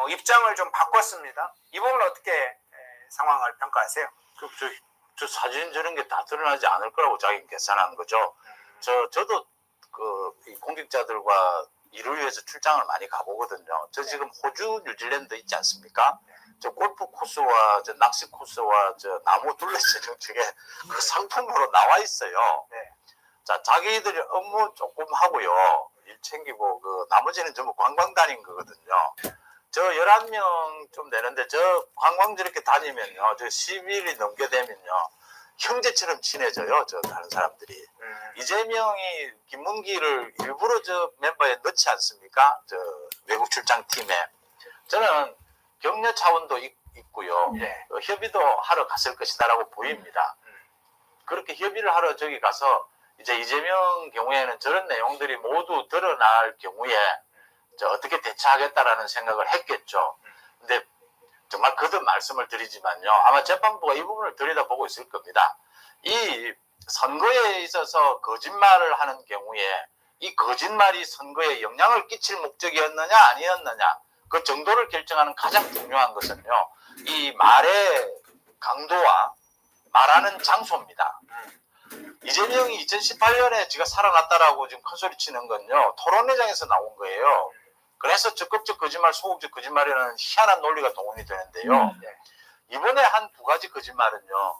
입장을 좀 바꿨습니다. 이 부분은 어떻게 상황을 평가하세요? 저 사진 저런 게 다 드러나지 않을 거라고 자기는 계산한 거죠. 저도 이 공직자들과 일을 위해서 출장을 많이 가보거든요. 저 지금 호주, 뉴질랜드 있지 않습니까? 저 골프 코스와 저 낚시 코스와 저 나무 둘레길 정책에 그 상품으로 나와 있어요. 자, 자기들이 업무 조금 하고요. 일 챙기고 그 나머지는 전부 관광 다닌 거거든요. 저 11명 좀 되는데 저 관광 저렇게 다니면요. 저 10일이 넘게 되면요. 형제처럼 친해져요. 저 다른 사람들이. 이재명이 김문기를 일부러 저 멤버에 넣지 않습니까? 저 외국 출장 팀에. 저는 격려 차원도 있고요. 협의도 하러 갔을 것이다라고 보입니다. 그렇게 협의를 하러 저기 가서 이제 이재명 경우에는 저런 내용들이 모두 드러날 경우에 어떻게 대처하겠다라는 생각을 했겠죠. 근데 정말 거듭 말씀을 드리지만요. 아마 재판부가 이 부분을 들여다보고 있을 겁니다. 이 선거에 있어서 거짓말을 하는 경우에 이 거짓말이 선거에 영향을 끼칠 목적이었느냐 아니었느냐 그 정도를 결정하는 가장 중요한 것은요. 이 말의 강도와 말하는 장소입니다. 이재명이 2018년에 지가 살아났다라고 지금 큰소리 치는 건요. 토론회장에서 나온 거예요. 그래서 적극적 거짓말, 소극적 거짓말이라는 희한한 논리가 동원이 되는데요. 이번에 한 두 가지 거짓말은요.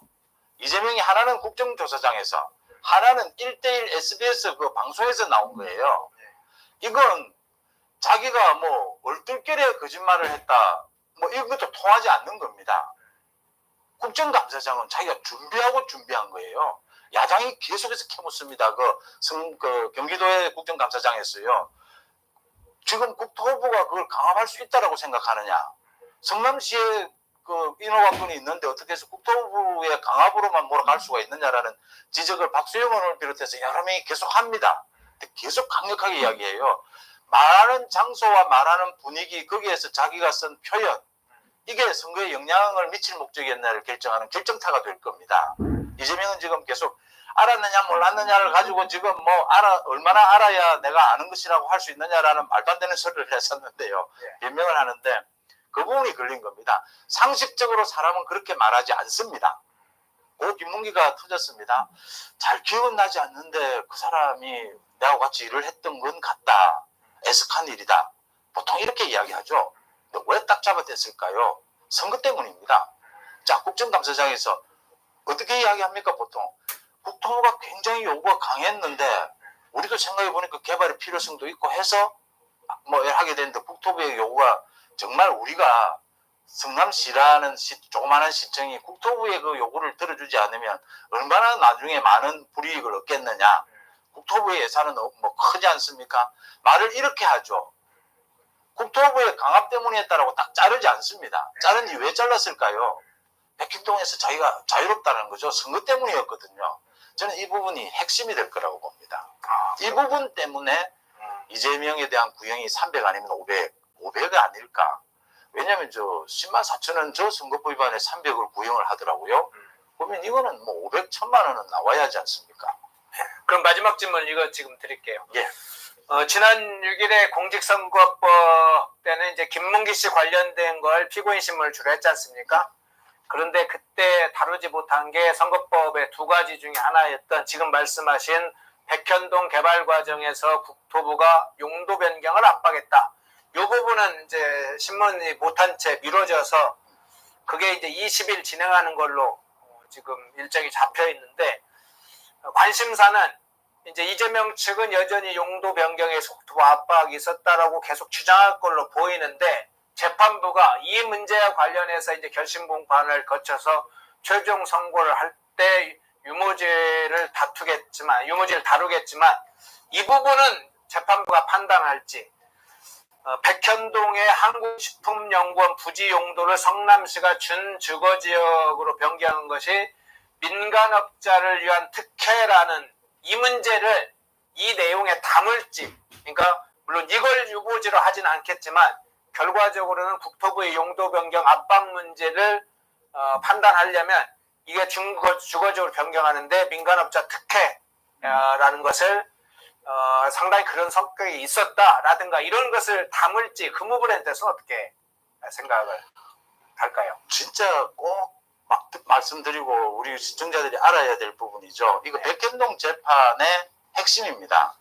이재명이 하나는 국정조사장에서 하나는 1대1 SBS 그 방송에서 나온 거예요. 이건 자기가 뭐 얼떨결에 거짓말을 했다. 뭐 이것도 통하지 않는 겁니다. 국정감사장은 자기가 준비한 거예요. 야당이 계속해서 캐묻습니다. 그 경기도의 국정감사장에서요. 지금 국토부가 그걸 강압할 수 있다라고 생각하느냐? 성남시에 그 인허가권이 있는데 어떻게 해서 국토부의 강압으로만 몰아갈 수가 있느냐라는 지적을 박수영 의원을 비롯해서 여러 명이 계속 합니다. 계속 강력하게 이야기해요. 말하는 장소와 말하는 분위기 거기에서 자기가 쓴 표현 이게 선거에 영향을 미칠 목적이었냐를 결정하는 결정타가 될 겁니다. 이재명은 지금 계속 알았느냐 몰랐느냐를 가지고 지금 얼마나 알아야 내가 아는 것이라고 할 수 있느냐라는 말도 안 되는 소리를 했었는데요. 변명을 하는데 그 부분이 걸린 겁니다. 상식적으로 사람은 그렇게 말하지 않습니다. 그 김문기가 터졌습니다. 잘 기억은 나지 않는데 그 사람이 내하고 같이 일을 했던 건 같다. 애석한 일이다. 보통 이렇게 이야기하죠. 근데 왜 딱 잡아댔을까요? 선거 때문입니다. 자, 국정감사장에서 어떻게 이야기합니까 보통? 국토부가 굉장히 요구가 강했는데 우리도 생각해보니까 개발의 필요성도 있고 해서 하게 됐는데 국토부의 요구가 정말 우리가 성남시라는 조그마한 시청이 국토부의 그 요구를 들어주지 않으면 얼마나 나중에 많은 불이익을 얻겠느냐. 국토부의 예산은 크지 않습니까? 말을 이렇게 하죠. 국토부의 강압 때문에 했다라고 딱 자르지 않습니다. 자르니 왜 잘랐을까요? 백현동에서 자기가 자유롭다는 거죠. 선거 때문이었거든요. 저는 이 부분이 핵심이 될 거라고 봅니다. 이 부분 때문에 이재명에 대한 구형이 300 아니면 500이 아닐까. 왜냐하면 10만 4천원 저 선거법 위반에 300을 구형을 하더라고요. 그러면 이거는 500, 1000만 원은 나와야 하지 않습니까? 그럼 마지막 질문 이거 지금 드릴게요. 지난 6일에 공직선거법 때는 이제 김문기 씨 관련된 걸 피고인심을 주로 했지 않습니까? 그런데 그때 다루지 못한 게 선거법의 두 가지 중에 하나였던 지금 말씀하신 백현동 개발 과정에서 국토부가 용도 변경을 압박했다. 이 부분은 이제 신문이 못한 채 미뤄져서 그게 이제 20일 진행하는 걸로 지금 일정이 잡혀 있는데 관심사는 이제 이재명 측은 여전히 용도 변경에 속도 압박이 있었다라고 계속 주장할 걸로 보이는데 재판부가 이 문제와 관련해서 이제 결심 공판을 거쳐서 최종 선고를 할 때 유무죄를 다루겠지만 이 부분은 재판부가 판단할지 백현동의 한국식품연구원 부지 용도를 성남시가 준 주거지역으로 변경한 것이 민간업자를 위한 특혜라는 이 문제를 이 내용에 담을지, 그러니까 물론 이걸 유보지로 하진 않겠지만 결과적으로는 국토부의 용도 변경 압박 문제를 판단하려면 이게 주거지역으로 변경하는데 민간업자 특혜라는 것을 상당히 그런 성격이 있었다라든가 이런 것을 담을지 그 부분에 대해서 어떻게 생각을 할까요? 진짜 꼭 말씀드리고 우리 시청자들이 알아야 될 부분이죠. 이거 백현동 재판의 핵심입니다.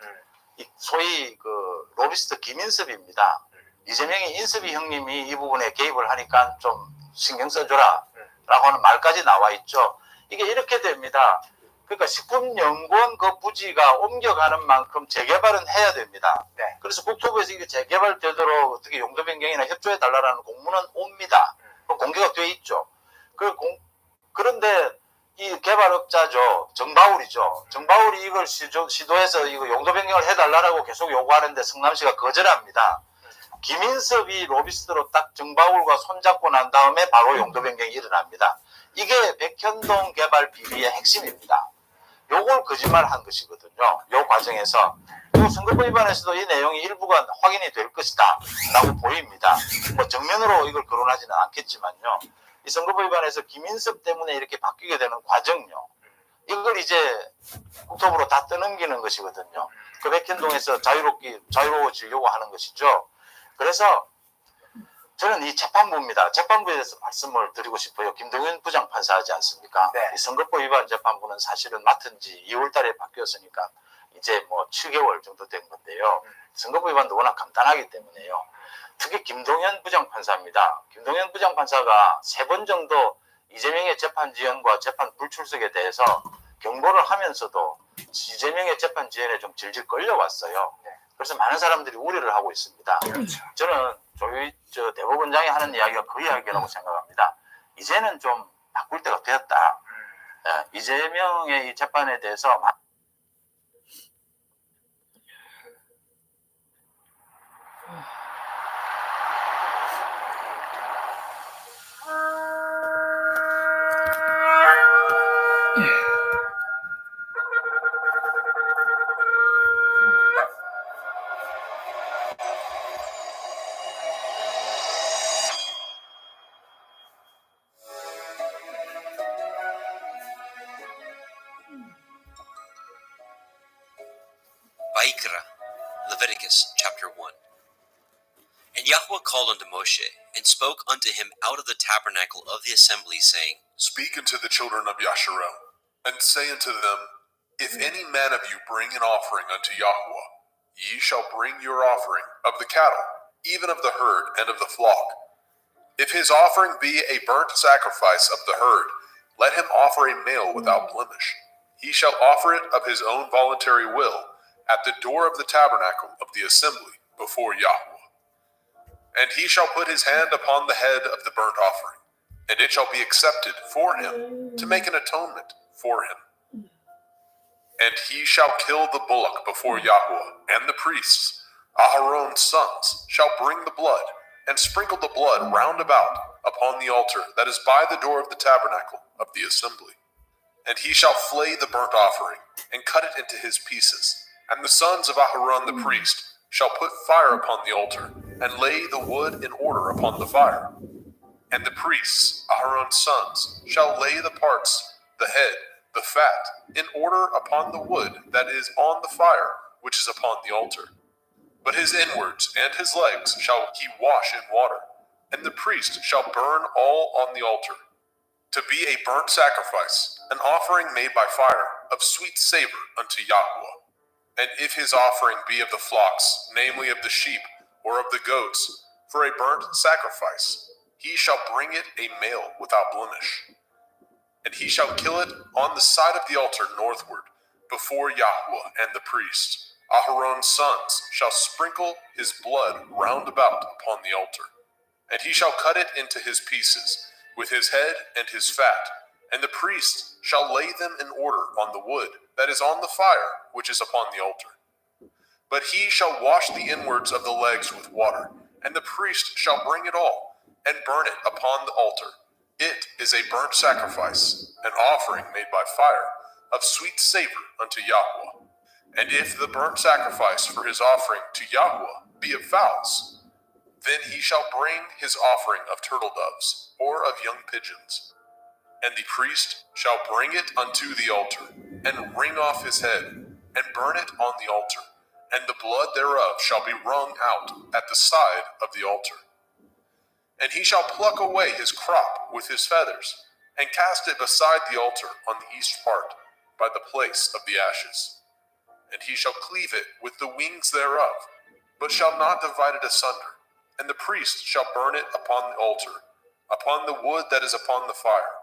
소위 그 로비스트 김인섭입니다. 이재명이 인섭이 형님이 이 부분에 개입을 하니까 좀 신경 써줘라 라고 하는 말까지 나와 있죠. 이게 이렇게 됩니다. 그러니까 식품연구원 그 부지가 옮겨가는 만큼 재개발은 해야 됩니다. 네. 그래서 국토부에서 이게 재개발되도록 어떻게 용도 변경이나 협조해 달라는 공문은 옵니다. 공개가 돼 있죠. 그런데 이 개발업자죠. 정바울이죠. 정바울이 이걸 시도해서 이거 용도 변경을 해달라고 계속 요구하는데 성남시가 거절합니다. 김인섭이 로비스트로 딱 정바울과 손잡고 난 다음에 바로 용도 변경이 일어납니다. 이게 백현동 개발 비리의 핵심입니다. 요걸 거짓말한 것이거든요. 요 과정에서. 그리고 선거법 위반에서도 이 내용이 일부가 확인이 될 것이다 라고 보입니다. 뭐 정면으로 이걸 거론하지는 않겠지만요. 이 선거법 위반에서 김인섭 때문에 이렇게 바뀌게 되는 과정요. 이걸 이제 국토부로 다 떠넘기는 것이거든요. 그 백현동에서 자유로워지려고 하는 것이죠. 그래서 저는 이 재판부입니다. 재판부에 대해서 말씀을 드리고 싶어요. 김동연 부장판사하지 않습니까? 네. 이 선거법 위반 재판부는 사실은 맡은 지 2월 달에 바뀌었으니까 이제 뭐 7개월 정도 된 건데요. 선거법 위반도 워낙 간단하기 때문에요. 특히 김동연 부장판사입니다. 김동연 부장판사가 3번 정도 이재명의 재판 지연과 재판 불출석에 대해서 경고를 하면서도 이재명의 재판 지연에 좀 질질 끌려왔어요. 네. 그래서 많은 사람들이 우려를 하고 있습니다. 그렇죠. 저는 대법원장이 하는 이야기가 그 이야기라고 생각합니다. 이제는 좀 바꿀 때가 되었다. 이재명의 이 재판에 대해서 Vaikra, Leviticus chapter 1. And Yahweh called unto Moshe, and spoke unto him out of the tabernacle of the assembly, saying, Speak unto the children of Yasharel, and say unto them, If any man of you bring an offering unto Yahweh, ye shall bring your offering of the cattle, even of the herd and of the flock. If his offering be a burnt sacrifice of the herd, let him offer a male without blemish. He shall offer it of his own voluntary will, at the door of the tabernacle of the assembly before Yahweh. And he shall put his hand upon the head of the burnt offering, and it shall be accepted for him to make an atonement for him. And he shall kill the bullock before Yahweh, and the priests, Aharon's sons, shall bring the blood, and sprinkle the blood round about upon the altar that is by the door of the tabernacle of the assembly. And he shall flay the burnt offering, and cut it into his pieces. And the sons of Aharon the priest shall put fire upon the altar, and lay the wood in order upon the fire. And the priests, Aharon's sons, shall lay the parts, the head, the fat, in order upon the wood that is on the fire, which is upon the altar. But his inwards and his legs shall he wash in water, and the priest shall burn all on the altar, to be a burnt sacrifice, an offering made by fire, of sweet savor unto Yahweh. And if his offering be of the flocks, namely of the sheep, or of the goats, for a burnt sacrifice, he shall bring it a male without blemish. And he shall kill it on the side of the altar northward, before Yahweh and the priest. Aharon's sons shall sprinkle his blood round about upon the altar. And he shall cut it into his pieces, with his head and his fat, and the priest shall lay them in order on the wood that is on the fire, which is upon the altar. But he shall wash the inwards of the legs with water, and the priest shall bring it all, and burn it upon the altar. It is a burnt sacrifice, an offering made by fire, of sweet savor unto Yahweh. And if the burnt sacrifice for his offering to Yahweh be of fowls, then he shall bring his offering of turtle doves, or of young pigeons. And the priest shall bring it unto the altar, and wring off his head, and burn it on the altar, and the blood thereof shall be wrung out at the side of the altar. And he shall pluck away his crop with his feathers, and cast it beside the altar on the east part, by the place of the ashes. And he shall cleave it with the wings thereof, but shall not divide it asunder. And the priest shall burn it upon the altar, upon the wood that is upon the fire.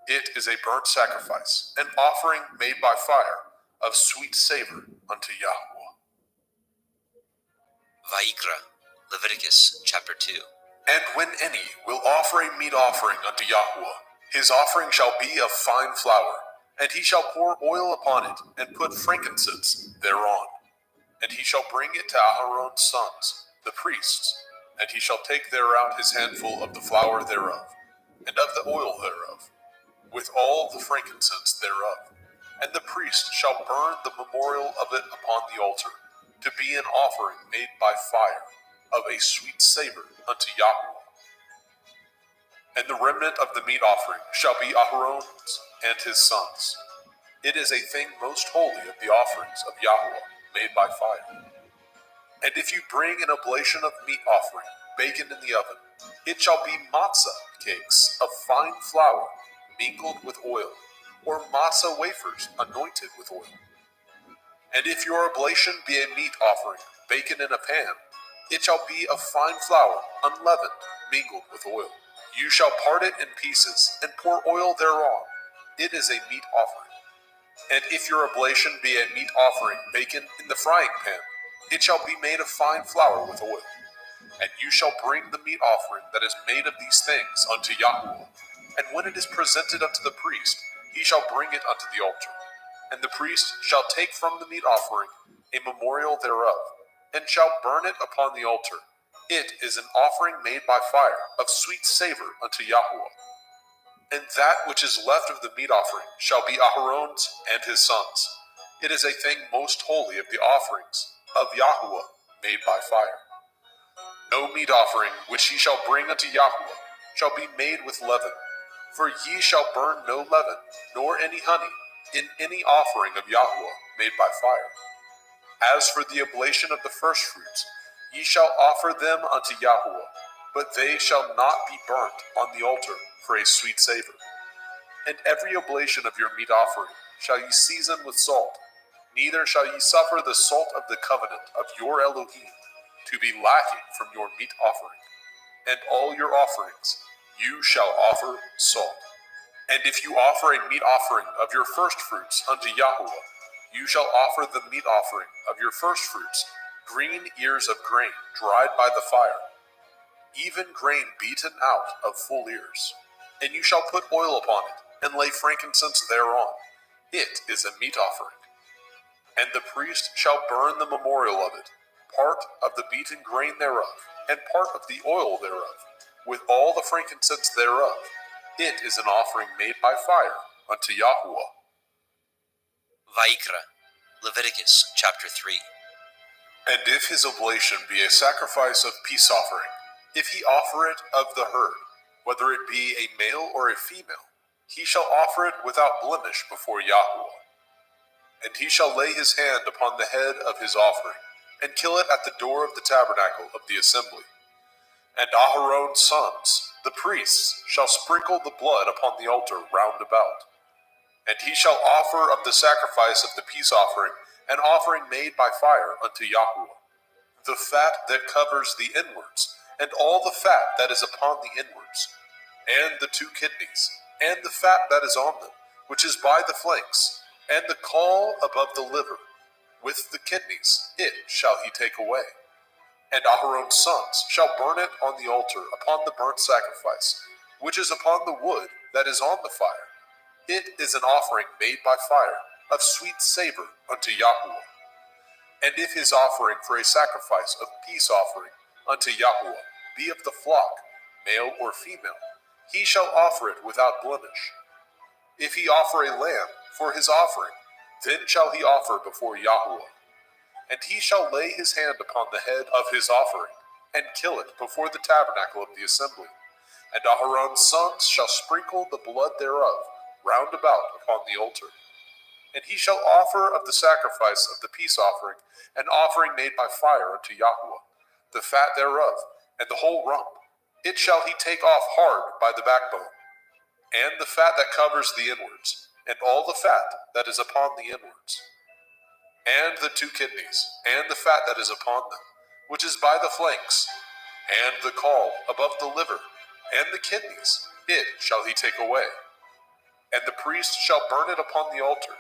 It is a burnt sacrifice, an offering made by fire, of sweet savor unto Yahweh. Vayikra, Leviticus chapter 2. And when any will offer a meat offering unto Yahweh, his offering shall be of fine flour, and he shall pour oil upon it, and put frankincense thereon. And he shall bring it to Aaron's sons, the priests, and he shall take thereout his handful of the flour thereof, and of the oil thereof, with all the frankincense thereof. And the priest shall burn the memorial of it upon the altar, to be an offering made by fire, of a sweet savor unto Yahweh. And the remnant of the meat offering shall be Aaron's and his sons. It is a thing most holy of the offerings of Yahweh, made by fire. And if you bring an oblation of meat offering, baken in the oven, it shall be matzah cakes of fine flour, mingled with oil, or matzah wafers anointed with oil. And if your oblation be a meat offering, baken in a pan, it shall be of fine flour, unleavened, mingled with oil. You shall part it in pieces, and pour oil thereon. It is a meat offering. And if your oblation be a meat offering, baken in the frying pan, it shall be made of fine flour with oil. And you shall bring the meat offering that is made of these things unto Yahweh. And when it is presented unto the priest, he shall bring it unto the altar. And the priest shall take from the meat offering a memorial thereof, and shall burn it upon the altar. It is an offering made by fire, of sweet savor unto Yahweh. And that which is left of the meat offering shall be Aaron's and his sons. It is a thing most holy of the offerings of Yahweh made by fire. No meat offering which ye shall bring unto Yahweh shall be made with leaven, for ye shall burn no leaven, nor any honey, in any offering of Yahweh made by fire. As for the oblation of the firstfruits, ye shall offer them unto Yahweh, but they shall not be burnt on the altar for a sweet savor. And every oblation of your meat offering shall ye season with salt, neither shall ye suffer the salt of the covenant of your Elohim to be lacking from your meat offering. And all your offerings you shall offer salt. And if you offer a meat offering of your firstfruits unto Yahweh, you shall offer the meat offering of your firstfruits, green ears of grain dried by the fire, even grain beaten out of full ears. And you shall put oil upon it, and lay frankincense thereon. It is a meat offering. And the priest shall burn the memorial of it, part of the beaten grain thereof, and part of the oil thereof, with all the frankincense thereof. It is an offering made by fire unto Yahweh. Vayikra, Leviticus chapter 3. And if his oblation be a sacrifice of peace offering, if he offer it of the herd, whether it be a male or a female, he shall offer it without blemish before Yahweh. And he shall lay his hand upon the head of his offering, and kill it at the door of the tabernacle of the assembly. And Aaron's sons, the priests, shall sprinkle the blood upon the altar round about. And he shall offer of the sacrifice of the peace offering an offering made by fire unto Yahweh, the fat that covers the inwards, and all the fat that is upon the inwards, and the 2 kidneys, and the fat that is on them, which is by the flanks, and the caul above the liver, with the kidneys, it shall he take away. And Aaron's sons shall burn it on the altar upon the burnt sacrifice, which is upon the wood that is on the fire. It is an offering made by fire, of sweet savor unto Yahweh. And if his offering for a sacrifice of peace offering unto Yahweh be of the flock, male or female, he shall offer it without blemish. If he offer a lamb for his offering, then shall he offer before Yahweh. And he shall lay his hand upon the head of his offering, and kill it before the tabernacle of the assembly. And Aaron's sons shall sprinkle the blood thereof round about upon the altar. And he shall offer of the sacrifice of the peace offering an offering made by fire unto Yahweh, the fat thereof, and the whole rump. it shall he take off hard by the backbone, and the fat that covers the inwards, and all the fat that is upon the inwards, and the 2 kidneys, and the fat that is upon them, which is by the flanks, and the caul above the liver, and the kidneys, it shall he take away. And the priest shall burn it upon the altar.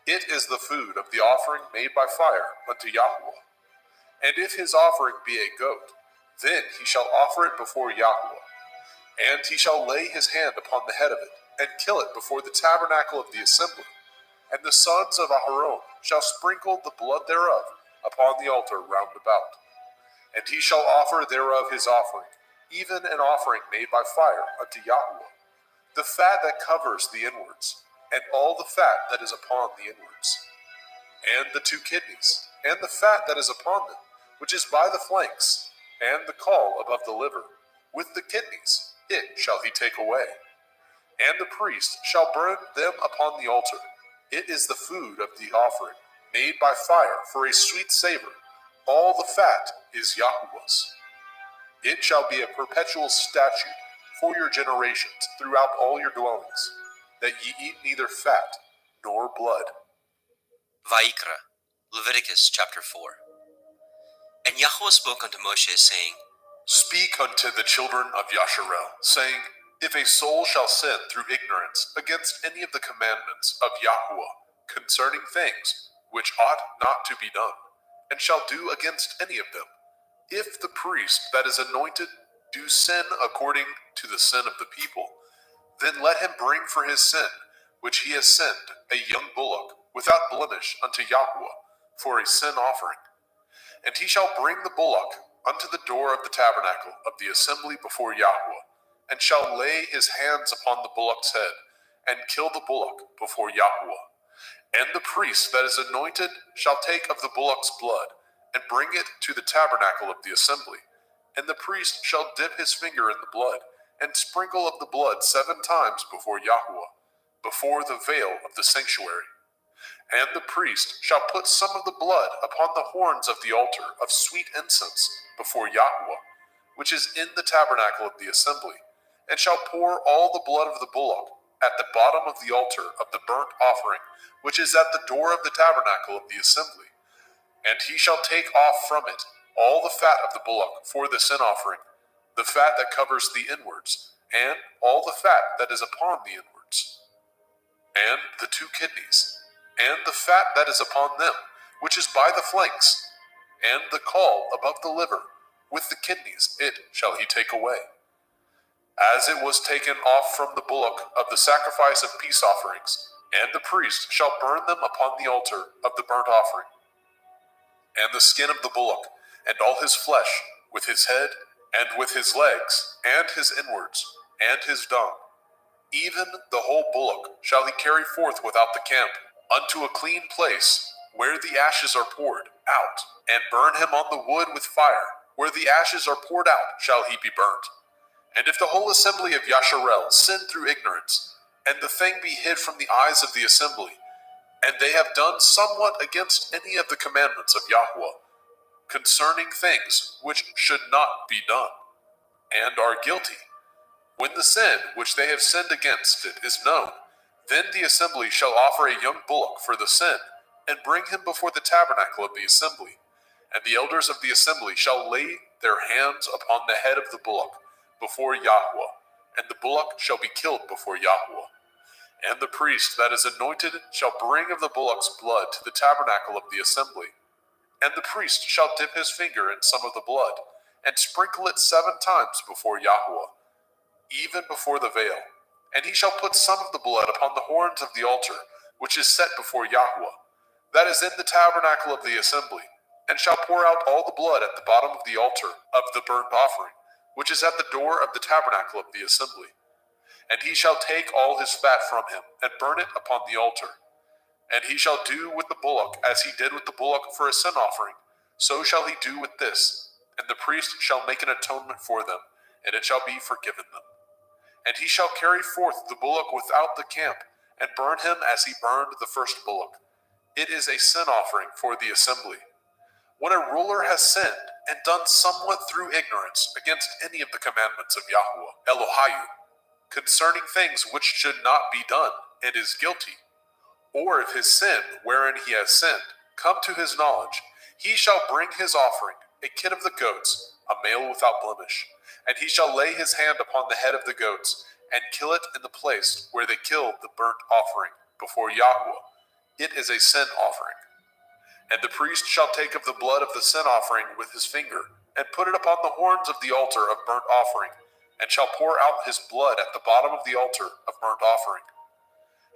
It is the food of the offering made by fire unto Yahweh. And if his offering be a goat, then he shall offer it before Yahweh. And he shall lay his hand upon the head of it, and kill it before the tabernacle of the assembly. And the sons of Aharon shall sprinkle the blood thereof upon the altar round about. And he shall offer thereof his offering, even an offering made by fire unto Yahweh, the fat that covers the inwards, and all the fat that is upon the inwards, and the 2 kidneys, and the fat that is upon them, which is by the flanks, and the caul above the liver, with the kidneys, it shall he take away. And the priest shall burn them upon the altar. It is the food of the offering, made by fire for a sweet savor. All the fat is Yahweh's. It shall be a perpetual statute for your generations throughout all your dwellings, that ye eat neither fat nor blood. Vayikra, Leviticus chapter 4. And Yahweh spoke unto Moshe, saying, Speak unto the children of Yasharel, saying, If a soul shall sin through ignorance against any of the commandments of Yahweh concerning things which ought not to be done, and shall do against any of them, if the priest that is anointed do sin according to the sin of the people, then let him bring for his sin, which he has sinned, a young bullock, without blemish unto Yahweh, for a sin offering. And he shall bring the bullock unto the door of the tabernacle of the assembly before Yahweh, and shall lay his hands upon the bullock's head, and kill the bullock before Yahweh. And the priest that is anointed shall take of the bullock's blood, and bring it to the tabernacle of the assembly. And the priest shall dip his finger in the blood, and sprinkle of the blood 7 times before Yahweh, before the veil of the sanctuary. And the priest shall put some of the blood upon the horns of the altar of sweet incense before Yahweh, which is in the tabernacle of the assembly, and shall pour all the blood of the bullock at the bottom of the altar of the burnt offering, which is at the door of the tabernacle of the assembly. And he shall take off from it all the fat of the bullock for the sin offering, the fat that covers the inwards, and all the fat that is upon the inwards, and the 2 kidneys, and the fat that is upon them, which is by the flanks, and the caul above the liver, with the kidneys, it shall he take away. As it was taken off from the bullock of the sacrifice of peace offerings, and the priest shall burn them upon the altar of the burnt offering. And the skin of the bullock, and all his flesh, with his head, and with his legs, and his inwards, and his dung, even the whole bullock shall he carry forth without the camp, unto a clean place, where the ashes are poured out, and burn him on the wood with fire. Where the ashes are poured out shall he be burnt. And if the whole assembly of Yasharel sin through ignorance, and the thing be hid from the eyes of the assembly, and they have done somewhat against any of the commandments of Yahweh, concerning things which should not be done, and are guilty, when the sin which they have sinned against it is known, then the assembly shall offer a young bullock for the sin, and bring him before the tabernacle of the assembly. And the elders of the assembly shall lay their hands upon the head of the bullock before Yahweh, and the bullock shall be killed before Yahweh. And the priest that is anointed shall bring of the bullock's blood to the tabernacle of the assembly. And the priest shall dip his finger in some of the blood, and sprinkle it 7 times before Yahweh, even before the veil. And he shall put some of the blood upon the horns of the altar, which is set before Yahweh, that is in the tabernacle of the assembly, and shall pour out all the blood at the bottom of the altar of the burnt offering, which is at the door of the tabernacle of the assembly. And he shall take all his fat from him, and burn it upon the altar. And he shall do with the bullock as he did with the bullock for a sin offering, so shall he do with this. And the priest shall make an atonement for them, and it shall be forgiven them. And he shall carry forth the bullock without the camp, and burn him as he burned the first bullock. It is a sin offering for the assembly. When a ruler has sinned, and done somewhat through ignorance against any of the commandments of Yahweh, Elohiu, concerning things which should not be done, and is guilty, or if his sin, wherein he has sinned, come to his knowledge, he shall bring his offering, a kid of the goats, a male without blemish, and he shall lay his hand upon the head of the goats, and kill it in the place where they killed the burnt offering before Yahweh. It is a sin offering. And the priest shall take of the blood of the sin offering with his finger, and put it upon the horns of the altar of burnt offering, and shall pour out his blood at the bottom of the altar of burnt offering.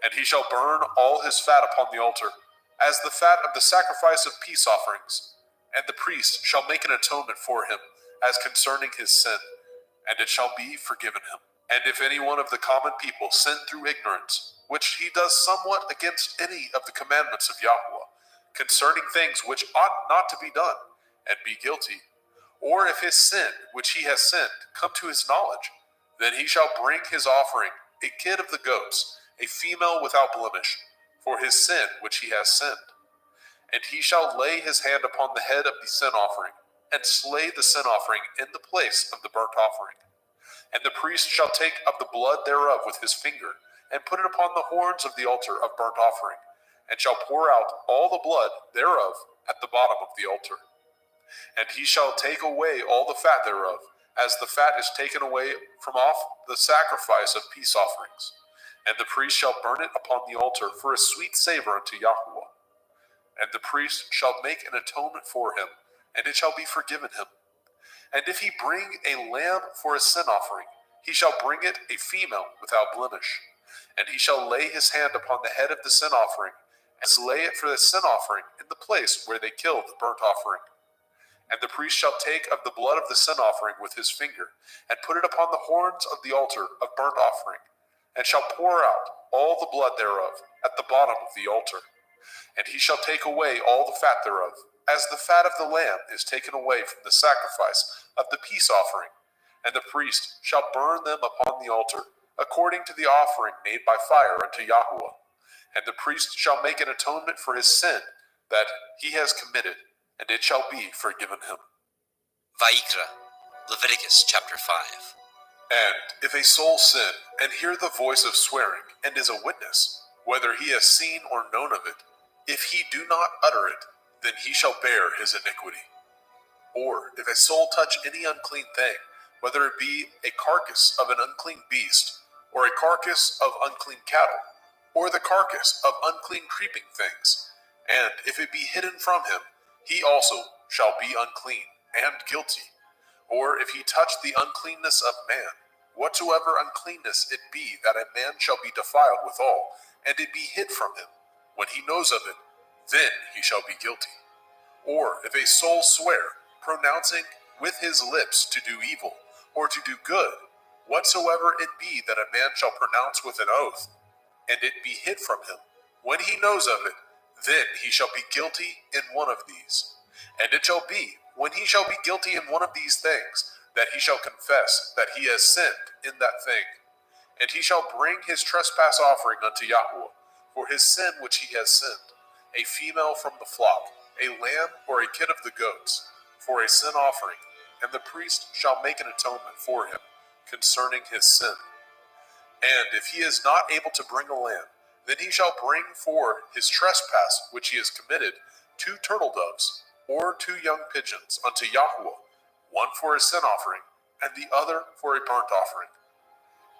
And he shall burn all his fat upon the altar, as the fat of the sacrifice of peace offerings. And the priest shall make an atonement for him, as concerning his sin, and it shall be forgiven him. And if any one of the common people sin through ignorance, which he does somewhat against any of the commandments of Yahweh, concerning things which ought not to be done, and be guilty, or if his sin, which he has sinned, come to his knowledge, then he shall bring his offering, a kid of the goats, a female without blemish, for his sin which he has sinned. And he shall lay his hand upon the head of the sin offering, and slay the sin offering in the place of the burnt offering. And the priest shall take of the blood thereof with his finger, and put it upon the horns of the altar of burnt offering, and shall pour out all the blood thereof at the bottom of the altar. And he shall take away all the fat thereof, as the fat is taken away from off the sacrifice of peace offerings. And the priest shall burn it upon the altar for a sweet savor unto Yahweh. And the priest shall make an atonement for him, and it shall be forgiven him. And if he bring a lamb for a sin offering, he shall bring it a female without blemish. And he shall lay his hand upon the head of the sin offering, and slay it for the sin offering in the place where they killed the burnt offering. And the priest shall take of the blood of the sin offering with his finger, and put it upon the horns of the altar of burnt offering, and shall pour out all the blood thereof at the bottom of the altar. And he shall take away all the fat thereof, as the fat of the lamb is taken away from the sacrifice of the peace offering. And the priest shall burn them upon the altar, according to the offering made by fire unto Yahweh. And the priest shall make an atonement for his sin that he has committed, and it shall be forgiven him. Vayikra, Leviticus chapter 5. And if a soul sin, and hear the voice of swearing, and is a witness, whether he has seen or known of it, if he do not utter it, then he shall bear his iniquity. Or if a soul touch any unclean thing, whether it be a carcass of an unclean beast, or a carcass of unclean cattle, or the carcass of unclean creeping things, and if it be hidden from him, he also shall be unclean and guilty. Or if he touch the uncleanness of man, whatsoever uncleanness it be, that a man shall be defiled withal, and it be hid from him, when he knows of it, then he shall be guilty. Or if a soul swear, pronouncing with his lips to do evil, or to do good, whatsoever it be that a man shall pronounce with an oath, and it be hid from him, when he knows of it, then he shall be guilty in one of these. And it shall be, when he shall be guilty in one of these things, that he shall confess that he has sinned in that thing. And he shall bring his trespass offering unto Yahweh, for his sin which he has sinned, a female from the flock, a lamb or a kid of the goats, for a sin offering, and the priest shall make an atonement for him concerning his sin. And if he is not able to bring a lamb, then he shall bring for his trespass which he has committed 2 turtle doves, or 2 young pigeons unto Yahweh, one for a sin offering, and the other for a burnt offering.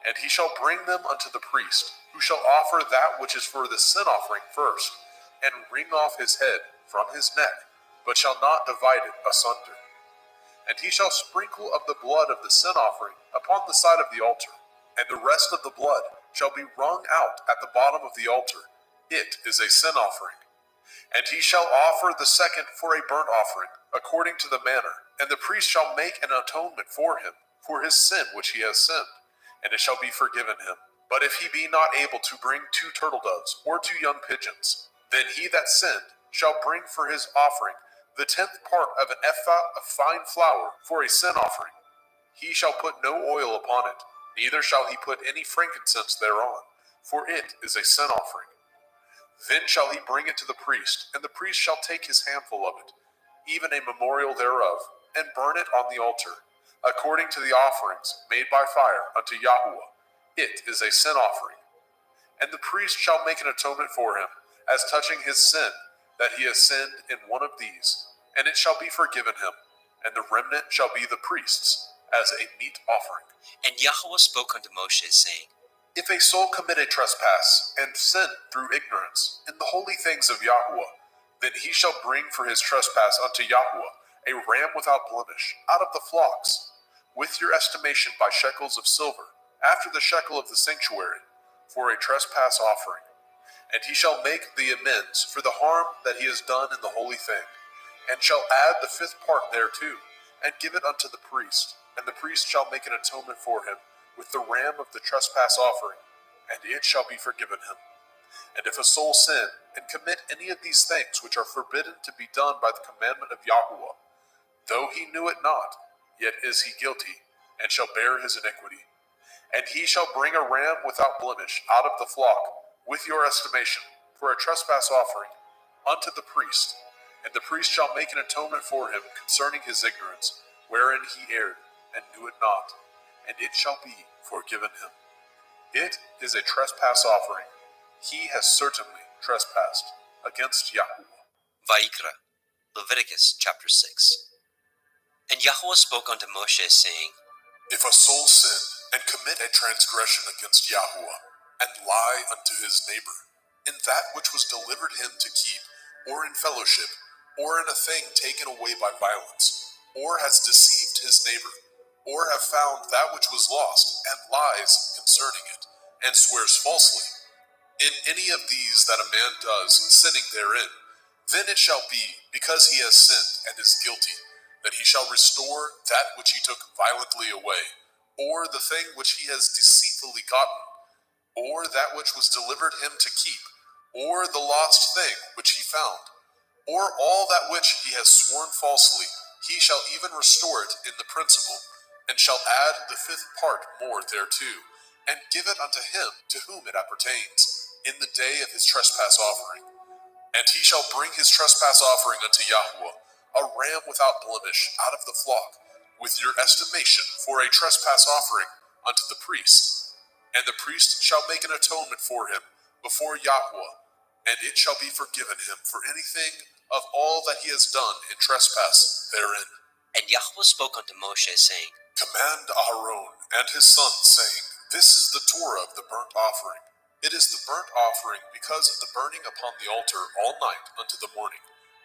And he shall bring them unto the priest, who shall offer that which is for the sin offering first, and wring off his head from his neck, but shall not divide it asunder. And he shall sprinkle of the blood of the sin offering upon the side of the altar, and the rest of the blood shall be wrung out at the bottom of the altar. It is a sin offering. And he shall offer the second for a burnt offering, according to the manner, and the priest shall make an atonement for him, for his sin which he has sinned, and it shall be forgiven him. But if he be not able to bring 2 turtle doves, or 2 young pigeons, then he that sinned shall bring for his offering the 10th part of an ephah of fine flour for a sin offering. He shall put no oil upon it, neither shall he put any frankincense thereon, for it is a sin offering. Then shall he bring it to the priest, and the priest shall take his handful of it, even a memorial thereof, and burn it on the altar, according to the offerings made by fire unto Yahuwah. It is a sin offering. And the priest shall make an atonement for him, as touching his sin, that he has sinned in one of these, and it shall be forgiven him, and the remnant shall be the priest's, as a meat offering. And Yahweh spoke unto Moshe, saying, If a soul commit a trespass, and sin through ignorance, in the holy things of Yahuwah, then he shall bring for his trespass unto Yahuwah a ram without blemish, out of the flocks, with your estimation by shekels of silver, after the shekel of the sanctuary, for a trespass offering. And he shall make the amends for the harm that he has done in the holy thing, and shall add the fifth part thereto, and give it unto the priest. And the priest shall make an atonement for him with the ram of the trespass offering, and it shall be forgiven him. And if a soul sin, and commit any of these things which are forbidden to be done by the commandment of Yahuwah, though he knew it not, yet is he guilty, and shall bear his iniquity. And he shall bring a ram without blemish out of the flock, with your estimation, for a trespass offering, unto the priest. And the priest shall make an atonement for him concerning his ignorance, wherein he erred, and knew it not, and it shall be forgiven him. It is a trespass offering. He has certainly trespassed against Yahuwah. Vayikra, Leviticus chapter 6. And Yahweh spoke unto Moshe, saying, If a soul sin, and commit a transgression against Yahuwah, and lie unto his neighbor, in that which was delivered him to keep, or in fellowship, or in a thing taken away by violence, or has deceived his neighbor, or have found that which was lost, and lies concerning it, and swears falsely, in any of these that a man does, sinning therein, then it shall be, because he has sinned and is guilty, that he shall restore that which he took violently away, or the thing which he has deceitfully gotten, or that which was delivered him to keep, or the lost thing which he found, or all that which he has sworn falsely, he shall even restore it in the principal, and shall add the fifth part more thereto, and give it unto him to whom it appertains, in the day of his trespass offering. And he shall bring his trespass offering unto Yahuwah, a ram without blemish out of the flock, with your estimation for a trespass offering unto the priest. And the priest shall make an atonement for him before Yahuwah, and it shall be forgiven him for anything of all that he has done in trespass therein. And Yahweh spoke unto Moshe, saying, Command Aharon and his sons, saying, This is the Torah of the burnt offering. It is the burnt offering because of the burning upon the altar all night unto the morning,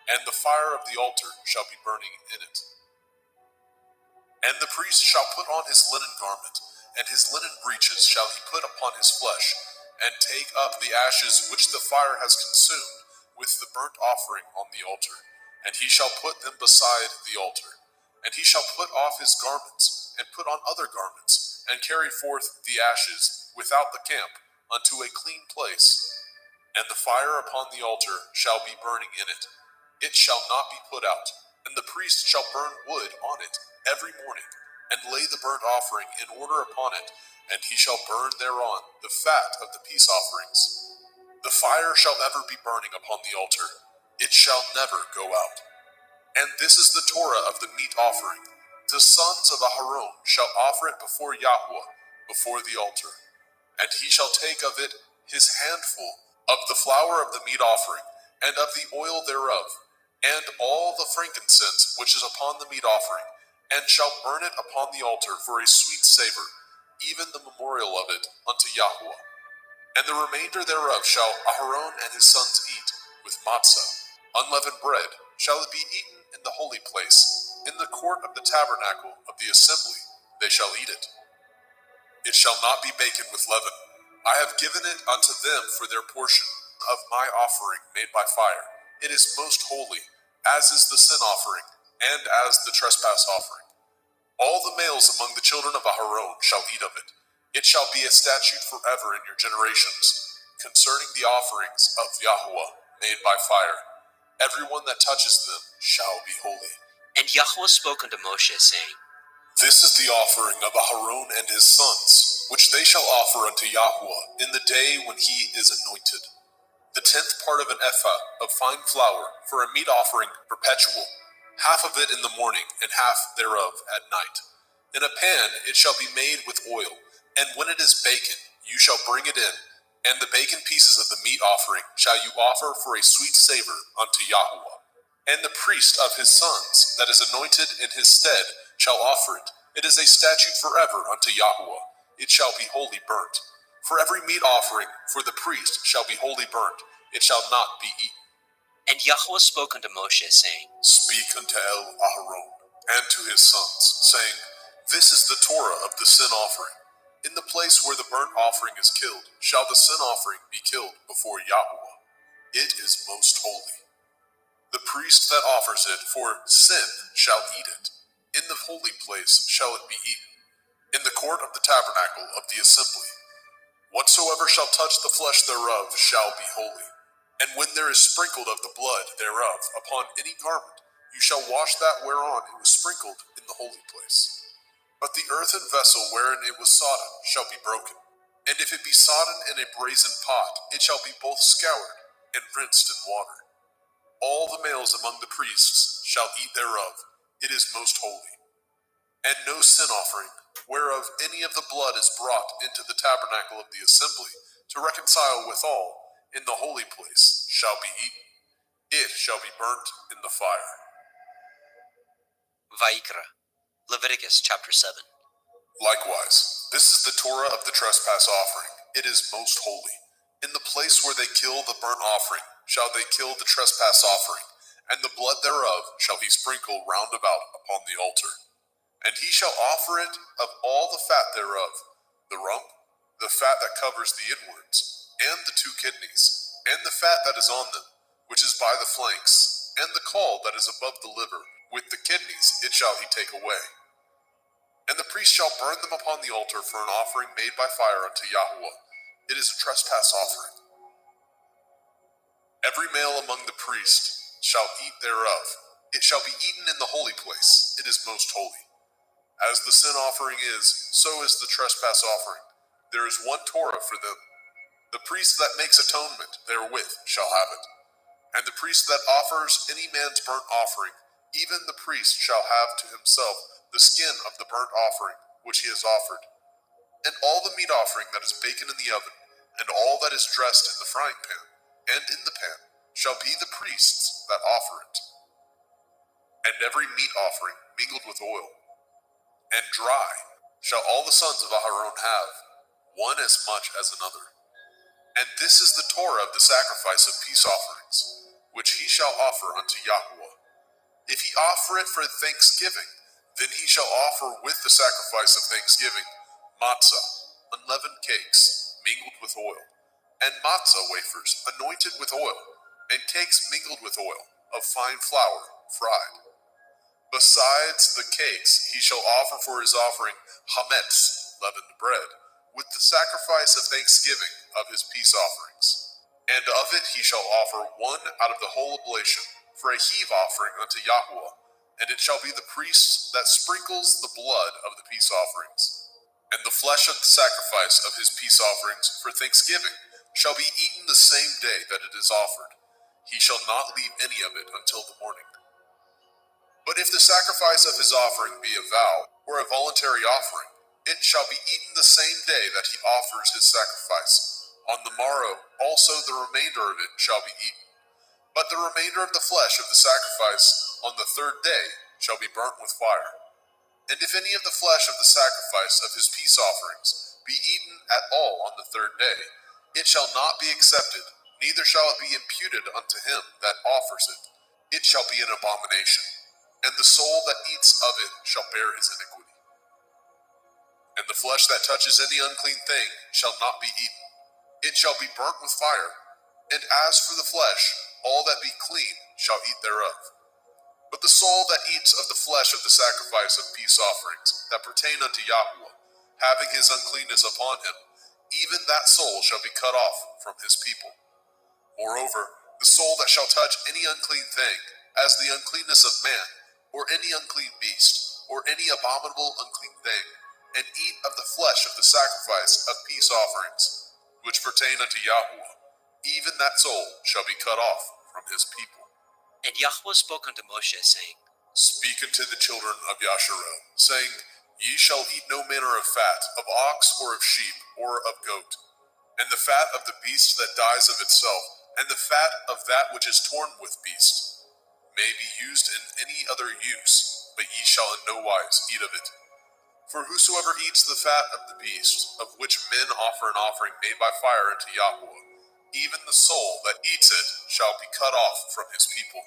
and the fire of the altar shall be burning in it. And the priest shall put on his linen garment, and his linen breeches shall he put upon his flesh, and take up the ashes which the fire has consumed with the burnt offering on the altar, and he shall put them beside the altar. And he shall put off his garments, and put on other garments, and carry forth the ashes without the camp unto a clean place. And the fire upon the altar shall be burning in it. It shall not be put out. And the priest shall burn wood on it every morning, and lay the burnt offering in order upon it, and he shall burn thereon the fat of the peace offerings. The fire shall ever be burning upon the altar. It shall never go out. And this is the Torah of the meat offering. The sons of Aharon shall offer it before Yahuwah, before the altar. And he shall take of it his handful of the flour of the meat offering, and of the oil thereof, and all the frankincense which is upon the meat offering, and shall burn it upon the altar for a sweet savor, even the memorial of it unto Yahuwah. And the remainder thereof shall Aharon and his sons eat, with matzah, unleavened bread, shall it be eaten in the holy place, in the court of the tabernacle of the assembly, they shall eat it. It shall not be baken with leaven. I have given it unto them for their portion of my offering made by fire. It is most holy, as is the sin offering, and as the trespass offering. All the males among the children of Aharon shall eat of it. It shall be a statute forever in your generations, concerning the offerings of Yahuwah made by fire. Everyone that touches them shall be holy. And Yahweh spoke unto Moshe, saying, This is the offering of Aharon and his sons, which they shall offer unto Yahuwah in the day when he is anointed. The 10th part of an ephah of fine flour for a meat offering perpetual, half of it in the morning, and half thereof at night. In a pan it shall be made with oil, and when it is baken, you shall bring it in, and the baken pieces of the meat offering shall you offer for a sweet savor unto Yahweh. And the priest of his sons, that is anointed in his stead, shall offer it. It is a statute forever unto Yahweh. It shall be wholly burnt. For every meat offering for the priest shall be wholly burnt. It shall not be eaten. And Yahweh spoke unto Moshe, saying, Speak unto Aharon and to his sons, saying, This is the Torah of the sin offering. In the place where the burnt offering is killed, shall the sin offering be killed before Yahweh. It is most holy. The priest that offers it for sin shall eat it. In the holy place shall it be eaten, in the court of the tabernacle of the assembly. Whatsoever shall touch the flesh thereof shall be holy. And when there is sprinkled of the blood thereof upon any garment, you shall wash that whereon it was sprinkled in the holy place. But the earthen vessel wherein it was sodden shall be broken. And if it be sodden in a brazen pot, it shall be both scoured and rinsed in water. All the males among the priests shall eat thereof. It is most holy. And no sin offering, whereof any of the blood is brought into the tabernacle of the assembly, to reconcile withal, in the holy place, shall be eaten. It shall be burnt in the fire. Vayikra, Leviticus chapter 7. Likewise, this is the Torah of the trespass offering. It is most holy. In the place where they kill the burnt offering, shall they kill the trespass offering, and the blood thereof shall he sprinkle round about upon the altar. And he shall offer it of all the fat thereof, the rump, the fat that covers the inwards, and the 2 kidneys, and the fat that is on them, which is by the flanks, and the caul that is above the liver, with the kidneys it shall he take away. And the priest shall burn them upon the altar for an offering made by fire unto Yahweh. It is a trespass offering. Every male among the priests shall eat thereof. It shall be eaten in the holy place. It is most holy. As the sin offering is, so is the trespass offering. There is one Torah for them. The priest that makes atonement therewith shall have it. And the priest that offers any man's burnt offering, even the priest shall have to himself the skin of the burnt offering which he has offered. And all the meat offering that is baken in the oven, and all that is dressed in the frying pan, and in the pan, shall be the priest's that offer it. And every meat offering mingled with oil, and dry, shall all the sons of Aharon have, one as much as another. And this is the Torah of the sacrifice of peace offerings, which he shall offer unto Yahweh. If he offer it for thanksgiving, then he shall offer with the sacrifice of thanksgiving matzah, unleavened cakes, mingled with oil, and matzah wafers anointed with oil, and cakes mingled with oil, of fine flour, fried. Besides the cakes, he shall offer for his offering hametz, leavened bread, with the sacrifice of thanksgiving of his peace offerings. And of it he shall offer one out of the whole oblation, for a heave offering unto Yahweh, and it shall be the priest that sprinkles the blood of the peace offerings. And the flesh of the sacrifice of his peace offerings for thanksgiving shall be eaten the same day that it is offered. He shall not leave any of it until the morning. But if the sacrifice of his offering be a vow, or a voluntary offering, it shall be eaten the same day that he offers his sacrifice. On the morrow also the remainder of it shall be eaten. But the remainder of the flesh of the sacrifice on the 3rd day shall be burnt with fire. And if any of the flesh of the sacrifice of his peace offerings be eaten at all on the 3rd day, it shall not be accepted, neither shall it be imputed unto him that offers it. It shall be an abomination, and the soul that eats of it shall bear his iniquity. And the flesh that touches any unclean thing shall not be eaten. It shall be burnt with fire. And as for the flesh, all that be clean shall eat thereof. But the soul that eats of the flesh of the sacrifice of peace offerings that pertain unto Yahweh, having his uncleanness upon him, even that soul shall be cut off from his people. Moreover, the soul that shall touch any unclean thing, as the uncleanness of man, or any unclean beast, or any abominable unclean thing, and eat of the flesh of the sacrifice of peace offerings, which pertain unto Yahweh, even that soul shall be cut off from his people. And Yahweh spoke unto Moshe, saying, Speak unto the children of Yasharel, saying, Ye shall eat no manner of fat, of ox or of sheep or of goat, and the fat of the beast that dies of itself, and the fat of that which is torn with beast, may be used in any other use, but ye shall in no wise eat of it. For whosoever eats the fat of the beast, of which men offer an offering made by fire unto Yahweh, even the soul that eats it shall be cut off from his people.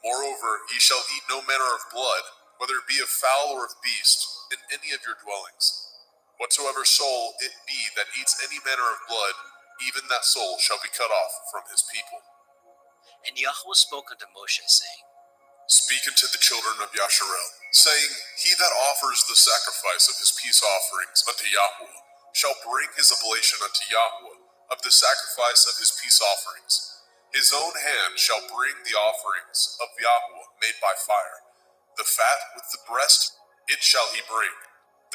Moreover, ye shall eat no manner of blood, whether it be of fowl or of beast, in any of your dwellings. Whatsoever soul it be that eats any manner of blood, even that soul shall be cut off from his people. And Yahweh spoke unto Moshe, saying, Speak unto the children of Yasharel, saying, He that offers the sacrifice of his peace offerings unto Yahweh shall bring his oblation unto Yahweh of the sacrifice of his peace offerings. His own hand shall bring the offerings of Yahweh made by fire. The fat with the breast it shall he bring,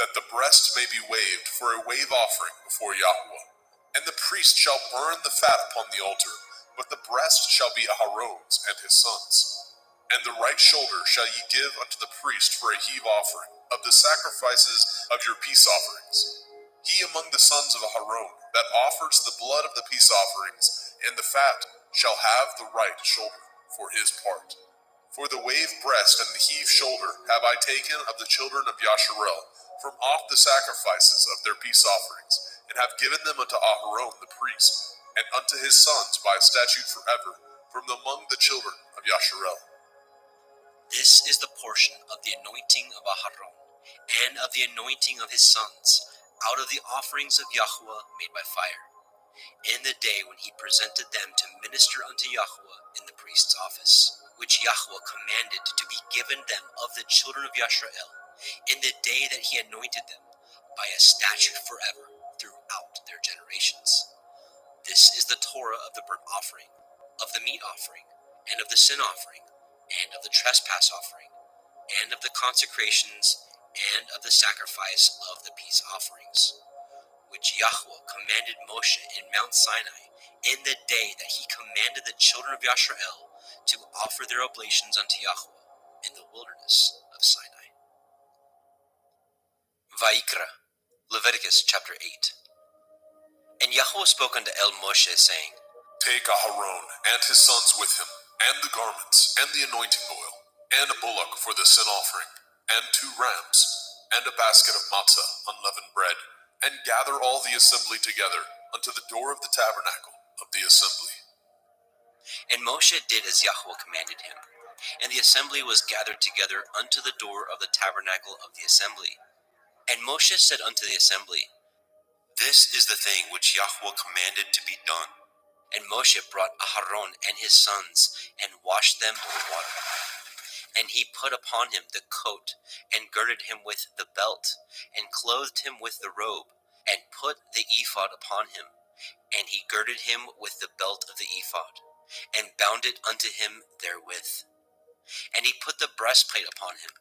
that the breast may be waved for a wave offering before Yahweh. And the priest shall burn the fat upon the altar, but the breast shall be Aharon's and his sons'. And the right shoulder shall ye give unto the priest for a heave offering of the sacrifices of your peace offerings. He among the sons of Aharon that offers the blood of the peace offerings and the fat shall have the right shoulder for his part. For the wave breast and the heave shoulder have I taken of the children of Yasharel from off the sacrifices of their peace offerings, and have given them unto Aharon the priest, and unto his sons by a statute forever, from among the children of Yasharel. This is the portion of the anointing of Aharon, and of the anointing of his sons, out of the offerings of Yahweh made by fire, in the day when he presented them to minister unto Yahweh in the priest's office, which Yahweh commanded to be given them of the children of Yasharel, in the day that he anointed them, by a statute forever throughout their generations. This is the Torah of the burnt offering, of the meat offering, and of the sin offering, and of the trespass offering, and of the consecrations, and of the sacrifice of the peace offerings, which Yahweh commanded Moshe in Mount Sinai, in the day that he commanded the children of Yasharel to offer their oblations unto Yahweh in the wilderness of Sinai. Vayikra, Leviticus chapter 8. And Yahweh spoke unto Moshe, saying, Take Aharon and his sons with him, and the garments, and the anointing oil, and a bullock for the sin offering, and 2 rams, and a basket of matzah, unleavened bread, and gather all the assembly together unto the door of the tabernacle of the assembly. And Moshe did as Yahweh commanded him, and the assembly was gathered together unto the door of the tabernacle of the assembly. And Moshe said unto the assembly, This is the thing which Yahweh commanded to be done. And Moshe brought Aharon and his sons, and washed them with water. And he put upon him the coat, and girded him with the belt, and clothed him with the robe, and put the ephod upon him. And he girded him with the belt of the ephod, and bound it unto him therewith. And he put the breastplate upon him.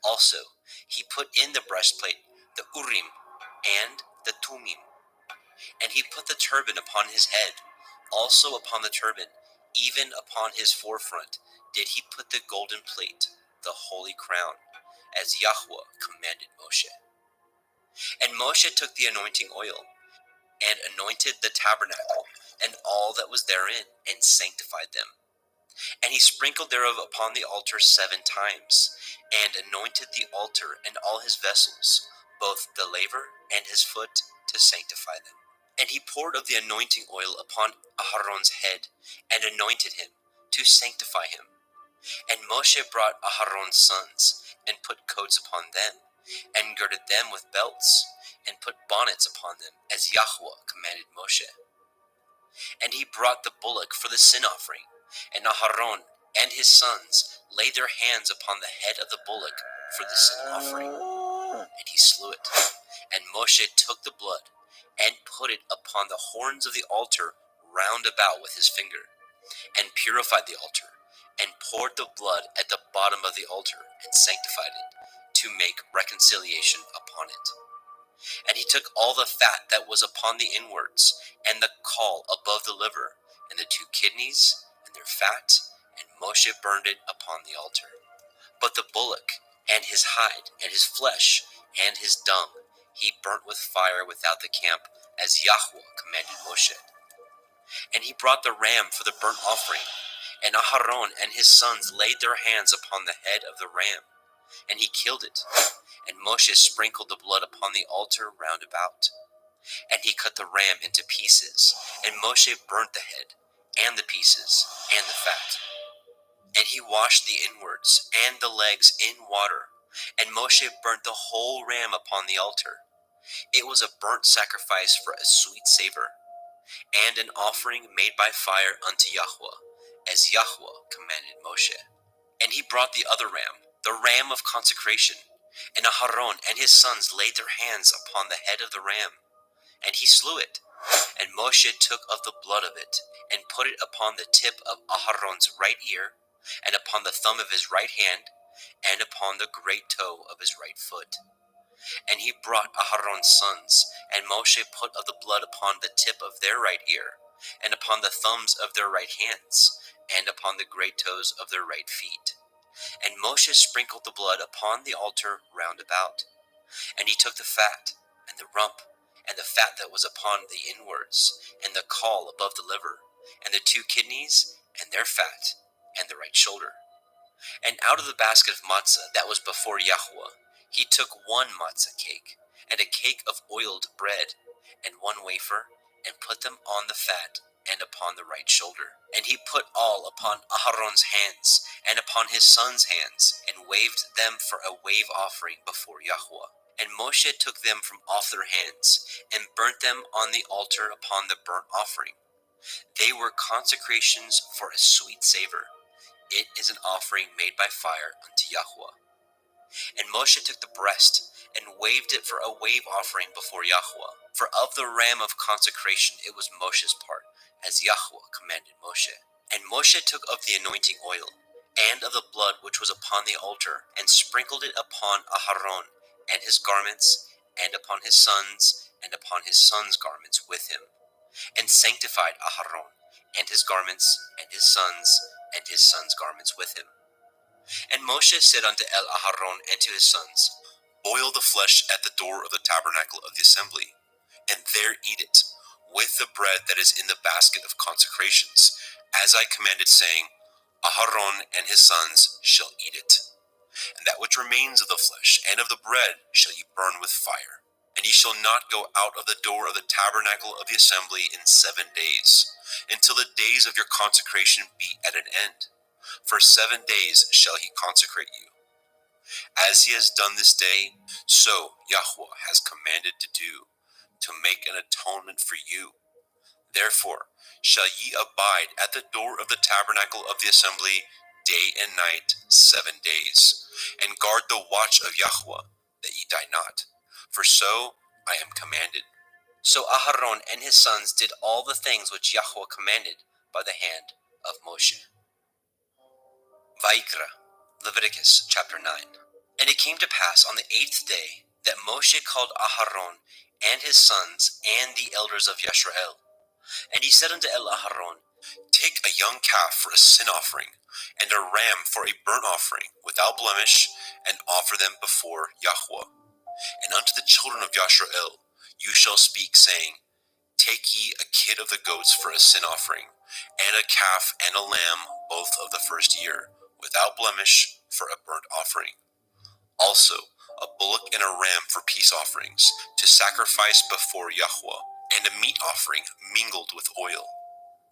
Also he put in the breastplate the Urim and the Tumim. And he put the turban upon his head. Also upon the turban, even upon his forefront, did he put the golden plate, the holy crown, as Yahweh commanded Moshe. And Moshe took the anointing oil, and anointed the tabernacle, and all that was therein, and sanctified them. And he sprinkled thereof upon the altar 7 times, and anointed the altar and all his vessels, both the laver and his foot, to sanctify them. And he poured of the anointing oil upon Aharon's head, and anointed him, to sanctify him. And Moshe brought Aharon's sons, and put coats upon them, and girded them with belts, and put bonnets upon them, as Yahweh commanded Moshe. And he brought the bullock for the sin offering, and Aharon and his sons laid their hands upon the head of the bullock for the sin offering, and he slew it. And Moshe took the blood, and put it upon the horns of the altar round about with his finger, and purified the altar, and poured the blood at the bottom of the altar, and sanctified it, to make reconciliation upon it. And he took all the fat that was upon the inwards, and the caul above the liver, and the 2 kidneys, and their fat, and Moshe burned it upon the altar. But the bullock, and his hide, and his flesh, and his dung, he burnt with fire without the camp, as Yahweh commanded Moshe. And he brought the ram for the burnt offering, and Aharon and his sons laid their hands upon the head of the ram, and he killed it. And Moshe sprinkled the blood upon the altar round about. And he cut the ram into pieces, and Moshe burnt the head, and the pieces, and the fat. And he washed the inwards and the legs in water, and Moshe burnt the whole ram upon the altar. It was a burnt sacrifice for a sweet savor, and an offering made by fire unto Yahweh, as Yahweh commanded Moshe. And he brought the other ram, the ram of consecration, and Aharon and his sons laid their hands upon the head of the ram, and he slew it. And Moshe took of the blood of it, and put it upon the tip of Aharon's right ear, and upon the thumb of his right hand, and upon the great toe of his right foot. And he brought Aharon's sons, and Moshe put of the blood upon the tip of their right ear, and upon the thumbs of their right hands, and upon the great toes of their right feet. And Moshe sprinkled the blood upon the altar round about. And he took the fat, and the rump, and the fat that was upon the inwards, and the caul above the liver, and the 2 kidneys, and their fat, and the right shoulder. And out of the basket of matzah that was before Yahweh, he took 1 matzah cake, and a cake of oiled bread, and 1 wafer, and put them on the fat, and upon the right shoulder. And he put all upon Aharon's hands, and upon his sons' hands, and waved them for a wave offering before Yahweh. And Moshe took them from off their hands, and burnt them on the altar upon the burnt offering. They were consecrations for a sweet savor. It is an offering made by fire unto Yahweh. And Moshe took the breast, and waved it for a wave offering before Yahweh. For of the ram of consecration it was Moshe's part, as Yahweh commanded Moshe. And Moshe took of the anointing oil, and of the blood which was upon the altar, and sprinkled it upon Aharon, and his garments, and upon his sons, and upon his sons' garments with him, and sanctified Aharon, and his garments, and his sons' garments with him. And Moshe said unto Aharon and to his sons, Boil the flesh at the door of the tabernacle of the assembly, and there eat it, with the bread that is in the basket of consecrations, as I commanded, saying, Aharon and his sons shall eat it. And that which remains of the flesh and of the bread shall ye burn with fire. And ye shall not go out of the door of the tabernacle of the assembly in 7 days, until the days of your consecration be at an end. For 7 days shall he consecrate you. As he has done this day, so Yahweh has commanded to do, to make an atonement for you. Therefore shall ye abide at the door of the tabernacle of the assembly day and night 7 days, and guard the watch of Yahweh, that ye die not. For so I am commanded. So Aharon and his sons did all the things which Yahweh commanded by the hand of Moshe. Vayikra, Leviticus chapter 9. And it came to pass on the 8th day that Moshe called Aharon and his sons and the elders of Yisrael. And he said unto Aharon, Take a young calf for a sin offering, and a ram for a burnt offering, without blemish, and offer them before Yahweh. And unto the children of Yisrael you shall speak, saying, Take ye a kid of the goats for a sin offering, and a calf and a lamb, both of the first year, without blemish, for a burnt offering. Also a bullock and a ram for peace offerings, to sacrifice before Yahweh, and a meat offering mingled with oil.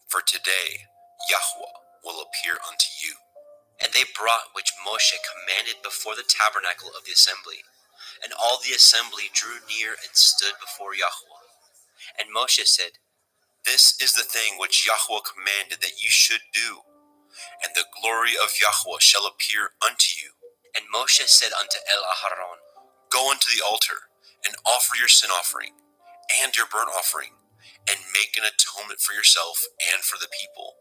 For today Yahweh will appear unto you. And they brought which Moshe commanded before the tabernacle of the assembly. And all the assembly drew near and stood before Yahweh. And Moshe said, This is the thing which Yahweh commanded that ye should do, and the glory of Yahweh shall appear unto you. And Moshe said unto Aharon, Go unto the altar, and offer your sin offering, and your burnt offering, and make an atonement for yourself and for the people,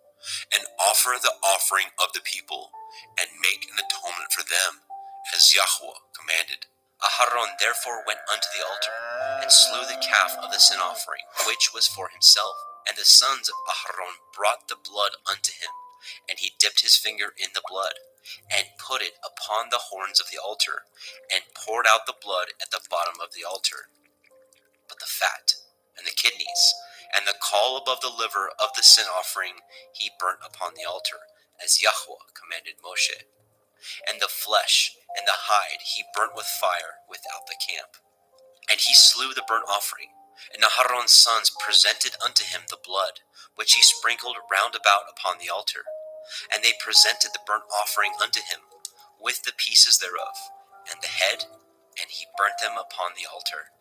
and offer the offering of the people, and make an atonement for them, as Yahweh commanded. Aharon therefore went unto the altar, and slew the calf of the sin offering, which was for himself. And the sons of Aharon brought the blood unto him, and he dipped his finger in the blood, and put it upon the horns of the altar, and poured out the blood at the bottom of the altar. But the fat, and the kidneys, and the caul above the liver of the sin offering he burnt upon the altar, as Yahweh commanded Moshe. And the flesh and the hide he burnt with fire without the camp. And he slew the burnt offering, and Aharon's sons presented unto him the blood, which he sprinkled round about upon the altar. And they presented the burnt offering unto him, with the pieces thereof, and the head, and he burnt them upon the altar.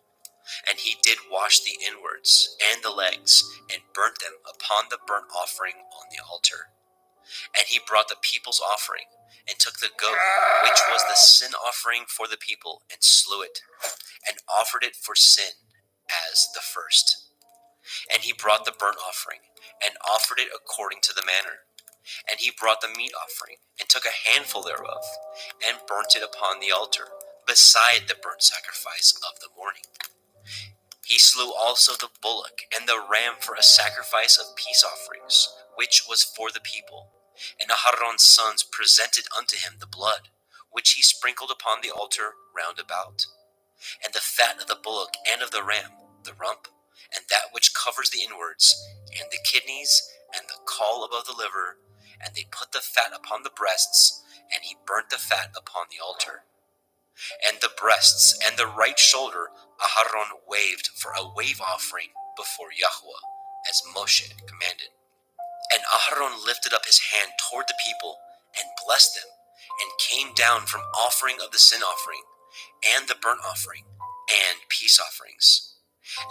And he did wash the inwards and the legs, and burnt them upon the burnt offering on the altar. And he brought the people's offering, and took the goat, which was the sin offering for the people, and slew it, and offered it for sin as the first. And he brought the burnt offering, and offered it according to the manner. And he brought the meat offering, and took a handful thereof, and burnt it upon the altar, beside the burnt sacrifice of the morning. He slew also the bullock and the ram for a sacrifice of peace offerings, which was for the people. And Aharon's sons presented unto him the blood, which he sprinkled upon the altar round about. And the fat of the bullock and of the ram, the rump, and that which covers the inwards, and the kidneys, and the caul above the liver, and they put the fat upon the breasts, and he burnt the fat upon the altar. And the breasts and the right shoulder Aharon waved for a wave offering before Yahweh, as Moshe commanded. And Aharon lifted up his hand toward the people, and blessed them, and came down from offering of the sin offering, and the burnt offering, and peace offerings.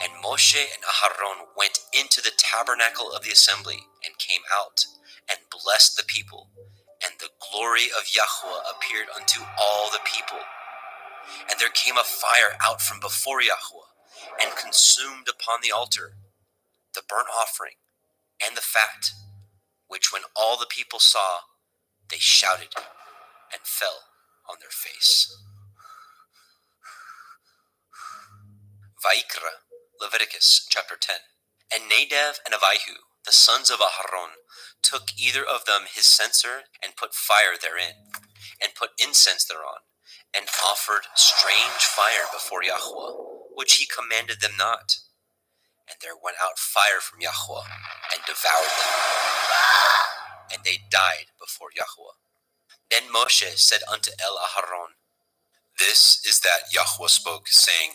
And Moshe and Aharon went into the tabernacle of the assembly, and came out, and blessed the people. And the glory of Yahweh appeared unto all the people. And there came a fire out from before Yahweh, and consumed upon the altar the burnt offering and the fat, which when all the people saw, they shouted and fell on their face. Vaikra, Leviticus chapter 10. And Nadab and Abihu, the sons of Aharon, took either of them his censer, and put fire therein, and put incense thereon, and offered strange fire before Yahweh, which he commanded them not. And there went out fire from Yahweh, and devoured them, and they died before Yahweh. Then Moshe said unto El Aharon, This is that Yahweh spoke, saying,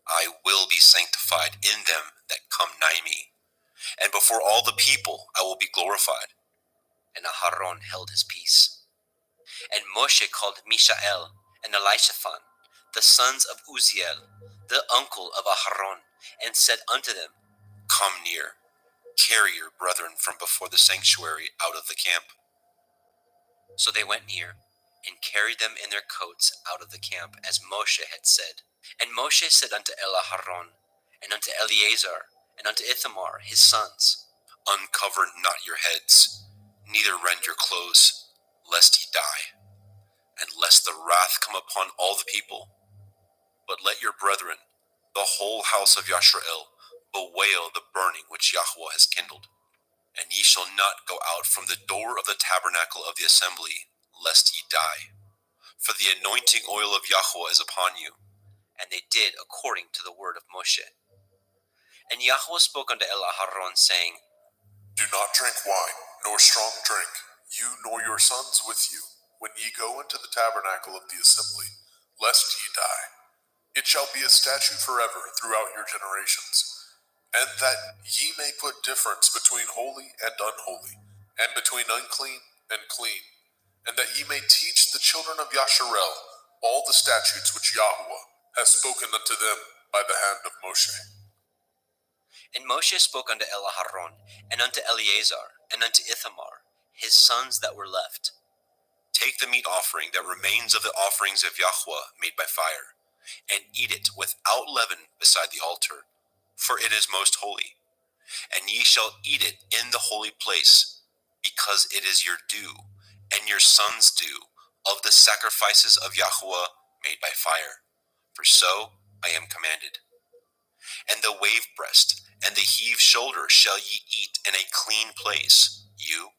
I will be sanctified in them that come nigh me, and before all the people I will be glorified. And Aharon held his peace. And Moshe called Mishael and Elishaphan, the sons of Uzziel, the uncle of Aharon, and said unto them, Come near, carry your brethren from before the sanctuary out of the camp. So they went near, and carried them in their coats out of the camp, as Moshe had said. And Moshe said unto El Aharon, and unto Eleazar, and unto Ithamar his sons, Uncover not your heads, neither rend your clothes, lest ye die, and lest the wrath come upon all the people. But let your brethren, the whole house of Yashrael, bewail the burning which Yahweh has kindled. And ye shall not go out from the door of the tabernacle of the assembly, lest ye die. For the anointing oil of Yahweh is upon you. And they did according to the word of Moshe. And Yahweh spoke unto El Aharon, saying, Do not drink wine, nor strong drink, you nor your sons with you, when ye go into the tabernacle of the assembly, lest ye die. It shall be a statute forever throughout your generations, and that ye may put difference between holy and unholy, and between unclean and clean, and that ye may teach the children of Yasharel all the statutes which Yahweh has spoken unto them by the hand of Moshe. And Moshe spoke unto El Aharon, and unto Eleazar, and unto Ithamar, his sons that were left, Take the meat offering that remains of the offerings of Yahweh made by fire, and eat it without leaven beside the altar, for it is most holy. And ye shall eat it in the holy place, because it is your due, and your sons' due, of the sacrifices of Yahweh made by fire. For so I am commanded. And the wave breast and the heave shoulder shall ye eat in a clean place, you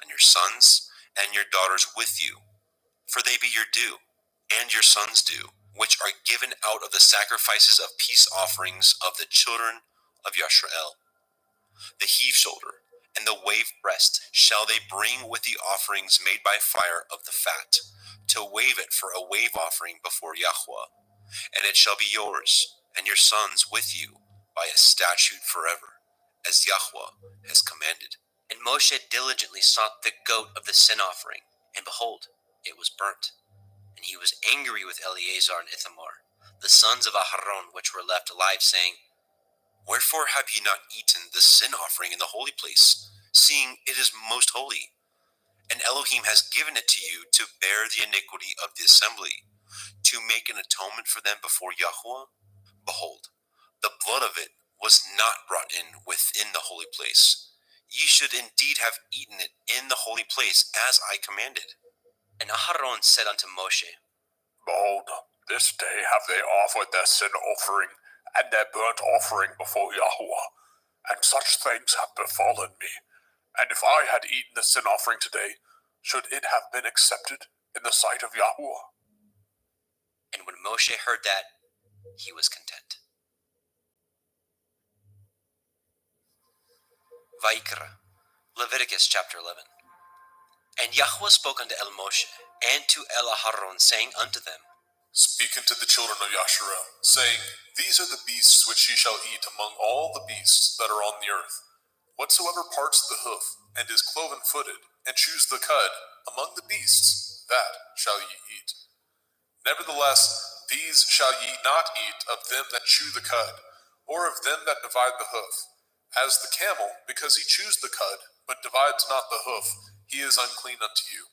and your sons and your daughters with you, for they be your due, and your sons' due, which are given out of the sacrifices of peace offerings of the children of Yashrael. The heave shoulder and the wave breast shall they bring with the offerings made by fire of the fat, to wave it for a wave offering before Yahweh. And it shall be yours, and your sons with you, by a statute forever, as Yahweh has commanded. And Moshe diligently sought the goat of the sin offering, and behold, it was burnt. And he was angry with Eleazar and Ithamar, the sons of Aharon, which were left alive, saying, Wherefore have ye not eaten the sin offering in the holy place, seeing it is most holy? And Elohim has given it to you to bear the iniquity of the assembly, to make an atonement for them before Yahweh? Behold, the blood of it was not brought in within the holy place. Ye should indeed have eaten it in the holy place, as I commanded. And Aharon said unto Moshe, Behold, this day have they offered their sin offering and their burnt offering before Yahweh, and such things have befallen me. And if I had eaten the sin offering today, should it have been accepted in the sight of Yahweh? And when Moshe heard that, he was content. Vaikra, Leviticus chapter 11. And Yahweh spoke unto El Moshe, and to El Aharon, saying unto them, Speak unto the children of Yasharel, saying, These are the beasts which ye shall eat among all the beasts that are on the earth. Whatsoever parts the hoof, and is cloven-footed, and chews the cud, among the beasts, that shall ye eat. Nevertheless, these shall ye not eat of them that chew the cud, or of them that divide the hoof. As the camel, because he chews the cud, but divides not the hoof, he is unclean unto you.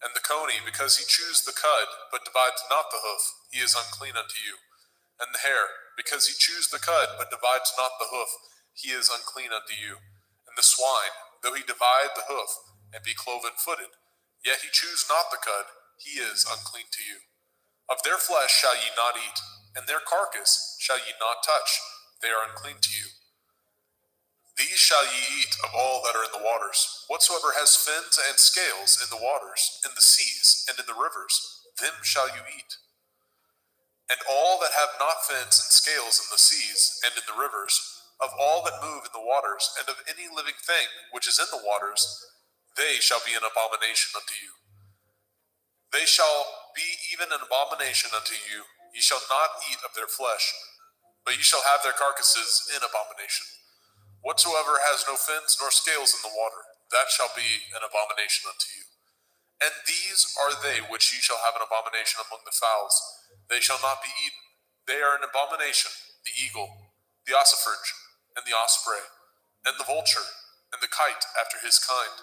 And the coney, because he chews the cud, but divides not the hoof, he is unclean unto you. And the hare, because he chews the cud, but divides not the hoof, he is unclean unto you. And the swine, though he divide the hoof, and be cloven-footed, yet he chews not the cud, he is unclean to you. Of their flesh shall ye not eat, and their carcass shall ye not touch, they are unclean to you. These shall ye eat of all that are in the waters. Whatsoever has fins and scales in the waters, in the seas, and in the rivers, them shall you eat. And all that have not fins and scales in the seas, and in the rivers, of all that move in the waters, and of any living thing which is in the waters, they shall be an abomination unto you. They shall be even an abomination unto you. Ye shall not eat of their flesh, but ye shall have their carcasses in abomination. Whatsoever has no fins nor scales in the water, that shall be an abomination unto you. And these are they which ye shall have an abomination among the fowls. They shall not be eaten. They are an abomination, the eagle, the ossifrage, and the osprey, and the vulture, and the kite after his kind,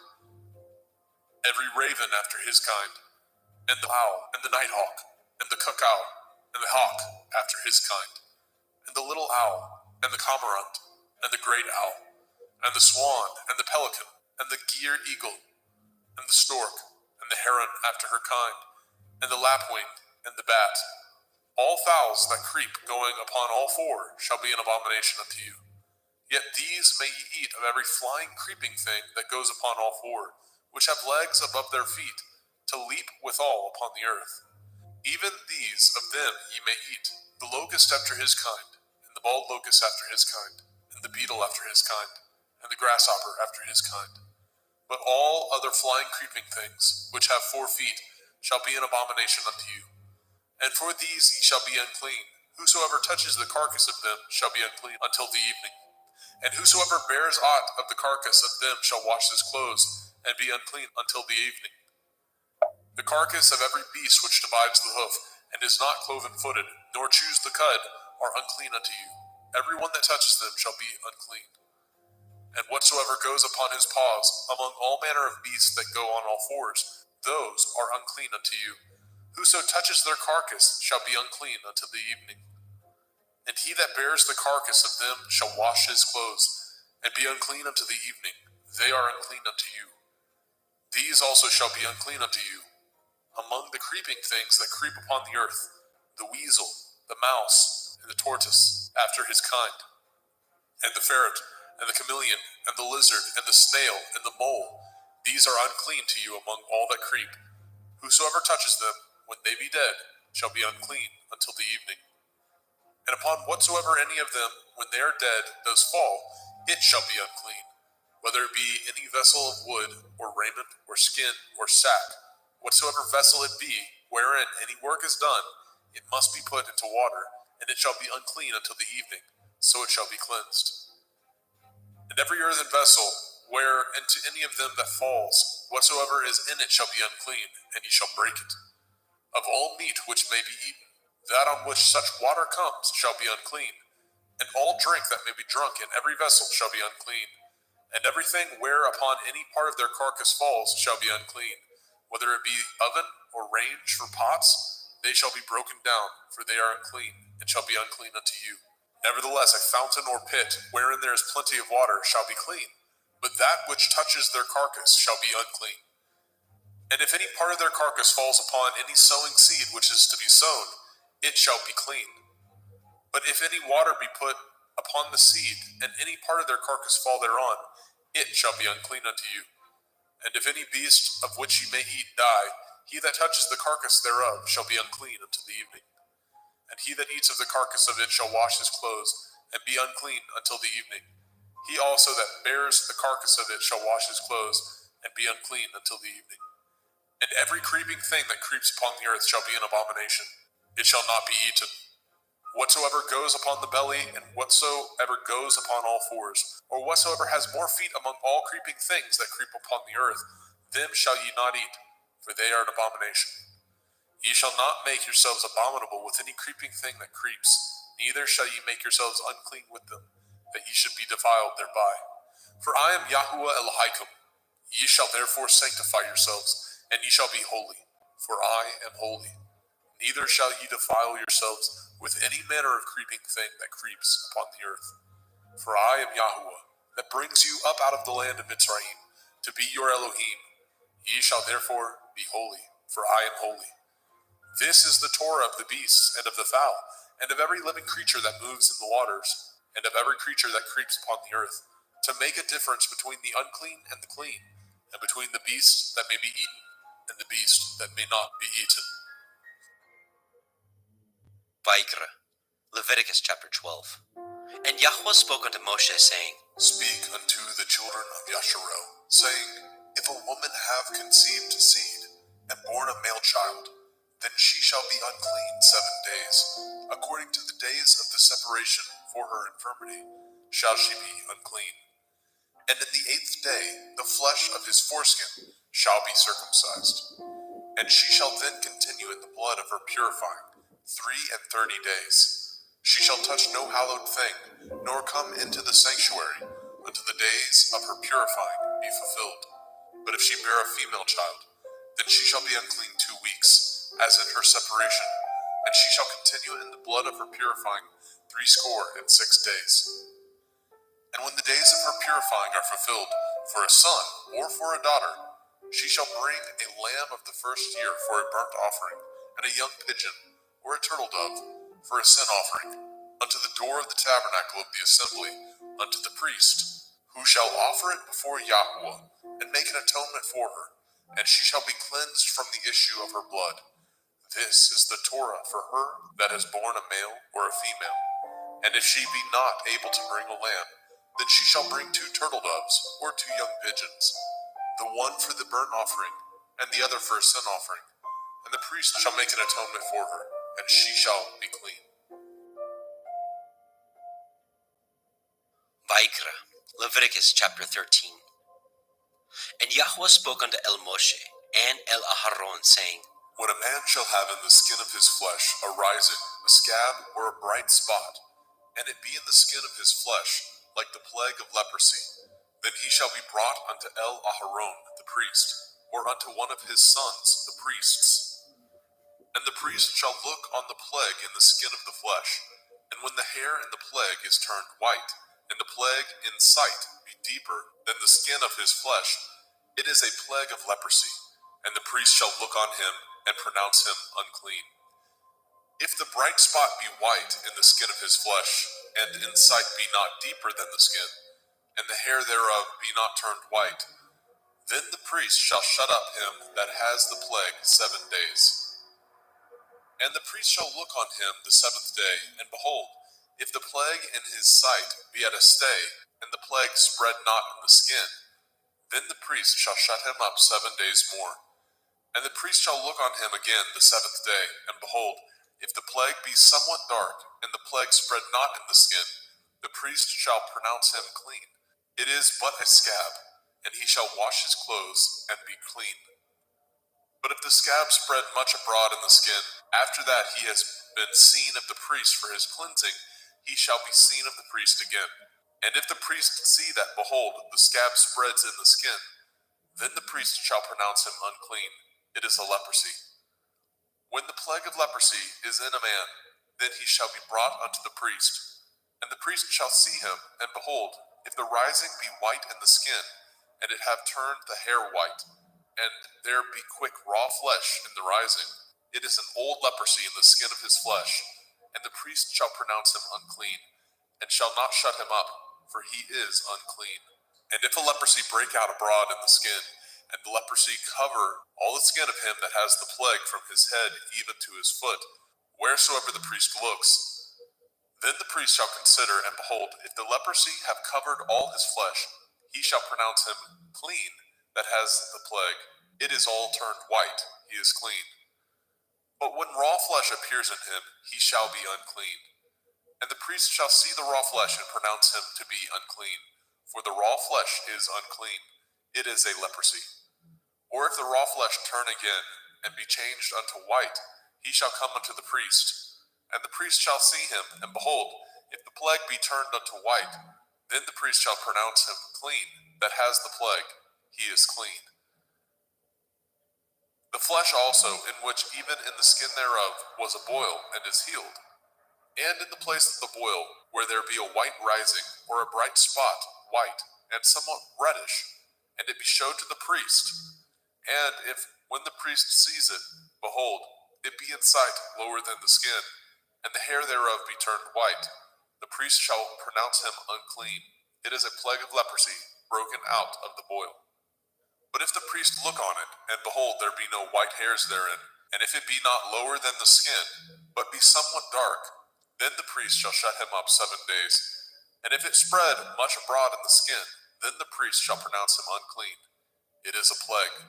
every raven after his kind, and the owl, and the nighthawk, and the cuckow, and the hawk after his kind, and the little owl, and the cormorant, and the great owl, and the swan, and the pelican, and the gier eagle, and the stork, and the heron after her kind, and the lapwing, and the bat. All fowls that creep going upon all four shall be an abomination unto you. Yet these may ye eat of every flying creeping thing that goes upon all four, which have legs above their feet, to leap withal upon the earth. Even these of them ye may eat, the locust after his kind, and the bald locust after his kind, and the beetle after his kind, and the grasshopper after his kind. But all other flying creeping things, which have 4 feet, shall be an abomination unto you. And for these ye shall be unclean. Whosoever touches the carcass of them shall be unclean until the evening. And whosoever bears aught of the carcass of them shall wash his clothes, and be unclean until the evening. The carcass of every beast which divides the hoof, and is not cloven-footed, nor chews the cud, are unclean unto you. Every one that touches them shall be unclean. And whatsoever goes upon his paws, among all manner of beasts that go on all fours, those are unclean unto you. Whoso touches their carcass shall be unclean until the evening. And he that bears the carcass of them shall wash his clothes, and be unclean unto the evening. They are unclean unto you. These also shall be unclean unto you. Among the creeping things that creep upon the earth, the weasel, the mouse, and the tortoise, after his kind, and the ferret, and the chameleon, and the lizard, and the snail, and the mole, these are unclean to you among all that creep. Whosoever touches them, when they be dead, shall be unclean until the evening. And upon whatsoever any of them, when they are dead, does fall, it shall be unclean, whether it be any vessel of wood, or raiment, or skin, or sack, whatsoever vessel it be, wherein any work is done, it must be put into water, and it shall be unclean until the evening, so it shall be cleansed. And every earthen vessel, where into any of them that falls, whatsoever is in it shall be unclean, and ye shall break it. Of all meat which may be eaten, that on which such water comes shall be unclean, and all drink that may be drunk in every vessel shall be unclean, and everything whereupon any part of their carcass falls shall be unclean, whether it be oven or range for pots, they shall be broken down, for they are unclean, and shall be unclean unto you. Nevertheless, a fountain or pit, wherein there is plenty of water, shall be clean, but that which touches their carcass shall be unclean. And if any part of their carcass falls upon any sowing seed which is to be sown, it shall be clean. But if any water be put upon the seed, and any part of their carcass fall thereon, it shall be unclean unto you. And if any beast of which ye may eat die, he that touches the carcass thereof shall be unclean until the evening. And he that eats of the carcass of it shall wash his clothes, and be unclean until the evening. He also that bears the carcass of it shall wash his clothes, and be unclean until the evening. And every creeping thing that creeps upon the earth shall be an abomination. It shall not be eaten. Whatsoever goes upon the belly, and whatsoever goes upon all fours, or whatsoever has more feet among all creeping things that creep upon the earth, them shall ye not eat, for they are an abomination. Ye shall not make yourselves abominable with any creeping thing that creeps, neither shall ye make yourselves unclean with them, that ye should be defiled thereby. For I am Yahuwah Elohim. Ye shall therefore sanctify yourselves, and ye shall be holy, for I am holy. Neither shall ye defile yourselves with any manner of creeping thing that creeps upon the earth. For I am Yahuwah, that brings you up out of the land of Mitzrayim, to be your Elohim. Ye shall therefore be holy, for I am holy. This is the Torah of the beasts, and of the fowl, and of every living creature that moves in the waters, and of every creature that creeps upon the earth, to make a difference between the unclean and the clean, and between the beast that may be eaten and the beast that may not be eaten. Vaikra, Leviticus chapter 12. And Yahweh spoke unto Moshe, saying, Speak unto the children of Yasharel, saying, If a woman have conceived seed, and born a male child, then she shall be unclean 7 days. According to the days of the separation for her infirmity, shall she be unclean. And in the 8th day, the flesh of his foreskin shall be circumcised. And she shall then continue in the blood of her purifying 33 days. She shall touch no hallowed thing, nor come into the sanctuary, until the days of her purifying be fulfilled. But if she bear a female child, then she shall be unclean 2 weeks, as in her separation, and she shall continue in the blood of her purifying 66 days. And when the days of her purifying are fulfilled, for a son or for a daughter, she shall bring a lamb of the first year for a burnt offering, and a young pigeon or a turtle dove for a sin offering, unto the door of the tabernacle of the assembly, unto the priest, who shall offer it before Yahuwah, and make an atonement for her, and she shall be cleansed from the issue of her blood. This is the Torah for her that has borne a male or a female. And if she be not able to bring a lamb, then she shall bring 2 turtle doves or 2 young pigeons, the one for the burnt offering, and the other for a sin offering. And the priest shall make an atonement for her, and she shall be clean. Vaikra, Leviticus chapter 13. And Yahweh spoke unto El Moshe and El Aharon, saying, When a man shall have in the skin of his flesh a rising, a scab, or a bright spot, and it be in the skin of his flesh, like the plague of leprosy, then he shall be brought unto El Aharon the priest, or unto one of his sons the priests. And the priest shall look on the plague in the skin of the flesh, and when the hair in the plague is turned white, and the plague in sight be deeper than the skin of his flesh, it is a plague of leprosy, and the priest shall look on him and pronounce him unclean. If the bright spot be white in the skin of his flesh, and in sight be not deeper than the skin, and the hair thereof be not turned white, Then the priest shall shut up him that has the plague 7 days. And the priest shall look on him the 7th day, and behold, if the plague in his sight be at a stay, and the plague spread not in the skin, then the priest shall shut him up 7 days more. And the priest shall look on him again the 7th day, and behold, if the plague be somewhat dark, and the plague spread not in the skin, the priest shall pronounce him clean. It is but a scab, and he shall wash his clothes and be clean. But if the scab spread much abroad in the skin, after that he has been seen of the priest for his cleansing, he shall be seen of the priest again. And if the priest see that, behold, the scab spreads in the skin, then the priest shall pronounce him unclean. It is a leprosy. When the plague of leprosy is in a man, then he shall be brought unto the priest. And the priest shall see him, and behold, if the rising be white in the skin, and it have turned the hair white, and there be quick raw flesh in the rising, it is an old leprosy in the skin of his flesh, and the priest shall pronounce him unclean, and shall not shut him up, for he is unclean. And if a leprosy break out abroad in the skin, and the leprosy cover all the skin of him that has the plague from his head even to his foot, wheresoever the priest looks, then the priest shall consider, and behold, if the leprosy have covered all his flesh, he shall pronounce him clean that has the plague. It is all turned white, he is clean. But when raw flesh appears in him, he shall be unclean. And the priest shall see the raw flesh and pronounce him to be unclean. For the raw flesh is unclean. It is a leprosy. Or if the raw flesh turn again, and be changed unto white, he shall come unto the priest. And the priest shall see him, and behold, if the plague be turned unto white, then the priest shall pronounce him clean that has the plague. He is clean. The flesh also, in which even in the skin thereof was a boil, and is healed. And in the place of the boil, where there be a white rising, or a bright spot, white, and somewhat reddish, and it be showed to the priest. And if, when the priest sees it, behold, it be in sight lower than the skin, and the hair thereof be turned white, the priest shall pronounce him unclean. It is a plague of leprosy, broken out of the boil. But if the priest look on it, and behold, there be no white hairs therein, and if it be not lower than the skin, but be somewhat dark, then the priest shall shut him up 7 days. And if it spread much abroad in the skin, then the priest shall pronounce him unclean. It is a plague.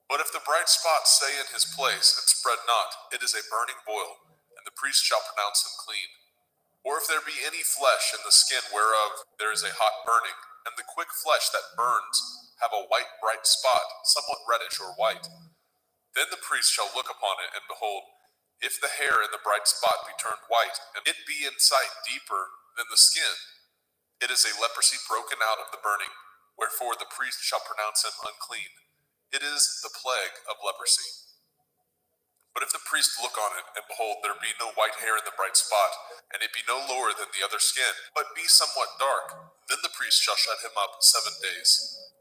But if the bright spot stay in his place and spread not, it is a burning boil, and the priest shall pronounce him clean. Or if there be any flesh in the skin whereof there is a hot burning, and the quick flesh that burns have a white bright spot, somewhat reddish or white, then the priest shall look upon it, and behold, if the hair in the bright spot be turned white, and it be in sight deeper than the skin, it is a leprosy broken out of the burning, wherefore the priest shall pronounce him unclean. It is the plague of leprosy. But if the priest look on it, and behold, there be no white hair in the bright spot, and it be no lower than the other skin, but be somewhat dark, then the priest shall shut him up 7 days.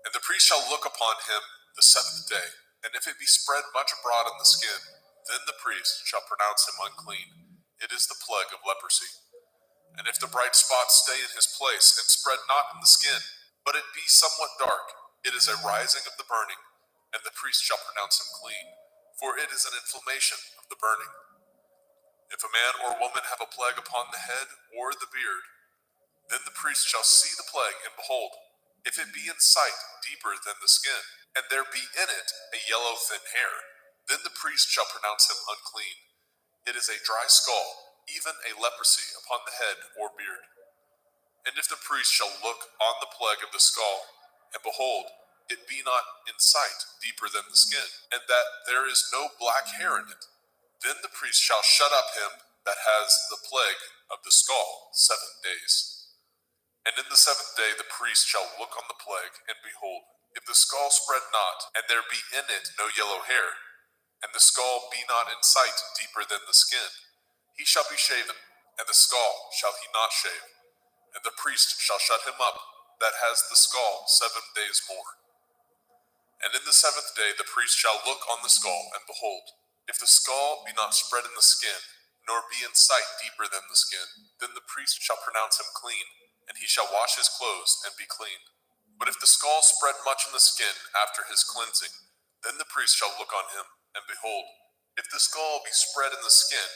And the priest shall look upon him the 7th day, and if it be spread much abroad in the skin, then the priest shall pronounce him unclean. It is the plague of leprosy. And if the bright spot stay in his place, and spread not in the skin, but it be somewhat dark, it is a rising of the burning, and the priest shall pronounce him clean, for it is an inflammation of the burning. If a man or woman have a plague upon the head or the beard, then the priest shall see the plague, and behold, if it be in sight deeper than the skin, and there be in it a yellow thin hair, then the priest shall pronounce him unclean. It is a dry skull, even a leprosy upon the head or beard. And if the priest shall look on the plague of the skull, and behold, it be not in sight deeper than the skin, and that there is no black hair in it, then the priest shall shut up him that has the plague of the skull 7 days. And in the 7th day the priest shall look on the plague, and behold, if the skull spread not, and there be in it no yellow hair, and the skull be not in sight deeper than the skin, he shall be shaven, and the skull shall he not shave, and the priest shall shut him up that has the skull 7 days more. And in the 7th day the priest shall look on the skull, and behold, if the skull be not spread in the skin, nor be in sight deeper than the skin, then the priest shall pronounce him clean, and he shall wash his clothes and be clean. But if the skull spread much in the skin after his cleansing, then the priest shall look on him, and behold, if the skull be spread in the skin,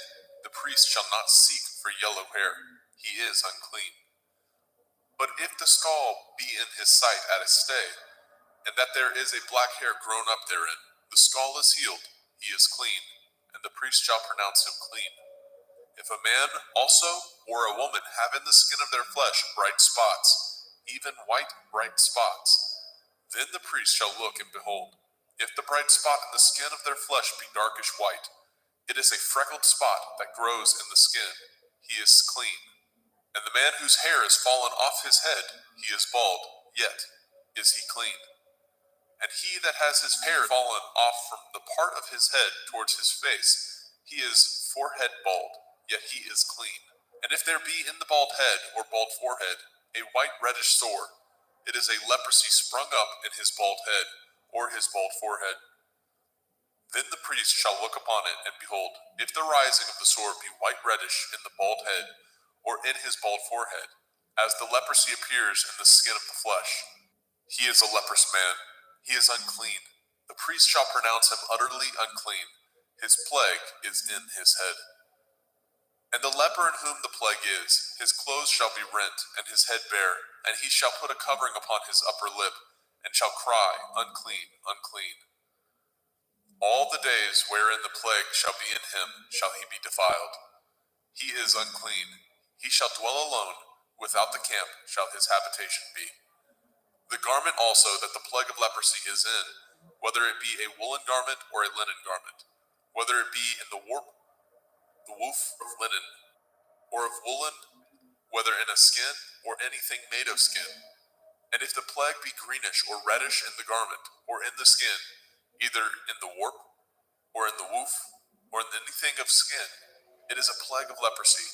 the priest shall not seek for yellow hair, he is unclean. But if the skull be in his sight at a stay, and that there is a black hair grown up therein, the skull is healed, he is clean, and the priest shall pronounce him clean. If a man also or a woman have in the skin of their flesh bright spots, even white bright spots, then the priest shall look and behold. If the bright spot in the skin of their flesh be darkish white, it is a freckled spot that grows in the skin, he is clean. And the man whose hair is fallen off his head, he is bald, yet is he clean. And he that has his hair fallen off from the part of his head towards his face, he is forehead bald, yet he is clean. And if there be in the bald head or bald forehead a white reddish sore, it is a leprosy sprung up in his bald head or his bald forehead. Then the priest shall look upon it, and behold, if the rising of the sore be white reddish in the bald head or in his bald forehead, as the leprosy appears in the skin of the flesh, he is a leprous man, he is unclean. The priest shall pronounce him utterly unclean, his plague is in his head. And the leper in whom the plague is, his clothes shall be rent, and his head bare, and he shall put a covering upon his upper lip, and shall cry, unclean, unclean. All the days wherein the plague shall be in him shall he be defiled. He is unclean. He shall dwell alone, without the camp shall his habitation be. The garment also that the plague of leprosy is in, whether it be a woolen garment or a linen garment, whether it be in the warp, the woof of linen, or of woolen, whether in a skin or anything made of skin. And if the plague be greenish or reddish in the garment or in the skin, either in the warp or in the woof or in anything of skin, it is a plague of leprosy,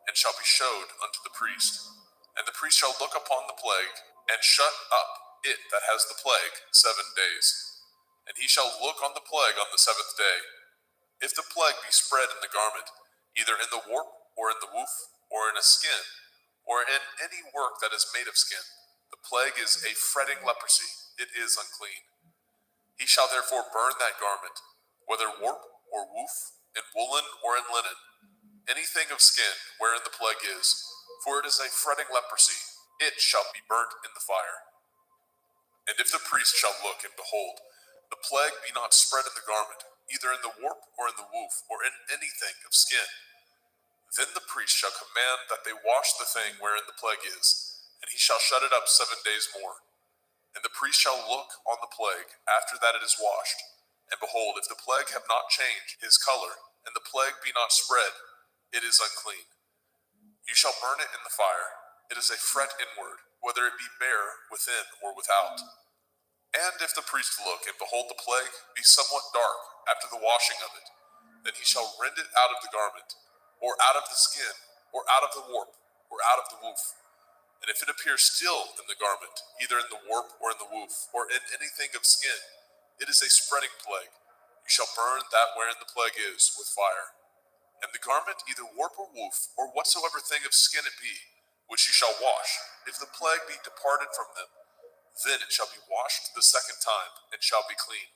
and shall be showed unto the priest. And the priest shall look upon the plague, and shut up it that has the plague 7 days. And he shall look on the plague on the 7th day. If the plague be spread in the garment, either in the warp or in the woof or in a skin, or in any work that is made of skin, the plague is a fretting leprosy, it is unclean. He shall therefore burn that garment, whether warp or woof, in woolen or in linen, anything of skin wherein the plague is, for it is a fretting leprosy, it shall be burnt in the fire. And if the priest shall look and behold, the plague be not spread in the garment, either in the warp or in the woof, or in anything of skin, then the priest shall command that they wash the thing wherein the plague is, and he shall shut it up 7 days more. And the priest shall look on the plague after that it is washed, and behold, if the plague have not changed his color, and the plague be not spread, it is unclean. You shall burn it in the fire. It is a fret inward, whether it be bare within or without. And if the priest look and behold the plague be somewhat dark after the washing of it, then he shall rend it out of the garment, or out of the skin, or out of the warp, or out of the woof. And if it appear still in the garment, either in the warp or in the woof, or in anything of skin, it is a spreading plague. You shall burn that wherein the plague is with fire. And the garment, either warp or woof, or whatsoever thing of skin it be, which you shall wash, if the plague be departed from them, then it shall be washed the 2nd time, and shall be clean.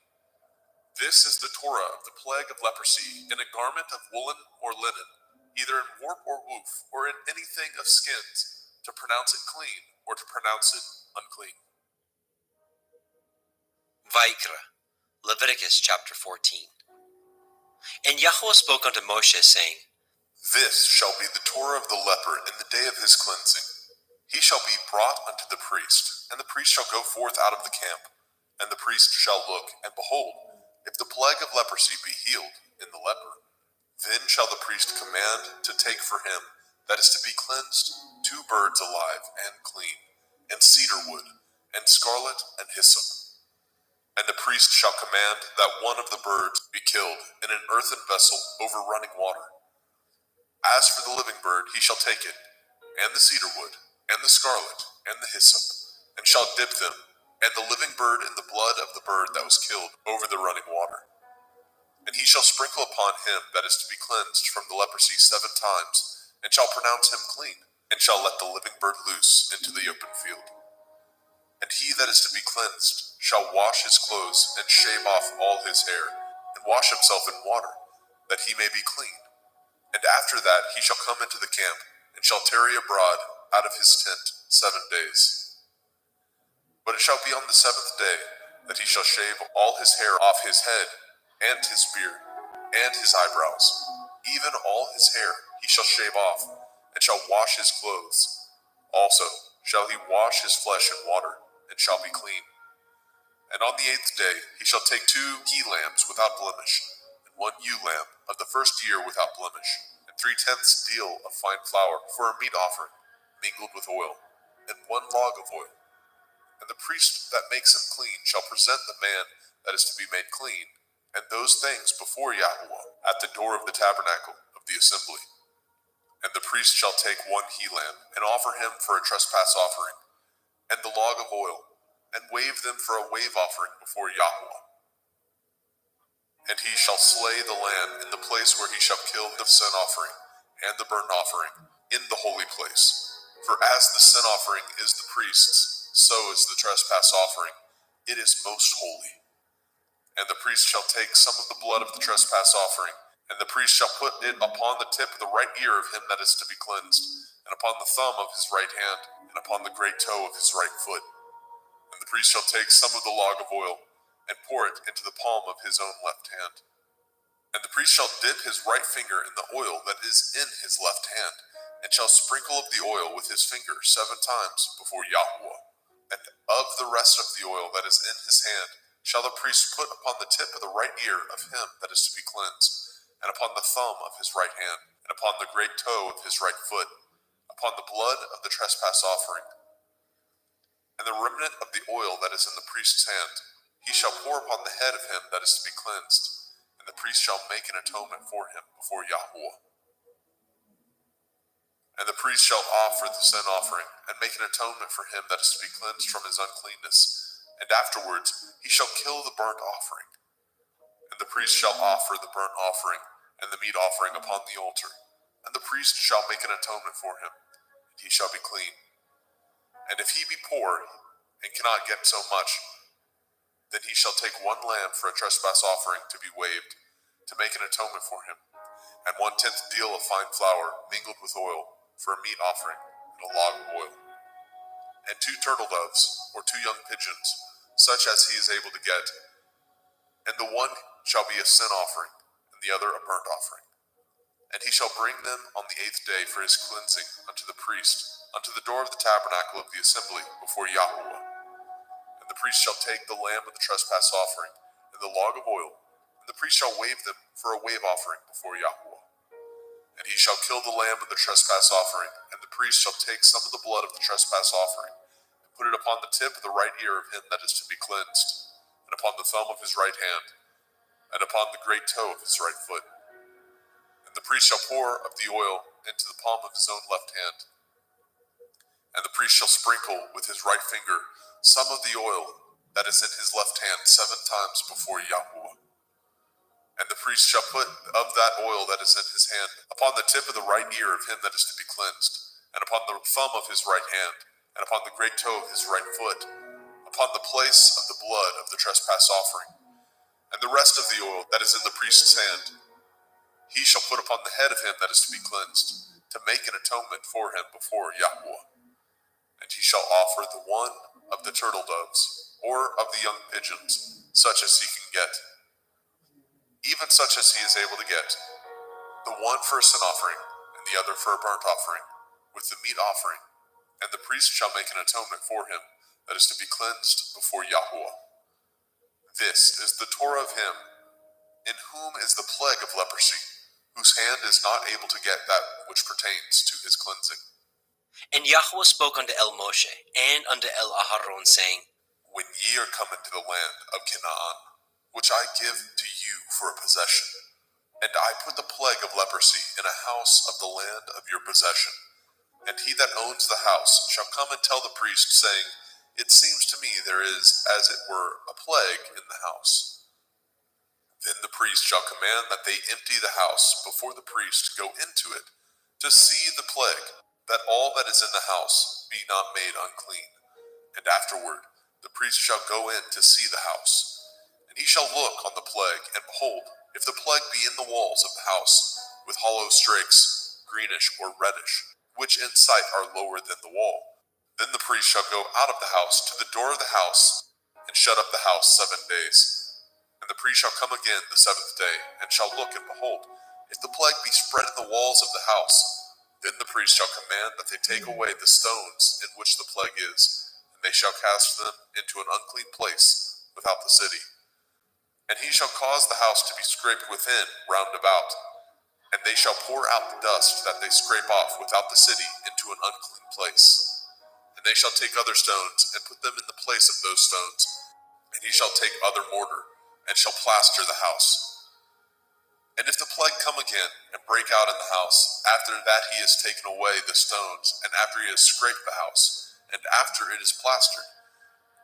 This is the Torah of the plague of leprosy, in a garment of woolen or linen, either in warp or woof, or in anything of skins, to pronounce it clean, or to pronounce it unclean. Vaikra, Leviticus chapter 14. And Yahweh spoke unto Moshe, saying, This shall be the Torah of the leper in the day of his cleansing. He shall be brought unto the priest, and the priest shall go forth out of the camp. And the priest shall look, and behold, if the plague of leprosy be healed in the leper, then shall the priest command to take for him that is to be cleansed 2 birds alive and clean, and cedar wood, and scarlet, and hyssop. And the priest shall command that one of the birds be killed in an earthen vessel over running water. As for the living bird, he shall take it, and the cedar wood, and the scarlet, and the hyssop, and shall dip them, and the living bird in the blood of the bird that was killed over the running water. And he shall sprinkle upon him that is to be cleansed from the leprosy 7 times, and shall pronounce him clean, and shall let the living bird loose into the open field. And he that is to be cleansed shall wash his clothes and shave off all his hair, and wash himself in water, that he may be clean. And after that he shall come into the camp, and shall tarry abroad out of his tent 7 days. But it shall be on the 7th day that he shall shave all his hair off his head, and his beard, and his eyebrows, even all his hair he shall shave off, and shall wash his clothes. Also shall he wash his flesh in water, and shall be clean. And on the 8th day he shall take 2 he-lambs without blemish, and 1 ewe-lamb of the first year without blemish, and 3/10 deal of fine flour for a meat offering, mingled with oil, and 1 log of oil. And the priest that makes him clean shall present the man that is to be made clean, and those things before Yahweh at the door of the tabernacle of the assembly. And the priest shall take 1 he-lamb, and offer him for a trespass offering, and the log of oil, and wave them for a wave offering before Yahweh. And he shall slay the lamb in the place where he shall kill the sin offering and the burnt offering in the holy place. For as the sin offering is the priest's, so is the trespass offering. It is most holy. And the priest shall take some of the blood of the trespass offering, and the priest shall put it upon the tip of the right ear of him that is to be cleansed, and upon the thumb of his right hand, and upon the great toe of his right foot. And the priest shall take some of the log of oil, and pour it into the palm of his own left hand. And the priest shall dip his right finger in the oil that is in his left hand, and shall sprinkle of the oil with his finger 7 times before Yahweh. And of the rest of the oil that is in his hand shall the priest put upon the tip of the right ear of him that is to be cleansed, and upon the thumb of his right hand, and upon the great toe of his right foot, upon the blood of the trespass offering. And the remnant of the oil that is in the priest's hand he shall pour upon the head of him that is to be cleansed, and the priest shall make an atonement for him before Yahweh. And the priest shall offer the sin offering, and make an atonement for him that is to be cleansed from his uncleanness, and afterwards he shall kill the burnt offering. And the priest shall offer the burnt offering and the meat offering upon the altar, and the priest shall make an atonement for him, and he shall be clean. And if he be poor, and cannot get so much, then he shall take 1 lamb for a trespass offering to be waved, to make an atonement for him, and 1/10 deal of fine flour mingled with oil for a meat offering, and a log of oil, and 2 turtle doves, or 2 young pigeons, such as he is able to get, and the one shall be a sin offering, and the other a burnt offering. And he shall bring them on the 8th day for his cleansing unto the priest, unto the door of the tabernacle of the assembly before Yahweh. And the priest shall take the lamb of the trespass offering, and the log of oil, and the priest shall wave them for a wave offering before Yahweh. And he shall kill the lamb of the trespass offering, and the priest shall take some of the blood of the trespass offering, and put it upon the tip of the right ear of him that is to be cleansed, and upon the thumb of his right hand, and upon the great toe of his right foot. And the priest shall pour of the oil into the palm of his own left hand. And the priest shall sprinkle with his right finger some of the oil that is in his left hand 7 times before Yahweh. And the priest shall put of that oil that is in his hand upon the tip of the right ear of him that is to be cleansed, and upon the thumb of his right hand, and upon the great toe of his right foot, upon the place of the blood of the trespass offering. And the rest of the oil that is in the priest's hand he shall put upon the head of him that is to be cleansed, to make an atonement for him before Yahweh. And he shall offer the 1 of the turtle doves, or of the young pigeons, such as he can get, even such as he is able to get, the 1 for a sin offering, and the other for a burnt offering, with the meat offering. And the priest shall make an atonement for him that is to be cleansed before Yahweh. This is the Torah of him in whom is the plague of leprosy, whose hand is not able to get that which pertains to his cleansing. And Yahweh spoke unto El Moshe and unto El Aharon, saying, When ye are come into the land of Canaan, which I give to you for a possession, and I put the plague of leprosy in a house of the land of your possession, and he that owns the house shall come and tell the priest, saying, It seems to me there is, as it were, a plague in the house. Then the priest shall command that they empty the house before the priest go into it, to see the plague, that all that is in the house be not made unclean. And afterward The priest shall go in to see the house, and he shall look on the plague, and behold, if the plague be in the walls of the house, with hollow strakes, greenish or reddish, which in sight are lower than the wall, then the priest shall go out of the house to the door of the house, and shut up the house 7 days. And the priest shall come again the 7th day, and shall look, and behold, if the plague be spread in the walls of the house, then the priest shall command that they take away the stones in which the plague is, and they shall cast them into an unclean place without the city. And he shall cause the house to be scraped within round about, and they shall pour out the dust that they scrape off without the city into an unclean place. And they shall take other stones, and put them in the place of those stones, and he shall take other mortar, and shall plaster the house. And if the plague come again, and break out in the house, after that he has taken away the stones, and after he has scraped the house, and after it is plastered,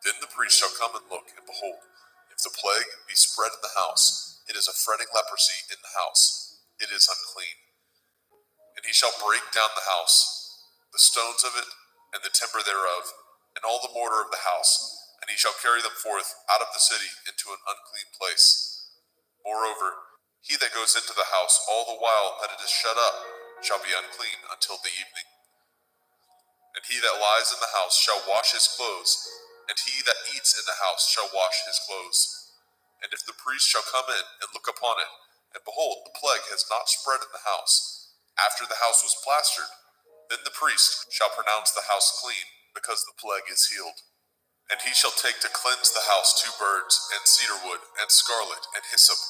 then the priest shall come and look, and behold, if the plague be spread in the house, it is a fretting leprosy in the house, it is unclean. And he shall break down the house, the stones of it, and the timber thereof, and all the mortar of the house, and he shall carry them forth out of the city into an unclean place. Moreover, he that goes into the house all the while that it is shut up shall be unclean until the evening. And he that lies in the house shall wash his clothes, and he that eats in the house shall wash his clothes. And if the priest shall come in and look upon it, and behold, the plague has not spread in the house, after the house was plastered, then the priest shall pronounce the house clean, because the plague is healed. And he shall take to cleanse the house 2 birds, and cedar wood, and scarlet, and hyssop.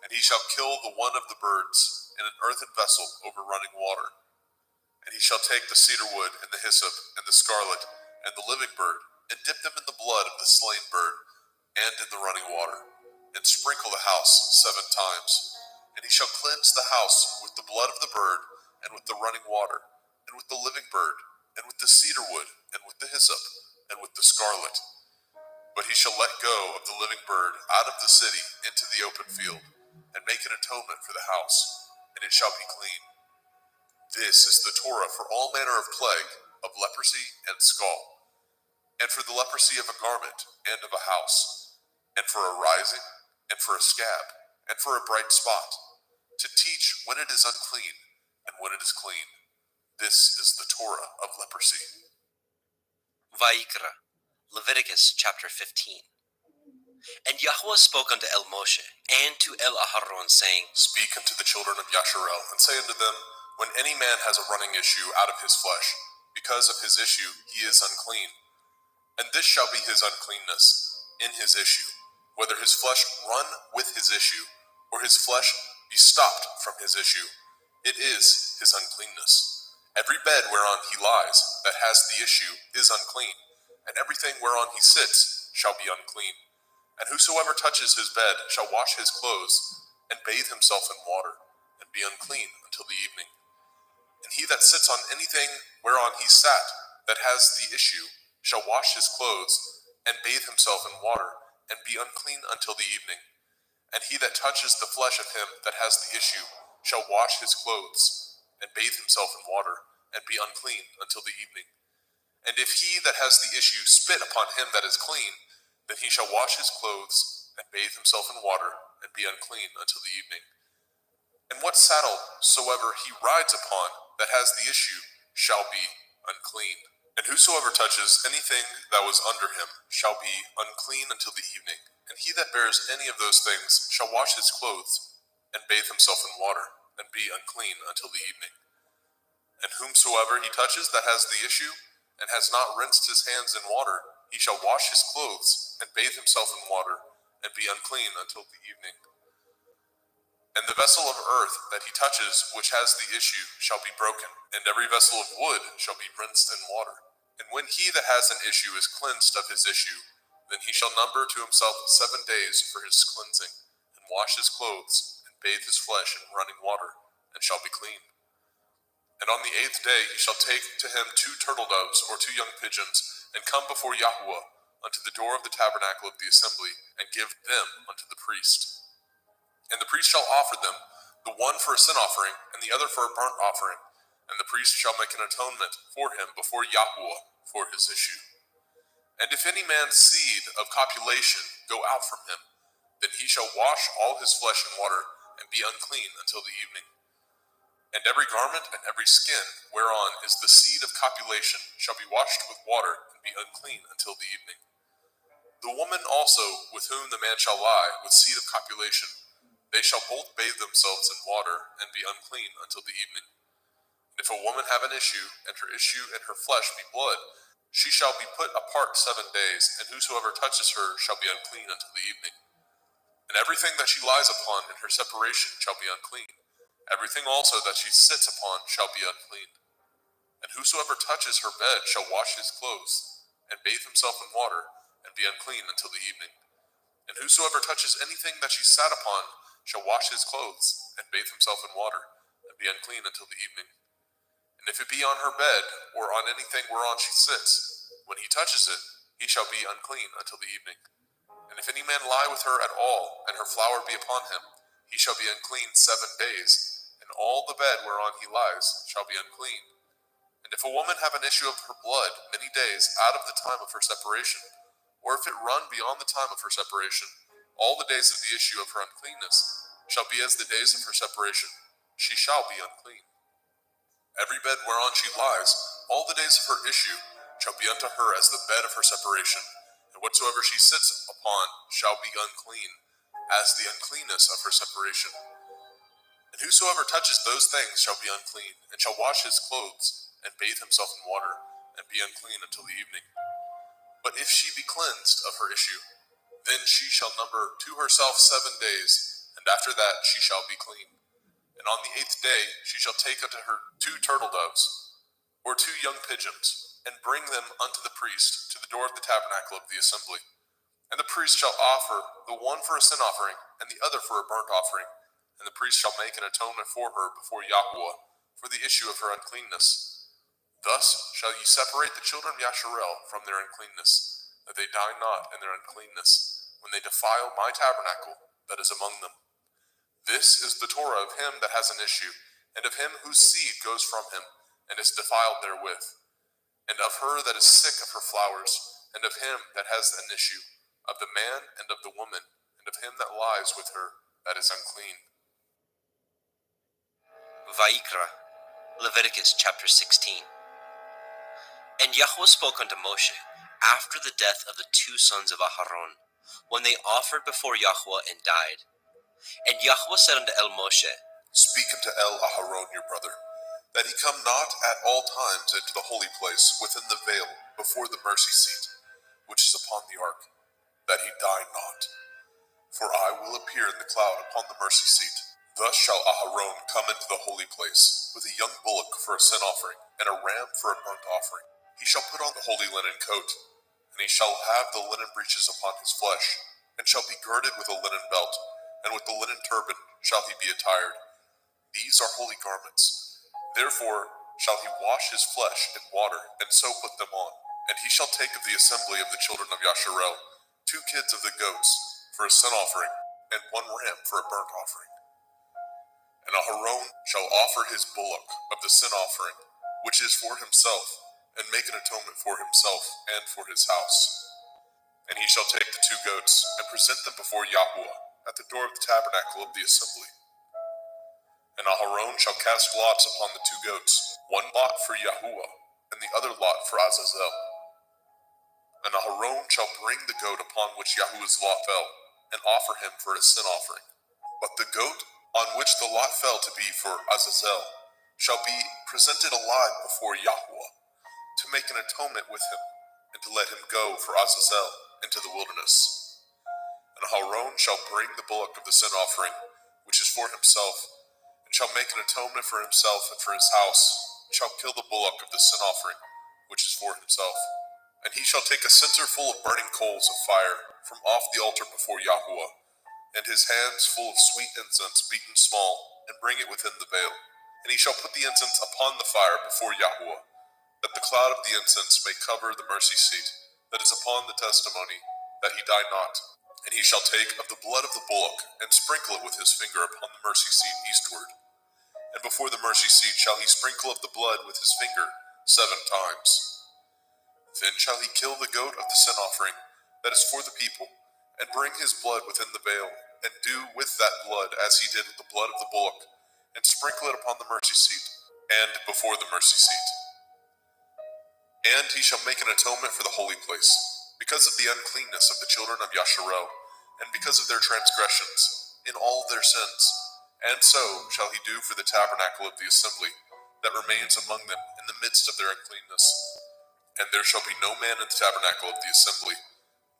And he shall kill the one of the birds in an earthen vessel over running water. And he shall take the cedar wood, and the hyssop, and the scarlet, and the living bird, and dip them in the blood of the slain bird, and in the running water, and sprinkle the house 7 times. And he shall cleanse the house with the blood of the bird, and with the running water, and with the living bird, and with the cedar wood, and with the hyssop, and with the scarlet. But he shall let go of the living bird out of the city into the open field, and make an atonement for the house, and it shall be clean. This is the Torah for all manner of plague, of leprosy and scald, and for the leprosy of a garment and of a house, and for a rising, and for a scab, and for a bright spot, to teach when it is unclean and when it is clean. This is the Torah of leprosy. Vayikra, Leviticus chapter 15. And Yahweh spoke unto El Moshe and to El Aharon, saying, Speak unto the children of Yasharel, and say unto them, when any man has a running issue out of his flesh, because of his issue he is unclean. And this shall be his uncleanness in his issue, whether his flesh run with his issue, or his flesh be stopped from his issue. It is his uncleanness. Every bed whereon he lies that has the issue is unclean, and everything whereon he sits shall be unclean. And whosoever touches his bed shall wash his clothes, and bathe himself in water, and be unclean until the evening. And he that sits on anything whereon he sat that has the issue shall wash his clothes, and bathe himself in water, and be unclean until the evening. And he that touches the flesh of him that has the issue shall wash his clothes, and bathe himself in water, and be unclean until the evening. And if he that has the issue spit upon him that is clean, then he shall wash his clothes, and bathe himself in water, and be unclean until the evening. And what saddle soever he rides upon that has the issue shall be unclean. And whosoever touches anything that was under him shall be unclean until the evening. And he that bears any of those things shall wash his clothes, and bathe himself in water, and be unclean until the evening. And whomsoever he touches that has the issue, and has not rinsed his hands in water, he shall wash his clothes, and bathe himself in water, and be unclean until the evening. And the vessel of earth that he touches, which has the issue, shall be broken, and every vessel of wood shall be rinsed in water. And when he that has an issue is cleansed of his issue, then he shall number to himself 7 days for his cleansing, and wash his clothes, and bathe his flesh in running water, and shall be clean. And on the 8th day he shall take to him 2 turtle doves, or 2 young pigeons, and come before Yahweh unto the door of the tabernacle of the assembly, and give them unto the priest. And the priest shall offer them, the one for a sin offering, and the other for a burnt offering. And the priest shall make an atonement for him before Yahweh for his issue. And if any man's seed of copulation go out from him, then he shall wash all his flesh in water, and be unclean until the evening. And every garment and every skin whereon is the seed of copulation shall be washed with water, and be unclean until the evening. The woman also with whom the man shall lie with seed of copulation, they shall both bathe themselves in water, and be unclean until the evening. And if a woman have an issue, and her issue in her flesh be blood, she shall be put apart 7 days, and whosoever touches her shall be unclean until the evening. And everything that she lies upon in her separation shall be unclean. Everything also that she sits upon shall be unclean. And whosoever touches her bed shall wash his clothes, and bathe himself in water, and be unclean until the evening. And whosoever touches anything that she sat upon shall wash his clothes, and bathe himself in water, and be unclean until the evening. And if it be on her bed, or on anything whereon she sits, when he touches it, he shall be unclean until the evening. And if any man lie with her at all, and her flower be upon him, he shall be unclean 7 days, and all the bed whereon he lies shall be unclean. And if a woman have an issue of her blood many days out of the time of her separation, or if it run beyond the time of her separation, all the days of the issue of her uncleanness shall be as the days of her separation. She shall be unclean. Every bed whereon she lies, all the days of her issue, shall be unto her as the bed of her separation, and whatsoever she sits upon shall be unclean, as the uncleanness of her separation. And whosoever touches those things shall be unclean, and shall wash his clothes, and bathe himself in water, and be unclean until the evening. But if she be cleansed of her issue, then she shall number to herself 7 days, and after that she shall be clean. And on the 8th day she shall take unto her 2 turtle doves, or 2 young pigeons, and bring them unto the priest to the door of the tabernacle of the assembly. And the priest shall offer the one for a sin offering, and the other for a burnt offering. And the priest shall make an atonement for her before Yahweh for the issue of her uncleanness. Thus shall ye separate the children of Yasharel from their uncleanness, that they die not in their uncleanness, when they defile my tabernacle that is among them. This is the Torah of him that has an issue, and of him whose seed goes from him, and is defiled therewith, and of her that is sick of her flowers, and of him that has an issue, of the man and of the woman, and of him that lies with her that is unclean. Vayikra, Leviticus chapter 16. And Yahweh spoke unto Moshe after the death of the 2 sons of Aharon, when they offered before Yahweh and died. And Yahweh said unto Moshe, Speak unto Aharon your brother, that he come not at all times into the holy place within the veil before the mercy seat, which is upon the ark, that he die not. For I will appear in the cloud upon the mercy seat. Thus shall Aharon come into the holy place, with a young bullock for a sin offering, and a ram for a burnt offering. He shall put on the holy linen coat, and he shall have the linen breeches upon his flesh, and shall be girded with a linen belt, and with the linen turban shall he be attired. These are holy garments. Therefore shall he wash his flesh in water, and so put them on. And he shall take of the assembly of the children of Yasharel 2 kids of the goats for a sin offering, and 1 ram for a burnt offering. And Aharon shall offer his bullock of the sin offering, which is for himself, and make an atonement for himself and for his house. And he shall take the 2 goats, and present them before Yahweh at the door of the tabernacle of the assembly. And Aharon shall cast lots upon the 2 goats, 1 lot for Yahuwah, and the other lot for Azazel. And Aharon shall bring the goat upon which Yahuwah's lot fell, and offer him for a sin offering. But the goat on which the lot fell to be for Azazel shall be presented alive before Yahweh, to make an atonement with him, and to let him go for Azazel into the wilderness. And Aharon shall bring the bullock of the sin offering, which is for himself, and shall make an atonement for himself and for his house, and shall kill the bullock of the sin offering, which is for himself. And he shall take a censer full of burning coals of fire from off the altar before Yahweh, and his hands full of sweet incense beaten small, and bring it within the veil. And he shall put the incense upon the fire before Yahweh, that the cloud of the incense may cover the mercy seat that is upon the testimony, that he die not. And he shall take of the blood of the bullock, and sprinkle it with his finger upon the mercy seat eastward. And before the mercy seat shall he sprinkle of the blood with his finger 7 times. Then shall he kill the goat of the sin offering that is for the people, and bring his blood within the veil, and do with that blood as he did with the blood of the bullock, and sprinkle it upon the mercy seat, and before the mercy seat. And he shall make an atonement for the holy place, because of the uncleanness of the children of Yasharel, and because of their transgressions, in all their sins. And so shall he do for the tabernacle of the assembly, that remains among them in the midst of their uncleanness. And there shall be no man in the tabernacle of the assembly,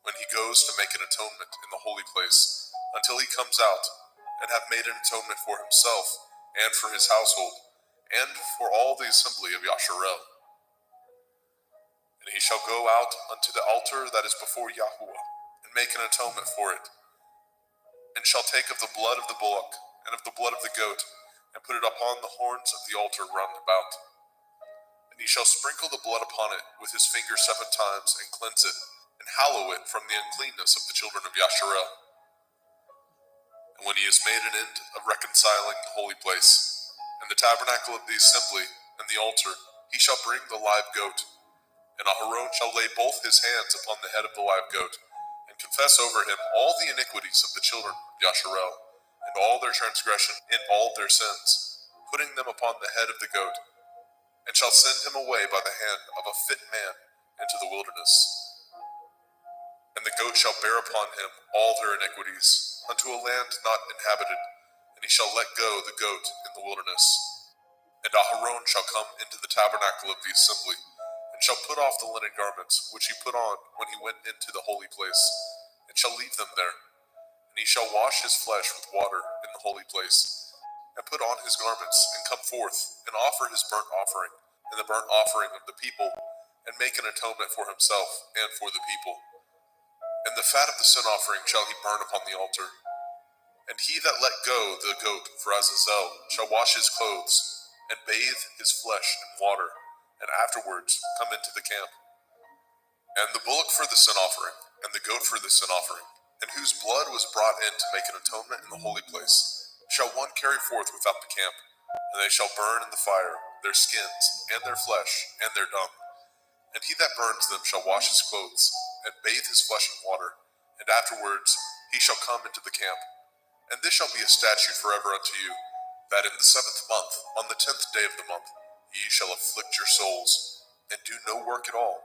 when he goes to make an atonement in the holy place, until he comes out, and have made an atonement for himself, and for his household, and for all the assembly of Yasharel. And he shall go out unto the altar that is before Yahuwah, and make an atonement for it, and shall take of the blood of the bullock, and of the blood of the goat, and put it upon the horns of the altar round about. And he shall sprinkle the blood upon it with his finger 7 times, and cleanse it, and hallow it from the uncleanness of the children of Yasharel. And when he has made an end of reconciling the holy place, and the tabernacle of the assembly, and the altar, he shall bring the live goat. And Aharon shall lay both his hands upon the head of the live goat, and confess over him all the iniquities of the children of Yasharel, and all their transgression in all their sins, putting them upon the head of the goat, and shall send him away by the hand of a fit man into the wilderness. And the goat shall bear upon him all their iniquities, unto a land not inhabited, and he shall let go the goat in the wilderness. And Aharon shall come into the tabernacle of the assembly, and shall put off the linen garments which he put on when he went into the holy place, and shall leave them there. And he shall wash his flesh with water in the holy place, and put on his garments, and come forth, and offer his burnt offering, and the burnt offering of the people, and make an atonement for himself and for the people. And the fat of the sin offering shall he burn upon the altar. And he that let go the goat for Azazel shall wash his clothes, and bathe his flesh in water, and afterwards come into the camp. And the bullock for the sin offering, and the goat for the sin offering, and whose blood was brought in to make an atonement in the holy place, shall one carry forth without the camp, and they shall burn in the fire their skins, and their flesh, and their dung. And he that burns them shall wash his clothes, and bathe his flesh in water, and afterwards he shall come into the camp. And this shall be a statute forever unto you, that in the 7th month, on the 10th day of the month, ye shall afflict your souls, and do no work at all,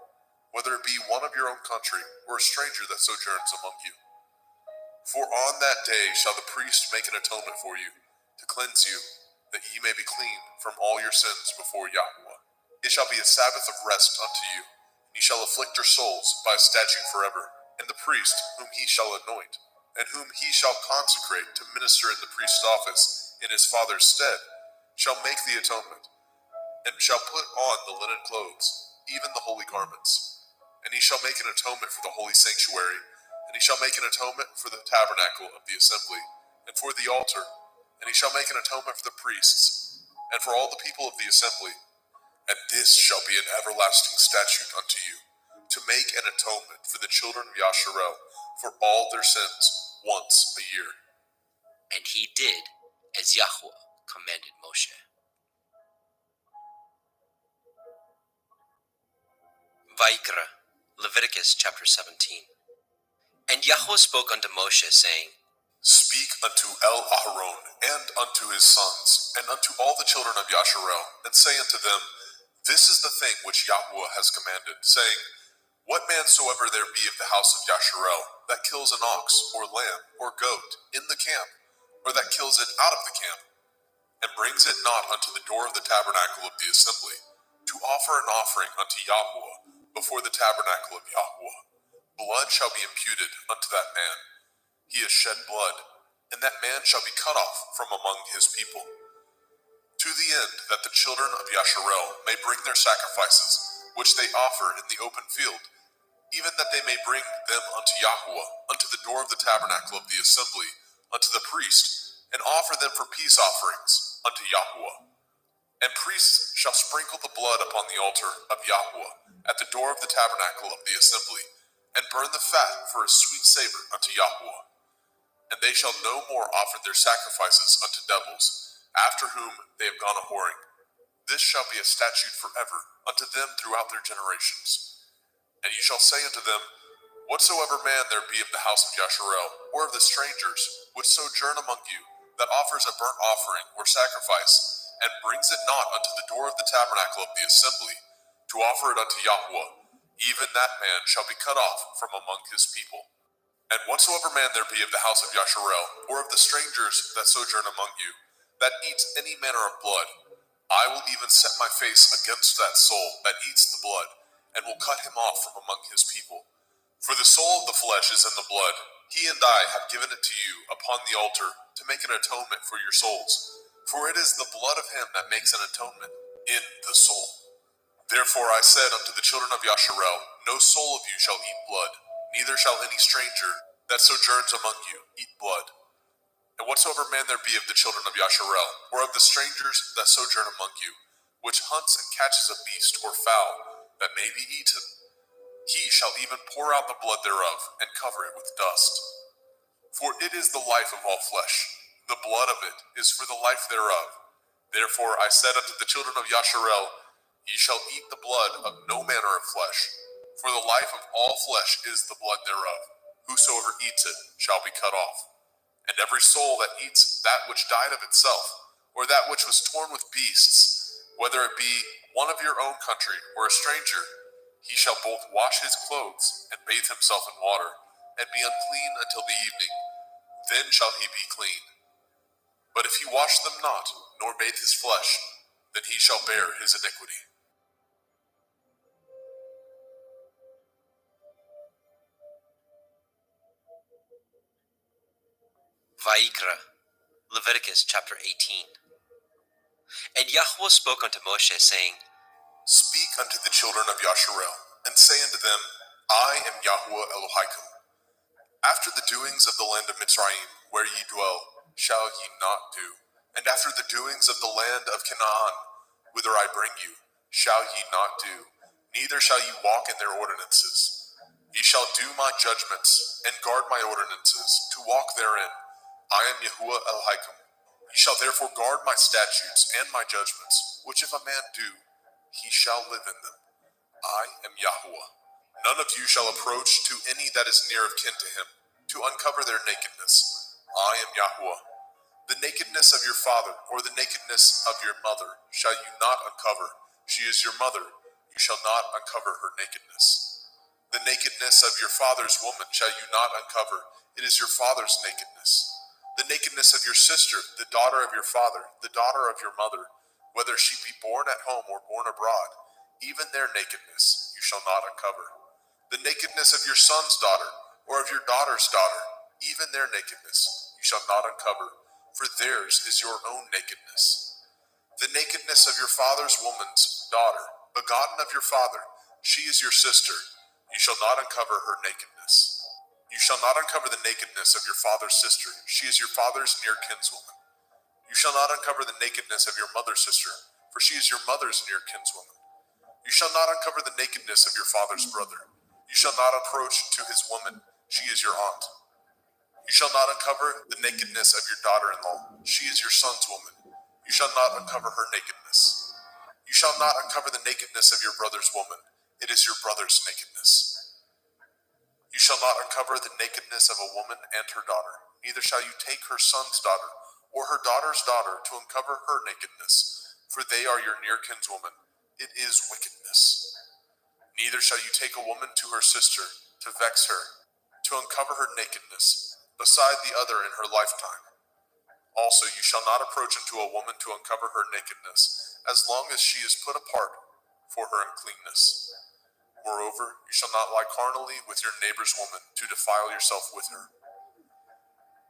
whether it be one of your own country, or a stranger that sojourns among you. For on that day shall the priest make an atonement for you, to cleanse you, that ye may be clean from all your sins before Yahuwah. It shall be a Sabbath of rest unto you, and ye shall afflict your souls by a statute forever. And the priest, whom he shall anoint, and whom he shall consecrate to minister in the priest's office in his father's stead, shall make the atonement, and shall put on the linen clothes, even the holy garments. And he shall make an atonement for the holy sanctuary, and he shall make an atonement for the tabernacle of the assembly, and for the altar, and he shall make an atonement for the priests, and for all the people of the assembly. And this shall be an everlasting statute unto you, to make an atonement for the children of Yasharel for all their sins once a year. And he did as Yahweh commanded Moshe. Vaikra, Leviticus chapter 17. And Yahweh spoke unto Moshe, saying, Speak unto Aharon, and unto his sons, and unto all the children of Yasharel, and say unto them, This is the thing which Yahuwah has commanded, saying, What man soever there be of the house of Yasharel, that kills an ox, or lamb, or goat, in the camp, or that kills it out of the camp, and brings it not unto the door of the tabernacle of the assembly, to offer an offering unto Yahuwah before the tabernacle of Yahuwah, blood shall be imputed unto that man. He has shed blood, and that man shall be cut off from among his people. To the end that the children of Yasharel may bring their sacrifices, which they offer in the open field, even that they may bring them unto Yahuwah, unto the door of the tabernacle of the assembly, unto the priest, and offer them for peace offerings unto Yahuwah. And priests shall sprinkle the blood upon the altar of Yahuwah, at the door of the tabernacle of the assembly, and burn the fat for a sweet savor unto Yahuwah. And they shall no more offer their sacrifices unto devils, after whom they have gone a-whoring. This shall be a statute forever unto them throughout their generations. And you shall say unto them, Whatsoever man there be of the house of Yasharel, or of the strangers, which sojourn among you, that offers a burnt offering or sacrifice, and brings it not unto the door of the tabernacle of the assembly, to offer it unto Yahweh, even that man shall be cut off from among his people. And whatsoever man there be of the house of Yasharel, or of the strangers that sojourn among you, that eats any manner of blood, I will even set my face against that soul that eats the blood, and will cut him off from among his people. For the soul of the flesh is in the blood. He and I have given it to you upon the altar to make an atonement for your souls. For it is the blood of him that makes an atonement in the soul. Therefore I said unto the children of Yasharel, No soul of you shall eat blood, neither shall any stranger that sojourns among you eat blood. And whatsoever man there be of the children of Yasharel, or of the strangers that sojourn among you, which hunts and catches a beast or fowl that may be eaten, he shall even pour out the blood thereof, and cover it with dust. For it is the life of all flesh, the blood of it is for the life thereof. Therefore I said unto the children of Yasharel, Ye shall eat the blood of no manner of flesh, for the life of all flesh is the blood thereof. Whosoever eats it shall be cut off. And every soul that eats that which died of itself, or that which was torn with beasts, whether it be one of your own country or a stranger, he shall both wash his clothes and bathe himself in water, and be unclean until the evening. Then shall he be clean. But if he wash them not, nor bathe his flesh, then he shall bear his iniquity. Vaikra, Leviticus chapter 18. And Yahweh spoke unto Moshe, saying, Speak unto the children of Yasharel, and say unto them, I am Yahweh Elohim. After the doings of the land of Mitzrayim, where ye dwell, shall ye not do. And after the doings of the land of Canaan, whither I bring you, shall ye not do. Neither shall ye walk in their ordinances. Ye shall do my judgments, and guard my ordinances, to walk therein. I am Yahuwah Elohim. Ye shall therefore guard my statutes and my judgments, which if a man do, he shall live in them. I am Yahuwah. None of you shall approach to any that is near of kin to him, to uncover their nakedness. I am Yahuwah. The nakedness of your father, or the nakedness of your mother, shall you not uncover. She is your mother. You shall not uncover her nakedness. The nakedness of your father's woman shall you not uncover. It is your father's nakedness. The nakedness of your sister, the daughter of your father, the daughter of your mother, whether she be born at home or born abroad, even their nakedness you shall not uncover. The nakedness of your son's daughter, or of your daughter's daughter, even their nakedness you shall not uncover, for theirs is your own nakedness. The nakedness of your father's woman's daughter, begotten of your father, she is your sister, you shall not uncover her nakedness. You shall not uncover the nakedness of your father's sister, she is your father's near kinswoman. You shall not uncover the nakedness of your mother's sister, for she is your mother's near kinswoman. You shall not uncover the nakedness of your father's brother. You shall not approach to his woman, she is your aunt. You shall not uncover the nakedness of your daughter-in-law, she is your son's woman. You shall not uncover her nakedness. You shall not uncover the nakedness of your brother's woman, it is your brother's nakedness. You shall not uncover the nakedness of a woman and her daughter, neither shall you take her son's daughter, or her daughter's daughter, to uncover her nakedness, for they are your near kinswoman. It is wickedness. Neither shall you take a woman to her sister, to vex her, to uncover her nakedness, beside the other in her lifetime. Also you shall not approach unto a woman to uncover her nakedness, as long as she is put apart for her uncleanness. Moreover, you shall not lie carnally with your neighbor's woman, to defile yourself with her.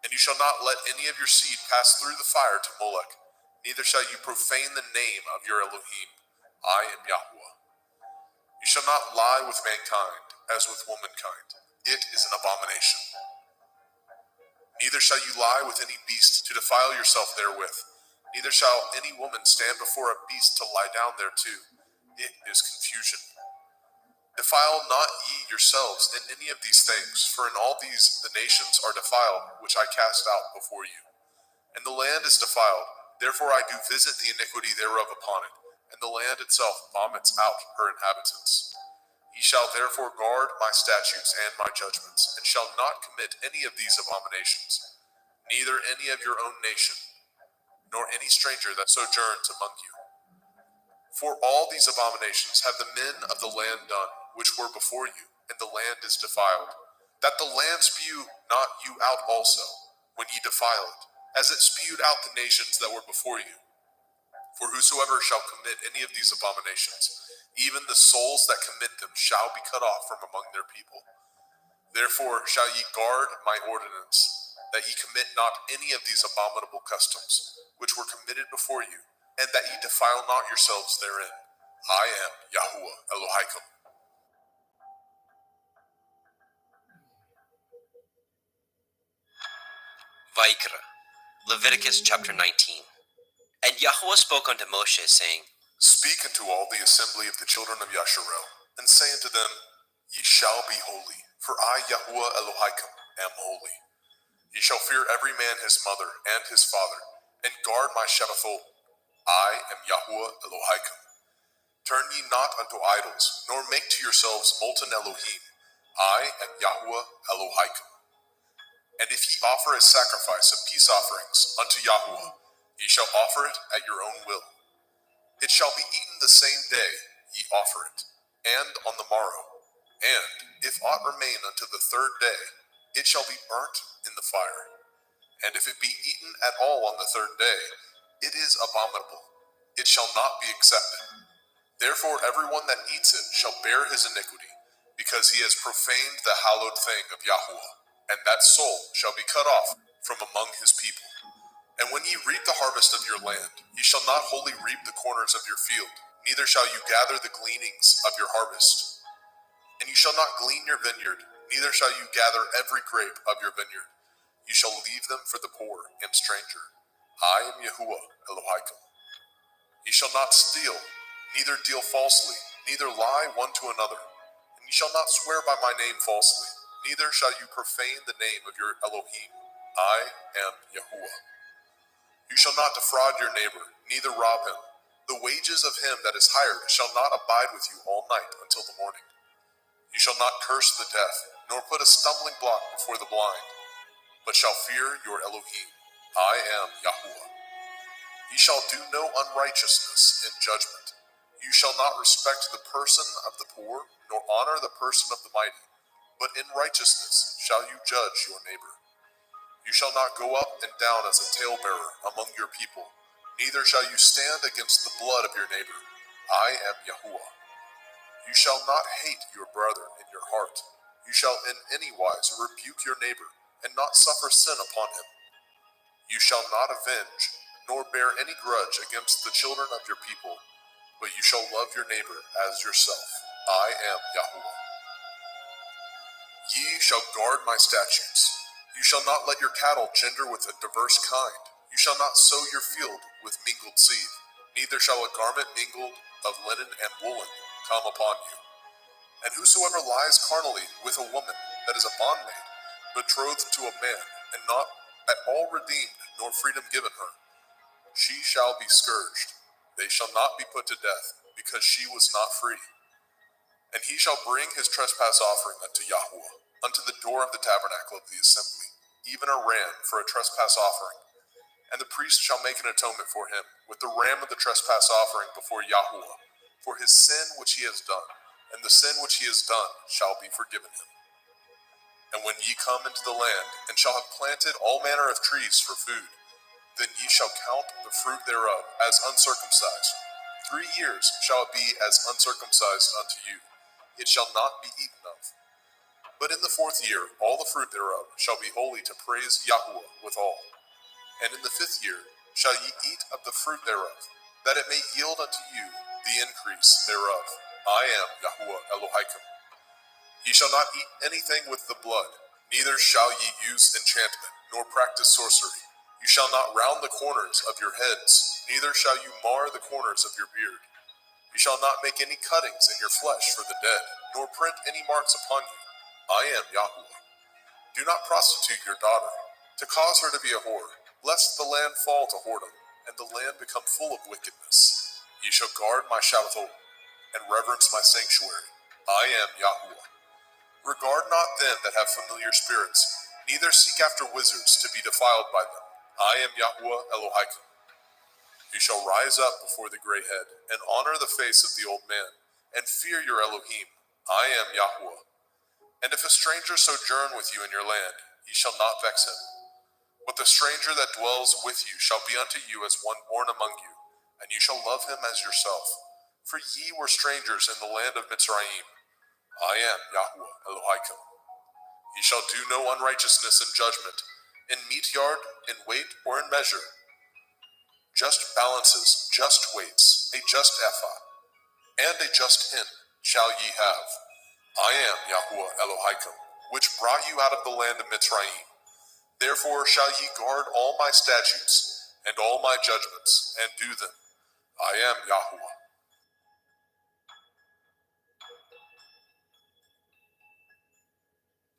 And you shall not let any of your seed pass through the fire to Molech, neither shall you profane the name of your Elohim. I am Yahuwah. You shall not lie with mankind, as with womankind. It is an abomination. Neither shall you lie with any beast, to defile yourself therewith. Neither shall any woman stand before a beast to lie down thereto. It is confusion. Defile not ye yourselves in any of these things, for in all these the nations are defiled, which I cast out before you. And the land is defiled, therefore I do visit the iniquity thereof upon it, and the land itself vomits out her inhabitants. Ye shall therefore guard my statutes and my judgments, and shall not commit any of these abominations, neither any of your own nation, nor any stranger that sojourns among you. For all these abominations have the men of the land done, which were before you, and the land is defiled, that the land spew not you out also, when ye defile it, as it spewed out the nations that were before you. For whosoever shall commit any of these abominations, even the souls that commit them shall be cut off from among their people. Therefore shall ye guard my ordinance, that ye commit not any of these abominable customs, which were committed before you, and that ye defile not yourselves therein. I am Yahuwah Elohaikum. Vaikra, Leviticus chapter 19. And Yahweh spoke unto Moshe, saying, Speak unto all the assembly of the children of Yasharel, and say unto them, Ye shall be holy, for I, Yahuwah Elohaikum, am holy. Ye shall fear every man his mother and his father, and guard my Shabbathot. I am Yahuwah Elohaikum. Turn ye not unto idols, nor make to yourselves molten Elohim. I am Yahuwah Elohaikum. And if ye offer a sacrifice of peace offerings unto Yahuwah, ye shall offer it at your own will. It shall be eaten the same day ye offer it, and on the morrow. And if aught remain unto the third day, it shall be burnt in the fire. And if it be eaten at all on the third day, it is abominable. It shall not be accepted. Therefore everyone that eats it shall bear his iniquity, because he has profaned the hallowed thing of Yahuwah, and that soul shall be cut off from among his people. And when ye reap the harvest of your land, ye shall not wholly reap the corners of your field, neither shall you gather the gleanings of your harvest. And you shall not glean your vineyard, neither shall you gather every grape of your vineyard. You shall leave them for the poor and stranger. I am Yahuwah Elohaikum. Ye shall not steal, neither deal falsely, neither lie one to another. And ye shall not swear by my name falsely, neither shall you profane the name of your Elohim. I am Yahuwah. You shall not defraud your neighbor, neither rob him. The wages of him that is hired shall not abide with you all night until the morning. You shall not curse the deaf, nor put a stumbling block before the blind, but shall fear your Elohim. I am Yahuwah. Ye shall do no unrighteousness in judgment. You shall not respect the person of the poor, nor honor the person of the mighty, but in righteousness shall you judge your neighbor. You shall not go up and down as a talebearer among your people, neither shall you stand against the blood of your neighbor. I am Yahuwah. You shall not hate your brother in your heart. You shall in any wise rebuke your neighbor, and not suffer sin upon him. You shall not avenge, nor bear any grudge against the children of your people, but you shall love your neighbor as yourself. I am Yahuwah. Ye shall guard my statutes. You shall not let your cattle gender with a diverse kind. You shall not sow your field with mingled seed, neither shall a garment mingled of linen and woolen come upon you. And whosoever lies carnally with a woman that is a bondmaid, betrothed to a man, and not at all redeemed, nor freedom given her, she shall be scourged. They shall not be put to death, because she was not free. And he shall bring his trespass offering unto Yahuwah, unto the door of the tabernacle of the assembly, even a ram for a trespass offering. And the priest shall make an atonement for him with the ram of the trespass offering before Yahuwah, for his sin which he has done, and the sin which he has done shall be forgiven him. And when ye come into the land, and shall have planted all manner of trees for food, then ye shall count the fruit thereof as uncircumcised. 3 years shall it be as uncircumcised unto you. It shall not be eaten of. But in the 4th year all the fruit thereof shall be holy to praise Yahuwah withal. And in the 5th year shall ye eat of the fruit thereof, that it may yield unto you the increase thereof. I am Yahuwah Elohaikum. Ye shall not eat anything with the blood, neither shall ye use enchantment, nor practice sorcery. You shall not round the corners of your heads, neither shall you mar the corners of your beard. You shall not make any cuttings in your flesh for the dead, nor print any marks upon you. I am Yahuwah. Do not prostitute your daughter, to cause her to be a whore, lest the land fall to whoredom, and the land become full of wickedness. Ye shall guard my Shabbathot, and reverence my sanctuary. I am Yahuwah. Regard not them that have familiar spirits, neither seek after wizards to be defiled by them. I am Yahuwah Elohim. You shall rise up before the gray head, and honor the face of the old man, and fear your Elohim. I am Yahuwah. And if a stranger sojourn with you in your land, ye shall not vex him. But the stranger that dwells with you shall be unto you as one born among you, and you shall love him as yourself. For ye were strangers in the land of Mitzrayim. I am Yahuwah Elohim. Ye shall do no unrighteousness in judgment, in meat yard, in weight, or in measure. Just balances, just weights, a just ephah, and a just hin shall ye have. I am Yahuwah Elohim, which brought you out of the land of Mitzrayim. Therefore shall ye guard all my statutes, and all my judgments, and do them. I am Yahuwah.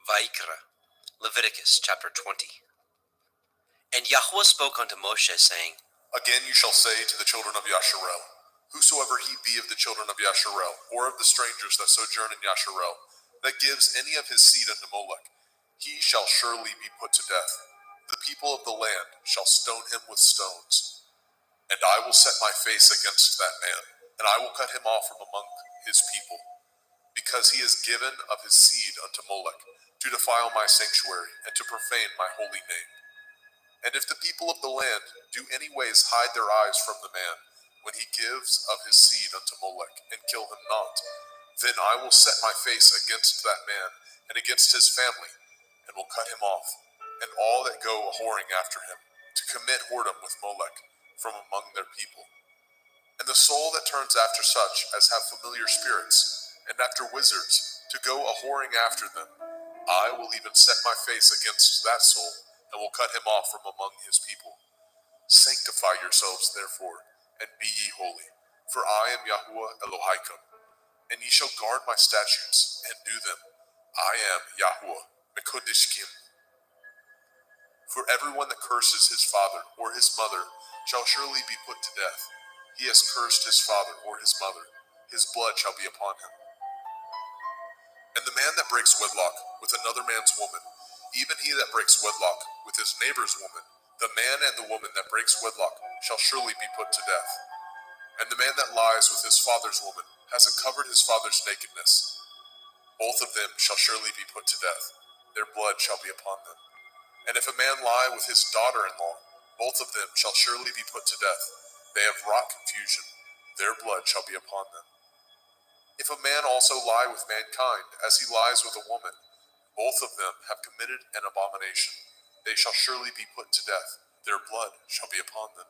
Vaikra, Leviticus chapter 20. And Yahweh spoke unto Moshe, saying, Again you shall say to the children of Yasharel, whosoever he be of the children of Yasharel, or of the strangers that sojourn in Yasharel, that gives any of his seed unto Molech, he shall surely be put to death. The people of the land shall stone him with stones. And I will set my face against that man, and I will cut him off from among his people, because he has given of his seed unto Molech, to defile my sanctuary, and to profane my holy name. And if the people of the land do any ways hide their eyes from the man, when he gives of his seed unto Molech, and kill him not, then I will set my face against that man, and against his family, and will cut him off, and all that go a-whoring after him, to commit whoredom with Molech, from among their people. And the soul that turns after such as have familiar spirits, and after wizards, to go a-whoring after them, I will even set my face against that soul, and will cut him off from among his people. Sanctify yourselves, therefore, and be ye holy, for I am Yahuwah Elohim, and ye shall guard my statutes, and do them. I am Yahuwah Mekodishkim. For everyone that curses his father or his mother shall surely be put to death. He has cursed his father or his mother, his blood shall be upon him. And the man that breaks wedlock with another man's woman, even he that breaks wedlock with his neighbor's woman, the man and the woman that breaks wedlock shall surely be put to death. And the man that lies with his father's woman has uncovered his father's nakedness. Both of them shall surely be put to death. Their blood shall be upon them. And if a man lie with his daughter-in-law, both of them shall surely be put to death. They have wrought confusion. Their blood shall be upon them. If a man also lie with mankind, as he lies with a woman, both of them have committed an abomination. They shall surely be put to death. Their blood shall be upon them.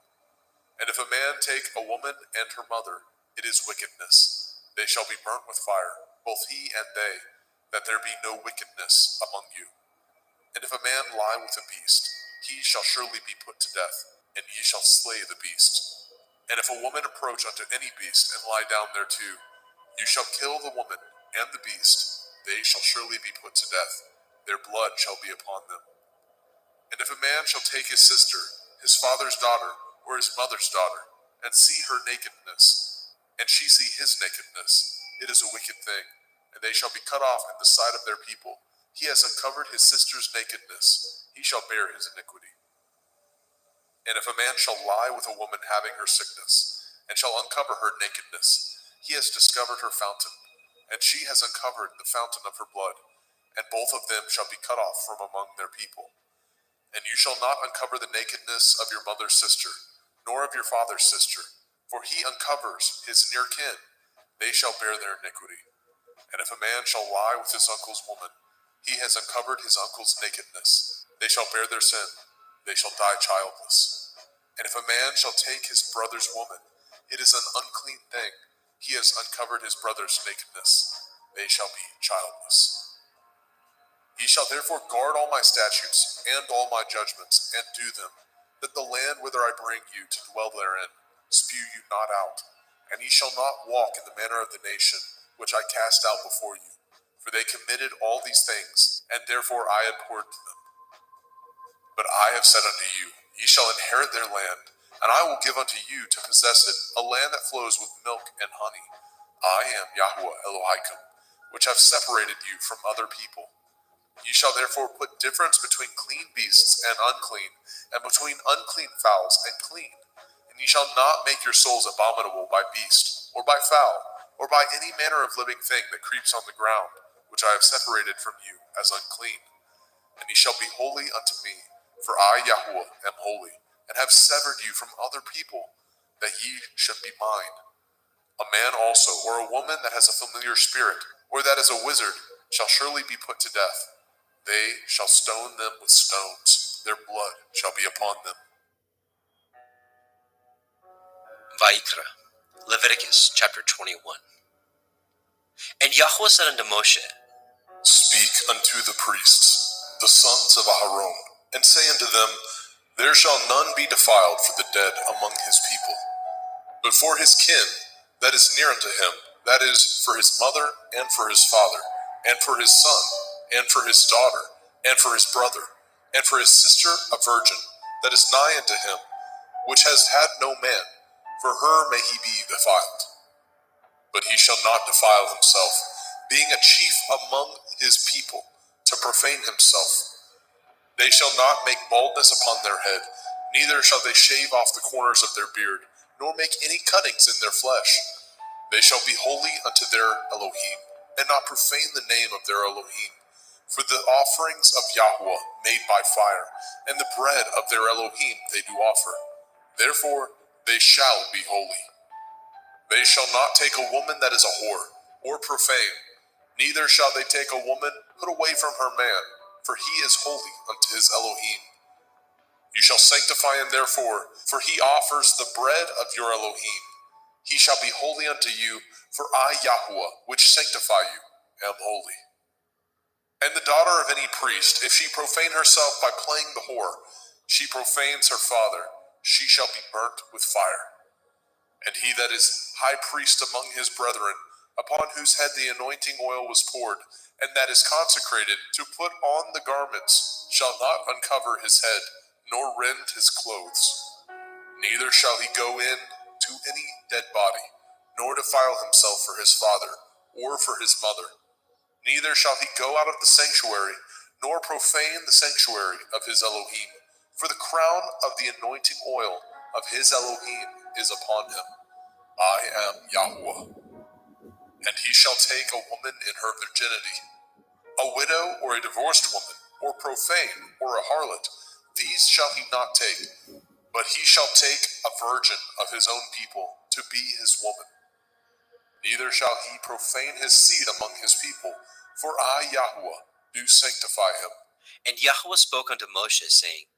And if a man take a woman and her mother, it is wickedness. They shall be burnt with fire, both he and they, that there be no wickedness among you. And if a man lie with a beast, he shall surely be put to death, and ye shall slay the beast. And if a woman approach unto any beast, and lie down thereto, you shall kill the woman and the beast. They shall surely be put to death. Their blood shall be upon them. And if a man shall take his sister, his father's daughter, or his mother's daughter, and see her nakedness, and she see his nakedness, it is a wicked thing, and they shall be cut off in the sight of their people. He has uncovered his sister's nakedness. He shall bear his iniquity. And if a man shall lie with a woman having her sickness, and shall uncover her nakedness, he has discovered her fountain, and she has uncovered the fountain of her blood, and both of them shall be cut off from among their people. And you shall not uncover the nakedness of your mother's sister, nor of your father's sister, for he uncovers his near kin. They shall bear their iniquity. And if a man shall lie with his uncle's woman, he has uncovered his uncle's nakedness. They shall bear their sin. They shall die childless. And if a man shall take his brother's woman, it is an unclean thing. He has uncovered his brother's nakedness. They shall be childless. Ye shall therefore guard all my statutes and all my judgments, and do them, that the land whither I bring you to dwell therein spew you not out. And ye shall not walk in the manner of the nation which I cast out before you, for they committed all these things, and therefore I abhorred them. But I have said unto you, ye shall inherit their land, and I will give unto you to possess it, a land that flows with milk and honey. I am Yahuwah Elohim, which have separated you from other people. Ye shall therefore put difference between clean beasts and unclean, and between unclean fowls and clean. And ye shall not make your souls abominable by beast, or by fowl, or by any manner of living thing that creeps on the ground, which I have separated from you as unclean. And ye shall be holy unto me, for I, Yahuwah, am holy, and have severed you from other people, that ye should be mine. A man also, or a woman that has a familiar spirit, or that is a wizard, shall surely be put to death. They shall stone them with stones. Their blood shall be upon them. Vayikra, Leviticus chapter 21. And Yahweh said unto Moshe, Speak unto the priests, the sons of Aharon, and say unto them, There shall none be defiled for the dead among his people, but for his kin that is near unto him, that is, for his mother, and for his father, and for his son, and for his daughter, and for his brother, and for his sister a virgin, that is nigh unto him, which has had no man, for her may he be defiled. But he shall not defile himself, being a chief among his people, to profane himself. They shall not make baldness upon their head, neither shall they shave off the corners of their beard, nor make any cuttings in their flesh. They shall be holy unto their Elohim, and not profane the name of their Elohim. For the offerings of Yahweh made by fire, and the bread of their Elohim they do offer. Therefore they shall be holy. They shall not take a woman that is a whore, or profane, neither shall they take a woman put away from her man, for he is holy unto his Elohim. You shall sanctify him therefore, for he offers the bread of your Elohim. He shall be holy unto you, for I, Yahuwah, which sanctify you, am holy. And the daughter of any priest, if she profane herself by playing the whore, she profanes her father, she shall be burnt with fire. And he that is high priest among his brethren, upon whose head the anointing oil was poured, and that is consecrated to put on the garments, shall not uncover his head, nor rend his clothes. Neither shall he go in to any dead body, nor defile himself for his father, or for his mother. Neither shall he go out of the sanctuary, nor profane the sanctuary of his Elohim, for the crown of the anointing oil of his Elohim is upon him. I am Yahuwah. And he shall take a woman in her virginity, a widow or a divorced woman, or profane, or a harlot, these shall he not take, but he shall take a virgin of his own people to be his woman. Neither shall he profane his seed among his people, for I, Yahuwah, do sanctify him. And Yahweh spoke unto Moshe, saying,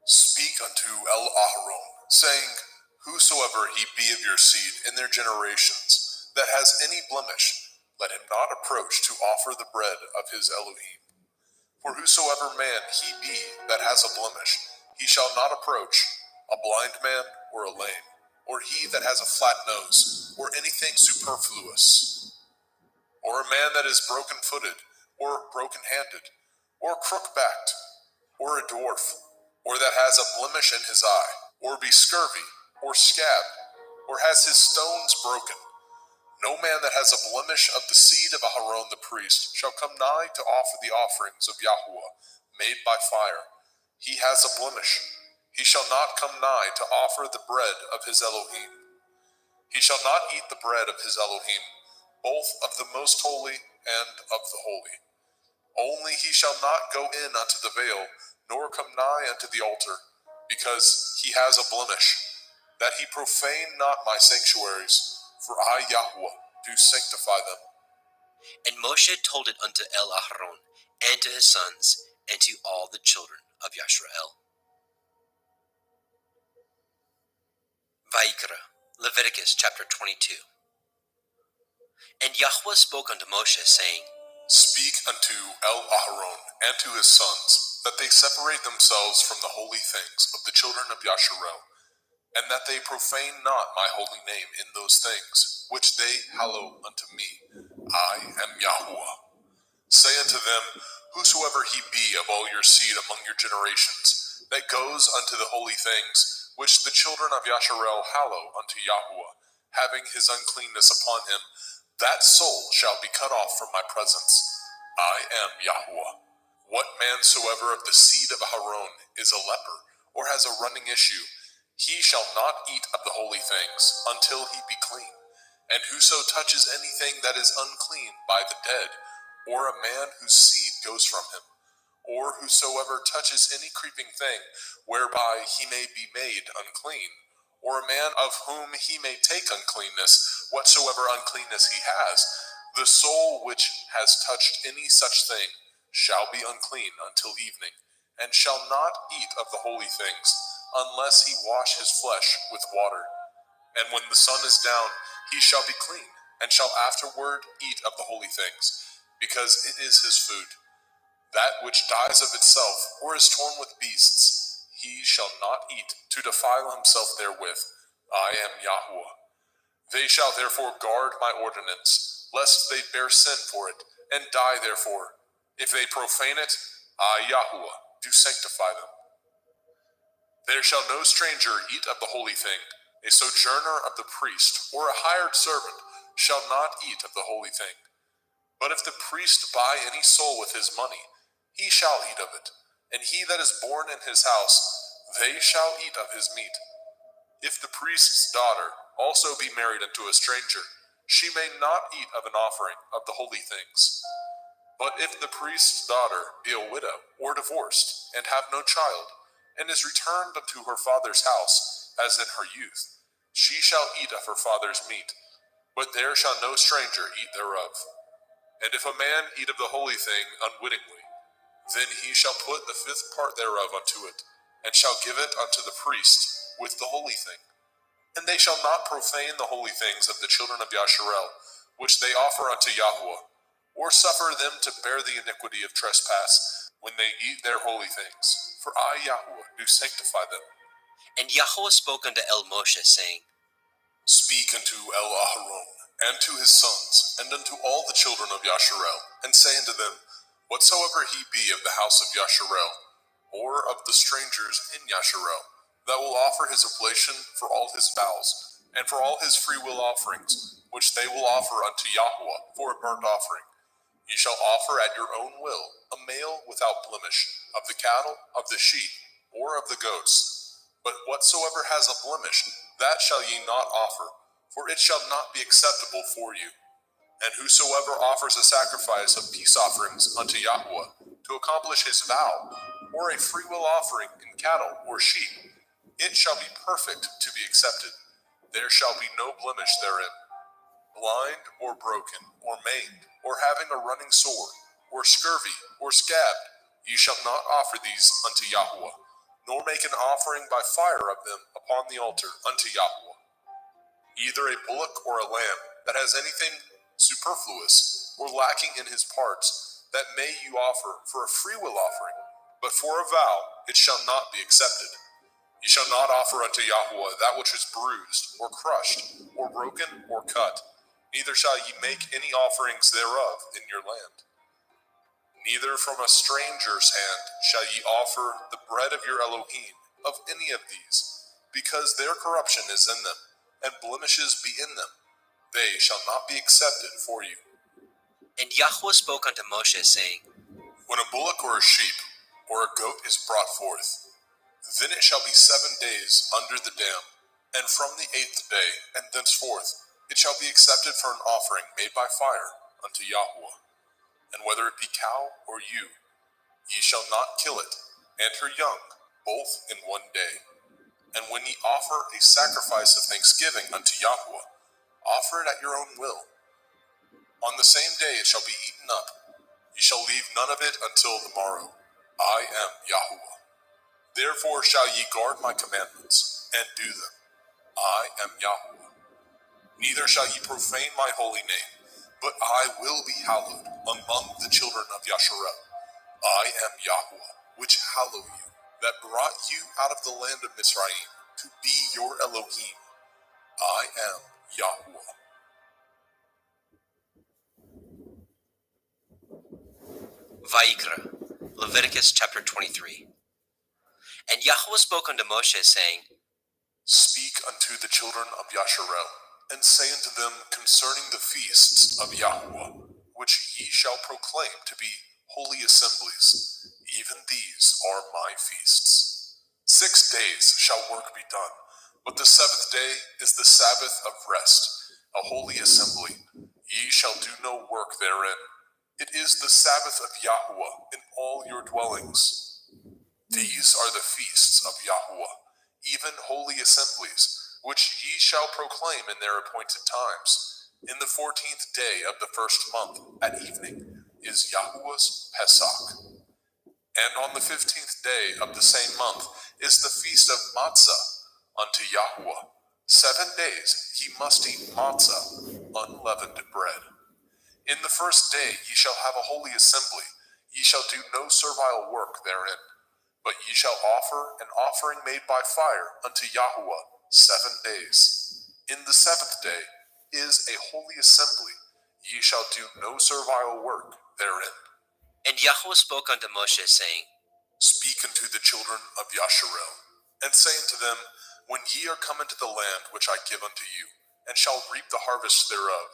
Speak unto Aharon, saying, Whosoever he be of your seed in their generations, that has any blemish, let him not approach to offer the bread of his Elohim. For whosoever man he be that has a blemish, he shall not approach, a blind man or a lame, or he that has a flat nose, or anything superfluous, or a man that is broken-footed, or broken-handed, or crook-backed, or a dwarf, or that has a blemish in his eye, or be scurvy, or scabbed, or has his stones broken. No man that has a blemish of the seed of Aharon the priest shall come nigh to offer the offerings of Yahuwah, made by fire. He has a blemish. He shall not come nigh to offer the bread of his Elohim. He shall not eat the bread of his Elohim, both of the most holy and of the holy. Only he shall not go in unto the veil, nor come nigh unto the altar, because he has a blemish, that he profane not my sanctuaries, for I, Yahuwah, do sanctify them. And Moshe told it unto Aharon, and to his sons, and to all the children of Yashrael. Vayikra, Leviticus chapter 22. And Yahweh spoke unto Moshe, saying, Speak unto Aharon and to his sons, that they separate themselves from the holy things of the children of Yasharel, and that they profane not my holy name in those things, which they hallow unto me. I am Yahuwah. Say unto them, Whosoever he be of all your seed among your generations, that goes unto the holy things, which the children of Yasharel hallow unto Yahuwah, having his uncleanness upon him, that soul shall be cut off from my presence. I am Yahuwah. What man soever of the seed of Aaron is a leper, or has a running issue, he shall not eat of the holy things until he be clean. And whoso touches anything that is unclean by the dead, or a man whose seed goes from him, or whosoever touches any creeping thing whereby he may be made unclean, or a man of whom he may take uncleanness, whatsoever uncleanness he has, the soul which has touched any such thing shall be unclean until evening, and shall not eat of the holy things, unless he wash his flesh with water. And when the sun is down, he shall be clean, and shall afterward eat of the holy things, because it is his food. That which dies of itself, or is torn with beasts, he shall not eat, to defile himself therewith. I am Yahuwah. They shall therefore guard my ordinance, lest they bear sin for it, and die therefore. If they profane it, I, Yahuwah, do sanctify them. There shall no stranger eat of the holy thing. A sojourner of the priest, or a hired servant, shall not eat of the holy thing. But if the priest buy any soul with his money, he shall eat of it, and he that is born in his house, they shall eat of his meat. If the priest's daughter also be married unto a stranger, she may not eat of an offering of the holy things. But if the priest's daughter be a widow, or divorced, and have no child, and is returned unto her father's house, as in her youth, she shall eat of her father's meat, but there shall no stranger eat thereof. And if a man eat of the holy thing unwittingly, then he shall put the fifth part thereof unto it, and shall give it unto the priest with the holy thing. And they shall not profane the holy things of the children of Yasharel, which they offer unto Yahuwah, or suffer them to bear the iniquity of trespass when they eat their holy things. For I, Yahuwah, do sanctify them. And Yahweh spoke unto El Moshe, saying, Speak unto El Aharon, and to his sons, and unto all the children of Yasharel, and say unto them, Whatsoever he be of the house of Yasharel, or of the strangers in Yasharel, that will offer his oblation for all his vows, and for all his freewill offerings, which they will offer unto Yahuwah for a burnt offering, ye shall offer at your own will a male without blemish, of the cattle, of the sheep, or of the goats. But whatsoever has a blemish, that shall ye not offer, for it shall not be acceptable for you. And whosoever offers a sacrifice of peace offerings unto Yahuwah, to accomplish his vow, or a freewill offering in cattle or sheep, it shall be perfect to be accepted. There shall be no blemish therein. Blind, or broken, or maimed, or having a running sore, or scurvy, or scabbed, ye shall not offer these unto Yahuwah, nor make an offering by fire of them upon the altar unto Yahuwah. Either a bullock or a lamb that has anything superfluous or lacking in his parts, that may you offer for a freewill offering, but for a vow it shall not be accepted. Ye shall not offer unto Yahuwah that which is bruised, or crushed, or broken, or cut, neither shall ye make any offerings thereof in your land. Neither from a stranger's hand shall ye offer the bread of your Elohim, of any of these, because their corruption is in them, and blemishes be in them. They shall not be accepted for you. And Yahweh spoke unto Moshe, saying, When a bullock or a sheep or a goat is brought forth, then it shall be 7 days under the dam, and from the 8th day and thenceforth it shall be accepted for an offering made by fire unto Yahuwah. And whether it be cow or ewe, ye shall not kill it, and her young, both in 1 day. And when ye offer a sacrifice of thanksgiving unto Yahuwah, offer it at your own will. On the same day it shall be eaten up. Ye shall leave none of it until the morrow. I am Yahuwah. Therefore shall ye guard my commandments, and do them. I am Yahuwah. Neither shall ye profane my holy name, but I will be hallowed among the children of Yasharel. I am Yahuwah, which hallow you, that brought you out of the land of Mizraim, to be your Elohim. I am Yahuwah. Vayikra, Leviticus chapter 23. And Yahweh spoke unto Moshe, saying, Speak unto the children of Yasharel, and say unto them concerning the feasts of Yahuwah, which ye shall proclaim to be holy assemblies, even these are my feasts. 6 days shall work be done, but the 7th day is the Sabbath of rest, a holy assembly. Ye shall do no work therein. It is the Sabbath of Yahuwah in all your dwellings. These are the feasts of Yahuwah, even holy assemblies, which ye shall proclaim in their appointed times. In the 14th day of the first month, at evening, is Yahuwah's Pesach. And on the 15th day of the same month is the feast of Matzah unto Yahuwah. 7 days he must eat matzah, unleavened bread. In the first day ye shall have a holy assembly. Ye shall do no servile work therein, but ye shall offer an offering made by fire unto Yahuwah 7 days. In the 7th day is a holy assembly. Ye shall do no servile work therein. And Yahweh spoke unto Moshe, saying, Speak unto the children of Yasharel, and say unto them, When ye are come into the land which I give unto you, and shall reap the harvest thereof,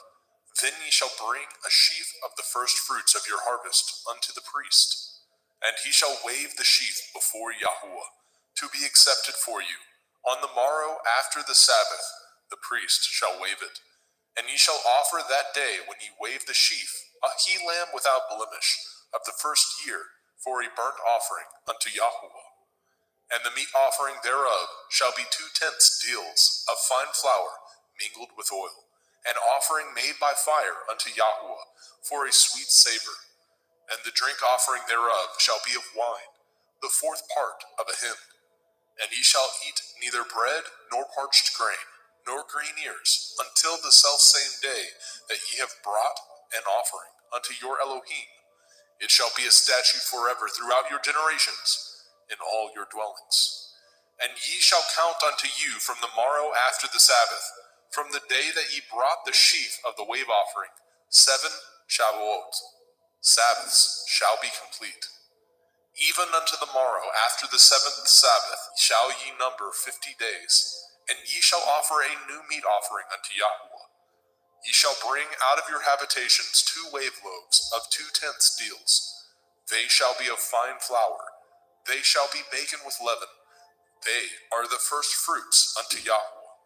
then ye shall bring a sheaf of the first fruits of your harvest unto the priest, and he shall wave the sheaf before Yahuwah, to be accepted for you. On the morrow after the Sabbath, the priest shall wave it. And ye shall offer that day when ye wave the sheaf a he-lamb without blemish of the first year for a burnt offering unto Yahuwah. And the meat offering thereof shall be 2/10 deals of fine flour mingled with oil, an offering made by fire unto Yahuwah for a sweet savor. And the drink offering thereof shall be of wine, the 4th part of a hin. And ye shall eat neither bread nor parched grain, nor green ears, until the selfsame day that ye have brought an offering unto your Elohim. It shall be a statute forever throughout your generations in all your dwellings. And ye shall count unto you from the morrow after the Sabbath, from the day that ye brought the sheaf of the wave offering, 7 Shavuot. Sabbaths shall be complete. Even unto the morrow after the 7th Sabbath shall ye number 50 days, and ye shall offer a new meat offering unto Yahuwah. Ye shall bring out of your habitations 2 wave loaves of 2/10 deals. They shall be of fine flour. They shall be baken with leaven. They are the first fruits unto Yahuwah.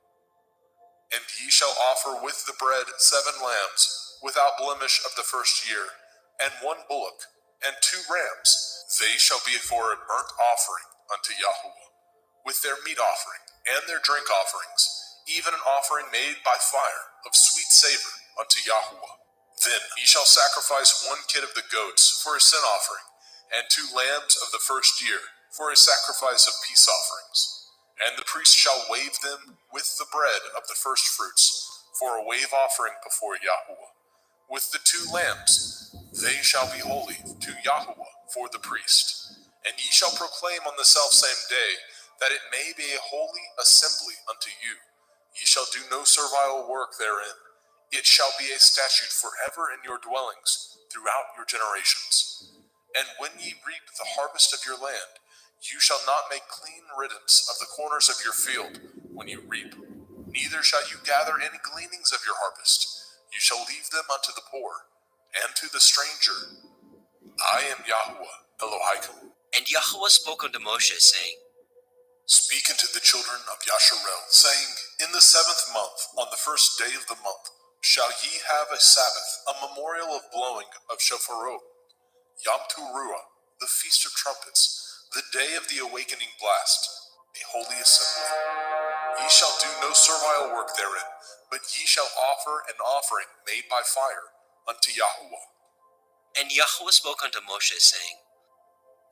And ye shall offer with the bread 7 lambs, without blemish of the first year, and 1 bullock, and 2 rams. They shall be for a burnt offering unto Yahuwah, with their meat offering and their drink offerings, even an offering made by fire of sweet savor unto Yahuwah. Then ye shall sacrifice 1 kid of the goats for a sin offering, and 2 lambs of the first year for a sacrifice of peace offerings. And the priest shall wave them with the bread of the first fruits for a wave offering before Yahuwah. With the 2 lambs, they shall be holy to Yahuwah for the priest. And ye shall proclaim on the selfsame day that it may be a holy assembly unto you. Ye shall do no servile work therein. It shall be a statute forever in your dwellings throughout your generations. And when ye reap the harvest of your land, you shall not make clean riddance of the corners of your field when you reap. Neither shall you gather any gleanings of your harvest. You shall leave them unto the poor, and to the stranger. I am Yahuwah Elohim. And Yahweh spoke unto Moshe, saying, Speak unto the children of Yasharel, saying, In the 7th month, on the first day of the month, shall ye have a Sabbath, a memorial of blowing of shofarot, Yom Teruah, the feast of trumpets, the day of the awakening blast, a holy assembly. Ye shall do no servile work therein, but ye shall offer an offering made by fire unto Yahuwah. And Yahweh spoke unto Moshe, saying,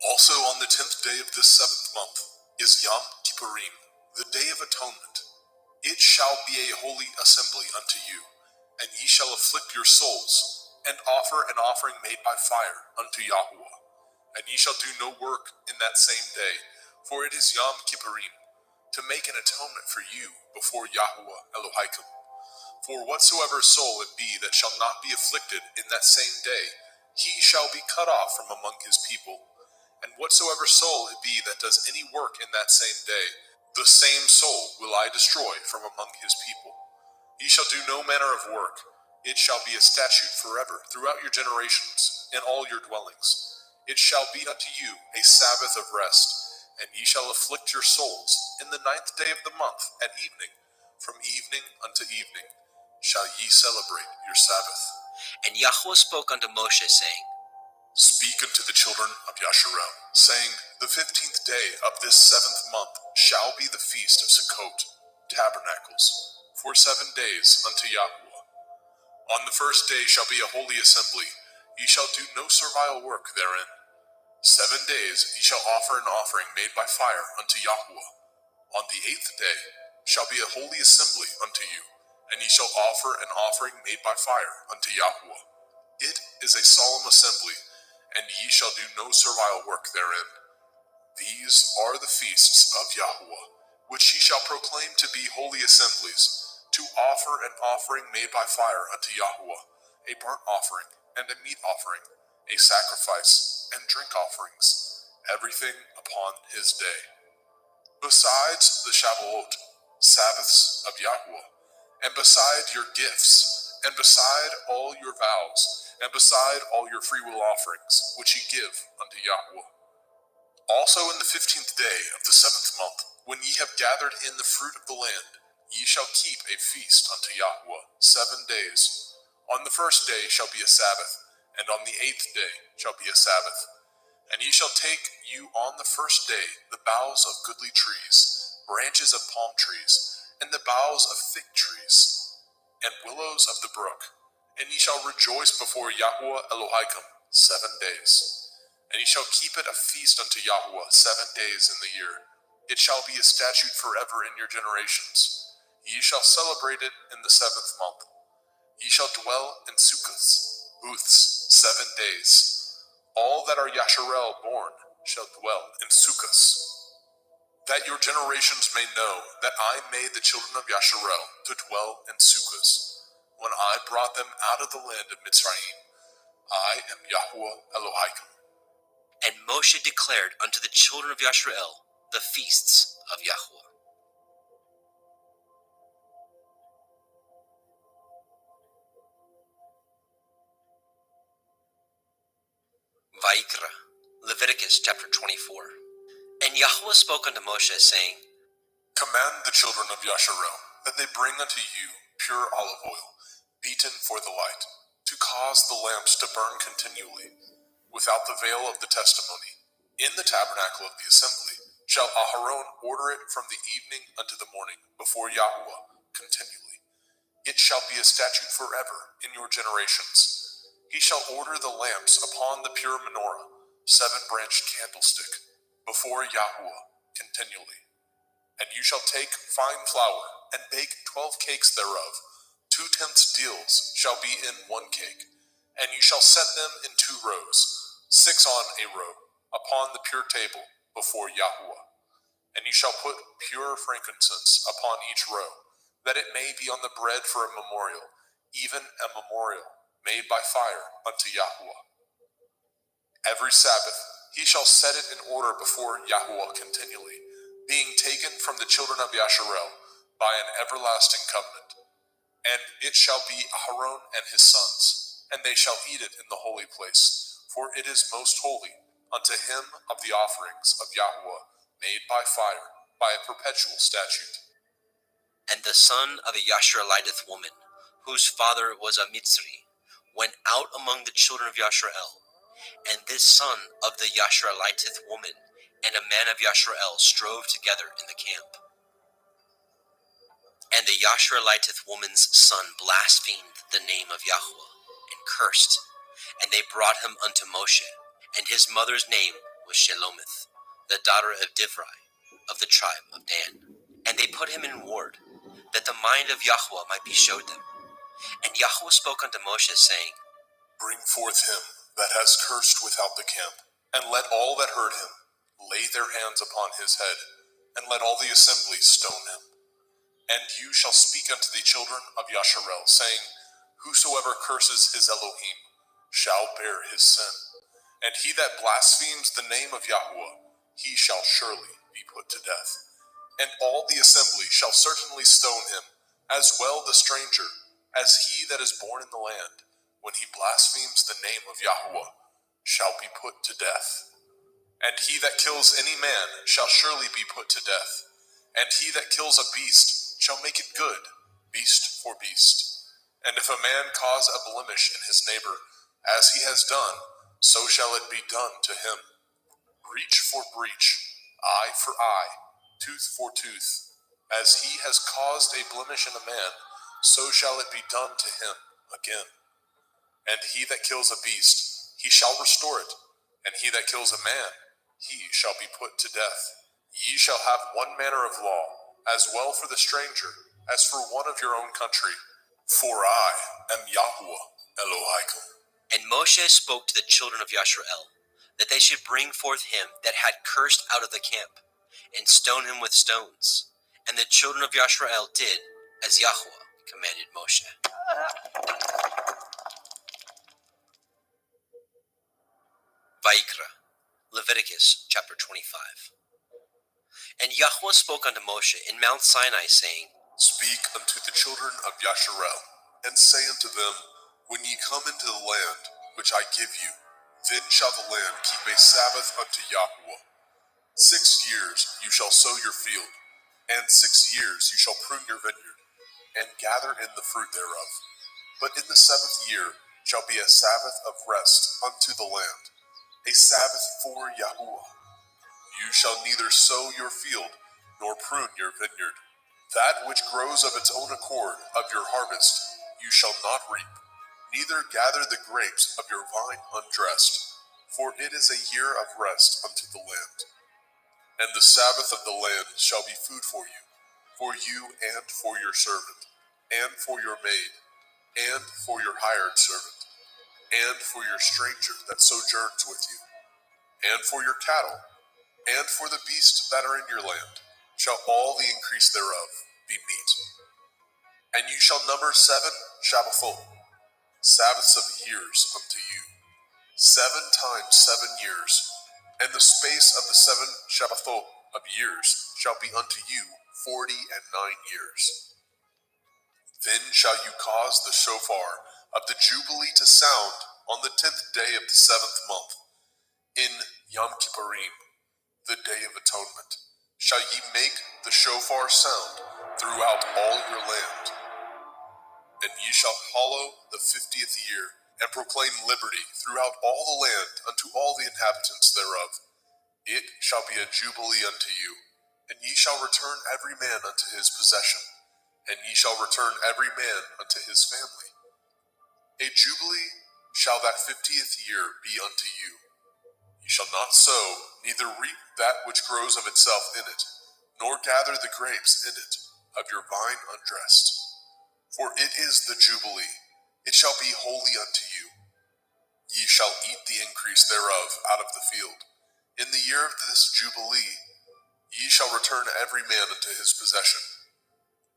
Also on the 10th day of this 7th month is Yom Kippurim, the day of atonement. It shall be a holy assembly unto you, and ye shall afflict your souls, and offer an offering made by fire unto Yahuwah. And ye shall do no work in that same day, for it is Yom Kippurim, to make an atonement for you before Yahuwah Elohim. For whatsoever soul it be that shall not be afflicted in that same day, he shall be cut off from among his people. And whatsoever soul it be that does any work in that same day, the same soul will I destroy from among his people. Ye shall do no manner of work. It shall be a statute forever throughout your generations in all your dwellings. It shall be unto you a Sabbath of rest, and ye shall afflict your souls in the 9th day of the month at evening. From evening unto evening shall ye celebrate your Sabbath. And Yahweh spoke unto Moshe, saying, Speak unto the children of Yasharel, saying, The 15th day of this 7th month shall be the feast of Sukkot, tabernacles, for 7 days unto Yahweh. On the first day shall be a holy assembly. Ye shall do no servile work therein. 7 days ye shall offer an offering made by fire unto Yahweh. On the 8th day shall be a holy assembly unto you, and ye shall offer an offering made by fire unto Yahweh. It is a solemn assembly, and ye shall do no servile work therein. These are the feasts of Yahweh, which ye shall proclaim to be holy assemblies, to offer an offering made by fire unto Yahweh, a burnt offering and a meat offering, a sacrifice and drink offerings, everything upon his day. Besides the Shavuot, Sabbaths of Yahweh, and beside your gifts, and beside all your vows, and beside all your freewill offerings, which ye give unto Yahweh. Also in the 15th day of the 7th month, when ye have gathered in the fruit of the land, ye shall keep a feast unto Yahweh 7 days. On the first day shall be a Sabbath, and on the 8th day shall be a Sabbath. And ye shall take you on the first day the boughs of goodly trees, branches of palm trees, and the boughs of fig trees, and willows of the brook, and ye shall rejoice before Yahweh Elohim 7 days. And ye shall keep it a feast unto Yahweh 7 days in the year. It shall be a statute forever in your generations. Ye shall celebrate it in the 7th month. Ye shall dwell in sukkahs, booths, 7 days. All that are Yasharel born shall dwell in sukkahs. That your generations may know that I made the children of Yasharel to dwell in sukkahs, when I brought them out of the land of Mitzrayim. I am Yahweh Elohim. And Moshe declared unto the children of Yasharel the feasts of Yahweh. Vaikra, Leviticus chapter 24. And Yahweh spoke unto Moshe, saying, Command the children of Yasharel that they bring unto you pure olive oil, beaten for the light, to cause the lamps to burn continually, without the veil of the testimony. In the tabernacle of the assembly shall Aharon order it from the evening unto the morning before Yahweh continually. It shall be a statute forever in your generations. He shall order the lamps upon the pure menorah, 7-branched candlestick, before Yahweh continually. And you shall take fine flour, and bake 12 cakes thereof. 2/10 deals shall be in 1 cake. And you shall set them in 2 rows, 6 on a row, upon the pure table before Yahweh. And you shall put pure frankincense upon each row, that it may be on the bread for a memorial, even a memorial made by fire unto Yahweh. Every Sabbath he shall set it in order before Yahweh continually, being taken from the children of Yasharel by an everlasting covenant. And it shall be Aharon and his sons, and they shall eat it in the holy place, for it is most holy unto him of the offerings of Yahweh made by fire, by a perpetual statute. And the son of a Yashareliteth woman, whose father was a Mitzri, went out among the children of Yasharel. And this son of the Yashareliteth woman and a man of Yasharel strove together in the camp. And the Yashareliteth woman's son blasphemed the name of Yahweh, and cursed. And they brought him unto Moshe, and his mother's name was Shelomith, the daughter of Divri, of the tribe of Dan. And they put him in ward, that the mind of Yahweh might be showed them. And Yahweh spoke unto Moshe, saying, Bring forth him that has cursed without the camp, and let all that heard him lay their hands upon his head, and let all the assembly stone him. And you shall speak unto the children of Yasharel, saying, Whosoever curses his Elohim shall bear his sin, and he that blasphemes the name of Yahweh, he shall surely be put to death. And all the assembly shall certainly stone him as well the stranger, as he that is born in the land, when he blasphemes the name of Yahweh, shall be put to death. And he that kills any man shall surely be put to death. And he that kills a beast shall make it good, beast for beast. And if a man cause a blemish in his neighbor, as he has done, so shall it be done to him. Breach for breach, eye for eye, tooth for tooth. As he has caused a blemish in a man, so shall it be done to him again. And he that kills a beast, he shall restore it. And he that kills a man, he shall be put to death. Ye shall have one manner of law, as well for the stranger, as for one of your own country. For I am Yahweh Elohim. And Moshe spoke to the children of Yashrael, that they should bring forth him that had cursed out of the camp, and stone him with stones. And the children of Yashrael did as Yahweh commanded Moshe. Vayikra, Leviticus chapter 25. And Yahweh spoke unto Moshe in Mount Sinai, saying, Speak unto the children of Yasharel, and say unto them, When ye come into the land which I give you, then shall the land keep a Sabbath unto Yahweh. 6 years you shall sow your field, and 6 years you shall prune your vineyard, and gather in the fruit thereof. But in the 7th year shall be a Sabbath of rest unto the land, a Sabbath for Yahweh. You shall neither sow your field, nor prune your vineyard. That which grows of its own accord of your harvest you shall not reap, neither gather the grapes of your vine undressed, for it is a year of rest unto the land. And the Sabbath of the land shall be food for you and for your servant, and for your maid, and for your hired servant, and for your stranger that sojourns with you, and for your cattle, and for the beasts that are in your land, shall all the increase thereof be meat. And you shall number 7 Shabbathot, Sabbaths of years unto you, 7 times 7 years, and the space of the 7 Shabbathot of years shall be unto you 49 years. Then shall you cause the shofar of the Jubilee to sound on the 10th day of the 7th month, in Yom Kippurim, the day of atonement, shall ye make the shofar sound throughout all your land. And ye shall hallow the 50th year, and proclaim liberty throughout all the land unto all the inhabitants thereof. It shall be a jubilee unto you, and ye shall return every man unto his possession, and ye shall return every man unto his family. A jubilee shall that 50th year be unto you. Ye shall not sow, neither reap that which grows of itself in it, nor gather the grapes in it of your vine undressed. For it is the Jubilee, it shall be holy unto you. Ye shall eat the increase thereof out of the field. In the year of this Jubilee, ye shall return every man unto his possession.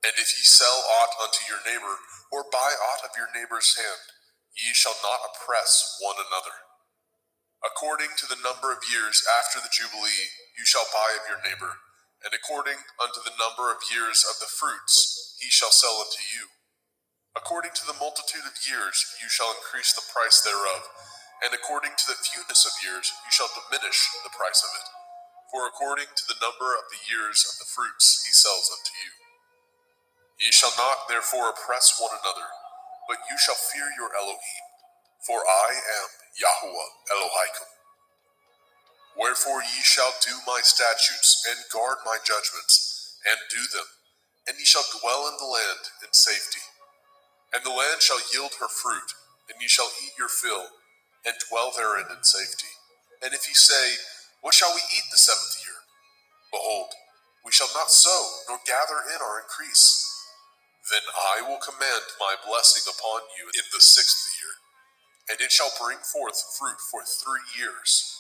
And if ye sell aught unto your neighbor, or buy aught of your neighbor's hand, ye shall not oppress one another. According to the number of years after the Jubilee, you shall buy of your neighbor, and according unto the number of years of the fruits, he shall sell unto you. According to the multitude of years, you shall increase the price thereof, and according to the fewness of years, you shall diminish the price of it. For according to the number of the years of the fruits, he sells unto you. Ye shall not therefore oppress one another, but you shall fear your Elohim, for I am Yahweh Elohim. Wherefore ye shall do my statutes, and guard my judgments, and do them, and ye shall dwell in the land in safety. And the land shall yield her fruit, and ye shall eat your fill, and dwell therein in safety. And if ye say, What shall we eat the 7th year? Behold, we shall not sow, nor gather in our increase. Then I will command my blessing upon you in the 6th year, and it shall bring forth fruit for 3 years.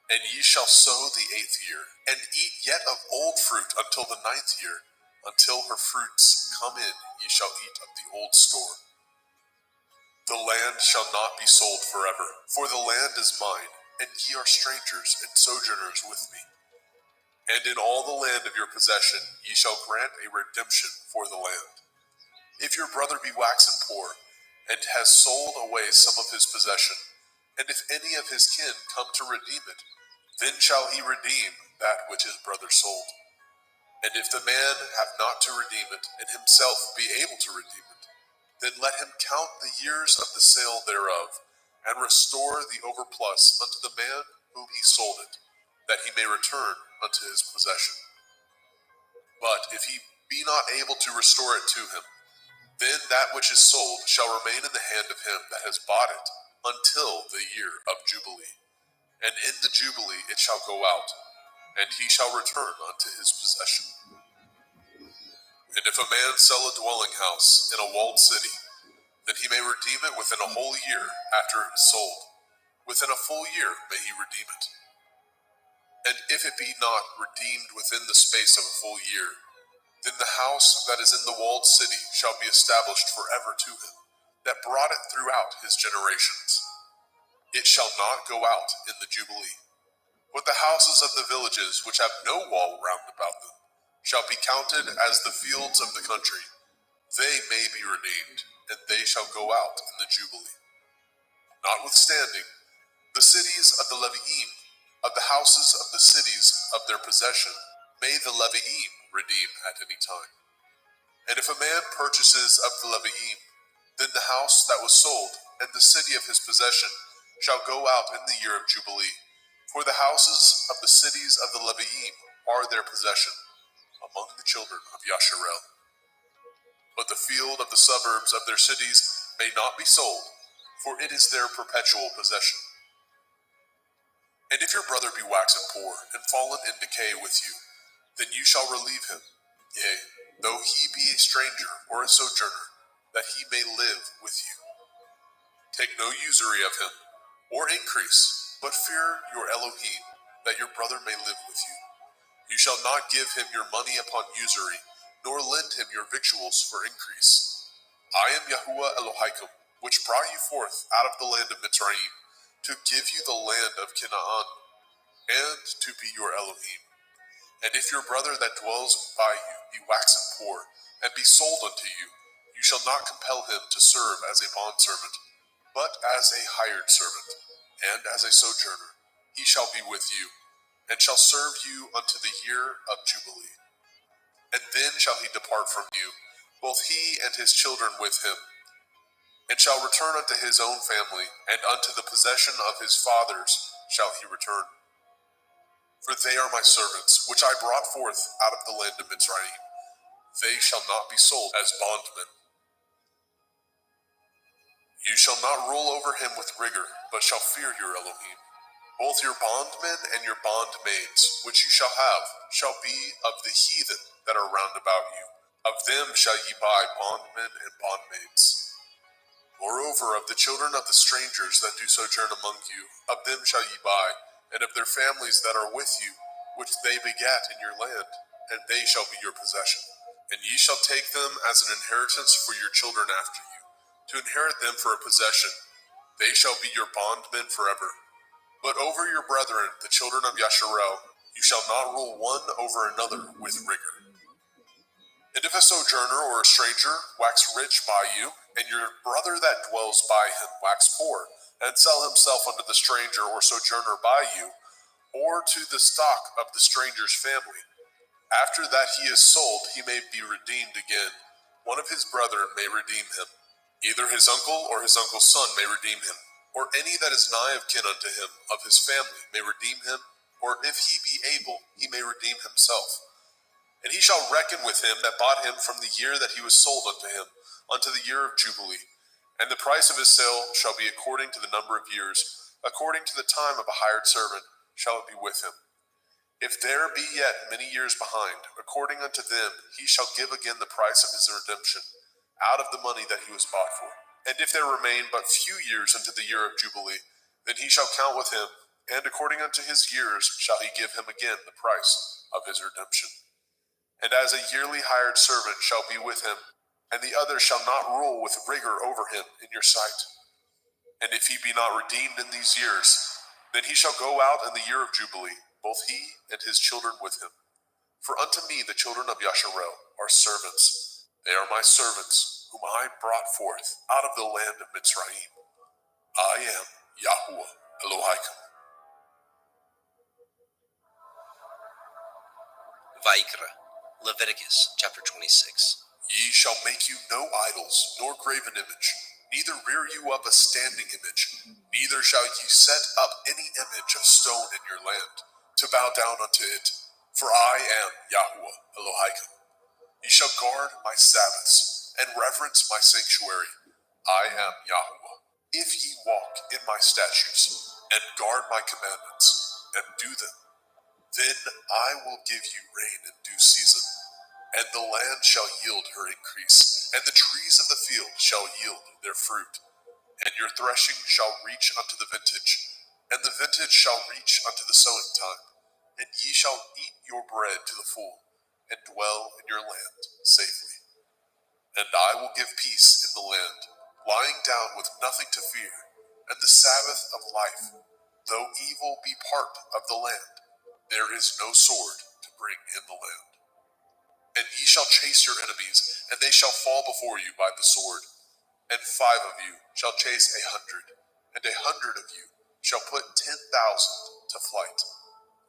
And ye shall sow the 8th year, and eat yet of old fruit until the 9th year. Until her fruits come in, ye shall eat of the old store. The land shall not be sold forever, for the land is mine, and ye are strangers and sojourners with me. And in all the land of your possession ye shall grant a redemption for the land. If your brother be waxen poor, and has sold away some of his possession, and if any of his kin come to redeem it, then shall he redeem that which his brother sold. And if the man have not to redeem it, and himself be able to redeem it, then let him count the years of the sale thereof, and restore the overplus unto the man whom he sold it, that he may return unto his possession. But if he be not able to restore it to him, then that which is sold shall remain in the hand of him that has bought it until the year of Jubilee. And in the Jubilee it shall go out, and he shall return unto his possession. And if a man sell a dwelling house in a walled city, then he may redeem it within a whole year after it is sold. Within a full year may he redeem it. And if it be not redeemed within the space of a full year, then the house that is in the walled city shall be established forever to him, that brought it throughout his generations. It shall not go out in the Jubilee. But the houses of the villages which have no wall round about them shall be counted as the fields of the country. They may be redeemed, and they shall go out in the Jubilee. Notwithstanding, the cities of the Leviim, of the houses of the cities of their possession, may the Leviim redeem at any time. And if a man purchases of the Leviim, then the house that was sold and the city of his possession shall go out in the year of Jubilee. For the houses of the cities of the Leviim are their possession among the children of Yasharel. But the field of the suburbs of their cities may not be sold, for it is their perpetual possession. And if your brother be waxen poor and fallen in decay with you, then you shall relieve him, yea, though he be a stranger or a sojourner, that he may live with you. Take no usury of him, or increase, but fear your Elohim, that your brother may live with you. You shall not give him your money upon usury, nor lend him your victuals for increase. I am Yahuwah Elohaikum, which brought you forth out of the land of Mitzrayim, to give you the land of Canaan, and to be your Elohim. And if your brother that dwells by you be waxen poor, and be sold unto you, you shall not compel him to serve as a bondservant, but as a hired servant, and as a sojourner. He shall be with you, and shall serve you unto the year of Jubilee. And then shall he depart from you, both he and his children with him, and shall return unto his own family, and unto the possession of his fathers shall he return. For they are my servants, which I brought forth out of the land of Mitzrayim. They shall not be sold as bondmen. You shall not rule over him with rigor, but shall fear your Elohim. Both your bondmen and your bondmaids, which you shall have, shall be of the heathen that are round about you. Of them shall ye buy bondmen and bondmaids. Moreover, of the children of the strangers that do sojourn among you, of them shall ye buy, and of their families that are with you, which they begat in your land, and they shall be your possession. And ye shall take them as an inheritance for your children after you, to inherit them for a possession. They shall be your bondmen forever. But over your brethren, the children of Yasharel, you shall not rule one over another with rigor. And if a sojourner or a stranger wax rich by you, and your brother that dwells by him wax poor, and sell himself unto the stranger or sojourner by you, or to the stock of the stranger's family, after that he is sold, he may be redeemed again. One of his brethren may redeem him. Either his uncle or his uncle's son may redeem him, or any that is nigh of kin unto him of his family may redeem him, or if he be able, he may redeem himself. And he shall reckon with him that bought him from the year that he was sold unto him, unto the year of Jubilee. And the price of his sale shall be according to the number of years, according to the time of a hired servant shall it be with him. If there be yet many years behind, according unto them he shall give again the price of his redemption, out of the money that he was bought for. And if there remain but few years unto the year of Jubilee, then he shall count with him, and according unto his years shall he give him again the price of his redemption. And as a yearly hired servant shall be with him, and the other shall not rule with rigor over him in your sight. And if he be not redeemed in these years, then he shall go out in the year of Jubilee, both he and his children with him. For unto me the children of Yasharel are servants. They are my servants, whom I brought forth out of the land of Mitzrayim. I am Yahuwah Elohim. Vaikra, Leviticus chapter 26. Ye shall make you no idols, nor graven image, neither rear you up a standing image, neither shall ye set up any image of stone in your land, to bow down unto it. For I am Yahuwah Elohim. Ye shall guard my Sabbaths, and reverence my sanctuary. I am Yahuwah. If ye walk in my statutes, and guard my commandments, and do them, then I will give you rain in due season, and the land shall yield her increase, and the trees of the field shall yield their fruit. And your threshing shall reach unto the vintage, and the vintage shall reach unto the sowing time. And ye shall eat your bread to the full, and dwell in your land safely. And I will give peace in the land, lying down with nothing to fear, and the Sabbath of life, though evil be part of the land, there is no sword to bring in the land. And ye shall chase your enemies, and they shall fall before you by the sword. And 5 of you shall chase 100, and 100 of you shall put 10,000 to flight.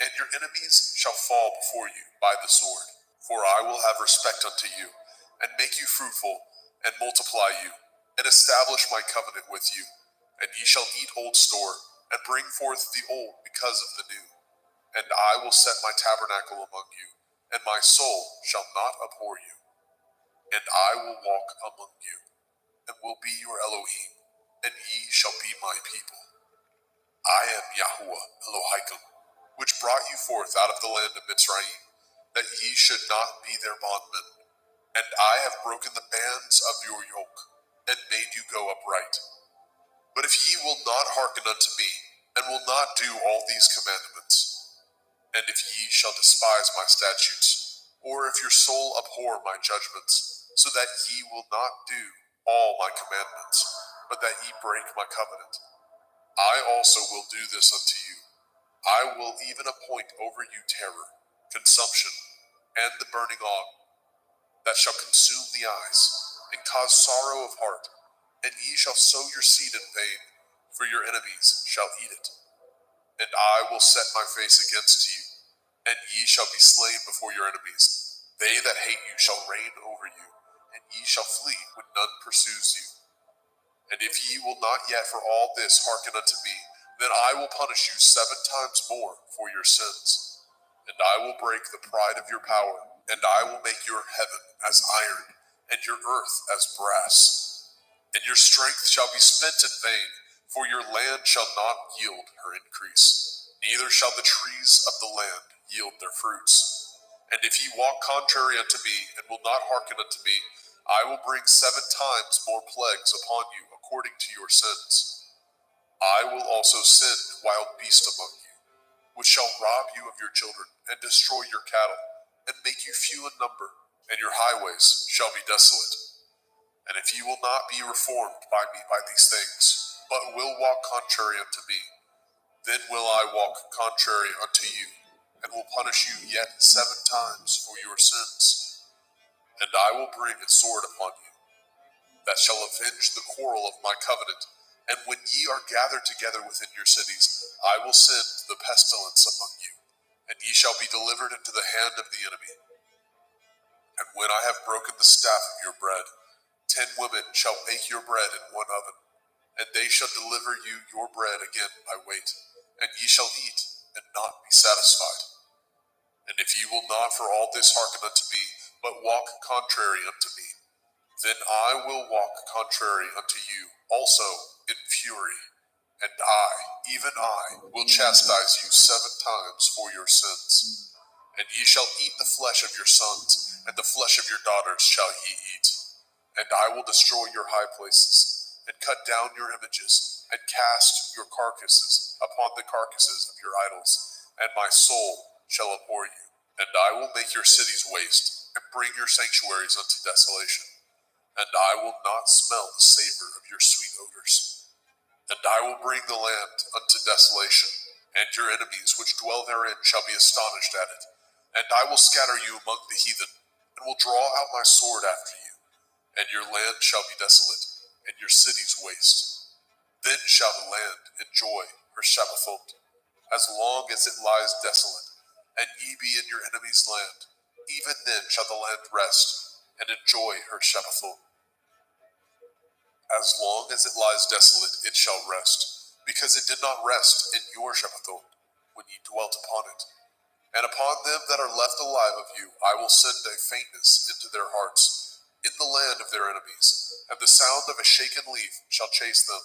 And your enemies shall fall before you by the sword. For I will have respect unto you, and make you fruitful, and multiply you, and establish my covenant with you. And ye shall eat old store, and bring forth the old because of the new. And I will set my tabernacle among you, and my soul shall not abhor you. And I will walk among you, and will be your Elohim, and ye shall be my people. I am Yahuwah Elohim, which brought you forth out of the land of Mitzrayim, that ye should not be their bondmen. And I have broken the bands of your yoke, and made you go upright. But if ye will not hearken unto me, and will not do all these commandments, and if ye shall despise my statutes, or if your soul abhor my judgments, so that ye will not do all my commandments, but that ye break my covenant, I also will do this unto you. I will even appoint over you terror, consumption, and the burning ague, that shall consume the eyes, and cause sorrow of heart. And ye shall sow your seed in vain, for your enemies shall eat it. And I will set my face against you, and ye shall be slain before your enemies. They that hate you shall reign over you, and ye shall flee when none pursues you. And if ye will not yet for all this hearken unto me, then I will punish you 7 times more for your sins. And I will break the pride of your power, and I will make your heaven as iron, and your earth as brass. And your strength shall be spent in vain, for your land shall not yield her increase, neither shall the trees of the land yield their fruits. And if ye walk contrary unto me, and will not hearken unto me, I will bring 7 times more plagues upon you according to your sins. I will also send wild beasts among you, which shall rob you of your children, and destroy your cattle, and make you few in number, and your highways shall be desolate. And if ye will not be reformed by me by these things, but will walk contrary unto me, then will I walk contrary unto you, and will punish you yet 7 times for your sins. And I will bring a sword upon you, that shall avenge the quarrel of my covenant. And when ye are gathered together within your cities, I will send the pestilence among you, and ye shall be delivered into the hand of the enemy. And when I have broken the staff of your bread, 10 women shall bake your bread in one oven, and they shall deliver you your bread again by weight, and ye shall eat, and not be satisfied. And if ye will not for all this hearken unto me, but walk contrary unto me, then I will walk contrary unto you also in fury, and I, even I, will chastise you 7 times for your sins. And ye shall eat the flesh of your sons, and the flesh of your daughters shall ye eat. And I will destroy your high places, and cut down your images, and cast your carcasses upon the carcasses of your idols, and my soul shall abhor you. And I will make your cities waste, and bring your sanctuaries unto desolation. And I will not smell the savor of your sweet odors. And I will bring the land unto desolation, and your enemies which dwell therein shall be astonished at it. And I will scatter you among the heathen, and will draw out my sword after you, and your land shall be desolate, and your cities waste. Then shall the land enjoy her Shabbathot, as long as it lies desolate, and ye be in your enemy's land. Even then shall the land rest, and enjoy her Shabbathot. As long as it lies desolate, it shall rest, because it did not rest in your Shabbathot, when ye dwelt upon it. And upon them that are left alive of you, I will send a faintness into their hearts, in the land of their enemies, and the sound of a shaken leaf shall chase them,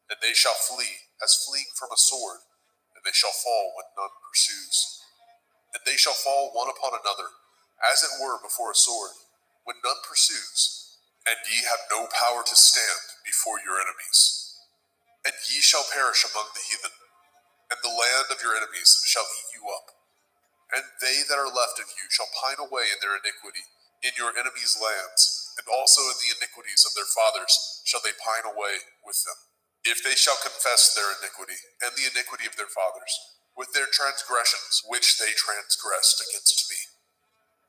and they shall flee as fleeing from a sword, and they shall fall when none pursues. And they shall fall one upon another, as it were before a sword, when none pursues, and ye have no power to stand before your enemies. And ye shall perish among the heathen, and the land of your enemies shall eat you up. And they that are left of you shall pine away in their iniquity, in your enemies' lands, and also in the iniquities of their fathers shall they pine away with them. If they shall confess their iniquity, and the iniquity of their fathers, with their transgressions which they transgressed against me,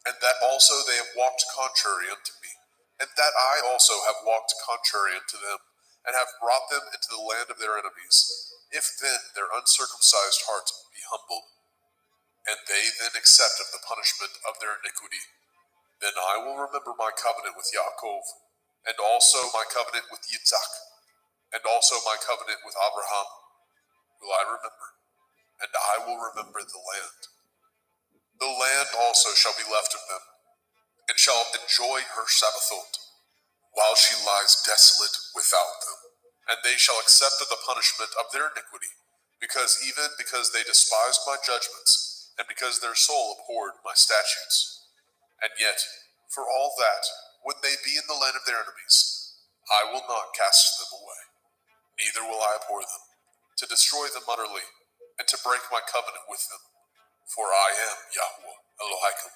and that also they have walked contrary unto me, and that I also have walked contrary unto them, and have brought them into the land of their enemies, if then their uncircumcised heart be humbled, and they then accept of the punishment of their iniquity, then I will remember my covenant with Yaakov, and also my covenant with Yitzhak, and also my covenant with Abraham will I remember, and I will remember the land. The land also shall be left of them, and shall enjoy her Shabbathot, while she lies desolate without them. And they shall accept of the punishment of their iniquity, because they despised my judgments, and because their soul abhorred my statutes. And yet, for all that, when they be in the land of their enemies, I will not cast them away, neither will I abhor them, to destroy them utterly, and to break my covenant with them. For I am Yahweh Elohim.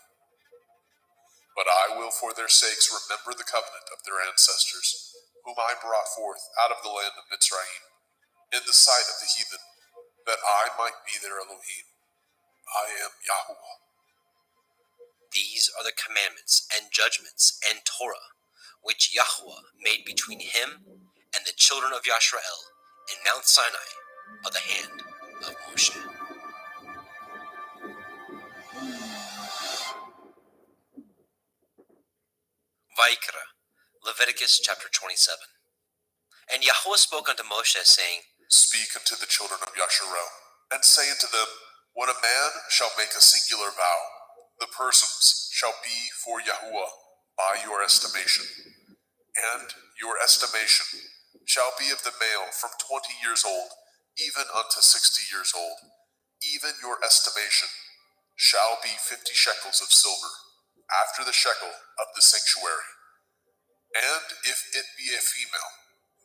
But I will for their sakes remember the covenant of their ancestors, whom I brought forth out of the land of Mitzrayim, in the sight of the heathen, that I might be their Elohim. I am Yahweh. These are the commandments and judgments and Torah, which Yahweh made between him and the children of Yisrael in Mount Sinai by the hand of Moshe. Vayikra, Leviticus chapter 27. And Yahweh spoke unto Moshe, saying, Speak unto the children of Yasharel, and say unto them, when a man shall make a singular vow, the persons shall be for Yahuwah by your estimation. And your estimation shall be of the male from 20 years old, even unto 60 years old. Even your estimation shall be 50 shekels of silver, after the shekel of the sanctuary. And if it be a female,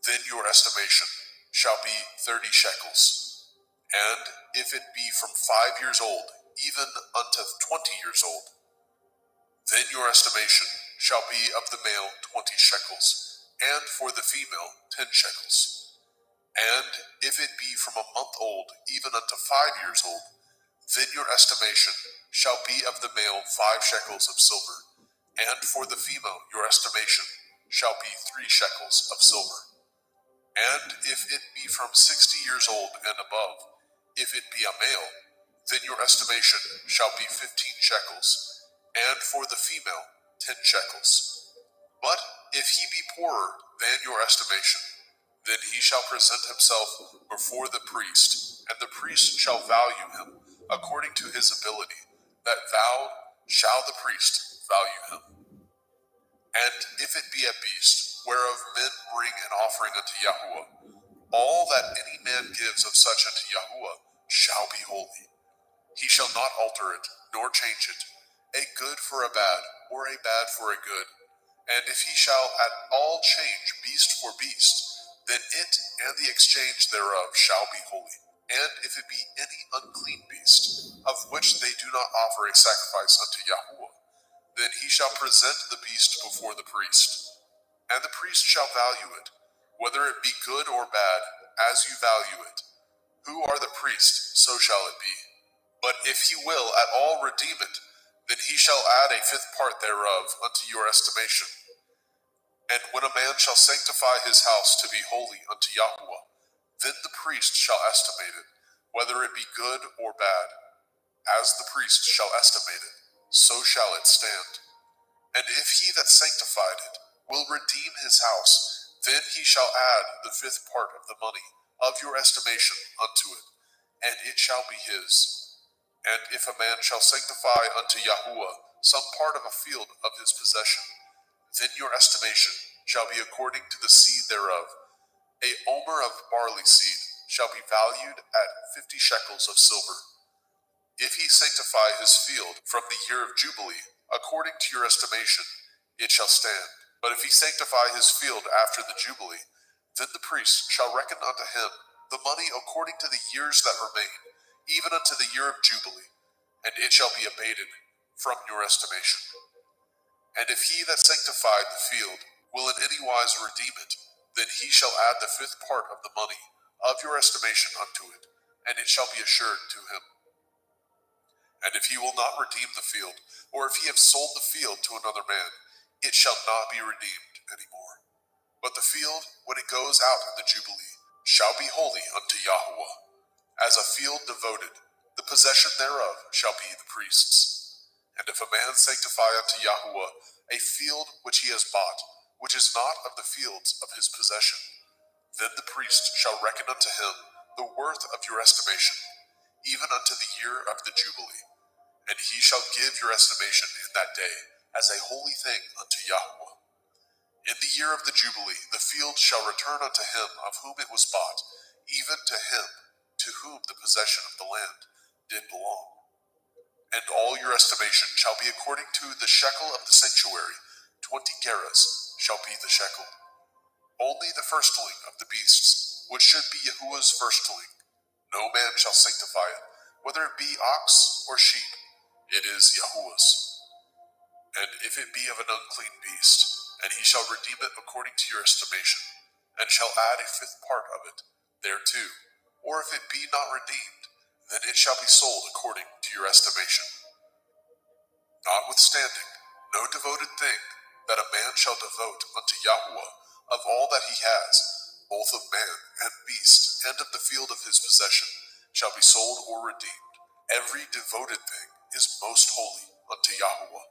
then your estimation shall be 30 shekels. And if it be from 5 years old, even unto 20 years old, then your estimation shall be of the male 20 shekels, and for the female 10 shekels. And if it be from a month old, even unto 5 years old, then your estimation shall be of the male 5 shekels of silver, and for the female your estimation shall be 3 shekels of silver. And if it be from 60 years old and above, if it be a male, then your estimation shall be 15 shekels, and for the female 10 shekels. But if he be poorer than your estimation, then he shall present himself before the priest, and the priest shall value him according to his ability. That vow shall the priest value him. And if it be a beast, whereof men bring an offering unto Yahuwah, all that any man gives of such unto Yahuwah shall be holy. He shall not alter it, nor change it, a good for a bad, or a bad for a good. And if he shall at all change beast for beast, then it and the exchange thereof shall be holy. And if it be any unclean beast, of which they do not offer a sacrifice unto Yahuwah, then he shall present the beast before the priest. And the priest shall value it, whether it be good or bad, as you value it. Who are the priest, so shall it be. But if he will at all redeem it, then he shall add a 5th part thereof unto your estimation. And when a man shall sanctify his house to be holy unto Yahuwah, then the priest shall estimate it, whether it be good or bad. As the priest shall estimate it, so shall it stand. And if he that sanctified it will redeem his house, then he shall add the fifth part of the money of your estimation unto it, and it shall be his. And if a man shall sanctify unto Yahuwah some part of a field of his possession, then your estimation shall be according to the seed thereof. A omer of barley seed shall be valued at 50 shekels of silver. If he sanctify his field from the year of Jubilee, according to your estimation, it shall stand. But if he sanctify his field after the Jubilee, then the priest shall reckon unto him the money according to the years that remain, even unto the year of Jubilee, and it shall be abated from your estimation. And if he that sanctified the field will in any wise redeem it, then he shall add the fifth part of the money of your estimation unto it, and it shall be assured to him. And if he will not redeem the field, or if he have sold the field to another man, it shall not be redeemed any more. But the field, when it goes out in the Jubilee, shall be holy unto Yahuwah. As a field devoted, the possession thereof shall be the priest's. And if a man sanctify unto Yahuwah a field which he has bought, which is not of the fields of his possession, then the priest shall reckon unto him the worth of your estimation, even unto the year of the Jubilee. And he shall give your estimation in that day as a holy thing unto Yahuwah. In the year of the Jubilee, the field shall return unto him of whom it was bought, even to him to whom the possession of the land did belong. And all your estimation shall be according to the shekel of the sanctuary. 20 gerahs shall be the shekel. Only the firstling of the beasts, which should be Yahuwah's firstling, no man shall sanctify it, whether it be ox or sheep, it is Yahuwah's. And if it be of an unclean beast, and he shall redeem it according to your estimation, and shall add a fifth part of it thereto, or if it be not redeemed, then it shall be sold according to your estimation. Notwithstanding, no devoted thing that a man shall devote unto Yahuwah of all that he has, both of man and beast, and of the field of his possession, shall be sold or redeemed. Every devoted thing is most holy unto Yahuwah.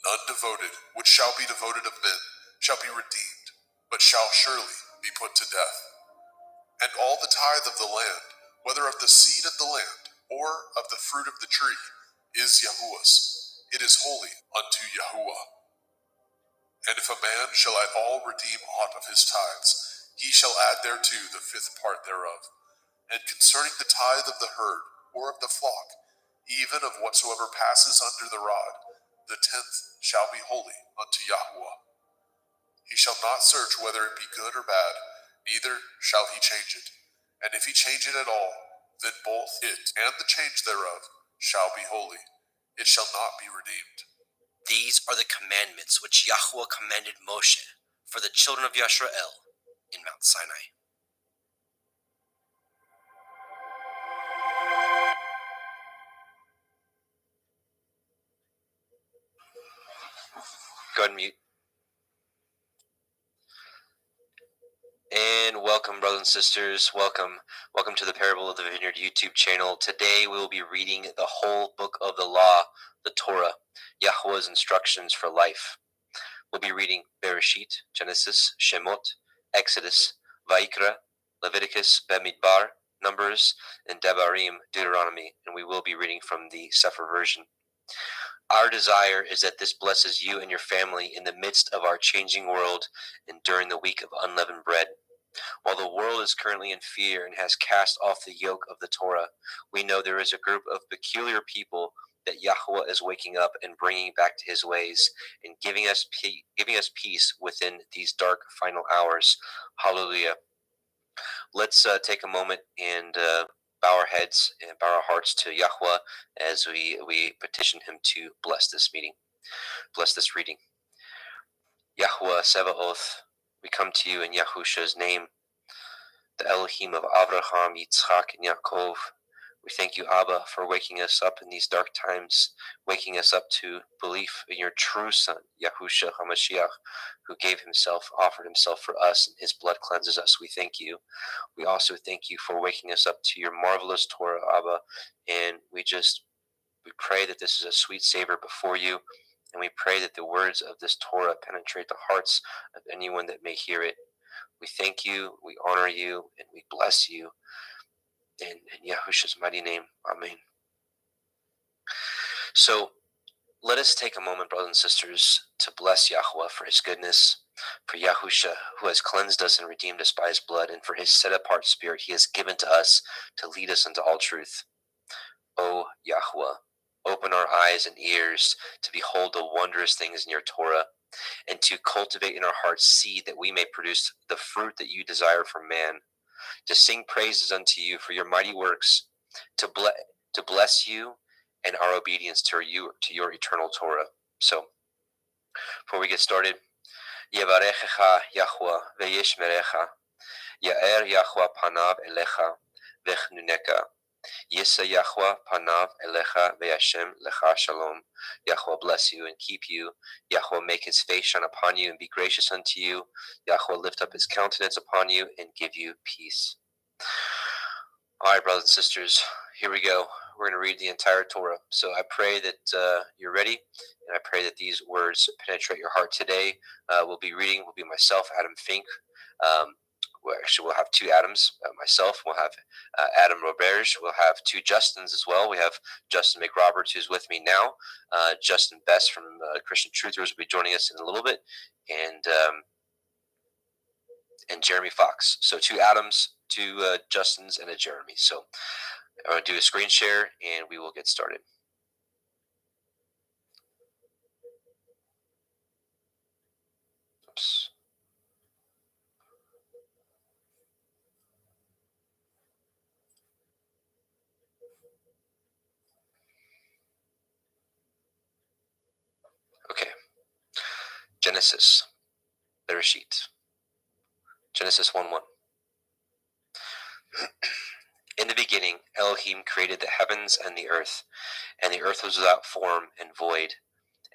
None devoted, which shall be devoted of men, shall be redeemed, but shall surely be put to death. And all the tithe of the land, whether of the seed of the land, or of the fruit of the tree, is Yahuwah's. It is holy unto Yahuwah. And if a man shall at all redeem aught of his tithes, he shall add thereto the fifth part thereof. And concerning the tithe of the herd, or of the flock, even of whatsoever passes under the rod, the 10th shall be holy unto Yahuwah. He shall not search whether it be good or bad, neither shall he change it. And if he change it at all, then both it and the change thereof shall be holy. It shall not be redeemed. These are the commandments which Yahuwah commanded Moshe for the children of Yisrael in Mount Sinai. Go ahead and mute. And welcome, brothers and sisters. Welcome to the Parable of the Vineyard YouTube channel. Today we will be reading the whole book of the law, the Torah, Yahuwah's instructions for life. We'll be reading Bereshit, Genesis, Shemot, Exodus, Vaikra, Leviticus, Bamidbar, Numbers, and Devarim, Deuteronomy, and we will be reading from the Sefer version. Our desire is that this blesses you and your family in the midst of our changing world and during the week of unleavened bread. While the world is currently in fear and has cast off the yoke of the Torah, we know there is a group of peculiar people that Yahuwah is waking up and bringing back to his ways and giving us peace within these dark final hours. Hallelujah. Let's take a moment and bow our heads and bow our hearts to Yahuwah as we petition him to bless this meeting, bless this reading. Yahuwah Sebaoth, we come to you in Yahusha's name, the Elohim of Avraham, Yitzchak, and Yaakov. We thank you, Abba, for waking us up in these dark times, waking us up to belief in your true Son, Yahushua HaMashiach, who gave himself, offered himself for us, and his blood cleanses us. We thank you. We also thank you for waking us up to your marvelous Torah, Abba, and we pray that this is a sweet savor before you, and we pray that the words of this Torah penetrate the hearts of anyone that may hear it. We thank you, we honor you, and we bless you. In Yahushua's mighty name, Amen. So let us take a moment, brothers and sisters, to bless Yahweh for his goodness, for Yahushua, who has cleansed us and redeemed us by his blood, and for his set-apart spirit he has given to us to lead us into all truth. O Yahweh, open our eyes and ears to behold the wondrous things in your Torah, and to cultivate in our hearts seed that we may produce the fruit that you desire for man, to sing praises unto you for your mighty works, to bless you and our obedience to your eternal Torah. So, before we get started, Yevarechecha Yahweh ve'yishmerecha, Ya'er Yahweh panav elecha vechnuneka, Yisa Yahweh panav elecha ve'yashem lecha shalom. Yahweh bless you and keep you. Yahweh make his face shine upon you and be gracious unto you. Yahweh lift up his countenance upon you and give you peace. All right, brothers and sisters, here we go. We're going to read the entire Torah. So I pray that you're ready, and I pray that these words penetrate your heart today. We'll be myself, Adam Fink. We'll have two Adams, myself. We'll have Adam Roberge. We'll have two Justins as well. We have Justin McRoberts, who's with me now. Justin Best from Christian Truthers will be joining us in a little bit, and Jeremy Fox. So two Adams, two Justins, and a Jeremy. So I'm going to do a screen share, and we will get started. Oops. Okay. Genesis. Bereshit. Genesis 1:1. In the beginning, Elohim created the heavens and the earth was without form and void,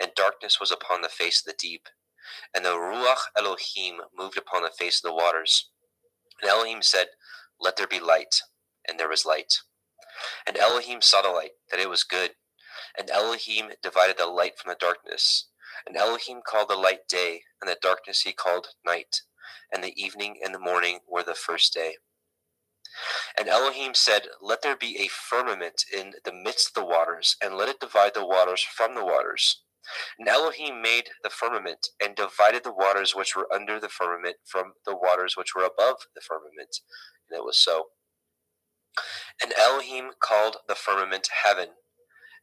and darkness was upon the face of the deep, and the Ruach Elohim moved upon the face of the waters. And Elohim said, "Let there be light," and there was light. And Elohim saw the light, that it was good, and Elohim divided the light from the darkness. And Elohim called the light day, and the darkness he called night, and the evening and the morning were the first day. And Elohim said, "Let there be a firmament in the midst of the waters, and let it divide the waters from the waters." And Elohim made the firmament, and divided the waters which were under the firmament from the waters which were above the firmament. And it was so. And Elohim called the firmament heaven,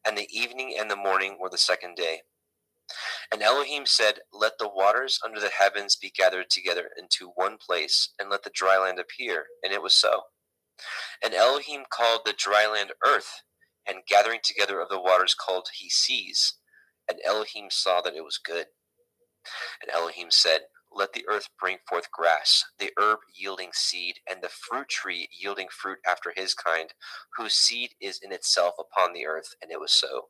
and the evening and the morning were the second day. And Elohim said, "Let the waters under the heavens be gathered together into one place, and let the dry land appear." And it was so. And Elohim called the dry land earth, and gathering together of the waters called he seas. And Elohim saw that it was good. And Elohim said, "Let the earth bring forth grass, the herb yielding seed, and the fruit tree yielding fruit after his kind, whose seed is in itself upon the earth." And it was so.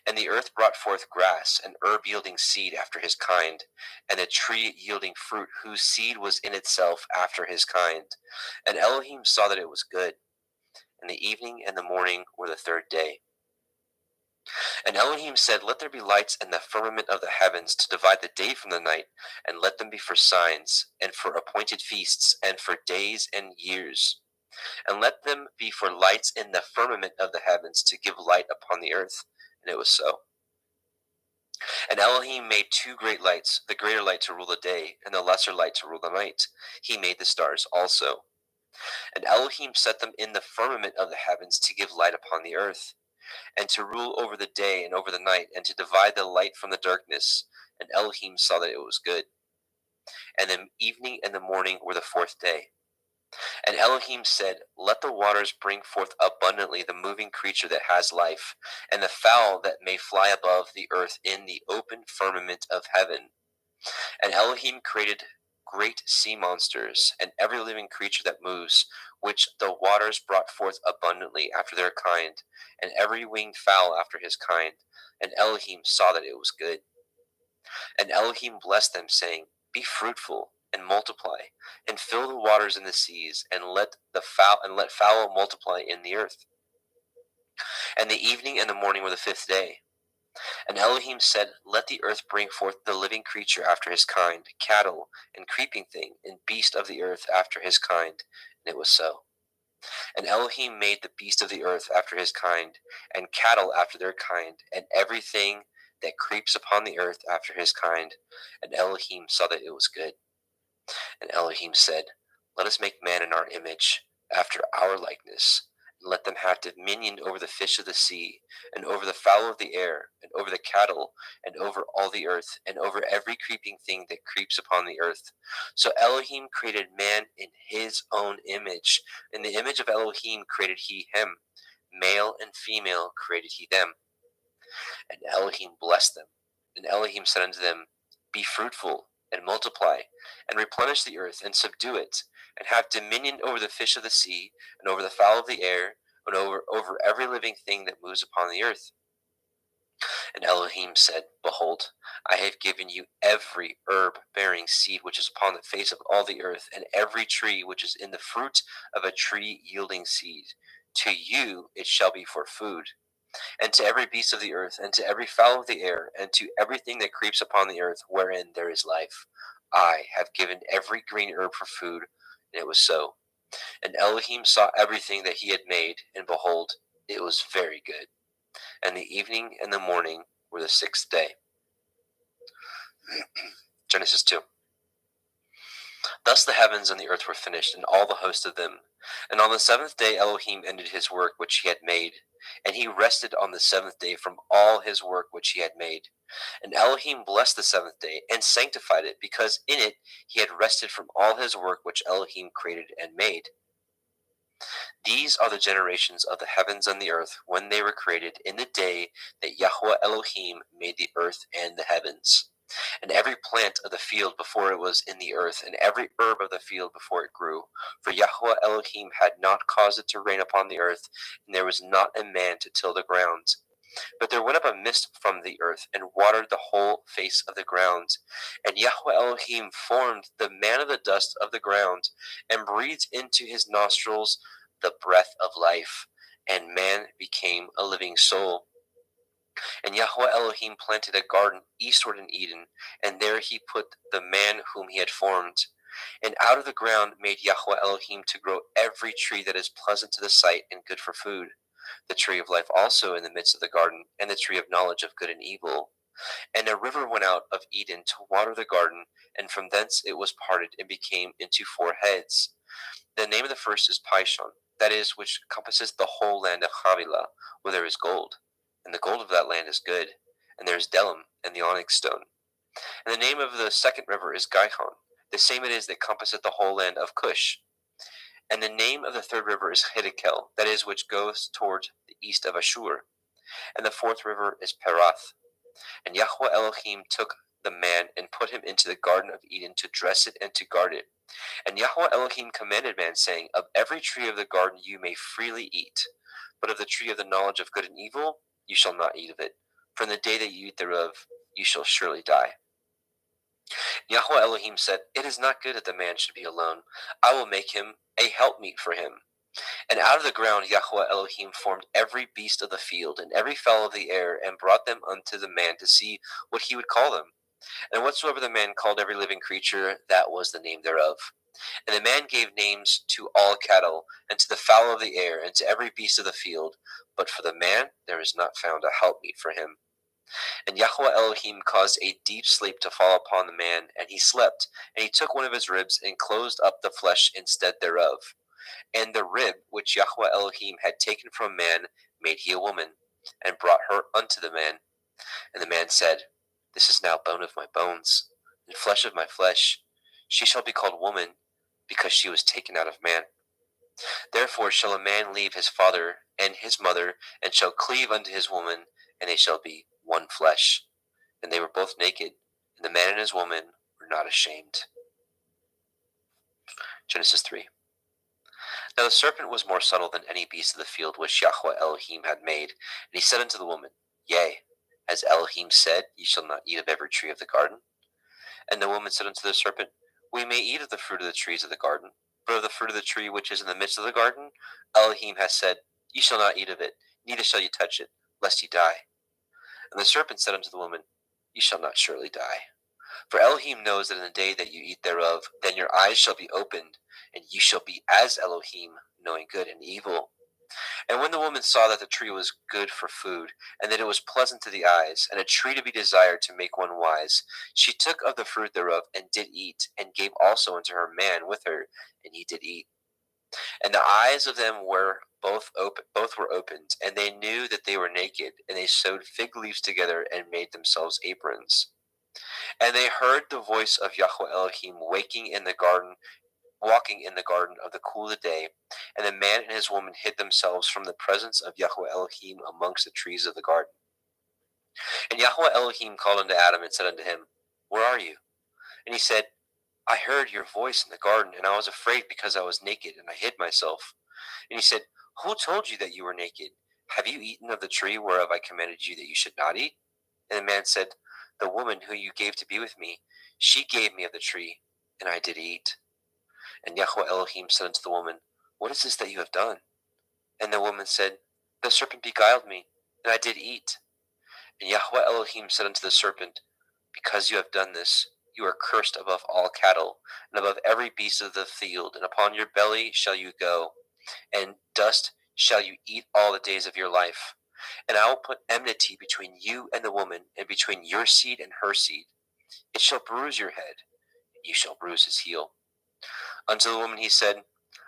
And the earth brought forth grass, and herb yielding seed after his kind, and a tree yielding fruit, whose seed was in itself after his kind. And Elohim saw that it was good. And the evening and the morning were the third day. And Elohim said, "Let there be lights in the firmament of the heavens to divide the day from the night, and let them be for signs, and for appointed feasts, and for days and years. And let them be for lights in the firmament of the heavens to give light upon the earth." And it was so. And Elohim made two great lights, the greater light to rule the day, and the lesser light to rule the night. He made the stars also. And Elohim set them in the firmament of the heavens to give light upon the earth, and to rule over the day and over the night, and to divide the light from the darkness. And Elohim saw that it was good. And the evening and the morning were the fourth day. And Elohim said, "Let the waters bring forth abundantly the moving creature that has life, and the fowl that may fly above the earth in the open firmament of heaven." And Elohim created great sea monsters, and every living creature that moves, which the waters brought forth abundantly after their kind, and every winged fowl after his kind. And Elohim saw that it was good. And Elohim blessed them, saying, Be fruitful and multiply, and fill the waters in the seas, and let fowl multiply in the earth. And the evening and the morning were the fifth day. And Elohim said, Let the earth bring forth the living creature after his kind, cattle, and creeping thing, and beast of the earth after his kind. And it was so. And Elohim made the beast of the earth after his kind, and cattle after their kind, and everything that creeps upon the earth after his kind. And Elohim saw that it was good. And Elohim said, Let us make man in our image, after our likeness, and let them have dominion over the fish of the sea, and over the fowl of the air, and over the cattle, and over all the earth, and over every creeping thing that creeps upon the earth. So Elohim created man in his own image. In the image of Elohim created he him. Male and female created he them. And Elohim blessed them. And Elohim said unto them, Be fruitful, and multiply, and replenish the earth, and subdue it, and have dominion over the fish of the sea, and over the fowl of the air, and over every living thing that moves upon the earth. And Elohim said, Behold, I have given you every herb bearing seed which is upon the face of all the earth, and every tree which is in the fruit of a tree yielding seed. To you it shall be for food. And to every beast of the earth, and to every fowl of the air, and to everything that creeps upon the earth, wherein there is life, I have given every green herb for food. And it was so. And Elohim saw everything that he had made, and behold, it was very good. And the evening and the morning were the sixth day. Genesis 2. Thus the heavens and the earth were finished, and all the host of them. And on the seventh day Elohim ended his work which he had made, and he rested on the seventh day from all his work which he had made. And Elohim blessed the seventh day, and sanctified it, because in it he had rested from all his work which Elohim created and made. These are the generations of the heavens and the earth when they were created, in the day that Yahweh Elohim made the earth and the heavens. And every plant of the field before it was in the earth, and every herb of the field before it grew. For Yahweh Elohim had not caused it to rain upon the earth, and there was not a man to till the ground. But there went up a mist from the earth, and watered the whole face of the ground. And Yahweh Elohim formed the man of the dust of the ground, and breathed into his nostrils the breath of life, and man became a living soul. And Yahweh Elohim planted a garden eastward in Eden, and there he put the man whom he had formed. And out of the ground made Yahweh Elohim to grow every tree that is pleasant to the sight and good for food, the tree of life also in the midst of the garden, and the tree of knowledge of good and evil. And a river went out of Eden to water the garden, and from thence it was parted and became into four heads. The name of the first is Pishon, that is, which compasses the whole land of Havilah, where there is gold. And the gold of that land is good, and there is Delim and the onyx stone. And the name of the second river is Gihon, the same it is that compasseth the whole land of Cush. And the name of the third river is Hiddekel, that is, which goes toward the east of Ashur. And the fourth river is Perath. And Yahweh Elohim took the man and put him into the garden of Eden to dress it and to guard it. And Yahweh Elohim commanded man, saying, Of every tree of the garden you may freely eat, but of the tree of the knowledge of good and evil you shall not eat of it. For in the day that you eat thereof you shall surely die. Yahweh Elohim said, It is not good that the man should be alone. I will make him a helpmeet for him. And out of the ground Yahweh Elohim formed every beast of the field, and every fowl of the air, and brought them unto the man to see what he would call them. And whatsoever the man called every living creature, that was the name thereof. And the man gave names to all cattle, and to the fowl of the air, and to every beast of the field. But for the man there is not found a helpmeet for him. And Yahweh Elohim caused a deep sleep to fall upon the man, and he slept. And he took one of his ribs, and closed up the flesh instead thereof. And the rib which Yahweh Elohim had taken from man made he a woman, and brought her unto the man. And the man said, This is now bone of my bones, and flesh of my flesh. She shall be called woman, because she was taken out of man. Therefore shall a man leave his father and his mother, and shall cleave unto his woman, and they shall be one flesh. And they were both naked, and the man and his woman were not ashamed. Genesis 3. Now the serpent was more subtle than any beast of the field which Yahweh Elohim had made. And he said unto the woman, Yea, as Elohim said, Ye shall not eat of every tree of the garden. And the woman said unto the serpent, We may eat of the fruit of the trees of the garden, but of the fruit of the tree which is in the midst of the garden, Elohim hath said, Ye shall not eat of it, neither shall ye touch it, lest ye die. And the serpent said unto the woman, Ye shall not surely die. For Elohim knows that in the day that you eat thereof, then your eyes shall be opened, and ye shall be as Elohim, knowing good and evil. And when the woman saw that the tree was good for food, and that it was pleasant to the eyes, and a tree to be desired to make one wise, she took of the fruit thereof, and did eat, and gave also unto her man with her, and he did eat. And the eyes of them were both were opened, and they knew that they were naked, and they sewed fig leaves together, and made themselves aprons. And they heard the voice of Yahweh Elohim walking in the garden of the cool of the day, and the man and his woman hid themselves from the presence of Yahweh Elohim amongst the trees of the garden. And Yahweh Elohim called unto Adam and said unto him, Where are you? And he said, I heard your voice in the garden, and I was afraid because I was naked, and I hid myself. And he said, Who told you that you were naked? Have you eaten of the tree whereof I commanded you that you should not eat? And the man said, The woman who you gave to be with me, she gave me of the tree, and I did eat. And Yahweh Elohim said unto the woman, What is this that you have done? And the woman said, The serpent beguiled me, and I did eat. And Yahweh Elohim said unto the serpent, Because you have done this, you are cursed above all cattle, and above every beast of the field, and upon your belly shall you go, and dust shall you eat all the days of your life. And I will put enmity between you and the woman, and between your seed and her seed. It shall bruise your head, and you shall bruise his heel. Unto the woman he said,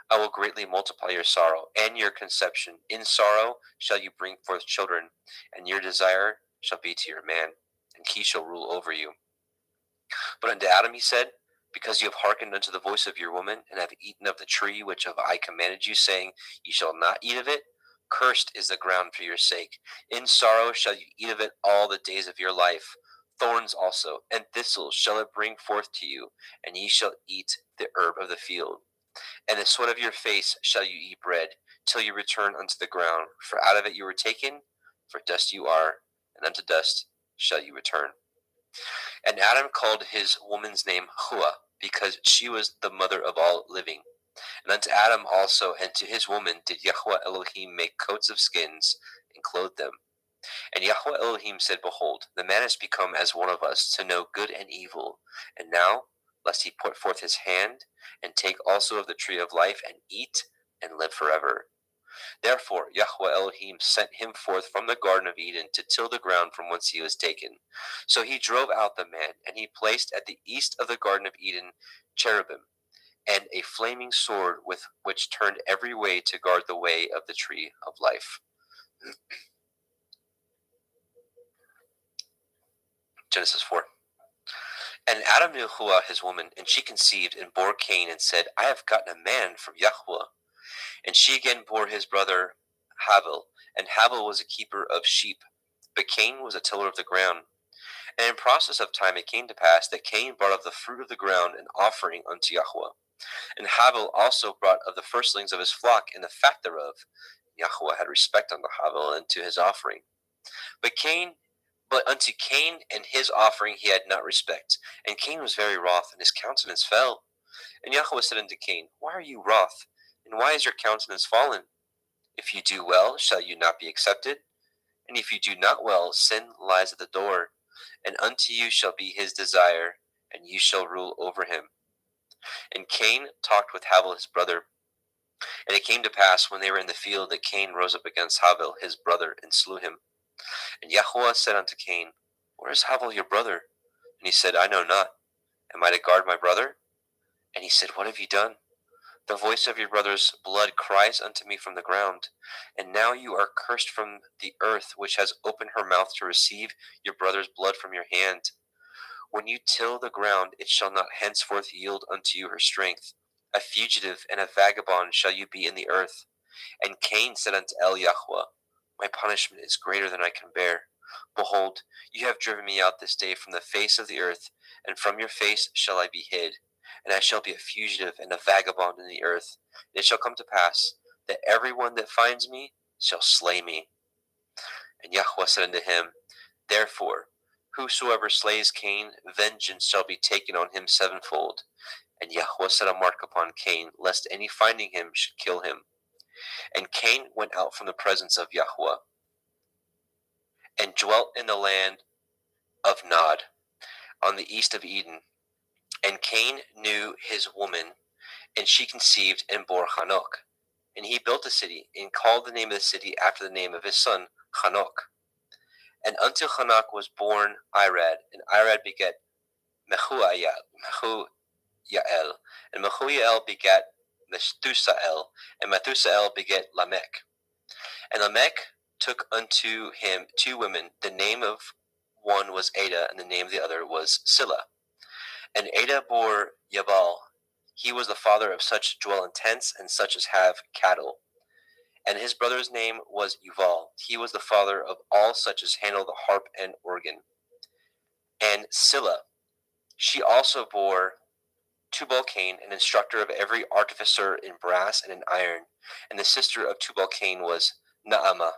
I will greatly multiply your sorrow and your conception. In sorrow shall you bring forth children, and your desire shall be to your man, and he shall rule over you. But unto Adam he said, Because you have hearkened unto the voice of your woman, and have eaten of the tree which of I commanded you, saying, Ye shall not eat of it, cursed is the ground for your sake. In sorrow shall you eat of it all the days of your life. Thorns also and thistles shall it bring forth to you, and ye shall eat the herb of the field. And the sweat of your face shall you eat bread, till you return unto the ground. For out of it you were taken, for dust you are, and unto dust shall you return. And Adam called his woman's name Hua, because she was the mother of all living. And unto Adam also and to his woman did Yahweh Elohim make coats of skins, and clothe them. And Yahweh Elohim said, Behold, the man is become as one of us, to know good and evil. And now, lest he put forth his hand, and take also of the tree of life, and eat, and live forever. Therefore Yahweh Elohim sent him forth from the Garden of Eden to till the ground from whence he was taken. So he drove out the man, and he placed at the east of the Garden of Eden cherubim, and a flaming sword with which turned every way to guard the way of the tree of life. Genesis 4. And Adam knew Hua his woman, and she conceived and bore Cain, and said, I have gotten a man from Yahweh. And she again bore his brother Havel, and Havel was a keeper of sheep, but Cain was a tiller of the ground. And in process of time it came to pass that Cain brought of the fruit of the ground an offering unto Yahweh. And Havel also brought of the firstlings of his flock and the fat thereof. Yahweh had respect unto Havel and to his offering. But unto Cain and his offering he had not respect. And Cain was very wroth, and his countenance fell. And Yahweh said unto Cain, Why are you wroth? And why is your countenance fallen? If you do well, shall you not be accepted? And if you do not well, sin lies at the door. And unto you shall be his desire, and you shall rule over him. And Cain talked with Havel his brother. And it came to pass, when they were in the field, that Cain rose up against Havel his brother, and slew him. And Yahweh said unto Cain, Where is Havel your brother? And he said, I know not. Am I to guard my brother? And he said, What have you done? The voice of your brother's blood cries unto me from the ground. And now you are cursed from the earth, which has opened her mouth to receive your brother's blood from your hand. When you till the ground, it shall not henceforth yield unto you her strength. A fugitive and a vagabond shall you be in the earth. And Cain said unto Yahweh, My punishment is greater than I can bear. Behold, you have driven me out this day from the face of the earth, and from your face shall I be hid. and I shall be a fugitive and a vagabond in the earth. And it shall come to pass that every one that finds me shall slay me. And Yahweh said unto him, Therefore, whosoever slays Cain, vengeance shall be taken on him sevenfold. And Yahweh set a mark upon Cain, lest any finding him should kill him. And Cain went out from the presence of Yahweh, and dwelt in the land of Nod, on the east of Eden. And Cain knew his woman, and she conceived and bore Hanok. And he built a city, and called the name of the city after the name of his son, Hanok. And unto Hanok was born Irad, and Irad begat Mehujael, and Mehujael begat Methusael, and Methusael begat Lamech. And Lamech took unto him 2 women. The name of one was Ada, and the name of the other was Silla. And Ada bore Yabal. He was the father of such as dwell in tents, and such as have cattle. And his brother's name was Yuval. He was the father of all such as handle the harp and organ. And Silla, she also bore Tubal-Cain, an instructor of every artificer in brass and in iron. And the sister of Tubal-Cain was Naamah.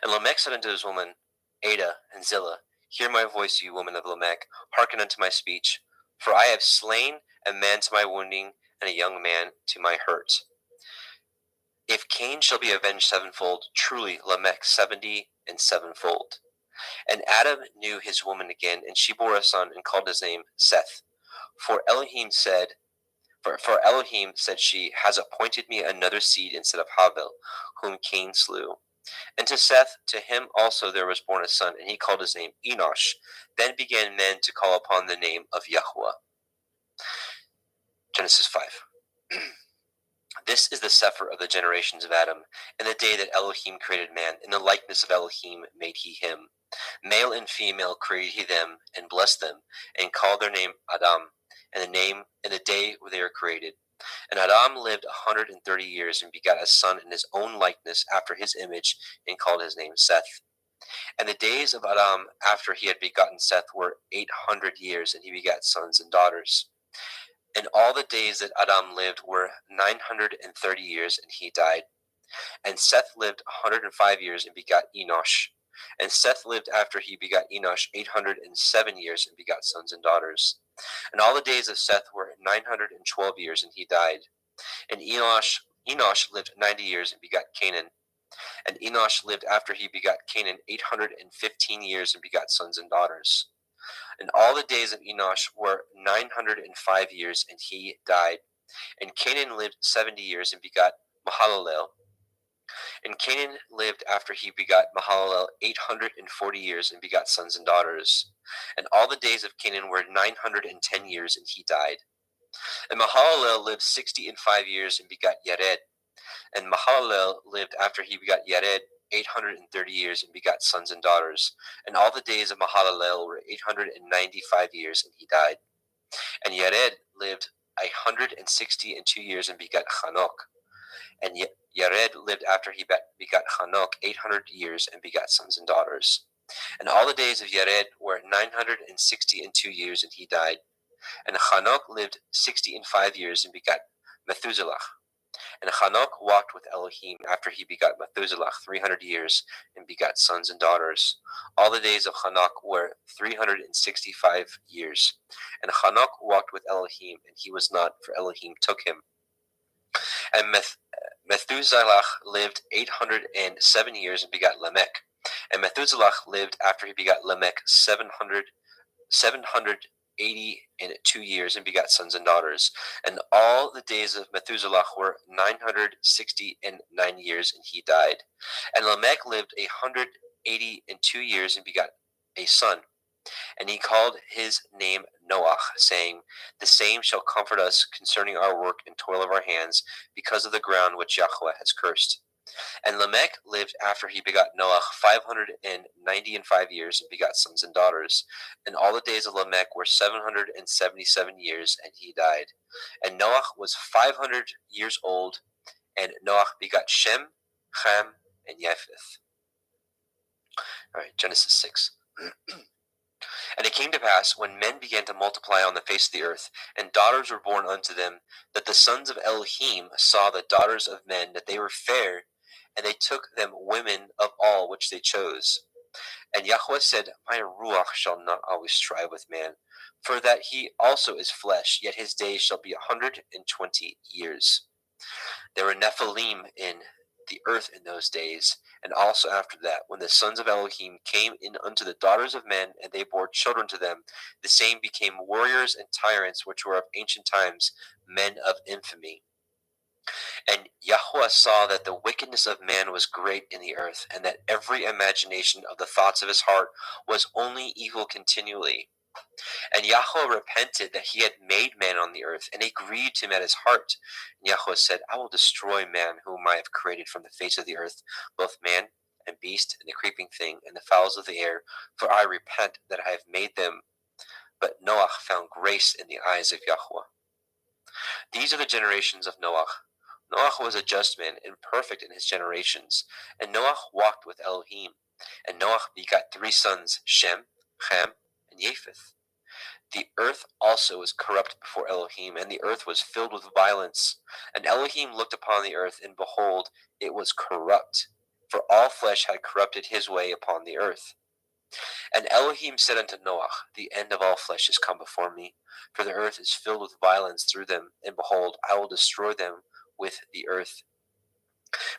And Lamech said unto his woman, Ada and Zillah, Hear my voice, you woman of Lamech, hearken unto my speech. For I have slain a man to my wounding, and a young man to my hurt. If Cain shall be avenged sevenfold, truly Lamech 70 and sevenfold. And Adam knew his woman again, and she bore a son, and called his name Seth. For Elohim said, she, has appointed me another seed instead of Havel, whom Cain slew. And to Seth, to him also there was born a son, and he called his name Enosh. Then began men to call upon the name of Yahweh. Genesis 5. This is the Sefer of the generations of Adam. In the day that Elohim created man, in the likeness of Elohim made he him. Male and female created he them, and blessed them, and called their name Adam, and the day where they were created. And Adam lived 130 years, and begat a son in his own likeness after his image, and called his name Seth. And the days of Adam after he had begotten Seth were 800 years, and he begat sons and daughters. And all the days that Adam lived were 930 years, and he died. And Seth lived 105 years, and begot Enosh. And Seth lived after he begot Enosh 807 years, and begot sons and daughters. And all the days of Seth were 912 years, and he died. And Enosh lived 90 years, and begot Canaan. And Enosh lived after he begot Canaan 815 years, and begot sons and daughters. And all the days of Enosh were 905 years, and he died. And Canaan lived 70 years, and begot Mahalalel. And Canaan lived after he begot Mahalalel 840 years, and begot sons and daughters. And all the days of Canaan were 910 years, and he died. And Mahalalel lived 65 years, and begot Yared. And Mahalalel lived after he begot Yared 830 years, and begot sons and daughters. And all the days of Mahalalel were 895 years, and he died. And Yared lived 162 years, and begot Hanok. And Yared lived after he begot Hanok 800 years, and begot sons and daughters. And all the days of Yared were 962 years, and he died. And Hanok lived 65 years, and begot Methuselah. And Hanok walked with Elohim after he begot Methuselah 300 years, and begot sons and daughters. All the days of Hanok were 365 years. And Hanok walked with Elohim, and he was not, for Elohim took him. And Methuselah lived 807 years, and begot Lamech. And Methuselah lived after he begot Lamech 782 years, and begot sons and daughters. And all the days of Methuselah were 969 years, and he died. And Lamech lived 182 years, and begot a son. And he called his name Noah, saying, The same shall comfort us concerning our work and toil of our hands, because of the ground which Yahweh has cursed. And Lamech lived after he begot Noah 595 years, and begot sons and daughters. And all the days of Lamech were 777 years, and he died. And Noah was 500 years old, and Noah begot Shem, Ham, and Japheth. All right, Genesis 6. And it came to pass, when men began to multiply on the face of the earth, and daughters were born unto them, that the sons of Elohim saw the daughters of men, that they were fair, and they took them women of all which they chose. And Yahweh said, My ruach shall not always strive with man, for that he also is flesh, yet his days shall be 120 years. There were Nephilim in the earth in those days, and also after that, when the sons of Elohim came in unto the daughters of men, and they bore children to them, the same became warriors and tyrants, which were of ancient times, men of infamy. And Yahweh saw that the wickedness of man was great in the earth, and that every imagination of the thoughts of his heart was only evil continually. And Yahweh repented that he had made man on the earth, and it grieved him at his heart. And Yahweh said, I will destroy man whom I have created from the face of the earth, both man and beast, and the creeping thing, and the fowls of the air, for I repent that I have made them. But Noah found grace in the eyes of Yahweh. These are the generations of Noah. Noah was a just man and perfect in his generations, and Noah walked with Elohim. And Noah begot 3 sons, Shem, Ham, and Japheth. The earth also was corrupt before Elohim, and the earth was filled with violence. And Elohim looked upon the earth, and behold, it was corrupt, for all flesh had corrupted his way upon the earth. And Elohim said unto Noah, The end of all flesh is come before me, for the earth is filled with violence through them, and behold, I will destroy them with the earth.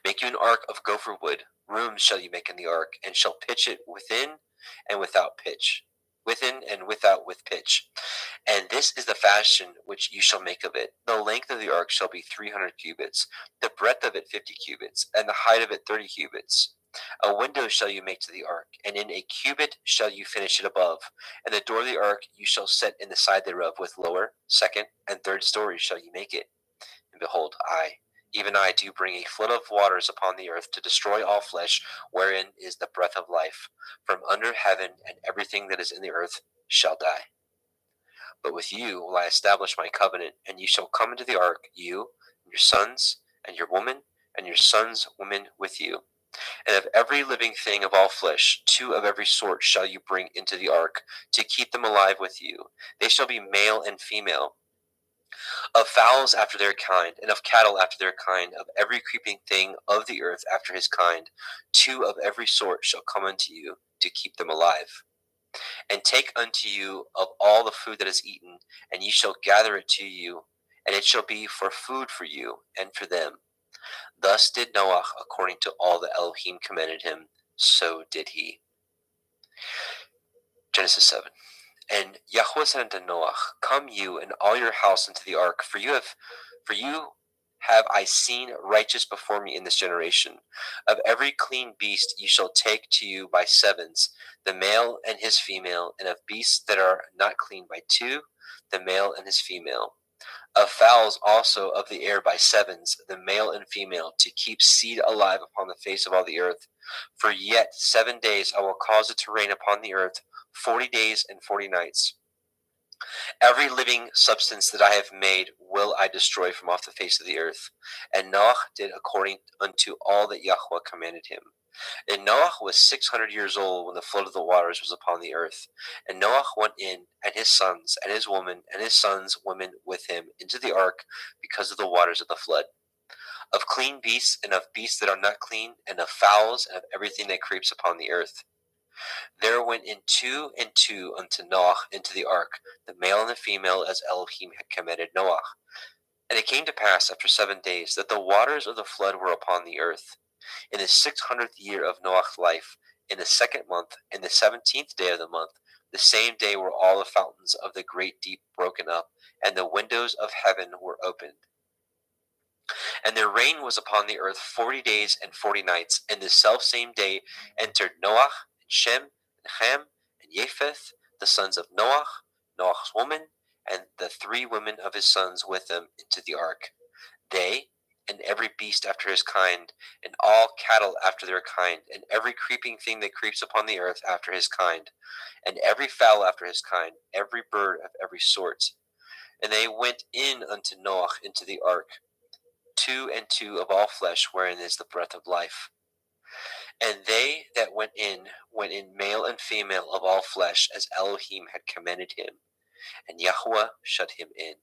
Make you an ark of gopher wood. Rooms shall you make in the ark, and shall pitch it within and without pitch. Within and without with pitch. And this is the fashion which you shall make of it. The length of the ark shall be 300 cubits, the breadth of it 50 cubits, and the height of it 30 cubits. A window shall you make to the ark, and in a cubit shall you finish it above. And the door of the ark you shall set in the side thereof, with lower, second, and third stories shall you make it. And behold, even I do bring a flood of waters upon the earth to destroy all flesh, wherein is the breath of life, from under heaven, and everything that is in the earth shall die. But with you will I establish my covenant, and you shall come into the ark, you, and your sons, and your woman, and your sons' women with you. And of every living thing of all flesh, 2 of every sort shall you bring into the ark, to keep them alive with you. They shall be male and female. Of fowls after their kind, and of cattle after their kind, of every creeping thing of the earth after his kind, 2 of every sort shall come unto you, to keep them alive. And take unto you of all the food that is eaten, and ye shall gather it to you, and it shall be for food for you and for them. Thus did Noah according to all that Elohim commanded him, so did he. Genesis 7. And Yahweh said unto Noah, Come you and all your house into the ark, for you have I seen righteous before me in this generation. Of every clean beast you shall take to you by 7s, the male and his female, and of beasts that are not clean by 2, the male and his female. Of fowls also of the air by 7s, the male and female, to keep seed alive upon the face of all the earth. For yet 7 days I will cause it to rain upon the earth, 40 days and 40 nights. Every living substance that I have made will I destroy from off the face of the earth. And Noah did according unto all that Yahweh commanded him. And Noah was 600 years old when the flood of the waters was upon the earth. And Noah went in, and his sons, and his woman, and his sons' women with him, into the ark, because of the waters of the flood. Of clean beasts, and of beasts that are not clean, and of fowls, and of everything that creeps upon the earth. There went in 2 and 2 unto Noah into the ark, the male and the female, as Elohim had commanded Noah. And it came to pass after 7 days that the waters of the flood were upon the earth. In the 600th year of Noah's life, in the 2nd month, in the 17th day of the month, the same day were all the fountains of the great deep broken up, and the windows of heaven were opened. And the rain was upon the earth 40 days and 40 nights, and the selfsame day entered Noah, and Shem, and Ham, and Japheth, the sons of Noah, Noah's woman, and the 3 women of his sons with them into the ark. They, and every beast after his kind, and all cattle after their kind, and every creeping thing that creeps upon the earth after his kind, and every fowl after his kind, every bird of every sort. And they went in unto Noah into the ark, 2 and 2 of all flesh, wherein is the breath of life. And they that went in male and female of all flesh, as Elohim had commanded him, and Yahweh shut him in.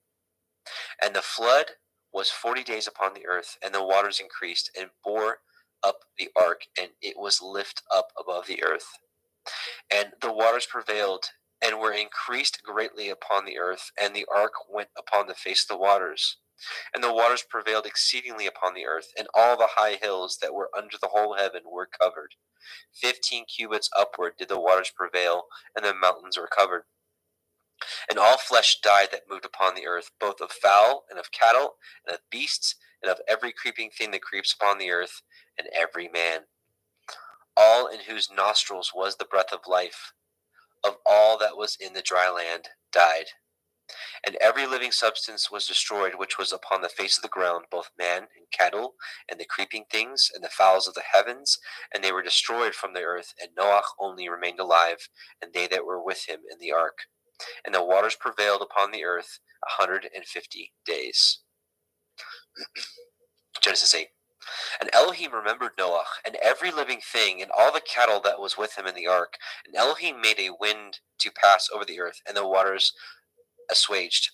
And the flood was 40 days upon the earth, and the waters increased and bore up the ark, and it was lift up above the earth. And the waters prevailed and were increased greatly upon the earth, and the ark went upon the face of the waters. And the waters prevailed exceedingly upon the earth, and all the high hills that were under the whole heaven were covered. 15 cubits upward did the waters prevail, and the mountains were covered. And all flesh died that moved upon the earth, both of fowl and of cattle, and of beasts, and of every creeping thing that creeps upon the earth, and every man. All in whose nostrils was the breath of life, of all that was in the dry land, died. And every living substance was destroyed which was upon the face of the ground, both man and cattle, and the creeping things, and the fowls of the heavens, and they were destroyed from the earth, and Noah only remained alive, and they that were with him in the ark. And the waters prevailed upon the earth 150 days. Genesis 8. And Elohim remembered Noah, and every living thing, and all the cattle that was with him in the ark. And Elohim made a wind to pass over the earth, and the waters assuaged.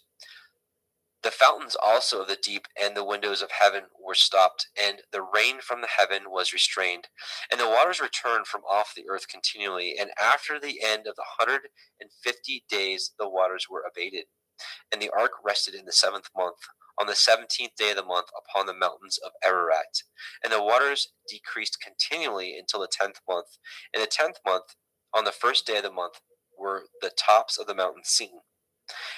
The fountains also of the deep and the windows of heaven were stopped, and the rain from the heaven was restrained. And the waters returned from off the earth continually, and after the end of the 150 days the waters were abated. And the ark rested in the 7th month, on the 17th day of the month, upon the mountains of Ararat. And the waters decreased continually until the 10th month. In the 10th month, on the 1st day of the month, were the tops of the mountains seen.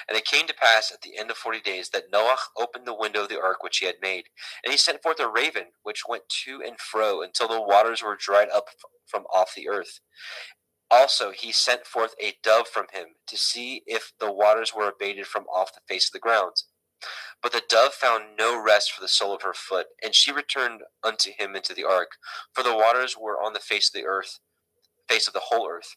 And it came to pass at the end of 40 days that Noah opened the window of the ark which he had made, and he sent forth a raven which went to and fro until the waters were dried up from off the earth. Also he sent forth a dove from him to see if the waters were abated from off the face of the ground. But the dove found no rest for the sole of her foot, and she returned unto him into the ark, for the waters were on the face of the earth, face of the whole earth.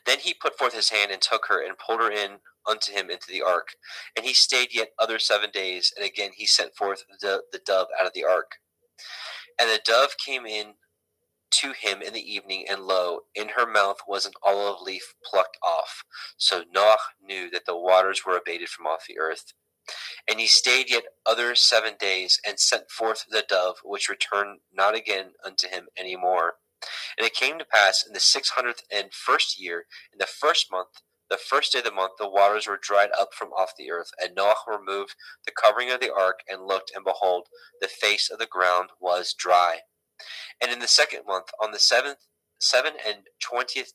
Then he put forth his hand and took her and pulled her in unto him into the ark. And he stayed yet other 7 days, and again he sent forth the dove out of the ark. And the dove came in to him in the evening, and lo, in her mouth was an olive leaf plucked off. So Noah knew that the waters were abated from off the earth. And he stayed yet other 7 days, and sent forth the dove, which returned not again unto him any more. And it came to pass in the 601st year, in the 1st month, the 1st day of the month, the waters were dried up from off the earth. And Noah removed the covering of the ark, and looked, and behold, the face of the ground was dry. And in the 2nd month, on the 27th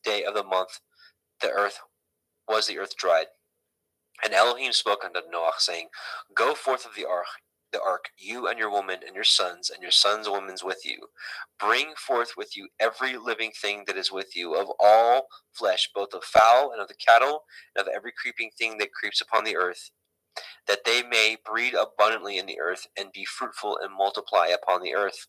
day of the month, the earth dried. And Elohim spoke unto Noah, saying, Go forth of the ark, you and your woman, and your sons women with you. Bring forth with you every living thing that is with you, of all flesh, both of fowl and of the cattle, and of every creeping thing that creeps upon the earth, that they may breed abundantly in the earth, and be fruitful and multiply upon the earth.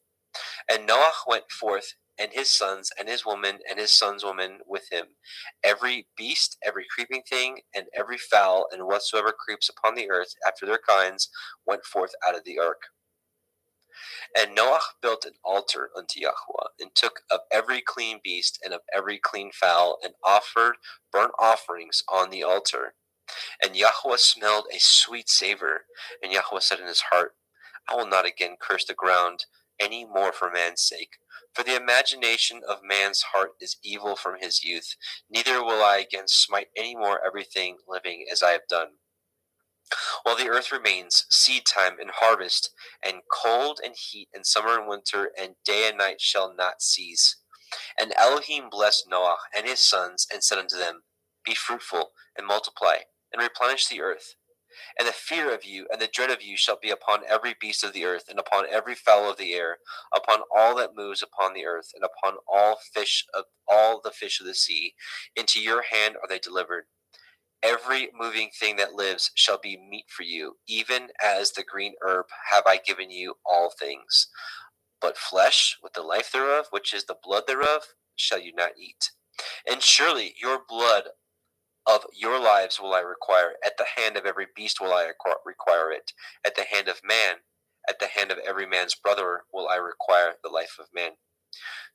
And Noah went forth, and his sons, and his woman, and his sons' women with him. Every beast, every creeping thing, and every fowl, and whatsoever creeps upon the earth after their kinds, went forth out of the ark. And Noah built an altar unto Yahweh, and took of every clean beast, and of every clean fowl, and offered burnt offerings on the altar. And Yahweh smelled a sweet savor. And Yahweh said in his heart, I will not again curse the ground any more for man's sake. For the imagination of man's heart is evil from his youth. Neither will I again smite any more everything living as I have done. While the earth remains, seed time and harvest, and cold and heat, and summer and winter, and day and night shall not cease. And Elohim blessed Noah and his sons, and said unto them, Be fruitful, and multiply, and replenish the earth. And the fear of you and the dread of you shall be upon every beast of the earth, and upon every fowl of the air, upon all that moves upon the earth, and upon all the fish of the sea. Into your hand are they delivered. Every moving thing that lives shall be meat for you, even as the green herb have I given you all things. But flesh with the life thereof, which is the blood thereof, shall you not eat. And surely your blood of your lives will I require. At the hand of every beast will I require it. At the hand of man, at the hand of every man's brother will I require the life of man.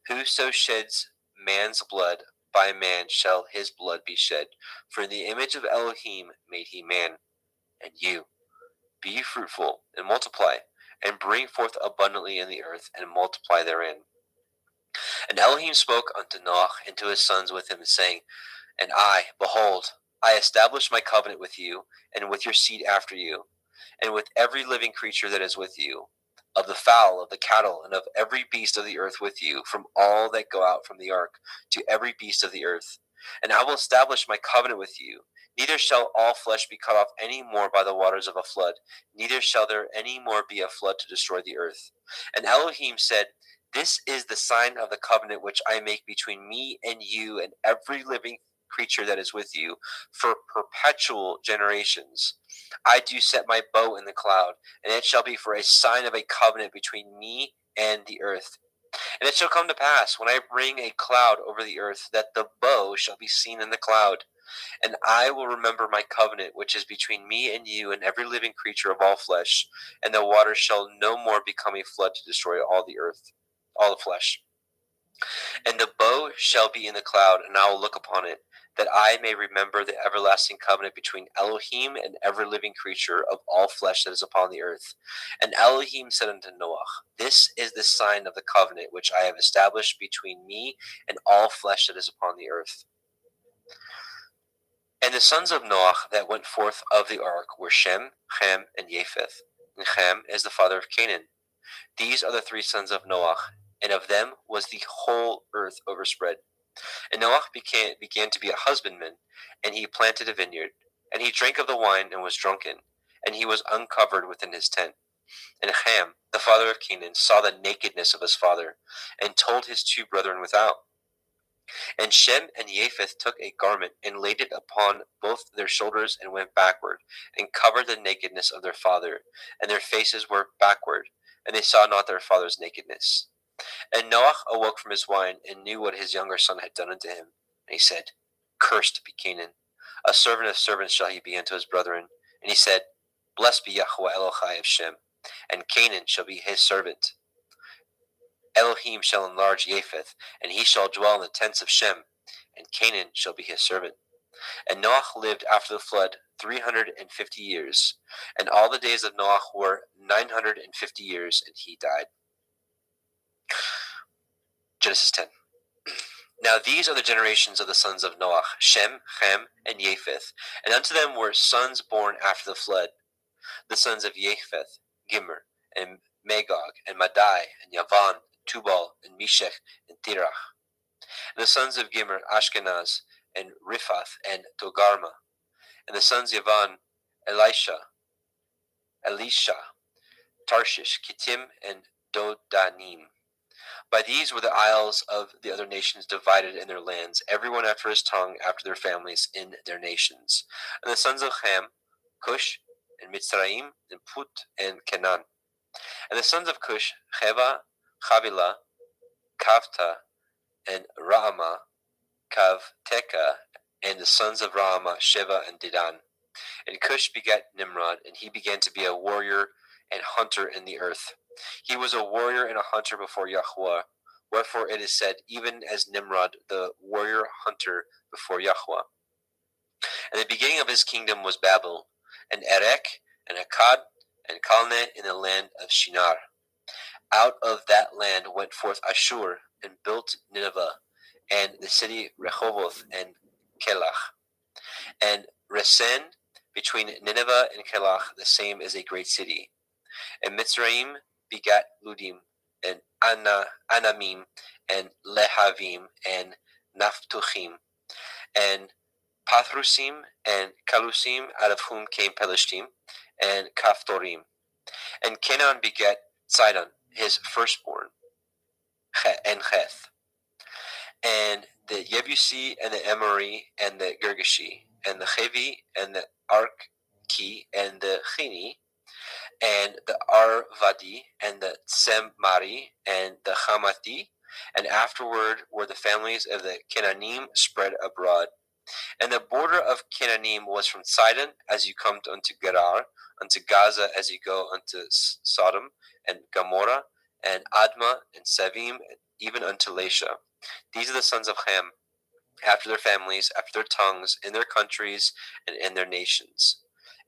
Whoso sheds man's blood, by man shall his blood be shed. For in the image of Elohim made he man. And you, be ye fruitful, and multiply, and bring forth abundantly in the earth, and multiply therein. And Elohim spoke unto Noah and to his sons with him, saying, And I, behold, I establish my covenant with you, and with your seed after you, and with every living creature that is with you, of the fowl, of the cattle, and of every beast of the earth with you, from all that go out from the ark, to every beast of the earth. And I will establish my covenant with you. Neither shall all flesh be cut off any more by the waters of a flood, neither shall there any more be a flood to destroy the earth. And Elohim said, This is the sign of the covenant which I make between me and you and every living creature that is with you for perpetual generations. I do set my bow in the cloud, and it shall be for a sign of a covenant between me and the earth. And it shall come to pass, when I bring a cloud over the earth, that the bow shall be seen in the cloud. And I will remember my covenant which is between me and you and every living creature of all flesh, and the waters shall no more become a flood to destroy all the earth, all the flesh. And the bow shall be in the cloud, and I will look upon it, that I may remember the everlasting covenant between Elohim and every living creature of all flesh that is upon the earth. And Elohim said unto Noah, This is the sign of the covenant which I have established between me and all flesh that is upon the earth. And the sons of Noah that went forth of the ark were Shem, Ham, and Japheth. And Ham is the father of Canaan. These are the three sons of Noah, and of them was the whole earth overspread. And Noah began to be a husbandman, and he planted a vineyard. And he drank of the wine and was drunken, and he was uncovered within his tent. And Ham, the father of Canaan, saw the nakedness of his father, and told his two brethren without. And Shem and Japheth took a garment, and laid it upon both their shoulders, and went backward, and covered the nakedness of their father, and their faces were backward, and they saw not their father's nakedness. And Noah awoke from his wine, and knew what his younger son had done unto him. And he said, Cursed be Canaan, a servant of servants shall he be unto his brethren. And he said, Blessed be Yahweh Elohai of Shem, and Canaan shall be his servant. Elohim shall enlarge Japheth, and he shall dwell in the tents of Shem, and Canaan shall be his servant. And Noah lived after the flood 350 years, and all the days of Noah were 950 years, and he died. Genesis 10. Now these are the generations of the sons of Noah, Shem, Ham, and Japheth, and unto them were sons born after the flood. The sons of Japheth, Gimmer, and Magog, and Madai, and Yavan, Tubal, and Meshech, and Tirach. And the sons of Gimmer, Ashkenaz, and Riphath, and Togarma. And the sons of Yavan, Elisha, Tarshish, Kittim, and Dodanim. By these were the isles of the other nations divided in their lands, everyone after his tongue, after their families, in their nations. And the sons of Ham, Cush, and Mitzrayim, and Put, and Canaan. And the sons of Cush, Cheva, Chavila, Kavta, and Raama, Kavteka. And the sons of Raama, Sheva, and Dedan. And Cush begat Nimrod, and he began to be a warrior and hunter in the earth. He was a warrior and a hunter before Yahweh. Wherefore it is said, even as Nimrod, the warrior hunter before Yahweh. And the beginning of his kingdom was Babel, and Erech, and Akkad, and Calneh in the land of Shinar. Out of that land went forth Ashur, and built Nineveh, and the city Rehoboth, and Kelach. And Resen, between Nineveh and Kelach, the same is a great city. And Mitzrayim begat Ludim, and Anamim, and Lehavim, and Naphtuchim, and Pathrusim, and Kalusim, out of whom came Pelishtim, and Kaphtorim. And Canaan begat Sidon, his firstborn, and Heth, and the Yebusi, and the Amori, and the Girgashi, and the Chevi, and the Arki, and the Chini, and the Arvadi, and the Tsemari, and the Hamathi, and afterward were the families of the Canaanim spread abroad. And the border of Canaanim was from Sidon, as you come unto Gerar, unto Gaza, as you go unto Sodom, and Gomorrah, and Admah, and Sevim, and even unto Lasha. These are the sons of Ham, after their families, after their tongues, in their countries, and in their nations.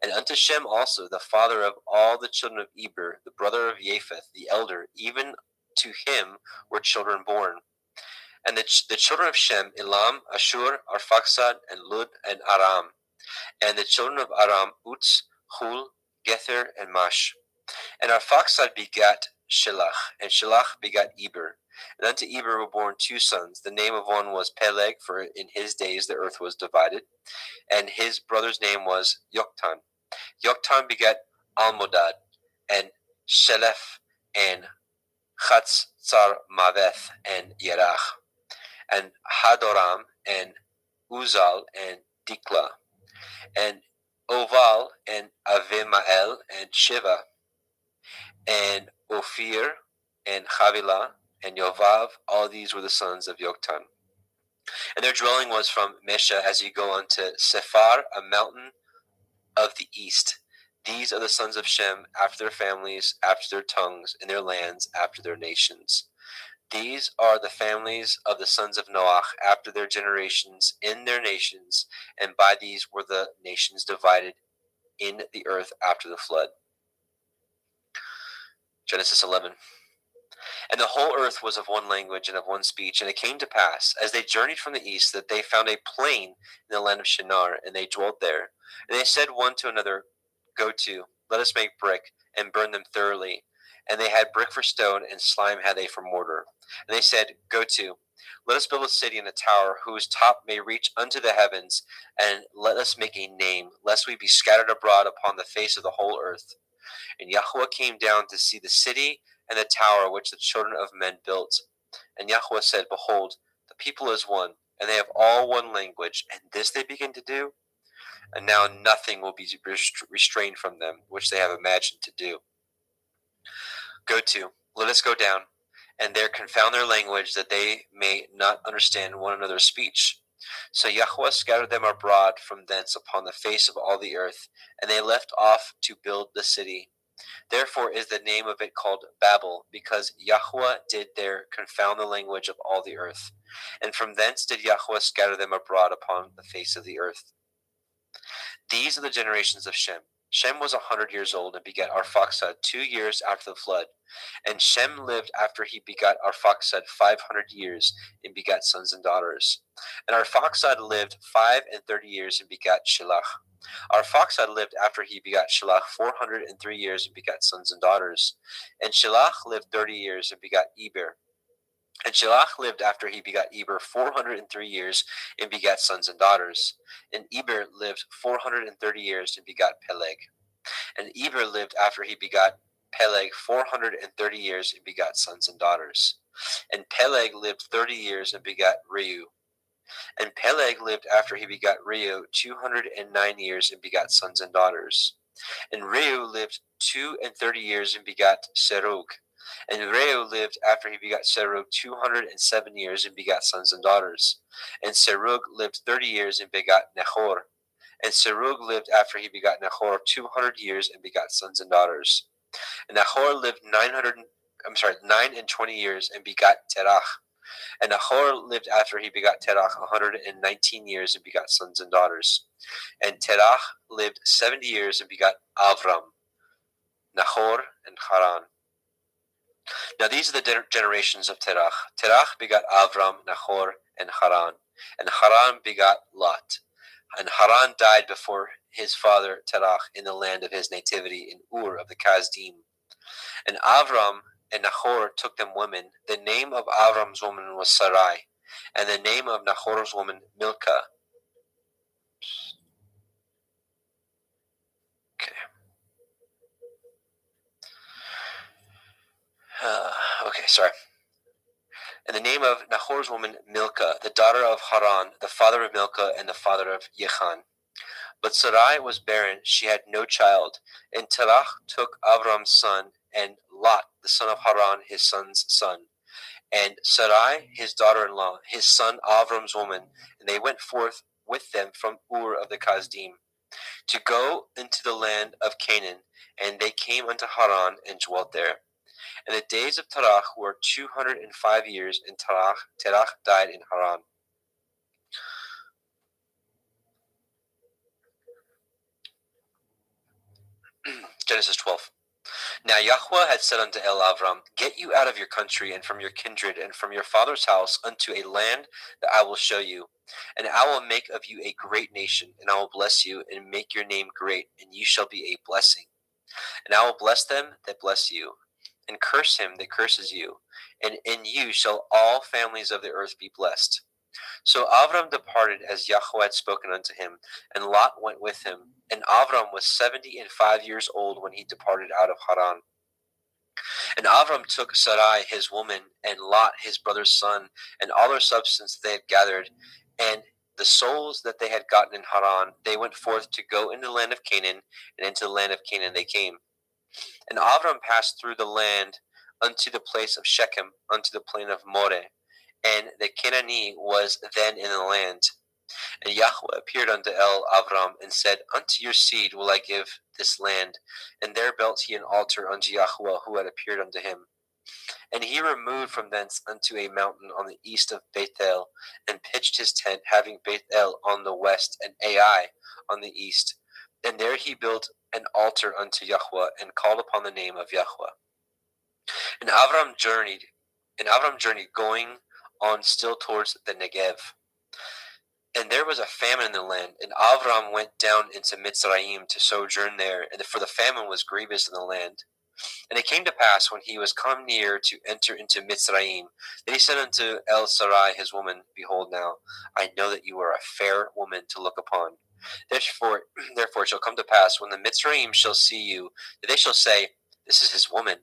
And unto Shem also, the father of all the children of Eber, the brother of Japheth, the elder, even to him were children born. And the children of Shem, Elam, Ashur, Arphaxad, and Lud, and Aram. And the children of Aram, Uz, Hul, Gether, and Mash. And Arphaxad begat Shelach, and Shelach begat Eber. And unto Eber were born two sons. The name of one was Peleg, for in his days the earth was divided. And his brother's name was Yoktan. Yoktan begat Almodad, and Shelef, and Chatzar Maveth, and Yerach, and Hadoram, and Uzal, and Dikla, and Oval, and Avimael, and Shiva, and Ophir, and Havilah, and Yovav. All these were the sons of Yoktan. And their dwelling was from Mesha as you go unto Sephar, a mountain of the east. These are the sons of Shem, after their families, after their tongues, in their lands, after their nations. These are the families of the sons of Noach, after their generations, in their nations, and by these were the nations divided in the earth after the flood. Genesis 11. And the whole earth was of one language and of one speech. And it came to pass, as they journeyed from the east, that they found a plain in the land of Shinar, and they dwelt there. And they said one to another, Go to, let us make brick, and burn them thoroughly. And they had brick for stone, and slime had they for mortar. And they said, Go to, let us build a city and a tower, whose top may reach unto the heavens, and let us make a name, lest we be scattered abroad upon the face of the whole earth. And Yahweh came down to see the city and the tower which the children of men built. And Yahweh said, Behold, the people is one, and they have all one language, and this they begin to do. And now nothing will be restrained from them, which they have imagined to do. Go to, let us go down, and there confound their language, that they may not understand one another's speech. So Yahweh scattered them abroad from thence upon the face of all the earth, and they left off to build the city. Therefore is the name of it called Babel, because Yahweh did there confound the language of all the earth. And from thence did Yahweh scatter them abroad upon the face of the earth. These are the generations of Shem. Shem was 100 years old and begat Arphaxad 2 years after the flood. And Shem lived after he begat Arphaxad 500 years and begat sons and daughters. And Arphaxad lived 35 years and begat Shelach. Arphaxad lived after he begat Shelach 403 years and begat sons and daughters. And Shelach lived 30 years and begat Eber. And Shelach lived after he begat Eber 403 years and begat sons and daughters. And Eber lived 430 years and begat Peleg. And Eber lived after he begat Peleg 430 years and begat sons and daughters. And Peleg lived 30 years and begat Reu. And Peleg lived after he begat Reu 209 years and begat sons and daughters. And Reu lived 32 years and begat Serug. And Reu lived after he begat Serug 207 years and begat sons and daughters. And Serug lived 30 years and begat Nahor. And Serug lived after he begat Nahor 200 years and begat sons and daughters. And Nahor lived 920 years and begat Terach. And Nahor lived after he begat Terach 119 years and begat sons and daughters. And Terach lived 70 years and begat Avram, Nahor, and Haran. Now these are the generations of Terach. Terach begat Avram, Nahor, and Haran. And Haran begat Lot. And Haran died before his father Terach in the land of his nativity in Ur of the Kasdim. And Avram and Nahor took them women. The name of Avram's woman was Sarai, and the name of Nahor's woman Milcah. Sorry. And the name of Nahor's woman Milcah, the daughter of Haran, the father of Milcah, and the father of Yechan. But Sarai was barren; she had no child. And Terach took Avram's son, and Lot, the son of Haran, his son's son, and Sarai, his daughter-in-law, his son Avram's woman, and they went forth with them from Ur of the Kasdim, to go into the land of Canaan, and they came unto Haran and dwelt there. And the days of Terach were 205 years, and Terach died in Haran. Genesis 12. Now Yahweh had said unto Avram, Get you out of your country, and from your kindred, and from your father's house, unto a land that I will show you. And I will make of you a great nation, and I will bless you, and make your name great, and you shall be a blessing. And I will bless them that bless you, and curse him that curses you. And in you shall all families of the earth be blessed. So Avram departed as Yahweh had spoken unto him, and Lot went with him. And Avram was 75 years old when he departed out of Haran. And Avram took Sarai his woman, and Lot his brother's son, and all their substance they had gathered, and the souls that they had gotten in Haran. They went forth to go into the land of Canaan, and into the land of Canaan they came. And Avram passed through the land unto the place of Shechem, unto the plain of Moreh, and the Canaanite was then in the land. And Yahweh appeared unto Avram, and said, Unto your seed will I give this land. And there built he an altar unto Yahweh, who had appeared unto him. And he removed from thence unto a mountain on the east of Bethel, and pitched his tent, having Bethel on the west, and Ai on the east. And there he built an altar unto Yahweh, and called upon the name of Yahweh. And Avram journeyed, going on still towards the Negev. And there was a famine in the land, and Avram went down into Mitzrayim to sojourn there, and for the famine was grievous in the land. And it came to pass, when he was come near to enter into Mitzrayim, that he said unto Sarai his woman, Behold now, I know that you are a fair woman to look upon. Therefore it shall come to pass, when the Mitzrayim shall see you, that they shall say, This is his woman,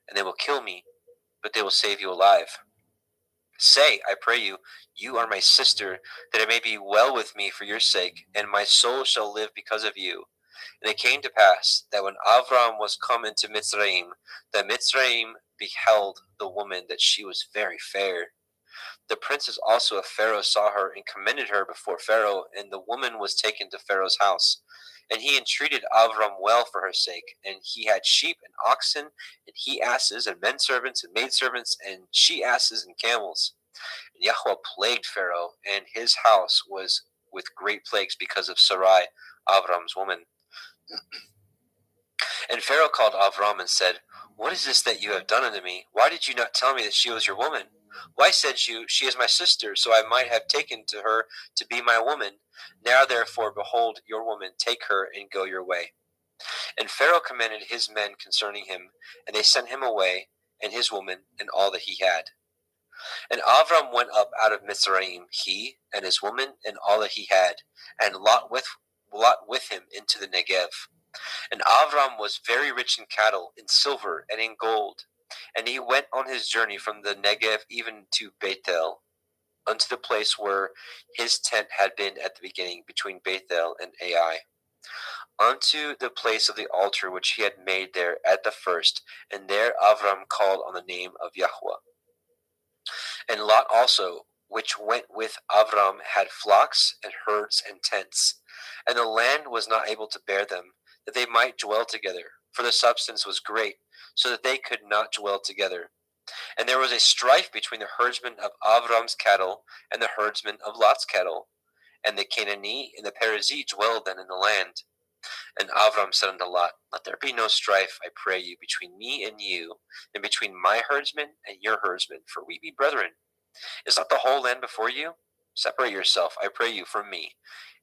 and they will kill me, but they will save you alive. Say, I pray you, you are my sister, that it may be well with me for your sake, and my soul shall live because of you. And it came to pass, that when Avram was come into Mitzrayim, that Mitzrayim beheld the woman, that she was very fair. The princes also of Pharaoh saw her, and commended her before Pharaoh, and the woman was taken to Pharaoh's house. And he entreated Avram well for her sake, and he had sheep and oxen, and he asses, and men servants, and maidservants, and she asses, and camels. And Yahweh plagued Pharaoh, and his house was with great plagues because of Sarai, Avram's woman. And Pharaoh called Avram and said, What is this that you have done unto me? Why did you not tell me that she was your woman? Why said you, She is my sister, so I might have taken to her to be my woman? Now therefore, behold, your woman, take her and go your way. And Pharaoh commanded his men concerning him, and they sent him away, and his woman, and all that he had. And Avram went up out of Mitzrayim, he and his woman, and all that he had, and Lot with him into the Negev. And Avram was very rich in cattle, in silver, and in gold. And he went on his journey from the Negev even to Bethel, unto the place where his tent had been at the beginning, between Bethel and Ai, unto the place of the altar which he had made there at the first. And there Avram called on the name of Yahweh. And Lot also, which went with Avram, had flocks and herds and tents. And the land was not able to bear them, that they might dwell together, for the substance was great, so that they could not dwell together. And there was a strife between the herdsmen of Avram's cattle and the herdsmen of Lot's cattle. And the Canaanite and the Perizzite dwelled then in the land. And Avram said unto Lot, Let there be no strife, I pray you, between me and you, and between my herdsmen and your herdsmen, for we be brethren. Is not the whole land before you? Separate yourself, I pray you, from me.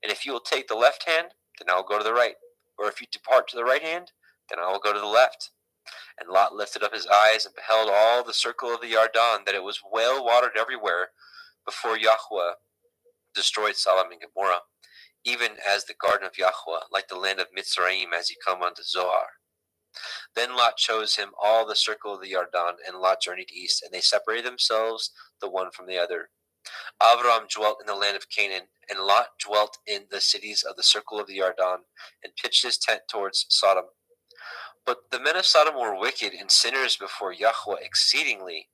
And if you will take the left hand, then I will go to the right. Or if you depart to the right hand, then I will go to the left. And Lot lifted up his eyes, and beheld all the circle of the Yarden, that it was well watered everywhere, before Yahweh destroyed Sodom and Gomorrah, even as the garden of Yahweh, like the land of Mitzrayim, as he come unto Zoar. Then Lot chose him all the circle of the Yarden, and Lot journeyed east, and they separated themselves the one from the other. Avram dwelt in the land of Canaan, and Lot dwelt in the cities of the circle of the Yarden, and pitched his tent towards Sodom. But the men of Sodom were wicked and sinners before Yahweh exceedingly.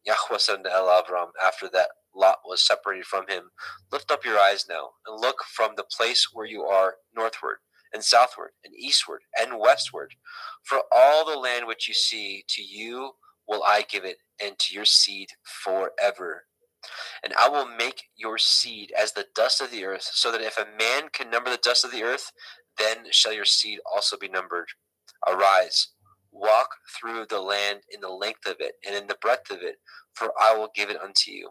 Yahweh said unto Avram, after that Lot was separated from him, Lift up your eyes now, and look from the place where you are northward, and southward, and eastward, and westward. For all the land which you see, to you will I give it, and to your seed forever. And I will make your seed as the dust of the earth, so that if a man can number the dust of the earth, then shall your seed also be numbered. Arise, walk through the land in the length of it, and in the breadth of it, for I will give it unto you.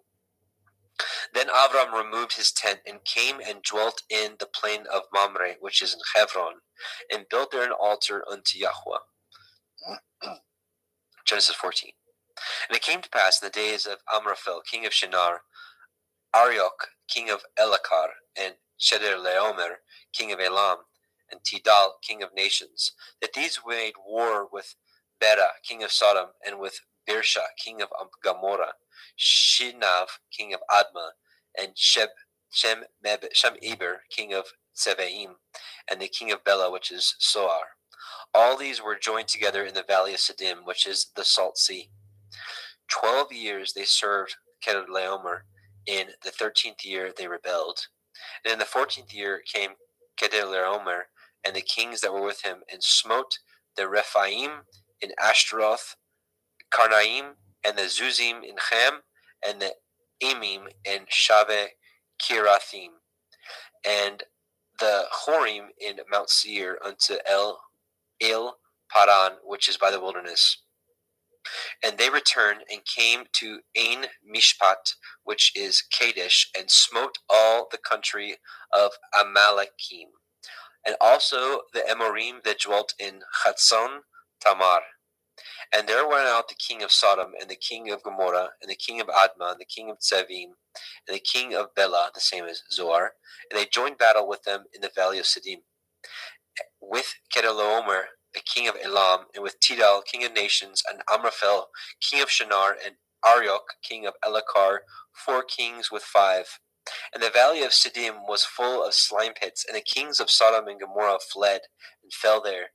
Then Avram removed his tent and came and dwelt in the plain of Mamre, which is in Hebron, and built there an altar unto Yahweh. Genesis 14. And it came to pass in the days of Amraphel, king of Shinar, Arioch, king of Elakar, and Chedorlaomer, king of Elam, and Tidal, king of nations, that these made war with Bera, king of Sodom, and with Birsha, king of Gomorrah, Shinav, king of Admah, and Shemeber, king of Sevaim, and the king of Bela, which is Soar. All these were joined together in the valley of Siddim, which is the Salt Sea. 12 years they served Chedorlaomer. In the 13th year they rebelled. And in the 14th year came Chedorlaomer and the kings that were with him, and smote the Rephaim in Ashtaroth, Karnaim, and the Zuzim in Ham, and the Emim in Shaveh Kirathim, and the Horim in Mount Seir unto El Paran, which is by the wilderness. And they returned and came to Ain Mishpat, which is Kadesh, and smote all the country of Amalekim, and also the Amorim that dwelt in Chatzon Tamar. And there went out the king of Sodom, and the king of Gomorrah, and the king of Admah, and the king of Zevim, and the king of Bela, the same as Zoar, and they joined battle with them in the valley of Siddim, with Chedorlaomer, the king of Elam, and with Tidal, king of nations, and Amraphel, king of Shinar, and Arioch, king of Elakar, 4 kings with 5. And the valley of Siddim was full of slime pits, and the kings of Sodom and Gomorrah fled, and fell there,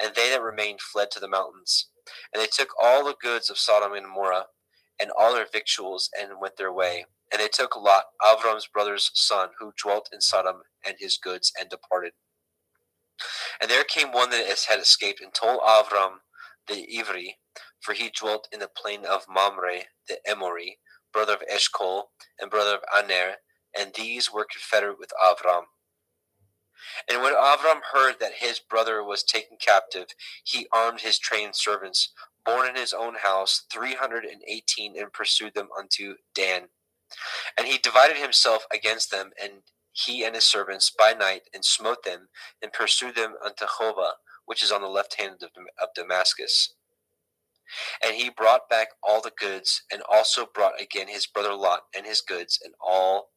and they that remained fled to the mountains. And they took all the goods of Sodom and Gomorrah, and all their victuals, and went their way. And they took Lot, Avram's brother's son, who dwelt in Sodom, and his goods, and departed. And there came one that had escaped, and told Avram the Ivri, for he dwelt in the plain of Mamre the Emori, brother of Eshcol, and brother of Aner, and these were confederate with Avram. And when Avram heard that his brother was taken captive, he armed his trained servants, born in his own house, 318, and pursued them unto Dan. And he divided himself against them, and he and his servants by night, and smote them, and pursued them unto Hova, which is on the left hand of Damascus. And he brought back all the goods, and also brought again his brother Lot and his goods, and all,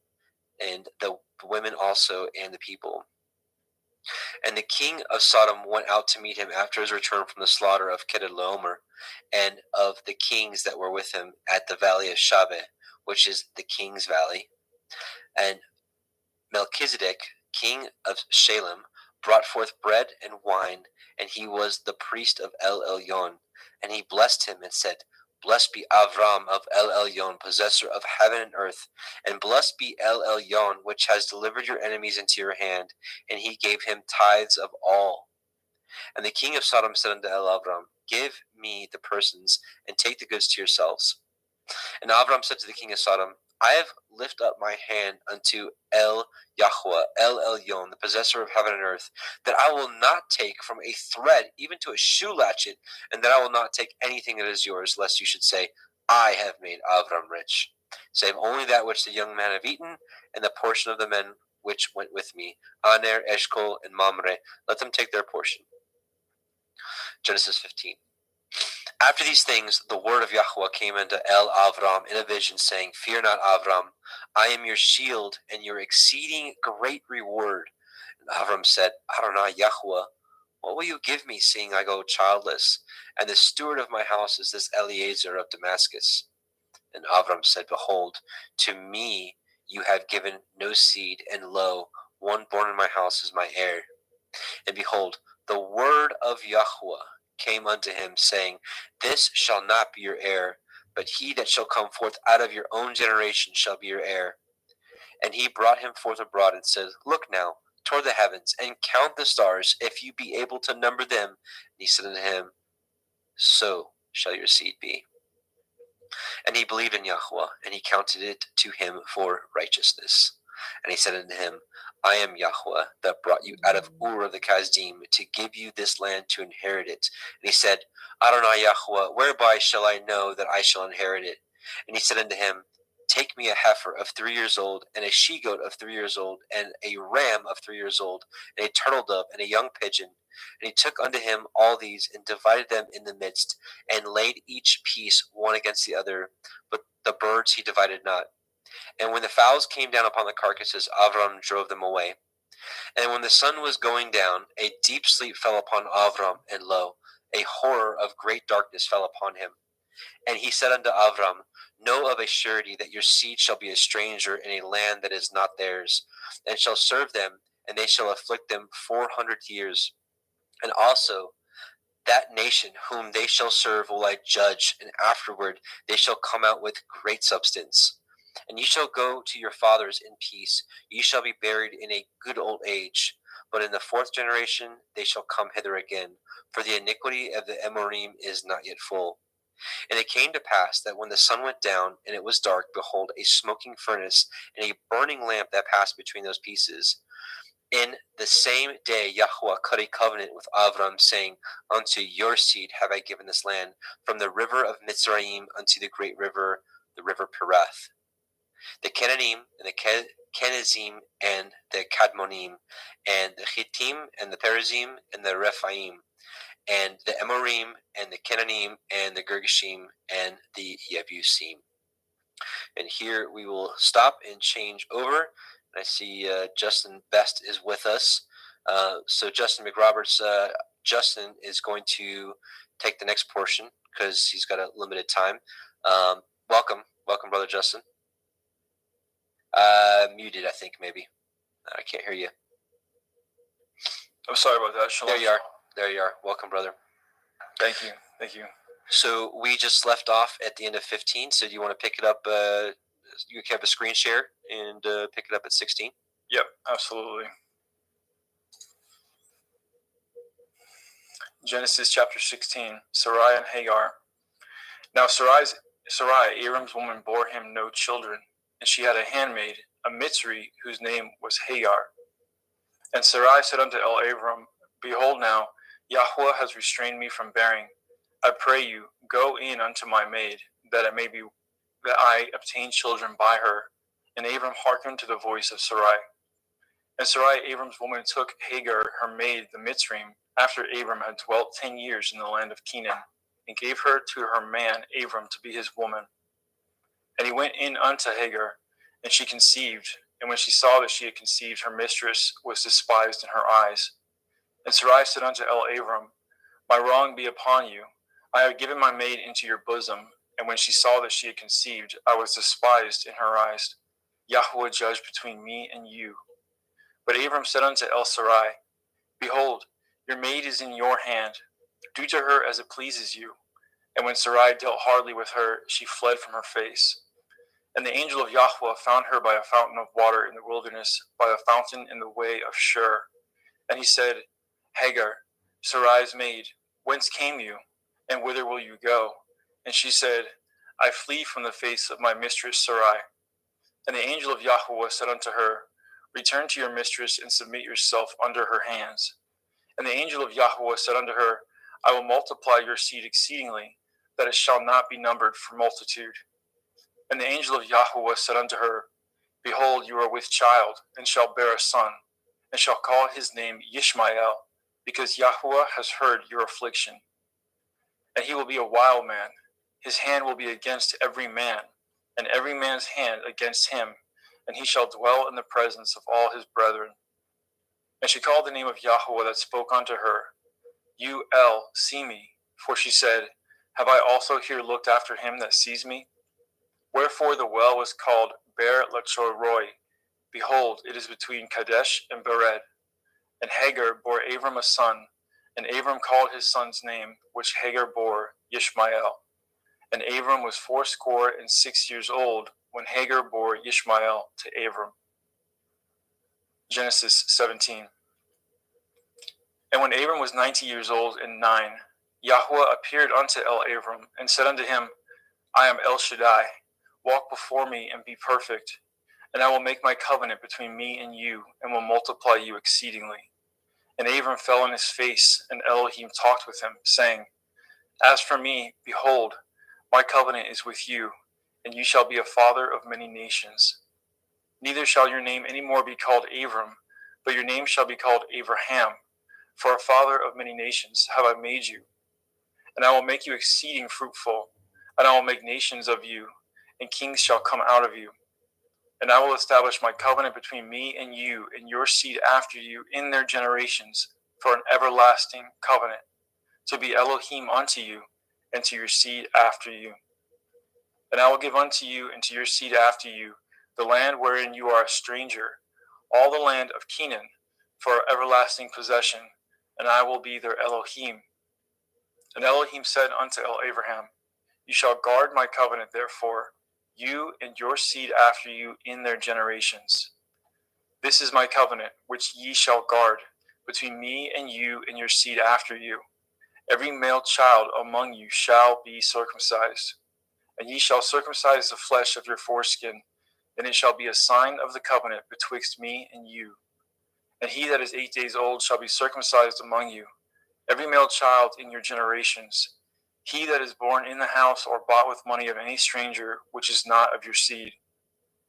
and the women also, and the people. And the king of Sodom went out to meet him after his return from the slaughter of Chedorlaomer, and of the kings that were with him at the valley of Shaveh, which is the king's valley. And Melchizedek, king of Shalem, brought forth bread and wine, and he was the priest of El Elyon. And he blessed him and said, Blessed be Avram of El Elyon, possessor of heaven and earth, and blessed be El Elyon, which has delivered your enemies into your hand. And he gave him tithes of all. And the king of Sodom said unto El Avram, Give me the persons, and take the goods to yourselves. And Avram said to the king of Sodom, I have lifted up my hand unto El Yahweh, El Elyon, the possessor of heaven and earth, that I will not take from a thread even to a shoe latchet, and that I will not take anything that is yours, lest you should say, I have made Avram rich, save only that which the young men have eaten, and the portion of the men which went with me, Aner, Eshcol, and Mamre, let them take their portion. Genesis 15. After these things, the word of Yahweh came unto El Avram in a vision, saying, Fear not, Avram, I am your shield and your exceeding great reward. And Avram said, Adonai Yahweh, what will you give me, seeing I go childless? And the steward of my house is this Eliezer of Damascus. And Avram said, Behold, to me you have given no seed, and lo, one born in my house is my heir. And behold, the word of Yahweh came unto him, saying, This shall not be your heir, but he that shall come forth out of your own generation shall be your heir. And he brought him forth abroad, and said, Look now toward the heavens, and count the stars, if you be able to number them. And he said unto him, So shall your seed be. And he believed in Yahweh, and he counted it to him for righteousness. And he said unto him, I am Yahweh that brought you out of Ur of the Kasdim to give you this land to inherit it. And he said, Adonai Yahweh, whereby shall I know that I shall inherit it? And he said unto him, Take me a heifer of 3 years old, and a she-goat of 3 years old, and a ram of 3 years old, and a turtle dove, and a young pigeon. And he took unto him all these, and divided them in the midst, and laid each piece one against the other, but the birds he divided not. And when the fowls came down upon the carcasses, Avram drove them away. And when the sun was going down, a deep sleep fell upon Avram, and lo, a horror of great darkness fell upon him. And he said unto Avram, Know of a surety that your seed shall be a stranger in a land that is not theirs, and shall serve them, and they shall afflict them 400 years. And also that nation whom they shall serve will I judge, and afterward they shall come out with great substance. And ye shall go to your fathers in peace. Ye shall be buried in a good old age. But in the 4th generation they shall come hither again, for the iniquity of the Amorim is not yet full. And it came to pass that when the sun went down, and it was dark, behold, a smoking furnace, and a burning lamp that passed between those pieces. In the same day Yahweh cut a covenant with Avram, saying, Unto your seed have I given this land, from the river of Mitzrayim unto the great river, the river Pereth. The Cananim, and the Kenizim, and the Kadmonim, and the Hittim, and the Perizim, and the Rephaim, and the Amorim, and the Cananim, and the Girgashim, and the Yebusim. And here we will stop and change over. I see Justin Best is with us. So Justin McRoberts, Justin is going to take the next portion because he's got a limited time. Welcome, Brother Justin. Muted, I think, maybe. I can't hear you. I'm sorry about that. Shalom. There you are. Welcome, brother. Thank you. So we just left off at the end of 15. So do you want to pick it up? You can have a screen share and pick it up at 16. Yep, absolutely. Genesis chapter 16, Sarai and Hagar. Now Sarai, Abram's woman, bore him no children, and she had a handmaid, a Mitzri, whose name was Hagar. And Sarai said unto Abram, Behold now, Yahweh has restrained me from bearing. I pray you, go in unto my maid, that I obtain children by her. And Abram hearkened to the voice of Sarai. And Sarai, Abram's woman, took Hagar, her maid, the Mitzrayim, after Abram had dwelt 10 years in the land of Canaan, and gave her to her man Abram to be his woman. And he went in unto Hagar, and she conceived. And when she saw that she had conceived, her mistress was despised in her eyes. And Sarai said unto Abram, My wrong be upon you. I have given my maid into your bosom. And when she saw that she had conceived, I was despised in her eyes. Yahweh judge between me and you. But Abram said unto Sarai, Behold, your maid is in your hand. Do to her as it pleases you. And when Sarai dealt hardly with her, she fled from her face. And the angel of Yahweh found her by a fountain of water in the wilderness, by a fountain in the way of Shur. And he said, Hagar, Sarai's maid, whence came you, and whither will you go? And she said, I flee from the face of my mistress Sarai. And the angel of Yahweh said unto her, Return to your mistress, and submit yourself under her hands. And the angel of Yahweh said unto her, I will multiply your seed exceedingly, that it shall not be numbered for multitude. And the angel of Yahweh said unto her, Behold, you are with child, and shall bear a son, and shall call his name Yishmael, because Yahweh has heard your affliction. And he will be a wild man. His hand will be against every man, and every man's hand against him, and he shall dwell in the presence of all his brethren. And she called the name of Yahweh that spoke unto her, You see me. For she said, Have I also here looked after him that sees me? Wherefore the well was called Ber Lachor Roy. Behold, it is between Kadesh and Bered. And Hagar bore Abram a son, and Abram called his son's name, which Hagar bore, Yishmael. And Abram was 86 years old when Hagar bore Yishmael to Abram. Genesis 17. And when Abram was 90 years old and 9, Yahweh appeared unto Abram, and said unto him, I am El Shaddai. Walk before me and be perfect, and I will make my covenant between me and you, and will multiply you exceedingly. And Abram fell on his face, and Elohim talked with him, saying, As for me, behold, my covenant is with you, and you shall be a father of many nations. Neither shall your name any more be called Abram, but your name shall be called Abraham, for a father of many nations have I made you. And I will make you exceeding fruitful, and I will make nations of you, and kings shall come out of you. And I will establish my covenant between me and you and your seed after you in their generations for an everlasting covenant, to be Elohim unto you and to your seed after you. And I will give unto you and to your seed after you the land wherein you are a stranger, all the land of Canaan, for an everlasting possession, and I will be their Elohim. And Elohim said unto Abraham, You shall guard my covenant, therefore, you and your seed after you in their generations. This is my covenant, which ye shall guard, between me and you and your seed after you. Every male child among you shall be circumcised, and ye shall circumcise the flesh of your foreskin, and it shall be a sign of the covenant betwixt me and you. And he that is 8 days old shall be circumcised among you, every male child in your generations. He that is born in the house or bought with money of any stranger, which is not of your seed.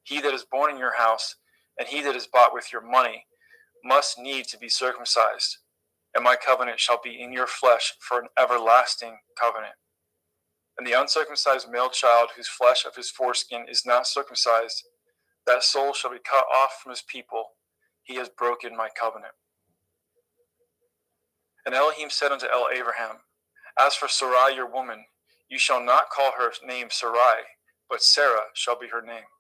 He that is born in your house, and he that is bought with your money, must need to be circumcised. And my covenant shall be in your flesh for an everlasting covenant. And the uncircumcised male child, whose flesh of his foreskin is not circumcised, that soul shall be cut off from his people. He has broken my covenant. And Elohim said unto Abraham, As for Sarai your woman, you shall not call her name Sarai, but Sarah shall be her name.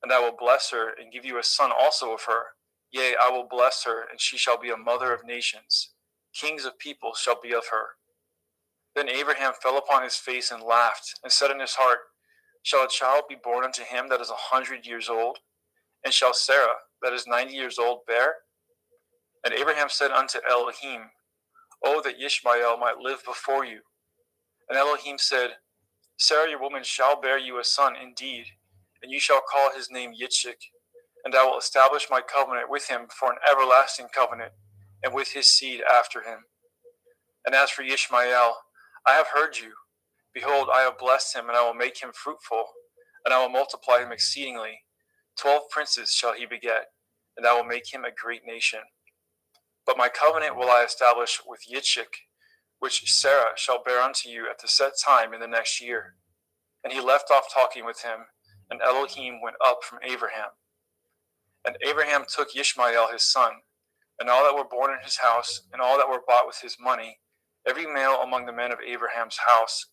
And I will bless her, and give you a son also of her. Yea, I will bless her, and she shall be a mother of nations. Kings of people shall be of her. Then Abraham fell upon his face and laughed, and said in his heart, Shall a child be born unto him that is 100 years old? And shall Sarah, that is 90 years old, bear? And Abraham said unto Elohim, Oh, that Ishmael might live before you. And Elohim said, Sarah your woman shall bear you a son indeed, and you shall call his name Yitzchak, and I will establish my covenant with him for an everlasting covenant, and with his seed after him. And as for Ishmael, I have heard you. Behold, I have blessed him, and I will make him fruitful, and I will multiply him exceedingly. 12 princes shall he beget, and I will make him a great nation. But my covenant will I establish with Yitzchak, which Sarah shall bear unto you at the set time in the next year. And he left off talking with him, and Elohim went up from Abraham. And Abraham took Ishmael his son, and all that were born in his house, and all that were bought with his money, every male among the men of Abraham's house,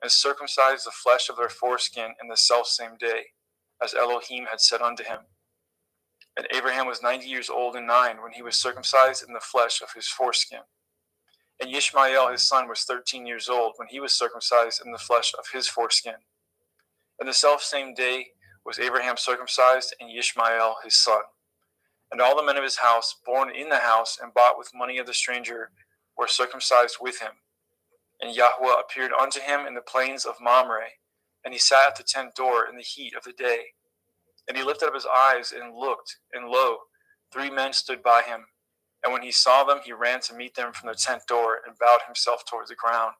and circumcised the flesh of their foreskin in the selfsame day, as Elohim had said unto him. And Abraham was 90 years old and 9 when he was circumcised in the flesh of his foreskin. And Ishmael his son was 13 years old when he was circumcised in the flesh of his foreskin. And the selfsame day was Abraham circumcised, and Ishmael his son. And all the men of his house, born in the house and bought with money of the stranger, were circumcised with him. And Yahweh appeared unto him in the plains of Mamre, and he sat at the tent door in the heat of the day. And he lifted up his eyes and looked, and lo, 3 men stood by him. And when he saw them, he ran to meet them from the tent door, and bowed himself toward the ground,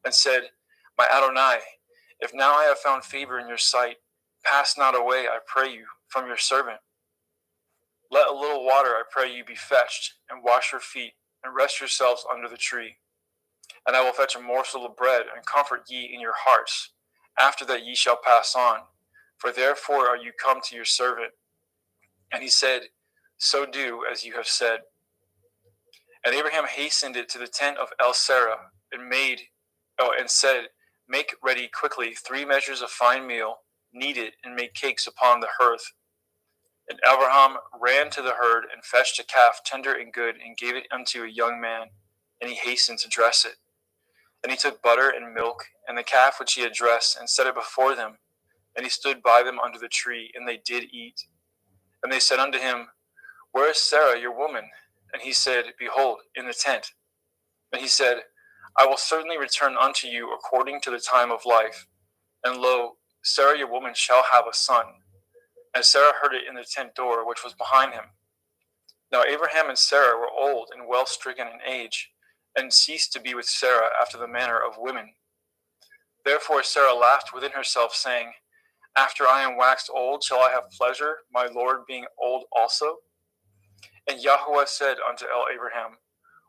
and said, My Adonai, if now I have found favor in your sight, pass not away, I pray you, from your servant. Let a little water, I pray you, be fetched, and wash your feet, and rest yourselves under the tree. And I will fetch a morsel of bread, and comfort ye in your hearts. After that ye shall pass on, for therefore are you come to your servant. And he said, So do as you have said. And Abraham hastened it to the tent of El Sarah, and said, Make ready quickly 3 measures of fine meal, knead it, and make cakes upon the hearth. And Abraham ran to the herd, and fetched a calf tender and good, and gave it unto a young man, and he hastened to dress it. And he took butter and milk, and the calf which he had dressed, and set it before them. And he stood by them under the tree, and they did eat. And they said unto him, Where is Sarah your woman? And he said, Behold, in the tent. And he said, I will certainly return unto you according to the time of life. And lo, Sarah your woman shall have a son. And Sarah heard it in the tent door which was behind him. Now Abraham and Sarah were old and well stricken in age, and ceased to be with Sarah after the manner of women. Therefore Sarah laughed within herself, saying, After I am waxed old, shall I have pleasure, my Lord being old also? And Yahweh said unto Abraham,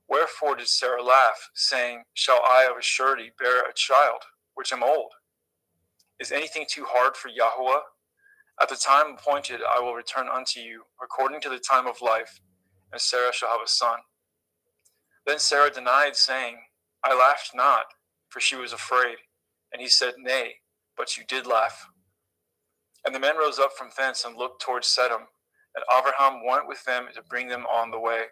Wherefore did Sarah laugh, saying, Shall I of a surety bear a child, which am old? Is anything too hard for Yahweh? At the time appointed I will return unto you, according to the time of life, and Sarah shall have a son. Then Sarah denied, saying, I laughed not, for she was afraid. And he said, Nay, but you did laugh. And the men rose up from thence and looked towards Sedom, and Abraham went with them to bring them on the way.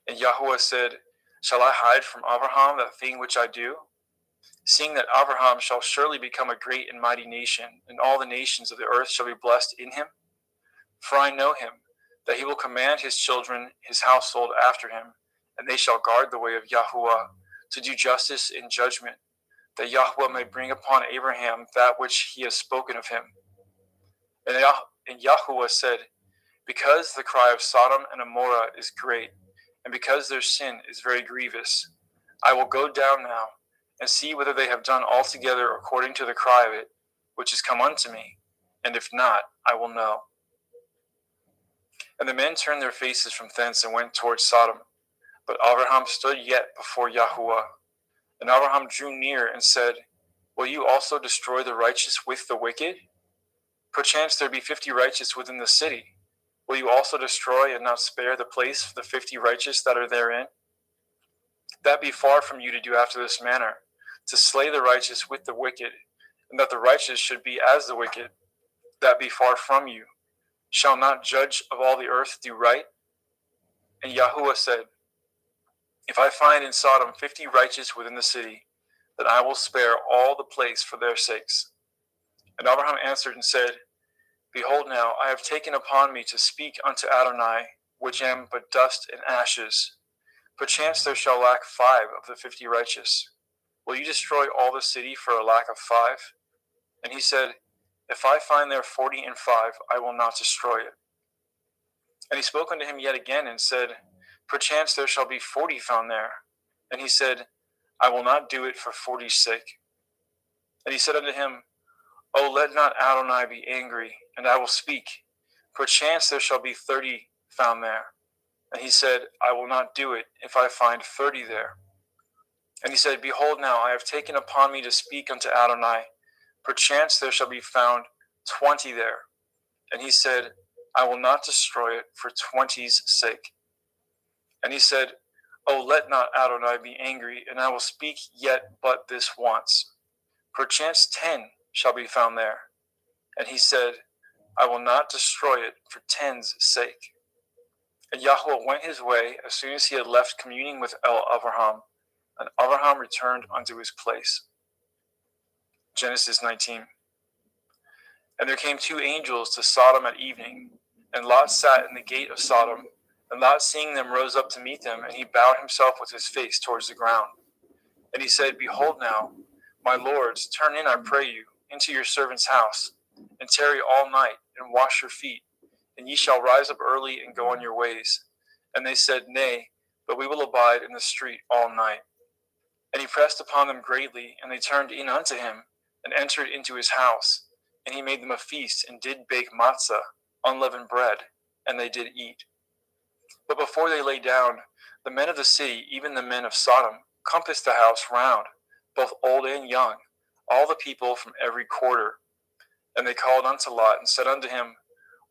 And Yahweh said, Shall I hide from Abraham that thing which I do? Seeing that Abraham shall surely become a great and mighty nation, and all the nations of the earth shall be blessed in him. For I know him, that he will command his children, his household after him, and they shall guard the way of Yahuwah, to do justice and judgment, that Yahuwah may bring upon Abraham that which he has spoken of him. And Yahuwah said, Because the cry of Sodom and Amorah is great, and because their sin is very grievous, I will go down now, and see whether they have done altogether according to the cry of it, which is come unto me, and if not, I will know. And the men turned their faces from thence and went towards Sodom. But Abraham stood yet before Yahuwah. And Abraham drew near and said, Will you also destroy the righteous with the wicked? Perchance there be 50 righteous within the city. Will you also destroy and not spare the place for the 50 righteous that are therein? That be far from you to do after this manner, to slay the righteous with the wicked, and that the righteous should be as the wicked. That be far from you. Shall not judge of all the earth do right? And Yahuwah said, If I find in Sodom 50 righteous within the city, then I will spare all the place for their sakes. And Abraham answered and said, Behold now, I have taken upon me to speak unto Adonai, which am but dust and ashes. Perchance there shall lack 5 of the 50 righteous. Will you destroy all the city for a lack of 5? And he said, If I find there 40 and 5, I will not destroy it. And he spoke unto him yet again and said, Perchance there shall be 40 found there. And he said, I will not do it for 40's sake. And he said unto him, O let not Adonai be angry, and I will speak. Perchance there shall be 30 found there. And he said, I will not do it if I find 30 there. And he said, Behold now, I have taken upon me to speak unto Adonai. Perchance there shall be found 20 there. And he said, I will not destroy it for 20's sake. And he said, O let not Adonai be angry, and I will speak yet but this once. Perchance 10 shall be found there. And he said, I will not destroy it for 10's sake. And Yahweh went his way as soon as he had left communing with Abraham, and Abraham returned unto his place. Genesis 19. And there came 2 angels to Sodom at evening, and Lot sat in the gate of Sodom. And Lot, seeing them, rose up to meet them, and he bowed himself with his face towards the ground. And he said, Behold now, my lords, turn in, I pray you, into your servant's house, and tarry all night, and wash your feet, and ye shall rise up early and go on your ways. And they said, Nay, but we will abide in the street all night. And he pressed upon them greatly, and they turned in unto him, and entered into his house. And he made them a feast, and did bake matzah, unleavened bread, and they did eat. But before they lay down, the men of the city, even the men of Sodom, compassed the house round, both old and young, all the people from every quarter. And they called unto Lot, and said unto him,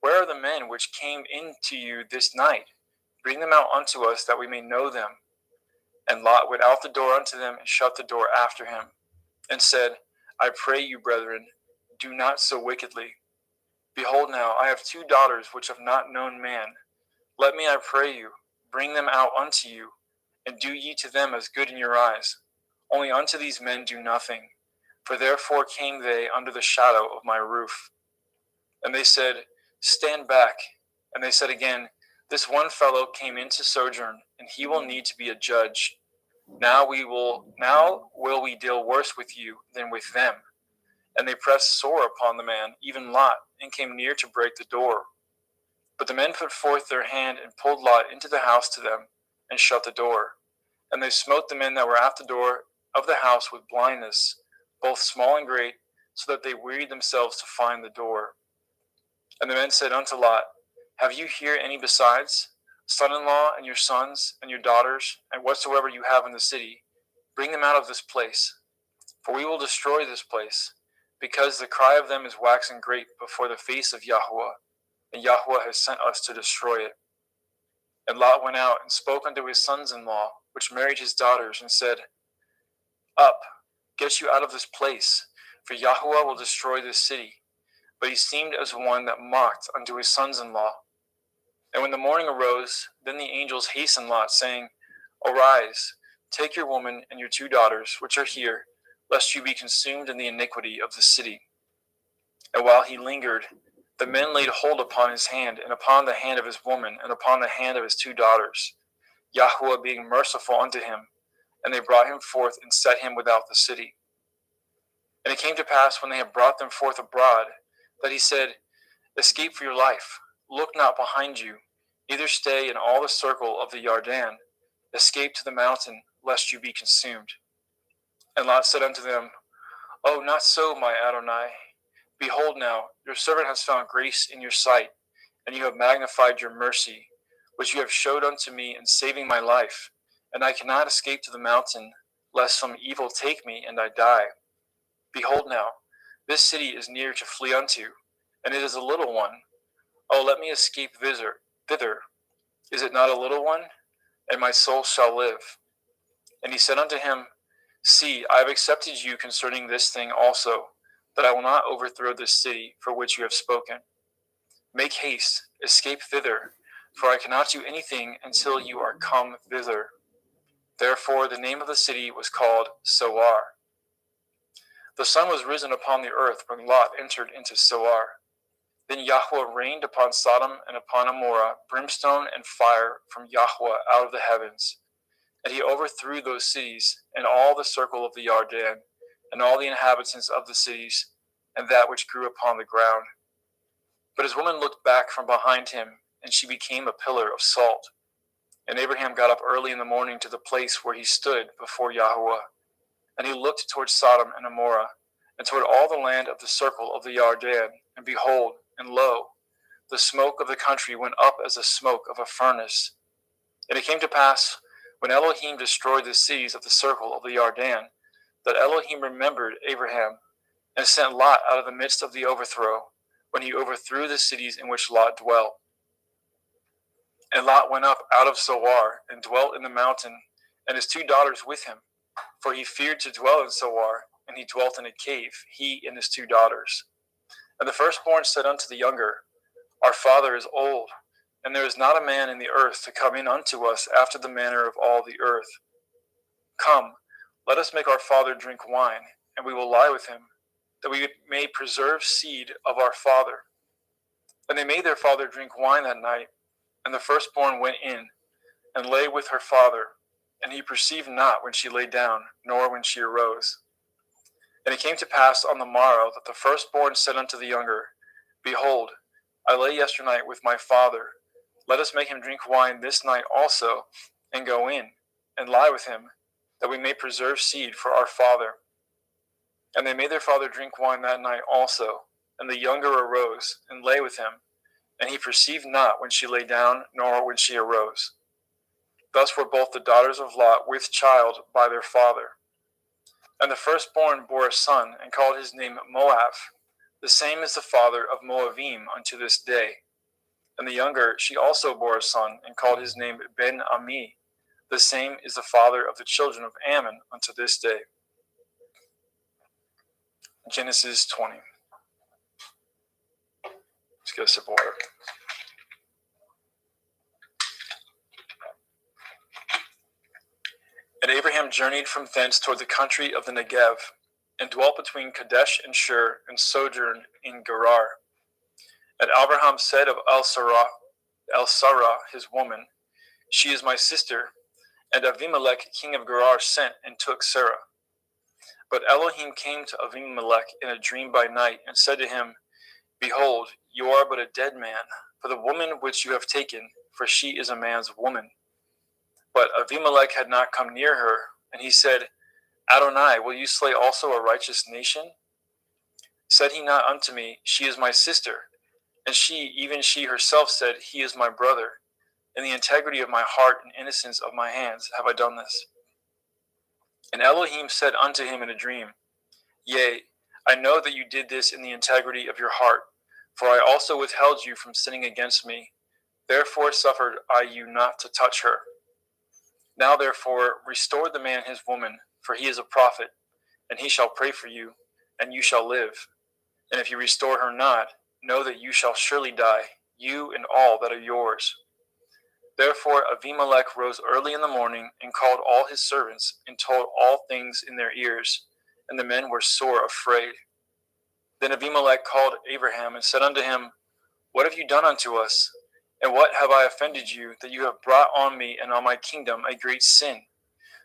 Where are the men which came in to you this night? Bring them out unto us, that we may know them. And Lot went out the door unto them, and shut the door after him, and said, I pray you, brethren, do not so wickedly. Behold now, I have 2 daughters which have not known man. Let me, I pray you, bring them out unto you, and do ye to them as good in your eyes. Only unto these men do nothing, for therefore came they under the shadow of my roof. And they said, Stand back. And they said again, This one fellow came in to sojourn, and he will need to be a judge. Now will we deal worse with you than with them. And they pressed sore upon the man, even Lot, and came near to break the door. But the men put forth their hand and pulled Lot into the house to them, and shut the door. And they smote the men that were at the door of the house with blindness, both small and great, so that they wearied themselves to find the door. And the men said unto Lot, Have you here any besides? Son-in-law, and your sons, and your daughters, and whatsoever you have in the city, bring them out of this place. For we will destroy this place, because the cry of them is waxing great before the face of Yahweh, and Yahweh has sent us to destroy it. And Lot went out and spoke unto his sons-in-law, which married his daughters, and said, Up, get you out of this place, for Yahweh will destroy this city. But he seemed as one that mocked unto his sons-in-law. And when the morning arose, then the angels hastened Lot, saying, Arise, take your woman and your 2 daughters, which are here, lest you be consumed in the iniquity of the city. And while he lingered, the men laid hold upon his hand, and upon the hand of his woman, and upon the hand of his 2 daughters, Yahweh being merciful unto him, and they brought him forth and set him without the city. And it came to pass, when they had brought them forth abroad, that he said, Escape for your life, look not behind you, neither stay in all the circle of the Yarden, escape to the mountain, lest you be consumed. And Lot said unto them, Oh, not so, my Adonai. Behold now, your servant has found grace in your sight, and you have magnified your mercy, which you have showed unto me in saving my life. And I cannot escape to the mountain, lest some evil take me, and I die. Behold now, this city is near to flee unto, and it is a little one. Oh, let me escape thither. Is it not a little one? And my soul shall live. And he said unto him, See, I have accepted you concerning this thing also, that I will not overthrow this city for which you have spoken. Make haste, escape thither, for I cannot do anything until you are come thither. Therefore the name of the city was called Soar. The sun was risen upon the earth when Lot entered into Soar. Then Yahweh rained upon Sodom and upon Amorah brimstone and fire from Yahweh out of the heavens. And he overthrew those cities and all the circle of the Yarden, and all the inhabitants of the cities, and that which grew upon the ground. But his woman looked back from behind him, and she became a pillar of salt. And Abraham got up early in the morning to the place where he stood before Yahweh. And he looked toward Sodom and Amorah, and toward all the land of the circle of the Yarden, and behold, and lo, the smoke of the country went up as the smoke of a furnace. And it came to pass, when Elohim destroyed the cities of the circle of the Yarden, that Elohim remembered Abraham, and sent Lot out of the midst of the overthrow, when he overthrew the cities in which Lot dwelt. And Lot went up out of Zoar, and dwelt in the mountain, and his 2 daughters with him, for he feared to dwell in Zoar, and he dwelt in a cave, he and his 2 daughters. And the firstborn said unto the younger, Our father is old, and there is not a man in the earth to come in unto us after the manner of all the earth. Come, let us make our father drink wine, and we will lie with him, that we may preserve seed of our father. And they made their father drink wine that night, and the firstborn went in, and lay with her father, and he perceived not when she lay down, nor when she arose. And it came to pass on the morrow that the firstborn said unto the younger, Behold, I lay yesternight with my father. Let us make him drink wine this night also, and go in, and lie with him, that we may preserve seed for our father. And they made their father drink wine that night also, and the younger arose, and lay with him, and he perceived not when she lay down, nor when she arose. Thus were both the daughters of Lot with child by their father. And the firstborn bore a son, and called his name Moab. The same is the father of Moabim unto this day. And the younger, she also bore a son, and called his name Ben-Ami. The same is the father of the children of Ammon unto this day. Genesis 20. Let's get a sip of water. And Abraham journeyed from thence toward the country of the Negev, and dwelt between Kadesh and Shur, and sojourned in Gerar. And Abraham said of El-Sarah, his woman, She is my sister. And Abimelech king of Gerar sent and took Sarah. But Elohim came to Avimelech in a dream by night and said to him, Behold, you are but a dead man, for the woman which you have taken, for she is a man's woman. But Avimelech had not come near her, and he said, Adonai, will you slay also a righteous nation? Said he not unto me, She is my sister? And she, even she herself, said, He is my brother. In the integrity of my heart and innocence of my hands have I done this. And Elohim said unto him in a dream, Yea, I know that you did this in the integrity of your heart, for I also withheld you from sinning against me. Therefore suffered I you not to touch her. Now therefore restore the man his woman, for he is a prophet, and he shall pray for you, and you shall live. And if you restore her not, know that you shall surely die, you and all that are yours. Therefore Avimelech rose early in the morning, and called all his servants, and told all things in their ears, and the men were sore afraid. Then Abimelech called Abraham, and said unto him, What have you done unto us? And what have I offended you, that you have brought on me and on my kingdom a great sin?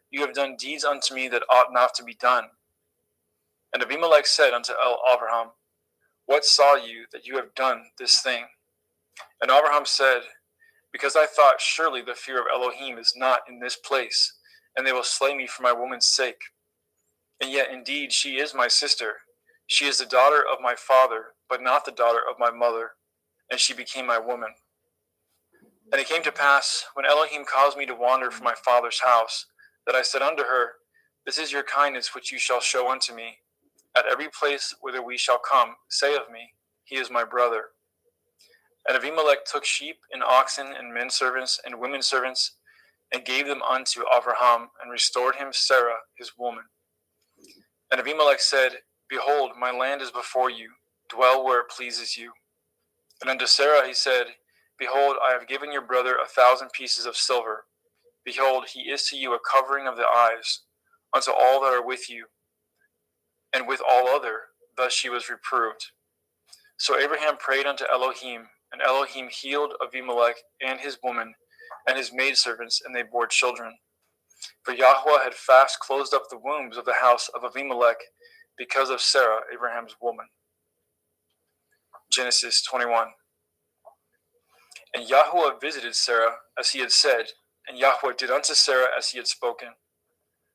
You have done deeds unto me that ought not to be done. And Abimelech said unto Abraham, What saw you that you have done this thing? And Abraham said, Because I thought, surely the fear of Elohim is not in this place, and they will slay me for my woman's sake. And yet indeed she is my sister. She is the daughter of my father, but not the daughter of my mother, and she became my woman. And it came to pass, when Elohim caused me to wander from my father's house, that I said unto her, This is your kindness which you shall show unto me. At every place whither we shall come, say of me, He is my brother. And Abimelech took sheep and oxen and men servants and women servants, and gave them unto Abraham, and restored him Sarah his woman. And Abimelech said, Behold, my land is before you, dwell where it pleases you. And unto Sarah he said, Behold, I have given your brother 1,000 pieces of silver. Behold, he is to you a covering of the eyes, unto all that are with you, and with all other. Thus she was reproved. So Abraham prayed unto Elohim, and Elohim healed Abimelech and his woman, and his maidservants, and they bore children. For Yahweh had fast closed up the wombs of the house of Abimelech, because of Sarah, Abraham's woman. Genesis 21. And Yahweh visited Sarah, as he had said, and Yahweh did unto Sarah as he had spoken.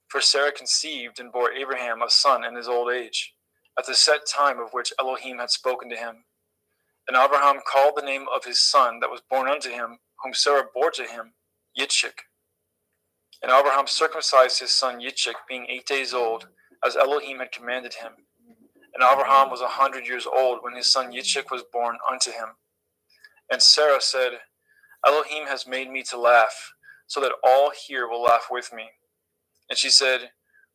For Sarah conceived and bore Abraham a son in his old age, at the set time of which Elohim had spoken to him. And Abraham called the name of his son that was born unto him, whom Sarah bore to him, Yitzchak. And Abraham circumcised his son Yitzchak, being 8 days old, as Elohim had commanded him. And Abraham was 100 years old when his son Yitzchak was born unto him. And Sarah said, Elohim has made me to laugh, so that all here will laugh with me. And she said,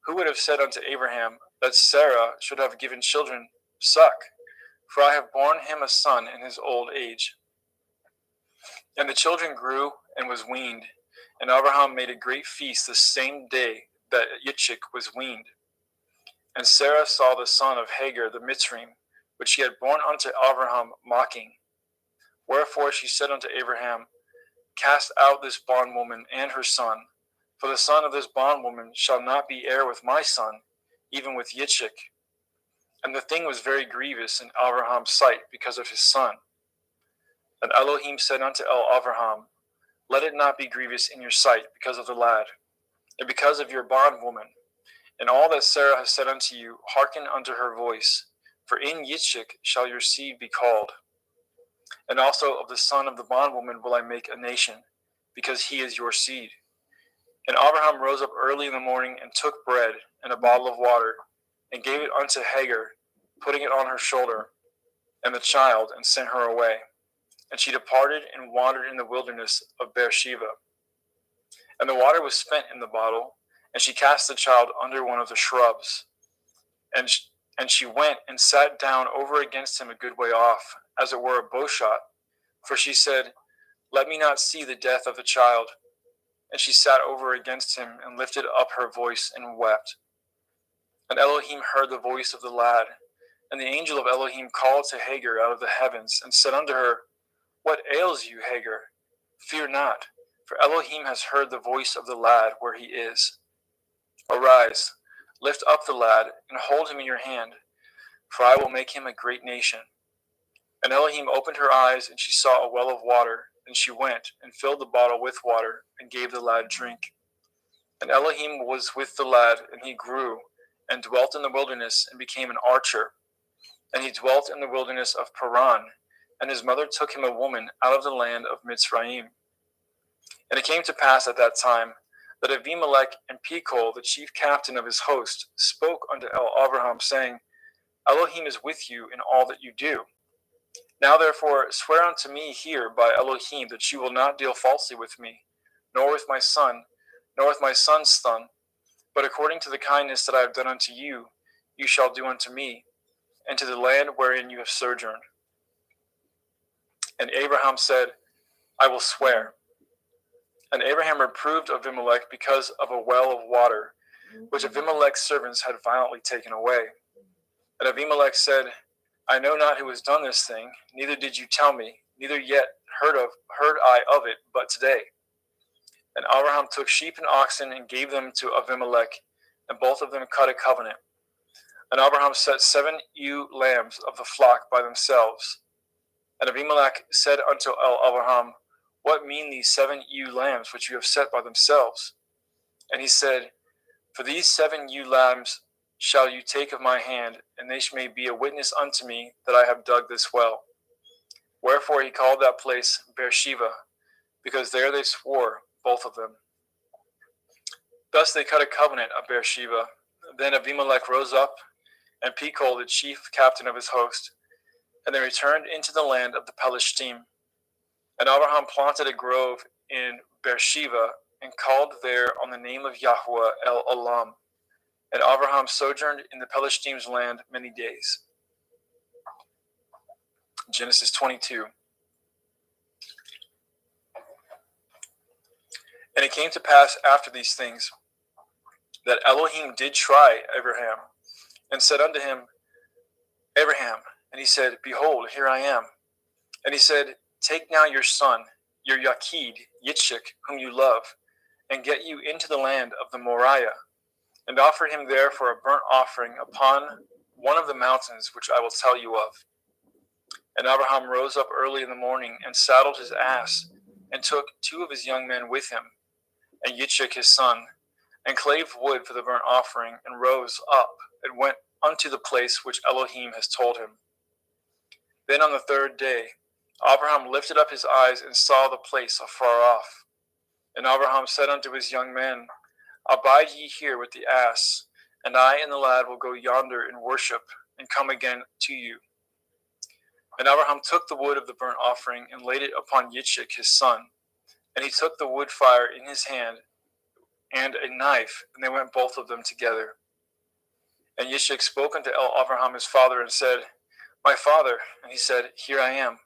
Who would have said unto Abraham that Sarah should have given children suck? For I have borne him a son in his old age. And the children grew and was weaned. And Abraham made a great feast the same day that Yitzchak was weaned. And Sarah saw the son of Hagar the Mitzrayim, which she had borne unto Abraham, mocking. Wherefore she said unto Abraham, Cast out this bondwoman and her son, for the son of this bondwoman shall not be heir with my son, even with Yitzchak. And the thing was very grievous in Abraham's sight because of his son. And Elohim said unto Abraham, Let it not be grievous in your sight because of the lad, and because of your bondwoman. And all that Sarah has said unto you, hearken unto her voice, for in Yitzchak shall your seed be called. And also of the son of the bondwoman will I make a nation, because he is your seed. And Abraham rose up early in the morning, and took bread and a bottle of water, and gave it unto Hagar, putting it on her shoulder, and the child, and sent her away. And she departed and wandered in the wilderness of Beersheba. And the water was spent in the bottle, and she cast the child under one of the shrubs. And she went and sat down over against him a good way off, as it were a bowshot. For she said, Let me not see the death of the child. And she sat over against him, and lifted up her voice, and wept. And Elohim heard the voice of the lad. And the angel of Elohim called to Hagar out of the heavens, and said unto her, What ails you, Hagar? Fear not, for Elohim has heard the voice of the lad where he is. Arise, lift up the lad, and hold him in your hand, for I will make him a great nation. And Elohim opened her eyes, and she saw a well of water. And she went and filled the bottle with water, and gave the lad drink. And Elohim was with the lad, and he grew, and dwelt in the wilderness, and became an archer. And he dwelt in the wilderness of Paran, and his mother took him a woman out of the land of Mitzrayim. And it came to pass at that time, that Abimelech and Pekol, the chief captain of his host, spoke unto Abraham, saying, Elohim is with you in all that you do. Now therefore swear unto me here by Elohim that you will not deal falsely with me, nor with my son, nor with my son's son, but according to the kindness that I have done unto you, you shall do unto me, and to the land wherein you have sojourned. And Abraham said, I will swear. And Abraham reproved Abimelech because of a well of water, which Abimelech's servants had violently taken away. And Abimelech said, I know not who has done this thing, neither did you tell me, neither yet heard I of it, but today. And Abraham took sheep and oxen and gave them to Abimelech, and both of them cut a covenant. And Abraham set 7 ewe lambs of the flock by themselves. And Abimelech said unto Abraham, What mean these 7 ewe lambs which you have set by themselves? And he said, For these 7 ewe lambs shall you take of my hand, and they may be a witness unto me that I have dug this well. Wherefore he called that place Beersheba, because there they swore, both of them. Thus they cut a covenant at Beersheba. Then Abimelech rose up, and Pekol, the chief captain of his host, and they returned into the land of the Pelishtim. And Abraham planted a grove in Beersheba, and called there on the name of Yahweh El Olam. And Abraham sojourned in the Pelishtim's land many days. Genesis 22. And it came to pass after these things, that Elohim did try Abraham, and said unto him, Abraham. And he said, Behold, here I am. And he said, Take now your son, your Yachid, Yitzchak, whom you love, and get you into the land of the Moriah, and offer him there for a burnt offering upon one of the mountains which I will tell you of. And Abraham rose up early in the morning, and saddled his ass, and took 2 of his young men with him, and Yitzchak his son, and clave wood for the burnt offering, and rose up, and went unto the place which Elohim has told him. Then on the 3rd day, Abraham lifted up his eyes, and saw the place afar off. And Abraham said unto his young men, Abide ye here with the ass, and I and the lad will go yonder and worship, and come again to you. And Abraham took the wood of the burnt offering, and laid it upon Yitzchak his son. And he took the wood fire in his hand, and a knife, and they went both of them together. And Yitzchak spoke unto Abraham his father, and said, My father. And he said, Here I am,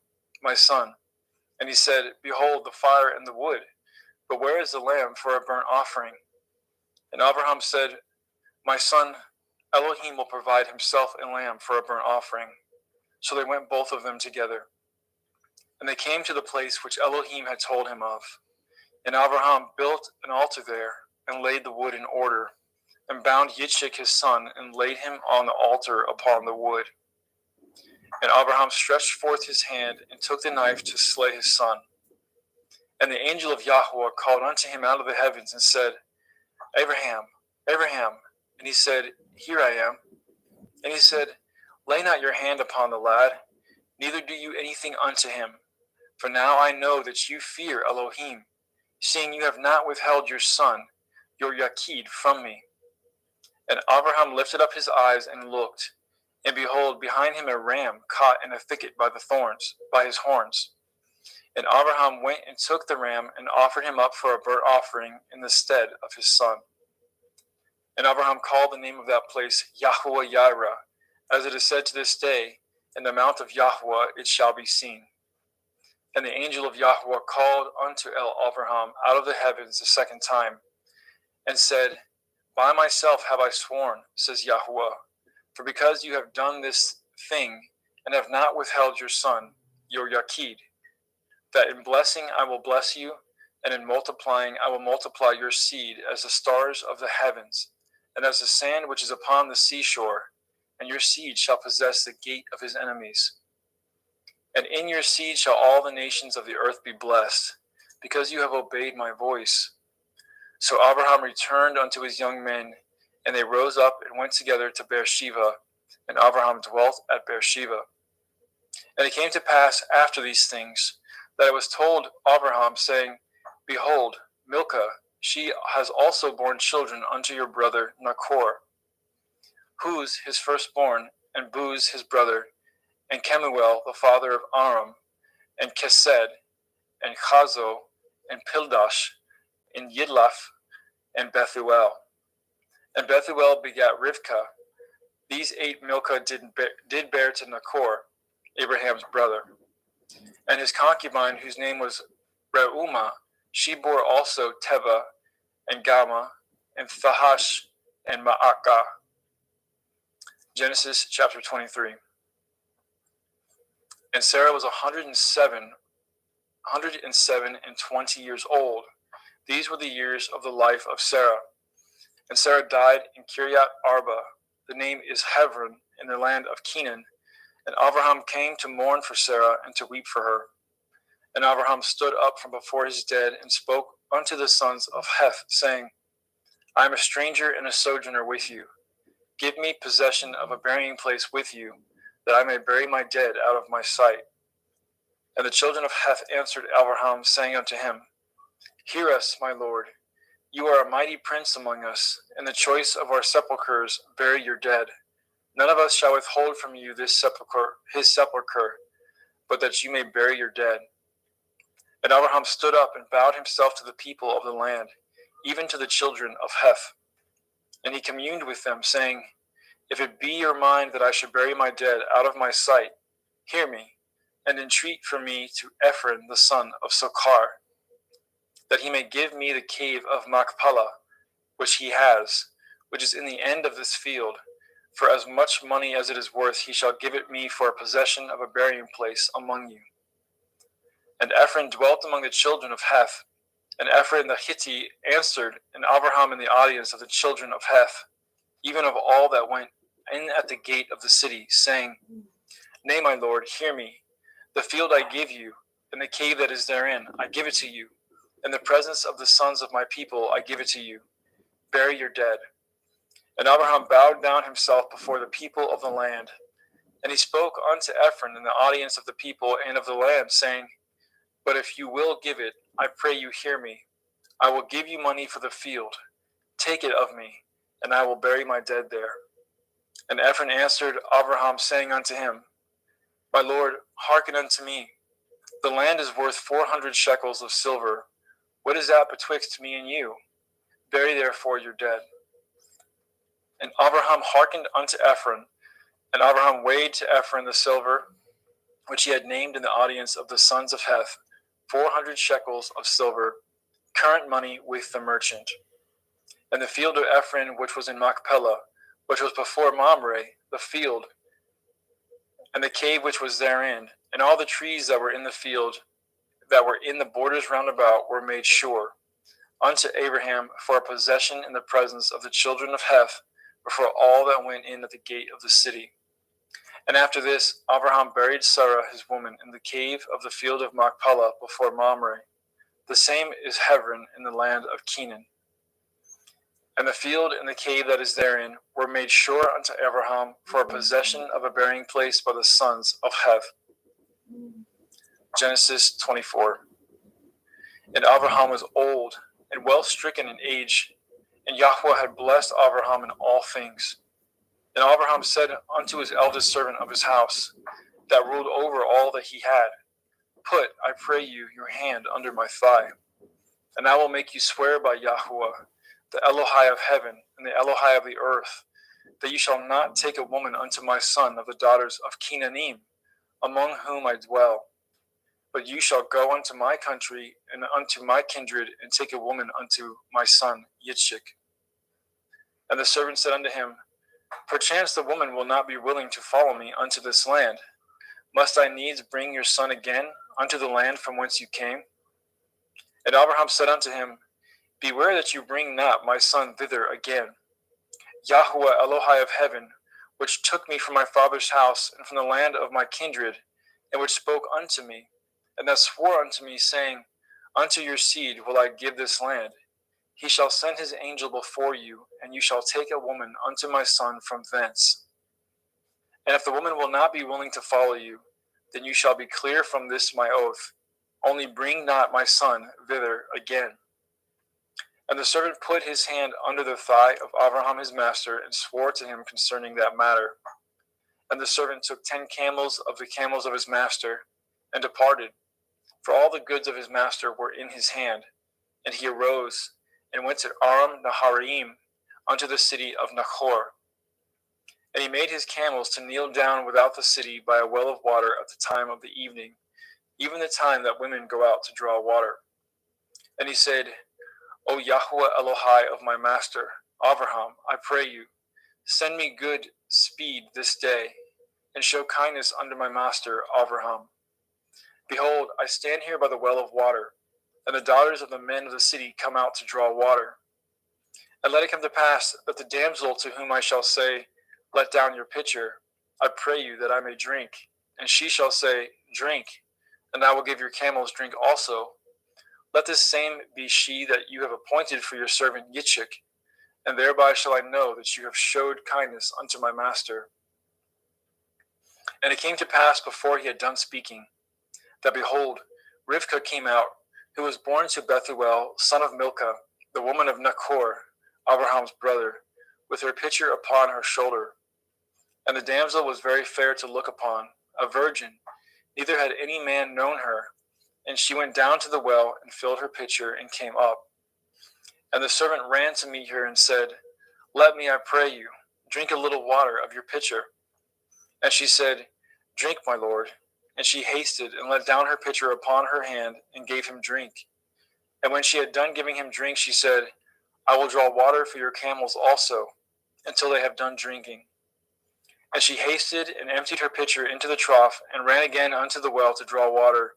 my son. And he said, Behold the fire and the wood, but where is the lamb for a burnt offering? And Abraham said, My son, Elohim will provide himself a lamb for a burnt offering. So they went both of them together. And they came to the place which Elohim had told him of. And Abraham built an altar there, and laid the wood in order, and bound Yitzchak his son, and laid him on the altar upon the wood. And Abraham stretched forth his hand, and took the knife to slay his son. And the angel of Yahweh called unto him out of the heavens, and said, Abraham, Abraham. And he said, Here I am. And he said, Lay not your hand upon the lad, neither do you anything unto him. For now I know that you fear Elohim, seeing you have not withheld your son, your Yachid, from me. And Abraham lifted up his eyes and looked, and behold, behind him a ram caught in a thicket by his horns. And Abraham went and took the ram, and offered him up for a burnt offering in the stead of his son. And Abraham called the name of that place Yahweh Yireh, as it is said to this day, In the mount of Yahweh it shall be seen. And the angel of Yahweh called unto Abraham out of the heavens the 2nd time, and said, By myself have I sworn, says Yahweh, for because you have done this thing, and have not withheld your son, your Yachid, that in blessing I will bless you, and in multiplying I will multiply your seed as the stars of the heavens, and as the sand which is upon the seashore, and your seed shall possess the gate of his enemies. And in your seed shall all the nations of the earth be blessed, because you have obeyed my voice. So Abraham returned unto his young men, and they rose up and went together to Beersheba, and Abraham dwelt at Beersheba. And it came to pass after these things, that it was told Abraham, saying, Behold, Milcah, she has also borne children unto your brother Nachor, Huz his firstborn, and Buz his brother, and Kemuel the father of Aram, and Kesed, and Chazo, and Pildash, and Yidlaph, and Bethuel. And Bethuel begat Rivkah. These 8 Milcah did bear to Nachor, Abraham's brother. And his concubine, whose name was Reumah, she bore also Teba, and Gama, and Thahash, and Ma'akah. Genesis chapter 23. And Sarah was 107 and 20 years old. These were the years of the life of Sarah. And Sarah died in Kiryat Arba. The name is Hebron, in the land of Canaan. And Abraham came to mourn for Sarah and to weep for her. And Abraham stood up from before his dead and spoke unto the sons of Heth, saying, I am a stranger and a sojourner with you. Give me possession of a burying place with you, that I may bury my dead out of my sight. And the children of Heth answered Abraham, saying unto him, Hear us, my lord. You are a mighty prince among us. In the choice of our sepulchres bury your dead. None of us shall withhold from you his sepulchre, but that you may bury your dead. And Abraham stood up and bowed himself to the people of the land, even to the children of Heth. And he communed with them, saying, If it be your mind that I should bury my dead out of my sight, hear me, and entreat for me to Ephron the son of Sochar, that he may give me the cave of Machpelah, which he has, which is in the end of this field. For as much money as it is worth, he shall give it me for a possession of a burying place among you. And Ephron dwelt among the children of Heth. And Ephron the Hittite answered, and Abraham in the audience of the children of Heth, even of all that went in at the gate of the city, saying, Nay, my lord, hear me. The field I give you, and the cave that is therein, I give it to you. In the presence of the sons of my people, I give it to you. Bury your dead. And Abraham bowed down himself before the people of the land. And he spoke unto Ephron in the audience of the people and of the land, saying, But if you will give it, I pray you hear me. I will give you money for the field. Take it of me, and I will bury my dead there. And Ephron answered Abraham, saying unto him, My lord, hearken unto me. The land is worth 400 shekels of silver. What is that betwixt me and you? Bury therefore your dead. And Abraham hearkened unto Ephron, and Abraham weighed to Ephron the silver, which he had named in the audience of the sons of Heth, 400 shekels of silver, current money with the merchant. And the field of Ephron, which was in Machpelah, which was before Mamre, the field, and the cave which was therein, and all the trees that were in the field, that were in the borders round about, were made sure unto Abraham for a possession in the presence of the children of Heth, before all that went in at the gate of the city. And after this, Abraham buried Sarah his woman in the cave of the field of Machpelah before Mamre. The same is Hebron in the land of Canaan. And the field and the cave that is therein were made sure unto Abraham for a possession of a burying place by the sons of Heth. Genesis 24. And Abraham was old and well stricken in age, and Yahweh had blessed Abraham in all things. And Abraham said unto his eldest servant of his house, that ruled over all that he had, Put, I pray you, your hand under my thigh, and I will make you swear by Yahweh, the Elohai of heaven and the Elohai of the earth, that you shall not take a woman unto my son of the daughters of Canaanim, among whom I dwell. But you shall go unto my country and unto my kindred, and take a woman unto my son Yitzchak. And the servant said unto him, Perchance the woman will not be willing to follow me unto this land. Must I needs bring your son again unto the land from whence you came? And Abraham said unto him, Beware that you bring not my son thither again. Yahweh Elohai of heaven, which took me from my father's house and from the land of my kindred, and which spoke unto me, and that swore unto me, saying, Unto your seed will I give this land. He shall send his angel before you, and you shall take a woman unto my son from thence. And if the woman will not be willing to follow you, then you shall be clear from this my oath. Only bring not my son thither again. And the servant put his hand under the thigh of Abraham his master, and swore to him concerning that matter. And the servant took 10 camels of the camels of his master, and departed, for all the goods of his master were in his hand. And he arose, and went to Aram Naharaim, unto the city of Nachor. And he made his camels to kneel down without the city by a well of water at the time of the evening, even the time that women go out to draw water. And he said, O Yahweh Elohai of my master, Abraham, I pray you, send me good speed this day, and show kindness unto my master, Abraham. Behold, I stand here by the well of water, and the daughters of the men of the city come out to draw water. And let it come to pass that the damsel to whom I shall say, Let down your pitcher, I pray you that I may drink, and she shall say, Drink, and I will give your camels drink also. Let this same be she that you have appointed for your servant Yitzchak, and thereby shall I know that you have showed kindness unto my master. And it came to pass before he had done speaking, that behold, Rivkah came out, who was born to Bethuel, son of Milcah, the woman of Nachor, Abraham's brother, with her pitcher upon her shoulder. And the damsel was very fair to look upon, a virgin, neither had any man known her. And she went down to the well, and filled her pitcher, and came up. And the servant ran to meet her, and said, Let me, I pray you, drink a little water of your pitcher. And she said, Drink, my lord. And she hasted, and let down her pitcher upon her hand, and gave him drink. And when she had done giving him drink, she said, I will draw water for your camels also, until they have done drinking. And she hasted, and emptied her pitcher into the trough, and ran again unto the well to draw water,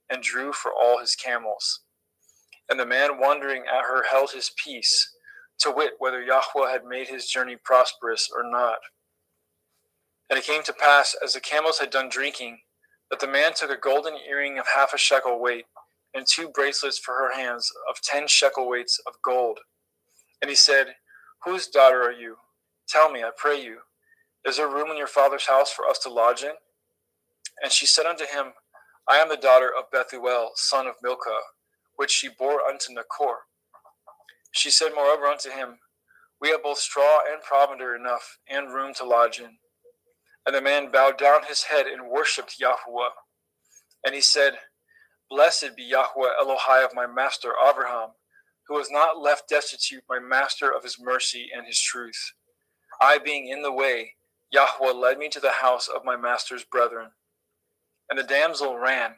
and drew for all his camels. And the man wondering at her held his peace, to wit whether Yahweh had made his journey prosperous or not. And it came to pass, as the camels had done drinking, that the man took a golden earring of half a shekel weight, and 2 bracelets for her hands of 10 shekel weights of gold. And he said, Whose daughter are you? Tell me, I pray you. Is there room in your father's house for us to lodge in? And she said unto him, I am the daughter of Bethuel, son of Milcah, which she bore unto Nachor. She said moreover unto him, We have both straw and provender enough, and room to lodge in. And the man bowed down his head and worshipped Yahweh. And he said, Blessed be Yahweh Elohai of my master Abraham, who has not left destitute my master of his mercy and his truth. I being in the way, Yahweh led me to the house of my master's brethren. And the damsel ran,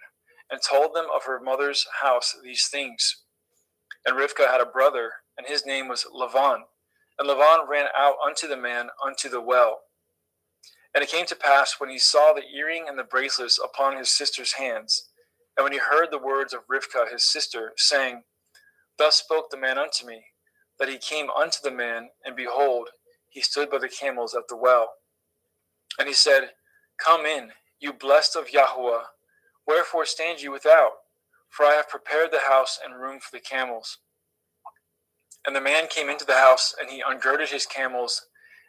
and told them of her mother's house these things. And Rivkah had a brother, and his name was Lavan. And Lavan ran out unto the man unto the well. And it came to pass, when he saw the earring and the bracelets upon his sister's hands, and when he heard the words of Rivkah his sister, saying, Thus spoke the man unto me, that he came unto the man, and behold, he stood by the camels at the well. And he said, Come in, you blessed of Yahweh, wherefore stand you without? For I have prepared the house and room for the camels. And the man came into the house, and he ungirded his camels,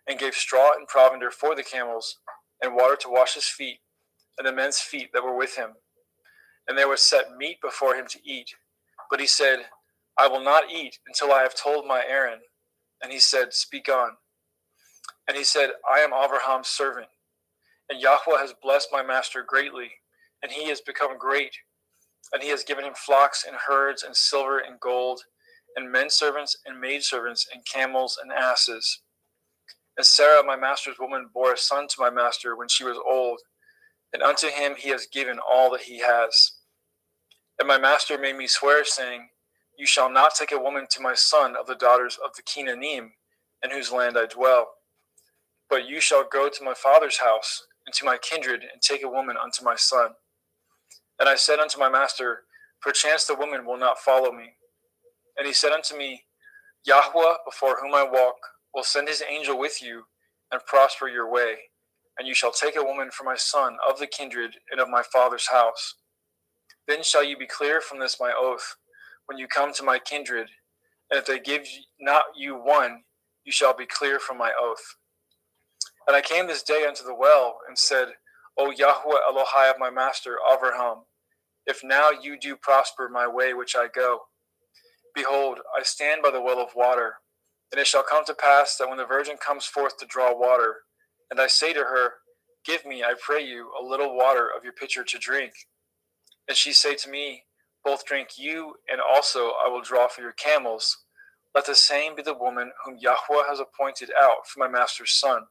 and gave straw and provender for the camels, and water to wash his feet, and the men's feet that were with him. And there was set meat before him to eat. But he said, I will not eat until I have told my errand. And he said, Speak on. And he said, I am Abraham's servant, and Yahweh has blessed my master greatly, and he has become great. And he has given him flocks and herds and silver and gold, and men servants and maidservants and camels and asses. And Sarah, my master's woman, bore a son to my master when she was old, and unto him he has given all that he has. And my master made me swear, saying, You shall not take a woman to my son of the daughters of the Canaanim, in whose land I dwell. But you shall go to my father's house, and to my kindred, and take a woman unto my son. And I said unto my master, Perchance the woman will not follow me. And he said unto me, Yahweh, before whom I walk, will send his angel with you and prosper your way, and you shall take a woman for my son of the kindred and of my father's house. Then shall you be clear from this my oath, when you come to my kindred, and if they give not you one, you shall be clear from my oath. And I came this day unto the well, and said, O Yahweh Elohai of my master Avraham, if now you do prosper my way which I go, behold, I stand by the well of water, and it shall come to pass that when the virgin comes forth to draw water, and I say to her, give me, I pray you, a little water of your pitcher to drink, and she say to me, both drink you, and also I will draw for your camels, let the same be the woman whom Yahweh has appointed out for my master's son.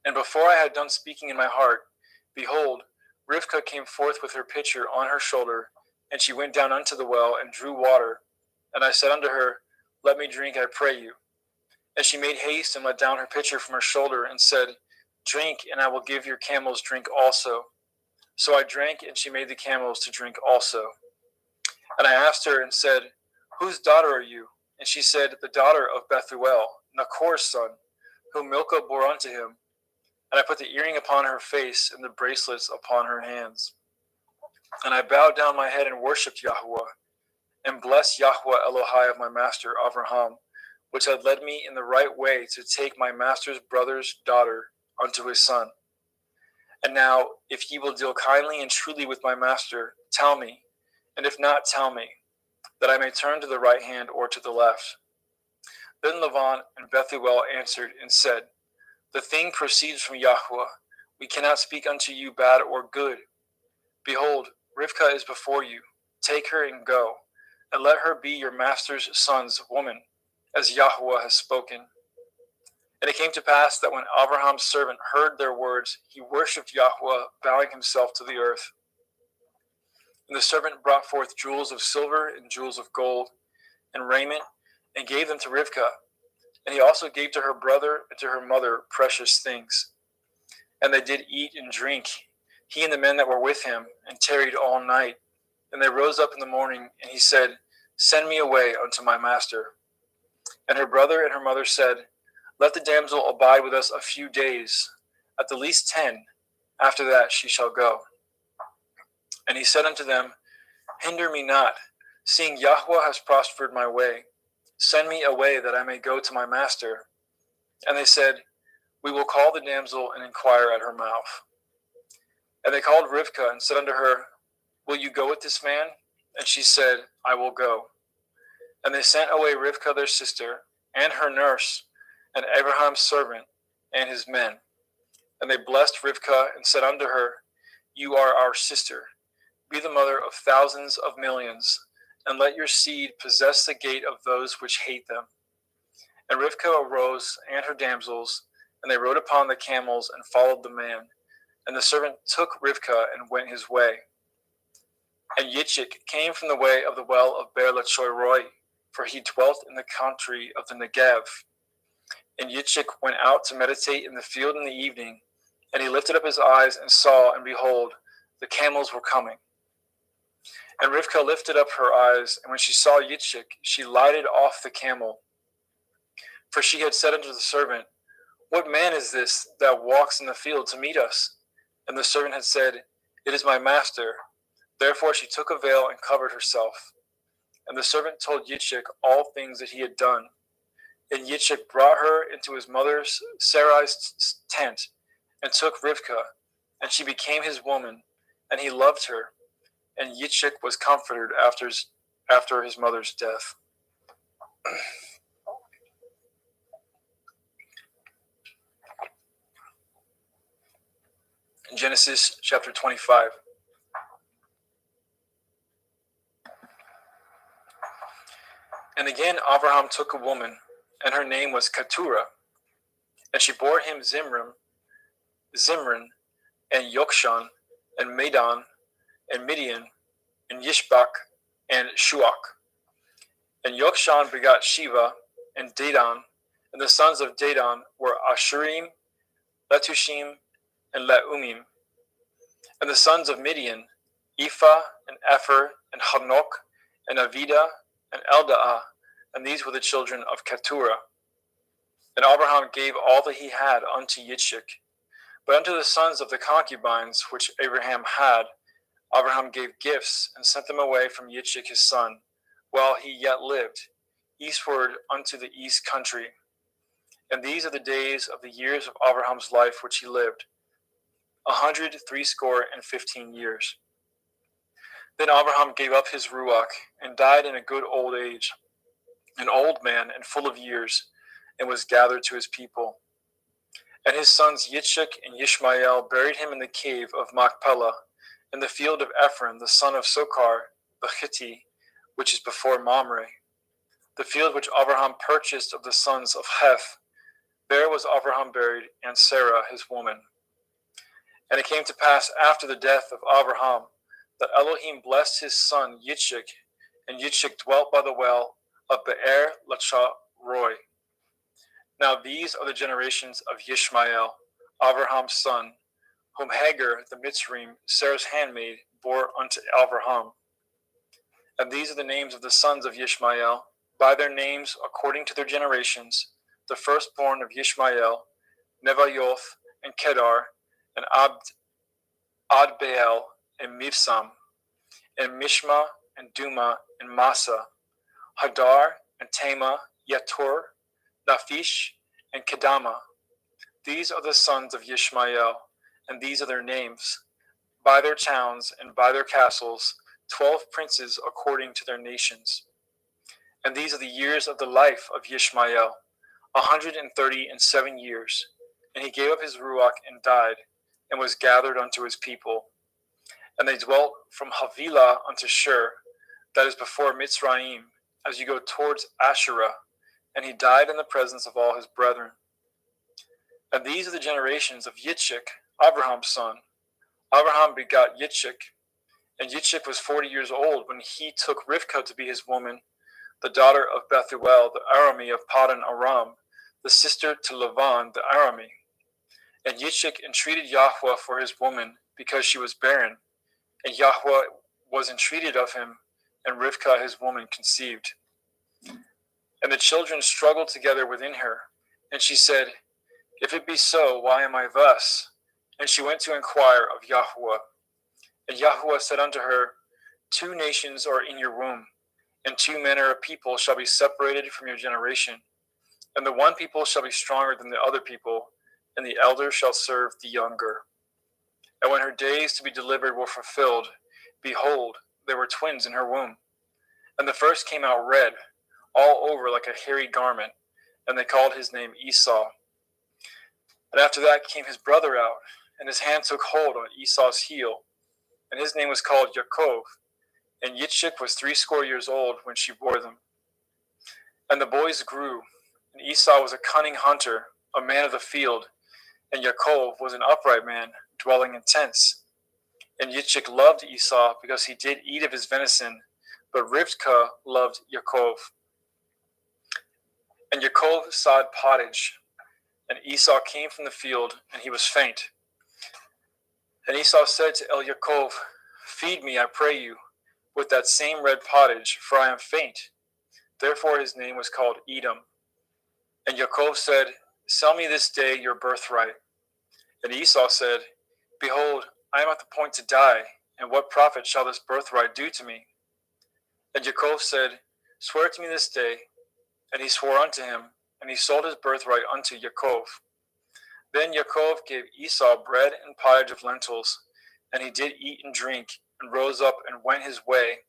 And before I had done speaking in my heart, behold, Rivkah came forth with her pitcher on her shoulder, and she went down unto the well and drew water. And I said unto her, let me drink, I pray you. And she made haste and let down her pitcher from her shoulder, and said, drink, and I will give your camels drink also. So I drank, and she made the camels to drink also. And I asked her and said, whose daughter are you? And she said, the daughter of Bethuel, Nachor's son, whom Milcah bore unto him. And I put the earring upon her face and the bracelets upon her hands. And I bowed down my head and worshipped Yahweh, and blessed Yahweh Elohai of my master Avraham, which had led me in the right way to take my master's brother's daughter unto his son. And now, if ye will deal kindly and truly with my master, tell me, and if not, tell me, that I may turn to the right hand or to the left. Then Lavan and Bethuel answered and said, the thing proceeds from Yahweh. We cannot speak unto you bad or good. Behold, Rivkah is before you. Take her and go, and let her be your master's son's woman, as Yahweh has spoken. And it came to pass that when Abraham's servant heard their words, he worshipped Yahweh, bowing himself to the earth. And the servant brought forth jewels of silver and jewels of gold, and raiment, and gave them to Rivkah. And he also gave to her brother and to her mother precious things. And they did eat and drink, he and the men that were with him, and tarried all night. And they rose up in the morning, and he said, send me away unto my master. And her brother and her mother said, let the damsel abide with us a few days, at the least 10. After that she shall go. And he said unto them, hinder me not, seeing Yahweh has prospered my way. Send me away that I may go to my master. And they said, we will call the damsel and inquire at her mouth. And they called Rivkah and said unto her, will you go with this man? And she said, I will go. And they sent away Rivkah their sister, and her nurse, and Abraham's servant, and his men. And they blessed Rivkah and said unto her, you are our sister. Be the mother of thousands of millions, and let your seed possess the gate of those which hate them. And Rivkah arose, and her damsels, and they rode upon the camels and followed the man. And the servant took Rivkah and went his way. And Yitzchak came from the way of the well of Beer-Lachoi-Roi, for he dwelt in the country of the Negev. And Yitzchak went out to meditate in the field in the evening, and he lifted up his eyes and saw, and behold, the camels were coming. And Rivkah lifted up her eyes, and when she saw Yitzchak, she lighted off the camel. For she had said unto the servant, what man is this that walks in the field to meet us? And the servant had said, it is my master. Therefore she took a veil and covered herself. And the servant told Yitzchak all things that he had done. And Yitzchak brought her into his mother Sarai's tent, and took Rivkah, and she became his woman, and he loved her. And Yitzchak was comforted after his mother's death. Genesis chapter 25. And again Abraham took a woman, and her name was Keturah. And she bore him Zimran, and Yokshan, and Medan, and Midian, and Yishbak, and Shuach. And Yokshan begot Sheva, and Dedan, and the sons of Dedan were Ashurim, Letushim, and Leumim. And the sons of Midian, Ephah, and Epher, and Hanok, and Avida, and Eldaah, and these were the children of Keturah. Then Abraham gave all that he had unto Yitzchak. But unto the sons of the concubines which Abraham had, Abraham gave gifts, and sent them away from Yitzchak his son, while he yet lived, eastward unto the east country. And these are the days of the years of Abraham's life which he lived, 160 years. Then Abraham gave up his ruach, and died in a good old age, an old man and full of years, and was gathered to his people. And his sons Yitzchak and Yishmael buried him in the cave of Machpelah, in the field of Ephron, the son of Sochar, the Hittite, which is before Mamre. The field which Abraham purchased of the sons of Heth, there was Abraham buried, and Sarah his woman. And it came to pass after the death of Abraham, that Elohim blessed his son Yitzchak, and Yitzchak dwelt by the well of Be'er Lachai-roi. Now these are the generations of Yishmael, Abraham's son, whom Hagar the Mitzrayim, Sarah's handmaid, bore unto Abraham. And these are the names of the sons of Yishmael, by their names according to their generations: the firstborn of Yishmael, Nevayoth, and Kedar, and Adbeel, and Mibsam, and Mishma, and Duma, and Massa, Hadar, and Tema, Yetur, Naphish, and Kedama. These are the sons of Yishmael, and these are their names, by their towns and by their castles, 12 princes according to their nations. And these are the years of the life of Yishmael, 137 years. And he gave up his ruach and died, and was gathered unto his people. And they dwelt from Havilah unto Shur, that is before Mitzrayim, as you go towards Asherah. And he died in the presence of all his brethren. And these are the generations of Yitzchak, Abraham's son. Abraham begot Yitzchak, and Yitzchak was 40 years old when he took Rivkah to be his woman, the daughter of Bethuel, the Arami of Paddan Aram, the sister to Lavan, the Arami. And Yitzchak entreated Yahweh for his woman, because she was barren. And Yahweh was entreated of him, and Rivkah his woman conceived. And the children struggled together within her. And she said, If it be so, why am I thus? And she went to inquire of Yahweh. And Yahweh said unto her, 2 nations are in your womb, and 2 manner of people shall be separated from your generation. And the one people shall be stronger than the other people, and the elder shall serve the younger. And when her days to be delivered were fulfilled, behold, there were twins in her womb. And the first came out red, all over like a hairy garment, and they called his name Esau. And after that came his brother out, and his hand took hold on Esau's heel, and his name was called Yaakov. And Yitzchak was 80 years old when she bore them. And the boys grew, and Esau was a cunning hunter, a man of the field, and Yaakov was an upright man, dwelling in tents. And Yitzchak loved Esau because he did eat of his venison, but Rivkah loved Yaakov. And Yaakov sowed pottage, and Esau came from the field, and he was faint. And Esau said to Yaakov, Feed me, I pray you, with that same red pottage, for I am faint. Therefore his name was called Edom. And Yaakov said, Sell me this day your birthright. And Esau said, Behold, I am at the point to die, and what profit shall this birthright do to me? And Yaakov said, Swear to me this day. And he swore unto him, and he sold his birthright unto Yaakov. Then Yaakov gave Esau bread and pottage of lentils, and he did eat and drink, and rose up and went his way.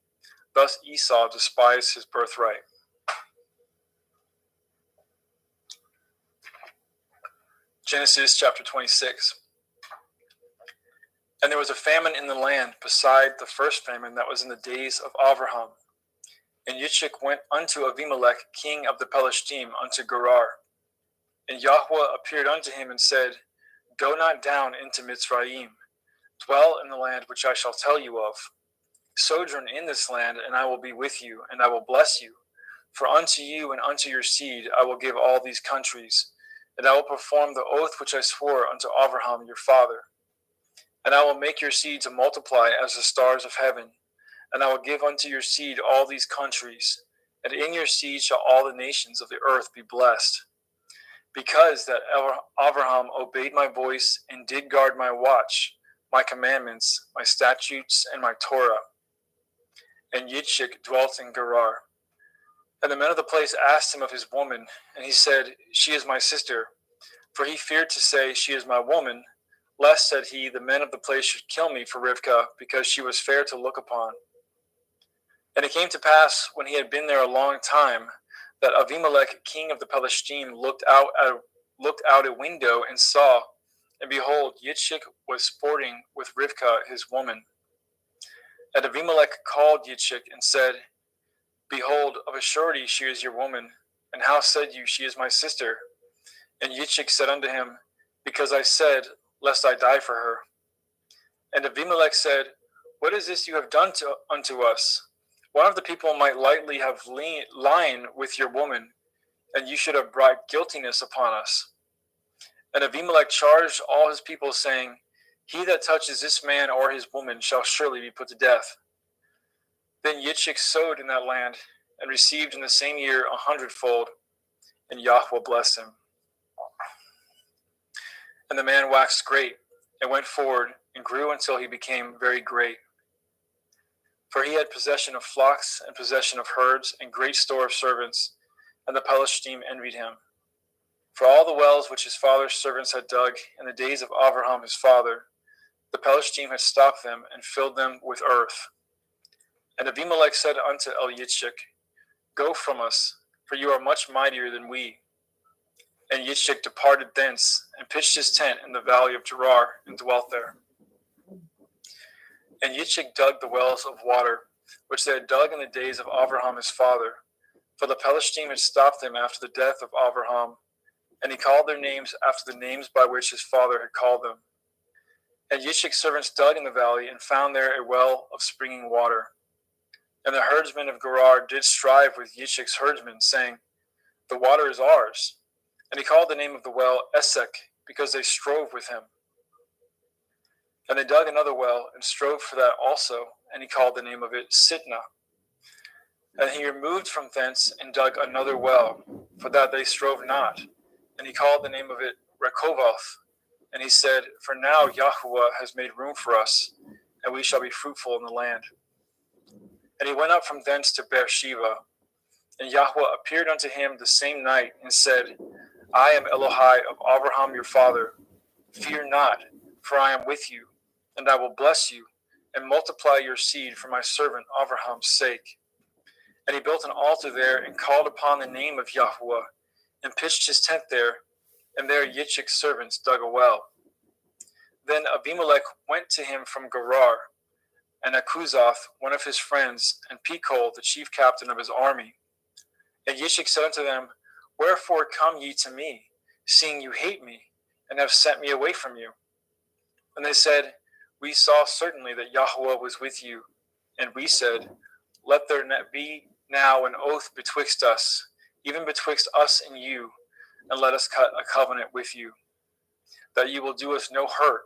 Thus Esau despised his birthright. Genesis chapter 26. And there was a famine in the land beside the first famine that was in the days of Abraham. And Yitzchak went unto Abimelech, king of the Pelishtim, unto Gerar. And Yahweh appeared unto him and said, Go not down into Mitzrayim. Dwell in the land which I shall tell you of. Sojourn in this land, and I will be with you, and I will bless you. For unto you and unto your seed I will give all these countries, and I will perform the oath which I swore unto Abraham your father. And I will make your seed to multiply as the stars of heaven, and I will give unto your seed all these countries, and in your seed shall all the nations of the earth be blessed. because that Abraham obeyed my voice and did guard my watch, my commandments, my statutes, and my Torah. And Yitzchak dwelt in Gerar. And the men of the place asked him of his woman, and he said, She is my sister. For he feared to say, She is my woman, lest, said he, the men of the place should kill me for Rivkah, because she was fair to look upon. And it came to pass, when he had been there a long time, that Avimelech, king of the Palestine, looked out a window and saw, and behold, Yitzchak was sporting with Rivkah his woman. And Avimelech called Yitzchak and said, Behold, of a surety she is your woman. And how said you, She is my sister? And Yitzchak said unto him, Because I said, Lest I die for her. And Abimelech said, What is this you have done unto us? One of the people might lightly have lain with your woman, and you should have brought guiltiness upon us. And Abimelech charged all his people, saying, He that touches this man or his woman shall surely be put to death. Then Yitzchak sowed in that land, and received in the same year 100-fold, and Yahweh blessed him. And the man waxed great, and went forward, and grew until he became very great. For he had possession of flocks, and possession of herds, and great store of servants, and the Palestine envied him. For all the wells which his father's servants had dug in the days of Abraham his father, the Palestine had stopped them, and filled them with earth. And Abimelech said unto Yitzchak, Go from us, for you are much mightier than we. And Yitzchak departed thence, and pitched his tent in the valley of Gerar, and dwelt there. And Yitzchak dug the wells of water, which they had dug in the days of Abraham his father, for the Palestine had stopped them after the death of Abraham, and he called their names after the names by which his father had called them. And Yitzchak's servants dug in the valley, and found there a well of springing water. And the herdsmen of Gerar did strive with Yitzchak's herdsmen, saying, The water is ours. And he called the name of the well Esek, because they strove with him. And they dug another well, and strove for that also, and he called the name of it Sitnah. And he removed from thence, and dug another well, for that they strove not, and he called the name of it Rechoboth. And he said, For now Yahweh has made room for us, and we shall be fruitful in the land. And he went up from thence to Beersheba, and Yahweh appeared unto him the same night, and said, I am Elohai of Abraham your father. Fear not, for I am with you, and I will bless you, and multiply your seed for my servant Abraham's sake. And he built an altar there, and called upon the name of Yahweh, and pitched his tent there, and there Yitzchak's servants dug a well. Then Abimelech went to him from Gerar, and Akuzoth, one of his friends, and Pekol, the chief captain of his army. And Yitzchak said unto them, Wherefore come ye to me, seeing you hate me, and have sent me away from you? And they said, We saw certainly that Yahweh was with you. And we said, Let there be now an oath betwixt us, even betwixt us and you, and let us cut a covenant with you, that ye will do us no hurt,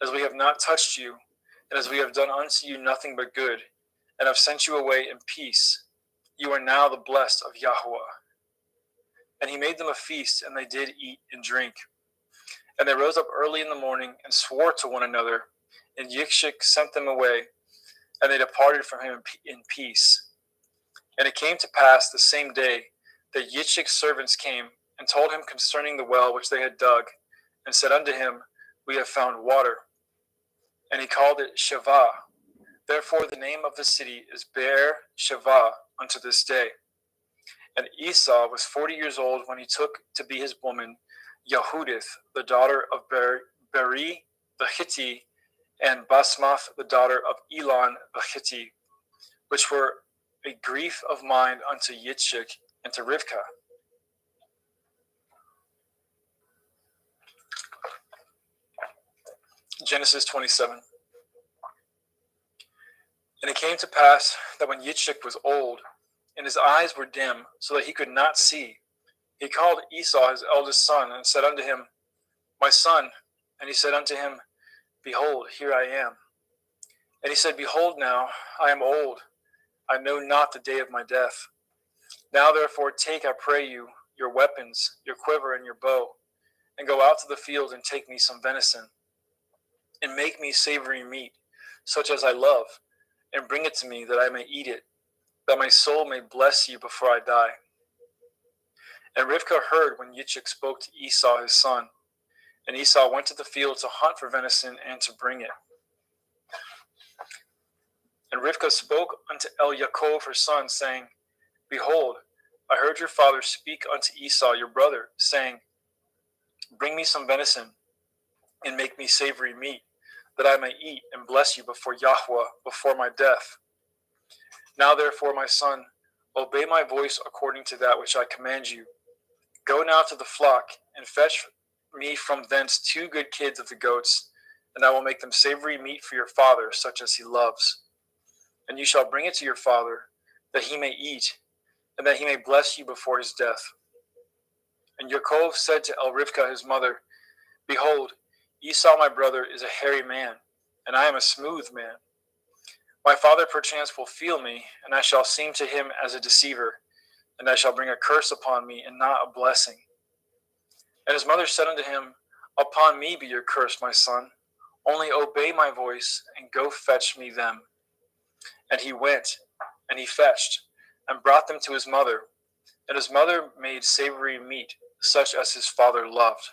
as we have not touched you, and as we have done unto you nothing but good, and have sent you away in peace. You are now the blessed of Yahweh. And he made them a feast, and they did eat and drink. And they rose up early in the morning, and swore to one another, and Yitzchak sent them away, and they departed from him in peace. And it came to pass the same day that Yitzchak's servants came, and told him concerning the well which they had dug, and said unto him, We have found water. And he called it Shavah. Therefore the name of the city is Beer Shavah unto this day. And Esau was 40 years old when he took to be his woman Yehudith, the daughter of Beri the Hittite, and Basmath, the daughter of Elon the Hittite, which were a grief of mind unto Yitzchak and to Rivkah. Genesis 27. And it came to pass that when Yitzchak was old, and his eyes were dim, so that he could not see, he called Esau his eldest son, and said unto him, My son. And he said unto him, Behold, here I am. And he said, Behold now, I am old, I know not the day of my death. Now therefore take, I pray you, your weapons, your quiver, and your bow, and go out to the field and take me some venison, and make me savory meat, such as I love, and bring it to me that I may eat it, that my soul may bless you before I die. And Rivkah heard when Yitzchak spoke to Esau his son, and Esau went to the field to hunt for venison and to bring it. And Rivkah spoke unto Yaakov her son, saying, Behold, I heard your father speak unto Esau your brother, saying, Bring me some venison, and make me savory meat, that I may eat and bless you before Yahweh, before my death. Now therefore, my son, obey my voice according to that which I command you. Go now to the flock, and fetch me from thence 2 good kids of the goats, and I will make them savory meat for your father, such as he loves. And you shall bring it to your father, that he may eat, and that he may bless you before his death. And Yaakov said to Rivkah his mother, Behold, Esau my brother is a hairy man, and I am a smooth man. My father perchance will feel me, and I shall seem to him as a deceiver, and I shall bring a curse upon me, and not a blessing. And his mother said unto him, Upon me be your curse, my son. Only obey my voice, and go fetch me them. And he went, and he fetched, and brought them to his mother. And his mother made savory meat, such as his father loved.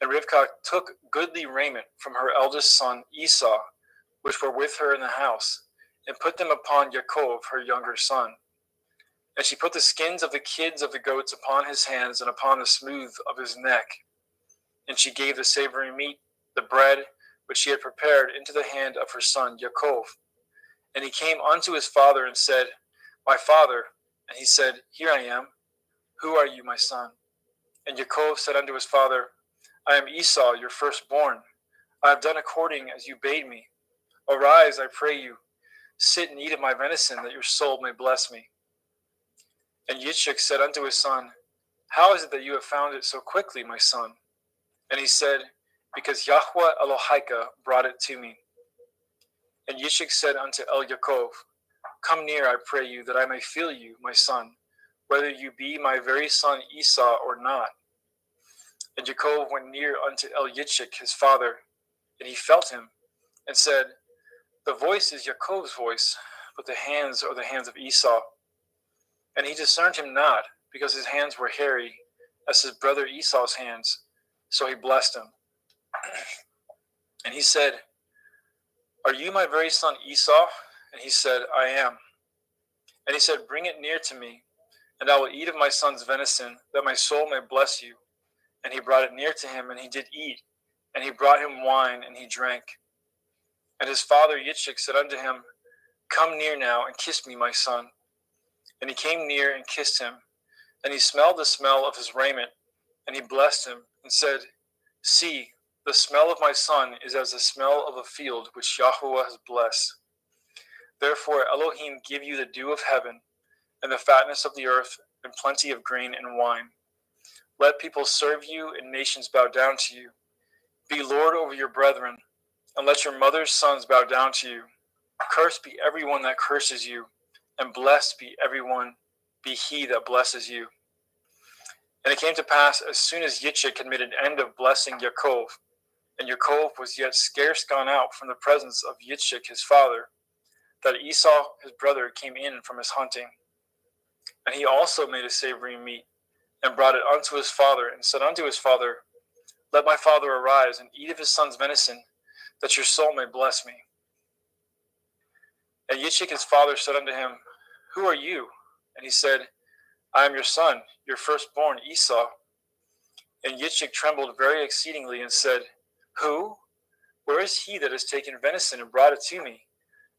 And Rivkah took goodly raiment from her eldest son Esau, which were with her in the house, and put them upon Yaakov her younger son. And she put the skins of the kids of the goats upon his hands and upon the smooth of his neck. And she gave the savory meat, the bread, which she had prepared, into the hand of her son Yaakov. And he came unto his father and said, My father. And he said, Here I am. Who are you, my son? And Yaakov said unto his father, I am Esau, your firstborn. I have done according as you bade me. Arise, I pray you. Sit and eat of my venison, that your soul may bless me. And Yitzchak said unto his son, How is it that you have found it so quickly, my son? And he said, Because Yahweh Elohika brought it to me. And Yitzchak said unto Yaakov, Come near, I pray you, that I may feel you, my son, whether you be my very son Esau or not. And Yaakov went near unto Yitzchak his father, and he felt him, and said, The voice is Yaakov's voice, but the hands are the hands of Esau. And he discerned him not, because his hands were hairy, as his brother Esau's hands. So he blessed him. And he said, Are you my very son Esau? And he said, I am. And he said, Bring it near to me, and I will eat of my son's venison, that my soul may bless you. And he brought it near to him, and he did eat. And he brought him wine, and he drank. And his father Yitzchak said unto him, Come near now, and kiss me, my son. And he came near and kissed him. And he smelled the smell of his raiment, and he blessed him, and said, See, the smell of my son is as the smell of a field which Yahweh has blessed. Therefore Elohim give you the dew of heaven, and the fatness of the earth, and plenty of grain and wine. Let people serve you, and nations bow down to you. Be Lord over your brethren, and let your mother's sons bow down to you. Cursed be everyone that curses you, and blessed be he that blesses you. And it came to pass, as soon as Yitzchak had made an end of blessing Yaakov, and Yaakov was yet scarce gone out from the presence of Yitzchak his father, that Esau his brother came in from his hunting. And he also made a savory meat, and brought it unto his father, and said unto his father, Let my father arise, and eat of his son's venison, that your soul may bless me. And Yitzchak his father said unto him, Who are you? And he said, I am your son, your firstborn Esau. And Yitzchak trembled very exceedingly, and said, Who? Where is he that has taken venison and brought it to me?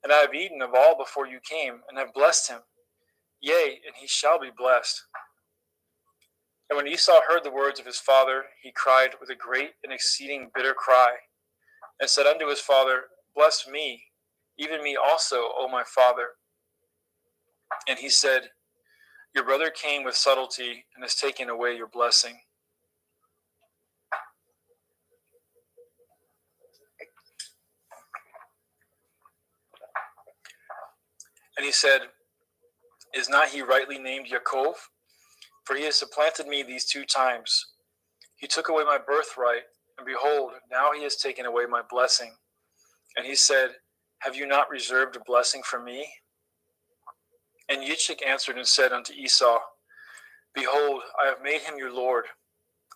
And I have eaten of all before you came, and have blessed him. Yea, and he shall be blessed. And when Esau heard the words of his father, he cried with a great and exceeding bitter cry, and said unto his father, Bless me, even me also, O my father. And he said, Your brother came with subtlety, and has taken away your blessing. And he said, Is not he rightly named Yaakov? For he has supplanted me these 2 times. He took away my birthright, and behold, now he has taken away my blessing. And he said, have you not reserved a blessing for me? And Yitzchak answered and said unto Esau, behold, I have made him your lord,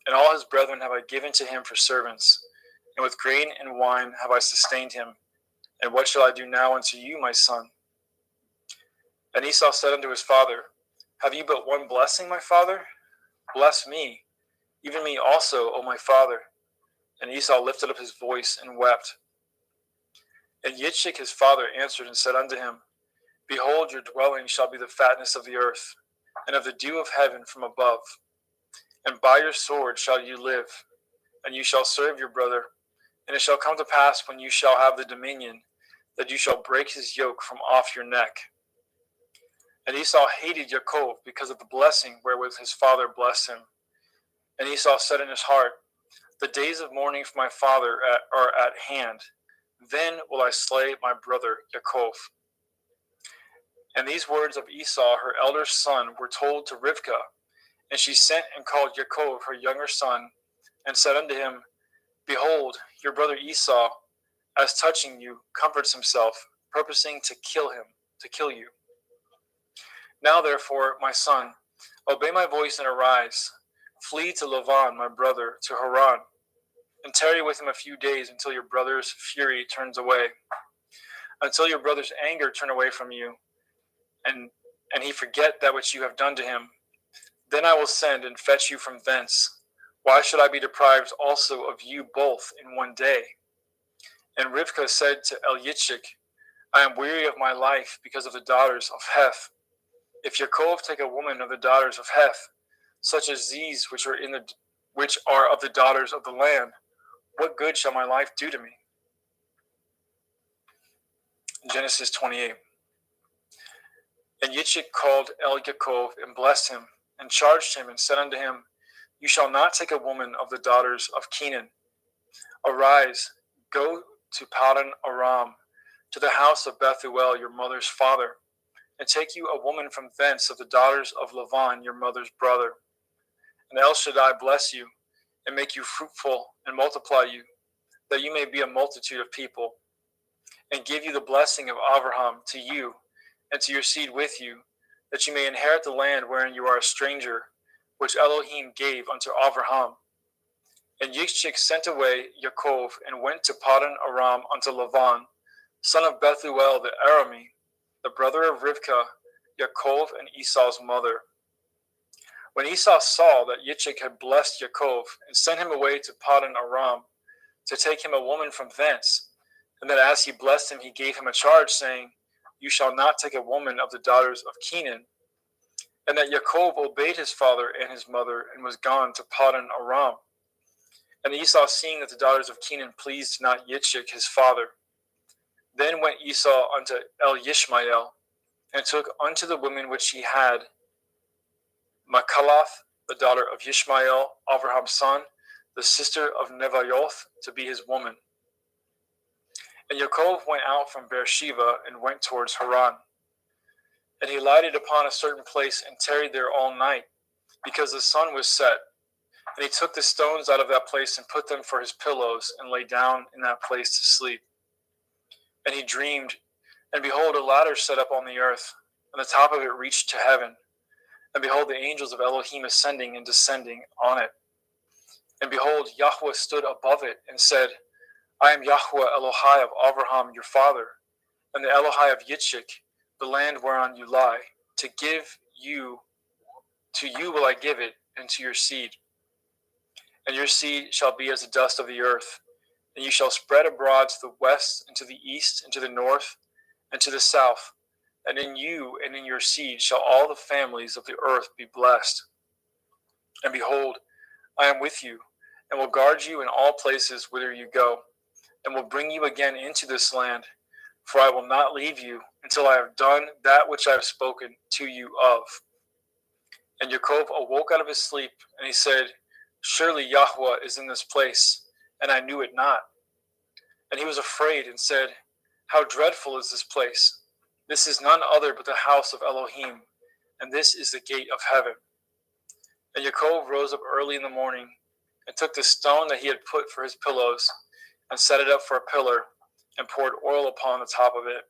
and all his brethren have I given to him for servants, and with grain and wine have I sustained him. And what shall I do now unto you, my son? And Esau said unto his father, have you but one blessing, my father? Bless me, even me also, O my father. And Esau lifted up his voice and wept. And Yitzchak his father answered and said unto him, behold, your dwelling shall be the fatness of the earth, and of the dew of heaven from above. And by your sword shall you live, and you shall serve your brother. And it shall come to pass, when you shall have the dominion, that you shall break his yoke from off your neck. And Esau hated Yaakov because of the blessing wherewith his father blessed him. And Esau said in his heart, the days of mourning for my father are at hand. Then will I slay my brother Yaakov. And these words of Esau, her elder son, were told to Rivkah. And she sent and called Yaakov, her younger son, and said unto him, behold, your brother Esau, as touching you, comforts himself, purposing to kill you. Now therefore, my son, obey my voice and arise. Flee to Lavan, my brother, to Haran, and tarry with him a few days until your brother's fury turns away, until your brother's anger turn away from you, and he forget that which you have done to him. Then I will send and fetch you from thence. Why should I be deprived also of you both in one day? And Rivkah said to Yitzchak, I am weary of my life because of the daughters of Heth. If Yaakov take a woman of the daughters of Heth, such as these which are of the daughters of the land, what good shall my life do to me? Genesis 28. And Yitzchak called Yaakov and blessed him, and charged him, and said unto him, you shall not take a woman of the daughters of Canaan. Arise, go to Paddan Aram, to the house of Bethuel your mother's father, and take you a woman from thence of the daughters of Lavan your mother's brother. And El Shaddai bless you, and make you fruitful, and multiply you, that you may be a multitude of people, and give you the blessing of Abraham to you, and to your seed with you, that you may inherit the land wherein you are a stranger, which Elohim gave unto Abraham. And Yitzchak sent away Yaakov, and went to Paddan Aram unto Lavan, son of Bethuel the Arami, the brother of Rivkah, Yaakov and Esau's mother. When Esau saw that Yitzchak had blessed Yaakov, and sent him away to Paddan Aram, to take him a woman from thence, and that as he blessed him, he gave him a charge, saying, you shall not take a woman of the daughters of Canaan, and that Yaakov obeyed his father and his mother, and was gone to Paddan Aram. And Esau, seeing that the daughters of Canaan pleased not Yitzchak his father, then went Esau unto Yishmael, and took unto the women which he had Machalath, the daughter of Yishmael, Abraham's son, the sister of Nevaioth, to be his woman. And Yaakov went out from Beersheba, and went towards Haran. And he lighted upon a certain place, and tarried there all night, because the sun was set. And he took the stones out of that place, and put them for his pillows, and lay down in that place to sleep. And he dreamed, and behold, a ladder set up on the earth, and the top of it reached to heaven. And behold, the angels of Elohim ascending and descending on it. And behold, Yahweh stood above it, and said, I am Yahweh Elohai of Abraham your father, and the Elohai of Yitzchak, the land whereon you lie. To you will I give it, and to your seed. And your seed shall be as the dust of the earth, and you shall spread abroad to the west, and to the east, and to the north, and to the south. And in you and in your seed shall all the families of the earth be blessed. And behold, I am with you, and will guard you in all places whither you go, and will bring you again into this land, for I will not leave you until I have done that which I have spoken to you of. And Yaakov awoke out of his sleep, and he said, surely Yahweh is in this place, and I knew it not. And he was afraid, and said, how dreadful is this place! This is none other but the house of Elohim, and this is the gate of heaven. And Yaakov rose up early in the morning, and took the stone that he had put for his pillows, and set it up for a pillar, and poured oil upon the top of it.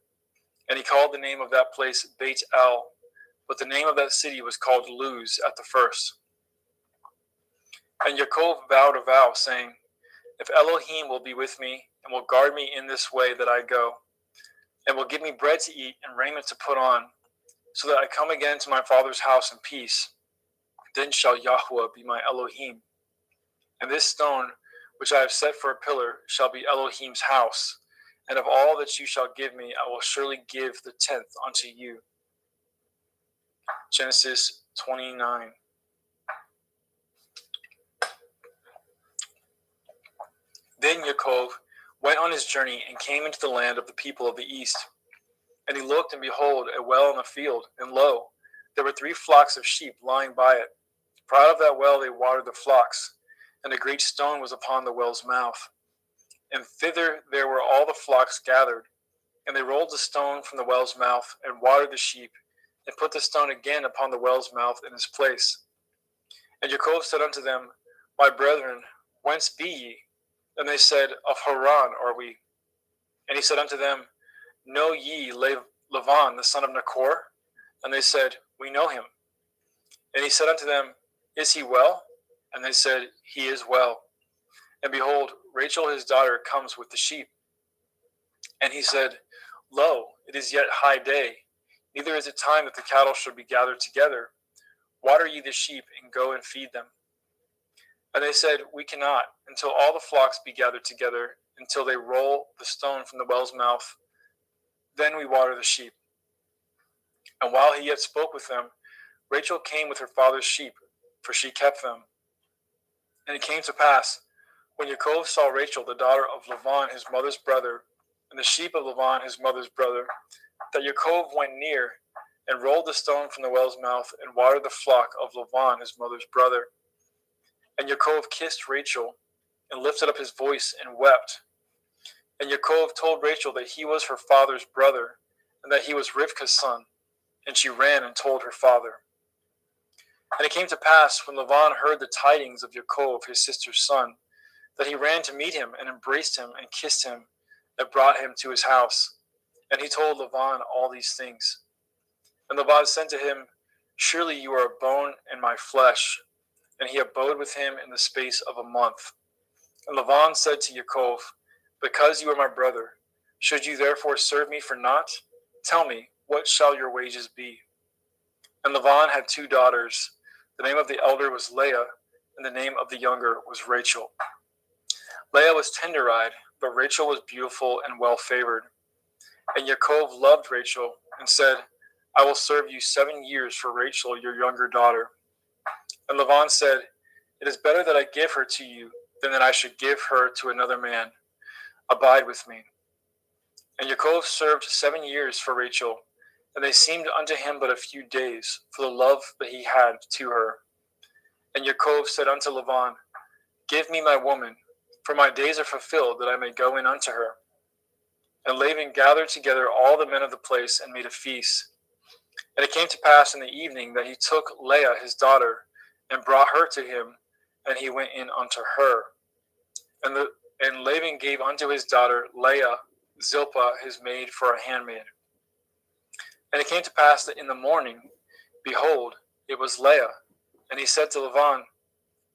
And he called the name of that place Beit El, but the name of that city was called Luz at the first. And Yaakov vowed a vow, saying, if Elohim will be with me, and will guard me in this way that I go, and will give me bread to eat and raiment to put on, so that I come again to my father's house in peace, then shall Yahweh be my Elohim. And this stone, which I have set for a pillar, shall be Elohim's house. And of all that you shall give me, I will surely give the 10th unto you. Genesis 29. Then Yaakov went on his journey and came into the land of the people of the east. And he looked, and behold, a well in the field, and lo, there were 3 flocks of sheep lying by it. For out of that well they watered the flocks, and a great stone was upon the well's mouth. And thither there were all the flocks gathered. And they rolled the stone from the well's mouth, and watered the sheep, and put the stone again upon the well's mouth in his place. And Yaakov said unto them, my brethren, whence be ye? And they said, of Haran are we. And he said unto them, know ye Lavan the son of Nahor? And they said, we know him. And he said unto them, is he well? And they said, he is well. And behold, Rachel his daughter comes with the sheep. And he said, lo, it is yet high day, neither is it time that the cattle should be gathered together. Water ye the sheep, and go and feed them. And they said, we cannot, until all the flocks be gathered together, until they roll the stone from the well's mouth. Then we water the sheep. And while he yet spoke with them, Rachel came with her father's sheep, for she kept them. And it came to pass, when Yaakov saw Rachel, the daughter of Lavan his mother's brother, and the sheep of Lavan his mother's brother, that Yaakov went near, and rolled the stone from the well's mouth, and watered the flock of Lavan his mother's brother. And Yaakov kissed Rachel, and lifted up his voice, and wept. And Yaakov told Rachel that he was her father's brother, and that he was Rivkah's son. And she ran and told her father. And it came to pass, when Lavan heard the tidings of Yaakov his sister's son, that he ran to meet him, and embraced him, and kissed him, and brought him to his house. And he told Lavan all these things. And Laban said to him, surely you are a bone in my flesh. And he abode with him in the space of a month. And Laban said to Yaakov, because you are my brother, should you therefore serve me for naught? Tell me, what shall your wages be? And Laban had 2 daughters. The name of the elder was Leah, and the name of the younger was Rachel. Leah was tender-eyed, but Rachel was beautiful and well-favored. And Yaakov loved Rachel, and said, I will serve you 7 years for Rachel, your younger daughter. And Laban said, it is better that I give her to you, than that I should give her to another man. Abide with me. And Yaakov served 7 years for Rachel, and they seemed unto him but a few days, for the love that he had to her. And Yaakov said unto Laban, give me my woman, for my days are fulfilled, that I may go in unto her. And Laban gathered together all the men of the place, and made a feast. And it came to pass in the evening that he took Leah his daughter, and brought her to him, and he went in unto her. And Laban gave unto his daughter Leah Zilpah his maid for a handmaid. And it came to pass that in the morning, behold, it was Leah. And he said to Laban,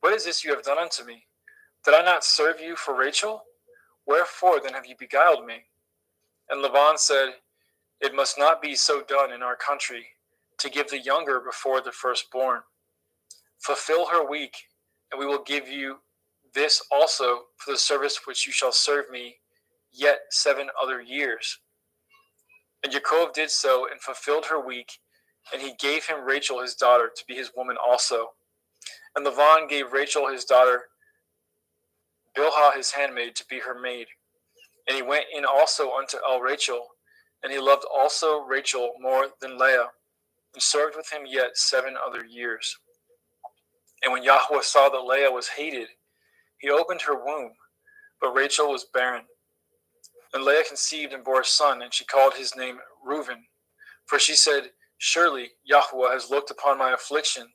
what is this you have done unto me? Did I not serve you for Rachel? Wherefore then have you beguiled me? And Laban said, it must not be so done in our country, to give the younger before the firstborn. Fulfill her week, and we will give you this also for the service which you shall serve me yet 7 other years. And Yaakov did so, and fulfilled her week, and he gave him Rachel his daughter to be his woman also. And Laban gave Rachel his daughter Bilhah his handmaid to be her maid. And he went in also unto Rachel, and he loved also Rachel more than Leah, and served with him yet 7 other years. And when Yahweh saw that Leah was hated, he opened her womb, but Rachel was barren. And Leah conceived and bore a son, and she called his name Reuben. For she said, surely Yahweh has looked upon my affliction,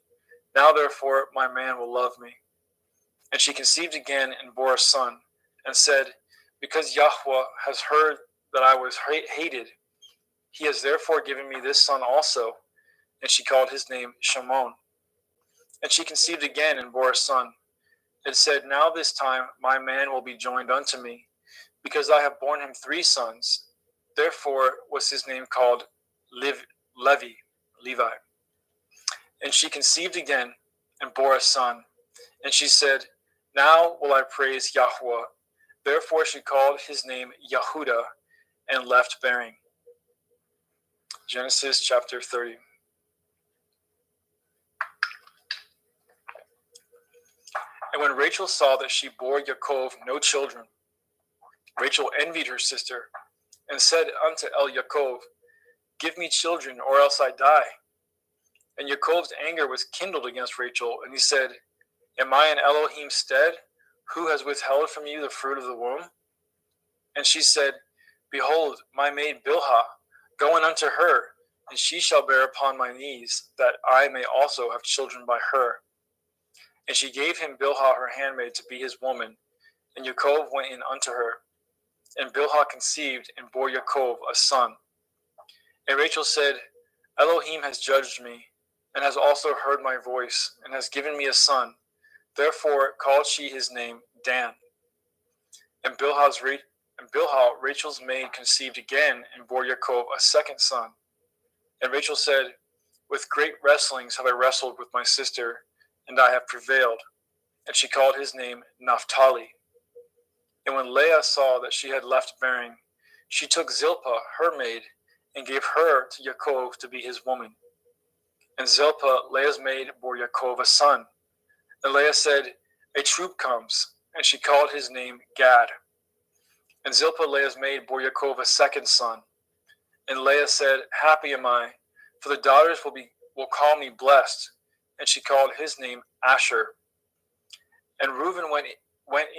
Now therefore my man will love me. And she conceived again and bore a son, and said, Because Yahweh has heard that I was hated, he has therefore given me this son also. And she called his name Shimon. And she conceived again and bore a son, and said, Now this time my man will be joined unto me, because I have borne him 3 sons. Therefore was his name called Levi. And she conceived again and bore a son. And she said, Now will I praise Yahweh. Therefore she called his name Yehuda, and left bearing. Genesis chapter 30. And when Rachel saw that she bore Yaakov no children, Rachel envied her sister, and said unto Yaakov, Give me children, or else I die. And Yaakov's anger was kindled against Rachel, and he said, Am I in Elohim's stead, who has withheld from you the fruit of the womb? And she said, Behold, my maid Bilhah, go in unto her, and she shall bear upon my knees, that I may also have children by her. And she gave him Bilhah her handmaid to be his woman, and Yaakov went in unto her. And Bilhah conceived and bore Yaakov a son. And Rachel said, Elohim has judged me, and has also heard my voice, and has given me a son. Therefore called she his name Dan. And Bilhah, Rachel's maid, conceived again, and bore Yaakov a second son. And Rachel said, With great wrestlings have I wrestled with my sister, and I have prevailed. And she called his name Naphtali. And when Leah saw that she had left bearing, she took Zilpah, her maid, and gave her to Yaakov to be his woman. And Zilpah, Leah's maid, bore Yaakov a son. And Leah said, A troop comes. And she called his name Gad. And Zilpah, Leah's maid, bore Yaakov a second son. And Leah said, Happy am I, for the daughters will call me blessed. And she called his name Asher. And Reuben went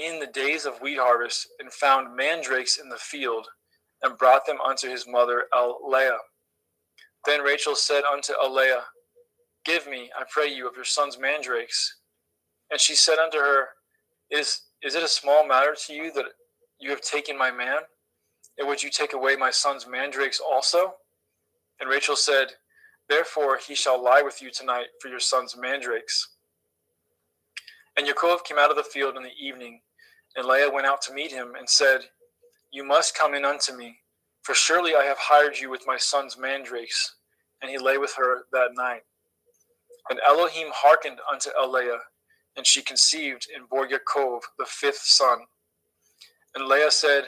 in the days of wheat harvest, and found mandrakes in the field, and brought them unto his mother Leah. Then Rachel said unto Leah, Give me, I pray you, of your son's mandrakes. And she said unto her, Is it a small matter to you that you have taken my man? And would you take away my son's mandrakes also? And Rachel said, Therefore he shall lie with you tonight for your son's mandrakes. And Yaakov came out of the field in the evening, and Leah went out to meet him, and said, You must come in unto me, for surely I have hired you with my son's mandrakes. And he lay with her that night. And Elohim hearkened unto Leah, and she conceived and bore Yaakov the 5th son. And Leah said,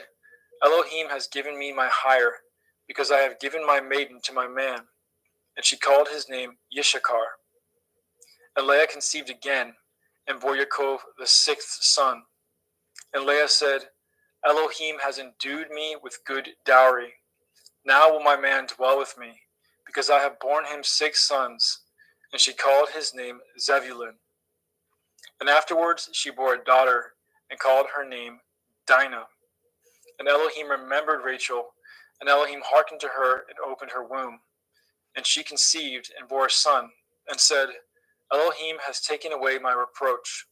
Elohim has given me my hire, because I have given my maiden to my man. And she called his name Yishakar. And Leah conceived again, and bore Yaakov the 6th son. And Leah said, Elohim has endued me with good dowry. Now will my man dwell with me, because I have borne him 6 sons. And she called his name Zebulun. And afterwards she bore a daughter, and called her name Dinah. And Elohim remembered Rachel, and Elohim hearkened to her, and opened her womb. And she conceived, and bore a son, and said, Elohim has taken away my reproach.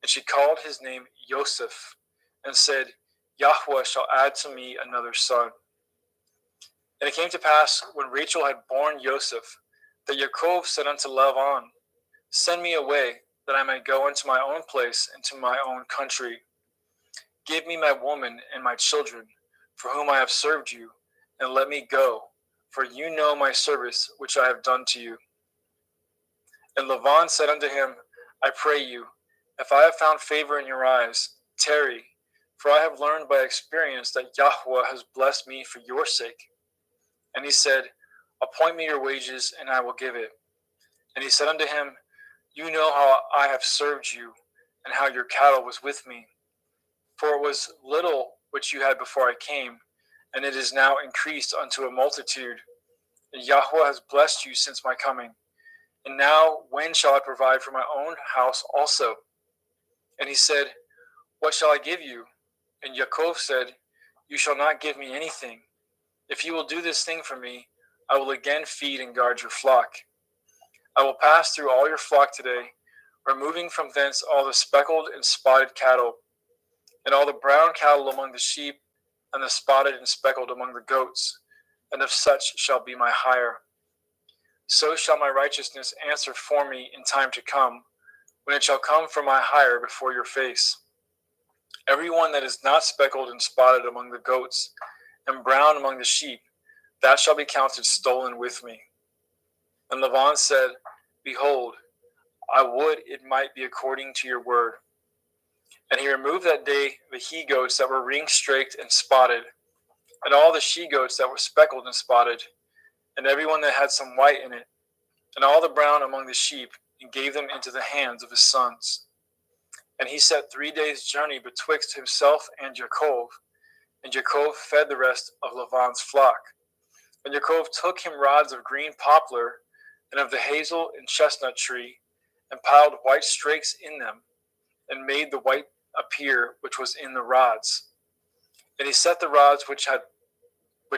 And she called his name Joseph, and said, Yahweh shall add to me another son. And it came to pass, when Rachel had borne Joseph, that Yaakov said unto Laban, Send me away, that I may go unto my own place, and to my own country. Give me my woman and my children, for whom I have served you, and let me go, for you know my service which I have done to you. And Laban said unto him, I pray you, if I have found favor in your eyes, tarry, for I have learned by experience that Yahweh has blessed me for your sake. And he said, Appoint me your wages, and I will give it. And he said unto him, You know how I have served you, and how your cattle was with me. For it was little which you had before I came, and it is now increased unto a multitude. And Yahweh has blessed you since my coming. And now when shall I provide for my own house also? And he said, What shall I give you? And Yaakov said, You shall not give me anything. If you will do this thing for me, I will again feed and guard your flock. I will pass through all your flock today, removing from thence all the speckled and spotted cattle, and all the brown cattle among the sheep, and the spotted and speckled among the goats, and of such shall be my hire. So shall my righteousness answer for me in time to come, when it shall come for my hire before your face. Every one that is not speckled and spotted among the goats, and brown among the sheep, that shall be counted stolen with me. And Laban said, Behold, I would it might be according to your word. And he removed that day the he-goats that were ring-straked and spotted, and all the she-goats that were speckled and spotted, and every one that had some white in it, and all the brown among the sheep, and gave them into the hands of his sons. And he set 3 days' journey betwixt himself and Jacob, and Jacob fed the rest of Laban's flock. And Jacob took him rods of green poplar, and of the hazel and chestnut tree, and piled white strakes in them, and made the white appear which was in the rods. And he set the rods which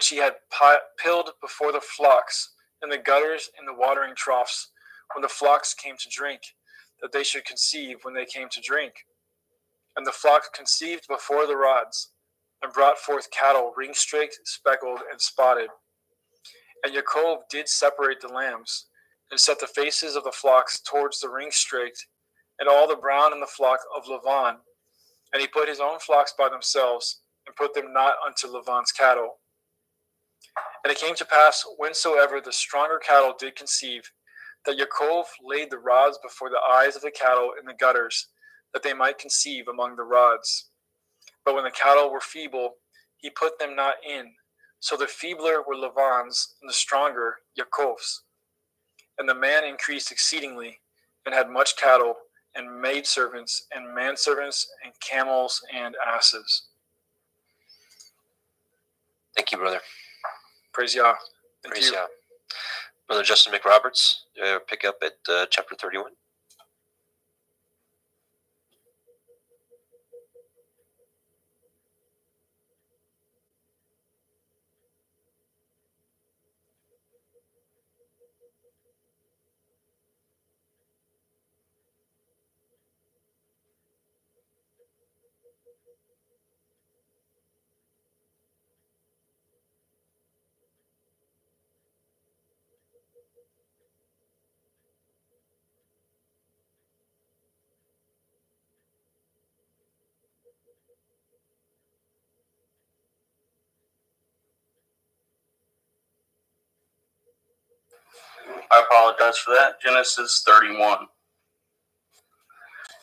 he had pilled before the flocks, in the gutters and the watering troughs, when the flocks came to drink, that they should conceive when they came to drink. And the flock conceived before the rods, and brought forth cattle ring-straked, speckled, and spotted. And Jacob did separate the lambs, and set the faces of the flocks towards the ring-straked, and all the brown in the flock of Laban. And he put his own flocks by themselves, and put them not unto Laban's cattle. And it came to pass, whensoever the stronger cattle did conceive, that Jacob laid the rods before the eyes of the cattle in the gutters, that they might conceive among the rods. But when the cattle were feeble, he put them not in. So the feebler were Laban's, and the stronger Jacob's. And the man increased exceedingly, and had much cattle, and maidservants, and manservants, and camels, and asses. Thank you, brother. Praise Yah. Thank Praise you. Yah. Brother Justin McRoberts, pick up at chapter 31. I apologize for that. Genesis 31.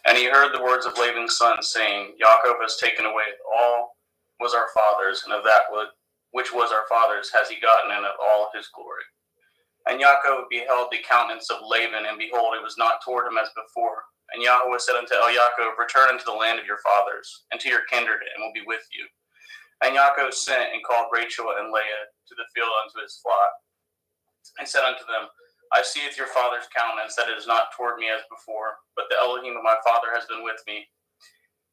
And he heard the words of Laban's son, saying, Jacob has taken away all was our father's, and of that which was our father's has he gotten, and of all his glory. And Jacob beheld the countenance of Laban, and behold, it was not toward him as before. And Yahweh said unto Jacob, Return unto the land of your fathers, and to your kindred, and will be with you. And Jacob sent and called Rachel and Leah to the field unto his flock, and said unto them, I seeth your father's countenance, that it is not toward me as before, but the Elohim of my father has been with me.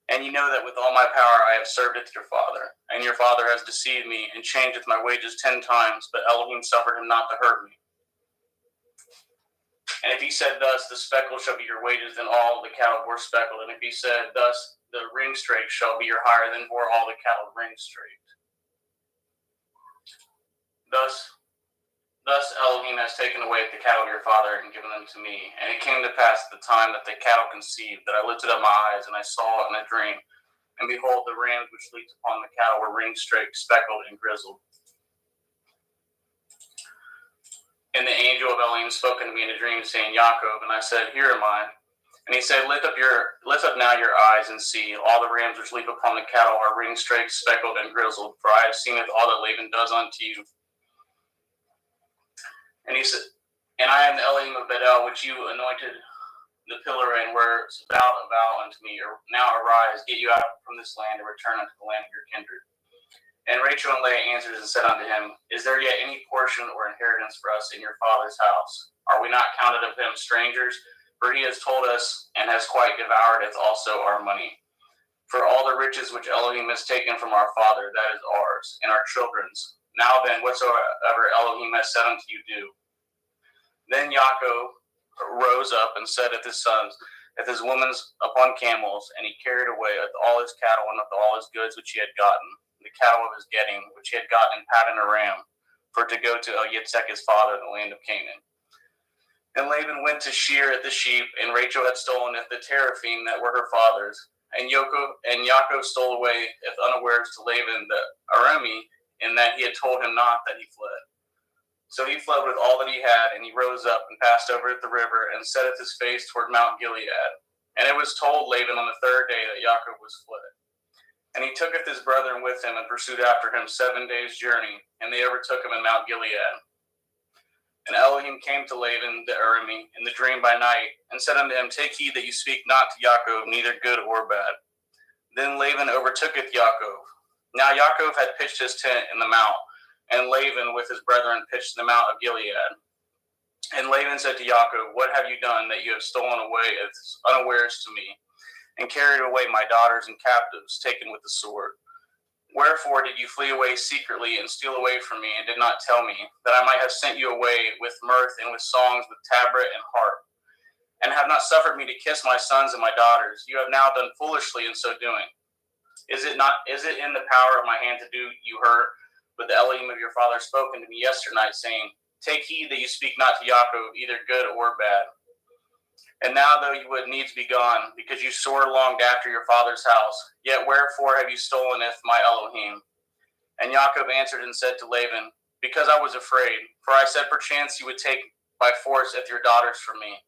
And ye know that with all my power I have served it to your father. And your father has deceived me, and changeth my wages 10 times, but Elohim suffered him not to hurt me. And if he said thus, the speckle shall be your wages, then all the cattle bore speckled. And if he said thus, the ring-straked shall be your hire, then bore all the cattle ring-straked. Thus Elohim has taken away the cattle of your father and given them to me. And it came to pass at the time that the cattle conceived, that I lifted up my eyes, and I saw in a dream. And behold, the rams which leaped upon the cattle were ring-straked, speckled, and grizzled. And the angel of Elohim spoke unto me in a dream, saying, Jacob. And I said, Here am I. And he said, Lift up now your eyes, and see, all the rams which leap upon the cattle are ring-straked, speckled, and grizzled. For I have seen all that Laban does unto you. And he said, And I am the Elohim of Bedel, which you anointed the pillar, and were vowed a vow unto me. Now arise, get you out from this land, and return unto the land of your kindred. And Rachel and Leah answered and said unto him, Is there yet any portion or inheritance for us in your father's house? Are we not counted of him strangers? For he has told us, and has quite devoured it also our money. For all the riches which Elohim has taken from our father, that is ours, and our children's. Now then, whatsoever Elohim has said unto you, do. Then Jacob rose up and set at his sons, at his women's upon camels, and he carried away with all his cattle and with all his goods which he had gotten, the cattle of his getting, which he had gotten in Paddan Aram, for to go to Yitzhak his father in the land of Canaan. And Laban went to shear at the sheep, and Rachel had stolen at the teraphim that were her father's. And Yaakov stole away if unawares to Laban the Aramean, in that he had told him not that he fled. So he fled with all that he had, and he rose up and passed over at the river, and setteth his face toward Mount Gilead. And it was told Laban on the third day that Yaakov was fled. And he tooketh his brethren with him, and pursued after him 7 days' journey, and they overtook him in Mount Gilead. And Elohim came to Laban the Aramean in the dream by night, and said unto him, Take heed that you speak not to Yaakov, neither good or bad. Then Laban overtooketh Yaakov. Now Yaakov had pitched his tent in the mount, and Laban with his brethren pitched the mount of Gilead. And Laban said to Yaakov, What have you done that you have stolen away as unawares to me, and carried away my daughters and captives, taken with the sword? Wherefore did you flee away secretly and steal away from me, and did not tell me, that I might have sent you away with mirth and with songs, with tabret and harp, and have not suffered me to kiss my sons and my daughters? You have now done foolishly in so doing. Is it in the power of my hand to do you hurt? But the Elohim of your father spoke unto me yesternight, saying, Take heed that you speak not to Yaakov, either good or bad. And now, though you would needs be gone, because you sore longed after your father's house, yet wherefore have you stolen my Elohim? And Yaakov answered and said to Laban, Because I was afraid, for I said, Perchance you would take by force your daughters from me.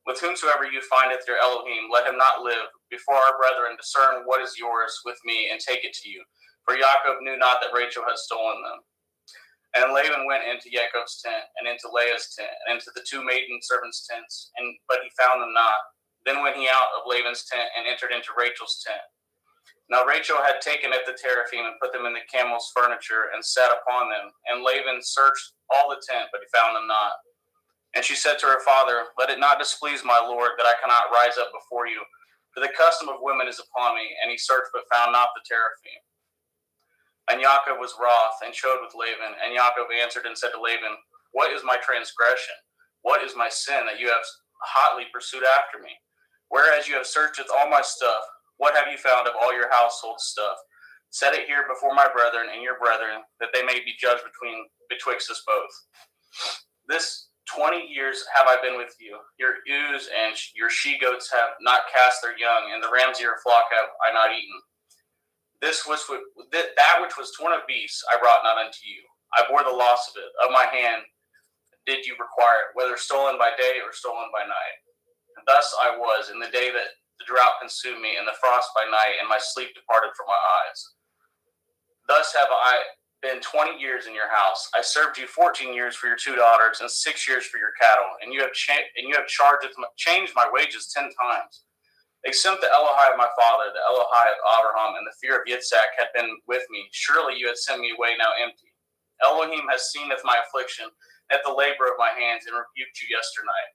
With whomsoever you findeth your Elohim, let him not live. Before our brethren discern what is yours with me, and take it to you. For Yaakov knew not that Rachel had stolen them. And Laban went into Yaakov's tent, and into Leah's tent, and into the two maiden servants' tents, but he found them not. Then went he out of Laban's tent, and entered into Rachel's tent. Now Rachel had taken at the teraphim, and put them in the camel's furniture, and sat upon them. And Laban searched all the tent, but he found them not. And she said to her father, Let it not displease my lord, that I cannot rise up before you, for the custom of women is upon me. And he searched, but found not the teraphim. And Yaakov was wroth, and chode with Laban. And Yaakov answered and said to Laban, What is my transgression? What is my sin, that you have hotly pursued after me? Whereas you have searched all my stuff, what have you found of all your household stuff? Set it here before my brethren and your brethren, that they may be judged betwixt us both. This 20 years have I been with you. Your ewes and your she-goats have not cast their young, and the rams of your flock have I not eaten. That which was torn of beasts I brought not unto you. I bore the loss of it. Of my hand did you require it, whether stolen by day or stolen by night. And thus I was in the day that the drought consumed me, and the frost by night, and my sleep departed from my eyes. Thus have I been 20 years in your house. I served you 14 years for your 2 daughters, and 6 years for your cattle, and you have changed my wages 10 times. Except the Elohai of my father, the Elohai of Abraham, and the fear of Yitzhak had been with me, surely you had sent me away now empty. Elohim has seen my affliction, at the labor of my hands, and rebuked you yesternight.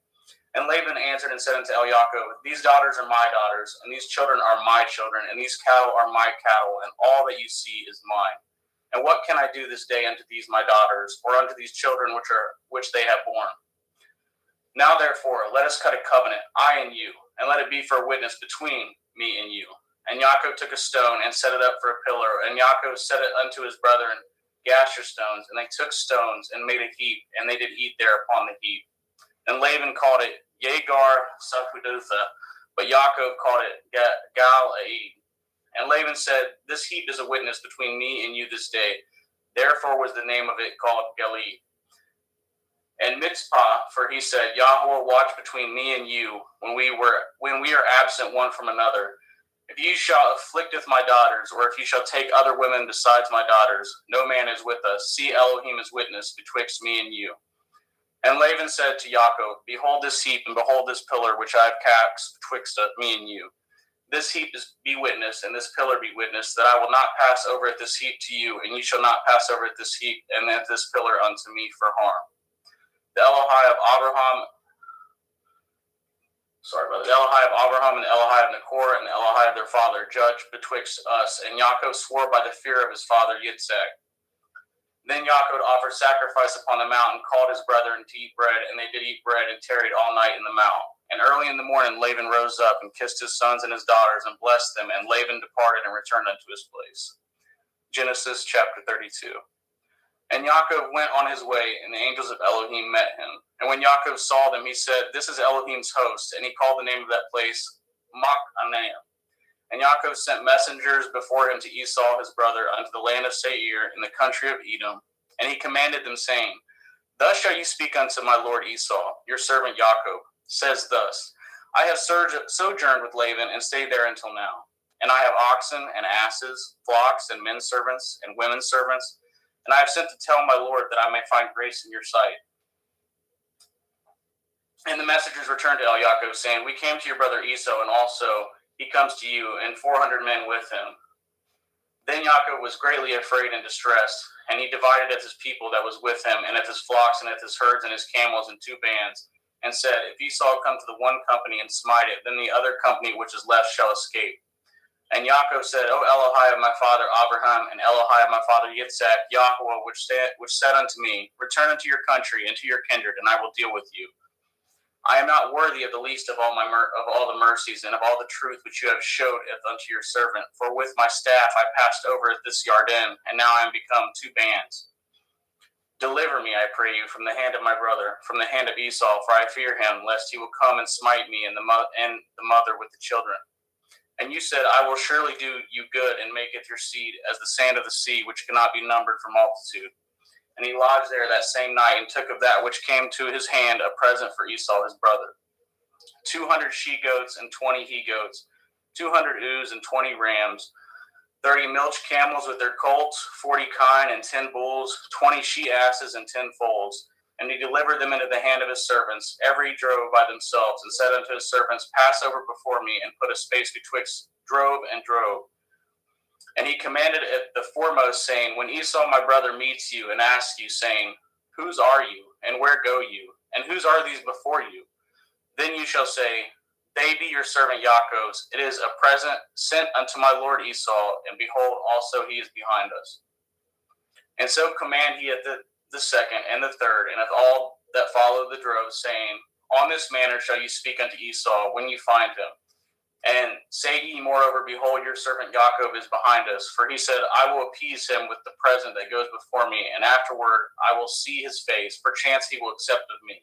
And Laban answered and said unto Yaakov, These daughters are my daughters, and these children are my children, and these cattle are my cattle, and all that you see is mine. And what can I do this day unto these my daughters, or unto these children which they have borne? Now therefore, let us cut a covenant, I and you, and let it be for a witness between me and you. And Yaakov took a stone and set it up for a pillar, and Yaakov set it unto his brethren Gasher stones, and they took stones and made a heap, and they did eat there upon the heap. And Laban called it Yegar Sahudotha, but Yaakov called it Gal-Aid. And Laban said, This heap is a witness between me and you this day. Therefore was the name of it called Galeed. And Mitzpah, for he said, Yahweh watch between me and you when we are absent one from another. If you shall afflicteth my daughters, or if you shall take other women besides my daughters, no man is with us. See Elohim as witness betwixt me and you. And Laban said to Yaakov, Behold this heap, and behold this pillar which I have cast betwixt me and you. This heap be witness, and this pillar be witness, that I will not pass over at this heap to you, and you shall not pass over at this heap and at this pillar unto me for harm. The Elohai of Abraham and the Elohai of Nachor and the Elohai of their father judged betwixt us. And Yaakov swore by the fear of his father Yitzhak. Then Yaakov offered sacrifice upon the mountain, called his brethren to eat bread, and they did eat bread and tarried all night in the mount. And early in the morning Laban rose up and kissed his sons and his daughters and blessed them, and Laban departed and returned unto his place. Genesis chapter 32. And Yaakov went on his way, and the angels of Elohim met him. And when Yaakov saw them, he said, This is Elohim's host. And he called the name of that place Machanaim. And Yaakov sent messengers before him to Esau his brother unto the land of Seir in the country of Edom. And he commanded them, saying, Thus shall you speak unto my lord Esau, your servant Yaakov, says thus, I have sojourned with Laban and stayed there until now. And I have oxen and asses, flocks and men servants and women servants. And I have sent to tell my lord that I may find grace in your sight. And the messengers returned to Yaakov, saying, We came to your brother Esau, and also he comes to you, and 400 men with him. Then Yaakov was greatly afraid and distressed, and he divided at his people that was with him, and at his flocks, and at his herds, and his camels, in 2 bands, and said, If Esau come to the one company and smite it, then the other company which is left shall escape. And Yaakov said, O Elohai of my father Abraham, and Elohai of my father Yitzhak, Yahweh, which said unto me, Return unto your country and to your kindred, and I will deal with you. I am not worthy of the least of all the mercies and of all the truth which you have showed unto your servant. For with my staff I passed over this Yarden, and now I am become 2 bands. Deliver me, I pray you, from the hand of my brother, from the hand of Esau, for I fear him, lest he will come and smite me and the mother with the children. And you said, I will surely do you good, and maketh your seed as the sand of the sea, which cannot be numbered for multitude. And he lodged there that same night, and took of that which came to his hand a present for Esau his brother, 200 she-goats and 20 he-goats, 200 ewes and 20 rams, 30 milch camels with their colts, 40 kine and 10 bulls, 20 she-asses and 10 foals. And he delivered them into the hand of his servants, every drove by themselves, and said unto his servants, Pass over before me, and put a space betwixt drove and drove. And he commanded it the foremost, saying, When Esau my brother meets you and asks you, saying, Whose are you, and where go you, and whose are these before you? Then you shall say, They be your servant Yaakov's. It is a present sent unto my lord Esau, and behold, also he is behind us. And so command he at the second and the third, and of all that follow the drove, saying, On this manner shall you speak unto Esau when you find him. And say ye moreover, Behold, your servant Yaakov is behind us. For he said, I will appease him with the present that goes before me, and afterward I will see his face. Perchance he will accept of me.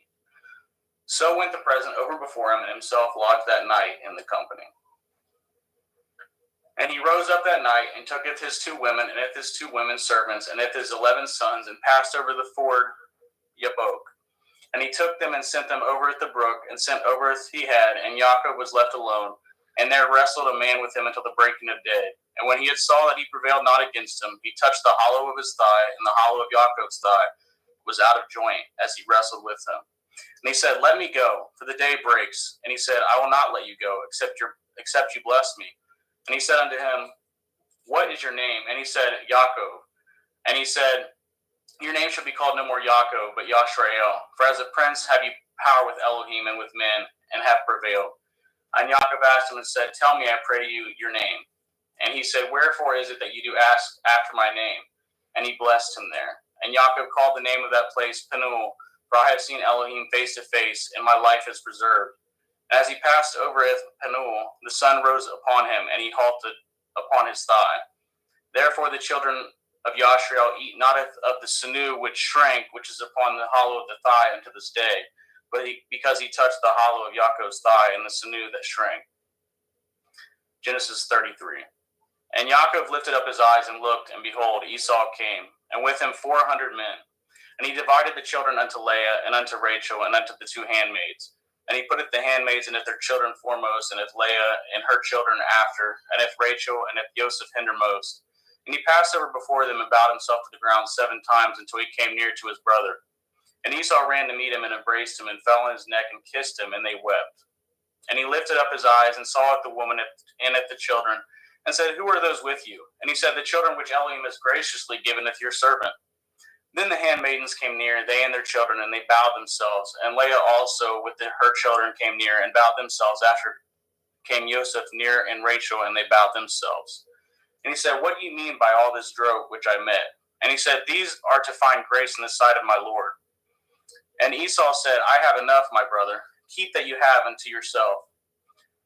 So went the present over before him, and himself lodged that night in the company. And he rose up that night, and tooketh his 2 women, and his 2 women servants, and his 11 sons, and passed over the ford Yabok. And he took them and sent them over at the brook, and sent over as he had, and Yaakov was left alone. And there wrestled a man with him until the breaking of day. And when he had saw that he prevailed not against him, he touched the hollow of his thigh, and the hollow of Yaakov's thigh was out of joint as he wrestled with him. And he said, Let me go, for the day breaks. And he said, I will not let you go, except you bless me. And he said unto him, What is your name? And he said, Yaakov. And he said, Your name shall be called no more Yaakov, but Yashrael. For as a prince have you power with Elohim and with men, and have prevailed. And Yaakov asked him and said, Tell me, I pray you, your name. And he said, Wherefore is it that you do ask after my name? And he blessed him there. And Yaakov called the name of that place Penuel, for I have seen Elohim face to face, and my life is preserved. And as he passed over Penuel, the sun rose upon him, and he halted upon his thigh. Therefore the children of Yashrael eat not of the sinew which shrank, which is upon the hollow of the thigh unto this day, but because he touched the hollow of Yaakov's thigh and the sinew that shrank. Genesis 33. And Yaakov lifted up his eyes and looked, and behold, Esau came, and with him 400 men. And he divided the children unto Leah, and unto Rachel, and unto the 2 handmaids. And he putteth the handmaids and their children foremost, and Leah and her children after, and Rachel and Joseph hindermost. And he passed over before them and bowed himself to the ground 7 times until he came near to his brother. And Esau ran to meet him and embraced him and fell on his neck and kissed him, and they wept. And he lifted up his eyes and saw at the woman and at the children, and said, Who are those with you? And he said, The children which Elohim has graciously given to your servant. Then the handmaidens came near, they and their children, and they bowed themselves. And Leah also with her children came near and bowed themselves. After came Joseph near, and Rachel, and they bowed themselves. And he said, What do you mean by all this drove which I met? And he said, "These are to find grace in the sight of my Lord." And Esau said, "I have enough, my brother. Keep that you have unto yourself."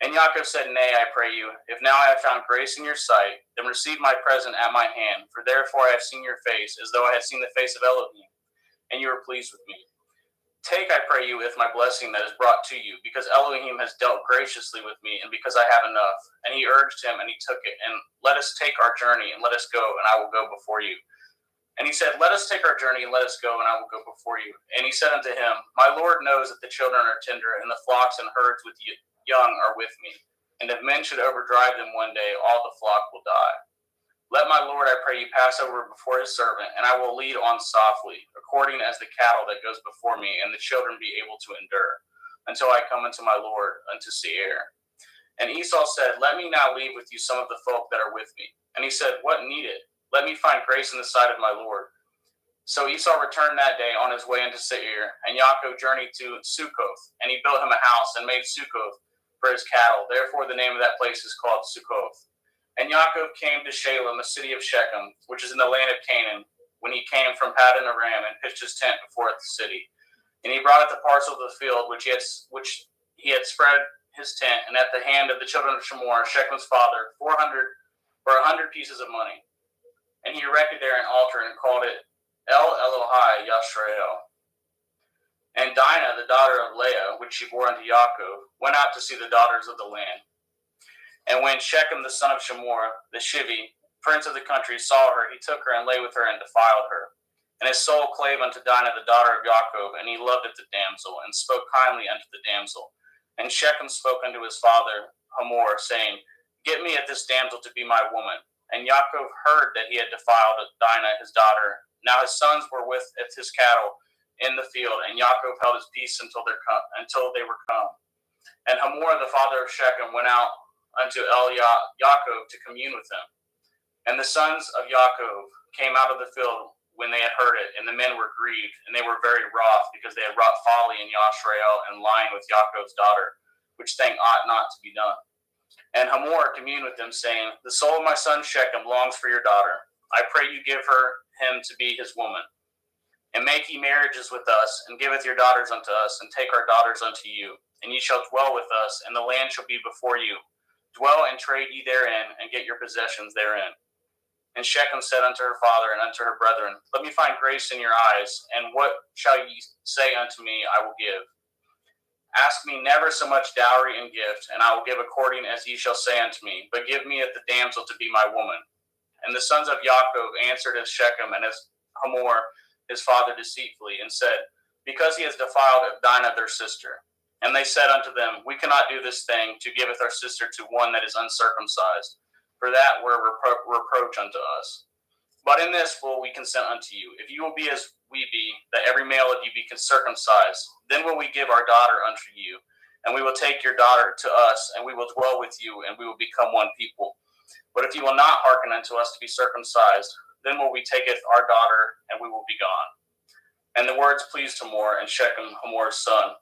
And Yaakov said, "Nay, I pray you, if now I have found grace in your sight, then receive my present at my hand, for therefore I have seen your face, as though I had seen the face of Elohim, and you are pleased with me. Take, I pray you, with my blessing that is brought to you, because Elohim has dealt graciously with me, and because I have enough." And he urged him, and he took it. And let us take our journey, and let us go, and I will go before you. And he said, "Let us take our journey, and let us go, and I will go before you." And he said unto him, "My Lord knows that the children are tender, and the flocks and herds with young are with me. And if men should overdrive them one day, all the flock will die. Let my Lord, I pray you, pass over before his servant, and I will lead on softly, according as the cattle that goes before me, and the children be able to endure, until I come unto my Lord, unto Seir." And Esau said, "Let me now leave with you some of the folk that are with me." And he said, "What needed? Let me find grace in the sight of my Lord." So Esau returned that day on his way into Seir, and Yaakov journeyed to Succoth, and he built him a house and made Succoth for his cattle. Therefore the name of that place is called Succoth. And Yaakov came to Shalem, a city of Shechem, which is in the land of Canaan, when he came from Paddan Aram, and pitched his tent before the city. And he brought it the parcel of the field which he had spread his tent, and at the hand of the children of Shemor, Shechem's father, 100 pieces of money. And he erected there an altar and called it El Elohai Yashrael. And Dinah, the daughter of Leah, which she bore unto Yaakov, went out to see the daughters of the land. And when Shechem, the son of Shemor, the Shivi, prince of the country, saw her, he took her and lay with her and defiled her. And his soul clave unto Dinah, the daughter of Yaakov, and he loved the damsel, and spoke kindly unto the damsel. And Shechem spoke unto his father Hamor, saying, "Get me at this damsel to be my woman." And Yaakov heard that he had defiled Dinah, his daughter. Now his sons were with his cattle in the field, and Yaakov held his peace until they were come. And Hamor, the father of Shechem, went out unto Yaakov to commune with him. And the sons of Yaakov came out of the field when they had heard it, and the men were grieved, and they were very wroth, because they had wrought folly in Yashrael, and lying with Yaakov's daughter, which thing ought not to be done. And Hamor communed with them, saying, "The soul of my son Shechem longs for your daughter. I pray you give him to be his woman. And make ye marriages with us, and giveth your daughters unto us, and take our daughters unto you. And ye shall dwell with us, and the land shall be before you. Dwell and trade ye therein, and get your possessions therein." And Shechem said unto her father and unto her brethren, "Let me find grace in your eyes, and what shall ye say unto me, I will give. Ask me never so much dowry and gift, and I will give according as ye shall say unto me, but give me at the damsel to be my woman." And the sons of Yaakov answered as Shechem and as Hamor his father deceitfully, and said, "Because he has defiled Dinah their sister." And they said unto them, "We cannot do this thing, to giveth our sister to one that is uncircumcised, for that were reproach unto us. But in this will we consent unto you, if you will be as we be, that every male of you be circumcised, then will we give our daughter unto you, and we will take your daughter to us, and we will dwell with you, and we will become one people. But if you will not hearken unto us to be circumcised, then will we taketh our daughter, and we will be gone." And the words pleased Hamor and Shechem, Hamor's son.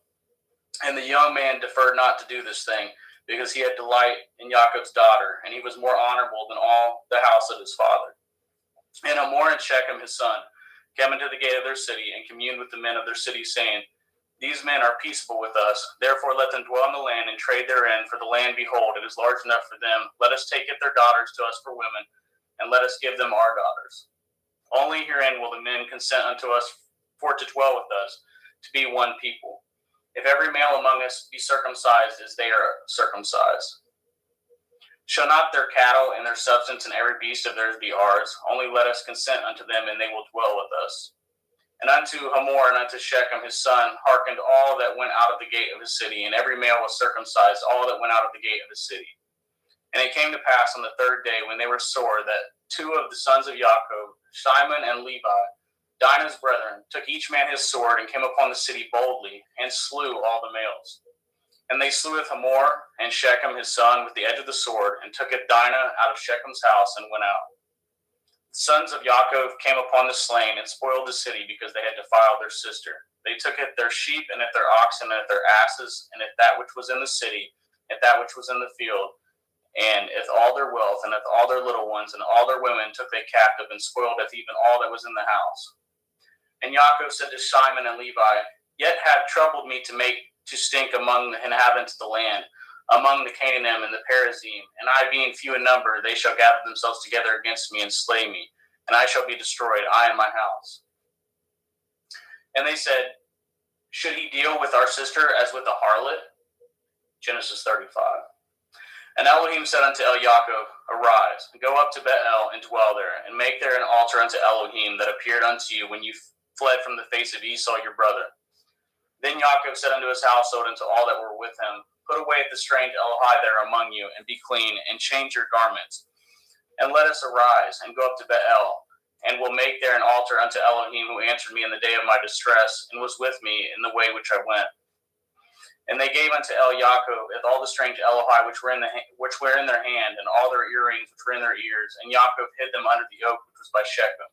And the young man deferred not to do this thing, because he had delight in Yaakov's daughter, and he was more honorable than all the house of his father. And Hamor and Shechem his son came into the gate of their city, and communed with the men of their city, saying, "These men are peaceable with us, therefore let them dwell in the land and trade therein, for the land, behold, it is large enough for them. Let us take it their daughters to us for women, and let us give them our daughters. Only herein will the men consent unto us for to dwell with us, to be one people. If every male among us be circumcised as they are circumcised. Shall not their cattle and their substance and every beast of theirs be ours? Only let us consent unto them, and they will dwell with us." And unto Hamor and unto Shechem his son hearkened all that went out of the gate of his city, and every male was circumcised, all that went out of the gate of his city. And it came to pass on the third day, when they were sore, that two of the sons of Yaakov, Shimon and Levi, Dinah's brethren, took each man his sword, and came upon the city boldly, and slew all the males. And they slew Hamor and Shechem his son with the edge of the sword, and took Dinah out of Shechem's house, and went out. The sons of Yaakov came upon the slain, and spoiled the city, because they had defiled their sister. They took at their sheep, and at their oxen, and at their asses, and at that which was in the city, at that which was in the field, And if all their wealth, and if all their little ones, and all their women took they captive, and spoiled if even all that was in the house. And Yaakov said to Simon and Levi, Yet have troubled me to stink among the inhabitants of the land, among the Canaanim and the Perizim, and I being few in number, they shall gather themselves together against me and slay me, and I shall be destroyed, I and my house. And they said, Should he deal with our sister as with a harlot? Genesis 35. And Elohim said unto Yaakov, Arise, and go up to Bethel, and dwell there, and make there an altar unto Elohim that appeared unto you when you fled from the face of Esau your brother. Then Yaakov said unto his household and to all that were with him, Put away the strange Elohai there among you, and be clean, and change your garments. And let us arise, and go up to Bethel, and will make there an altar unto Elohim, who answered me in the day of my distress, and was with me in the way which I went. And they gave unto Yaakov all the strange Elohai which were in their hand, and all their earrings which were in their ears. And Yaakov hid them under the oak which was by Shechem.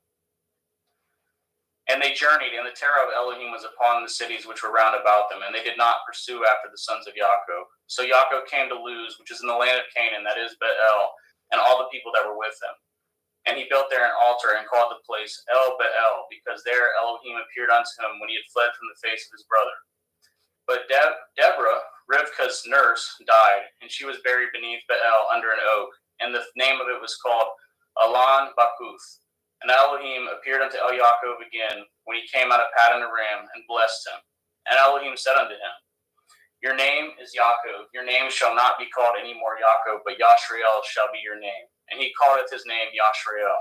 And they journeyed, and the terror of Elohim was upon the cities which were round about them, and they did not pursue after the sons of Yaakov. So Yaakov came to Luz, which is in the land of Canaan, that is Bethel, and all the people that were with him. And he built there an altar, and called the place El Bethel, because there Elohim appeared unto him when he had fled from the face of his brother. But Deborah, Rivkah's nurse, died, and she was buried beneath Bethel under an oak, and the name of it was called Alon Bakuth. And Elohim appeared unto Yaakov again when he came out of Paddan Aram, and blessed him. And Elohim said unto him, Your name is Yaakov. Your name shall not be called any more Yaakov, but Yashrael shall be your name. And he calleth his name Yashrael.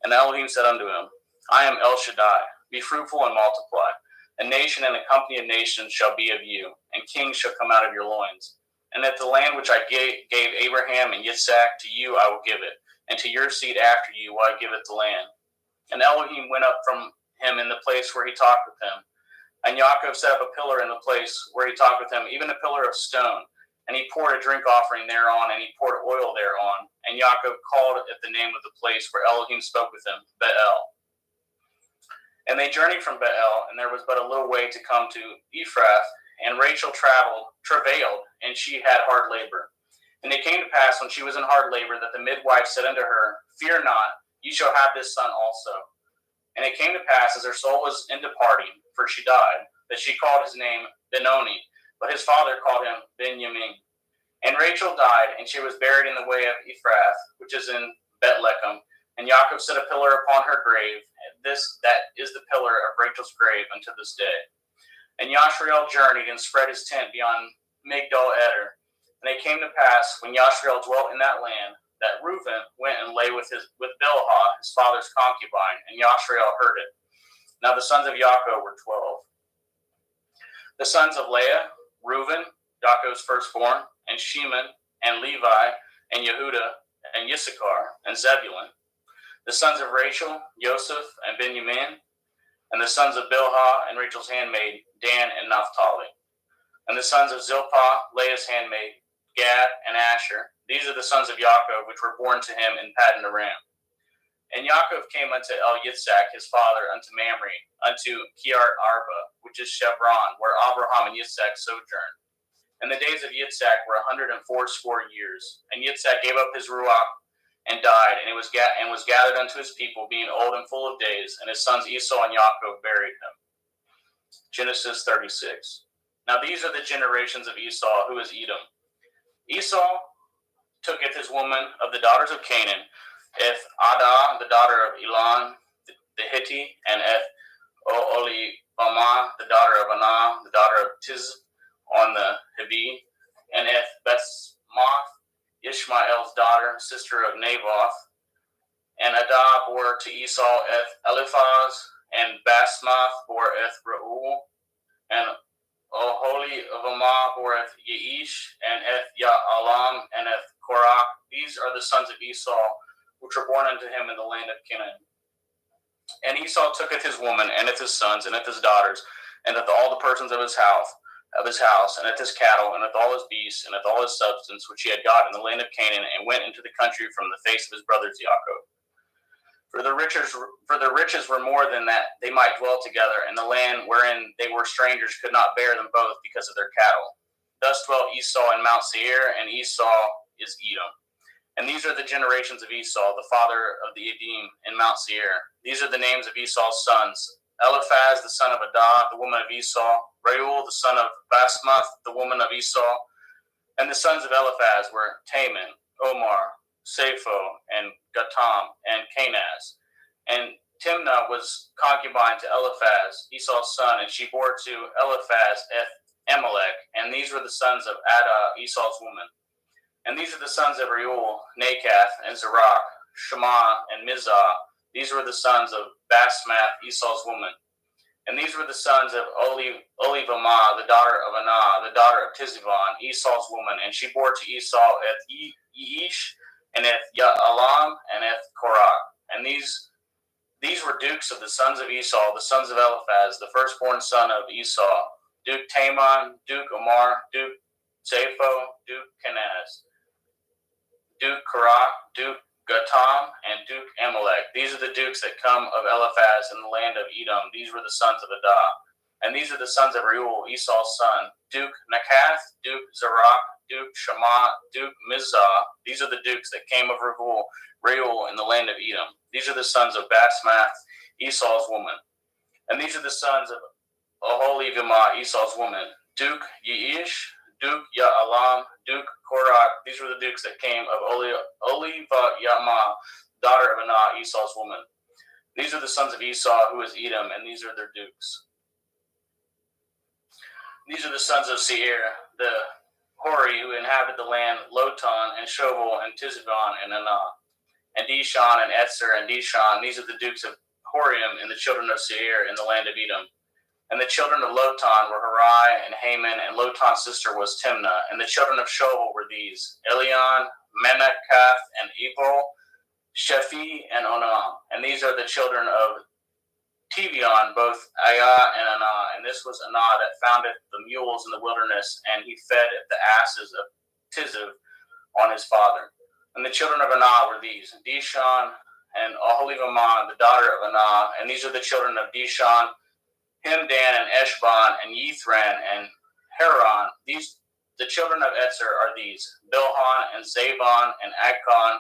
And Elohim said unto him, I am El Shaddai. Be fruitful and multiply. A nation and a company of nations shall be of you, and kings shall come out of your loins. And that the land which I gave Abraham and Yitzhak, to you I will give it, and to your seed after you will I give it the land. And Elohim went up from him in the place where he talked with him. And Yaakov set up a pillar in the place where he talked with him, even a pillar of stone. And he poured a drink offering thereon, and he poured oil thereon. And Yaakov called it the name of the place where Elohim spoke with him, Bethel. And they journeyed from Bethel, and there was but a little way to come to Ephrath. And Rachel travailed, and she had hard labor. And it came to pass, when she was in hard labor, that the midwife said unto her, Fear not, you shall have this son also. And it came to pass, as her soul was in departing, for she died, that she called his name Benoni, but his father called him Benjamin. And Rachel died, and she was buried in the way of Ephrath, which is in Bethlehem. And Yaakov set a pillar upon her grave, and that is the pillar of Rachel's grave unto this day. And Yashrael journeyed and spread his tent beyond Migdal Eder. And it came to pass, when Yashrael dwelt in that land, that Reuben went and lay with Bilhah, his father's concubine, and Yashrael heard it. Now the sons of Yaakov were 12. The sons of Leah, Reuben, Yaakov's firstborn, and Shimon, and Levi, and Yehuda, and Issachar, and Zebulun. The sons of Rachel, Joseph, and Benjamin. And the sons of Bilhah and Rachel's handmaid, Dan and Naphtali. And the sons of Zilpah, Leah's handmaid, Gad and Asher. These are the sons of Yaakov, which were born to him in Paddan Aram. And Yaakov came unto Yitzhak his father, unto Mamre, unto Kiart Arba, which is Chevron, where Abraham and Yitzhak sojourned. And the days of Yitzhak were 180 years. And Yitzhak gave up his ruach and died, and was gathered unto his people, being old and full of days. And his sons Esau and Yaakov buried him. Genesis 36. Now these are the generations of Esau, who is Edom. Esau tooketh his woman of the daughters of Canaan, Eth Adah, the daughter of Elon the Hittite, and Eth Oholibamah, the daughter of Anah, the daughter of Tiz on the Hivi, and Eth Basmath, Ishmael's daughter, sister of Naboth. And Adah bore to Esau Eth Eliphaz, and Basmath bore Eth Reuel, and Oholibamah bore Eth Yeish, and Eth Ya'alam, and Eth Korach. These are the sons of Esau, which were born unto him in the land of Canaan. And Esau tooketh his woman, and his sons, and his daughters, and all the persons of his house, and his cattle, and all his beasts, and all his substance, which he had got in the land of Canaan, and went into the country from the face of his brothers Yaakov. For the riches were more than that they might dwell together, and the land wherein they were strangers could not bear them both because of their cattle. Thus dwelt Esau in Mount Seir, and Esau is Edom. And these are the generations of Esau, the father of the Edim in Mount Seir. These are the names of Esau's sons: Eliphaz, the son of Adah, the woman of Esau; Reuel, the son of Basmath, the woman of Esau. And the sons of Eliphaz were Taman, Omar, Sapho, and Gatam, and Kenaz. And Timnah was concubine to Eliphaz, Esau's son, and she bore to Eliphaz Amalek. And these were the sons of Adah, Esau's woman. And these are the sons of Reuel, Nakath, and Zerach, Shema, and Mizah. These were the sons of Basmath, Esau's woman. And these were the sons of Olivamah, the daughter of Anah, the daughter of Tizivon, Esau's woman. And she bore to Esau Eth Yeish, and Eth Ya'alam, and Eth Korah. And these were dukes of the sons of Esau, the sons of Eliphaz, the firstborn son of Esau: Duke Taman, Duke Omar, Duke Zapho, Duke Kenaz, Duke Korah, Duke Gatam, and Duke Amalek. These are the dukes that come of Eliphaz in the land of Edom. These were the sons of Adah. And these are the sons of Reuel, Esau's son: Duke Nakath, Duke Zerach, Duke Shema, Duke Mizah. These are the dukes that came of Reuel in the land of Edom. These are the sons of Basmath, Esau's woman. And these are the sons of Oholibamah, Esau's woman: Duke Yeish, Duke Ya'alam, Duke Korah. These were the dukes that came of Olivamah, daughter of Anah, Esau's woman. These are the sons of Esau, who is Edom, and these are their dukes. These are the sons of Seir, the Hori, who inhabited the land: Lotan, and Shoval, and Tizivon, and Anah, and Dishon, and Etzer, and Dishon. These are the dukes of Horium, and the children of Seir in the land of Edom. And the children of Lotan were Harai and Haman, and Lotan's sister was Timnah. And the children of Shoval were these: Elion, Menakath, and Ebal, Shephi, and Onam. And these are the children of Tevion, both Ayah and Anah. And this was Anah that founded the mules in the wilderness, and he fed the asses of Tiziv on his father. And the children of Anah were these: Dishon and Oholibamah, the daughter of Anah. And these are the children of Dishon: Himdan, and Eshban, and Yithran, and Haran. The children of Etzer are these: Bilhan, and Zabon, and Akon.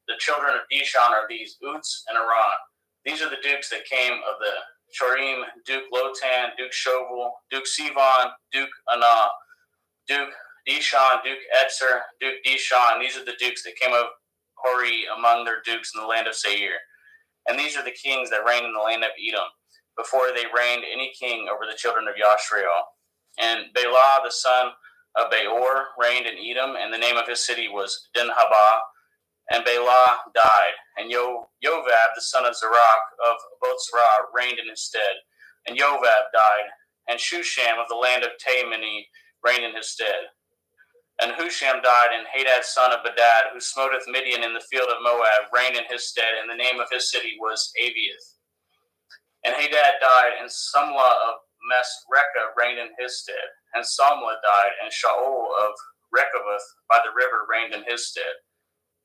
The children of Dishon are these: Uts and Aran. These are the dukes that came of the Chorim: Duke Lotan, Duke Shoval, Duke Sivan, Duke Anah, Duke Dishon, Duke Etzer, Duke Dishon. These are the dukes that came of Hori among their dukes in the land of Seir. And these are the kings that reigned in the land of Edom, before they reigned any king over the children of Yashrael. And Bela, the son of Beor, reigned in Edom, and the name of his city was Dinhabah. And Bela died, and Jovab, the son of Zerach of Botzrah, reigned in his stead. And Jovab died, and Shusham of the land of Taimani reigned in his stead. And Husham died, and Hadad, son of Badad, who smoteth Midian in the field of Moab, reigned in his stead, and the name of his city was Avioth. And Hadad died, and Sumla of Mesrekah reigned in his stead. And Samla died, and Shaul of Rechoboth by the river reigned in his stead.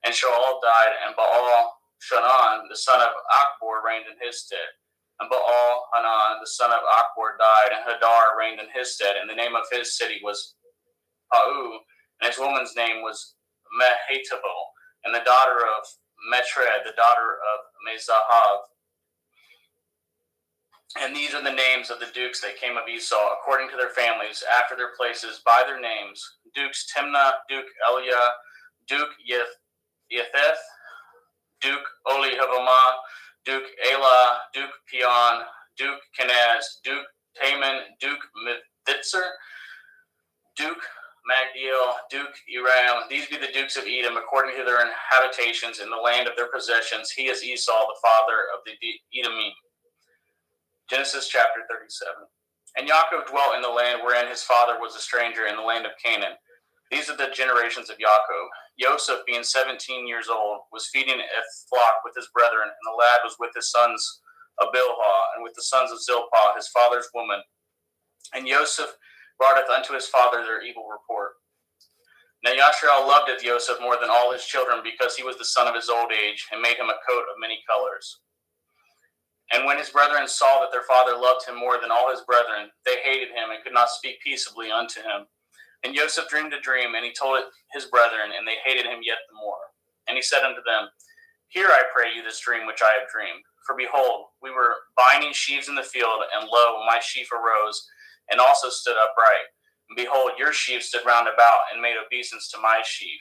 And Shaul died, and Baal Shanan, the son of Achbor, reigned in his stead. And Baal Hanan, the son of Achbor, died, and Hadar reigned in his stead. And the name of his city was Pau, and his woman's name was Mehetabel, and the daughter of Metred, the daughter of Mezahav. And these are the names of the dukes that came of Esau, according to their families, after their places, by their names: Dukes Timnah, Duke Eliah, Duke Yetheth, Duke Olihavamah, Duke Elah, Duke Peon, Duke Kenaz, Duke Taman, Duke Mithitzer, Duke Magdiel, Duke Eram. These be the dukes of Edom, according to their habitations in the land of their possessions. He is Esau, the father of the Edomim. Genesis chapter 37. And Yaakov dwelt in the land wherein his father was a stranger, in the land of Canaan. These are the generations of Yaakov. Joseph, being 17 years old, was feeding a flock with his brethren, and the lad was with his sons of Bilhah, and with the sons of Zilpah, his father's woman. And Joseph broughteth unto his father their evil report. Now Yashrael loveth Joseph more than all his children, because he was the son of his old age, and made him a coat of many colors. And when his brethren saw that their father loved him more than all his brethren, they hated him, and could not speak peaceably unto him. And Joseph dreamed a dream, and he told it his brethren, and they hated him yet the more. And he said unto them, Hear, I pray you, this dream which I have dreamed. For behold, we were binding sheaves in the field, and lo, my sheaf arose, and also stood upright. And behold, your sheaf stood round about, and made obeisance to my sheaf.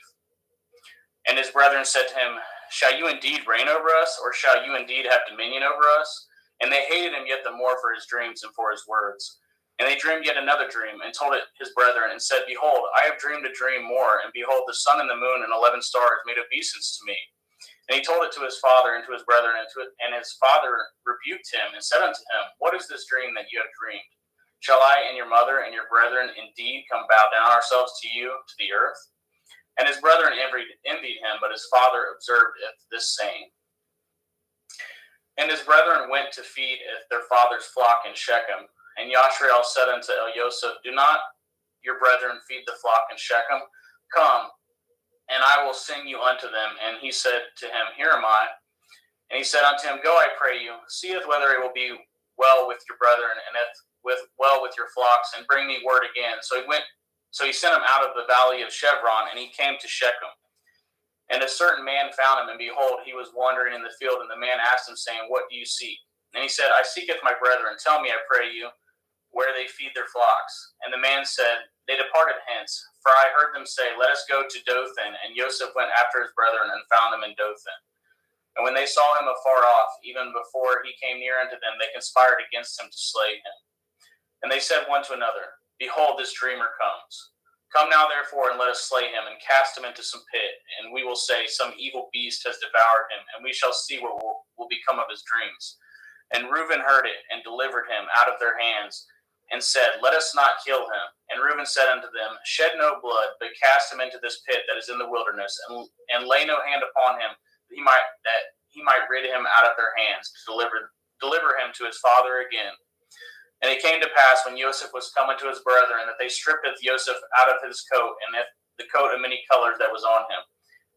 And his brethren said to him, Shall you indeed reign over us, or shall you indeed have dominion over us? And they hated him yet the more for his dreams and for his words. And they dreamed yet another dream, and told it his brethren, and said, Behold, I have dreamed a dream more, and behold, the sun and the moon and 11 stars made obeisance to me. And he told it to his father and to his brethren, and his father rebuked him, and said unto him, What is this dream that you have dreamed? Shall I and your mother and your brethren indeed come bow down ourselves to you, to the earth? And his brethren envied him, but his father observed this saying. And his brethren went to feed their father's flock in Shechem. And Yashrael said unto Elioseph, Do not your brethren feed the flock in Shechem? Come, and I will send you unto them. And he said to him, Here am I. And he said unto him, Go, I pray you, seeth whether it will be well with your brethren, and well with your flocks, and bring me word again. So he sent him out of the valley of Chevron, and he came to Shechem. And a certain man found him, and behold, he was wandering in the field. And the man asked him, saying, What do you seek? And he said, I seeketh my brethren. Tell me, I pray you, where they feed their flocks. And the man said, They departed hence, for I heard them say, Let us go to Dothan. And Joseph went after his brethren, and found them in Dothan. And when they saw him afar off, even before he came near unto them, they conspired against him to slay him. And they said one to another, Behold, this dreamer comes. Come now, therefore, and let us slay him, and cast him into some pit. And we will say, Some evil beast has devoured him, and we shall see what will become of his dreams. And Reuben heard it, and delivered him out of their hands, and said, Let us not kill him. And Reuben said unto them, Shed no blood, but cast him into this pit that is in the wilderness, and lay no hand upon him, that he might rid him out of their hands, to deliver him to his father again. And it came to pass, when Joseph was come unto his brethren, that they stripped Joseph out of his coat, and the coat of many colors that was on him.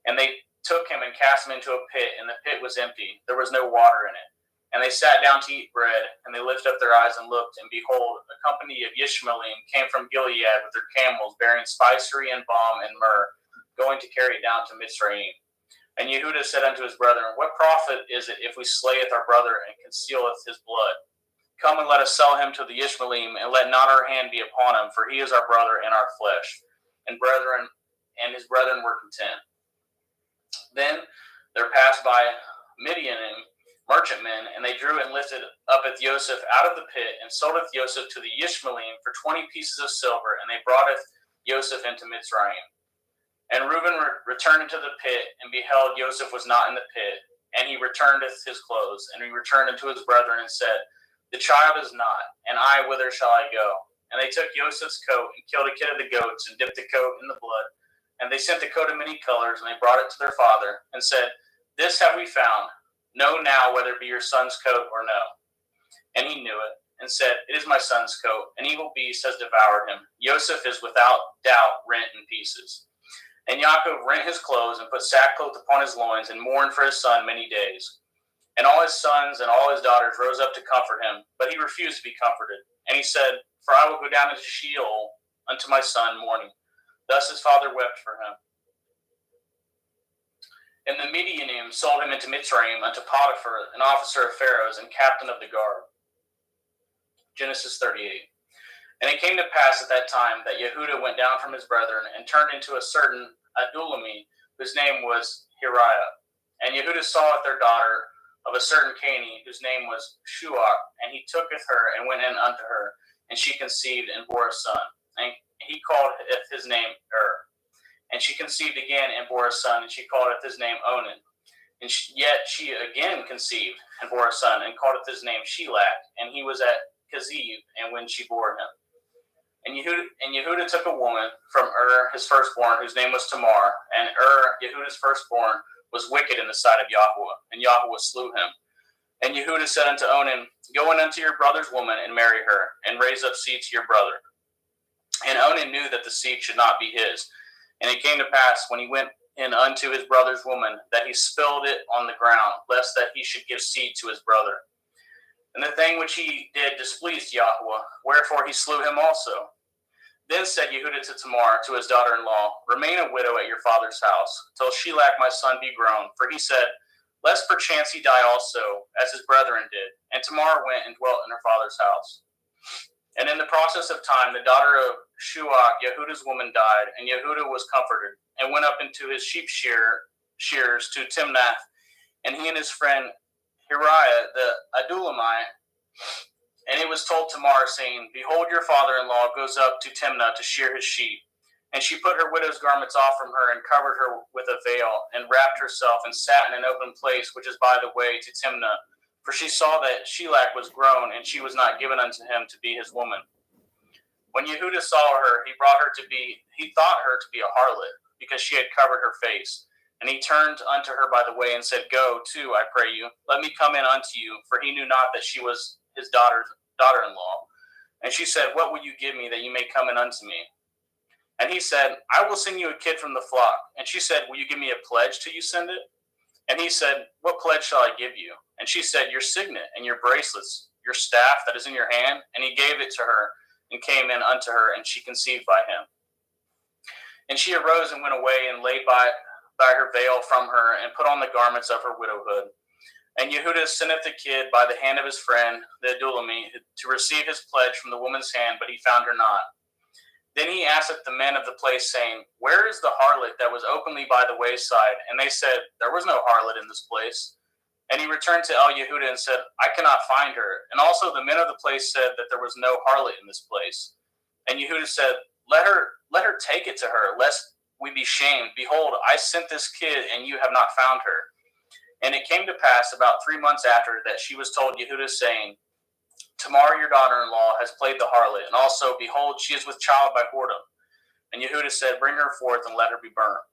And they took him and cast him into a pit, and the pit was empty. There was no water in it. And they sat down to eat bread, and they lifted up their eyes and looked, and behold, a company of Ishmaelim came from Gilead with their camels, bearing spicery and balm and myrrh, going to carry it down to Mitzrayim. And Yehudah said unto his brethren, What profit is it if we slayeth our brother and concealeth his blood? Come and let us sell him to the Ishmaelim, and let not our hand be upon him, for he is our brother and our flesh. And his brethren were content. Then there passed by Midianim merchantmen, and they drew and lifted up Joseph out of the pit, and soldeth Joseph to the Ishmaelim for 20 pieces of silver, and they broughteth Joseph into Mitzrayim. And Reuben returned into the pit, and beheld Joseph was not in the pit, and he returneth his clothes, and he returned unto his brethren, and said, The child is not, and I, whither shall I go? And they took Joseph's coat, and killed a kid of the goats, and dipped the coat in the blood. And they sent the coat of many colors, and they brought it to their father, and said, This have we found. Know now whether it be your son's coat or no. And he knew it, and said, It is my son's coat. An evil beast has devoured him. Joseph is without doubt rent in pieces. And Yaakov rent his clothes, and put sackcloth upon his loins, and mourned for his son many days. And all his sons and all his daughters rose up to comfort him, but he refused to be comforted. And he said, For I will go down into Sheol unto my son mourning. Thus his father wept for him. And the Midianim sold him into Mitzrayim unto Potiphar, an officer of Pharaoh's and captain of the guard. Genesis 38. And it came to pass at that time that Yehudah went down from his brethren, and turned into a certain Adulami, whose name was Hiriah. And Yehudah saweth their daughter of a certain Canaanite, whose name was Shuach, and he tooketh her, and went in unto her, and she conceived, and bore a son. And he called his name And she conceived again, and bore a son, and she called his name Onan. And yet she again conceived, and bore a son, and called his name Shelach. And he was at Keziv, and when she bore him. And Yehudah took a woman from his firstborn, whose name was Tamar. And Yehudah's firstborn, was wicked in the sight of Yahweh, and Yahweh slew him. And Yehudah said unto Onan, Go in unto your brother's woman, and marry her, and raise up seed to your brother. And Onan knew that the seed should not be his. And it came to pass, when he went in unto his brother's woman, that he spilled it on the ground, lest that he should give seed to his brother. And the thing which he did displeased Yahweh, wherefore he slew him also. Then said Yehuda to Tamar, to his daughter-in-law, remain a widow at your father's house, till Shelach my son be grown. For he said, lest perchance he die also, as his brethren did. And Tamar went and dwelt in her father's house. And in the process of time, the daughter of Shuach, Yehuda's woman, died, and Yehuda was comforted, and went up into his sheep shears to Timnath, and he and his friend Hiriah the Adulamite. And it was told Tamar, saying, behold, your father-in-law goes up to Timnah to shear his sheep. And she put her widow's garments off from her, and covered her with a veil, and wrapped herself, and sat in an open place, which is by the way to Timnah. For she saw that Shelach was grown, and she was not given unto him to be his woman. When Yehuda saw her, he thought her to be a harlot, because she had covered her face. And he turned unto her by the way, and said, go to, I pray you, let me come in unto you. For he knew not that she was his daughter-in-law. And she said, what will you give me that you may come in unto me? And he said, I will send you a kid from the flock. And she said, will you give me a pledge till you send it? And he said, what pledge shall I give you? And she said, your signet and your bracelets, your staff that is in your hand. And he gave it to her, and came in unto her, and she conceived by him. And she arose and went away, and laid by her veil from her, and put on the garments of her widowhood. And Yehuda senteth the kid by the hand of his friend, the Adulamite, to receive his pledge from the woman's hand, but he found her not. Then he asketh the men of the place, saying, where is the harlot that was openly by the wayside? And they said, there was no harlot in this place. And he returned to Yehuda and said, I cannot find her. And also the men of the place said that there was no harlot in this place. And Yehuda said, let her take it to her, lest we be shamed. Behold, I sent this kid, and you have not found her. And it came to pass about 3 months after that she was told Yehuda, saying, Tamar, your daughter-in-law, has played the harlot, and also, behold, she is with child by whoredom. And Yehuda said, bring her forth, and let her be burnt.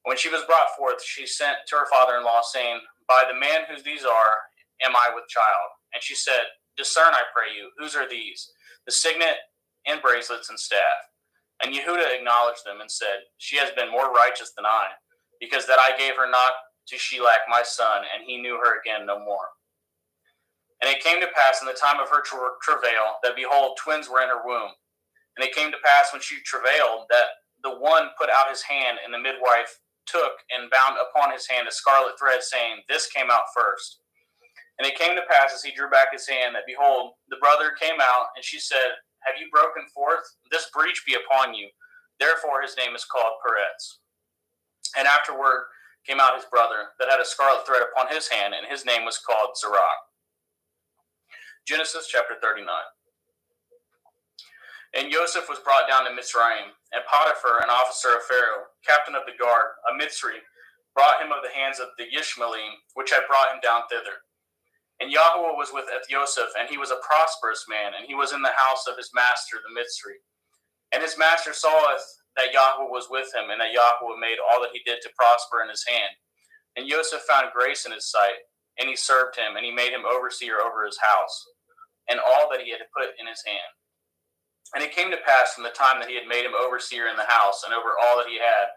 When she was brought forth, she sent to her father-in-law, saying, by the man whose these are, am I with child? And she said, discern, I pray you, whose are these? The signet, and bracelets, and staff. And Yehuda acknowledged them, and said, she has been more righteous than I, because that I gave her not to Shelach my son, and he knew her again no more. And it came to pass in the time of her travail, that behold, twins were in her womb. And it came to pass when she travailed, that the one put out his hand, and the midwife took and bound upon his hand a scarlet thread, saying, this came out first. And it came to pass, as he drew back his hand, that behold, the brother came out, and she said, have you broken forth? This breach be upon you. Therefore his name is called Peretz. And afterward came out his brother, that had a scarlet thread upon his hand, and his name was called Zerach. Genesis chapter 39. And Joseph was brought down to Mitzrayim, and Potiphar, an officer of Pharaoh, captain of the guard, a Mitzri, brought him of the hands of the Yishmaelim, which had brought him down thither. And Yahuwah was with Joseph, and he was a prosperous man, and he was in the house of his master, the Mitzri. And his master saweth that Yahuwah was with him, and that Yahuwah made all that he did to prosper in his hand. And Joseph found grace in his sight, and he served him, and he made him overseer over his house, and all that he had put in his hand. And it came to pass from the time that he had made him overseer in the house, and over all that he had,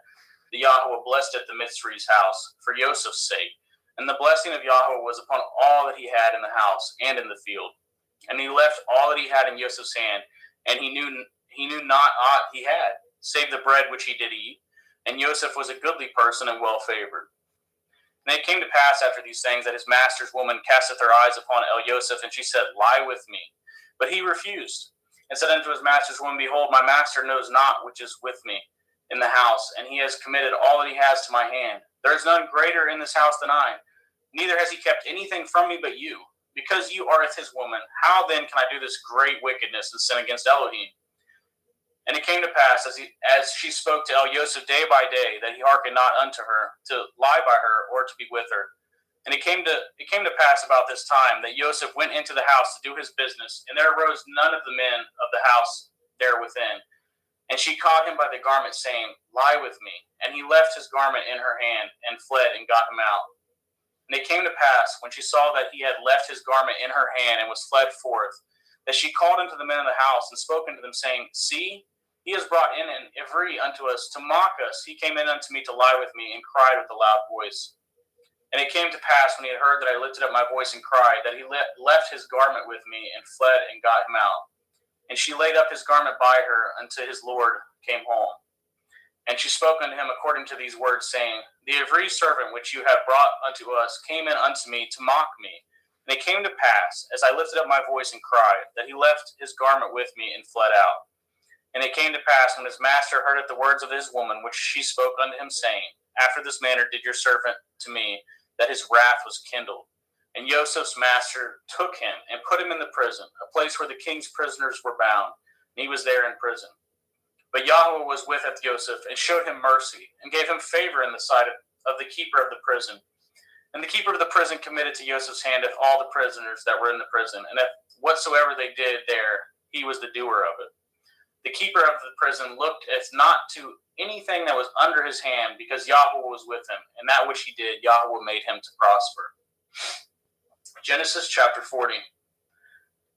the Yahuwah blessed at the Mitzri's house, for Joseph's sake. And the blessing of Yahuwah was upon all that he had in the house and in the field. And he left all that he had in Joseph's hand, and he knew not aught he had, save the bread which he did eat. And Joseph was a goodly person and well favored. And it came to pass after these things that his master's woman casteth her eyes upon Joseph, and she said, lie with me. But he refused, and said unto his master's woman, behold, my master knows not which is with me in the house, and he has committed all that he has to my hand. There is none greater in this house than I, neither has he kept anything from me but you. Because you are his woman, how then can I do this great wickedness and sin against Elohim? And it came to pass, as she spoke to Joseph day by day, that he hearkened not unto her, to lie by her, or to be with her. And it came to pass about this time, that Joseph went into the house to do his business, and there arose none of the men of the house there within. And she caught him by the garment, saying, lie with me. And he left his garment in her hand, and fled, and got him out. And it came to pass, when she saw that he had left his garment in her hand, and was fled forth, that she called unto the men of the house, and spoke unto them, saying, see, he has brought in an Ivri unto us, to mock us. He came in unto me to lie with me, and cried with a loud voice. And it came to pass, when he had heard that I lifted up my voice and cried, that he left his garment with me, and fled, and got him out. And she laid up his garment by her until his Lord came home. And she spoke unto him according to these words, saying, The Ivri servant which you have brought unto us came in unto me to mock me. And it came to pass, as I lifted up my voice and cried, that he left his garment with me and fled out. And it came to pass, when his master heard the words of his woman, which she spoke unto him, saying, After this manner did your servant to me, that his wrath was kindled. And Joseph's master took him and put him in the prison, a place where the king's prisoners were bound, and he was there in prison. But Yahweh was with Joseph, and showed him mercy, and gave him favor in the sight of the keeper of the prison. And the keeper of the prison committed to Joseph's hand of all the prisoners that were in the prison, and if whatsoever they did there, he was the doer of it. The keeper of the prison looked as not to anything that was under his hand, because Yahweh was with him, and that which he did, Yahweh made him to prosper. Genesis chapter 40.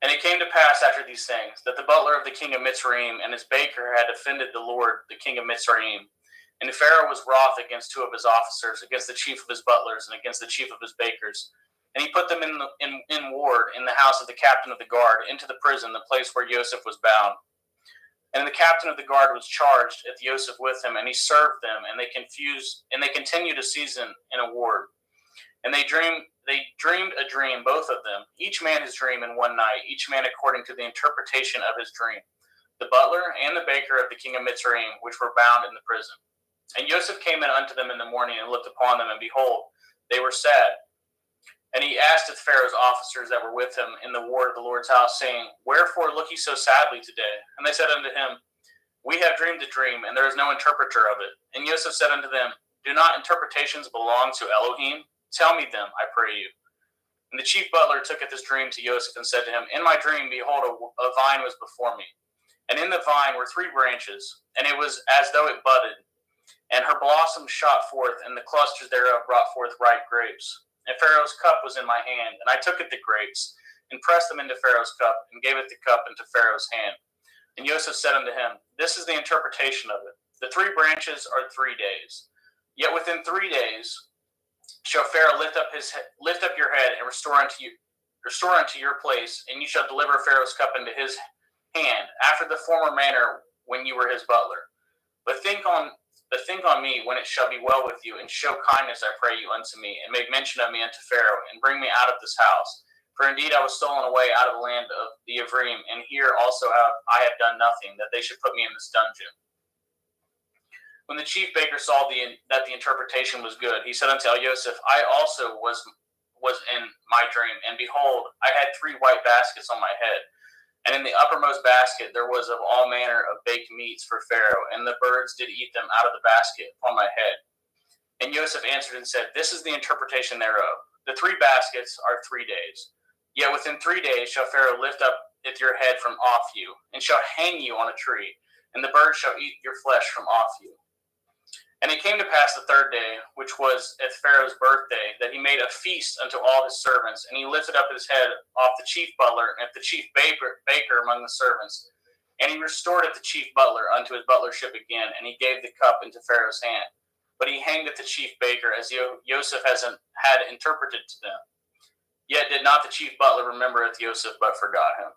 And it came to pass after these things, that the butler of the king of Mitzrayim and his baker had offended the Lord, the king of Mitzrayim. And the Pharaoh was wroth against two of his officers, against the chief of his butlers, and against the chief of his bakers. And he put them in ward in the house of the captain of the guard, into the prison, the place where Joseph was bound. And the captain of the guard was charged at Joseph with him, and he served them, and they continued a season in a ward. And they dreamed a dream, both of them, each man his dream in one night, each man according to the interpretation of his dream, the butler and the baker of the king of Mitzrayim, which were bound in the prison. And Joseph came in unto them in the morning, and looked upon them, and behold, they were sad. And he asked of Pharaoh's officers that were with him in the ward of the Lord's house, saying, Wherefore look ye so sadly today? And they said unto him, We have dreamed a dream, and there is no interpreter of it. And Joseph said unto them, Do not interpretations belong to Elohim? Tell me them, I pray you. And the chief butler tooketh his dream to Joseph, and said to him, In my dream, behold, a vine was before me. And in the vine were 3 branches, and it was as though it budded. And her blossoms shot forth, and the clusters thereof brought forth ripe grapes. And Pharaoh's cup was in my hand, and I took it the grapes, and pressed them into Pharaoh's cup, and gave it the cup into Pharaoh's hand. And Joseph said unto him, This is the interpretation of it. The 3 branches are 3 days. Yet within 3 days shall Pharaoh lift up your head, and restore unto your place, and you shall deliver Pharaoh's cup into his hand, after the former manner when you were his butler. But think on me when it shall be well with you, and show kindness, I pray you, unto me, and make mention of me unto Pharaoh, and bring me out of this house. For indeed I was stolen away out of the land of the Ivrim, and here also I have done nothing, that they should put me in this dungeon. When the chief baker saw that the interpretation was good, he said unto Joseph, I also was in my dream, and behold, I had 3 white baskets on my head. And in the uppermost basket there was of all manner of baked meats for Pharaoh, and the birds did eat them out of the basket upon my head. And Joseph answered and said, This is the interpretation thereof. The 3 baskets are 3 days. Yet within 3 days shall Pharaoh lift up your head from off you, and shall hang you on a tree, and the birds shall eat your flesh from off you. And it came to pass the 3rd day, which was at Pharaoh's birthday, that he made a feast unto all his servants, and he lifted up his head off the chief butler and the chief baker among the servants. And he restored the chief butler unto his butlership again, and he gave the cup into Pharaoh's hand. But he hanged the chief baker, as Joseph had interpreted to them. Yet did not the chief butler remember Joseph, but forgot him.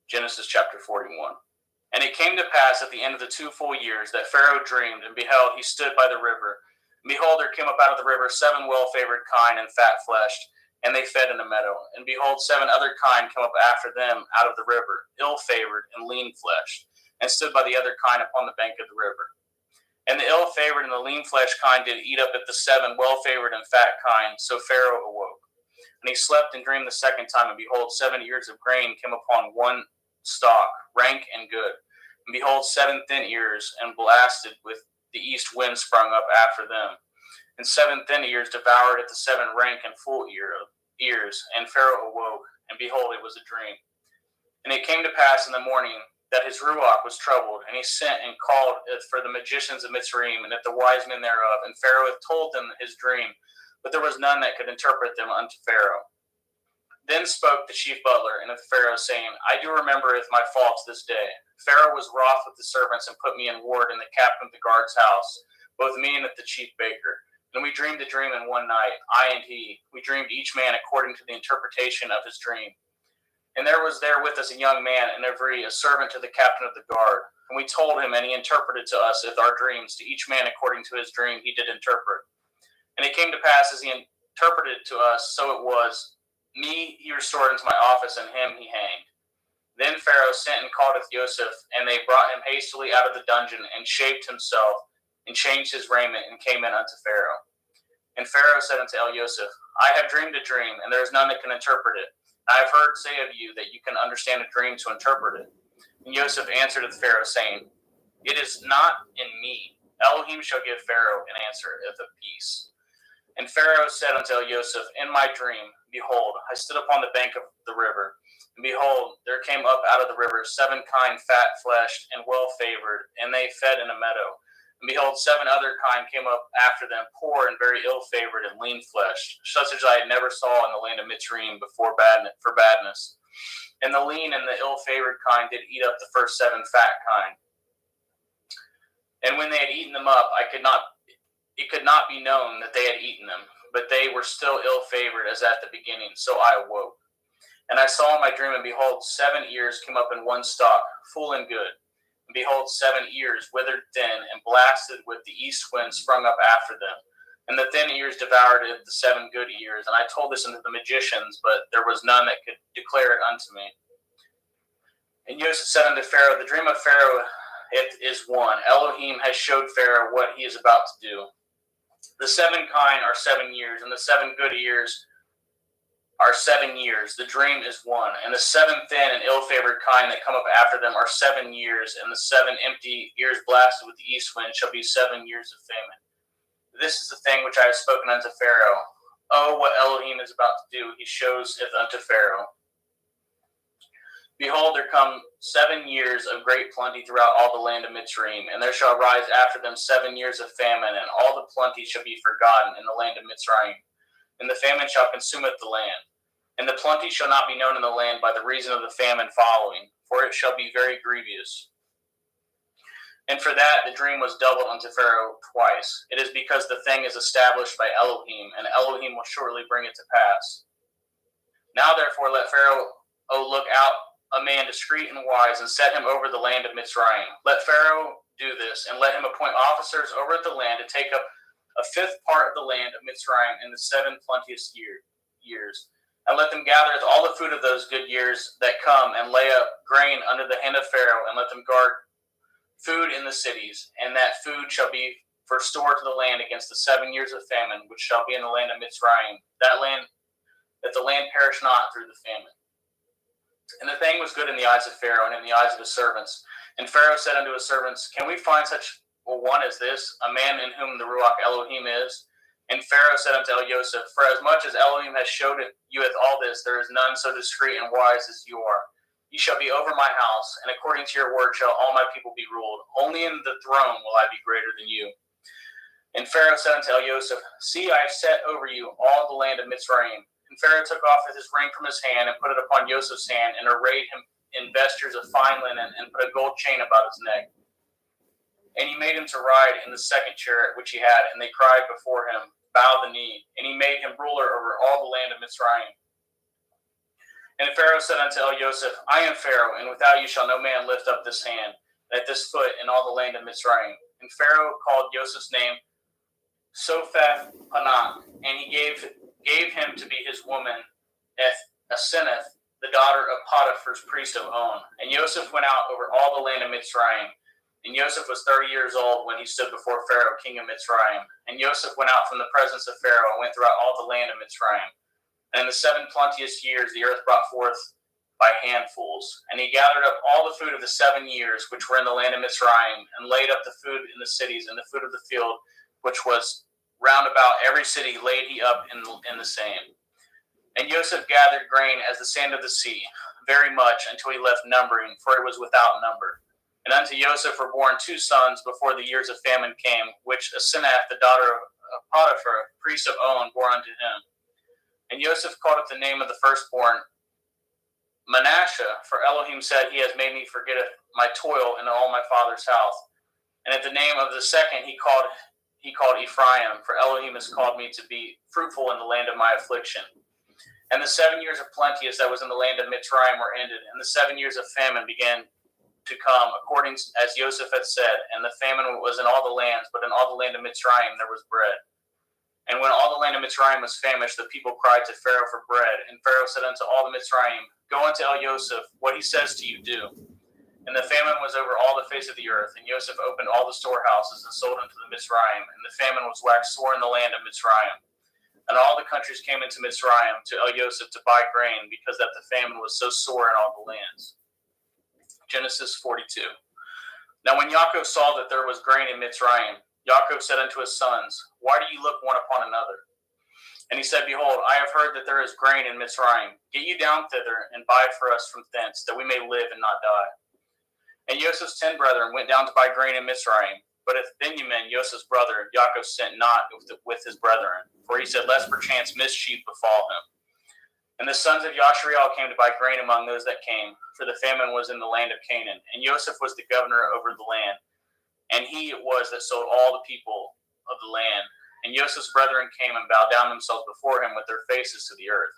Genesis chapter 41. And it came to pass at the end of the 2 full years that Pharaoh dreamed, and beheld, he stood by the river. And behold, there came up out of the river 7 well-favored kine and fat-fleshed, and they fed in a meadow. And behold, 7 other kine came up after them out of the river, ill-favored and lean-fleshed, and stood by the other kine upon the bank of the river. And the ill-favored and the lean-fleshed kine did eat up at the 7 well-favored and fat kine. So Pharaoh awoke. And he slept and dreamed the 2nd time, and behold, 7 ears of grain came upon one stalk, rank and good. And behold, 7 thin ears, and blasted with the east wind sprung up after them. And 7 thin ears devoured at the 7 rank and full ears. And Pharaoh awoke, and behold, it was a dream. And it came to pass in the morning that his ruach was troubled, and he sent and called for the magicians of Mitzrayim, and at the wise men thereof. And Pharaoh told them his dream, but there was none that could interpret them unto Pharaoh. Then spoke the chief butler unto Pharaoh, saying, I do remembereth my faults this day. Pharaoh was wroth with the servants, and put me in ward in the captain of the guard's house, both me and the chief baker. And we dreamed a dream in one night, I and he. We dreamed each man according to the interpretation of his dream. And there was there with us a young man, and a servant to the captain of the guard. And we told him, and he interpreted to us our dreams. To each man according to his dream he did interpret. And it came to pass, as he interpreted to us, so it was. Me he restored into my office, and him he hanged. Then Pharaoh sent and called Joseph, and they brought him hastily out of the dungeon, and shaped himself, and changed his raiment, and came in unto Pharaoh. And Pharaoh said unto Joseph, I have dreamed a dream, and there is none that can interpret it. I have heard say of you that you can understand a dream to interpret it. And Joseph answered the Pharaoh, saying, It is not in me. Elohim shall give Pharaoh an answer of peace. And Pharaoh said unto Joseph, In my dream, behold, I stood upon the bank of the river, and behold, there came up out of the river 7 kine fat-fleshed and well-favored, and they fed in a meadow. And behold, 7 other kine came up after them, poor and very ill-favored and lean-fleshed, such as I had never saw in the land of Mitzrayim before for badness. And the lean and the ill-favored kine did eat up the first 7 fat kine. And when they had eaten them up, it could not be known that they had eaten them, but they were still ill-favored as at the beginning. So I awoke. And I saw in my dream, and behold, 7 ears came up in one stalk, full and good. And behold, 7 ears withered thin, and blasted with the east wind sprung up after them. And the thin ears devoured the 7 good ears. And I told this unto the magicians, but there was none that could declare it unto me. And Joseph said unto Pharaoh, The dream of Pharaoh it is one. Elohim has showed Pharaoh what he is about to do. The 7 kine are 7 years, and the 7 good ears are 7 years. The dream is one. And the 7 thin and ill-favored kine that come up after them are 7 years, and the 7 empty ears blasted with the east wind shall be 7 years of famine. This is the thing which I have spoken unto Pharaoh. Oh, what Elohim is about to do, he shows it unto Pharaoh. Behold, there come 7 years of great plenty throughout all the land of Mitzrayim, and there shall rise after them 7 years of famine, and all the plenty shall be forgotten in the land of Mitzrayim. And the famine shall consume the land. And the plenty shall not be known in the land by the reason of the famine following, for it shall be very grievous. And for that the dream was doubled unto Pharaoh twice. It is because the thing is established by Elohim, and Elohim will shortly bring it to pass. Now therefore let Pharaoh look out a man discreet and wise, and set him over the land of Mitzrayim. Let Pharaoh do this, and let him appoint officers over the land to take up a 5th part of the land of Mitzrayim in the 7 plenteous years. And let them gather all the food of those good years that come, and lay up grain under the hand of Pharaoh, and let them guard food in the cities. And that food shall be for store to the land against the 7 years of famine, which shall be in the land of Mitzrayim, that the land perish not through the famine. And the thing was good in the eyes of Pharaoh and in the eyes of his servants. And Pharaoh said unto his servants, Can we find such a one as this, a man in whom the Ruach Elohim is? And Pharaoh said unto Joseph, For as much as Elohim has showed you with all this, there is none so discreet and wise as you are. You shall be over my house, and according to your word shall all my people be ruled. Only in the throne will I be greater than you. And Pharaoh said unto Joseph, See, I have set over you all the land of Mitzrayim. And Pharaoh took off his ring from his hand, and put it upon Joseph's hand, and arrayed him in vestures of fine linen, and put a gold chain about his neck. And he made him to ride in the 2nd chariot which he had, and they cried before him, Bow the knee. And he made him ruler over all the land of Mitzrayim. And Pharaoh said unto Joseph, I am Pharaoh, and without you shall no man lift up this hand, at this foot in all the land of Mitzrayim. And Pharaoh called Joseph's name Sopheth Panah, and he gave him to be his woman, Asenath, the daughter of Potiphar's priest of On. And Joseph went out over all the land of Mitzrayim. And Joseph was 30 years old when he stood before Pharaoh, king of Mitzrayim. And Joseph went out from the presence of Pharaoh, and went throughout all the land of Mitzrayim. And in the 7 plenteous years the earth brought forth by handfuls. And he gathered up all the food of the 7 years which were in the land of Mitzrayim, and laid up the food in the cities, and the food of the field which was round about every city laid he up in the same. And Joseph gathered grain as the sand of the sea, very much, until he left numbering, for it was without number. And unto Joseph were born 2 sons before the years of famine came, which Asenath, the daughter of Potiphar, priest of On, bore unto him. And Joseph called up the name of the firstborn Manasseh, for Elohim said, He has made me forget my toil in all my father's house. And at the name of the second he called Ephraim, for Elohim has called me to be fruitful in the land of my affliction. And the 7 years of plenteous that was in the land of Mitzrayim were ended, and the 7 years of famine began to come, according as Joseph had said. And the famine was in all the lands, but in all the land of Mitzrayim there was bread. And when all the land of Mitzrayim was famished, the people cried to Pharaoh for bread. And Pharaoh said unto all the Mitzrayim, Go unto El Joseph, what he says to you, do. And the famine was over all the face of the earth, and Joseph opened all the storehouses and sold unto the Mitzrayim, and the famine was waxed sore in the land of Mitzrayim. And all the countries came into Mitzrayim to El Joseph to buy grain, because that the famine was so sore in all the lands. Genesis 42. Now when Yaakov saw that there was grain in Mitzrayim, Yaakov said unto his sons, Why do you look one upon another? And he said, Behold, I have heard that there is grain in Mitzrayim. Get you down thither, and buy for us from thence, that we may live and not die. And Joseph's 10 brethren went down to buy grain in Mitzrayim. But if Benjamin, Joseph's brother, Yaakov sent not with his brethren, for he said, Lest perchance mischief befall him. And the sons of Yashriel came to buy grain among those that came, for the famine was in the land of Canaan. And Joseph was the governor over the land, and he it was that sold all the people of the land. And Joseph's brethren came and bowed down themselves before him with their faces to the earth.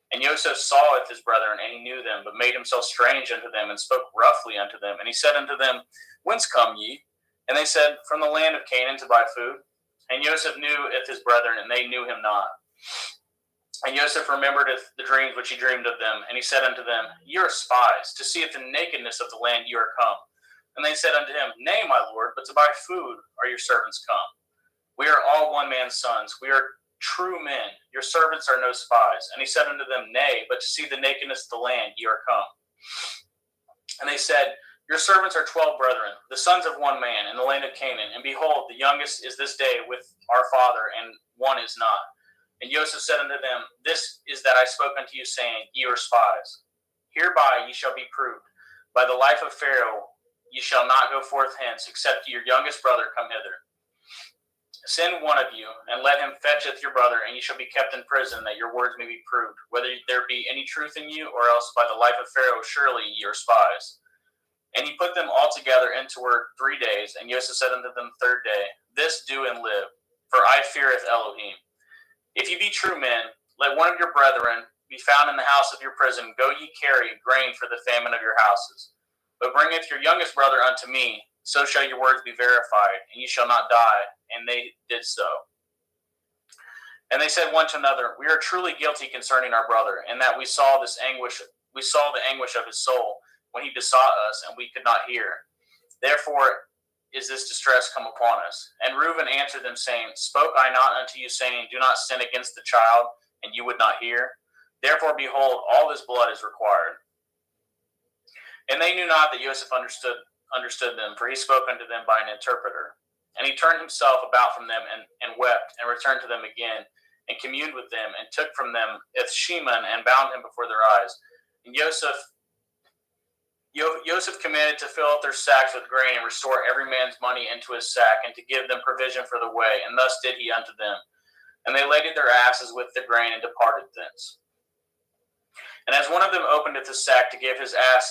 And Joseph saweth his brethren, and he knew them, but made himself strange unto them, and spoke roughly unto them. And he said unto them, Whence come ye? And they said, From the land of Canaan to buy food. And Joseph knew his brethren, and they knew him not. And Joseph remembered the dreams which he dreamed of them. And he said unto them, Ye are spies, to see if the nakedness of the land ye are come. And they said unto him, Nay, my lord, but to buy food are your servants come. We are all one man's sons. We are true men. Your servants are no spies. And he said unto them, Nay, but to see the nakedness of the land ye are come. And they said, Your servants are 12 brethren, the sons of one man in the land of Canaan. And behold, the youngest is this day with our father, and one is not. And Joseph said unto them, This is that I spoke unto you, saying, Ye are spies. Hereby ye shall be proved. By the life of Pharaoh ye shall not go forth hence, except your youngest brother come hither. Send one of you, and let him fetcheth your brother, and ye shall be kept in prison, that your words may be proved, whether there be any truth in you, or else by the life of Pharaoh surely ye are spies. And he put them all together into work 3 days. And Joseph said unto them the third day, This do and live, for I feareth Elohim. If ye be true men, let one of your brethren be found in the house of your prison. Go ye carry grain for the famine of your houses. But bringeth your youngest brother unto me, so shall your words be verified, and ye shall not die. And they did so. And they said one to another, We are truly guilty concerning our brother, in that we saw the anguish of his soul when he besought us, and we could not hear. Therefore is this distress come upon us. And Reuben answered them, saying, Spoke I not unto you, saying, Do not sin against the child, and you would not hear? Therefore, behold, all this blood is required. And they knew not that Joseph understood them, for he spoke unto them by an interpreter. And he turned himself about from them, and wept, and returned to them again, and communed with them, and took from them Ithsheman, and bound him before their eyes. And Joseph commanded to fill up their sacks with grain, and restore every man's money into his sack, and to give them provision for the way. And thus did he unto them. And they laded their asses with the grain, and departed thence. And as one of them openeth his sack to give his ass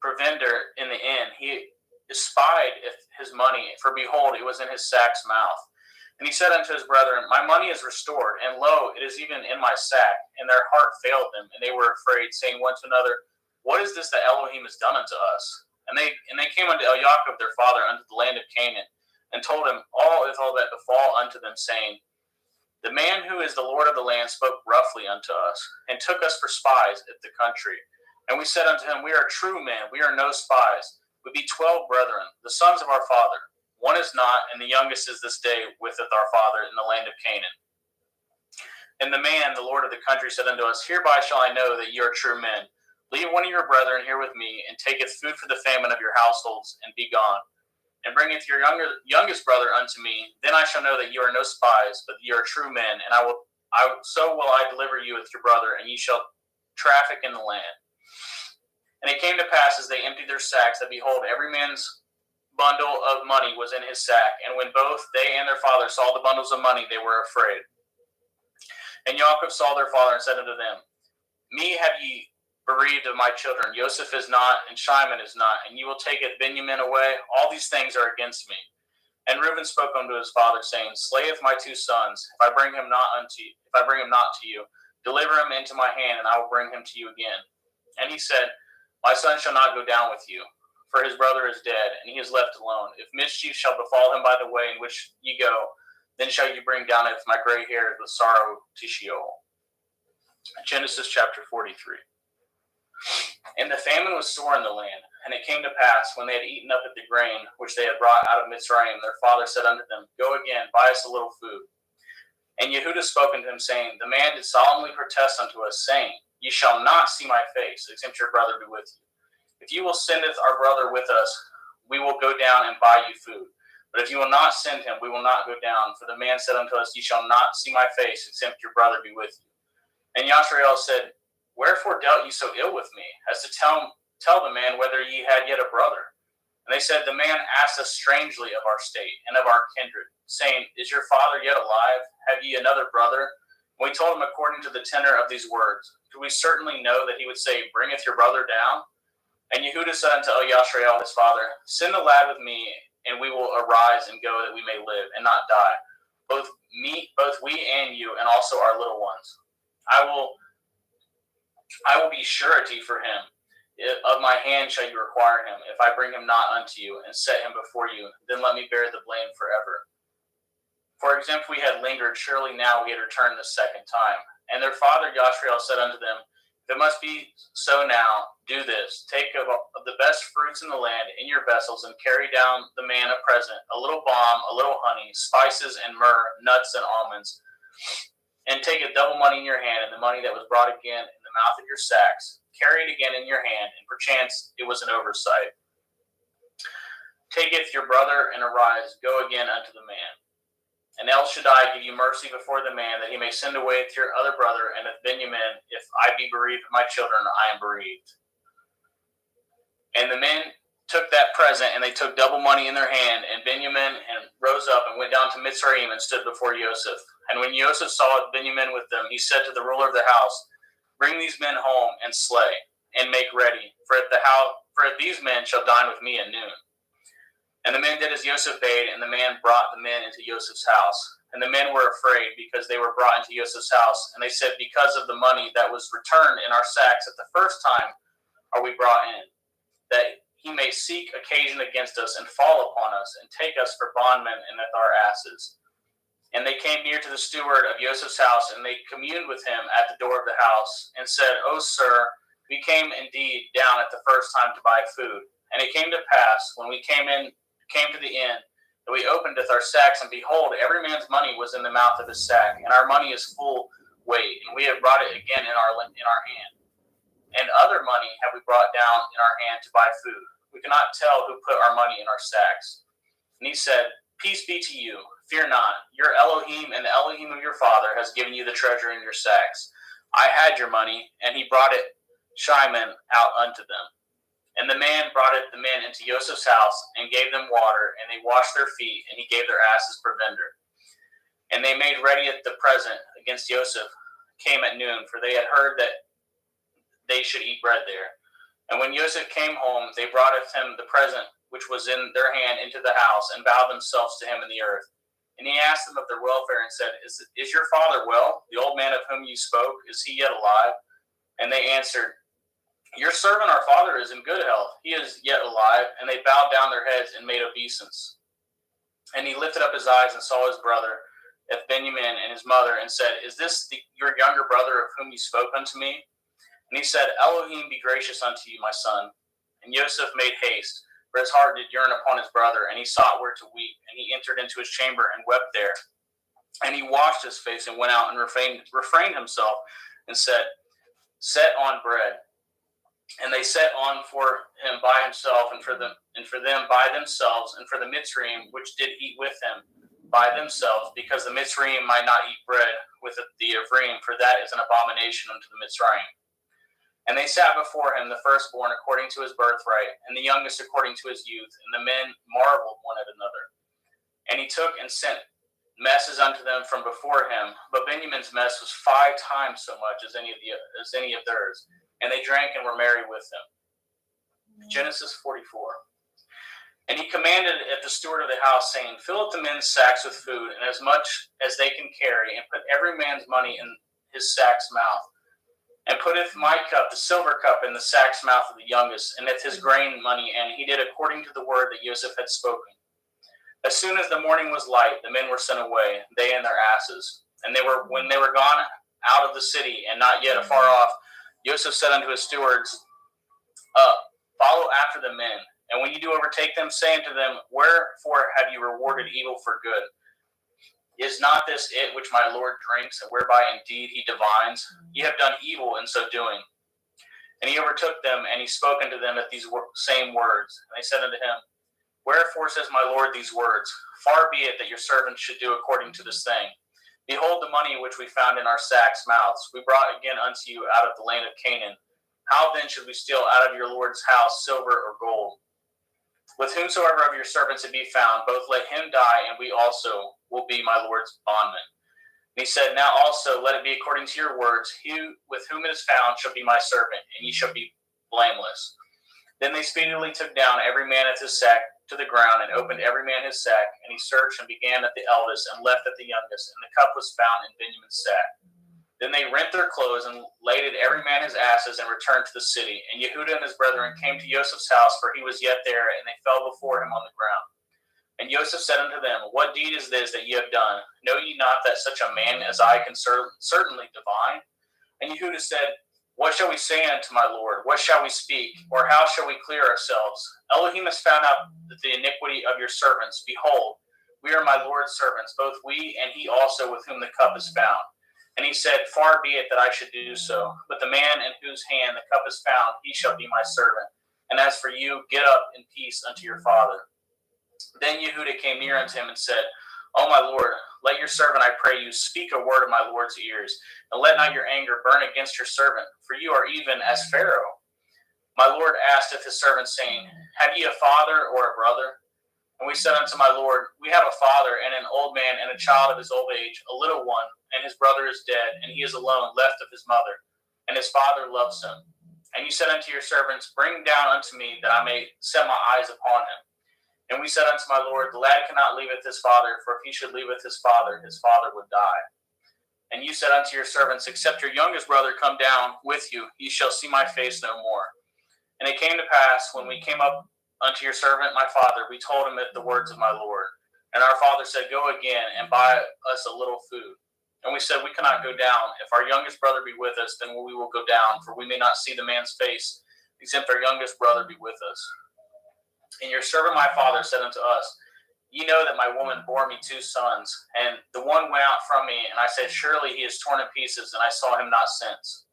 provender in the inn, he espied his money, for behold, it was in his sack's mouth. And he said unto his brethren, My money is restored, and lo, it is even in my sack. And their heart failed them, and they were afraid, saying one to another, What is this that Elohim has done unto us? And they came unto El Yaakov their father unto the land of Canaan, and told him all that befall unto them, saying, The man who is the Lord of the land spoke roughly unto us, and took us for spies of the country. And we said unto him, We are true men, we are no spies. We be 12 brethren, the sons of our father. One is not, and the youngest is this day with our father in the land of Canaan. And the man, the Lord of the country, said unto us, Hereby shall I know that ye are true men. Leave one of your brethren here with me, and taketh food for the famine of your households, and be gone. And bringeth your youngest brother unto me. Then I shall know that ye are no spies, but ye are true men. And so will I deliver you with your brother, and ye shall traffic in the land. And it came to pass, as they emptied their sacks, that behold, every man's bundle of money was in his sack. And when both they and their father saw the bundles of money, they were afraid. And Yaakov saw their father, and said unto them, Me have ye bereaved of my children. Joseph is not, and Shimon is not, and you will take Benjamin away. All these things are against me. And Reuben spoke unto his father, saying, Slayeth my 2 sons, if I bring him not to you. Deliver him into my hand, and I will bring him to you again. And he said, My son shall not go down with you, for his brother is dead, and he is left alone. If mischief shall befall him by the way in which ye go, then shall you bring down it with my gray hairs with sorrow to Sheol. Genesis chapter 43. And the famine was sore in the land. And it came to pass, when they had eaten up the grain which they had brought out of Mitzrayim, their father said unto them, Go again, buy us a little food. And Yehudah spoke unto him, saying, The man did solemnly protest unto us, saying, Ye shall not see my face, except your brother be with you. If you will sendeth our brother with us, we will go down and buy you food. But if you will not send him, we will not go down. For the man said unto us, Ye shall not see my face, except your brother be with you. And Yashrael said, Wherefore dealt ye so ill with me, as to tell the man whether ye had yet a brother? And they said, The man asked us strangely of our state and of our kindred, saying, Is your father yet alive? Have ye another brother? And we told him according to the tenor of these words. Do we certainly know that he would say, Bringeth your brother down? And Yehudah said unto Yashrael his father, Send the lad with me, and we will arise and go, that we may live and not die, both we and you, and also our little ones. I will be surety for him. Of my hand shall you require him. If I bring him not unto you, and set him before you, then let me bear the blame forever. For example, we had lingered, surely now we had returned the second time. And their father Yashrael said unto them, If it must be so now, do this. Take of the best fruits in the land in your vessels, and carry down the man a present, a little balm, a little honey, spices and myrrh, nuts and almonds. And take a double money in your hand, and the money that was brought again in the mouth of your sacks. Carry it again in your hand, and perchance it was an oversight. Taketh your brother, and arise, go again unto the man. And El Shaddai give you mercy before the man, that he may send away to your other brother, and of Benjamin, if I be bereaved of my children, I am bereaved. And the men took that present, and they took double money in their hand, and Benjamin and rose up and went down to Mitzrayim and stood before Joseph. And when Joseph saw Benjamin with them, he said to the ruler of the house, Bring these men home and slay, and make ready, for if these men shall dine with me at noon. And the men did as Joseph bade, and the man brought the men into Joseph's house. And the men were afraid, because they were brought into Joseph's house. And they said, Because of the money that was returned in our sacks at the first time are we brought in, that he may seek occasion against us, and fall upon us, and take us for bondmen and with our asses. And they came near to the steward of Joseph's house, and they communed with him at the door of the house, and said, O sir, we came indeed down at the first time to buy food. And it came to pass, when we came to the inn, that we opened our sacks, and behold, every man's money was in the mouth of his sack, and our money is full weight, and we have brought it again in our hand. And other money have we brought down in our hand to buy food. We cannot tell who put our money in our sacks. And he said, Peace be to you. Fear not. Your Elohim and the Elohim of your father has given you the treasure in your sacks. I had your money, and he brought it Shimon out unto them. And the man brought the men into Joseph's house, and gave them water, and they washed their feet, and he gave their asses provender. And they made ready at the present against Joseph, came at noon, for they had heard that they should eat bread there. And when Joseph came home, they brought him the present which was in their hand into the house, and bowed themselves to him in the earth. And he asked them of their welfare, and said, Is your father well? The old man of whom you spoke, is he yet alive? And they answered, Your servant our father is in good health. He is yet alive. And they bowed down their heads and made obeisance. And he lifted up his eyes and saw his brother, Benjamin, and his mother, and said, Is this your younger brother of whom you spoke unto me? And he said, Elohim be gracious unto you, my son. And Joseph made haste, for his heart did yearn upon his brother, and he sought where to weep. And he entered into his chamber and wept there. And he washed his face and went out and refrained himself, and said, Set on bread. And they set on for him by himself, and for them by themselves, and for the Mitzrayim which did eat with him by themselves, because the Mitzrayim might not eat bread with the Ephraim, for that is an abomination unto the Mitzrayim. And they sat before him, the firstborn according to his birthright, and the youngest according to his youth. And the men marveled one at another. And he took and sent messes unto them from before him. But Benjamin's mess was 5 times so much as any of theirs. And they drank and were merry with him. Genesis 44. And he commanded at the steward of the house, saying, Fill up the men's sacks with food, and as much as they can carry, and put every man's money in his sack's mouth, and putteth my cup, the silver cup, in the sack's mouth of the youngest, and his grain money, and he did according to the word that Joseph had spoken. As soon as the morning was light, the men were sent away, they and their asses. And when they were gone out of the city, and not yet afar off, Joseph said unto his stewards, follow after the men, and when you do overtake them, say unto them, wherefore have you rewarded evil for good? Is not this it which my Lord drinks, and whereby indeed he divines? Ye have done evil in so doing. And he overtook them, and he spoke unto them at these same words. And they said unto him, wherefore says my Lord these words? Far be it that your servants should do according to this thing. Behold the money which we found in our sacks' mouths, we brought again unto you out of the land of Canaan. How then should we steal out of your Lord's house silver or gold? With whomsoever of your servants it be found, both let him die, and we also will be my Lord's bondmen. And he said, now also let it be according to your words. He with whom it is found shall be my servant, and ye shall be blameless. Then they speedily took down every man at his sack to the ground, and opened every man his sack, and he searched and began at the eldest, and left at the youngest, and the cup was found in Benjamin's sack. Then they rent their clothes, and laded every man his asses, and returned to the city. And Yehudah and his brethren came to Joseph's house, for he was yet there, and they fell before him on the ground. And Joseph said unto them, what deed is this that ye have done? Know ye not that such a man as I can certainly divine? And Yehudah said, what shall we say unto my Lord? What shall we speak? Or how shall we clear ourselves? Elohim has found out the iniquity of your servants. Behold, we are my Lord's servants, both we and he also with whom the cup is found. And he said, far be it that I should do so. But the man in whose hand the cup is found, he shall be my servant. And as for you, get up in peace unto your father. Then Yehudah came near unto him and said, O my Lord, let your servant, I pray you, speak a word of my Lord's ears, and let not your anger burn against your servant, for you are even as Pharaoh. My Lord asked of his servant, saying, have ye a father or a brother? And we said unto my Lord, we have a father, and an old man, and a child of his old age, a little one, and his brother is dead, and he is alone, left of his mother, and his father loves him. And you said unto your servants, bring down unto me, that I may set my eyes upon him. And we said unto my Lord, the lad cannot leaveth his father, for if he should leaveth his father would die. And you said unto your servants, except your youngest brother come down with you, ye shall see my face no more. And it came to pass, when we came up unto your servant my father, we told him the words of my Lord. And our father said, go again, and buy us a little food. And we said, we cannot go down. If our youngest brother be with us, then we will go down, for we may not see the man's face, except our youngest brother be with us. And your servant my father said unto us, ye know that my woman bore me 2 sons, and the one went out from me, and I said, surely he is torn in pieces, and I saw him not since.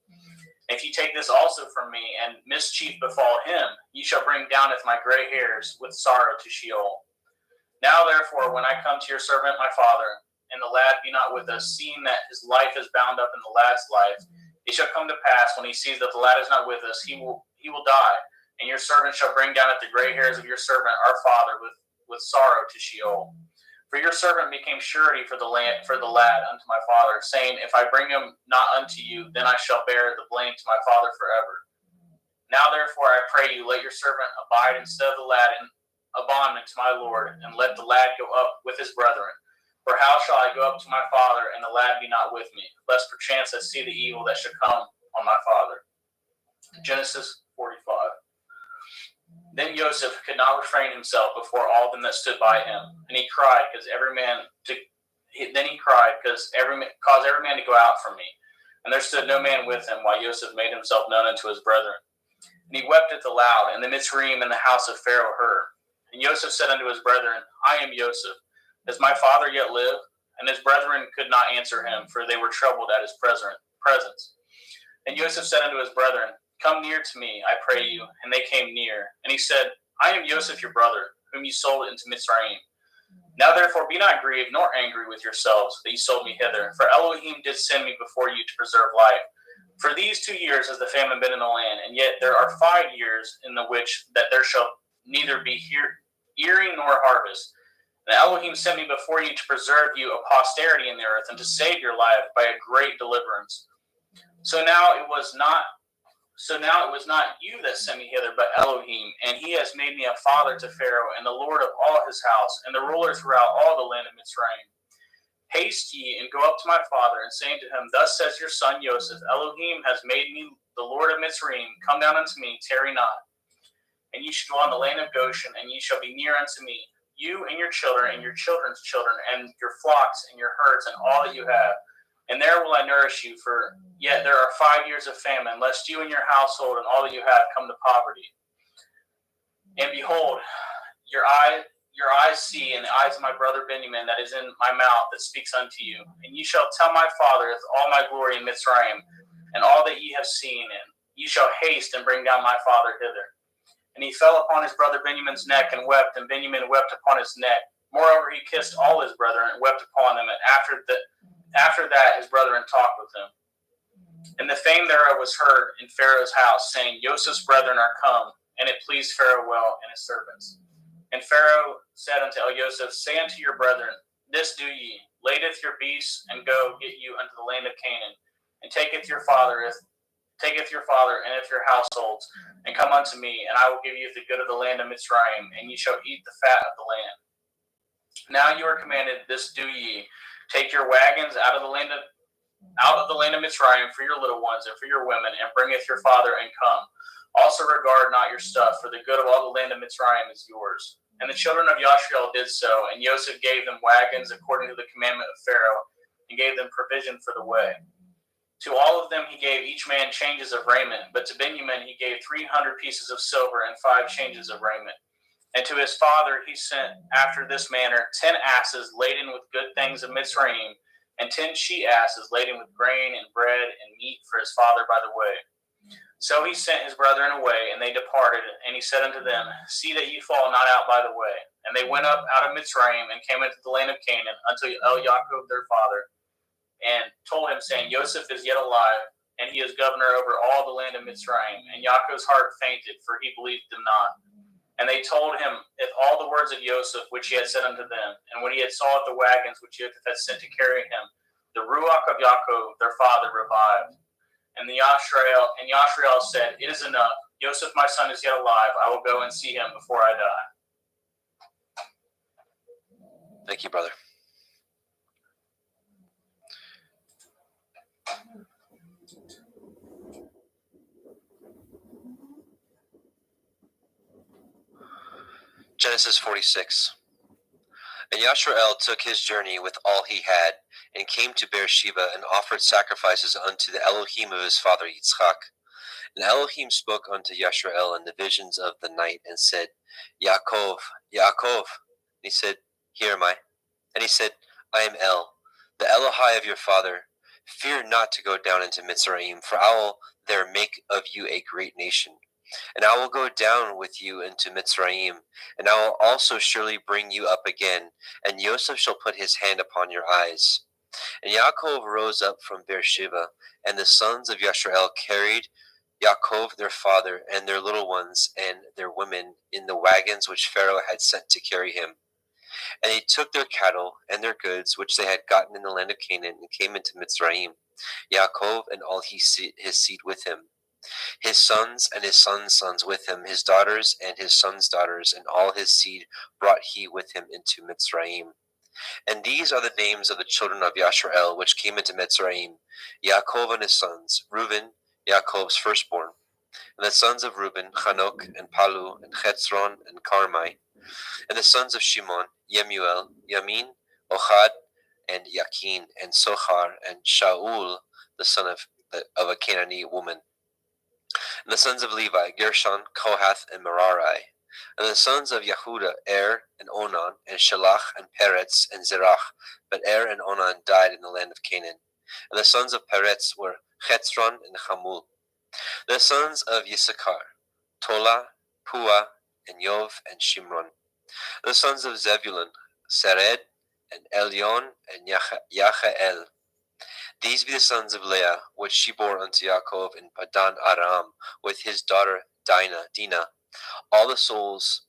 If ye take this also from me, and mischief befall him, ye shall bring down with my gray hairs with sorrow to Sheol. Now therefore, when I come to your servant my father, and the lad be not with us, seeing that his life is bound up in the lad's life, it shall come to pass, when he sees that the lad is not with us, he will die. And your servant shall bring down at the gray hairs of your servant our father with sorrow to Sheol. For your servant became surety for the lad unto my father, saying, if I bring him not unto you, then I shall bear the blame to my father forever. Now therefore I pray you, let your servant abide instead of the lad in a bondman to my Lord, and let the lad go up with his brethren. For how shall I go up to my father, and the lad be not with me, lest perchance I see the evil that should come on my father? Genesis 45. Then Joseph could not refrain himself before all them that stood by him, and he cried, caused every man to go out from me. And there stood no man with him, while Joseph made himself known unto his brethren. And he wept at the loud, and the Mitzrayim in the house of Pharaoh heard. And Joseph said unto his brethren, I am Joseph. Does my father yet live? And his brethren could not answer him, for they were troubled at his presence. And Joseph said unto his brethren, come near to me, I pray you. And they came near. And he said, I am Joseph your brother, whom ye sold into Mitzrayim. Now therefore be not grieved nor angry with yourselves that ye sold me hither, for Elohim did send me before you to preserve life. For these 2 years has the famine been in the land, and yet there are 5 years in the which that there shall neither be earing nor harvest. And Elohim sent me before you to preserve you a posterity in the earth, and to save your life by a great deliverance. So now it was not you that sent me hither, but Elohim, and he has made me a father to Pharaoh, and the Lord of all his house, and the ruler throughout all the land of Mitzrayim. Haste ye, and go up to my father, and saying to him, Thus says your son Joseph, Elohim has made me the Lord of Mitzrayim. Come down unto me, tarry not. And ye shall dwell in the land of Goshen, and ye shall be near unto me, you and your children, and your children's children, and your flocks, and your herds, and all that you have. And there will I nourish you, for yet there are 5 years of famine, lest you and your household and all that you have come to poverty. And behold, your eyes see, and the eyes of my brother Benjamin that is in my mouth that speaks unto you. And ye shall tell my father all my glory in Mitzrayim, and all that ye have seen, and ye shall haste and bring down my father hither. And he fell upon his brother Benjamin's neck and wept, and Benjamin wept upon his neck. Moreover, he kissed all his brethren and wept upon them. And after that, his brethren talked with him. And the fame thereof was heard in Pharaoh's house, saying, Joseph's brethren are come. And it pleased Pharaoh well and his servants. And Pharaoh said unto Joseph, Say unto your brethren, This do ye, ladeth your beasts, and go get you unto the land of Canaan, and taketh your father and of your households, and come unto me, and I will give you the good of the land of Mitzrayim, and ye shall eat the fat of the land. Now you are commanded, this do ye, take your wagons out of the land of Mitzrayim for your little ones and for your women, and bringeth your father, and come. Also regard not your stuff, for the good of all the land of Mitzrayim is yours. And the children of Yashriel did so, and Joseph gave them wagons according to the commandment of Pharaoh, and gave them provision for the way. To all of them he gave each man changes of raiment, but to Benjamin he gave 300 pieces of silver and 5 changes of raiment. And to his father he sent after this manner 10 asses laden with good things of Mitzrayim, and 10 she-asses laden with grain and bread and meat for his father by the way. So he sent his brethren away, and they departed. And he said unto them, See that ye fall not out by the way. And they went up out of Mitzrayim, and came into the land of Canaan, unto Yaakov their father, and told him, saying, Joseph is yet alive, and he is governor over all the land of Mitzrayim. And Yaakov's heart fainted, for he believed them not. And they told him all the words of Joseph, which he had said unto them. And when he had saw the wagons which Joseph had sent to carry him, the ruach of Yaakov their father revived. And Yashriel said, It is enough. Joseph, my son, is yet alive. I will go and see him before I die. Thank you, brother. Genesis 46. And Yashrael took his journey with all he had, and came to Beersheba, and offered sacrifices unto the Elohim of his father Yitzchak. And Elohim spoke unto Yashrael in the visions of the night, and said, Yaakov, Yaakov. And he said, Here am I. And he said, I am El, the Elohai of your father. Fear not to go down into Mitzrayim, for I will there make of you a great nation. And I will go down with you into Mitzrayim, and I will also surely bring you up again, and Joseph shall put his hand upon your eyes. And Yaakov rose up from Beersheba, and the sons of Yashrael carried Yaakov their father, and their little ones, and their women, in the wagons which Pharaoh had sent to carry him. And they took their cattle and their goods, which they had gotten in the land of Canaan, and came into Mitzrayim, Yaakov and all his seed with him. His sons and his sons' sons with him, his daughters and his sons' daughters, and all his seed brought he with him into Mitzrayim. And these are the names of the children of Yashrael, which came into Mitzrayim, Yaakov and his sons, Reuben, Yaakov's firstborn. And the sons of Reuben, Hanok, and Palu, and Chetzron, and Carmi. And the sons of Shimon, Yemuel, Yamin, Ohad, and Yakin, and Sochar, and Shaul, the son of a Canaanite woman. And the sons of Levi, Gershon, Kohath, and Merari. And the sons of Yehuda, and Onan, and Shelach, and Peretz, and Zerach. But and Onan died in the land of Canaan. And the sons of Peretz were Chetzron and Hamul. The sons of Yisachar, Tola, Pua, and Yov, and Shimron. The sons of Zebulun, Sered, and Elion, and Yachael. These be the sons of Leah, which she bore unto Yaakov in Padan Aram, with his daughter Dinah. All the souls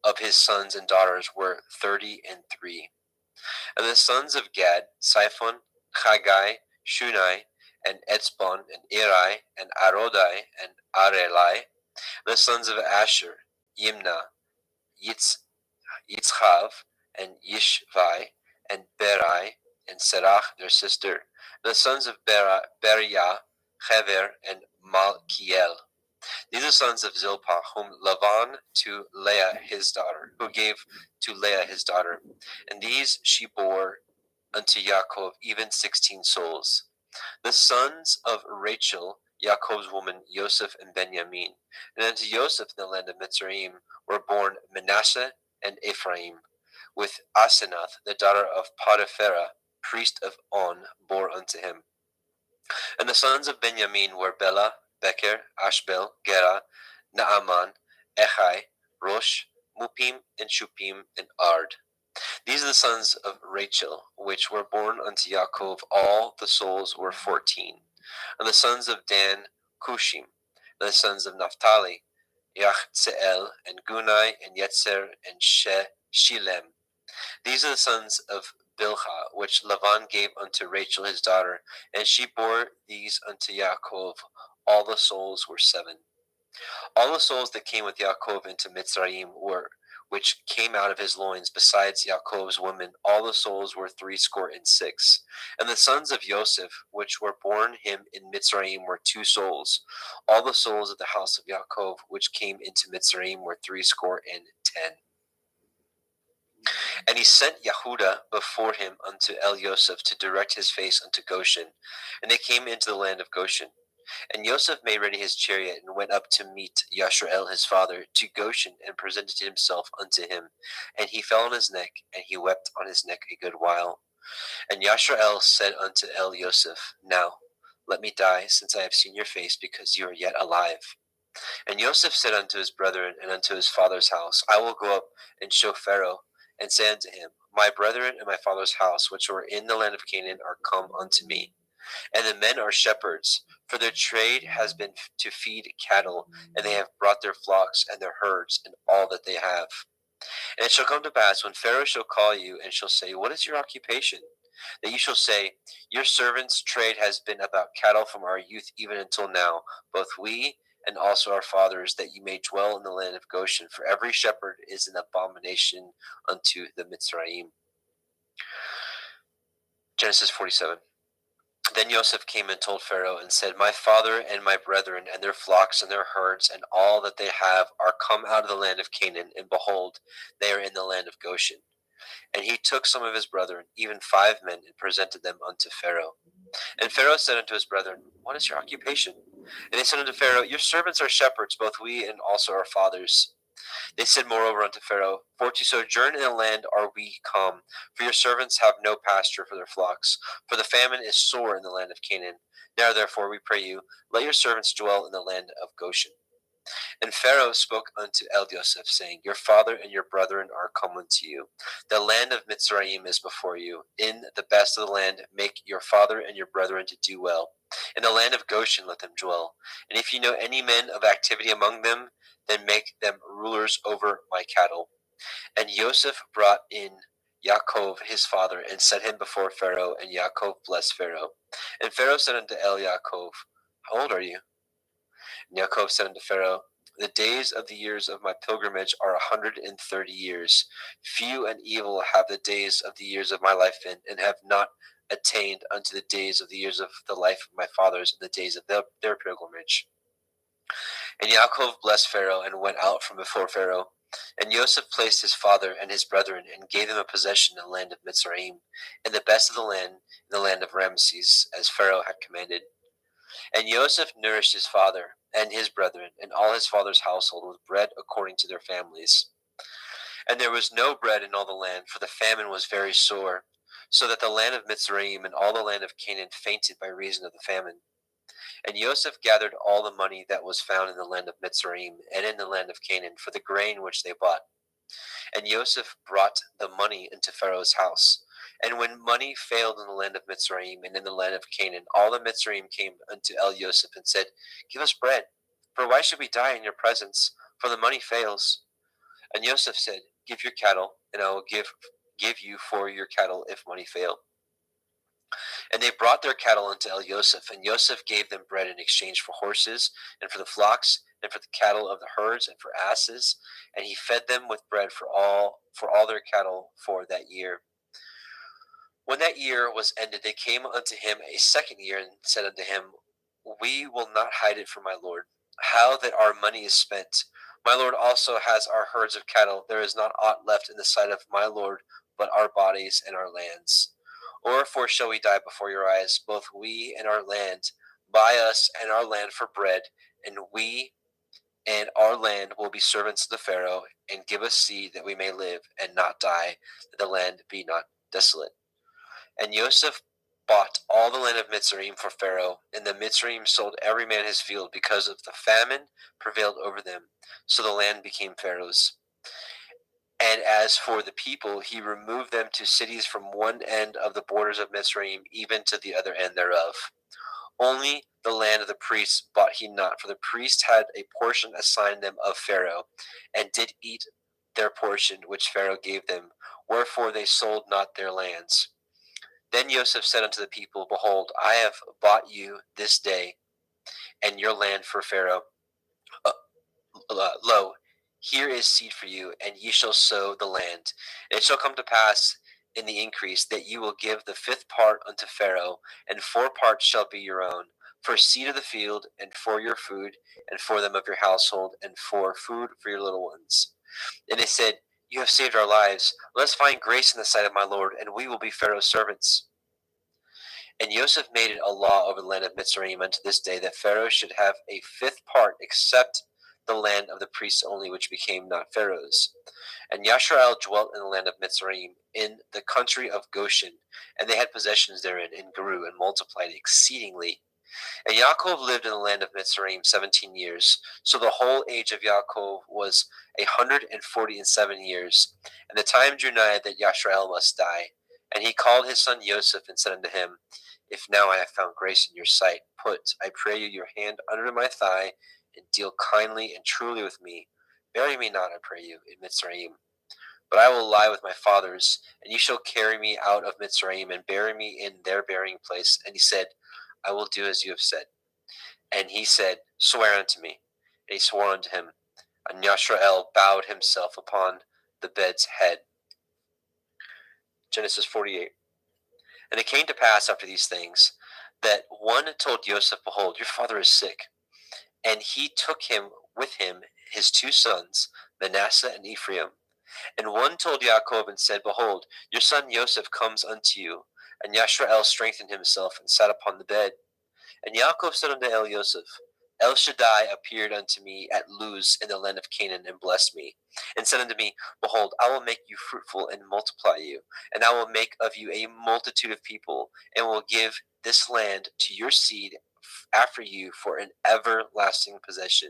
of his sons and daughters were 33. And the sons of Gad, Siphon, Chagai, Shunai, and Etzbon, and Eri, and Arodai, and Arelai. The sons of Asher, Yimna, Yitzchav, and Yishvai, and Berai, and Serach their sister. The sons of Beriah, Hever, and Malkiel. These are sons of Zilpah, whom Lavan to Leah his daughter, who gave to Leah his daughter. And these she bore unto Yaakov, even 16 souls. The sons of Rachel, Yaakov's woman, Joseph and Benjamin. And unto Joseph in the land of Mitzrayim were born Manasseh and Ephraim, with Asenath, the daughter of Potipharah, priest of On, bore unto him. And the sons of Benjamin were Bela, Becher, Ashbel, Gera, Naaman, Echai, Rosh, Mupim, and Shupim, and Ard. These are the sons of Rachel, which were born unto Yaakov. All the souls were 14. And the sons of Dan, Cushim. And the sons of Naphtali, Yachzeel, and Gunai, and Yetzer, and Shilem. These are the sons of Bilhah, which Lavan gave unto Rachel his daughter, and she bore these unto Yaakov. All the souls were 7. All the souls that came with Yaakov into Mitzrayim were, which came out of his loins, besides Yaakov's women, all the souls were 66. And the sons of Joseph, which were born him in Mitzrayim, were 2 souls. All the souls of the house of Yaakov, which came into Mitzrayim, were 70. And he sent Yehuda before him unto El Yosef to direct his face unto Goshen. And they came into the land of Goshen. And Yosef made ready his chariot, and went up to meet Yashrael his father to Goshen, and presented himself unto him. And he fell on his neck, and he wept on his neck a good while. And Yashrael said unto El Yosef, Now let me die, since I have seen your face, because you are yet alive. And Yosef said unto his brethren and unto his father's house, I will go up and show Pharaoh, and say unto him, My brethren and my father's house, which were in the land of Canaan, are come unto me. And the men are shepherds, for their trade has been to feed cattle, and they have brought their flocks and their herds and all that they have. And it shall come to pass, when Pharaoh shall call you, and shall say, What is your occupation? That you shall say, Your servants' trade has been about cattle from our youth even until now, both we and also our fathers, that you may dwell in the land of Goshen. For every shepherd is an abomination unto the Mitzrayim. Genesis 47. Then Joseph came and told Pharaoh, and said, My father and my brethren and their flocks and their herds and all that they have are come out of the land of Canaan, and behold, they are in the land of Goshen. And he took some of his brethren, even 5 men, and presented them unto Pharaoh. And Pharaoh said unto his brethren, What is your occupation? And they said unto Pharaoh, Your servants are shepherds, both we and also our fathers. They said moreover unto Pharaoh, For to sojourn in the land are we come, for your servants have no pasture for their flocks, for the famine is sore in the land of Canaan. Now therefore, we pray you, let your servants dwell in the land of Goshen. And Pharaoh spoke unto El Yosef, saying, Your father and your brethren are come unto you. The land of Mitzrayim is before you. In the best of the land make your father and your brethren to do well. In the land of Goshen let them dwell. And if you know any men of activity among them, then make them rulers over my cattle. And Joseph brought in Yaakov his father, and set him before Pharaoh, and Yaakov blessed Pharaoh. And Pharaoh said unto El Yaakov, How old are you? And Yaakov said unto Pharaoh, The days of the years of my pilgrimage are 130 years. Few and evil have the days of the years of my life been, and have not attained unto the days of the years of the life of my fathers, and the days of their pilgrimage. And Yaakov blessed Pharaoh, and went out from before Pharaoh. And Joseph placed his father and his brethren, and gave them a possession in the land of Mitzrayim, in the best of the land, in the land of Ramesses, as Pharaoh had commanded. And Joseph nourished his father and his brethren, and all his father's household with bread according to their families. And there was no bread in all the land, for the famine was very sore, so that the land of Mitzrayim and all the land of Canaan fainted by reason of the famine. And Joseph gathered all the money that was found in the land of Mitzrayim and in the land of Canaan for the grain which they bought. And Joseph brought the money into Pharaoh's house. And when money failed in the land of Mitzrayim and in the land of Canaan, all the Mitzrayim came unto El Yosef and said, Give us bread, for why should we die in your presence? For the money fails. And Joseph said, Give your cattle, and I will give you for your cattle if money fail. And they brought their cattle unto El Yosef, and Yosef gave them bread in exchange for horses, and for the flocks, and for the cattle of the herds, and for asses. And he fed them with bread for all their cattle for that year. When that year was ended, they came unto him a second year, and said unto him, We will not hide it from my lord, how that our money is spent. My lord also has our herds of cattle. There is not aught left in the sight of my lord but our bodies and our lands. Wherefore shall we die before your eyes, both we and our land? Buy us and our land for bread, and we and our land will be servants to the Pharaoh, and give us seed that we may live and not die, that the land be not desolate. And Joseph bought all the land of Mitzrayim for Pharaoh, and the Mitzrayim sold every man his field, because of the famine prevailed over them. So the land became Pharaoh's. And as for the people, he removed them to cities from one end of the borders of Mitzrayim even to the other end thereof. Only the land of the priests bought he not, for the priests had a portion assigned them of Pharaoh, and did eat their portion which Pharaoh gave them, wherefore they sold not their lands. Then Joseph said unto the people, Behold, I have bought you this day and your land for Pharaoh. Lo, here is seed for you, and ye shall sow the land. And it shall come to pass in the increase that you will give the fifth part unto Pharaoh, and 4 parts shall be your own, for seed of the field, and for your food, and for them of your household, and for food for your little ones. And they said, You have saved our lives. Let us find grace in the sight of my Lord, and we will be Pharaoh's servants. And Joseph made it a law over the land of Mitzrayim unto this day, that Pharaoh should have a 5th part, except the land of the priests only, which became not Pharaoh's. And Yashrael dwelt in the land of Mitzrayim, in the country of Goshen, and they had possessions therein, and grew and multiplied exceedingly. And Yaakov lived in the land of Mitzrayim 17 years. So the whole age of Yaakov was 147 years. And the time drew nigh that Yashrael must die. And he called his son Joseph, and said unto him, If now I have found grace in your sight, put, I pray you, your hand under my thigh, and deal kindly and truly with me. Bury me not, I pray you, in Mitzrayim. But I will lie with my fathers, and you shall carry me out of Mitzrayim, and bury me in their burying place. And he said, I will do as you have said. And he said, Swear unto me. And he swore unto him. And Yashrael bowed himself upon the bed's head. Genesis 48. And it came to pass after these things, that one told Joseph, Behold, your father is sick. And he took him with him his 2 sons, Manasseh and Ephraim. And one told Yaakov, and said, Behold, your son Joseph comes unto you. And Yashrael strengthened himself, and sat upon the bed. And Yaakov said unto El Joseph, El Shaddai appeared unto me at Luz in the land of Canaan, and blessed me, and said unto me, Behold, I will make you fruitful, and multiply you, and I will make of you a multitude of people, and will give this land to your seed after you for an everlasting possession.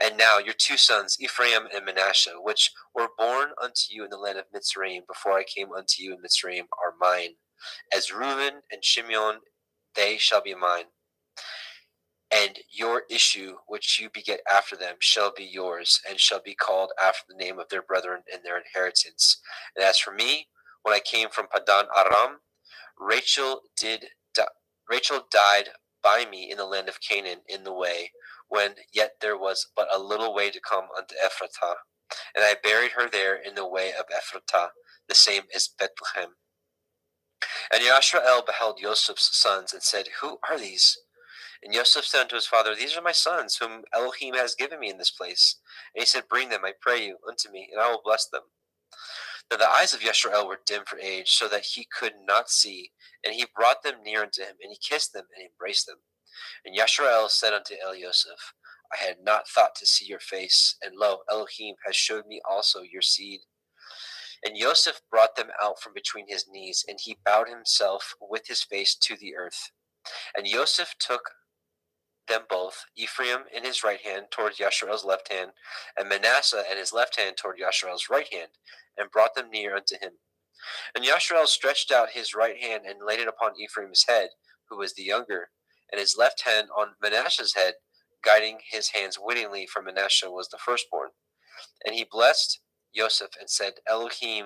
And now your 2 sons, Ephraim and Manasseh, which were born unto you in the land of Mitzrayim, before I came unto you in Mitzrayim, are mine. As Reuben and Shimeon, they shall be mine. And your issue, which you beget after them, shall be yours, and shall be called after the name of their brethren in their inheritance. And as for me, when I came from Padan Aram, Rachel died by me in the land of Canaan in the way, when yet there was but a little way to come unto Ephratah. And I buried her there in the way of Ephratah, the same is Bethlehem. And Yashrael beheld Joseph's sons, and said, Who are these? And Joseph said unto his father, These are my sons, whom Elohim has given me in this place. And he said, Bring them, I pray you, unto me, and I will bless them. Now the eyes of Yashrael were dim for age, so that he could not see. And he brought them near unto him, and he kissed them, and embraced them. And Yashrael said unto El Joseph, I had not thought to see your face, and lo, Elohim has showed me also your seed. And Joseph brought them out from between his knees, and he bowed himself with his face to the earth. And Joseph took them both, Ephraim in his right hand toward Yashrael's left hand, and Manasseh in his left hand toward Yashrael's right hand, and brought them near unto him. And Yashrael stretched out his right hand, and laid it upon Ephraim's head, who was the younger, and his left hand on Manasseh's head, guiding his hands wittingly, for Manasseh was the firstborn. And he blessed Joseph, and said, Elohim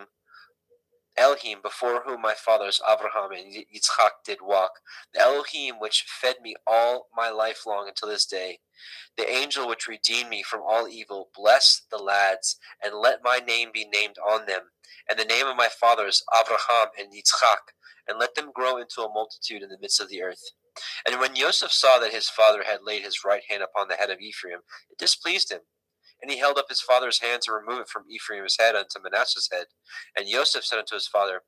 Elohim, before whom my fathers Abraham and Yitzchak did walk, the Elohim which fed me all my life long until this day, the angel which redeemed me from all evil, bless the lads, and let my name be named on them, and the name of my fathers Abraham and Yitzchak, and let them grow into a multitude in the midst of the earth. And when Joseph saw that his father had laid his right hand upon the head of Ephraim, it displeased him. And he held up his father's hand to remove it from Ephraim's head unto Manasseh's head. And Joseph said unto his father,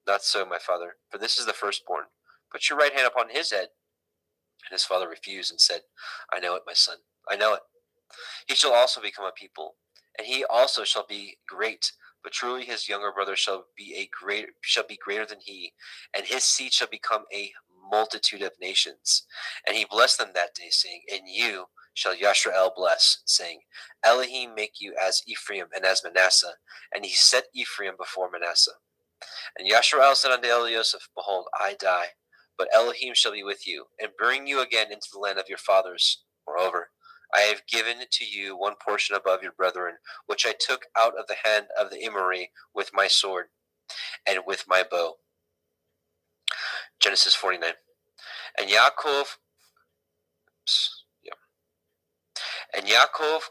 Not so, my father, for this is the firstborn. Put your right hand upon his head. And his father refused and said, I know it, my son, I know it. He shall also become a people, and he also shall be great. But truly his younger brother shall be greater than he, and his seed shall become a multitude of nations. And he blessed them that day, saying, And you shall Yashrael bless, saying, Elohim make you as Ephraim and as Manasseh. And he set Ephraim before Manasseh. And Yashrael said unto Elioseph, Behold, I die, but Elohim shall be with you, and bring you again into the land of your fathers. Moreover, I have given to you one portion above your brethren, which I took out of the hand of the Emori with my sword and with my bow. Genesis 49. And Yaakov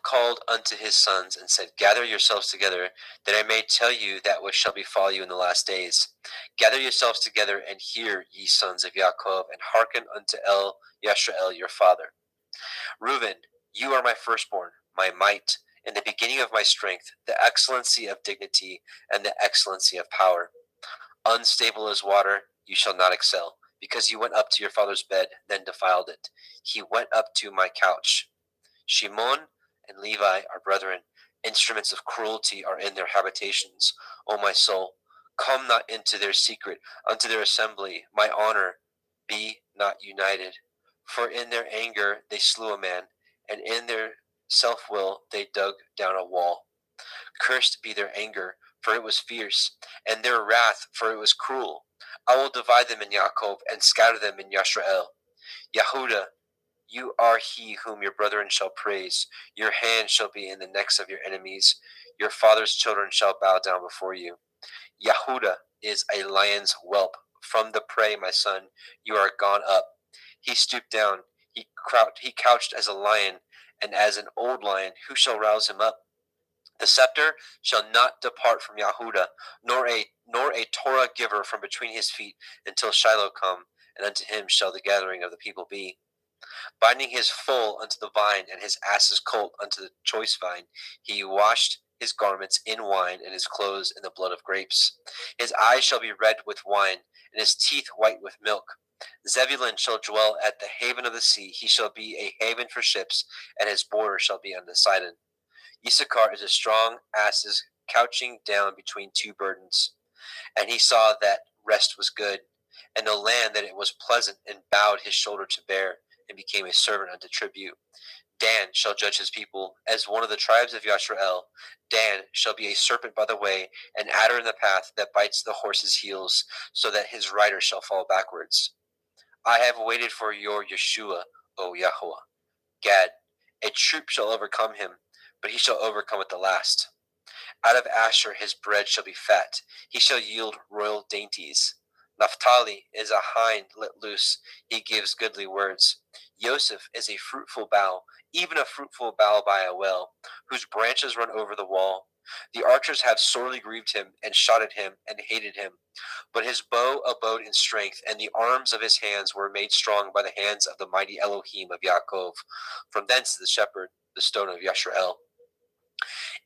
called unto his sons and said, Gather yourselves together, that I may tell you that which shall befall you in the last days. Gather yourselves together and hear, ye sons of Yaakov, and hearken unto Yashrael your father. Reuben, you are my firstborn, my might, in the beginning of my strength, the excellency of dignity, and the excellency of power. Unstable as water, you shall not excel, because you went up to your father's bed, then defiled it. He went up to my couch. Shimon and Levi are brethren. Instruments of cruelty are in their habitations. O my soul, come not into their secret, unto their assembly. My honor be not united. For in their anger they slew a man, and in their self-will they dug down a wall. Cursed be their anger, for it was fierce, and their wrath, for it was cruel. I will divide them in Yaakov, and scatter them in Yashrael. Yehuda, you are he whom your brethren shall praise. Your hand shall be in the necks of your enemies. Your father's children shall bow down before you. Yehuda is a lion's whelp. From the prey, my son, you are gone up. He stooped down. He couched as a lion, and as an old lion, who shall rouse him up? The scepter shall not depart from Yehuda, nor a Torah giver from between his feet, until Shiloh come, and unto him shall the gathering of the people be. Binding his foal unto the vine, and his ass's colt unto the choice vine, he washed his garments in wine, and his clothes in the blood of grapes. His eyes shall be red with wine, and his teeth white with milk. Zebulun shall dwell at the haven of the sea. He shall be a haven for ships, and his border shall be on the Sidon. Issachar is a strong ass's couching down between two burdens. And he saw that rest was good, and the land that it was pleasant, and bowed his shoulder to bear, and became a servant unto tribute. Dan shall judge his people, as one of the tribes of Yashrael. Dan shall be a serpent by the way, an adder in the path that bites the horse's heels, so that his rider shall fall backwards. I have waited for your Yeshua, O Yahweh. Gad, a troop shall overcome him, but he shall overcome at the last. Out of Asher his bread shall be fat. He shall yield royal dainties. Naphtali is a hind let loose. He gives goodly words. Joseph is a fruitful bough, even a fruitful bough by a well, whose branches run over the wall. The archers have sorely grieved him, and shot at him, and hated him. But his bow abode in strength, and the arms of his hands were made strong by the hands of the mighty Elohim of Yaakov. From thence the shepherd, the stone of Yashrael.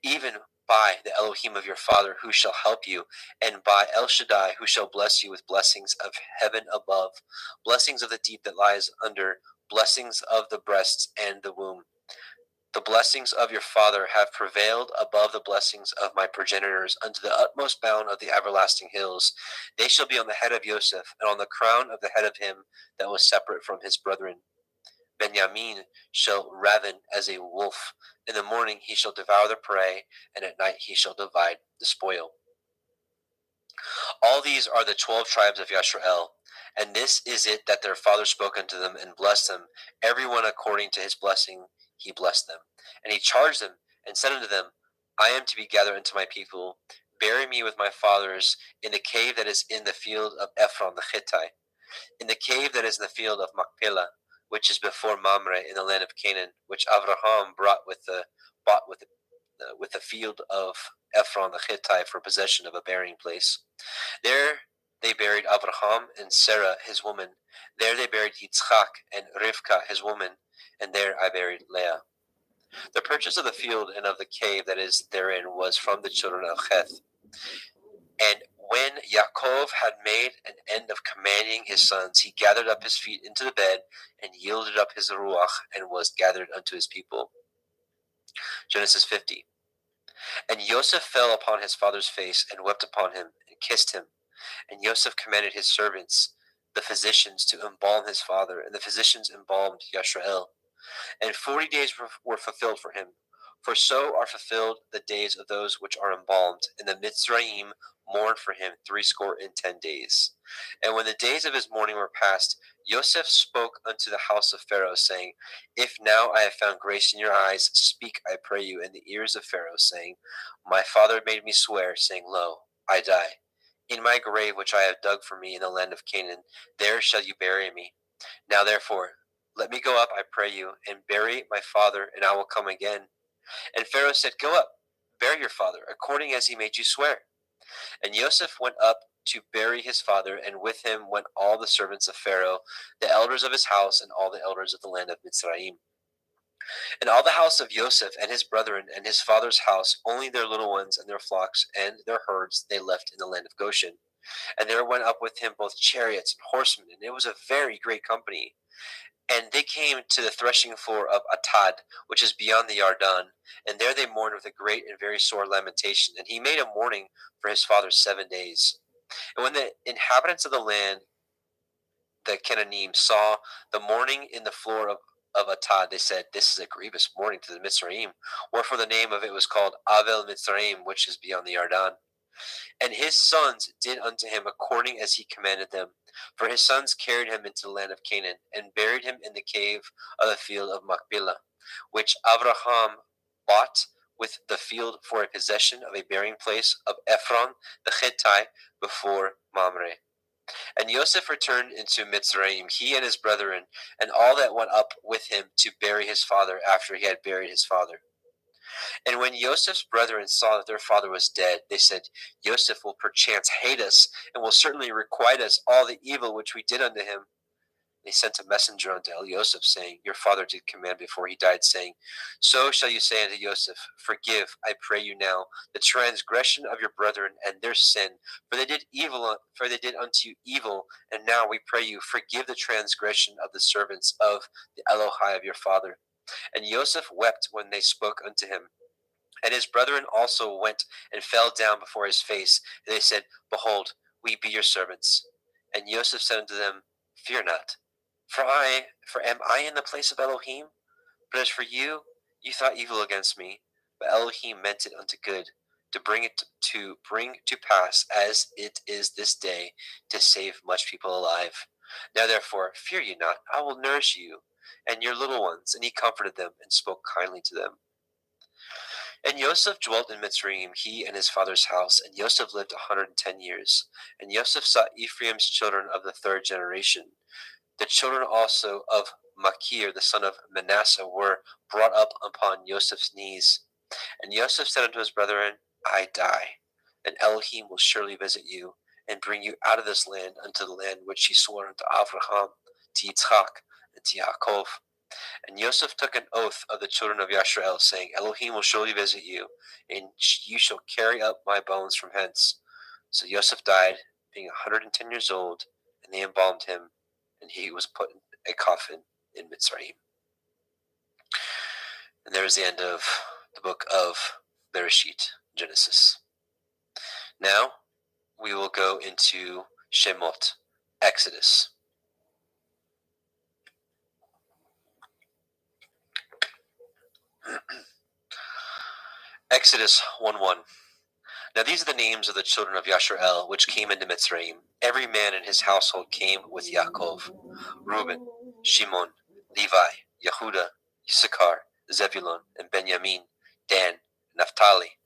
Even by the Elohim of your father, who shall help you, and by El Shaddai, who shall bless you with blessings of heaven above, blessings of the deep that lies under, blessings of the breasts and the womb. The blessings of your father have prevailed above the blessings of my progenitors unto the utmost bound of the everlasting hills. They shall be on the head of Joseph, and on the crown of the head of him that was separate from his brethren. Benjamin shall raven as a wolf. In the morning he shall devour the prey, and at night he shall divide the spoil. All these are the 12 tribes of Yashrael, and this is it that their father spoke unto them, and blessed them, every one according to his blessing he blessed them. And he charged them, and said unto them, I am to be gathered unto my people. bury me with my fathers in the cave that is in the field of Ephron the Hittite, in the cave that is in the field of Machpelah, which is before Mamre in the land of Canaan, which Abraham bought with the field of Ephron the Hittite for possession of a burying place. There they buried Abraham and Sarah his woman. There they buried Yitzchak and Rivka his woman, and there I buried Leah. The purchase of the field and of the cave that is therein was from the children of Heth. And when Yaakov had made an end of commanding his sons, he gathered up his feet into the bed and yielded up his ruach and was gathered unto his people. Genesis 50. And Joseph fell upon his father's face and wept upon him and kissed him. And Joseph commanded his servants, the physicians, to embalm his father, and the physicians embalmed Yashrael. And 40 days were fulfilled for him. For so are fulfilled the days of those which are embalmed, and the Mitzrayim mourned for him 60 days. And when the days of his mourning were past, Joseph spoke unto the house of Pharaoh, saying, If now I have found grace in your eyes, speak, I pray you, in the ears of Pharaoh, saying, My father made me swear, saying, Lo, I die. In my grave which I have dug for me in the land of Canaan, there shall you bury me. Now therefore, let me go up, I pray you, and bury my father, and I will come again. And Pharaoh said, Go up, bury your father, according as he made you swear. And Joseph went up to bury his father, and with him went all the servants of Pharaoh, the elders of his house, and all the elders of the land of Mitzrayim. And all the house of Joseph and his brethren and his father's house, only their little ones and their flocks and their herds they left in the land of Goshen. And there went up with him both chariots and horsemen, and it was a very great company. And they came to the threshing floor of Atad, which is beyond the Yarden, and there they mourned with a great and very sore lamentation. And he made a mourning for his father 7 days. And when the inhabitants of the land, the Canaanim, saw the mourning in the floor of Atad, they said, This is a grievous mourning to the Mitzrayim. Wherefore the name of it was called Avel Mitzrayim, which is beyond the Yarden. And his sons did unto him according as he commanded them. For his sons carried him into the land of Canaan, and buried him in the cave of the field of Machpelah, which Abraham bought with the field for a possession of a burying place of Ephron the Hittite before Mamre. And Joseph returned into Mitzrayim, he and his brethren, and all that went up with him to bury his father after he had buried his father. And when Joseph's brethren saw that their father was dead, they said, Joseph will perchance hate us, and will certainly requite us all the evil which we did unto him. They sent a messenger unto Joseph, saying, Your father did command before he died, saying, So shall you say unto Joseph, Forgive, I pray you now, the transgression of your brethren and their sin, for they did unto you evil, and now we pray you, forgive the transgression of the servants of the Elohai of your father. And Joseph wept when they spoke unto him. And his brethren also went and fell down before his face. And they said, Behold, we be your servants. And Joseph said unto them, Fear not, for am I in the place of Elohim? But as for you, you thought evil against me, but Elohim meant it unto good, to bring to pass as it is this day, to save much people alive. Now therefore, fear ye not, I will nourish you and your little ones. And he comforted them and spoke kindly to them. And Joseph dwelt in Mitzrayim, he and his father's house, and Joseph lived 110 years. And Joseph saw Ephraim's children of the third generation. The children also of Machir, the son of Manasseh, were brought up upon Joseph's knees. And Joseph said unto his brethren, I die, and Elohim will surely visit you, and bring you out of this land unto the land which he swore unto Abraham, to Yitzchak, and to Yaakov. And Joseph took an oath of the children of Yashrael, saying, Elohim will surely visit you, and you shall carry up my bones from hence. So Joseph died, being 110 years old, and they embalmed him, and he was put in a coffin in Mitzrayim. And there is the end of the book of Bereshit, Genesis. Now we will go into Shemot, Exodus. Exodus 1:1. Now these are the names of the children of Yashrael, which came into Mitzrayim. Every man in his household came with Yaakov: Reuben, Shimon, Levi, Yehuda, Issachar, Zebulun, and Benjamin, Dan, Naphtali.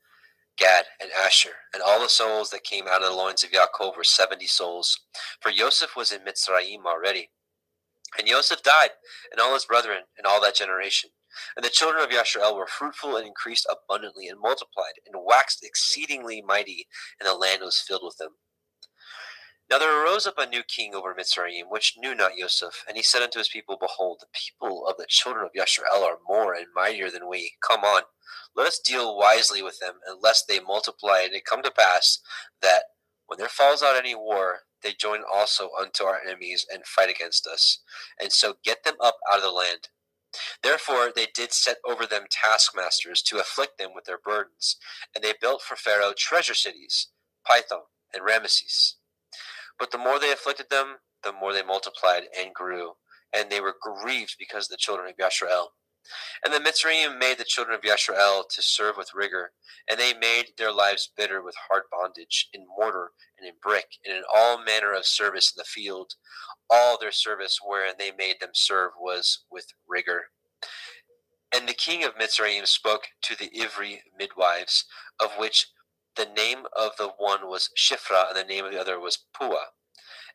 Gad, and Asher, and all the souls that came out of the loins of Yaakov were 70 souls. For Joseph was in Mitzrayim already. And Joseph died, and all his brethren, and all that generation. And the children of Yasharel were fruitful and increased abundantly, and multiplied, and waxed exceedingly mighty, and the land was filled with them. Now there arose up a new king over Mitzrayim, which knew not Joseph. And he said unto his people, Behold, the people of the children of Yasharel are more and mightier than we. Come on, let us deal wisely with them, and lest they multiply. And it come to pass that, when there falls out any war, they join also unto our enemies, and fight against us, and so get them up out of the land. Therefore they did set over them taskmasters, to afflict them with their burdens. And they built for Pharaoh treasure cities, Pithom and Ramesses. But the more they afflicted them, the more they multiplied and grew, and they were grieved because of the children of Yasharel. And the Mitzrayim made the children of Yasharel to serve with rigor, and they made their lives bitter with hard bondage, in mortar and in brick, and in all manner of service in the field. All their service wherein they made them serve was with rigor. And the king of Mitzrayim spoke to the Ivri midwives, of which the name of the one was Shifra, and the name of the other was Pua.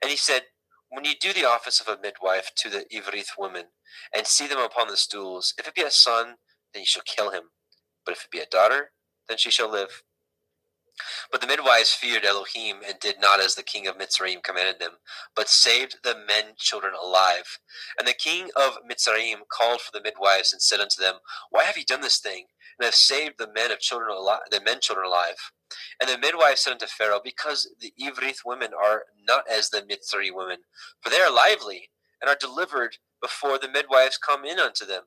And he said, When ye do the office of a midwife to the Ivrith women, and see them upon the stools, if it be a son, then ye shall kill him. But if it be a daughter, then she shall live. But the midwives feared Elohim, and did not as the king of Mitzrayim commanded them, but saved the men children alive. And the king of Mitzrayim called for the midwives, and said unto them, Why have ye done this thing, and have saved the men children alive? And the midwives said unto Pharaoh, Because the Ivrith women are not as the Mitzri women, for they are lively, and are delivered before the midwives come in unto them.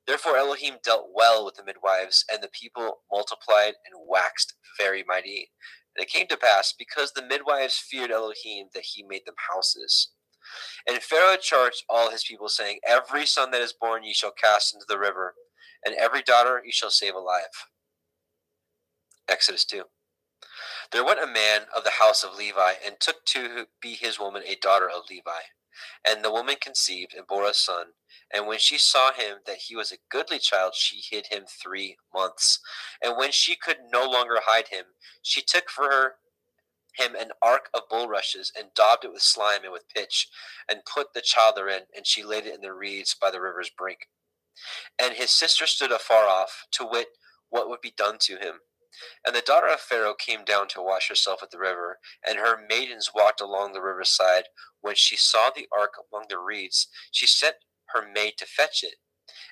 Therefore Elohim dealt well with the midwives, and the people multiplied and waxed very mighty. And it came to pass, because the midwives feared Elohim, that he made them houses. And Pharaoh charged all his people, saying, Every son that is born ye shall cast into the river, and every daughter ye shall save alive. Exodus 2. There went a man of the house of Levi, and took to be his woman a daughter of Levi. And the woman conceived, and bore a son. And when she saw him that he was a goodly child, she hid him 3 months. And when she could no longer hide him, she took for him an ark of bulrushes, and daubed it with slime and with pitch, and put the child therein, and she laid it in the reeds by the river's brink. And his sister stood afar off, to wit what would be done to him. And the daughter of Pharaoh came down to wash herself at the river, and her maidens walked along the riverside. When she saw the ark among the reeds, she sent her maid to fetch it.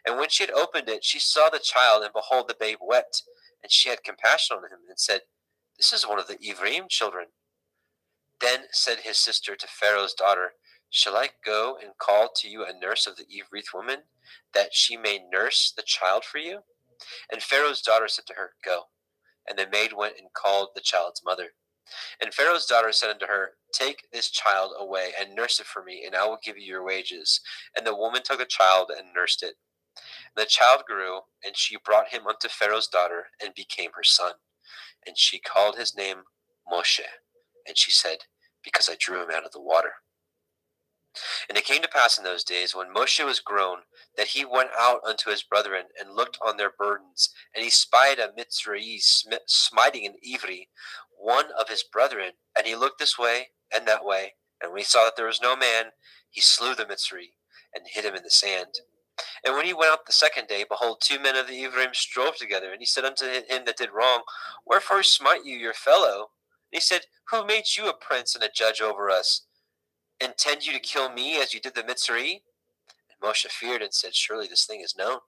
And when she had opened it, she saw the child, and behold, the babe wept. And she had compassion on him, and said, This is one of the Ephraim children. Then said his sister to Pharaoh's daughter, Shall I go and call to you a nurse of the Evrith woman, that she may nurse the child for you? And Pharaoh's daughter said to her, Go. And the maid went and called the child's mother. And Pharaoh's daughter said unto her, Take this child away, and nurse it for me, and I will give you your wages. And the woman took the child, and nursed it. And the child grew, and she brought him unto Pharaoh's daughter, and became her son. And she called his name Moshe. And she said, Because I drew him out of the water. And it came to pass in those days, when Moshe was grown, that he went out unto his brethren, and looked on their burdens. And he spied a Mitzri smiting an Ivri, one of his brethren. And he looked this way and that way. And when he saw that there was no man, he slew the Mitzri, and hid him in the sand. And when he went out the second day, behold, 2 men of the Ephraim strove together. And he said unto him that did wrong, Wherefore smite you your fellow? And he said, Who made you a prince and a judge over us? Intend you to kill me as you did the Mitzri? And Moshe feared, and said, Surely this thing is known.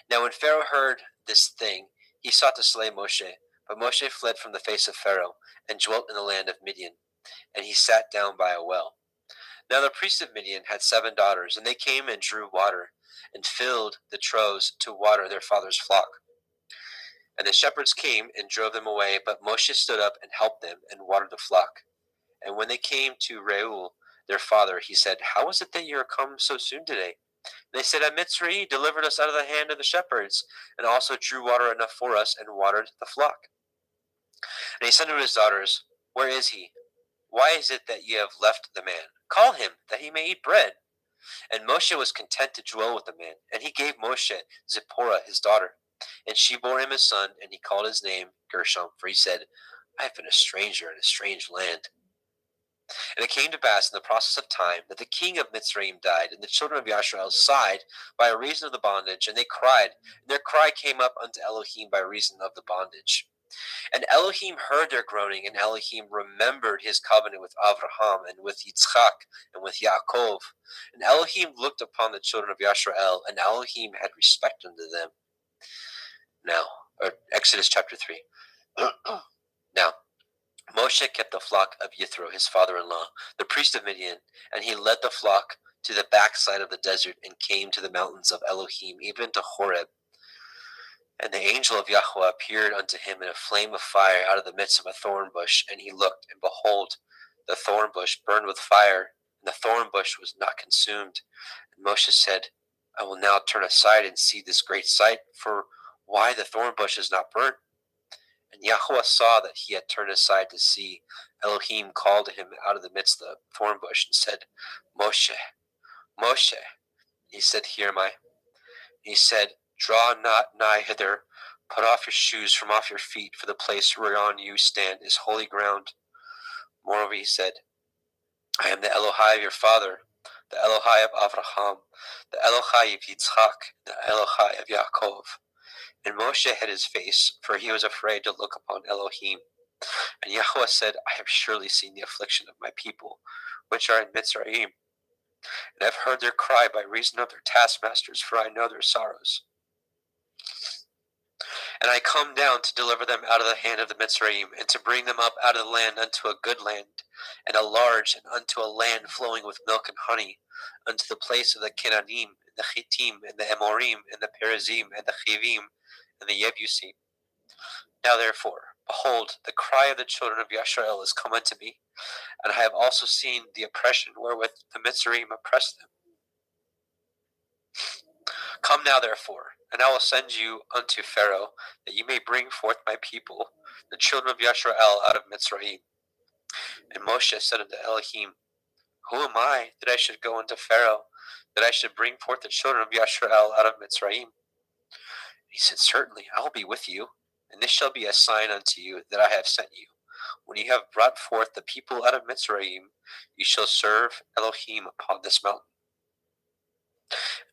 Now when Pharaoh heard this thing, he sought to slay Moshe. But Moshe fled from the face of Pharaoh, and dwelt in the land of Midian. And he sat down by a well. Now the priest of Midian had 7 daughters, and they came and drew water, and filled the troughs to water their father's flock. And the shepherds came and drove them away, but Moshe stood up and helped them, and watered the flock. And when they came to Reuel, their father, he said, How is it that you are come so soon today? And they said, A Mitzri delivered us out of the hand of the shepherds, and also drew water enough for us, and watered the flock. And he said to his daughters, Where is he? Why is it that ye have left the man? Call him, that he may eat bread. And Moshe was content to dwell with the man, and he gave Moshe Zipporah his daughter. And she bore him a son, and he called his name Gershom, for he said, I have been a stranger in a strange land. And it came to pass in the process of time that the king of Mitzrayim died, and the children of Yasharel sighed by reason of the bondage, and they cried, and their cry came up unto Elohim by reason of the bondage. And Elohim heard their groaning, and Elohim remembered his covenant with Avraham, and with Yitzchak, and with Yaakov. And Elohim looked upon the children of Yasharel, and Elohim had respect unto them. Now, Exodus chapter 3. Now, Moshe kept the flock of Yithro, his father-in-law, the priest of Midian, and he led the flock to the backside of the desert and came to the mountains of Elohim, even to Horeb. And the angel of Yahweh appeared unto him in a flame of fire out of the midst of a thorn bush, and he looked, and behold, the thorn bush burned with fire, and the thorn bush was not consumed. And Moshe said, I will now turn aside and see this great sight, for why the thorn bush is not burnt? And Yahweh saw that he had turned aside to see. Elohim called to him out of the midst of the thorn bush and said, Moshe, Moshe. He said, Here am I. He said, Draw not nigh hither. Put off your shoes from off your feet, for the place whereon you stand is holy ground. Moreover, he said, I am the Elohai of your father, the Elohai of Avraham, the Elohai of Yitzchak, the Elohai of Yaakov. And Moshe hid his face, for he was afraid to look upon Elohim. And Yahweh said, I have surely seen the affliction of my people, which are in Mitzrayim, and I have heard their cry by reason of their taskmasters, for I know their sorrows. And I come down to deliver them out of the hand of the Mitzrayim, and to bring them up out of the land unto a good land, and a large, and unto a land flowing with milk and honey, unto the place of the Canaanim, and the Chittim, and the Amorim, and the Perizim, and the Chivim, and the Yebusim. Now therefore, behold, the cry of the children of Yasharel is come unto me, and I have also seen the oppression wherewith the Mitzrayim oppress them. Come now therefore, and I will send you unto Pharaoh, that you may bring forth my people, the children of Yasharel, out of Mitzrayim. And Moshe said unto Elohim, Who am I, that I should go unto Pharaoh, that I should bring forth the children of Yasharel out of Mitzrayim? He said, Certainly, I will be with you, and this shall be a sign unto you that I have sent you. When you have brought forth the people out of Mitzrayim, you shall serve Elohim upon this mountain.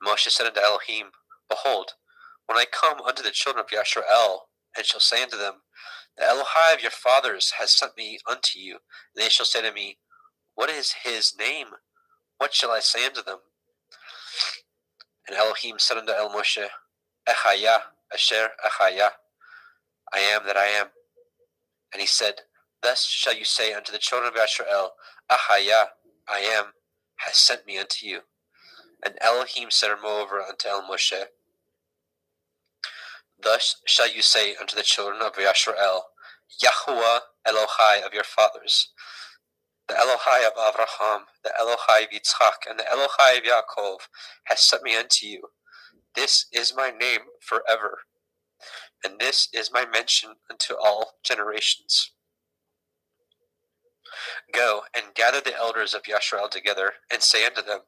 And Moshe said unto Elohim, Behold, when I come unto the children of Yasharel, and shall say unto them, The Elohai of your fathers has sent me unto you, and they shall say to me, What is his name? What shall I say unto them? And Elohim said unto Moshe, Echaya, Asher Echaya, I am that I am. And he said, Thus shall you say unto the children of Yasharel, Ahaya, I am, has sent me unto you. And Elohim said moreover unto Moshe, Thus shall you say unto the children of Yasharel, Yahuwah Elohai of your fathers, the Elohai of Avraham, the Elohai of Yitzchak, and the Elohai of Yaakov, has sent me unto you. This is my name forever, and this is my mention unto all generations. Go and gather the elders of Yasharel together, and say unto them,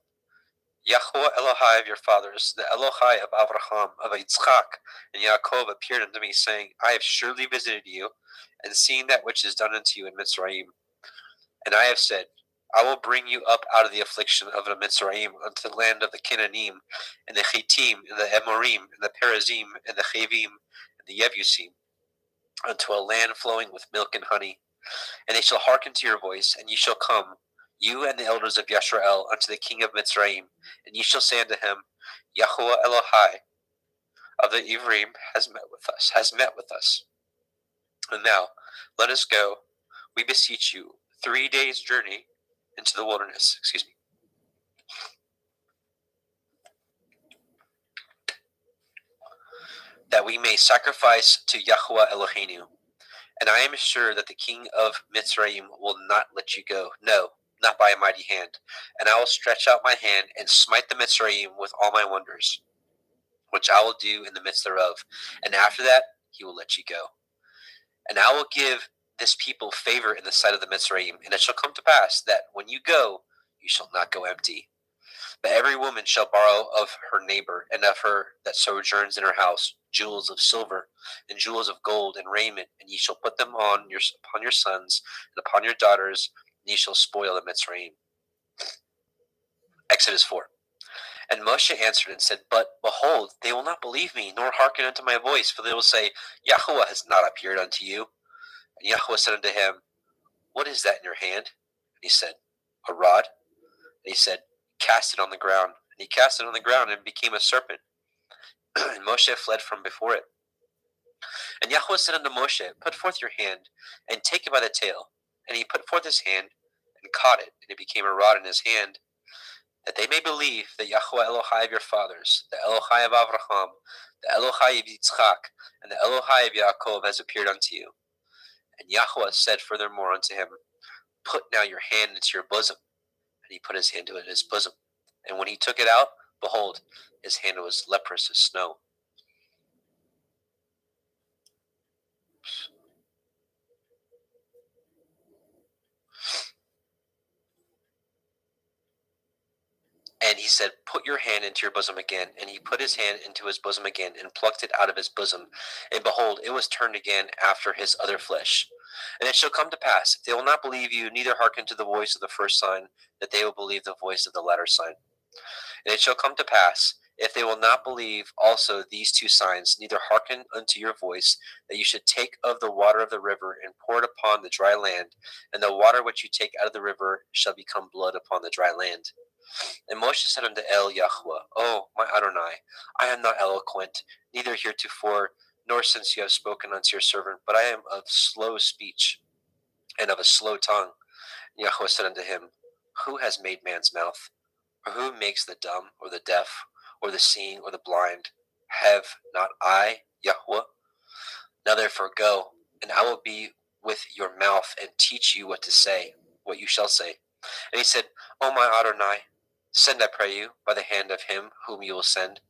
Yahuwah Elohai of your fathers, the Elohai of Avraham, of Yitzchak, and Yaakov appeared unto me, saying, I have surely visited you, and seen that which is done unto you in Mitzrayim. And I have said, I will bring you up out of the affliction of the Mitzrayim unto the land of the Canaanim, and the Chittim, and the Amorim, and the Perizim, and the Chivim, and the Yebusim, unto a land flowing with milk and honey. And they shall hearken to your voice, and ye shall come, you and the elders of Yasharel, unto the king of Mitzrayim, and ye shall say unto him, Yahuwah Elohai of the Ivrim has met with us. And now, let us go, we beseech you, 3 days' journey into the wilderness. That we may sacrifice to Yahuwah Eloheinu. And I am sure that the king of Mitzrayim will not let you go, no, not by a mighty hand. And I will stretch out my hand and smite the Mitzrayim with all my wonders, which I will do in the midst thereof. And after that, he will let you go. And I will give this people favor in the sight of the Mitzrayim. And it shall come to pass that when you go, you shall not go empty. But every woman shall borrow of her neighbor, and of her that sojourns in her house, jewels of silver, and jewels of gold, and raiment, and ye shall put them upon your sons, and upon your daughters, and ye shall spoil the Mitzrayim. Exodus 4. And Moshe answered and said, But behold, they will not believe me, nor hearken unto my voice, for they will say, Yahweh has not appeared unto you. And Yahweh said unto him, What is that in your hand? And he said, A rod. And he said, Cast it on the ground. And he cast it on the ground, and it became a serpent. And Moshe fled from before it. And Yahweh said unto Moshe, Put forth your hand, and take it by the tail. And he put forth his hand, and caught it, and it became a rod in his hand, that they may believe that Yahweh Elohai of your fathers, the Elohai of Abraham, the Elohai of Yitzchak, and the Elohai of Yaakov has appeared unto you. And Yahweh said furthermore unto him, Put now your hand into your bosom. And he put his hand into his bosom. And when he took it out, behold, his hand was leprous as snow. And he said, Put your hand into your bosom again. And he put his hand into his bosom again, and plucked it out of his bosom. And behold, it was turned again after his other flesh. And it shall come to pass, if they will not believe you, neither hearken to the voice of the first sign, that they will believe the voice of the latter sign. And it shall come to pass, if they will not believe also these two signs, neither hearken unto your voice, that you should take of the water of the river, and pour it upon the dry land, and the water which you take out of the river shall become blood upon the dry land. And Moshe said unto El Yahweh, O my Adonai, I am not eloquent, neither heretofore, nor since you have spoken unto your servant, but I am of slow speech, and of a slow tongue. And Yahweh said unto him, Who has made man's mouth? Or who makes the dumb, or the deaf, or the seeing, or the blind? Have not I, Yahweh? Now therefore go, and I will be with your mouth, and teach you what to say, what you shall say. And he said, O my Adonai, send, I pray you, by the hand of him whom you will send.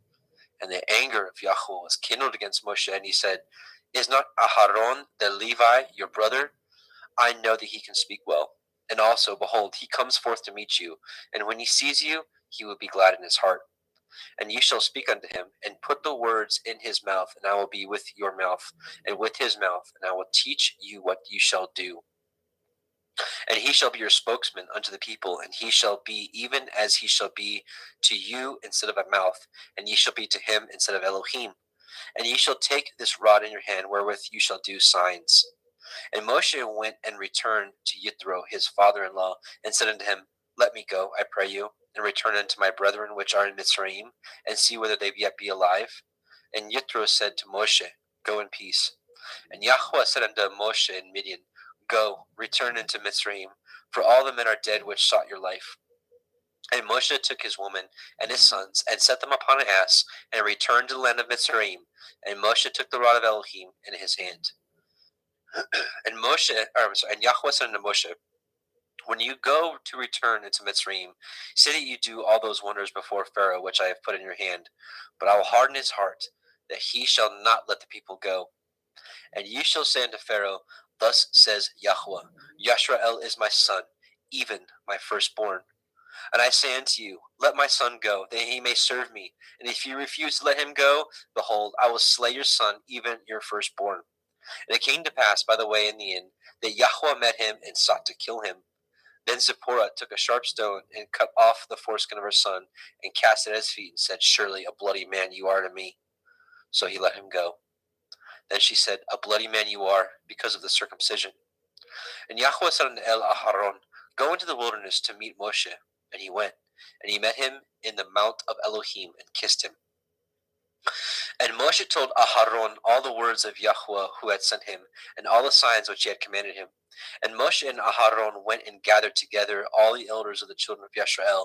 And the anger of Yahweh was kindled against Moshe, and he said, Is not Aharon the Levi your brother? I know that he can speak well. And also, behold, he comes forth to meet you, and when he sees you, he will be glad in his heart. And you shall speak unto him, and put the words in his mouth, and I will be with your mouth, and with his mouth, and I will teach you what you shall do. And he shall be your spokesman unto the people, and he shall be even as he shall be to you instead of a mouth, and ye shall be to him instead of Elohim. And ye shall take this rod in your hand, wherewith you shall do signs. And Moshe went and returned to Yithro his father-in-law, and said unto him, Let me go, I pray you, and return unto my brethren which are in Mitzrayim, and see whether they yet be alive. And Yithro said to Moshe, Go in peace. And Yahweh said unto Moshe in Midian, Go, return into Mitzrayim, for all the men are dead which sought your life. And Moshe took his woman and his sons, and set them upon an ass, and returned to the land of Mitzrayim. And Moshe took the rod of Elohim in his hand. And Yahweh said unto Moshe, When you go to return into Mitzrayim, say that you do all those wonders before Pharaoh, which I have put in your hand. But I will harden his heart, that he shall not let the people go. And you shall say unto Pharaoh, Thus says Yahweh, Yashrael is my son, even my firstborn. And I say unto you, Let my son go, that he may serve me. And if you refuse to let him go, behold, I will slay your son, even your firstborn. And it came to pass by the way in the inn, that Yahweh met him and sought to kill him. Then Zipporah took a sharp stone, and cut off the foreskin of her son, and cast it at his feet, and said, Surely a bloody man you are to me. So he let him go. Then she said, A bloody man you are, because of the circumcision. And Yahweh said unto El Aharon, Go into the wilderness to meet Moshe. And he went, and he met him in the mount of Elohim, and kissed him. And Moshe told Aharon all the words of Yahweh who had sent him, and all the signs which he had commanded him. And Moshe and Aharon went and gathered together all the elders of the children of Yisrael.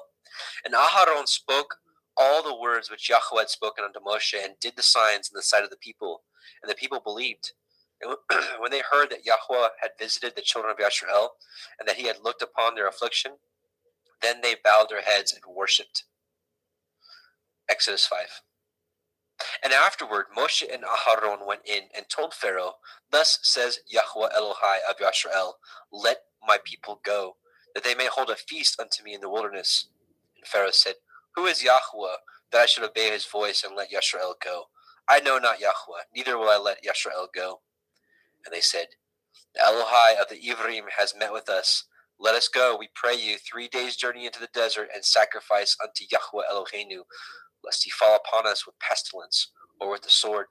And Aharon spoke all the words which Yahweh had spoken unto Moshe, and did the signs in the sight of the people. And the people believed. And when they heard that Yahweh had visited the children of Yisrael, and that he had looked upon their affliction, then they bowed their heads and worshipped. Exodus 5. And afterward Moshe and Aharon went in and told Pharaoh, Thus says Yahweh Elohai of Yisrael, Let my people go, that they may hold a feast unto me in the wilderness. And Pharaoh said, Who is Yahweh, that I should obey his voice and let Yashrael go? I know not Yahweh, neither will I let Yashrael go. And they said, The Elohai of the Ivrim has met with us. Let us go, we pray you, 3 days' journey into the desert, and sacrifice unto Yahweh Eloheinu, lest he fall upon us with pestilence, or with the sword.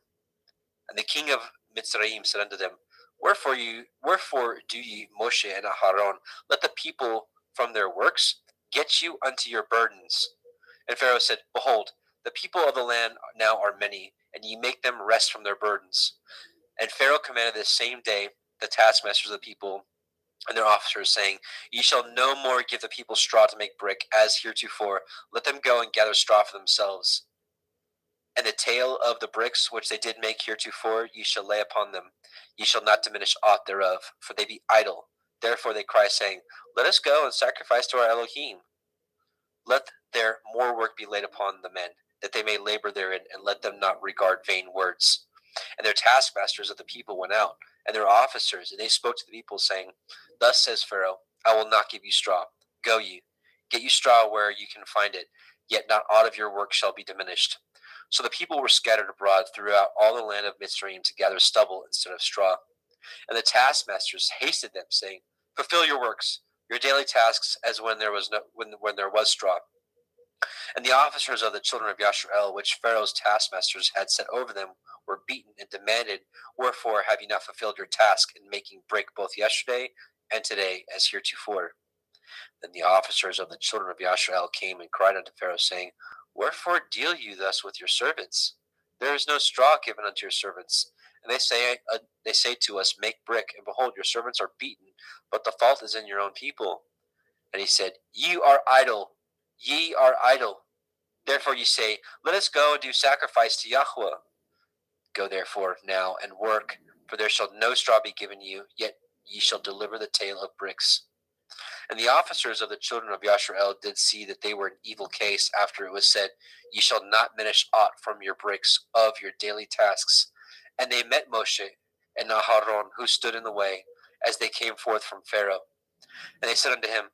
And the king of Mitzrayim said unto them, Wherefore do ye, Moshe and Aharon, let the people from their works get you unto your burdens? And Pharaoh said, Behold, the people of the land now are many, and ye make them rest from their burdens. And Pharaoh commanded this same day the taskmasters of the people and their officers, saying, Ye shall no more give the people straw to make brick, as heretofore. Let them go and gather straw for themselves. And the tale of the bricks which they did make heretofore ye shall lay upon them. Ye shall not diminish aught thereof, for they be idle. Therefore they cry, saying, Let us go and sacrifice to our Elohim. Let their more work be laid upon the men, that they may labor therein, and let them not regard vain words. And their taskmasters of the people went out, and their officers, and they spoke to the people, saying, Thus says Pharaoh, I will not give you straw. Go ye, get you straw where you can find it, yet not aught of your work shall be diminished. So the people were scattered abroad throughout all the land of Mitzrayim to gather stubble instead of straw. And the taskmasters hasted them, saying, Fulfill your works, your daily tasks, as when there was straw. And the officers of the children of Yashrael, which Pharaoh's taskmasters had set over them, were beaten and demanded, Wherefore have ye not fulfilled your task in making brick both yesterday and today as heretofore? Then the officers of the children of Yashrael came and cried unto Pharaoh, saying, Wherefore deal you thus with your servants? There is no straw given unto your servants. And they say to us, Make brick, and behold, your servants are beaten, but the fault is in your own people. And he said, Ye are idle. Therefore ye say, Let us go and do sacrifice to Yahweh. Go therefore now and work, for there shall no straw be given you, yet ye shall deliver the tale of bricks. And the officers of the children of Yashrael did see that they were in evil case after it was said, Ye shall not diminish aught from your bricks of your daily tasks. And they met Moshe and Aharon, who stood in the way, as they came forth from Pharaoh. And they said unto him,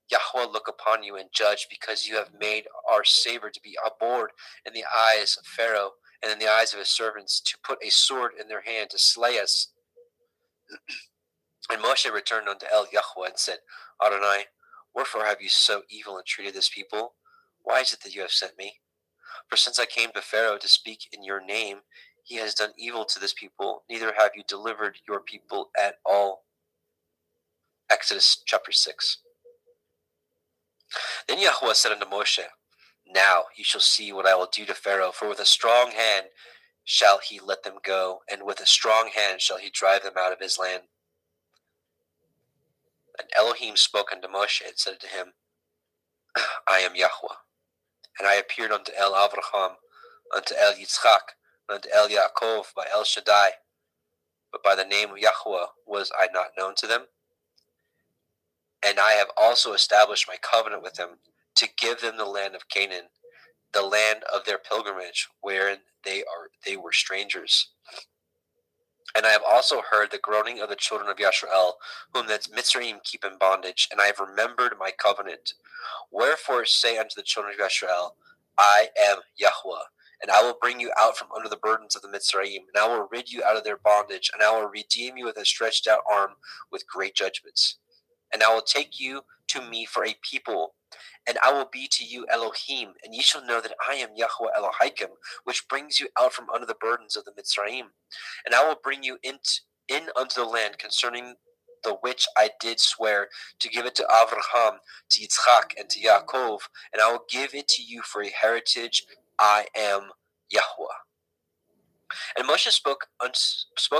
Yahweh look upon you and judge, because you have made our savor to be abhorred in the eyes of Pharaoh and in the eyes of his servants, to put a sword in their hand to slay us. And Moshe returned unto El Yahweh and said, Adonai, wherefore have you so evil entreated this people? Why is it that you have sent me? For since I came to Pharaoh to speak in your name, he has done evil to this people, neither have you delivered your people at all. Exodus chapter 6. Then Yahweh said unto Moshe, Now ye shall see what I will do to Pharaoh, for with a strong hand shall he let them go, and with a strong hand shall he drive them out of his land. And Elohim spoke unto Moshe and said to him, I am Yahweh. And I appeared unto El Avraham, unto El Yitzchak, and unto El Yaakov by El Shaddai, but by the name of Yahweh was I not known to them. And I have also established my covenant with them, to give them the land of Canaan, the land of their pilgrimage, wherein they were strangers. And I have also heard the groaning of the children of Yashrael, whom the Mitzrayim keep in bondage, and I have remembered my covenant. Wherefore say unto the children of Yashrael, I am Yahweh, and I will bring you out from under the burdens of the Mitzrayim, and I will rid you out of their bondage, and I will redeem you with a stretched out arm with great judgments. And I will take you to me for a people, and I will be to you Elohim, and ye shall know that I am Yahweh Elohaikim, which brings you out from under the burdens of the Mitzrayim. And I will bring you in unto the land concerning the which I did swear to give it to Avraham, to Yitzchak, and to Yaakov, and I will give it to you for a heritage. I am Yahweh. And Moshe spoke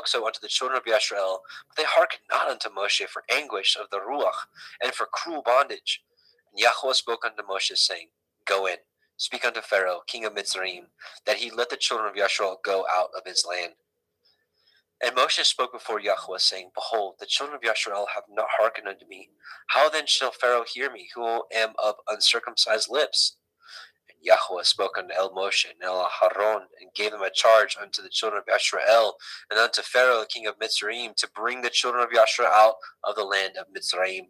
so unto the children of Yashrael, but they hearkened not unto Moshe for anguish of the Ruach, and for cruel bondage. And Yahweh spoke unto Moshe, saying, Go in, speak unto Pharaoh, king of Mitzrayim, that he let the children of Yashrael go out of his land. And Moshe spoke before Yahweh, saying, Behold, the children of Yashrael have not hearkened unto me. How then shall Pharaoh hear me, who am of uncircumcised lips? Yahweh spoke unto El Moshe and El Aharon, and gave them a charge unto the children of Yashrael, and unto Pharaoh the king of Mitzrayim, to bring the children of Yashrael out of the land of Mitzrayim.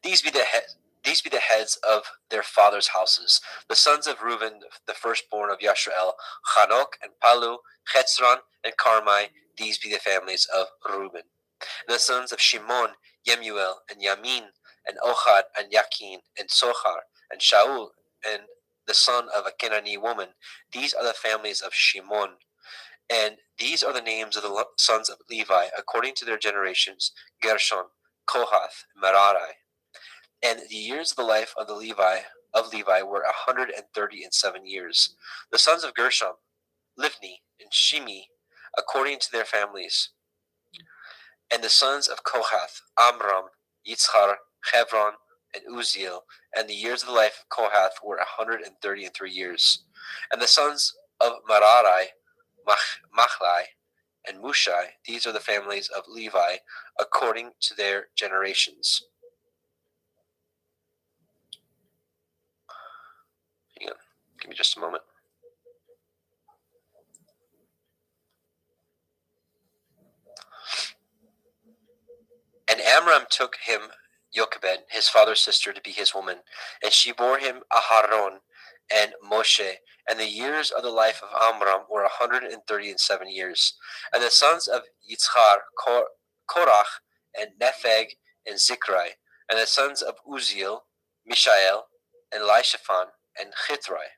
These be These be the heads of their fathers' houses. The sons of Reuben, the firstborn of Yashrael, Chanok and Palu, Chetzron and Carmi. These be the families of Reuben. And the sons of Shimon, Yemuel and Yamin and Ochad and Yakin and Sochar and Shaul and the son of a Canaanite woman. These are the families of Shimon. And these are the names of the sons of Levi according to their generations: Gershon, Kohath, Merari. And the years of the life of Levi were 137 years. The sons of Gershom, Livni and Shimi, according to their families. And the sons of Kohath, Amram, Yitzchar, Hebron, and Uziel. And the years of the life of Kohath were 133 years. And the sons of Merari, Machlai, and Mushai. These are the families of Levi according to their generations. Hang on, give me just a moment. And Amram took him Jochebed, his father's sister, to be his woman, and she bore him Aharon and Moshe. And the years of the life of Amram were 137 years. And the sons of Yitzchar, Korach, and Nepheg, and Zikri. And the sons of Uziel, Mishael, and Elishaphan, and Chithrai.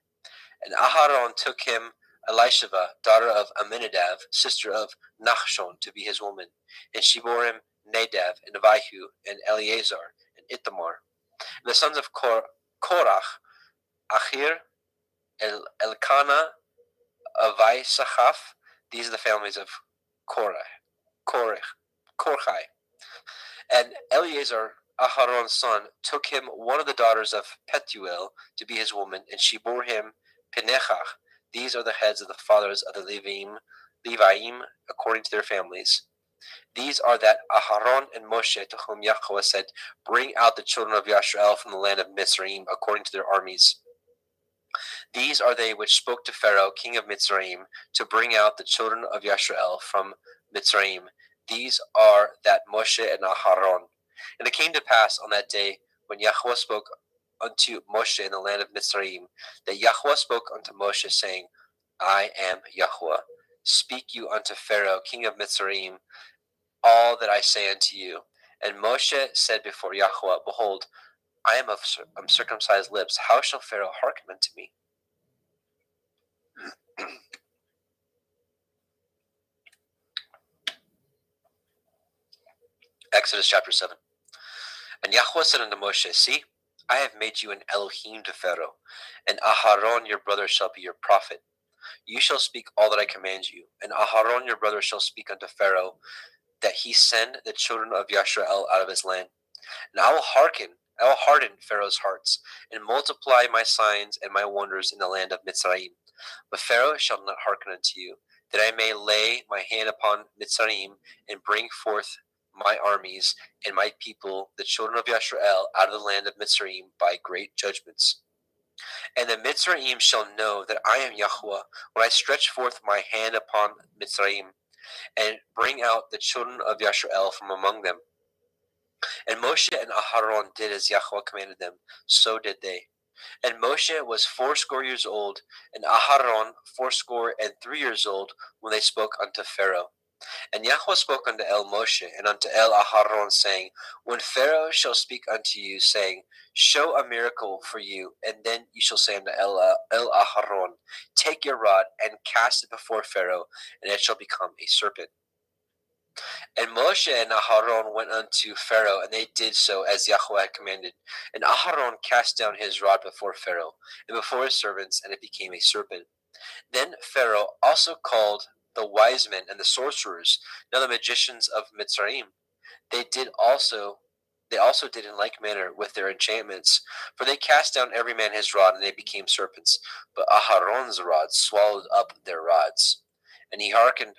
And Aharon took him Elisheva, daughter of Aminadab, sister of Nachshon, to be his woman. And she bore him Nadav, and Abihu, and Eleazar, and Ithamar. And the sons of Korach, Achir, Elkanah, Avisachaf. These are the families of Korchai. And Eleazar, Aharon's son, took him one of the daughters of Petuel to be his woman, and she bore him Pinechach. These are the heads of the fathers of the Leviim, according to their families. These are that Aharon and Moshe, to whom Yahweh said, "Bring out the children of Yashrael from the land of Mitzrayim, according to their armies." These are they which spoke to Pharaoh, king of Mitzrayim, to bring out the children of Yashrael from Mitzrayim. These are that Moshe and Aharon. And it came to pass on that day, when Yahweh spoke unto Moshe in the land of Mitzrayim, that Yahweh spoke unto Moshe, saying, "I am Yahweh. Speak you unto Pharaoh, king of Mitzrayim, all that I say unto you." And Moshe said before Yahweh, "Behold, I am of uncircumcised lips. How shall Pharaoh hearken unto me?" Exodus chapter 7. And Yahweh said unto Moshe, "See, I have made you an Elohim to Pharaoh, and Aharon your brother shall be your prophet. You shall speak all that I command you, and Aharon your brother shall speak unto Pharaoh, that he send the children of Yashrael out of his land. And I will harden Pharaoh's hearts, and multiply my signs and my wonders in the land of Mitzrayim. But Pharaoh shall not hearken unto you, that I may lay my hand upon Mitzrayim, and bring forth my armies and my people, the children of Yashrael, out of the land of Mitzrayim by great judgments. And the Mitzrayim shall know that I am Yahweh, when I stretch forth my hand upon Mitzrayim, and bring out the children of Yashrael from among them." And Moshe and Aharon did as Yahweh commanded them, so did they. And Moshe was 80 years old, and Aharon 83 years old, when they spoke unto Pharaoh. And Yahweh spoke unto El Moshe and unto El Aharon, saying, "When Pharaoh shall speak unto you, saying, Show a miracle for you, and then you shall say unto El Aharon, Take your rod and cast it before Pharaoh, and it shall become a serpent." And Moshe and Aharon went unto Pharaoh, and they did so as Yahweh had commanded. And Aharon cast down his rod before Pharaoh, and before his servants, and it became a serpent. Then Pharaoh also called the wise men and the sorcerers, now the magicians of Mitzrayim. They also did in like manner with their enchantments, for they cast down every man his rod, and they became serpents. But Aharon's rod swallowed up their rods. And he hardened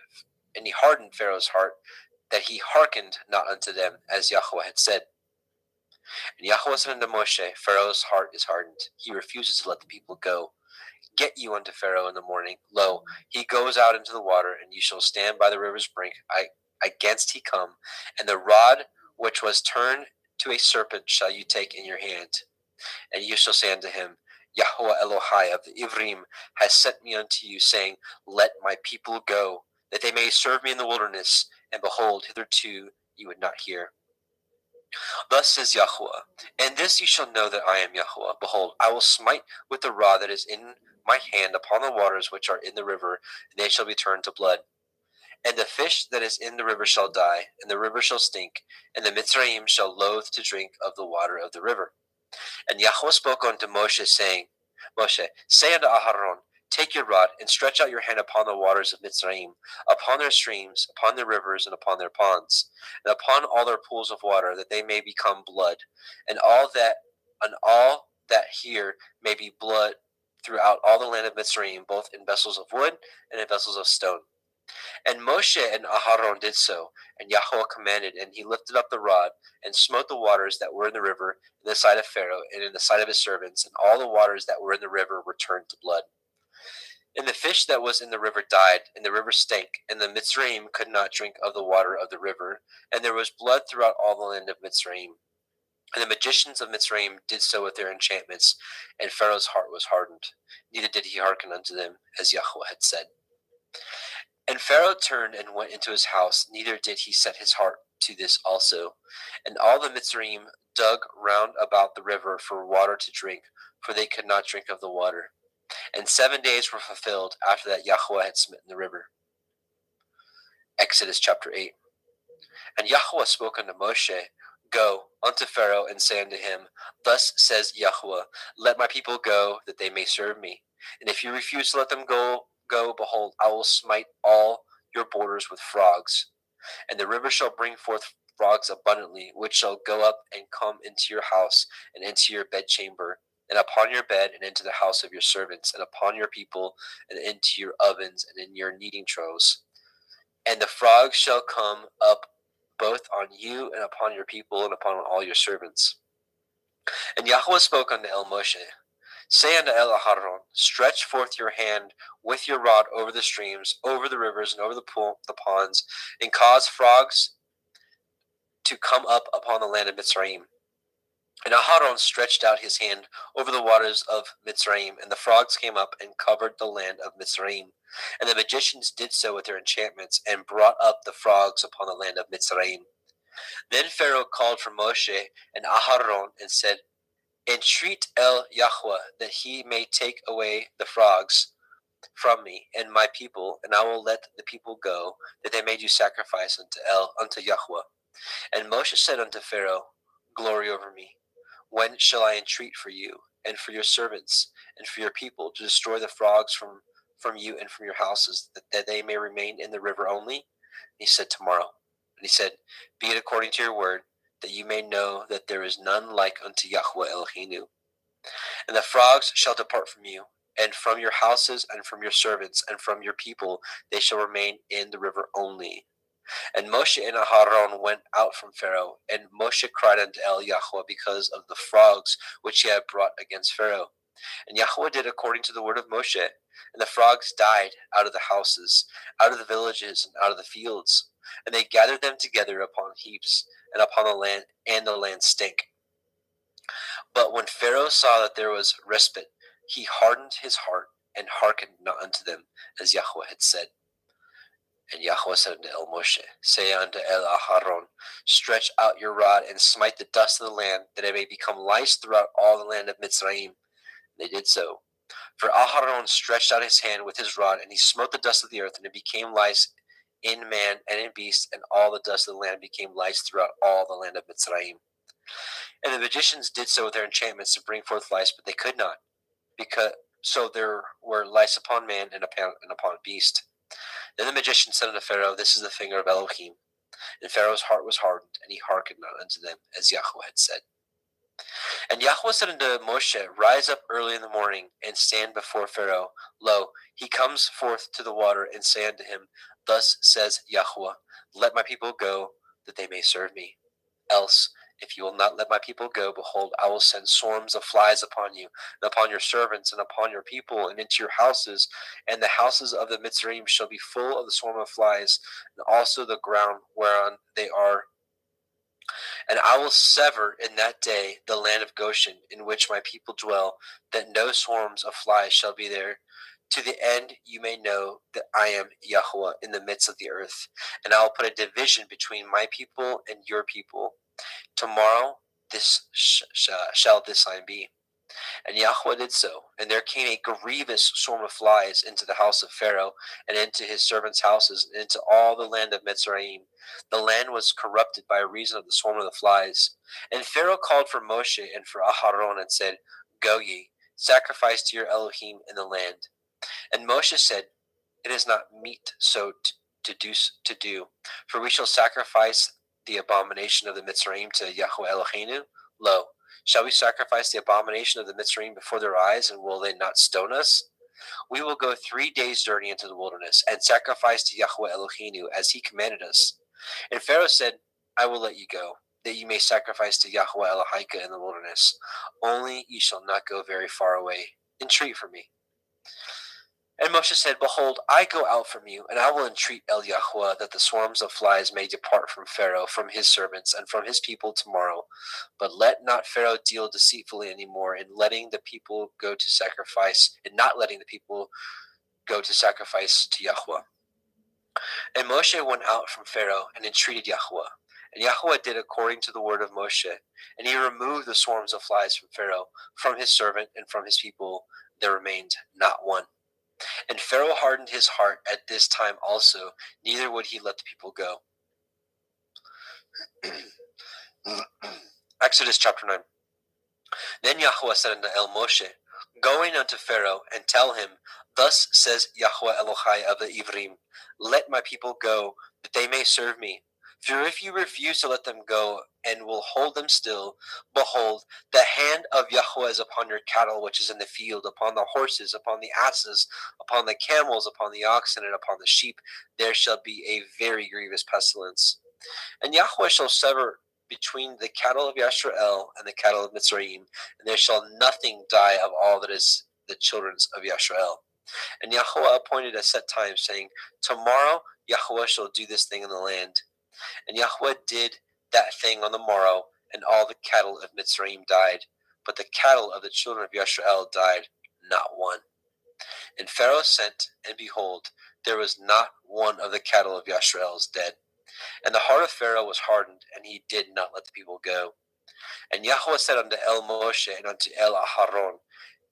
Pharaoh's heart, that he hearkened not unto them, as Yahweh had said. And Yahweh said unto Moshe, "Pharaoh's heart is hardened; he refuses to let the people go. Get you unto Pharaoh in the morning. Lo, he goes out into the water, and you shall stand by the river's brink against he come, and the rod which was turned to a serpent shall you take in your hand." And you shall say unto him, Yahweh Elohai of the Ivrim has sent me unto you, saying, Let my people go, that they may serve me in the wilderness. And behold, hitherto you would not hear. Thus says Yahweh, and this you shall know that I am Yahweh. Behold, I will smite with the rod that is in my hand upon the waters which are in the river, and they shall be turned to blood. And the fish that is in the river shall die, and the river shall stink, and the Mitzrayim shall loathe to drink of the water of the river. And Yahweh spoke unto Moshe, saying, Moshe, say unto Aharon, take your rod, and stretch out your hand upon the waters of Mitzrayim, upon their streams, upon their rivers, and upon their ponds, and upon all their pools of water, that they may become blood, and all that here may be blood throughout all the land of Mitzrayim, both in vessels of wood and in vessels of stone. And Moshe and Aharon did so, and Yahweh commanded, and he lifted up the rod, and smote the waters that were in the river in the sight of Pharaoh, and in the sight of his servants, and all the waters that were in the river were turned to blood. And the fish that was in the river died, and the river stank, and the Mitzrayim could not drink of the water of the river, and there was blood throughout all the land of Mitzrayim. And the magicians of Mitzrayim did so with their enchantments, and Pharaoh's heart was hardened, neither did he hearken unto them, as Yahweh had said. And Pharaoh turned and went into his house, neither did he set his heart to this also. And all the Mitzrayim dug round about the river for water to drink, for they could not drink of the water. And 7 days were fulfilled after that Yahweh had smitten the river. Exodus chapter 8. And Yahweh spoke unto Moshe, Go unto Pharaoh, and say unto him, Thus says Yahweh, Let my people go, that they may serve me. And if you refuse to let them go, behold, I will smite all your borders with frogs. And the river shall bring forth frogs abundantly, which shall go up and come into your house, and into your bedchamber, and upon your bed, and into the house of your servants, and upon your people, and into your ovens, and in your kneading troughs. And the frogs shall come up both on you, and upon your people, and upon all your servants. And Yahweh spoke unto Moshe, Say unto Aharon, Stretch forth your hand with your rod over the streams, over the rivers, and over the ponds, and cause frogs to come up upon the land of Mitzrayim. And Aharon stretched out his hand over the waters of Mitzrayim, and the frogs came up and covered the land of Mitzrayim. And the magicians did so with their enchantments, and brought up the frogs upon the land of Mitzrayim. Then Pharaoh called for Moshe and Aharon, and said, Entreat Yahweh that he may take away the frogs from me and my people, and I will let the people go, that they may do sacrifice unto Yahweh. And Moshe said unto Pharaoh, Glory over me. When shall I entreat for you, and for your servants, and for your people, to destroy the frogs from you and from your houses, that they may remain in the river only? And he said, Tomorrow. And he said, Be it according to your word, that you may know that there is none like unto Yahweh Elohenu. And the frogs shall depart from you, and from your houses, and from your servants, and from your people, they shall remain in the river only. And Moshe and Aharon went out from Pharaoh, and Moshe cried unto Yahweh because of the frogs which he had brought against Pharaoh. And Yahweh did according to the word of Moshe, and the frogs died out of the houses, out of the villages, and out of the fields. And they gathered them together upon heaps, and upon the land, and the land stank. But when Pharaoh saw that there was respite, he hardened his heart, and hearkened not unto them, as Yahweh had said. And Yahweh said unto Moshe, Say unto Aharon, Stretch out your rod, and smite the dust of the land, that it may become lice throughout all the land of Mitzrayim. And they did so. For Aharon stretched out his hand with his rod, and he smote the dust of the earth, and it became lice in man and in beast, and all the dust of the land became lice throughout all the land of Mitzrayim. And the magicians did so with their enchantments to bring forth lice, but they could not, because so there were lice upon man and upon beast. Then the magician said unto Pharaoh, This is the finger of Elohim. And Pharaoh's heart was hardened, and he hearkened not unto them, as Yahweh had said. And Yahweh said unto Moshe, Rise up early in the morning, and stand before Pharaoh. Lo, he comes forth to the water, and say unto him, Thus says Yahweh, Let my people go, that they may serve me. Else, if you will not let my people go, behold, I will send swarms of flies upon you, and upon your servants, and upon your people, and into your houses. And the houses of the Mitzrayim shall be full of the swarm of flies, and also the ground whereon they are And I will sever in that day the land of Goshen, in which my people dwell, that no swarms of flies shall be there, to the end you may know that I am Yahweh in the midst of the earth. And I will put a division between my people and your people. Tomorrow this shall this sign be. And Yahweh did so, and there came a grievous swarm of flies into the house of Pharaoh, and into his servants' houses, and into all the land of Mitzrayim. The land was corrupted by reason of the swarm of the flies. And Pharaoh called for Moshe and for Aharon, and said, Go ye, sacrifice to your Elohim in the land. And Moshe said, It is not meet so to do, for we shall sacrifice the abomination of the Mitzrayim to Yahweh Eloheinu. Lo, shall we sacrifice the abomination of the Mitzrayim before their eyes, and will they not stone us? We will go 3 days' journey into the wilderness, and sacrifice to Yahweh Eloheinu as he commanded us. And Pharaoh said, I will let you go, that you may sacrifice to Yahweh Elohika in the wilderness. Only ye shall not go very far away. Entreat for me. And Moshe said, Behold, I go out from you, and I will entreat El Yahweh that the swarms of flies may depart from Pharaoh, from his servants, and from his people tomorrow. But let not Pharaoh deal deceitfully any more in letting the people go to sacrifice, and not letting the people go to sacrifice to Yahweh. And Moshe went out from Pharaoh and entreated Yahweh. And Yahweh did according to the word of Moshe. And he removed the swarms of flies from Pharaoh, from his servant, and from his people. There remained not one. And Pharaoh hardened his heart at this time also, neither would he let the people go. Exodus chapter 9. Then Yahweh said unto El Moshe, Going unto Pharaoh, and tell him, Thus says Yahweh Elohai of the Ivrim, Let my people go, that they may serve me. For if you refuse to let them go, and will hold them still, behold, the hand of Yahweh is upon your cattle which is in the field, upon the horses, upon the asses, upon the camels, upon the oxen, and upon the sheep. There shall be a very grievous pestilence. And Yahweh shall sever between the cattle of Yashrael and the cattle of Mitzrayim, and there shall nothing die of all that is the children of Yashrael. And Yahweh appointed a set time, saying, Tomorrow Yahweh shall do this thing in the land. And Yahweh did that thing on the morrow, and all the cattle of Mitzrayim died, but the cattle of the children of Yashrael died not one. And Pharaoh sent, and behold, there was not one of the cattle of Yashrael's dead. And the heart of Pharaoh was hardened, and he did not let the people go. And Yahweh said unto El Moshe and unto El Aharon,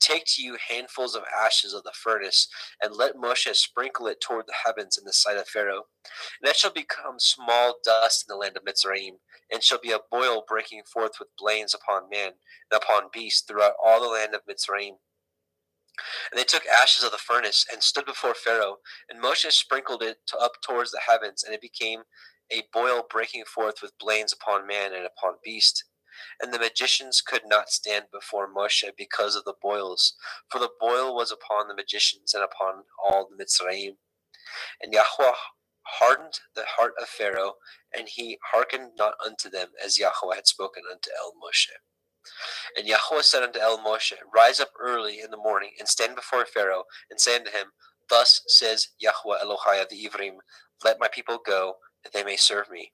Take to you handfuls of ashes of the furnace, and let Moshe sprinkle it toward the heavens in the sight of Pharaoh. And it shall become small dust in the land of Mitzrayim, and shall be a boil breaking forth with blains upon man and upon beast throughout all the land of Mitzrayim. And they took ashes of the furnace and stood before Pharaoh, and Moshe sprinkled it up towards the heavens, and it became a boil breaking forth with blains upon man and upon beast. And the magicians could not stand before Moshe because of the boils, for the boil was upon the magicians and upon all the Mitzrayim. And Yahweh hardened the heart of Pharaoh, and he hearkened not unto them, as Yahweh had spoken unto El Moshe. And Yahweh said unto El Moshe, Rise up early in the morning, and stand before Pharaoh, and say unto him, Thus says Yahweh Elohai of the Ivrim, Let my people go, that they may serve me.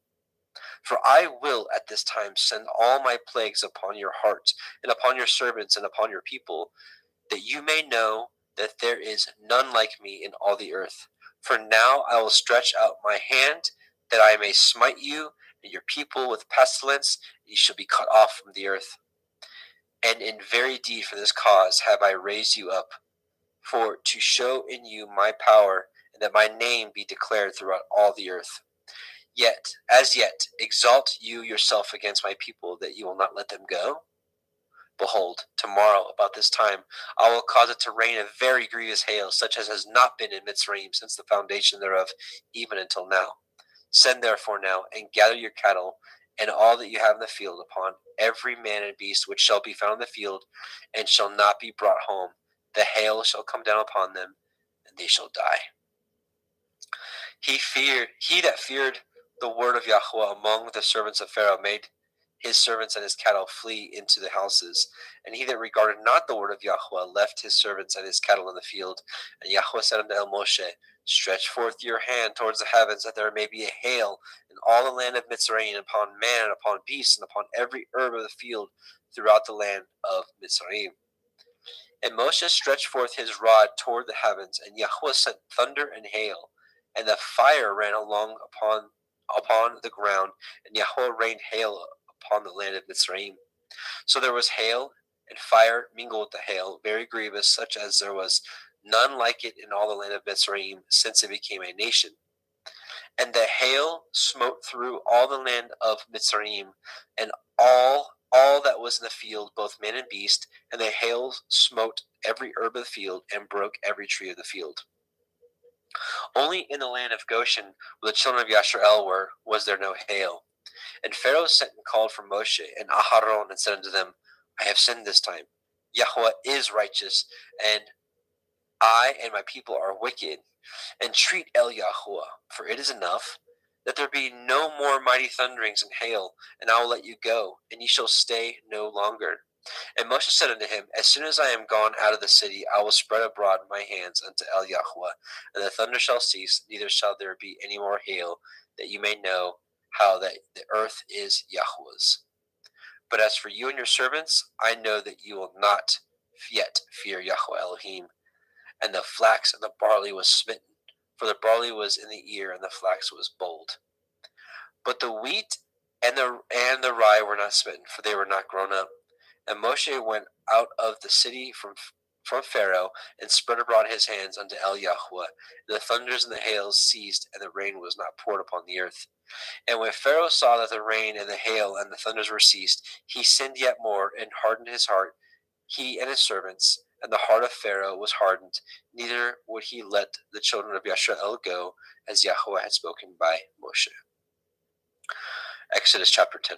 For I will at this time send all my plagues upon your heart, and upon your servants, and upon your people, that you may know that there is none like me in all the earth. For now I will stretch out my hand, that I may smite you and your people with pestilence, and you shall be cut off from the earth. And in very deed for this cause have I raised you up, for to show in you my power, and that my name be declared throughout all the earth. Yet, as yet, exalt you yourself against my people, that you will not let them go? Behold, tomorrow, about this time, I will cause it to rain a very grievous hail, such as has not been in Mitzrayim since the foundation thereof, even until now. Send therefore now, and gather your cattle, and all that you have in the field, upon every man and beast which shall be found in the field, and shall not be brought home. The hail shall come down upon them, and they shall die. He that feared the word of Yahweh among the servants of Pharaoh made his servants and his cattle flee into the houses. And he that regarded not the word of Yahweh left his servants and his cattle in the field. And Yahweh said unto El Moshe, Stretch forth your hand towards the heavens, that there may be a hail in all the land of Mitzrayim, upon man, and upon beast, and upon every herb of the field throughout the land of Mitzrayim. And Moshe stretched forth his rod toward the heavens, and Yahweh sent thunder and hail, and the fire ran along upon the ground, and Yahweh rained hail upon the land of Mitzrayim. So there was hail, and fire mingled with the hail, very grievous, such as there was none like it in all the land of Mitzrayim, since it became a nation. And the hail smote through all the land of Mitzrayim, and all that was in the field, both man and beast, and the hail smote every herb of the field, and broke every tree of the field. Only in the land of Goshen, where the children of Yasharel were, was there no hail. And Pharaoh sent and called for Moshe and Aharon, and said unto them, I have sinned this time. Yahweh is righteous, and I and my people are wicked. Entreat El Yahweh, for it is enough, that there be no more mighty thunderings and hail, and I will let you go, and ye shall stay no longer. And Moshe said unto him, As soon as I am gone out of the city, I will spread abroad my hands unto El Yahweh, and the thunder shall cease, neither shall there be any more hail, that you may know how that the earth is Yahweh's. But as for you and your servants, I know that you will not yet fear Yahweh Elohim. And the flax and the barley was smitten, for the barley was in the ear, and the flax was bold. But the wheat and the rye were not smitten, for they were not grown up. And Moshe went out of the city from Pharaoh, and spread abroad his hands unto El Yahweh. And the thunders and the hails ceased, and the rain was not poured upon the earth. And when Pharaoh saw that the rain and the hail and the thunders were ceased, he sinned yet more, and hardened his heart, he and his servants. And the heart of Pharaoh was hardened, neither would he let the children of Yasharel go, as Yahweh had spoken by Moshe. Exodus chapter 10.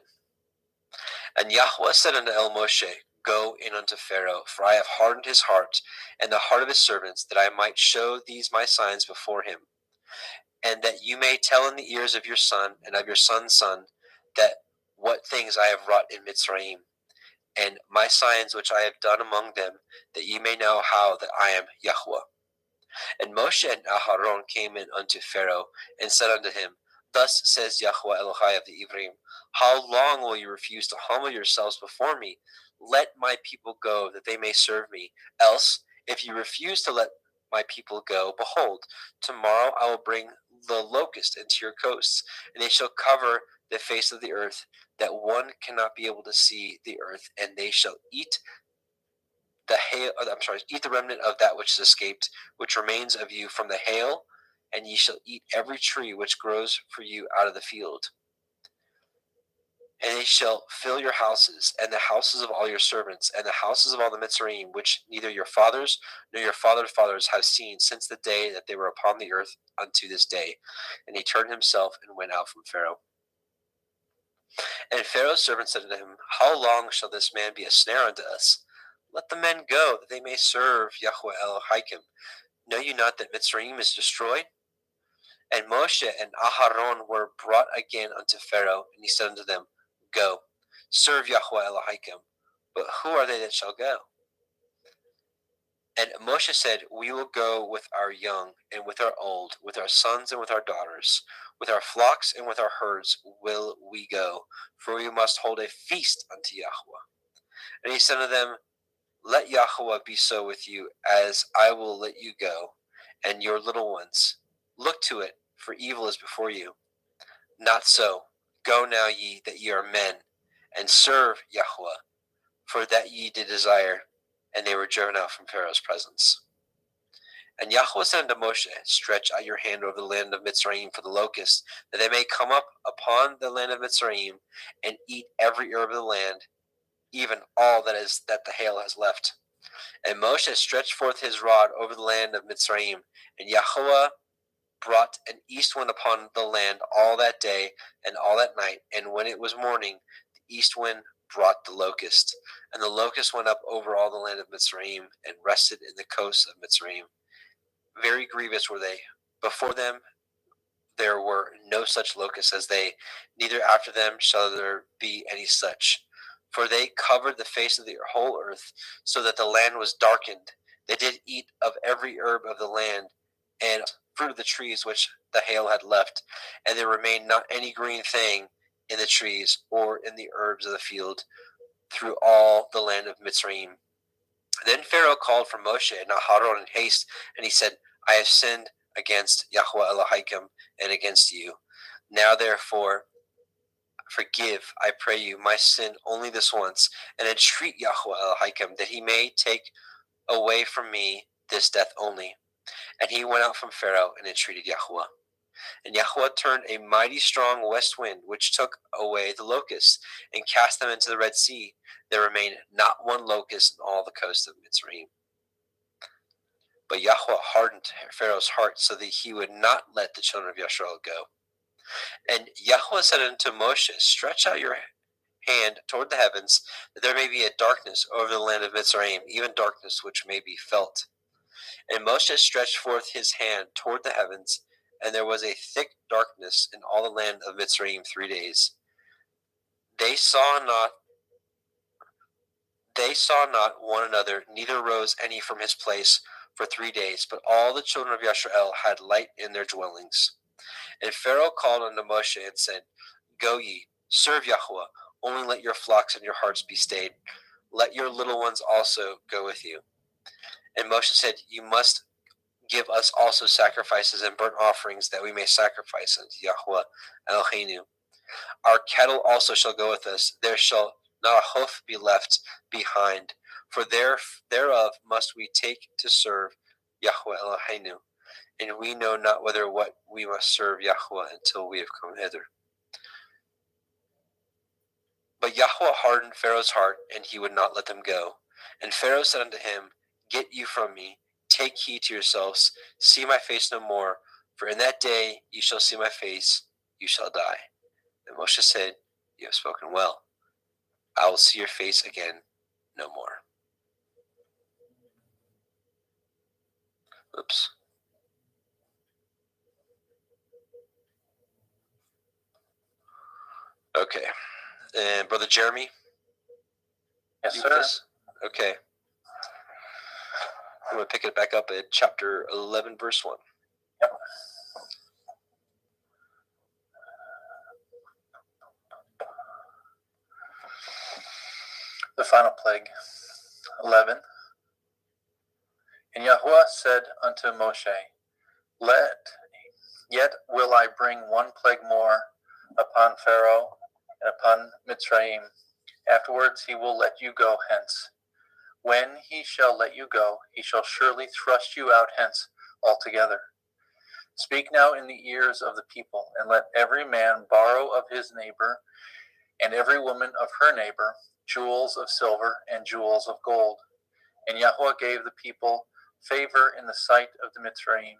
And Yahweh said unto El Moshe, Go in unto Pharaoh, for I have hardened his heart, and the heart of his servants, that I might show these my signs before him, and that you may tell in the ears of your son and of your son's son, that what things I have wrought in Mitzrayim, and my signs which I have done among them, that ye may know how that I am Yahweh. And Moshe and Aharon came in unto Pharaoh, and said unto him, Thus says Yahweh Elohai of the Ivrim, How long will you refuse to humble yourselves before me? Let my people go, that they may serve me. Else, if you refuse to let my people go, behold, tomorrow I will bring the locust into your coasts, and they shall cover the face of the earth, that one cannot be able to see the earth, and they shall eat eat the remnant of that which is escaped, which remains of you from the hail, and ye shall eat every tree which grows for you out of the field. And they shall fill your houses, and the houses of all your servants, and the houses of all the Mitzrayim, which neither your fathers nor your fathers' fathers have seen since the day that they were upon the earth unto this day. And he turned himself and went out from Pharaoh. And Pharaoh's servant said to him, How long shall this man be a snare unto us? Let the men go, that they may serve Yahweh Elohim. Know you not that Mitzrayim is destroyed? And Moshe and Aharon were brought again unto Pharaoh, and he said unto them, Go, serve Yahweh Elohim. But who are they that shall go? And Moshe said, We will go with our young and with our old, with our sons and with our daughters, with our flocks and with our herds will we go, for we must hold a feast unto Yahweh. And he said to them, Let Yahweh be so with you, as I will let you go, and your little ones. Look to it, for evil is before you. Not so. Go now ye, that ye are men, and serve Yahweh, for that ye did desire. And they were driven out from Pharaoh's presence. And Yahweh said unto Moshe, Stretch out your hand over the land of Mitzrayim for the locusts, that they may come up upon the land of Mitzrayim, and eat every herb of the land, even all that the hail has left. And Moshe stretched forth his rod over the land of Mitzrayim, and Yahweh brought an east wind upon the land all that day and all that night. And when it was morning, the east wind brought the locust. And the locust went up over all the land of Mitzrayim, and rested in the coasts of Mitzrayim. Very grievous were they. Before them there were no such locusts as they, neither after them shall there be any such. For they covered the face of the whole earth, so that the land was darkened. They did eat of every herb of the land, and fruit of the trees which the hail had left, and there remained not any green thing in the trees or in the herbs of the field through all the land of Mitzrayim. Then Pharaoh called for Moshe and Aharon in haste, and he said, I have sinned against Yahweh Elohim and against you. Now therefore forgive, I pray you, my sin only this once, and entreat Yahweh Elohim that he may take away from me this death only. And he went out from Pharaoh and entreated Yahweh. And Yahweh turned a mighty strong west wind, which took away the locusts and cast them into the Red Sea. There remained not one locust in all the coast of Mitzrayim. But Yahweh hardened Pharaoh's heart so that he would not let the children of Yisrael go. And Yahweh said unto Moshe, stretch out your hand toward the heavens, that there may be a darkness over the land of Mitzrayim, even darkness which may be felt. And Moshe stretched forth his hand toward the heavens, and there was a thick darkness in all the land of Mitzrayim 3 days. They saw not one another, neither rose any from his place for 3 days, but all the children of Yisrael had light in their dwellings. And Pharaoh called unto Moshe and said, Go ye, serve Yahweh, only let your flocks and your herds be stayed. Let your little ones also go with you. And Moshe said, You must give us also sacrifices and burnt offerings, that we may sacrifice unto Yahweh Eloheinu. Our cattle also shall go with us. There shall not a hoof be left behind, for thereof must we take to serve Yahweh Eloheinu. And we know not whether what we must serve Yahweh until we have come hither. But Yahweh hardened Pharaoh's heart, and he would not let them go. And Pharaoh said unto him, Get you from me, take heed to yourselves, see my face no more, for in that day you shall see my face, you shall die. And Moshe said, You have spoken well. I will see your face again no more. Oops. Okay. And Brother Jeremy? Yes, you sir. with us? Okay. I'm going to pick it back up at chapter 11, verse 1. Yep. The final plague, 11. And Yahweh said unto Moshe, Yet will I bring one plague more upon Pharaoh and upon Mitzrayim. Afterwards he will let you go hence. When he shall let you go, he shall surely thrust you out hence altogether. Speak now in the ears of the people, and let every man borrow of his neighbor, and every woman of her neighbor, jewels of silver and jewels of gold. And Yahweh gave the people favor in the sight of the Mitzrayim.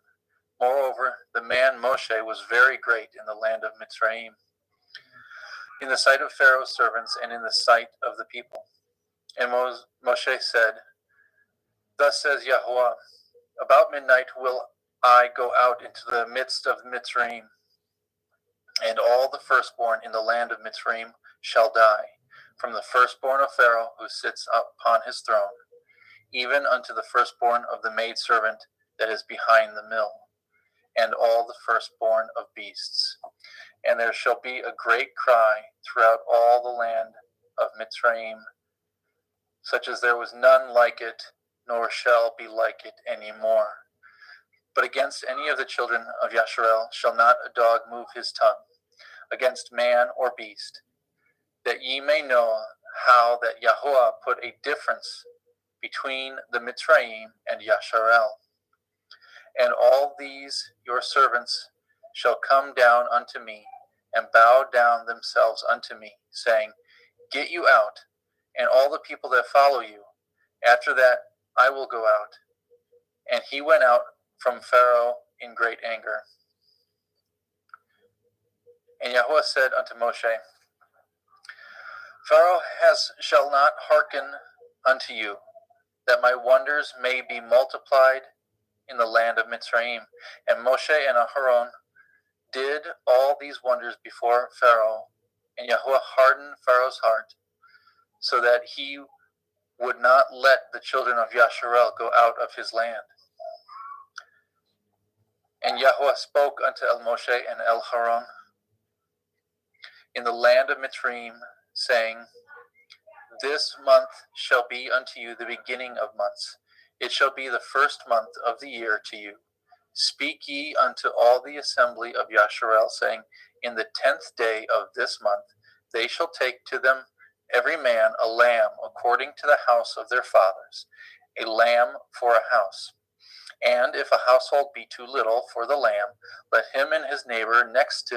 Moreover, the man Moshe was very great in the land of Mitzrayim, in the sight of Pharaoh's servants and in the sight of the people. And Moshe said, Thus says Yahweh, About midnight will I go out into the midst of Mitzrayim, and all the firstborn in the land of Mitzrayim shall die, from the firstborn of Pharaoh who sits upon his throne, even unto the firstborn of the maidservant that is behind the mill, and all the firstborn of beasts. And there shall be a great cry throughout all the land of Mitzrayim, such as there was none like it, nor shall be like it any more. But against any of the children of Yasharel shall not a dog move his tongue, against man or beast, that ye may know how that Yahweh put a difference between the Mitzrayim and Yasharel. And all these your servants shall come down unto me, and bow down themselves unto me, saying, Get you out, and all the people that follow you. After that I will go out. And he went out from Pharaoh in great anger. And Yahweh said unto Moshe, Pharaoh shall not hearken unto you, that my wonders may be multiplied in the land of Mitzrayim. And Moshe and Aharon did all these wonders before Pharaoh, and Yahweh hardened Pharaoh's heart, so that he would not let the children of Yasharel go out of his land. And Yahweh spoke unto El Moshe and El Haron in the land of Mitzrayim, saying, This month shall be unto you the beginning of months. It shall be the first month of the year to you. Speak ye unto all the assembly of Yasharel, saying, In the 10th day of this month they shall take to them every man a lamb according to the house of their fathers, a lamb for a house. And if a household be too little for the lamb, let him and his neighbor next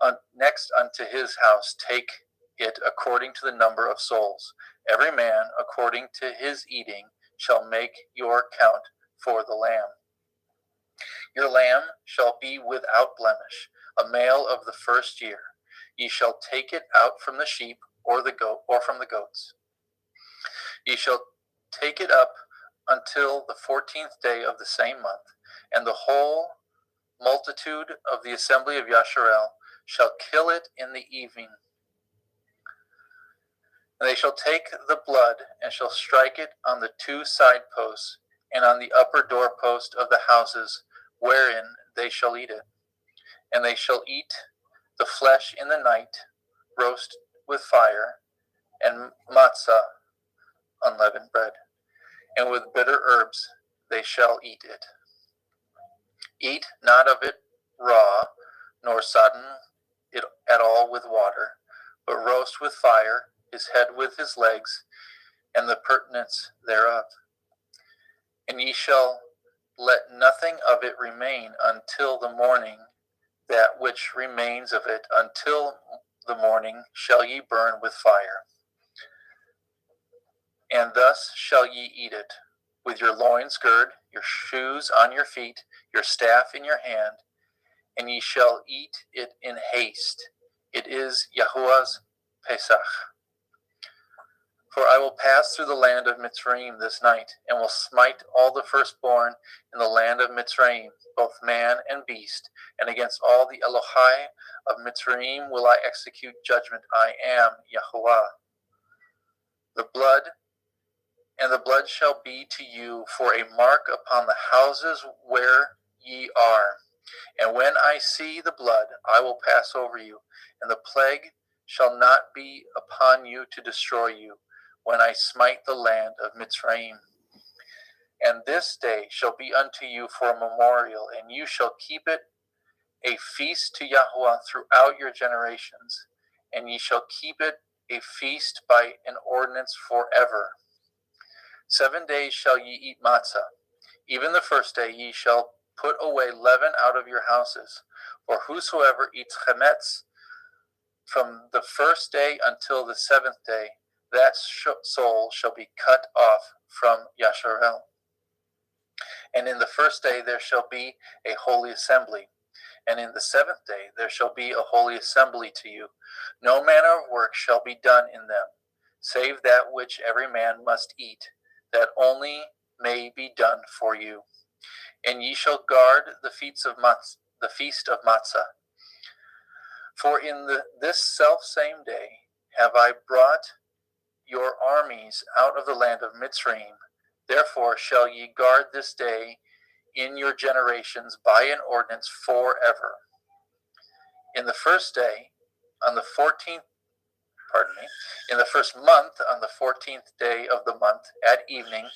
unto his house take it according to the number of souls. Every man according to his eating shall make your count for the lamb. Your lamb shall be without blemish, a male of the first year. Ye shall take it out from the sheep or the goat, or from the goats. Ye shall take it up until the 14th day of the same month, and the whole multitude of the assembly of Yasharel shall kill it in the evening. And they shall take the blood and shall strike it on the 2 side posts and on the upper doorpost of the houses wherein they shall eat it. And they shall eat the flesh in the night, roast with fire, and matzah, unleavened bread, and with bitter herbs they shall eat it. Eat not of it raw, nor sodden it at all with water, but roast with fire his head with his legs, and the purtenance thereof. And ye shall let nothing of it remain until the morning. That which remains of it until the morning shall ye burn with fire. And thus shall ye eat it, with your loins girded, your shoes on your feet, your staff in your hand, and ye shall eat it in haste. It is Yahuwah's Pesach. For I will pass through the land of Mitzrayim this night, and will smite all the firstborn in the land of Mitzrayim, both man and beast, and against all the Elohai of Mitzrayim will I execute judgment. I am Yahuwah. The blood shall be to you for a mark upon the houses where ye are. And when I see the blood, I will pass over you, and the plague shall not be upon you to destroy you, when I smite the land of Mitzrayim. And this day shall be unto you for a memorial, and you shall keep it a feast to Yahuwah throughout your generations, and ye shall keep it a feast by an ordinance forever. 7 days shall ye eat matzah. Even the first day ye shall put away leaven out of your houses. For whosoever eats chametz from the first day until the 7th day, that soul shall be cut off from Yasharel. And in the first day there shall be a holy assembly, and in the 7th day there shall be a holy assembly to you. No manner of work shall be done in them, save that which every man must eat, that only may be done for you. And ye shall guard the feast of matzah. For in this selfsame day have I brought your armies out of the land of Mitzrayim. Therefore shall ye guard this day in your generations by an ordinance forever. In the first day, on the 14th, in the first month, on the 14th day of the month, at evening,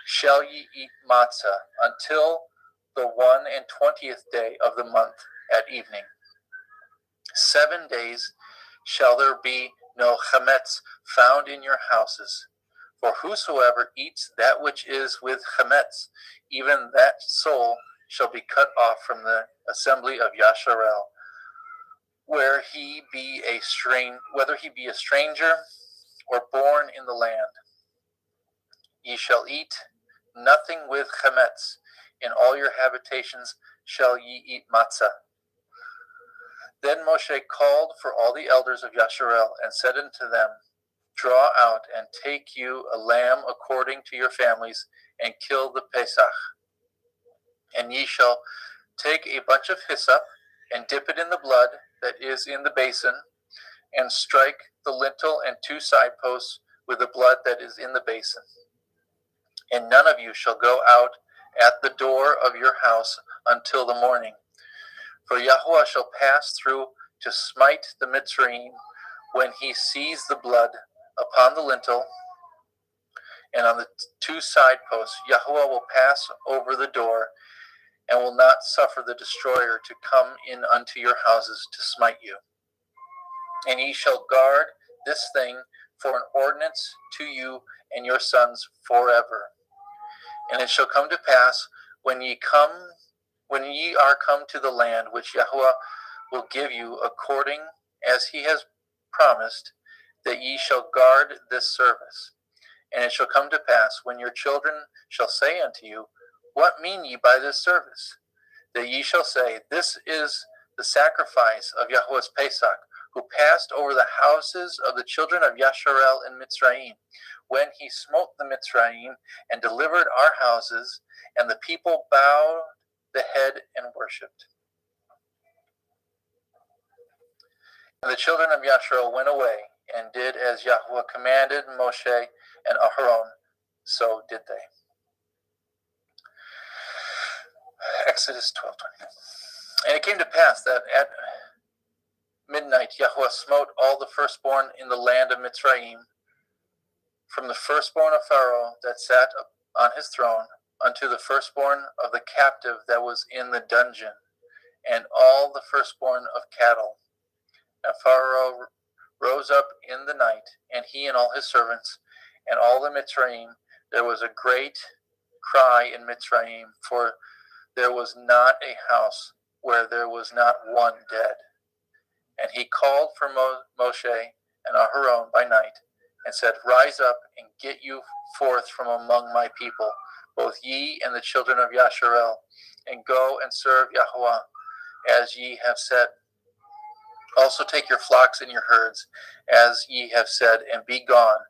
shall ye eat matzah until the 21st day of the month at evening. 7 days shall there be no chametz found in your houses. For whosoever eats that which is with chametz, even that soul shall be cut off from the assembly of Yasharel, whether he be a stranger or born in the land. Ye shall eat nothing with chametz. In all your habitations shall ye eat matzah. Then Moshe called for all the elders of Yasharel, and said unto them, Draw out, and take you a lamb according to your families, and kill the Pesach. And ye shall take a bunch of hyssop, and dip it in the blood that is in the basin, and strike the lintel and 2 side posts with the blood that is in the basin. And none of you shall go out at the door of your house until the morning. For Yahweh shall pass through to smite the Mitzrayim when he sees the blood upon the lintel and on the two side posts. Yahweh will pass over the door and will not suffer the destroyer to come in unto your houses to smite you. And ye shall guard this thing for an ordinance to you and your sons forever. And it shall come to pass when ye are come to the land which Yahweh will give you according as he has promised, that ye shall guard this service. And it shall come to pass when your children shall say unto you, What mean ye by this service? That ye shall say, This is the sacrifice of Yahweh's Pesach, who passed over the houses of the children of Yasharel in Mitzrayim, when he smote the Mitzrayim and delivered our houses, and the people bowed the head and worshipped. And the children of Yasharel went away and did as Yahweh commanded Moshe and Aharon, so did they. Exodus 12:20. And it came to pass that at midnight Yahweh smote all the firstborn in the land of Mitzrayim, from the firstborn of Pharaoh that sat on his throne, unto the firstborn of the captive that was in the dungeon, and all the firstborn of cattle. And Pharaoh rose up in the night, and he and all his servants, and all the Mitzrayim. There was a great cry in Mitzrayim, for there was not a house where there was not one dead. And he called for Moshe and Aharon by night, and said, Rise up and get you forth from among my people, both ye and the children of Yasharel, and go and serve Yahweh, as ye have said. Also take your flocks and your herds, as ye have said, and be gone,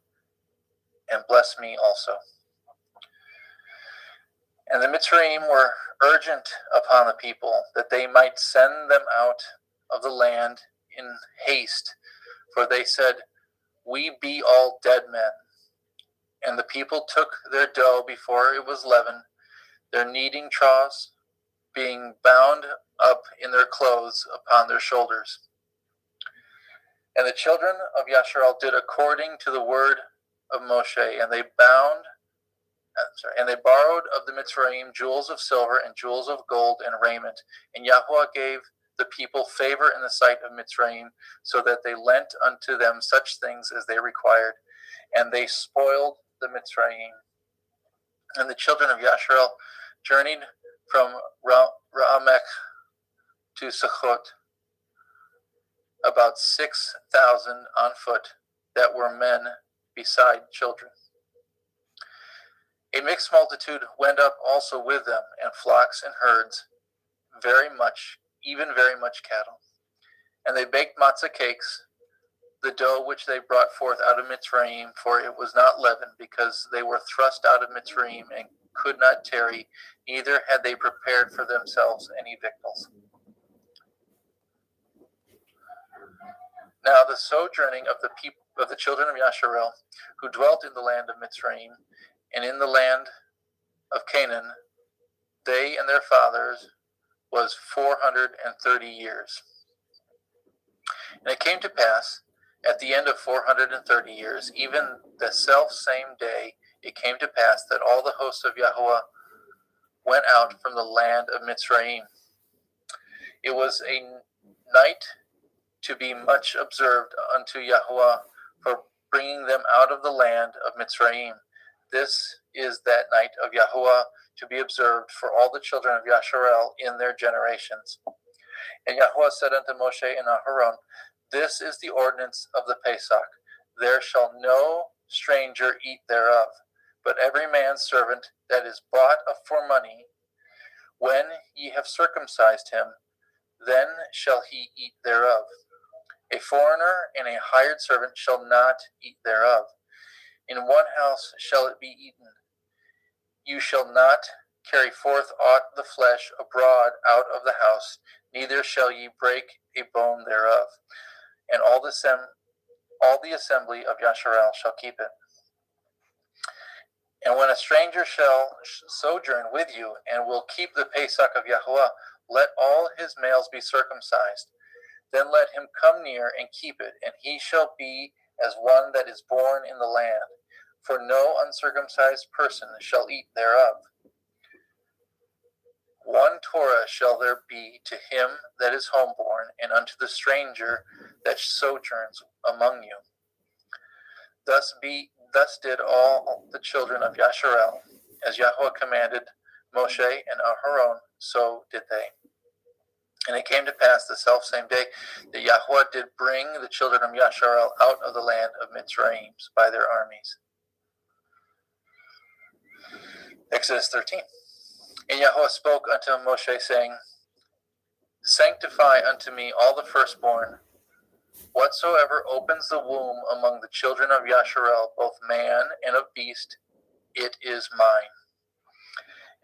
and bless me also. And the Mitzrayim were urgent upon the people, that they might send them out of the land in haste, for they said, We be all dead men. And the people took their dough before it was leavened, their kneading troughs being bound up in their clothes upon their shoulders. And the children of Yasharel did according to the word of Moshe, and they borrowed of the Mitzrayim jewels of silver and jewels of gold and raiment. And Yahweh gave the people favor in the sight of Mitzrayim, so that they lent unto them such things as they required, and they spoiled the Mitzrayim. And the children of Yasharel journeyed from Ra'amech to Sukkot, about 6,000 on foot, that were men beside children. A mixed multitude went up also with them, and flocks and herds, very much cattle. And they baked matzah cakes, the dough which they brought forth out of Mitzrayim, for it was not leavened, because they were thrust out of Mitzrayim and could not tarry, neither had they prepared for themselves any victuals. Now the sojourning of the children of Yasharel, who dwelt in the land of Mitzrayim, and in the land of Canaan, they and their fathers, was 430 years. And it came to pass, at the end of 430 years, even the self same day, it came to pass that all the hosts of Yahweh went out from the land of Mitzrayim. It was a night to be much observed unto Yahweh for bringing them out of the land of Mitzrayim. This is that night of Yahweh to be observed for all the children of Yasharel in their generations. And Yahweh said unto Moshe and Aharon, This is the ordinance of the Pesach. There shall no stranger eat thereof, but every man's servant that is bought for money, when ye have circumcised him, then shall he eat thereof. A foreigner and a hired servant shall not eat thereof. In one house shall it be eaten. You shall not carry forth aught the flesh abroad out of the house, neither shall ye break a bone thereof. And all the assembly of Yasharel shall keep it. And when a stranger shall sojourn with you, and will keep the Pesach of Yahuwah, let all his males be circumcised. Then let him come near and keep it, and he shall be as one that is born in the land. For no uncircumcised person shall eat thereof. 1 Torah shall there be to him that is homeborn, and unto the stranger that sojourns among you. Thus did all the children of Yasharel, as Yahweh commanded Moshe and Aharon, so did they. And it came to pass the selfsame day that Yahweh did bring the children of Yasharel out of the land of Mitzrayim by their armies. Exodus 13. And Yahweh spoke unto Moshe, saying, Sanctify unto me all the firstborn, whatsoever opens the womb among the children of Yasharel, both man and of beast, it is mine.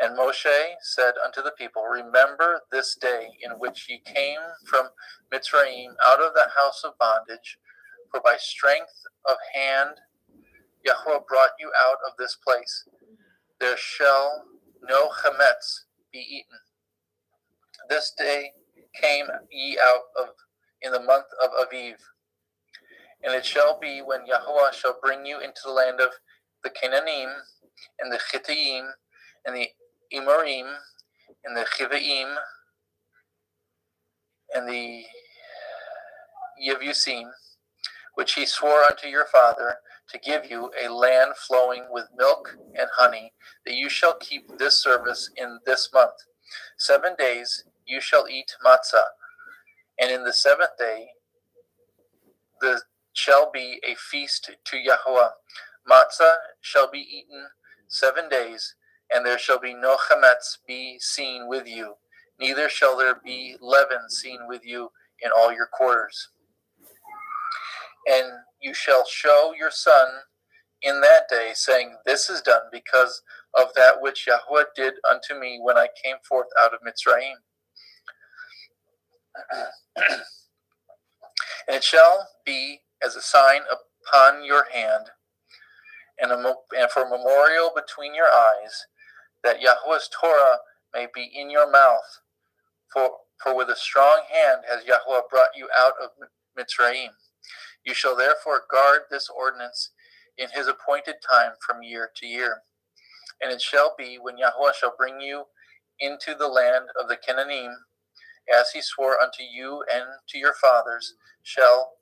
And Moshe said unto the people, Remember this day in which ye came from Mitzrayim out of the house of bondage, for by strength of hand Yahweh brought you out of this place. There shall no chametz be eaten. This day came ye out of in the month of Aviv. And it shall be when Yahweh shall bring you into the land of the Canaanim, and the Chittim, and the Emorim, and the Chivaim, and the Yevusim, which he swore unto your father, to give you a land flowing with milk and honey, that you shall keep this service in this month. 7 days you shall eat matzah, and in the 7th day there shall be a feast to Yahweh. Matzah shall be eaten 7 days, and there shall be no chametz be seen with you, neither shall there be leaven seen with you in all your quarters. And you shall show your son in that day, saying, This is done because of that which Yahweh did unto me when I came forth out of Mitzrayim. And it shall be as a sign upon your hand, and for a memorial between your eyes, that Yahweh's Torah may be in your mouth. For with a strong hand has Yahweh brought you out of Mitzrayim. You shall therefore guard this ordinance in his appointed time from year to year. And it shall be when Yahweh shall bring you into the land of the Canaanim, as he swore unto you and to your fathers, shall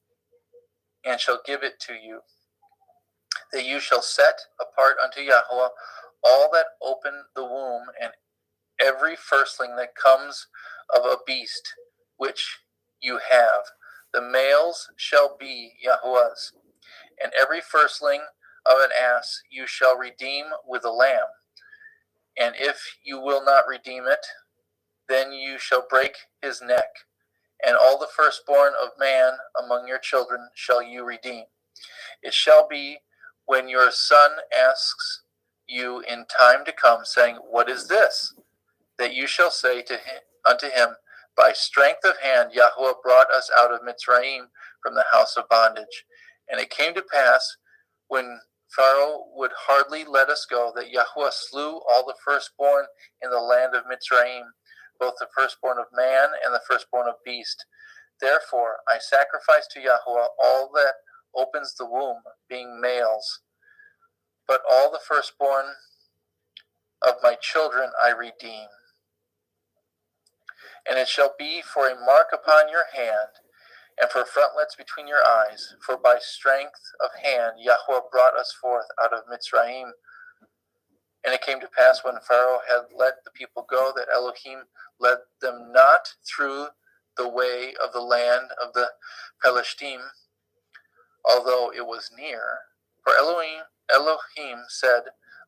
give it to you, that you shall set apart unto Yahweh all that open the womb, and every firstling that comes of a beast which you have. The males shall be Yahweh's, and every firstling of an ass you shall redeem with a lamb. And if you will not redeem it, then you shall break his neck. And all the firstborn of man among your children shall you redeem. It shall be when your son asks you in time to come, saying, What is this? That you shall say unto him, By strength of hand Yahweh brought us out of Mitzrayim from the house of bondage. And it came to pass, when Pharaoh would hardly let us go, that Yahweh slew all the firstborn in the land of Mitzrayim, both the firstborn of man and the firstborn of beast. Therefore I sacrifice to Yahweh all that opens the womb, being males. But all the firstborn of my children I redeem. And it shall be for a mark upon your hand, and for frontlets between your eyes. For by strength of hand Yahweh brought us forth out of Mitzrayim. And it came to pass, when Pharaoh had let the people go, that Elohim led them not through the way of the land of the Pelishtim, although it was near. For Elohim said,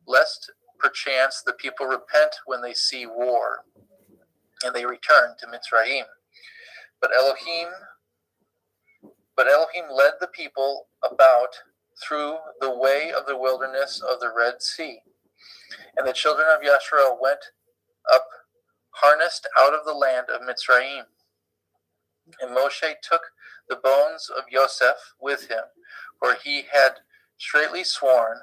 Lest perchance the people repent when they see war, and they return to Mitzrayim. But Elohim led the people about through the way of the wilderness of the Red Sea. And the children of Yasharel went up harnessed out of the land of Mitzrayim. And Moshe took the bones of Yosef with him, for he had straitly sworn,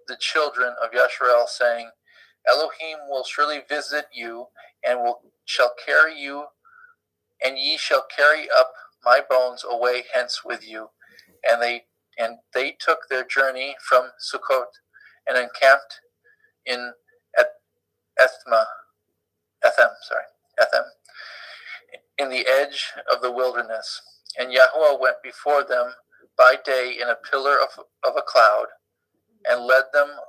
the children of Yasharel, saying, Elohim will surely visit you, and shall carry you, and ye shall carry up my bones away hence with you. And they took their journey from Sukkot, and encamped in Ethem, in the edge of the wilderness. And Yahweh went before them by day in a pillar of a cloud, and led them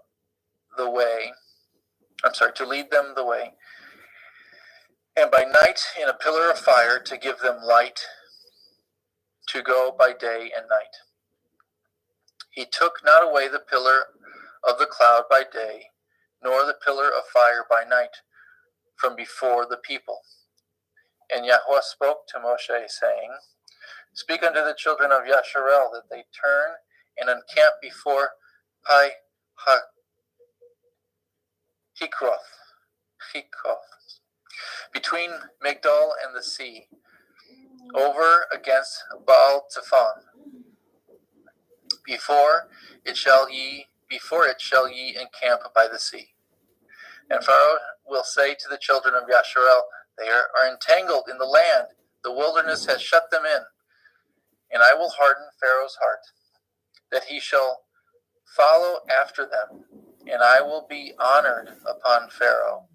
the way. To lead them the way, and by night in a pillar of fire to give them light to go by day and night. He took not away the pillar of the cloud by day, nor the pillar of fire by night from before the people. And Yahweh spoke to Moshe, saying, Speak unto the children of Yasharel that they turn and encamp before Pi Hikroth, between Migdol and the sea, over against Baal Zephon. Before it shall ye encamp by the sea. And Pharaoh will say to the children of Yasharel, They are entangled in the land, the wilderness has shut them in. And I will harden Pharaoh's heart, that he shall follow after them, and I will be honored upon Pharaoh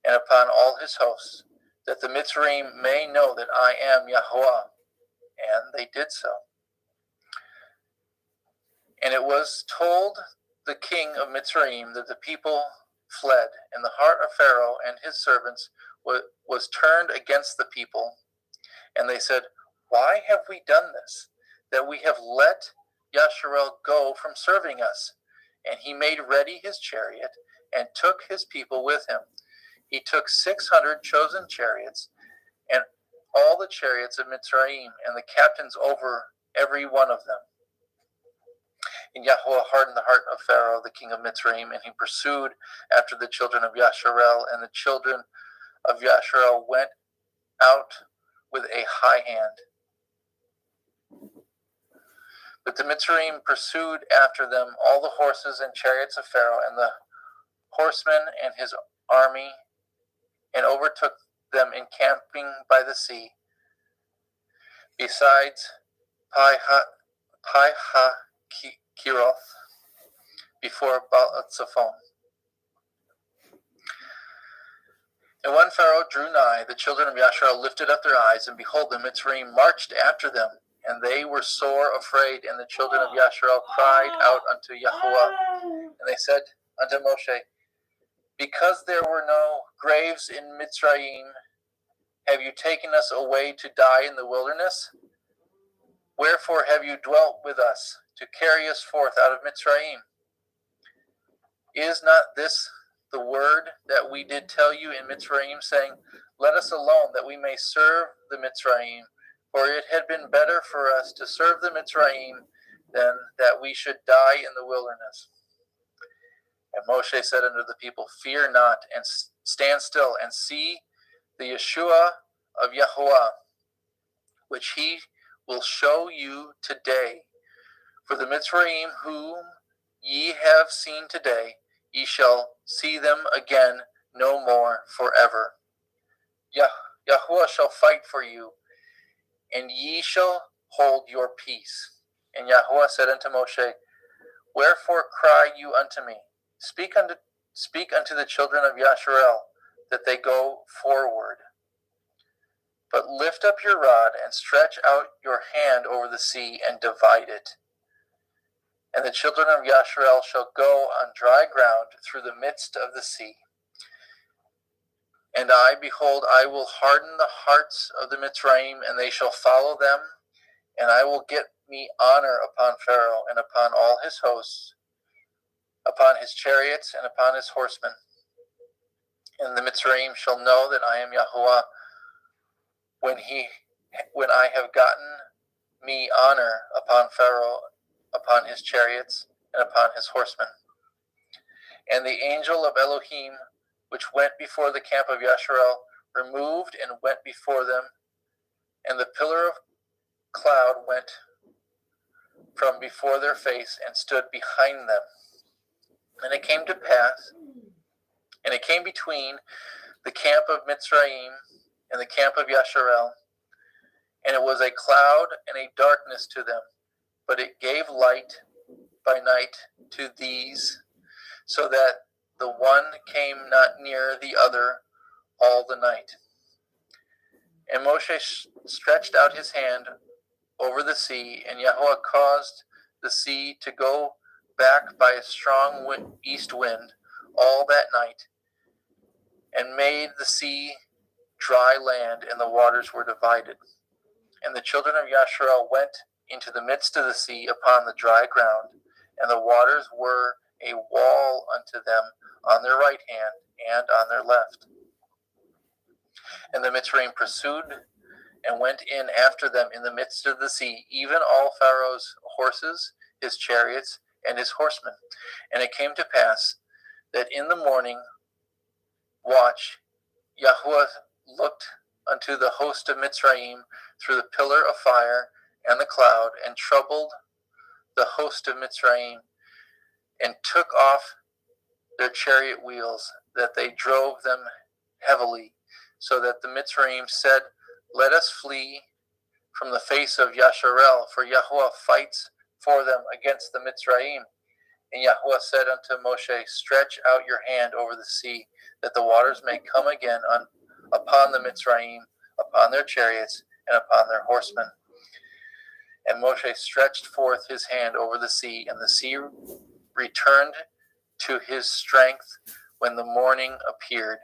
and upon all his hosts, that the Mitzrayim may know that I am Yahweh. And they did so. And it was told the king of Mitzrayim that the people fled, and the heart of Pharaoh and his servants was turned against the people. And they said, Why have we done this, that we have let Yasharel go from serving us? And he made ready his chariot, and took his people with him. He took 600 chosen chariots, and all the chariots of Mitzrayim, and the captains over every one of them. And Yahweh hardened the heart of Pharaoh, the king of Mitzrayim, and he pursued after the children of Yasharel, and the children of Yasharel went out with a high hand. But the Mitzrayim pursued after them all the horses and chariots of Pharaoh, and the horsemen and his army, and overtook them encamping by the sea, besides Pi-haKiroth, before Baal-Zephon. And when Pharaoh drew nigh, the children of Yasharel lifted up their eyes, and behold, the Mitzrayim marched after them, and they were sore afraid. And the children of Yasharel cried out unto Yahweh, and they said unto Moshe, Because there were no graves in Mitzrayim, have you taken us away to die in the wilderness? Wherefore have you dwelt with us, to carry us forth out of Mitzrayim? Is not this the word that we did tell you in Mitzrayim, saying, Let us alone, that we may serve the Mitzrayim? For it had been better for us to serve the Mitzrayim than that we should die in the wilderness. And Moshe said unto the people, Fear not, and stand still, and see the Yeshua of Yahweh, which he will show you today. For the Mitzrayim whom ye have seen today, ye shall see them again no more forever. Yahweh shall fight for you, and ye shall hold your peace. And Yahweh said unto Moshe, Wherefore cry you unto me? Speak unto the children of Yasharel, that they go forward. But lift up your rod, and stretch out your hand over the sea, and divide it. And the children of Yasharel shall go on dry ground through the midst of the sea. And I, behold, I will harden the hearts of the Mitzrayim, and they shall follow them. And I will get me honor upon Pharaoh, and upon all his hosts, upon his chariots, and upon his horsemen. And the Mitzrayim shall know that I am Yahweh, when I have gotten me honor upon Pharaoh, upon his chariots, and upon his horsemen. And the angel of Elohim, which went before the camp of Yasharel, removed and went before them, and the pillar of cloud went from before their face and stood behind them. And it came to pass, and it came between the camp of Mitzrayim and the camp of Yasharel, and it was a cloud and a darkness to them, but it gave light by night to these, so that the one came not near the other all the night. And Moshe stretched out his hand over the sea, and Yahweh caused the sea to go back by a strong east wind all that night, and made the sea dry land, and the waters were divided. And the children of Yasharel went into the midst of the sea upon the dry ground, and the waters were a wall unto them on their right hand and on their left. And the Mitzrayim pursued and went in after them in the midst of the sea, even all Pharaoh's horses, his chariots, and his horsemen. And it came to pass that in the morning watch Yahweh looked unto the host of Mitzrayim through the pillar of fire and the cloud, and troubled the host of Mitzrayim, and took off their chariot wheels, that they drove them heavily, so that the Mitzrayim said, Let us flee from the face of Yasharel, for Yahweh fights for them against the Mitzrayim. And Yahweh said unto Moshe, Stretch out your hand over the sea, that the waters may come again upon the Mitzrayim, upon their chariots, and upon their horsemen. And Moshe stretched forth his hand over the sea, and the sea returned to his strength when the morning appeared.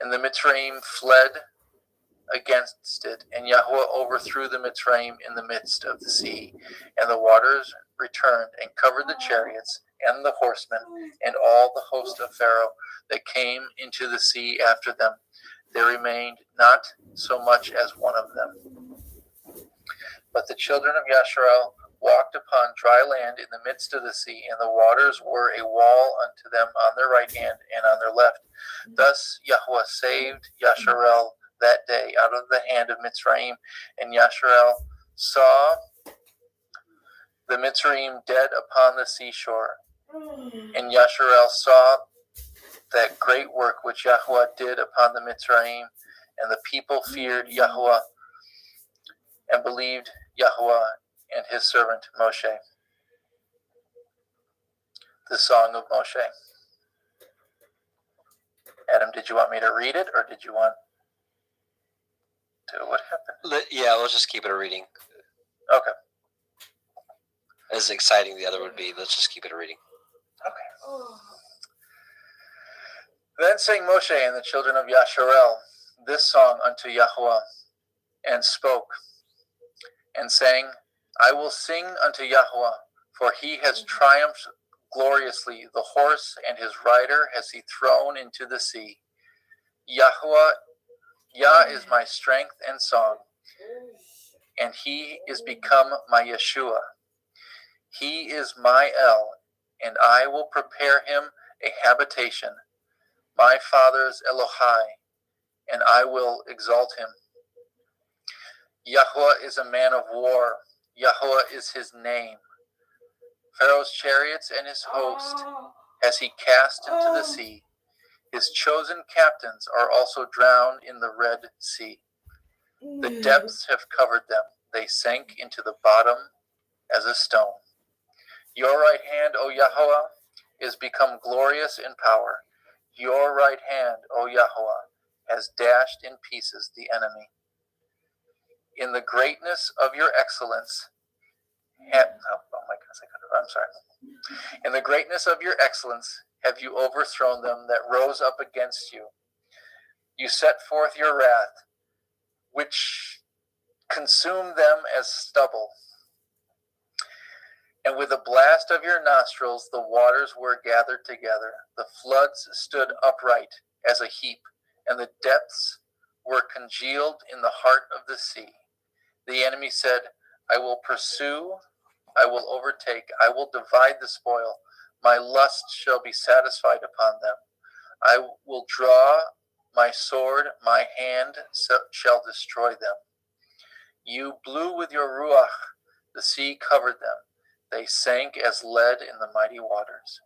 And the Mitzrayim fled against it, and Yahweh overthrew the Mitzrayim in the midst of the sea. And the waters returned and covered the chariots and the horsemen and all the host of Pharaoh that came into the sea after them. There remained not so much as one of them. But the children of Yasharel walked upon dry land in the midst of the sea, and the waters were a wall unto them on their right hand and on their left. Thus Yahweh saved Yasharel that day out of the hand of Mitzrayim, and Yasharel saw the Mitzrayim dead upon the seashore. And Yasharel saw that great work which Yahweh did upon the Mitzrayim, and the people feared Yahweh and believed Yahweh and his servant Moshe. The Song of Moshe. Adam, did you want me to read it, or did you want to? What happened? Yeah, let's just keep it a reading. Okay. As exciting the other would be, let's just keep it a reading. Okay. Then sang Moshe and the children of Yasharel this song unto Yahweh, and spoke, and sang, I will sing unto Yahweh, for he has triumphed gloriously. The horse and his rider has he thrown into the sea. Yahweh, Yah is my strength and song, and he is become my Yeshua. He is my El, and I will prepare him a habitation, my father's Elohai, and I will exalt him. Yahweh is a man of war. Yahweh is his name. Pharaoh's chariots and his host has he cast into the sea. His chosen captains are also drowned in the Red Sea. The depths have covered them. They sank into the bottom as a stone. Your right hand, O Yahweh, is become glorious in power. Your right hand, O Yahweh, has dashed in pieces the enemy. In the greatness of your excellence, in the greatness of your excellence have you overthrown them that rose up against you. You set forth your wrath, which consumed them as stubble. And with the blast of your nostrils the waters were gathered together. The floods stood upright as a heap, and the depths were congealed in the heart of the sea. The enemy said, I will pursue, I will overtake, I will divide the spoil. My lust shall be satisfied upon them. I will draw my sword, my hand shall destroy them. You blew with your ruach, the sea covered them. They sank as lead in the mighty waters.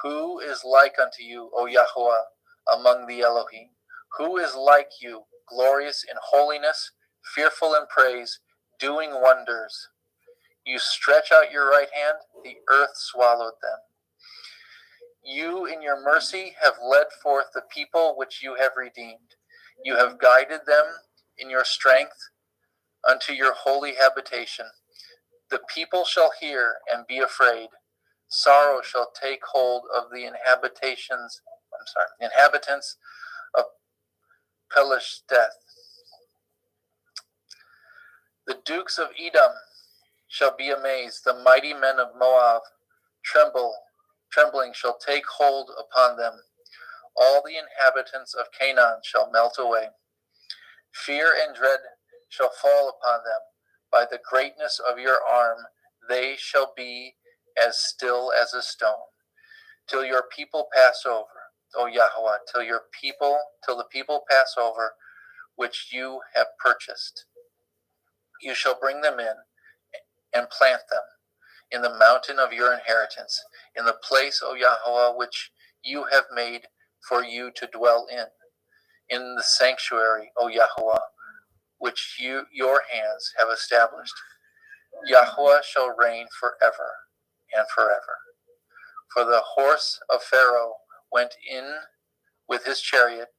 Who is like unto you, O Yahweh, among the Elohim? Who is like you, glorious in holiness, fearful in praise, doing wonders? You stretch out your right hand, the earth swallowed them. You in your mercy have led forth the people which you have redeemed. You have guided them in your strength unto your holy habitation. The people shall hear and be afraid. Sorrow shall take hold of the inhabitants of Pelisheth. The dukes of Edom shall be amazed. The mighty men of Moab trembling shall take hold upon them. All the inhabitants of Canaan shall melt away. Fear and dread shall fall upon them. By the greatness of your arm, they shall be as still as a stone, till your people pass over, O Yahweh, till the people pass over, which you have purchased. You shall bring them in and plant them in the mountain of your inheritance, in the place, O Yahweh, which you have made for you to dwell in the sanctuary, O Yahweh, which your hands have established. Yahweh shall reign forever and forever. For the horse of Pharaoh went in with his chariots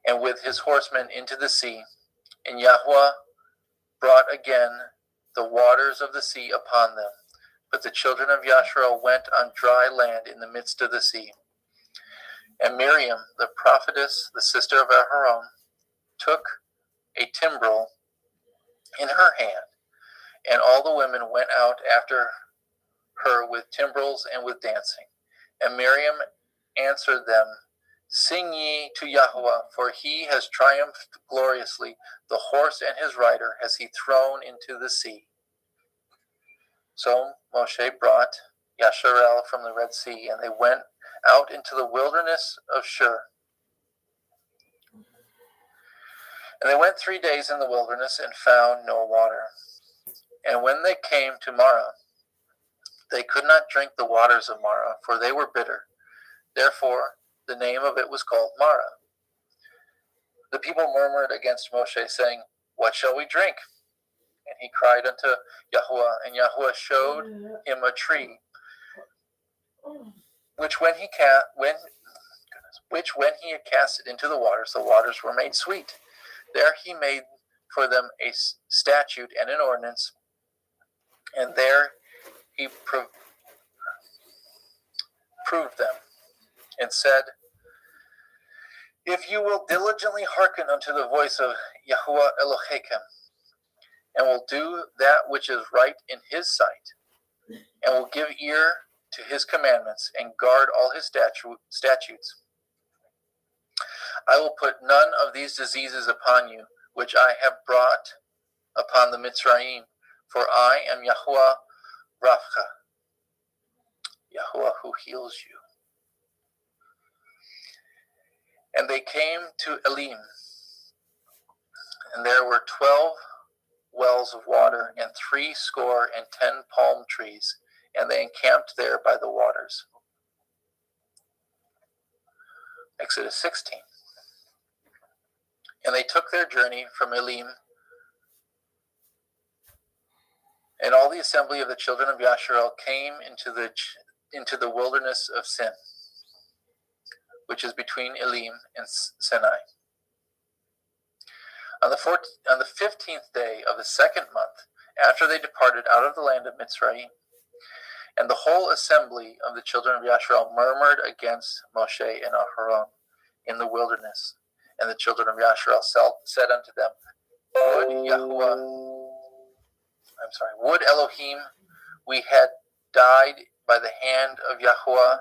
and with his horsemen into the sea, and Yahweh brought again the waters of the sea upon them. But the children of Yasharel went on dry land in the midst of the sea. And Miriam, the prophetess, the sister of Aharon, took a timbrel in her hand, and all the women went out after her with timbrels and with dancing. And Miriam answered them, Sing ye to Yahweh, for he has triumphed gloriously. The horse and his rider has he thrown into the sea. So Moshe brought Yasharel from the Red Sea, and they went out into the wilderness of Shur. And they went 3 days in the wilderness and found no water. And when they came to Marah, they could not drink the waters of Marah, for they were bitter. Therefore, the name of it was called Marah. The people murmured against Moshe, saying, What shall we drink? And he cried unto Yahweh, and Yahweh showed him a tree, which when he had cast it into the waters were made sweet. There he made for them a statute and an ordinance, and there he proved them, and said, If you will diligently hearken unto the voice of Yahweh Elohechem, and will do that which is right in his sight, and will give ear to his commandments, and guard all his statutes, I will put none of these diseases upon you, which I have brought upon the Mitzrayim, for I am Yahweh Rapha, Yahweh who heals you. And they came to Elim, and there were 12 wells of water, and 70 palm trees, and they encamped there by the waters. Exodus 16. And they took their journey from Elim, and all the assembly of the children of Yasharel came into the wilderness of Sin, which is between Elim and Sinai. On the 15th day of the second month, after they departed out of the land of Mitzrayim, and the whole assembly of the children of Yasharel murmured against Moshe and Aharon in the wilderness. And the children of Yasharel said unto them, Would Elohim we had died by the hand of Yahweh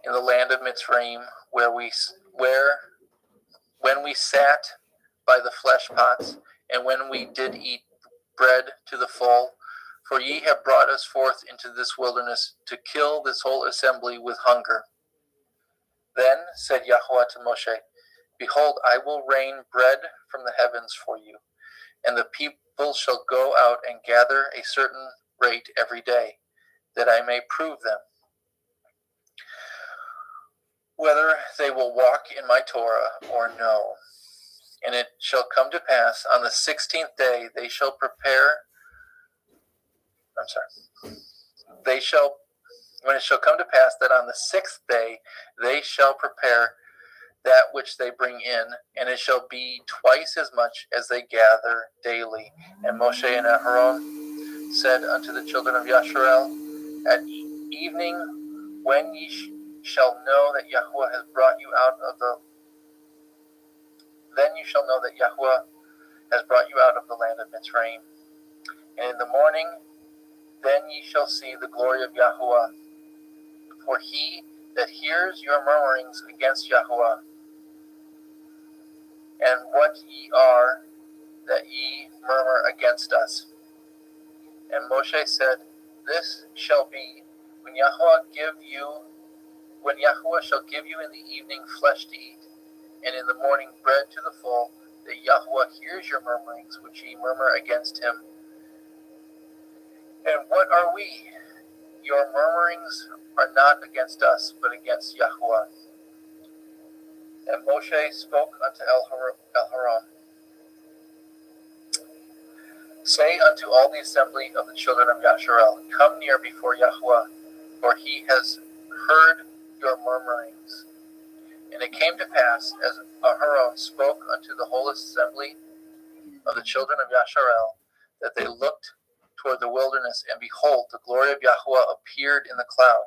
in the land of Mitzrayim, when we sat by the flesh pots, and when we did eat bread to the full. For ye have brought us forth into this wilderness to kill this whole assembly with hunger. Then said Yahweh to Moshe, Behold, I will rain bread from the heavens for you, and the people shall go out and gather a certain rate every day, that I may prove them, whether they will walk in my Torah or no. And it shall come to pass on the 16th day they shall prepare. When it shall come to pass that on the 6th day they shall prepare that which they bring in, and it shall be twice as much as they gather daily. And Moshe and Aaron said unto the children of Yasharel, at evening, when ye shall know that Yahuwah has brought you out of the then you shall know that Yahuwah has brought you out of the land of Mitzrayim. And in the morning, then ye shall see the glory of Yahuwah. For he that hears your murmurings against Yahuwah, and what ye are that ye murmur against us. And Moshe said, this shall be when Yahuwah shall give you in the evening flesh to eat, and in the morning bread to the full, that Yahuwah hears your murmurings which ye murmur against him. And what are we? Your murmurings are not against us, but against Yahuwah. And Moshe spoke unto El-Haron, say unto all the assembly of the children of Yasharel, come near before Yahuwah, for he has heard your murmurings. And it came to pass, as Aharon spoke unto the whole assembly of the children of Yasharel, that they looked toward the wilderness, and behold, the glory of Yahuwah appeared in the cloud.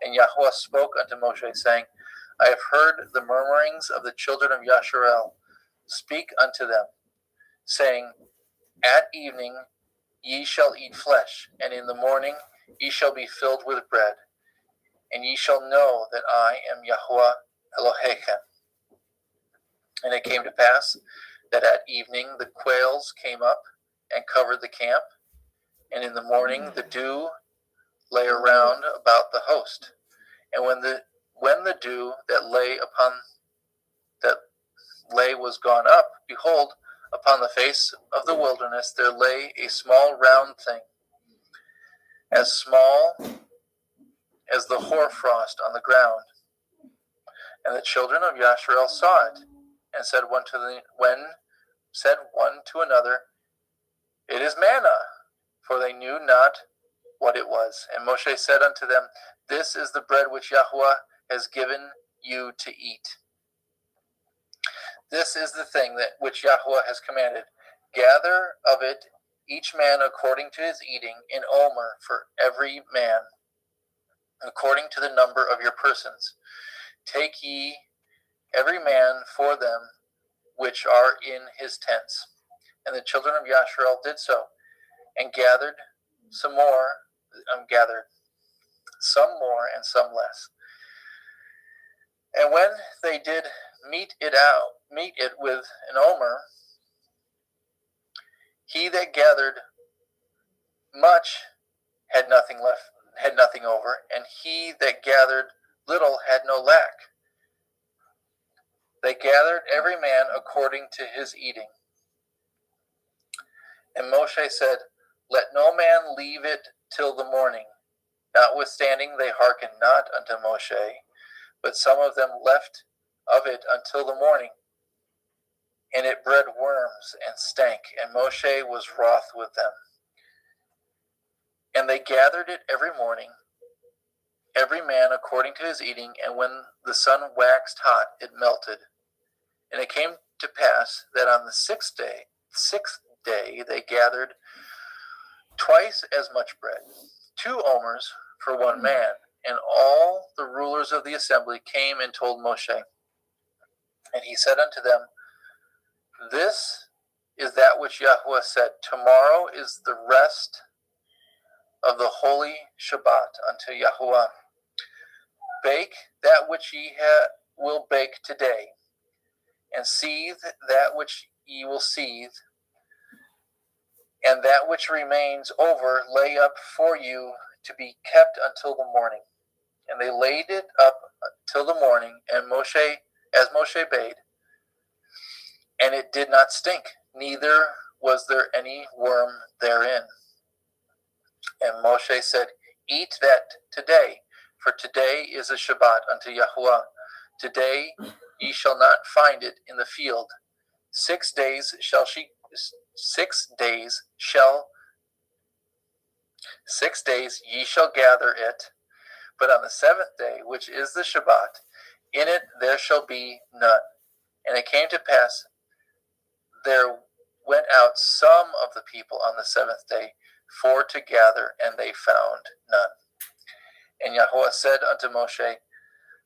And Yahuwah spoke unto Moshe, saying, I have heard the murmurings of the children of Yasharel. Speak unto them, saying, at evening ye shall eat flesh, and in the morning ye shall be filled with bread, and ye shall know that I am Yahuwah Elohechem. And it came to pass that at evening the quails came up and covered the camp, and in the morning the dew lay around about the host. And when the dew that lay was gone up, behold, upon the face of the wilderness there lay a small round thing, as small as the hoarfrost on the ground. And the children of Yasharel saw it, and said one to another, it is manna, for they knew not what it was. And Moshe said unto them, this is the bread which Yahuwah has given you to eat. This is the thing which Yahuwah has commanded. Gather of it each man according to his eating in omer for every man, according to the number of your persons. Take ye every man for them which are in his tents. And the children of Yasharel did so, and gathered some more and some less. And when they did meet it with an omer, he that gathered much had nothing over, and he that gathered little had no lack. They gathered every man according to his eating. And Moshe said, let no man leave it till the morning. Notwithstanding they hearkened not unto Moshe, but some of them left of it until the morning. And it bred worms and stank, and Moshe was wroth with them. And they gathered it every morning, every man according to his eating, and when the sun waxed hot, it melted. And it came to pass that on the sixth day they gathered twice as much bread, 2 omers for one man. And all the rulers of the assembly came and told Moshe. And he said unto them, this is that which Yahuwah said, tomorrow is the rest of the holy Shabbat unto Yahuwah. Bake that which ye will bake today, and seethe that which ye will seethe, and that which remains over lay up for you to be kept until the morning. And they laid it up till the morning, and as Moshe bade, and it did not stink, neither was there any worm therein. And Moshe said, Eat that today, for today is a Shabbat unto Yahuwah. Today ye shall not find it in the field. 6 days shall she 6 days shall 6 days ye shall gather it, but on the 7th day, which is the Shabbat, in it there shall be none. And it came to pass, there went out some of the people on the 7th day for to gather, and they found none. And Yahuwah said unto Moshe,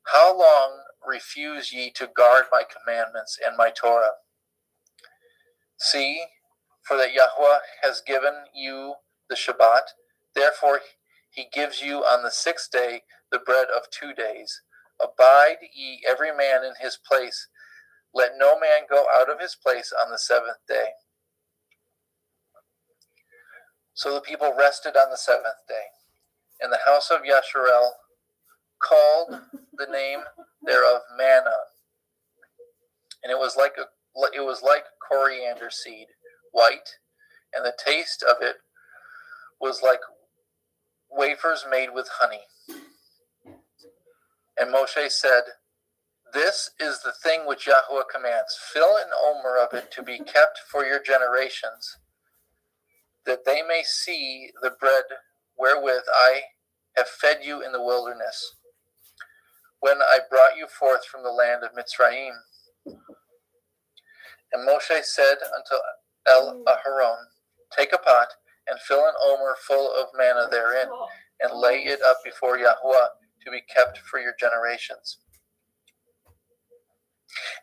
How long refuse ye to guard my commandments and my Torah? See, for that Yahuwah has given you the Shabbat, therefore he gives you on the 6th day the bread of 2 days. Abide ye every man in his place. Let no man go out of his place on the 7th day. So the people rested on the 7th day. And the house of Yasharel called the name thereof manna, and it was like coriander seed, white, and the taste of it was like wafers made with honey. And Moshe said, This is the thing which Yahuwah commands. Fill an omer of it to be kept for your generations, that they may see the bread wherewith I have fed you in the wilderness, when I brought you forth from the land of Mitzrayim. And Moshe said unto Aharon, Take a pot, and fill an omer full of manna therein, and lay it up before Yahuwah to be kept for your generations.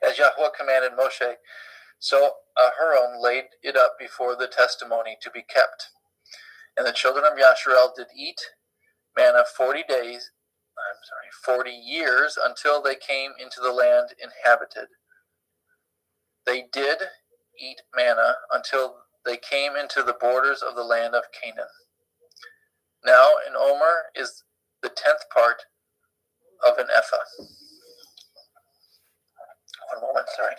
As Yahuwah commanded Moshe, so Aharon laid it up before the testimony to be kept. And the children of Yasharel did eat manna 40 years, until they came into the land inhabited. They did eat manna until they came into the borders of the land of Canaan. Now an omer is the 10th part of an ephah. One moment, sorry.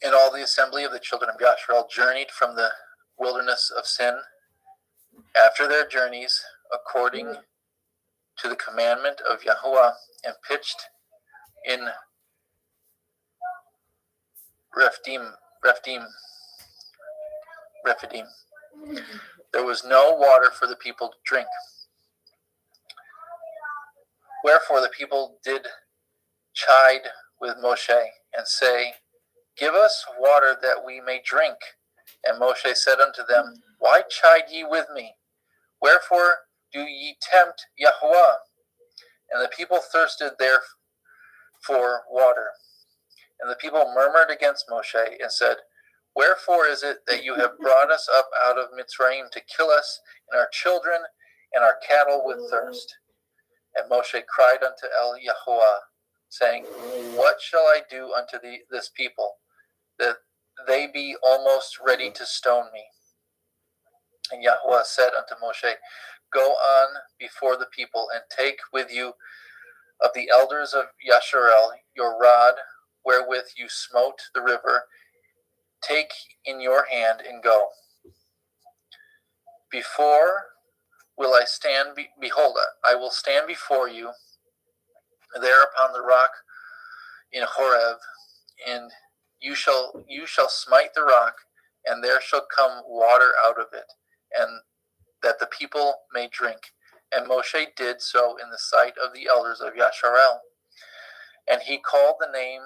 And all the assembly of the children of Yasharel journeyed from the wilderness of Sin after their journeys, according to the commandment of Yahuwah, and pitched in Rephidim. There was no water for the people to drink. Wherefore the people did chide with Moshe, and say, Give us water that we may drink. And Moshe said unto them, Why chide ye with me? Wherefore do ye tempt Yahuwah? And the people thirsted there for water. And the people murmured against Moshe, and said, Wherefore is it that you have brought us up out of Mitzrayim to kill us and our children and our cattle with thirst? And Moshe cried unto Yahuwah, saying, What shall I do unto this people, that they be almost ready to stone me? And Yahuwah said unto Moshe, Go on before the people, and take with you of the elders of Yasharel your rod, wherewith you smote the river. Take in your hand, and go. Behold, I will stand before you there upon the rock in Horeb, and you shall smite the rock, and there shall come water out of it, and that the people may drink. And Moshe did so in the sight of the elders of Yasharel. And he called the name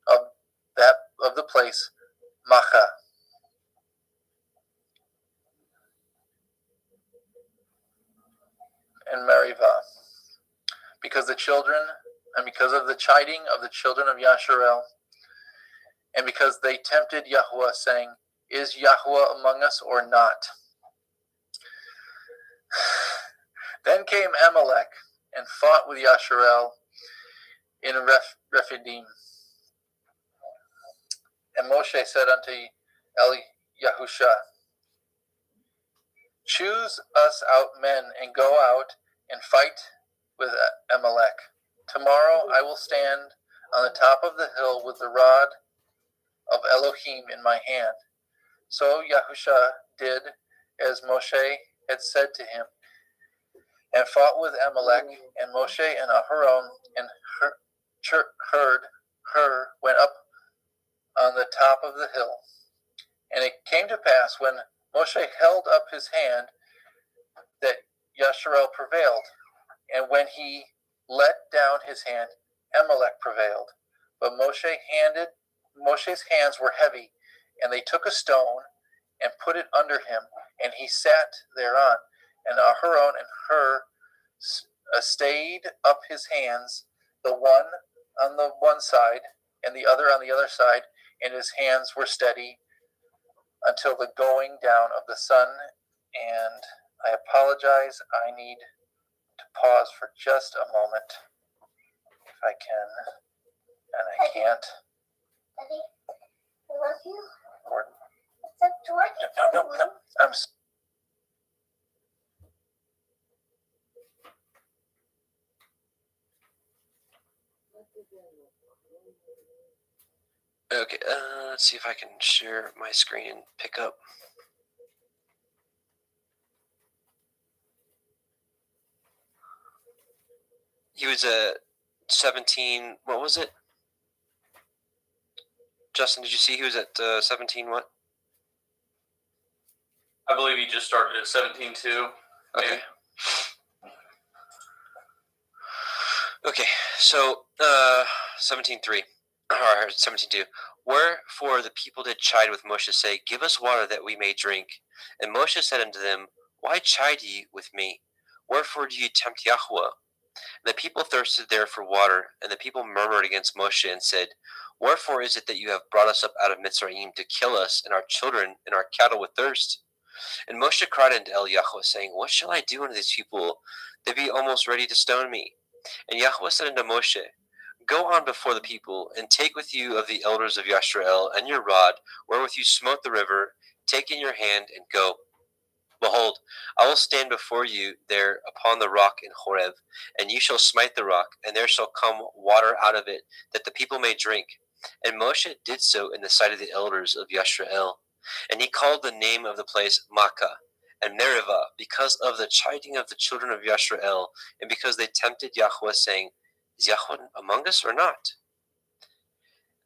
of the place Macha. And Merivah, because of the chiding of the children of Yasharel, and because they tempted Yahuwah, saying, Is Yahuwah among us or not? Then came Amalek and fought with Yasharel in Rephidim. And Moshe said unto Yahusha, Choose us out men, and go out and fight with Amalek. Tomorrow I will stand on the top of the hill with the rod of Elohim in my hand. So Yahusha did as Moshe had said to him, and fought with Amalek. And Moshe and Aharon and Hur went up on the top of the hill. And it came to pass, when Moshe held up his hand, that Yasharel prevailed. And when he let down his hand, Amalek prevailed. But Moshe's hands were heavy, and they took a stone and put it under him, and he sat thereon. And Aharon and Hur stayed up his hands, the one on the one side and the other on the other side, and his hands were steady until the going down of the sun. And I apologize, I need to pause for just a moment, if I can, and I can't. Daddy, I love you. Lord. Is that George? No. I'm Okay, let's see if I can share my screen and pick up. He was at 17. What was it? Justin, did you see he was at 17 what? I believe he just started at 17-2. Okay. Okay, so 17:3 or 17:2. Wherefore the people did chide with Moshe, say, Give us water that we may drink. And Moshe said unto them, Why chide ye with me? Wherefore do ye tempt Yahweh? And the people thirsted there for water, and the people murmured against Moshe and said, Wherefore is it that you have brought us up out of Mitzrayim to kill us and our children and our cattle with thirst? And Moshe cried unto Yahweh, saying, What shall I do unto these people? They be almost ready to stone me. And Yahweh said unto Moshe, Go on before the people, and take with you of the elders of Yashrael and your rod, wherewith you smote the river, take in your hand, and go. Behold, I will stand before you there upon the rock in Horeb, and ye shall smite the rock, and there shall come water out of it, that the people may drink. And Moshe did so in the sight of the elders of Yashrael. And he called the name of the place Makkah and Merivah, because of the chiding of the children of Yashrael, and because they tempted Yahweh, saying, Is Yahweh among us or not?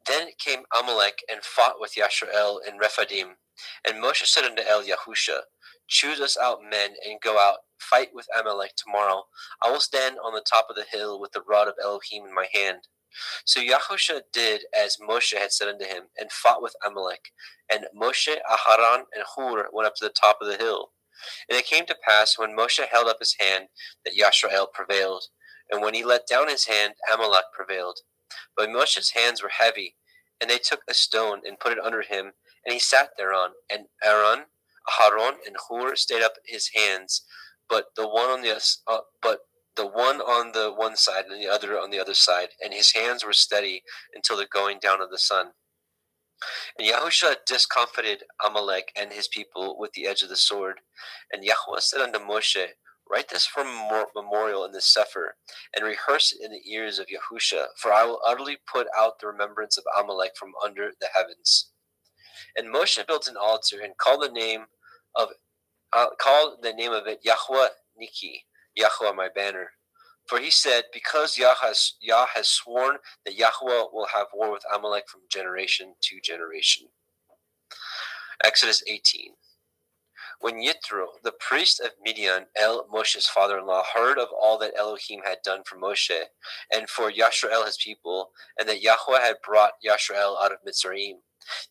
Then came Amalek and fought with Yashrael in Rephidim. And Moshe said unto Yahusha, Choose us out men, and go out, fight with Amalek tomorrow. I will stand on the top of the hill with the rod of Elohim in my hand. So Yahusha did as Moshe had said unto him, and fought with Amalek. And Moshe, Aharon, and Hur went up to the top of the hill. And it came to pass, when Moshe held up his hand, that Yashrael prevailed. And when he let down his hand, Amalek prevailed. But Moshe's hands were heavy, and they took a stone and put it under him, and he sat thereon. And Aaron, Aharon, and Hur stayed up his hands, but the one on the one side and the other on the other side, and his hands were steady until the going down of the sun. And Yahusha discomfited Amalek and his people with the edge of the sword. And Yahweh said unto Moshe, Write this for memorial in the Sefer, and rehearse it in the ears of Yahusha, for I will utterly put out the remembrance of Amalek from under the heavens. And Moshe built an altar and called the name of it Yahweh Niki, Yahweh my banner. For he said, Because Yah has sworn that Yahweh will have war with Amalek from generation to generation. Exodus 18. When Yitro, the priest of Midian, Moshe's father-in-law, heard of all that Elohim had done for Moshe and for Yashrael his people, and that Yahweh had brought Yashrael out of Mitzrayim,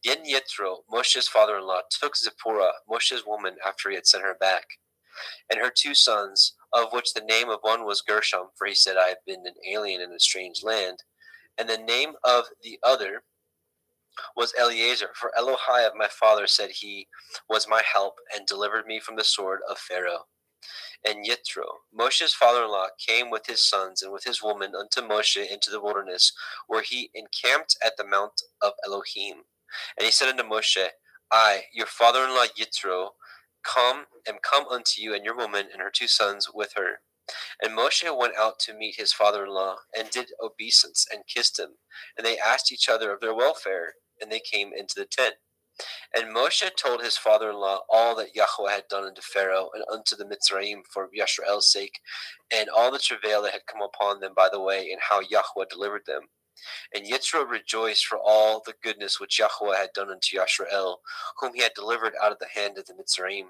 then Yitro, Moshe's father-in-law, took Zipporah, Moshe's woman, after he had sent her back, and her 2 sons, of which the name of one was Gershom, for he said, I have been an alien in a strange land, and the name of the other was Eleazar, for Elohai of my father, said he, was my help, and delivered me from the sword of Pharaoh. And Yitro, Moshe's father-in-law, came with his sons and with his woman unto Moshe into the wilderness, where he encamped at the mount of Elohim. And he said unto Moshe, I, your father-in-law Yitro, come unto you, and your woman and her 2 sons with her. And Moshe went out to meet his father-in-law, and did obeisance, and kissed him. And they asked each other of their welfare, and they came into the tent. And Moshe told his father-in-law all that Yahweh had done unto Pharaoh and unto the Mitzrayim for Yashrael's sake, and all the travail that had come upon them by the way, and how Yahweh delivered them. And Yitro rejoiced for all the goodness which Yahweh had done unto Yashrael, whom he had delivered out of the hand of the Mitzrayim.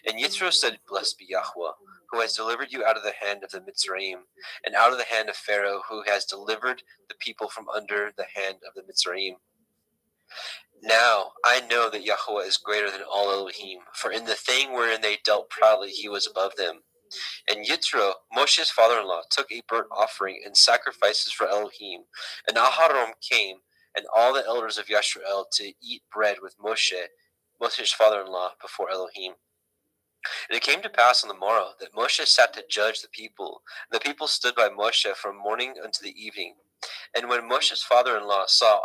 And Yitro said, Blessed be Yahweh, who has delivered you out of the hand of the Mitzrayim, and out of the hand of Pharaoh, who has delivered the people from under the hand of the Mitzrayim. Now I know that Yahweh is greater than all Elohim, for in the thing wherein they dealt proudly he was above them. And Yitro, Moshe's father-in-law, took a burnt offering and sacrifices for Elohim. And Aharon came, and all the elders of Yashrael, to eat bread with Moshe, Moshe's father-in-law, before Elohim. And it came to pass on the morrow that Moshe sat to judge the people. And the people stood by Moshe from morning unto the evening. And when Moshe's father-in-law saw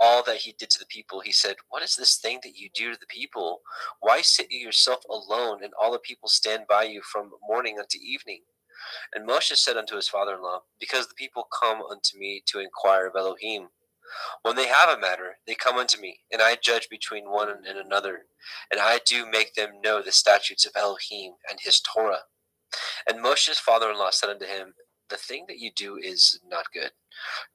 all that he did to the people, he said, What is this thing that you do to the people? Why sit you yourself alone, and all the people stand by you from morning unto evening? And Moshe said unto his father-in-law, Because the people come unto me to inquire of Elohim. When they have a matter, they come unto me, and I judge between one and another, and I do make them know the statutes of Elohim and his Torah. And Moshe's father-in-law said unto him, The thing that you do is not good.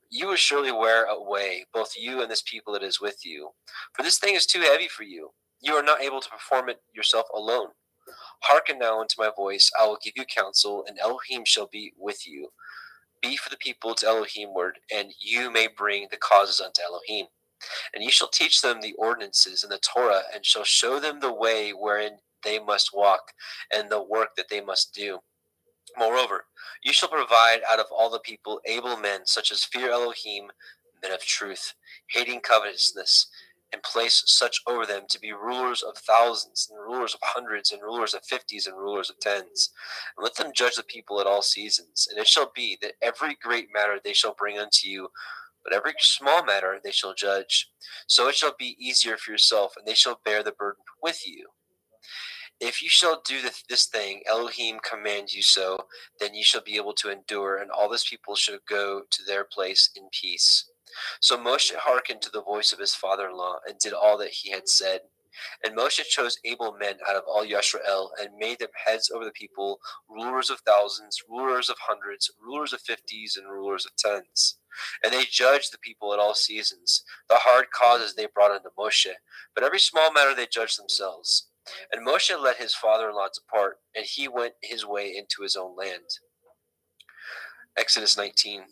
You will surely wear away, both you and this people that is with you. For this thing is too heavy for you. You are not able to perform it yourself alone. Hearken now unto my voice, I will give you counsel, and Elohim shall be with you. Be for the people to Elohim ward, and you may bring the causes unto Elohim. And ye shall teach them the ordinances and the Torah, and shall show them the way wherein they must walk, and the work that they must do. Moreover, you shall provide out of all the people able men, such as fear Elohim, men of truth, hating covetousness, and place such over them to be rulers of thousands, and rulers of hundreds, and rulers of fifties, and rulers of tens. And let them judge the people at all seasons. And it shall be that every great matter they shall bring unto you, but every small matter they shall judge. So it shall be easier for yourself, and they shall bear the burden with you. If you shall do this thing, Elohim commands you so, then you shall be able to endure, and all this people shall go to their place in peace. So Moshe hearkened to the voice of his father-in-law, and did all that he had said. And Moshe chose able men out of all Yashrael, and made them heads over the people, rulers of thousands, rulers of hundreds, rulers of fifties, and rulers of tens. And they judged the people at all seasons. The hard causes they brought unto Moshe, but every small matter they judged themselves. And Moshe let his father-in-law depart, and he went his way into his own land. Exodus 19.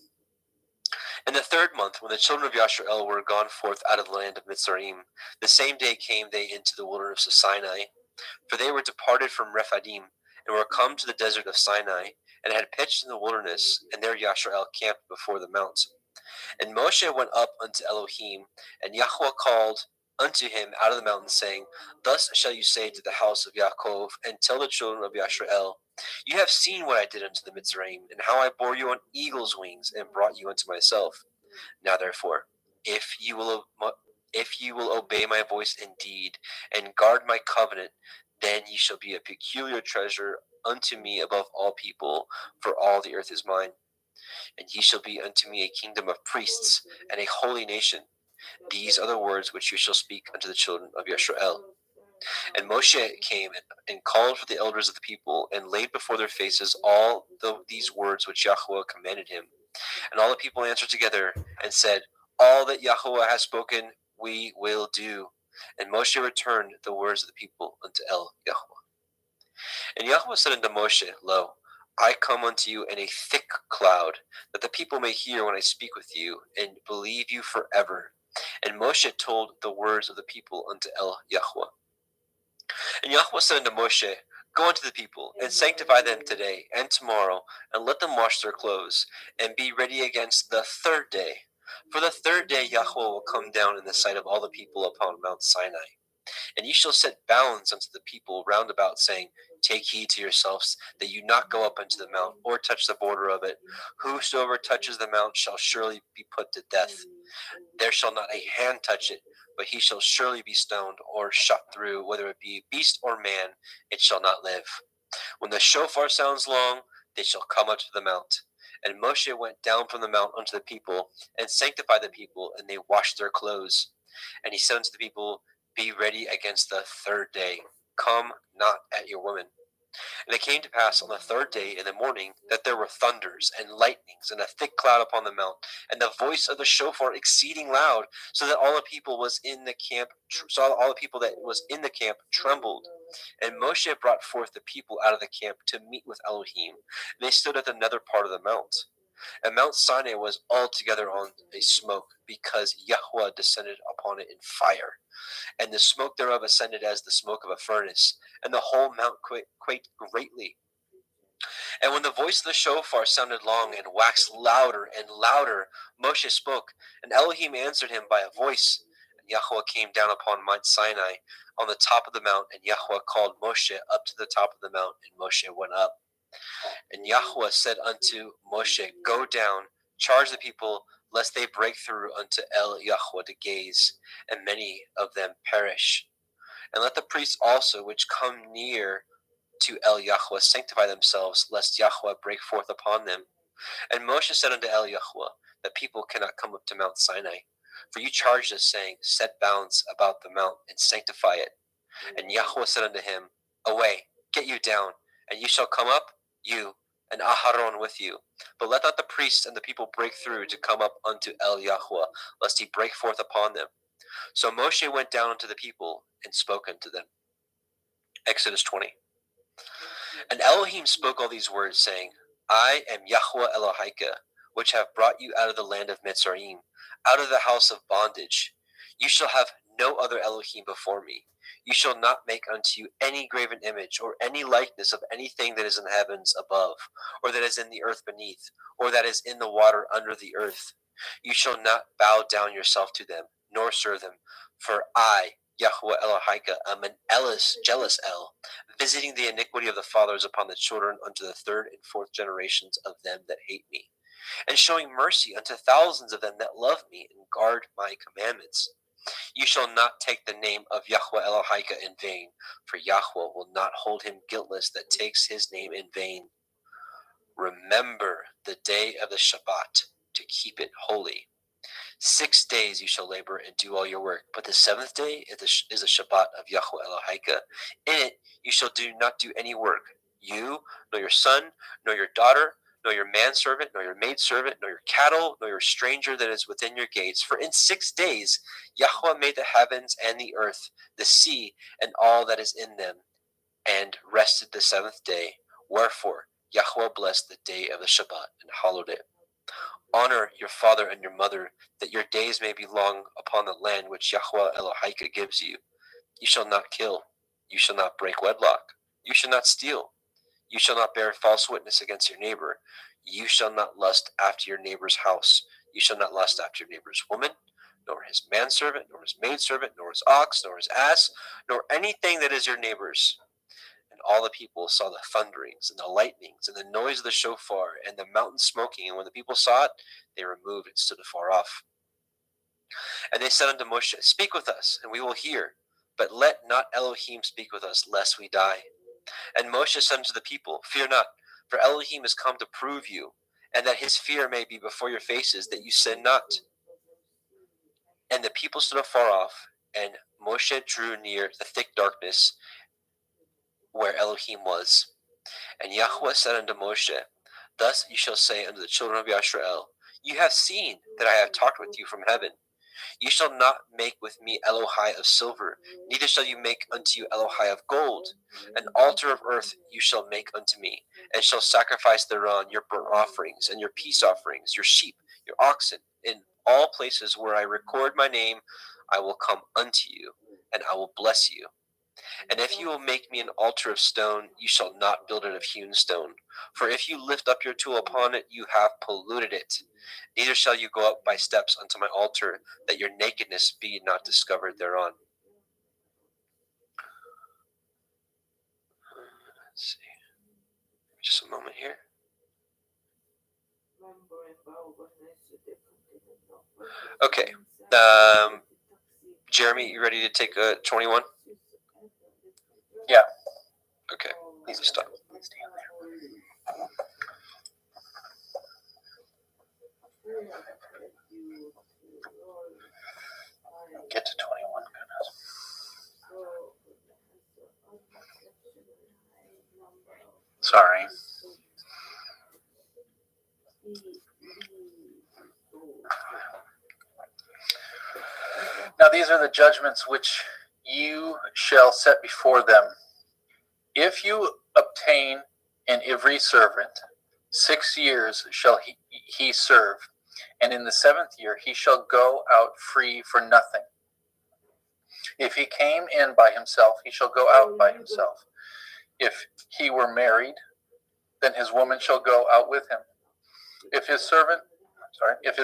In the 3rd month, when the children of Yashrael were gone forth out of the land of Mitzrayim, the same day came they into the wilderness of Sinai. For they were departed from Rephidim, and were come to the desert of Sinai, and had pitched in the wilderness, and there Yashrael camped before the mount. And Moshe went up unto Elohim, and Yahweh called unto him out of the mountain, saying, Thus shall you say to the house of Yaakov, and tell the children of Yashrael, You have seen what I did unto the Mitzrayim, and how I bore you on eagle's wings, and brought you unto myself. Now therefore, if you will obey my voice indeed, and guard my covenant, then ye shall be a peculiar treasure unto me above all people, for all the earth is mine. And ye shall be unto me a kingdom of priests, and a holy nation. These are the words which you shall speak unto the children of Yashrael. And Moshe came and called for the elders of the people, and laid before their faces all these words which Yahweh commanded him. And all the people answered together, and said, All that Yahweh has spoken, we will do. And Moshe returned the words of the people unto Yahweh. And Yahweh said unto Moshe, Lo, I come unto you in a thick cloud, that the people may hear when I speak with you, and believe you forever. And Moshe told the words of the people unto Yahweh. And Yahweh said unto Moshe, Go unto the people, and sanctify them today and tomorrow, and let them wash their clothes, and be ready against the 3rd day. For the 3rd day Yahweh will come down in the sight of all the people upon Mount Sinai. And ye shall set bounds unto the people round about, saying, Take heed to yourselves, that you not go up unto the mount, or touch the border of it. Whosoever touches the mount shall surely be put to death. There shall not a hand touch it, but he shall surely be stoned, or shot through, whether it be beast or man, it shall not live. When the shofar sounds long, they shall come up to the mount. And Moshe went down from the mount unto the people, and sanctified the people, and they washed their clothes. And he said unto the people, Be ready against the third day. Come not at your women. And it came to pass on the third day in the morning that there were thunders and lightnings and a thick cloud upon the mount, and the voice of the shofar exceeding loud, so that all the people that was in the camp trembled. And Moshe brought forth the people out of the camp to meet with Elohim. And they stood at the nether part of the mount. And Mount Sinai was altogether on a smoke, because Yahweh descended upon it in fire. And the smoke thereof ascended as the smoke of a furnace, and the whole mount quaked greatly. And when the voice of the shofar sounded long and waxed louder and louder, Moshe spoke, and Elohim answered him by a voice. And Yahweh came down upon Mount Sinai on the top of the mount, and Yahweh called Moshe up to the top of the mount, and Moshe went up. And Yahweh said unto Moshe, Go down, charge the people, lest they break through unto El Yahweh to gaze, and many of them perish. And let the priests also which come near to El Yahweh sanctify themselves, lest Yahweh break forth upon them. And Moshe said unto El Yahweh, The people cannot come up to Mount Sinai. For you charged us, saying, Set bounds about the mount, and sanctify it. And Yahweh said unto him, Away, get you down, and you shall come up, you, and Aharon with you. But let not the priests and the people break through to come up unto El Yahweh, lest he break forth upon them. So Moshe went down unto the people, and spoke unto them. Exodus 20. And Elohim spoke all these words, saying, I am Yahweh Elohika, which have brought you out of the land of Mitzrayim, out of the house of bondage. You shall have no other Elohim before me. You shall not make unto you any graven image, or any likeness of anything that is in the heavens above, or that is in the earth beneath, or that is in the water under the earth. You shall not bow down yourself to them, nor serve them. For I, Yahweh Elohika, am an jealous El, visiting the iniquity of the fathers upon the children unto the third and fourth generations of them that hate me, and showing mercy unto thousands of them that love me and guard my commandments. You shall not take the name of Yahweh Elohika in vain, for Yahweh will not hold him guiltless that takes his name in vain. Remember the day of the Shabbat, to keep it holy. 6 days you shall labor and do all your work, but the seventh day is the Shabbat of Yahweh Elohika. In it you shall not do any work, you, nor your son, nor your daughter, nor your manservant, nor your maidservant, nor your cattle, nor your stranger that is within your gates. For in 6 days Yahweh made the heavens and the earth, the sea, and all that is in them, and rested the seventh day. Wherefore Yahweh blessed the day of the Shabbat and hallowed it. Honor your father and your mother, that your days may be long upon the land which Yahweh Elohika gives you. You shall not kill. You shall not break wedlock. You shall not steal. You shall not bear false witness against your neighbor. You shall not lust after your neighbor's house. You shall not lust after your neighbor's woman, nor his manservant, nor his maidservant, nor his ox, nor his ass, nor anything that is your neighbor's. And all the people saw the thunderings and the lightnings and the noise of the shofar and the mountain smoking. And when the people saw it, they removed and stood afar off. And they said unto Moshe, Speak with us, and we will hear. But let not Elohim speak with us, lest we die. And Moshe said unto the people, Fear not, for Elohim is come to prove you, and that his fear may be before your faces, that you sin not. And the people stood afar off, and Moshe drew near the thick darkness where Elohim was. And Yahweh said unto Moshe, Thus you shall say unto the children of Yisrael, You have seen that I have talked with you from heaven. You shall not make with me Elohai of silver, neither shall you make unto you Elohai of gold. An altar of earth you shall make unto me, and shall sacrifice thereon your burnt offerings, and your peace offerings, your sheep, your oxen. In all places where I record my name, I will come unto you, and I will bless you. And if you will make me an altar of stone, you shall not build it of hewn stone. For if you lift up your tool upon it, you have polluted it. Neither shall you go up by steps unto my altar, that your nakedness be not discovered thereon. Let's see. Just a moment here. Okay. Jeremy, you ready to take 21? Yeah. Okay. Please stop. Get to 21. Sorry. Now these are the judgments which you shall set before them. If you obtain an Ivri servant, 6 years shall he serve, and in the 7th year he shall go out free for nothing. If he came in by himself, he shall go out by himself. If he were married, then his woman shall go out with him. If his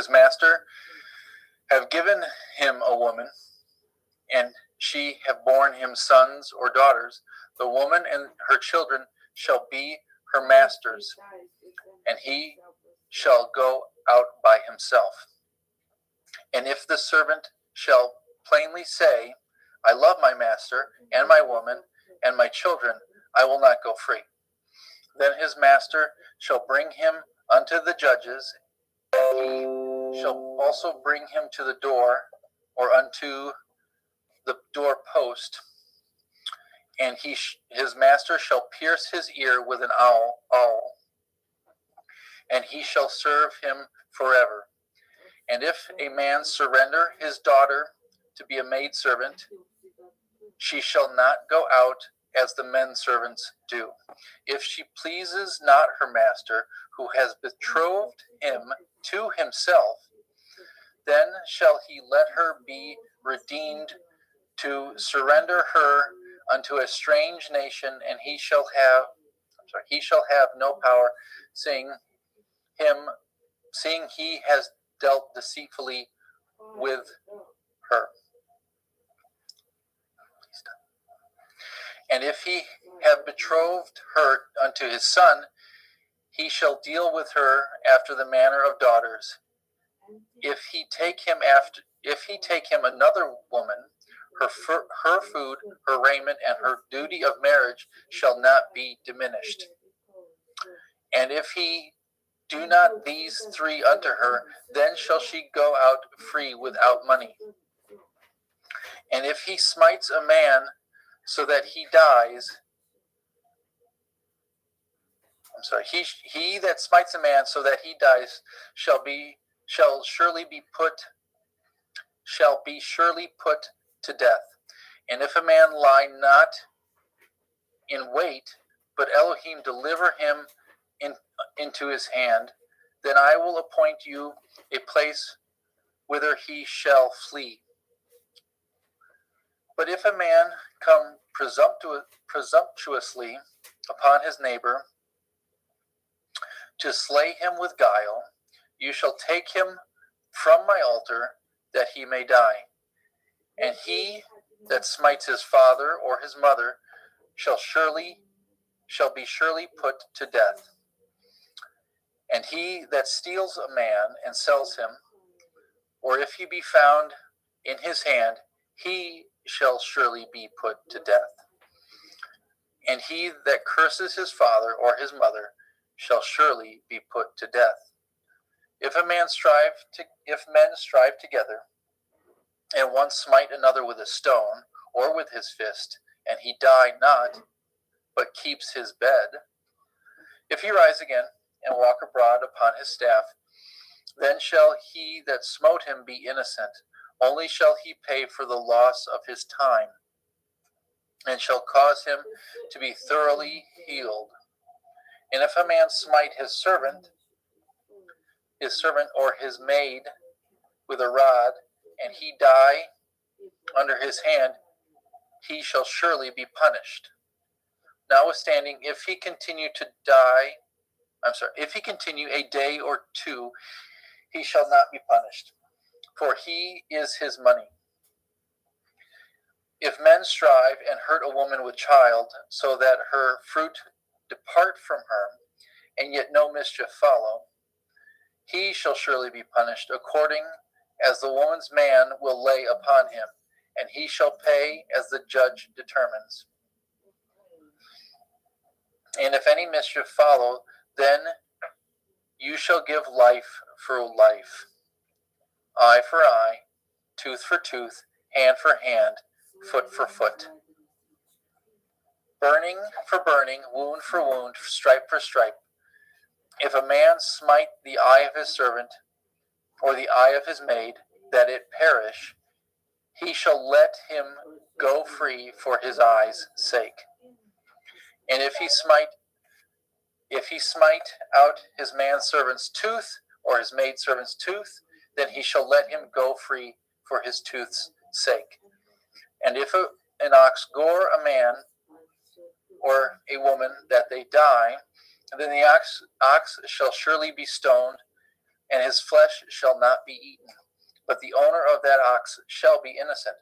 master have given him a woman, and she have borne him sons or daughters, the woman and her children shall be her master's, and he shall go out by himself. And if the servant shall plainly say, I love my master and my woman and my children, I will not go free, then his master shall bring him unto the judges, and he shall also bring him to the door, or unto the door post, and his master shall pierce his ear with an awl, and he shall serve him forever. And if a man surrender his daughter to be a maidservant, she shall not go out as the men servants do. If she pleases not her master, who has betrothed him to himself, then shall he let her be redeemed to surrender her unto a strange nation, and he shall have no power, seeing he has dealt deceitfully with her. And if he have betrothed her unto his son, he shall deal with her after the manner of daughters. If he take him another woman, her food, her raiment, and her duty of marriage shall not be diminished. And if he do not these 3 unto her, then shall she go out free without money. And if he smites a man so that he dies, he that smites a man so that he dies shall surely be put to death. And if a man lie not in wait, but Elohim deliver him into his hand, then I will appoint you a place whither he shall flee. But if a man come presumptuously upon his neighbor to slay him with guile, you shall take him from my altar, that he may die. And he that smites his father or his mother shall be surely put to death. And he that steals a man and sells him, or if he be found in his hand, he shall surely be put to death. And he that curses his father or his mother shall surely be put to death. If men strive together, and one smite another with a stone or with his fist, and he die not, but keeps his bed, if he rise again and walk abroad upon his staff, then shall he that smote him be innocent, only shall he pay for the loss of his time, and shall cause him to be thoroughly healed. And if a man smite his servant or his maid with a rod, and he die under his hand, he shall surely be punished. Notwithstanding, if he continue a day or 2, he shall not be punished, for he is his money. If men strive and hurt a woman with child, so that her fruit depart from her, and yet no mischief follow, he shall surely be punished according as the woman's man will lay upon him, and he shall pay as the judge determines. And if any mischief follow, then you shall give life for life, eye for eye, tooth for tooth, hand for hand, foot for foot. Burning for burning, wound for wound, stripe for stripe. If a man smite the eye of his servant, or the eye of his maid, that it perish, he shall let him go free for his eye's sake. And if he smite out his manservant's tooth, or his maidservant's tooth, then he shall let him go free for his tooth's sake. And if an ox gore a man or a woman that they die, then the ox shall surely be stoned, and his flesh shall not be eaten, but the owner of that ox shall be innocent.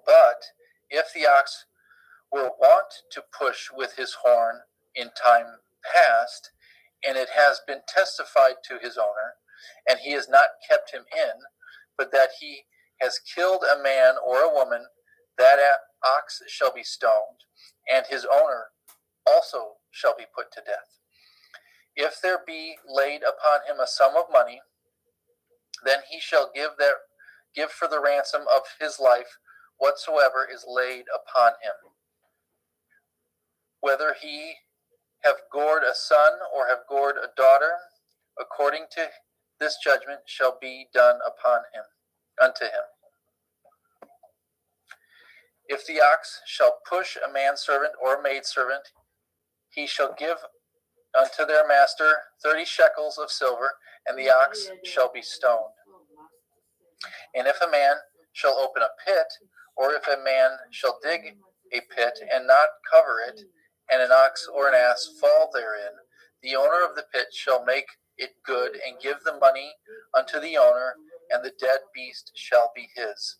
But if the ox were wont to push with his horn in time past, and it has been testified to his owner, and he has not kept him in, but that he has killed a man or a woman, that ox shall be stoned, and his owner also shall be put to death. If there be laid upon him a sum of money, then he shall give for the ransom of his life whatsoever is laid upon him. Whether he have gored a son or have gored a daughter, according to this judgment shall be done unto him. If the ox shall push a manservant or a maidservant, he shall give unto their master 30 shekels of silver, and the ox shall be stoned. And if a man shall open a pit, or if a man shall dig a pit and not cover it, and an ox or an ass fall therein, the owner of the pit shall make it good and give the money unto the owner, and the dead beast shall be his.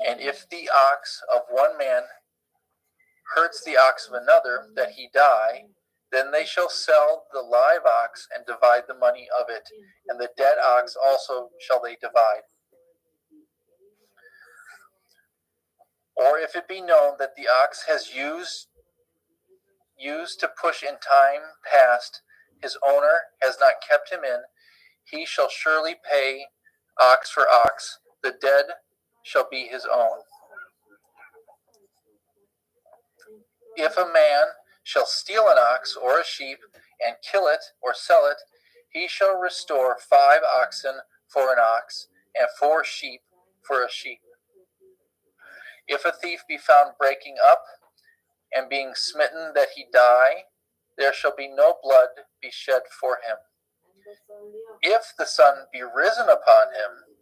And if the ox of one man hurts the ox of another, that he die, then they shall sell the live ox and divide the money of it, and the dead ox also shall they divide. Or if it be known that the ox has used to push in time past, his owner has not kept him in, he shall surely pay ox for ox, the dead shall be his own. If a man shall steal an ox or a sheep, and kill it or sell it, he shall restore 5 oxen for an ox, and 4 sheep for a sheep. If a thief be found breaking up, and being smitten that he die, there shall be no blood be shed for him. If the sun be risen upon him,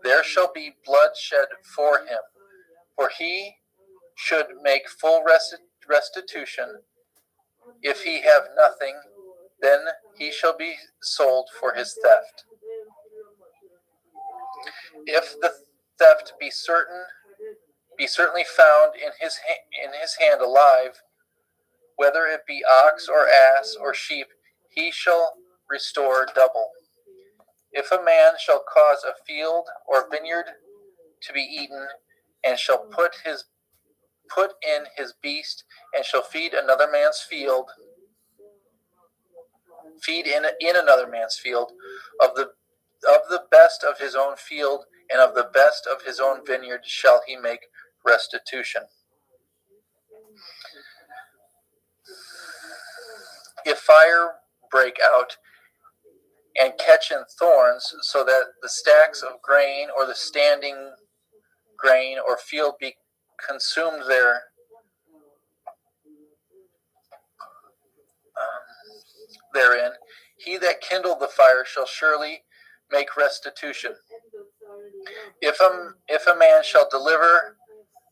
there shall be blood shed for him, for he should make full restitution. If he have nothing, then he shall be sold for his theft. If the theft be certainly found in his hand alive, whether it be ox or ass or sheep, he shall restore double. If a man shall cause a field or vineyard to be eaten, and shall put in his beast, and shall feed in another man's field, of the best of his own field and of the best of his own vineyard shall he make restitution. If fire break out and catch in thorns, so that the stacks of grain or the standing grain or field be consumed therein, he that kindled the fire shall surely make restitution. If a man shall deliver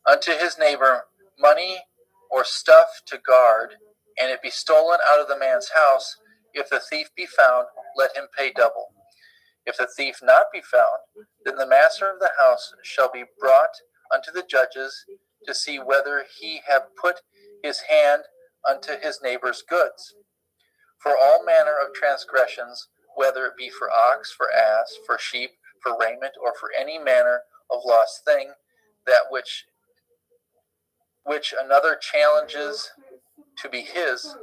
unto his neighbor money or stuff to guard, and it be stolen out of the man's house, if the thief be found, let him pay double. If the thief not be found, then the master of the house shall be brought unto the judges to see whether he have put his hand unto his neighbor's goods. For all manner of transgressions, whether it be for ox, for ass, for sheep, for raiment, or for any manner of lost thing, that which another challenges to be his,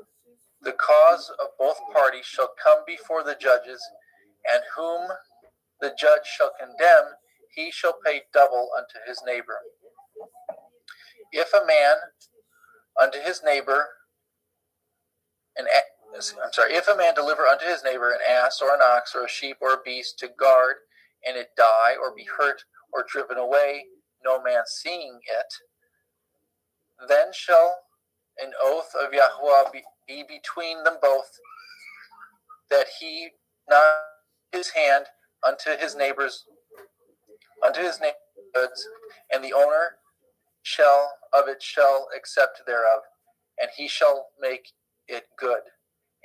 The cause of both parties shall come before the judges, and whom the judge shall condemn, he shall pay double unto his neighbor. If a man unto his neighbor if a man deliver unto his neighbor an ass or an ox or a sheep or a beast to guard, and it die or be hurt or driven away, no man seeing it, then shall an oath of Yahweh be between them both, that he not his hand unto his neighbor's goods, and the owner shall accept thereof, and he shall make it good.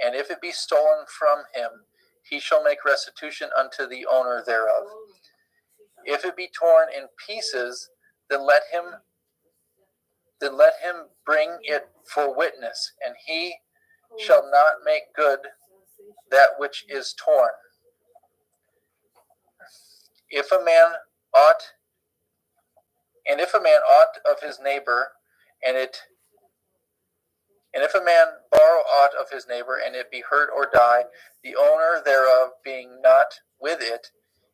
And if it be stolen from him, he shall make restitution unto the owner thereof. If it be torn in pieces, then let him bring it for witness, and he shall not make good that which is torn. If a man ought of his neighbor, and if a man borrow aught of his neighbor, and it be hurt or die, the owner thereof being not with it,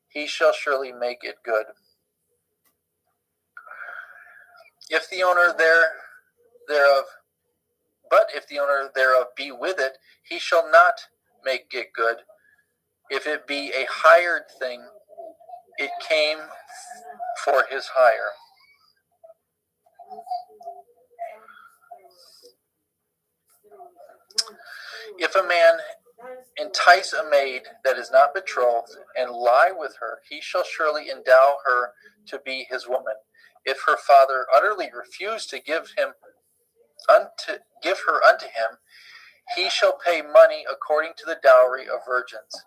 he shall surely make it good. If the owner thereof be with it, he shall not make it good. If it be a hired thing, it came for his hire. If a man entice a maid that is not betrothed, and lie with her, he shall surely endow her to be his woman. If her father utterly refuse to give her unto him, he shall pay money according to the dowry of virgins.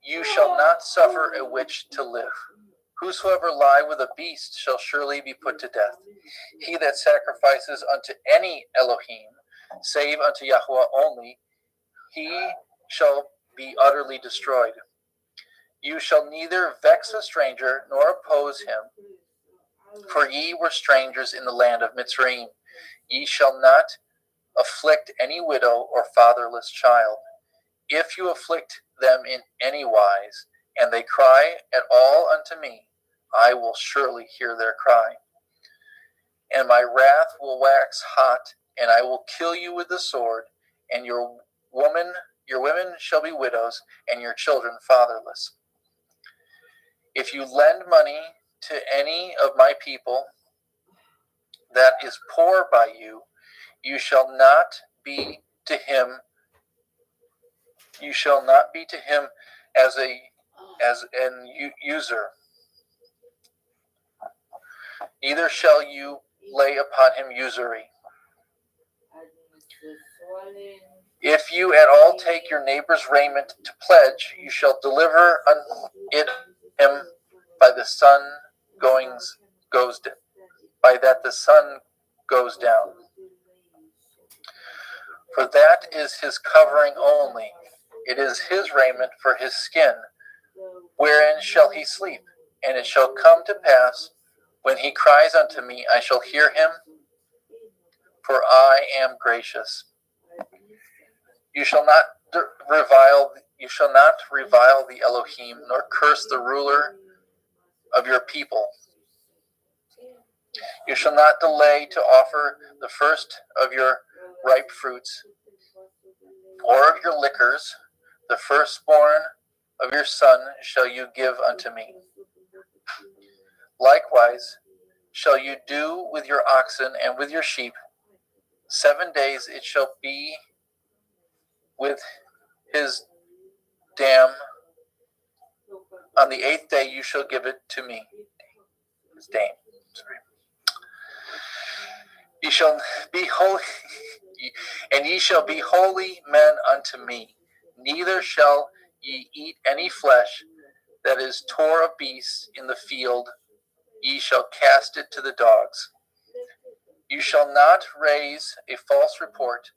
You shall not suffer a witch to live. Whosoever lie with a beast shall surely be put to death. He that sacrifices unto any Elohim, save unto Yahweh only, he shall be utterly destroyed. You shall neither vex a stranger nor oppose him, for ye were strangers in the land of Mitzrayim. Ye shall not afflict any widow or fatherless child. If you afflict them in any wise, and they cry at all unto me, I will surely hear their cry. And my wrath will wax hot, and I will kill you with the sword, and your women shall be widows, and your children fatherless. If you lend money to any of my people that is poor by you, you shall not be to him as an usurer. Neither shall you lay upon him usury. If you at all take your neighbor's raiment to pledge, you shall deliver it him by the sun goes down. For that is his covering only. It is his raiment for his skin. Wherein shall he sleep? And it shall come to pass, when he cries unto me, I shall hear him, for I am gracious. You shall not revile the Elohim, nor curse the ruler of your people. You shall not delay to offer the first of your ripe fruits, or of your liquors. The firstborn of your son shall you give unto me. Likewise shall you do with your oxen and with your sheep. 7 days it shall be with his dam. On the 8th day you shall give it to me. His dam. Ye shall be holy, and ye shall be holy men unto me. Neither shall ye eat any flesh that is tore of beasts in the field. Ye shall cast it to the dogs. You shall not raise a false report.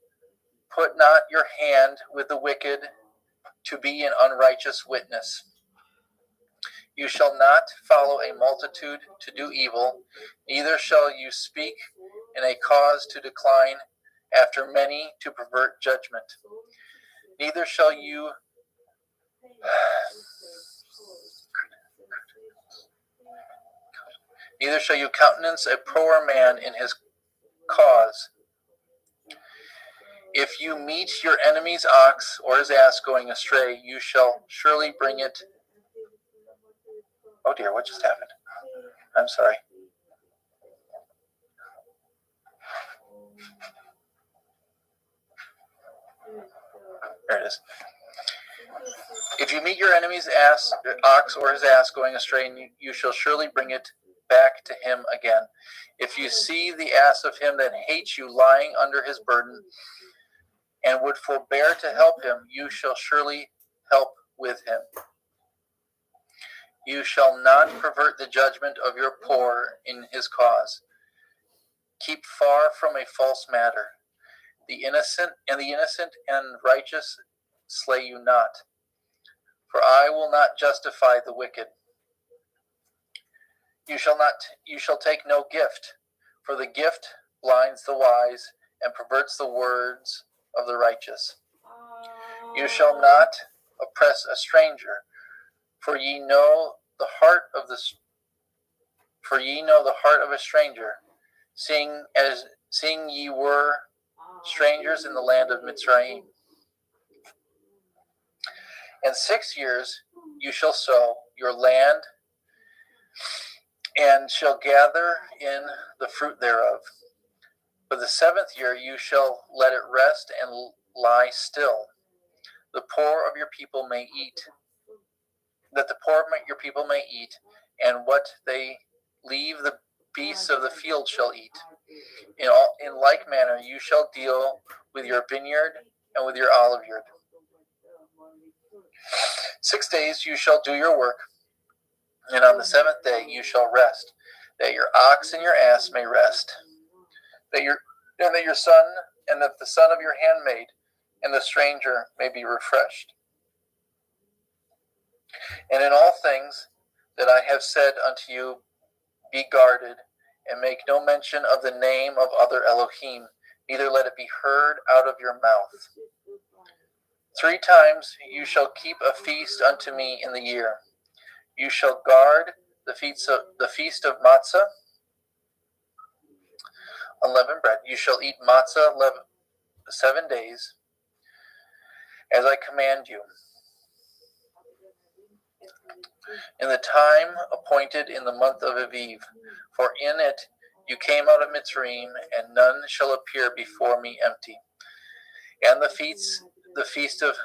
Put not your hand with the wicked to be an unrighteous witness. You shall not follow a multitude to do evil, neither shall you speak in a cause to decline after many to pervert judgment. Neither shall you countenance a poor man in his cause. If you meet your enemy's ox or his ass going astray, you shall surely bring it. Oh dear, what just happened? I'm sorry. There it is. If you meet your enemy's ox or his ass going astray, you shall surely bring it back to him again. If you see the ass of him that hates you lying under his burden, and would forbear to help him, you shall surely help with him. You shall not pervert the judgment of your poor in his cause. Keep far from a false matter. The innocent and righteous slay you not, for I will not justify the wicked. You shall take no gift, for the gift blinds the wise and perverts the words of the righteous. You shall not oppress a stranger, for ye know the heart of a stranger, seeing ye were strangers in the land of Mitzrayim. In 6 years you shall sow your land, and shall gather in the fruit thereof. But the 7th year you shall let it rest and lie still, the poor of your people may eat, that the poor of your people may eat, and what they leave the beasts of the field shall eat. In like manner you shall deal with your vineyard and with your olive yard. 6 days you shall do your work, and on the 7th day you shall rest, that your ox and your ass may rest, that the son of your handmaid and the stranger may be refreshed. And in all things that I have said unto you, be guarded, and make no mention of the name of other Elohim, neither let it be heard out of your mouth. 3 times you shall keep a feast unto me in the year. You shall guard the feast of matzah, unleavened bread. You shall eat matzah 7 days, as I command you, in the time appointed in the month of Aviv. For in it you came out of Mitzrayim, and none shall appear before me empty. And the feast of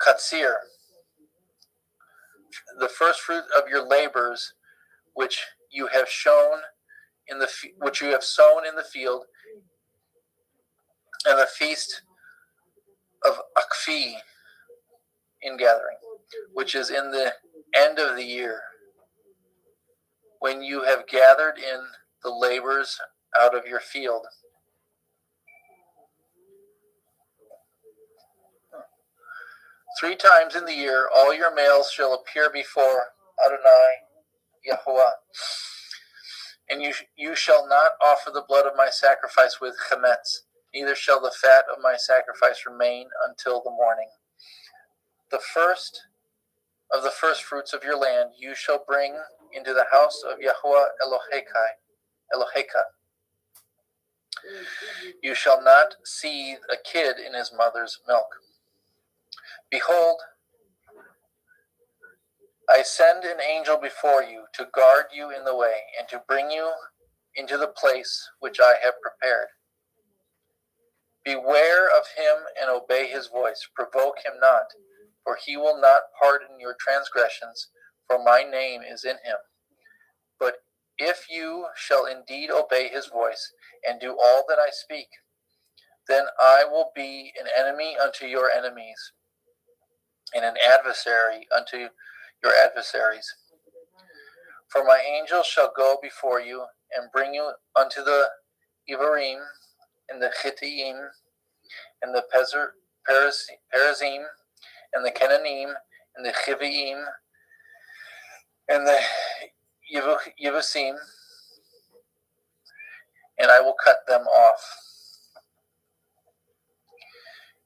Katsir, the first fruit of your labors, which you have sown in the field, and the feast of Akfi in gathering, which is in the end of the year, when you have gathered in the labors out of your field. 3 times in the year all your males shall appear before Adonai Yahuwah, and you shall not offer the blood of my sacrifice with chametz, neither shall the fat of my sacrifice remain until the morning. The first of the first fruits of your land you shall bring into the house of Yahuwah Eloheka. You shall not seethe a kid in his mother's milk. Behold, I send an angel before you to guard you in the way, and to bring you into the place which I have prepared. Beware of him and obey his voice. Provoke him not, for he will not pardon your transgressions, for my name is in him. But if you shall indeed obey his voice, and do all that I speak, then I will be an enemy unto your enemies, and an adversary unto your adversaries. For my angel shall go before you, and bring you unto the Ivarim, and the Chittim, and the Perizim, and the Kenanim, and the Chiviim, and the Yevusim, and I will cut them off.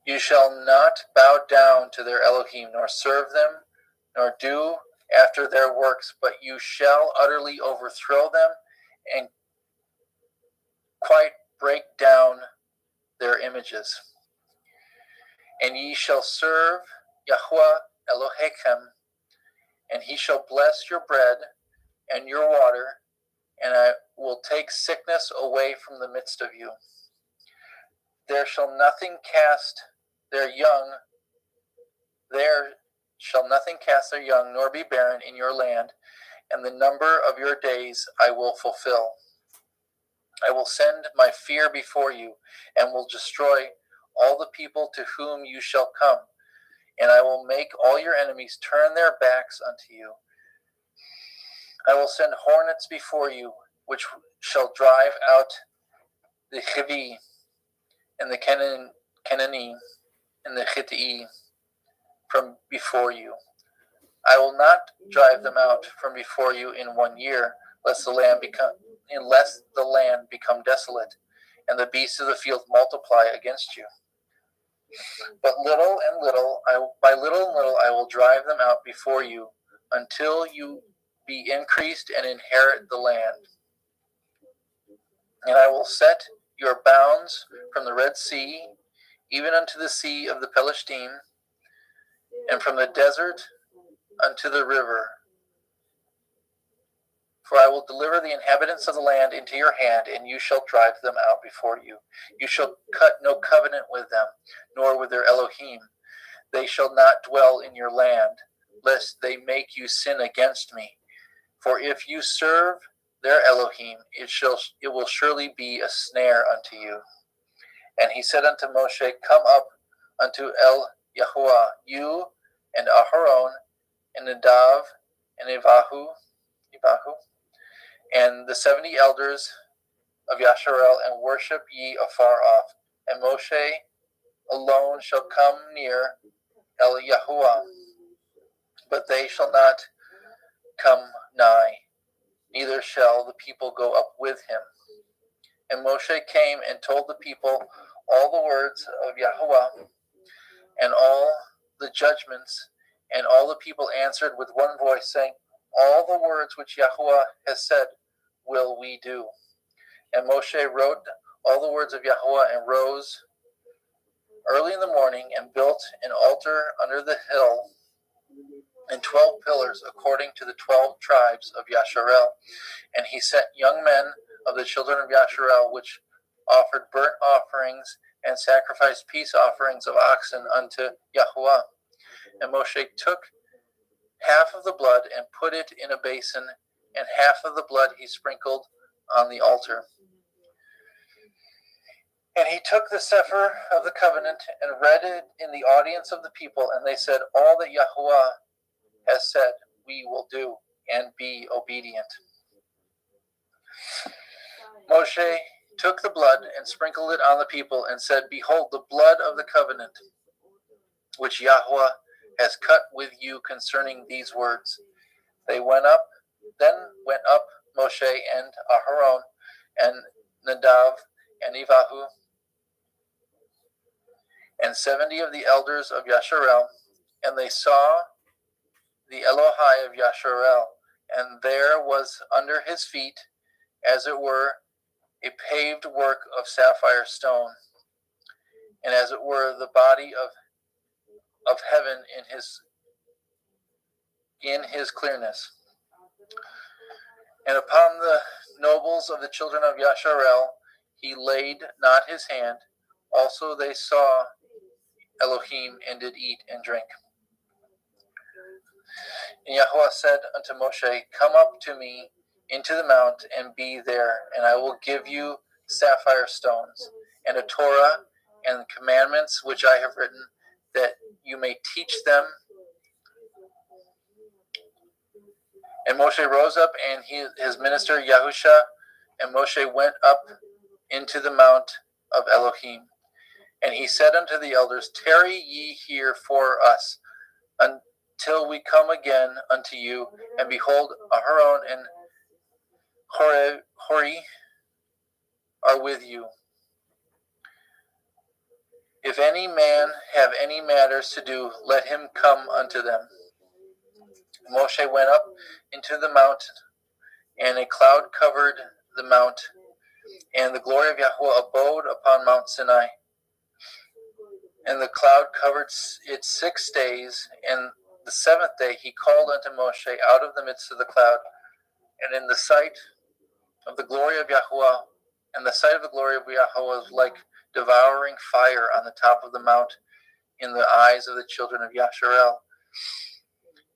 You shall not bow down to their Elohim, nor serve them, nor do after their works, but you shall utterly overthrow them and quite break down their images. And ye shall serve Yahweh Elohechem, and he shall bless your bread and your water, and I will take sickness away from the midst of you. There shall nothing cast their young, nor be barren in your land, and the number of your days I will fulfill. I will send my fear before you, and will destroy all the people to whom you shall come, and I will make all your enemies turn their backs unto you. I will send hornets before you, which shall drive out the Hivi, and the Canaanite, and the Hittite from before you. I will not drive them out from before you in 1 year, unless the land become desolate, and the beasts of the field multiply against you. But by little and little I will drive them out before you, until you be increased and inherit the land. And I will set your bounds from the Red Sea, even unto the sea of the Pelishtim, and from the desert unto the river. For I will deliver the inhabitants of the land into your hand, and you shall drive them out before you. You shall cut no covenant with them, nor with their Elohim. They shall not dwell in your land, lest they make you sin against me. For if you serve their Elohim, it will surely be a snare unto you. And he said unto Moshe, Come up unto El Yahuwah, you and Aharon, and Nadav, and Ivahu, and the 70 elders of Yasharel, and worship ye afar off. And Moshe alone shall come near El Yahuwah, but they shall not come nigh, neither shall the people go up with him. And Moshe came and told the people all the words of Yahuwah, and all the judgments, and all the people answered with one voice, saying, All the words which Yahuwah has said will we do. And Moshe wrote all the words of Yahuwah, and rose early in the morning, and built an altar under the hill, and 12 pillars according to the 12 tribes of Yasharel. And he sent young men of the children of Yasharel, which offered burnt offerings and sacrificed peace offerings of oxen unto Yahuwah. And Moshe took half of the blood and put it in a basin, and half of the blood he sprinkled on the altar. And he took the Sefer of the covenant and read it in the audience of the people, and they said, All that Yahuwah has said we will do, and be obedient. Moshe took the blood and sprinkled it on the people, and said, Behold, the blood of the covenant, which Yahuwah has cut with you concerning these words. Then went up Moshe and Aharon and Nadav and Ivahu and 70 of the elders of Yasharel, and they saw the Elohai of Yasharel, and there was under his feet, as it were, a paved work of sapphire stone, and as it were the body of heaven in his clearness. And upon the nobles of the children of Yasharel he laid not his hand. Also they saw Elohim, and did eat and drink. And Yahuwah said unto Moshe, Come up to me into the mount, and be there, and I will give you sapphire stones, and a Torah, and commandments which I have written, that you may teach them. And Moshe rose up, and his minister Yahusha, and Moshe went up into the mount of Elohim. And he said unto the elders, Tarry ye here for us, until we come again unto you. And behold, Aharon and Hori are with you. If any man have any matters to do, let him come unto them. Moshe went up into the mount, and a cloud covered the mount, and the glory of Yahweh abode upon Mount Sinai. And the cloud covered it 6 days, and the seventh day he called unto Moshe out of the midst of the cloud. And in the sight of the glory of Yahweh, and the sight of the glory of Yahweh was like devouring fire on the top of the mount in the eyes of the children of Yasharel.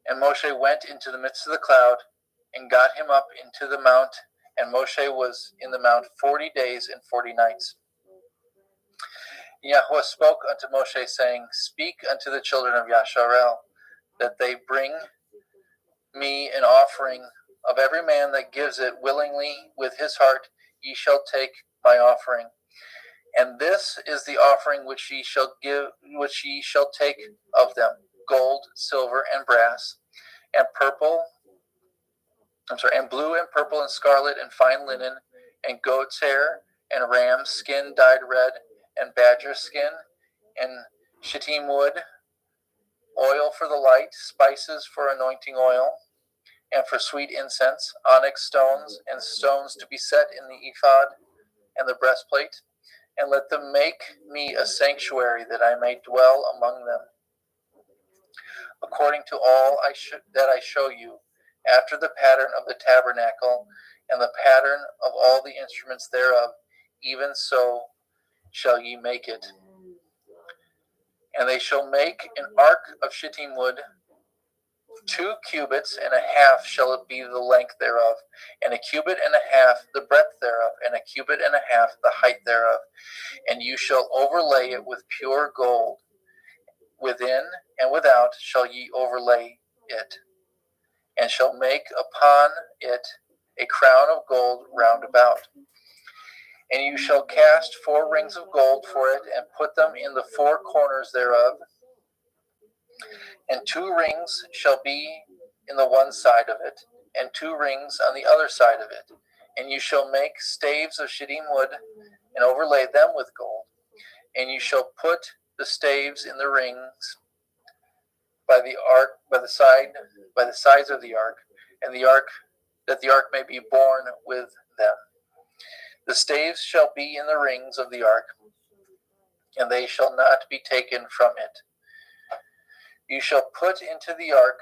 And Moshe went into the midst of the cloud, and got him up into the mount, and Moshe was in the mount 40 days and 40 nights. Yahweh spoke unto Moshe, saying, Speak unto the children of Yasharel, that they bring me an offering of every man that gives it willingly with his heart. Ye shall take my offering. And this is the offering which ye shall take of them: gold, silver, and brass, and blue and purple and scarlet and fine linen, and goat's hair, and ram's skin dyed red, and badger skin, and shittim wood, oil for the light, spices for anointing oil, and for sweet incense, onyx stones, and stones to be set in the ephod and the breastplate. And let them make me a sanctuary, that I may dwell among them, according to all that I show you, after the pattern of the tabernacle, and the pattern of all the instruments thereof, even so shall ye make it. And they shall make an ark of shittim wood. 2 cubits and a half shall it be the length thereof, and a cubit and a half the breadth thereof, and a cubit and a half the height thereof. And you shall overlay it with pure gold. Within and without shall ye overlay it, and shall make upon it a crown of gold round about. And you shall cast 4 rings of gold for it, and put them in the 4 corners thereof. And 2 rings shall be in the one side of it, and 2 rings on the other side of it. And you shall make staves of shittim wood, and overlay them with gold. And you shall put the staves in the rings by the sides of the ark, and that the ark may be borne with them. The staves shall be in the rings of the ark, and they shall not be taken from it. You shall put into the ark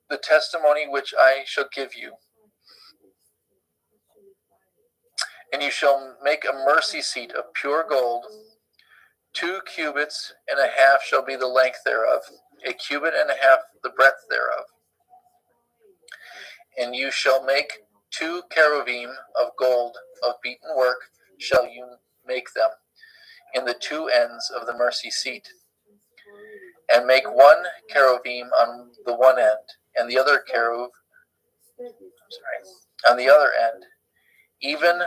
the testimony which I shall give you. And you shall make a mercy seat of pure gold. 2 cubits and a half shall be the length thereof, a cubit and a half the breadth thereof. And you shall make 2 cherubim of gold of beaten work shall you make them in the 2 ends of the mercy seat. And make 1 cherubim on the one end, and the other cherub on the other end. Even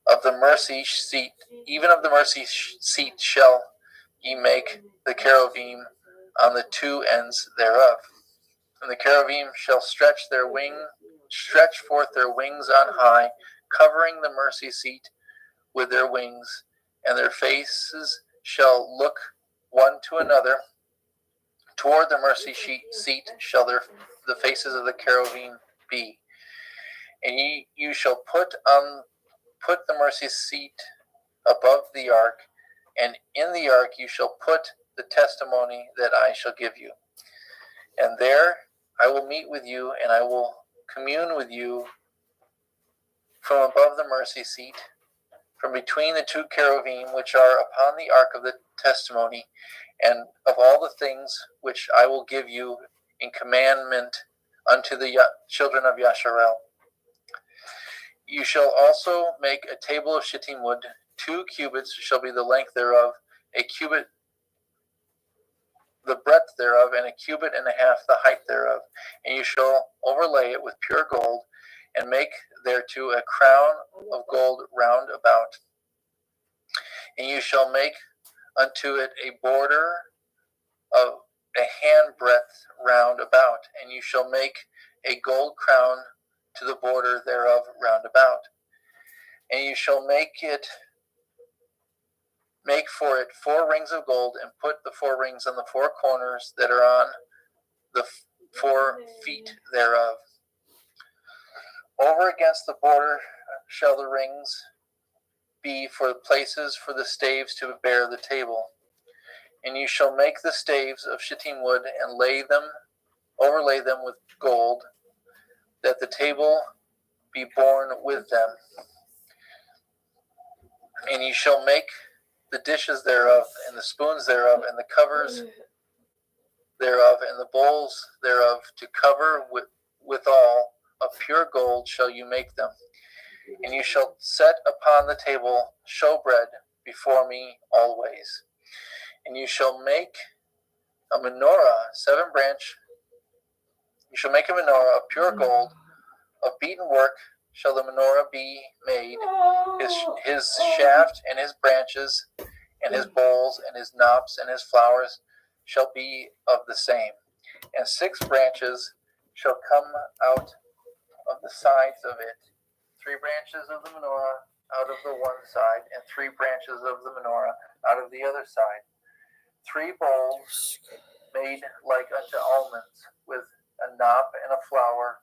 of the mercy seat shall ye make the cherubim on the 2 ends thereof. And the cherubim shall stretch forth their wings on high, covering the mercy seat with their wings, and their faces shall look one to another. Toward the mercy seat shall the faces of the cherubim be. And you shall put the mercy seat above the ark, and in the ark you shall put the testimony that I shall give you. And there I will meet with you, and I will commune with you from above the mercy seat, from between the 2 cherubim which are upon the ark of the testimony, and of all the things which I will give you in commandment unto the children of Yasharel. You shall also make a table of shittim wood. 2 cubits shall be the length thereof, a cubit the breadth thereof, and a cubit and a half the height thereof. And you shall overlay it with pure gold, and make thereto a crown of gold round about. And you shall make unto it a border of a handbreadth round about, and you shall make a gold crown to the border thereof round about. And you shall make for it 4 rings of gold, and put the 4 rings on the 4 corners that are on the 4 feet thereof. Over against the border shall the rings be for places for the staves to bear the table. And you shall make the staves of shittim wood, and overlay them with gold, that the table be borne with them. And you shall make the dishes thereof, and the spoons thereof, and the covers thereof, and the bowls thereof, to cover withal of pure gold shall you make them. And you shall set upon the table showbread before me always. And you shall make a menorah, 7 branch. You shall make a menorah of pure gold, of beaten work shall the menorah be made. His shaft and his branches, and his bowls, and his knops, and his flowers shall be of the same. And 6 branches shall come out of the sides of it, 3 branches of the menorah out of the one side, and 3 branches of the menorah out of the other side. 3 bowls made like unto almonds, with a knop and a flower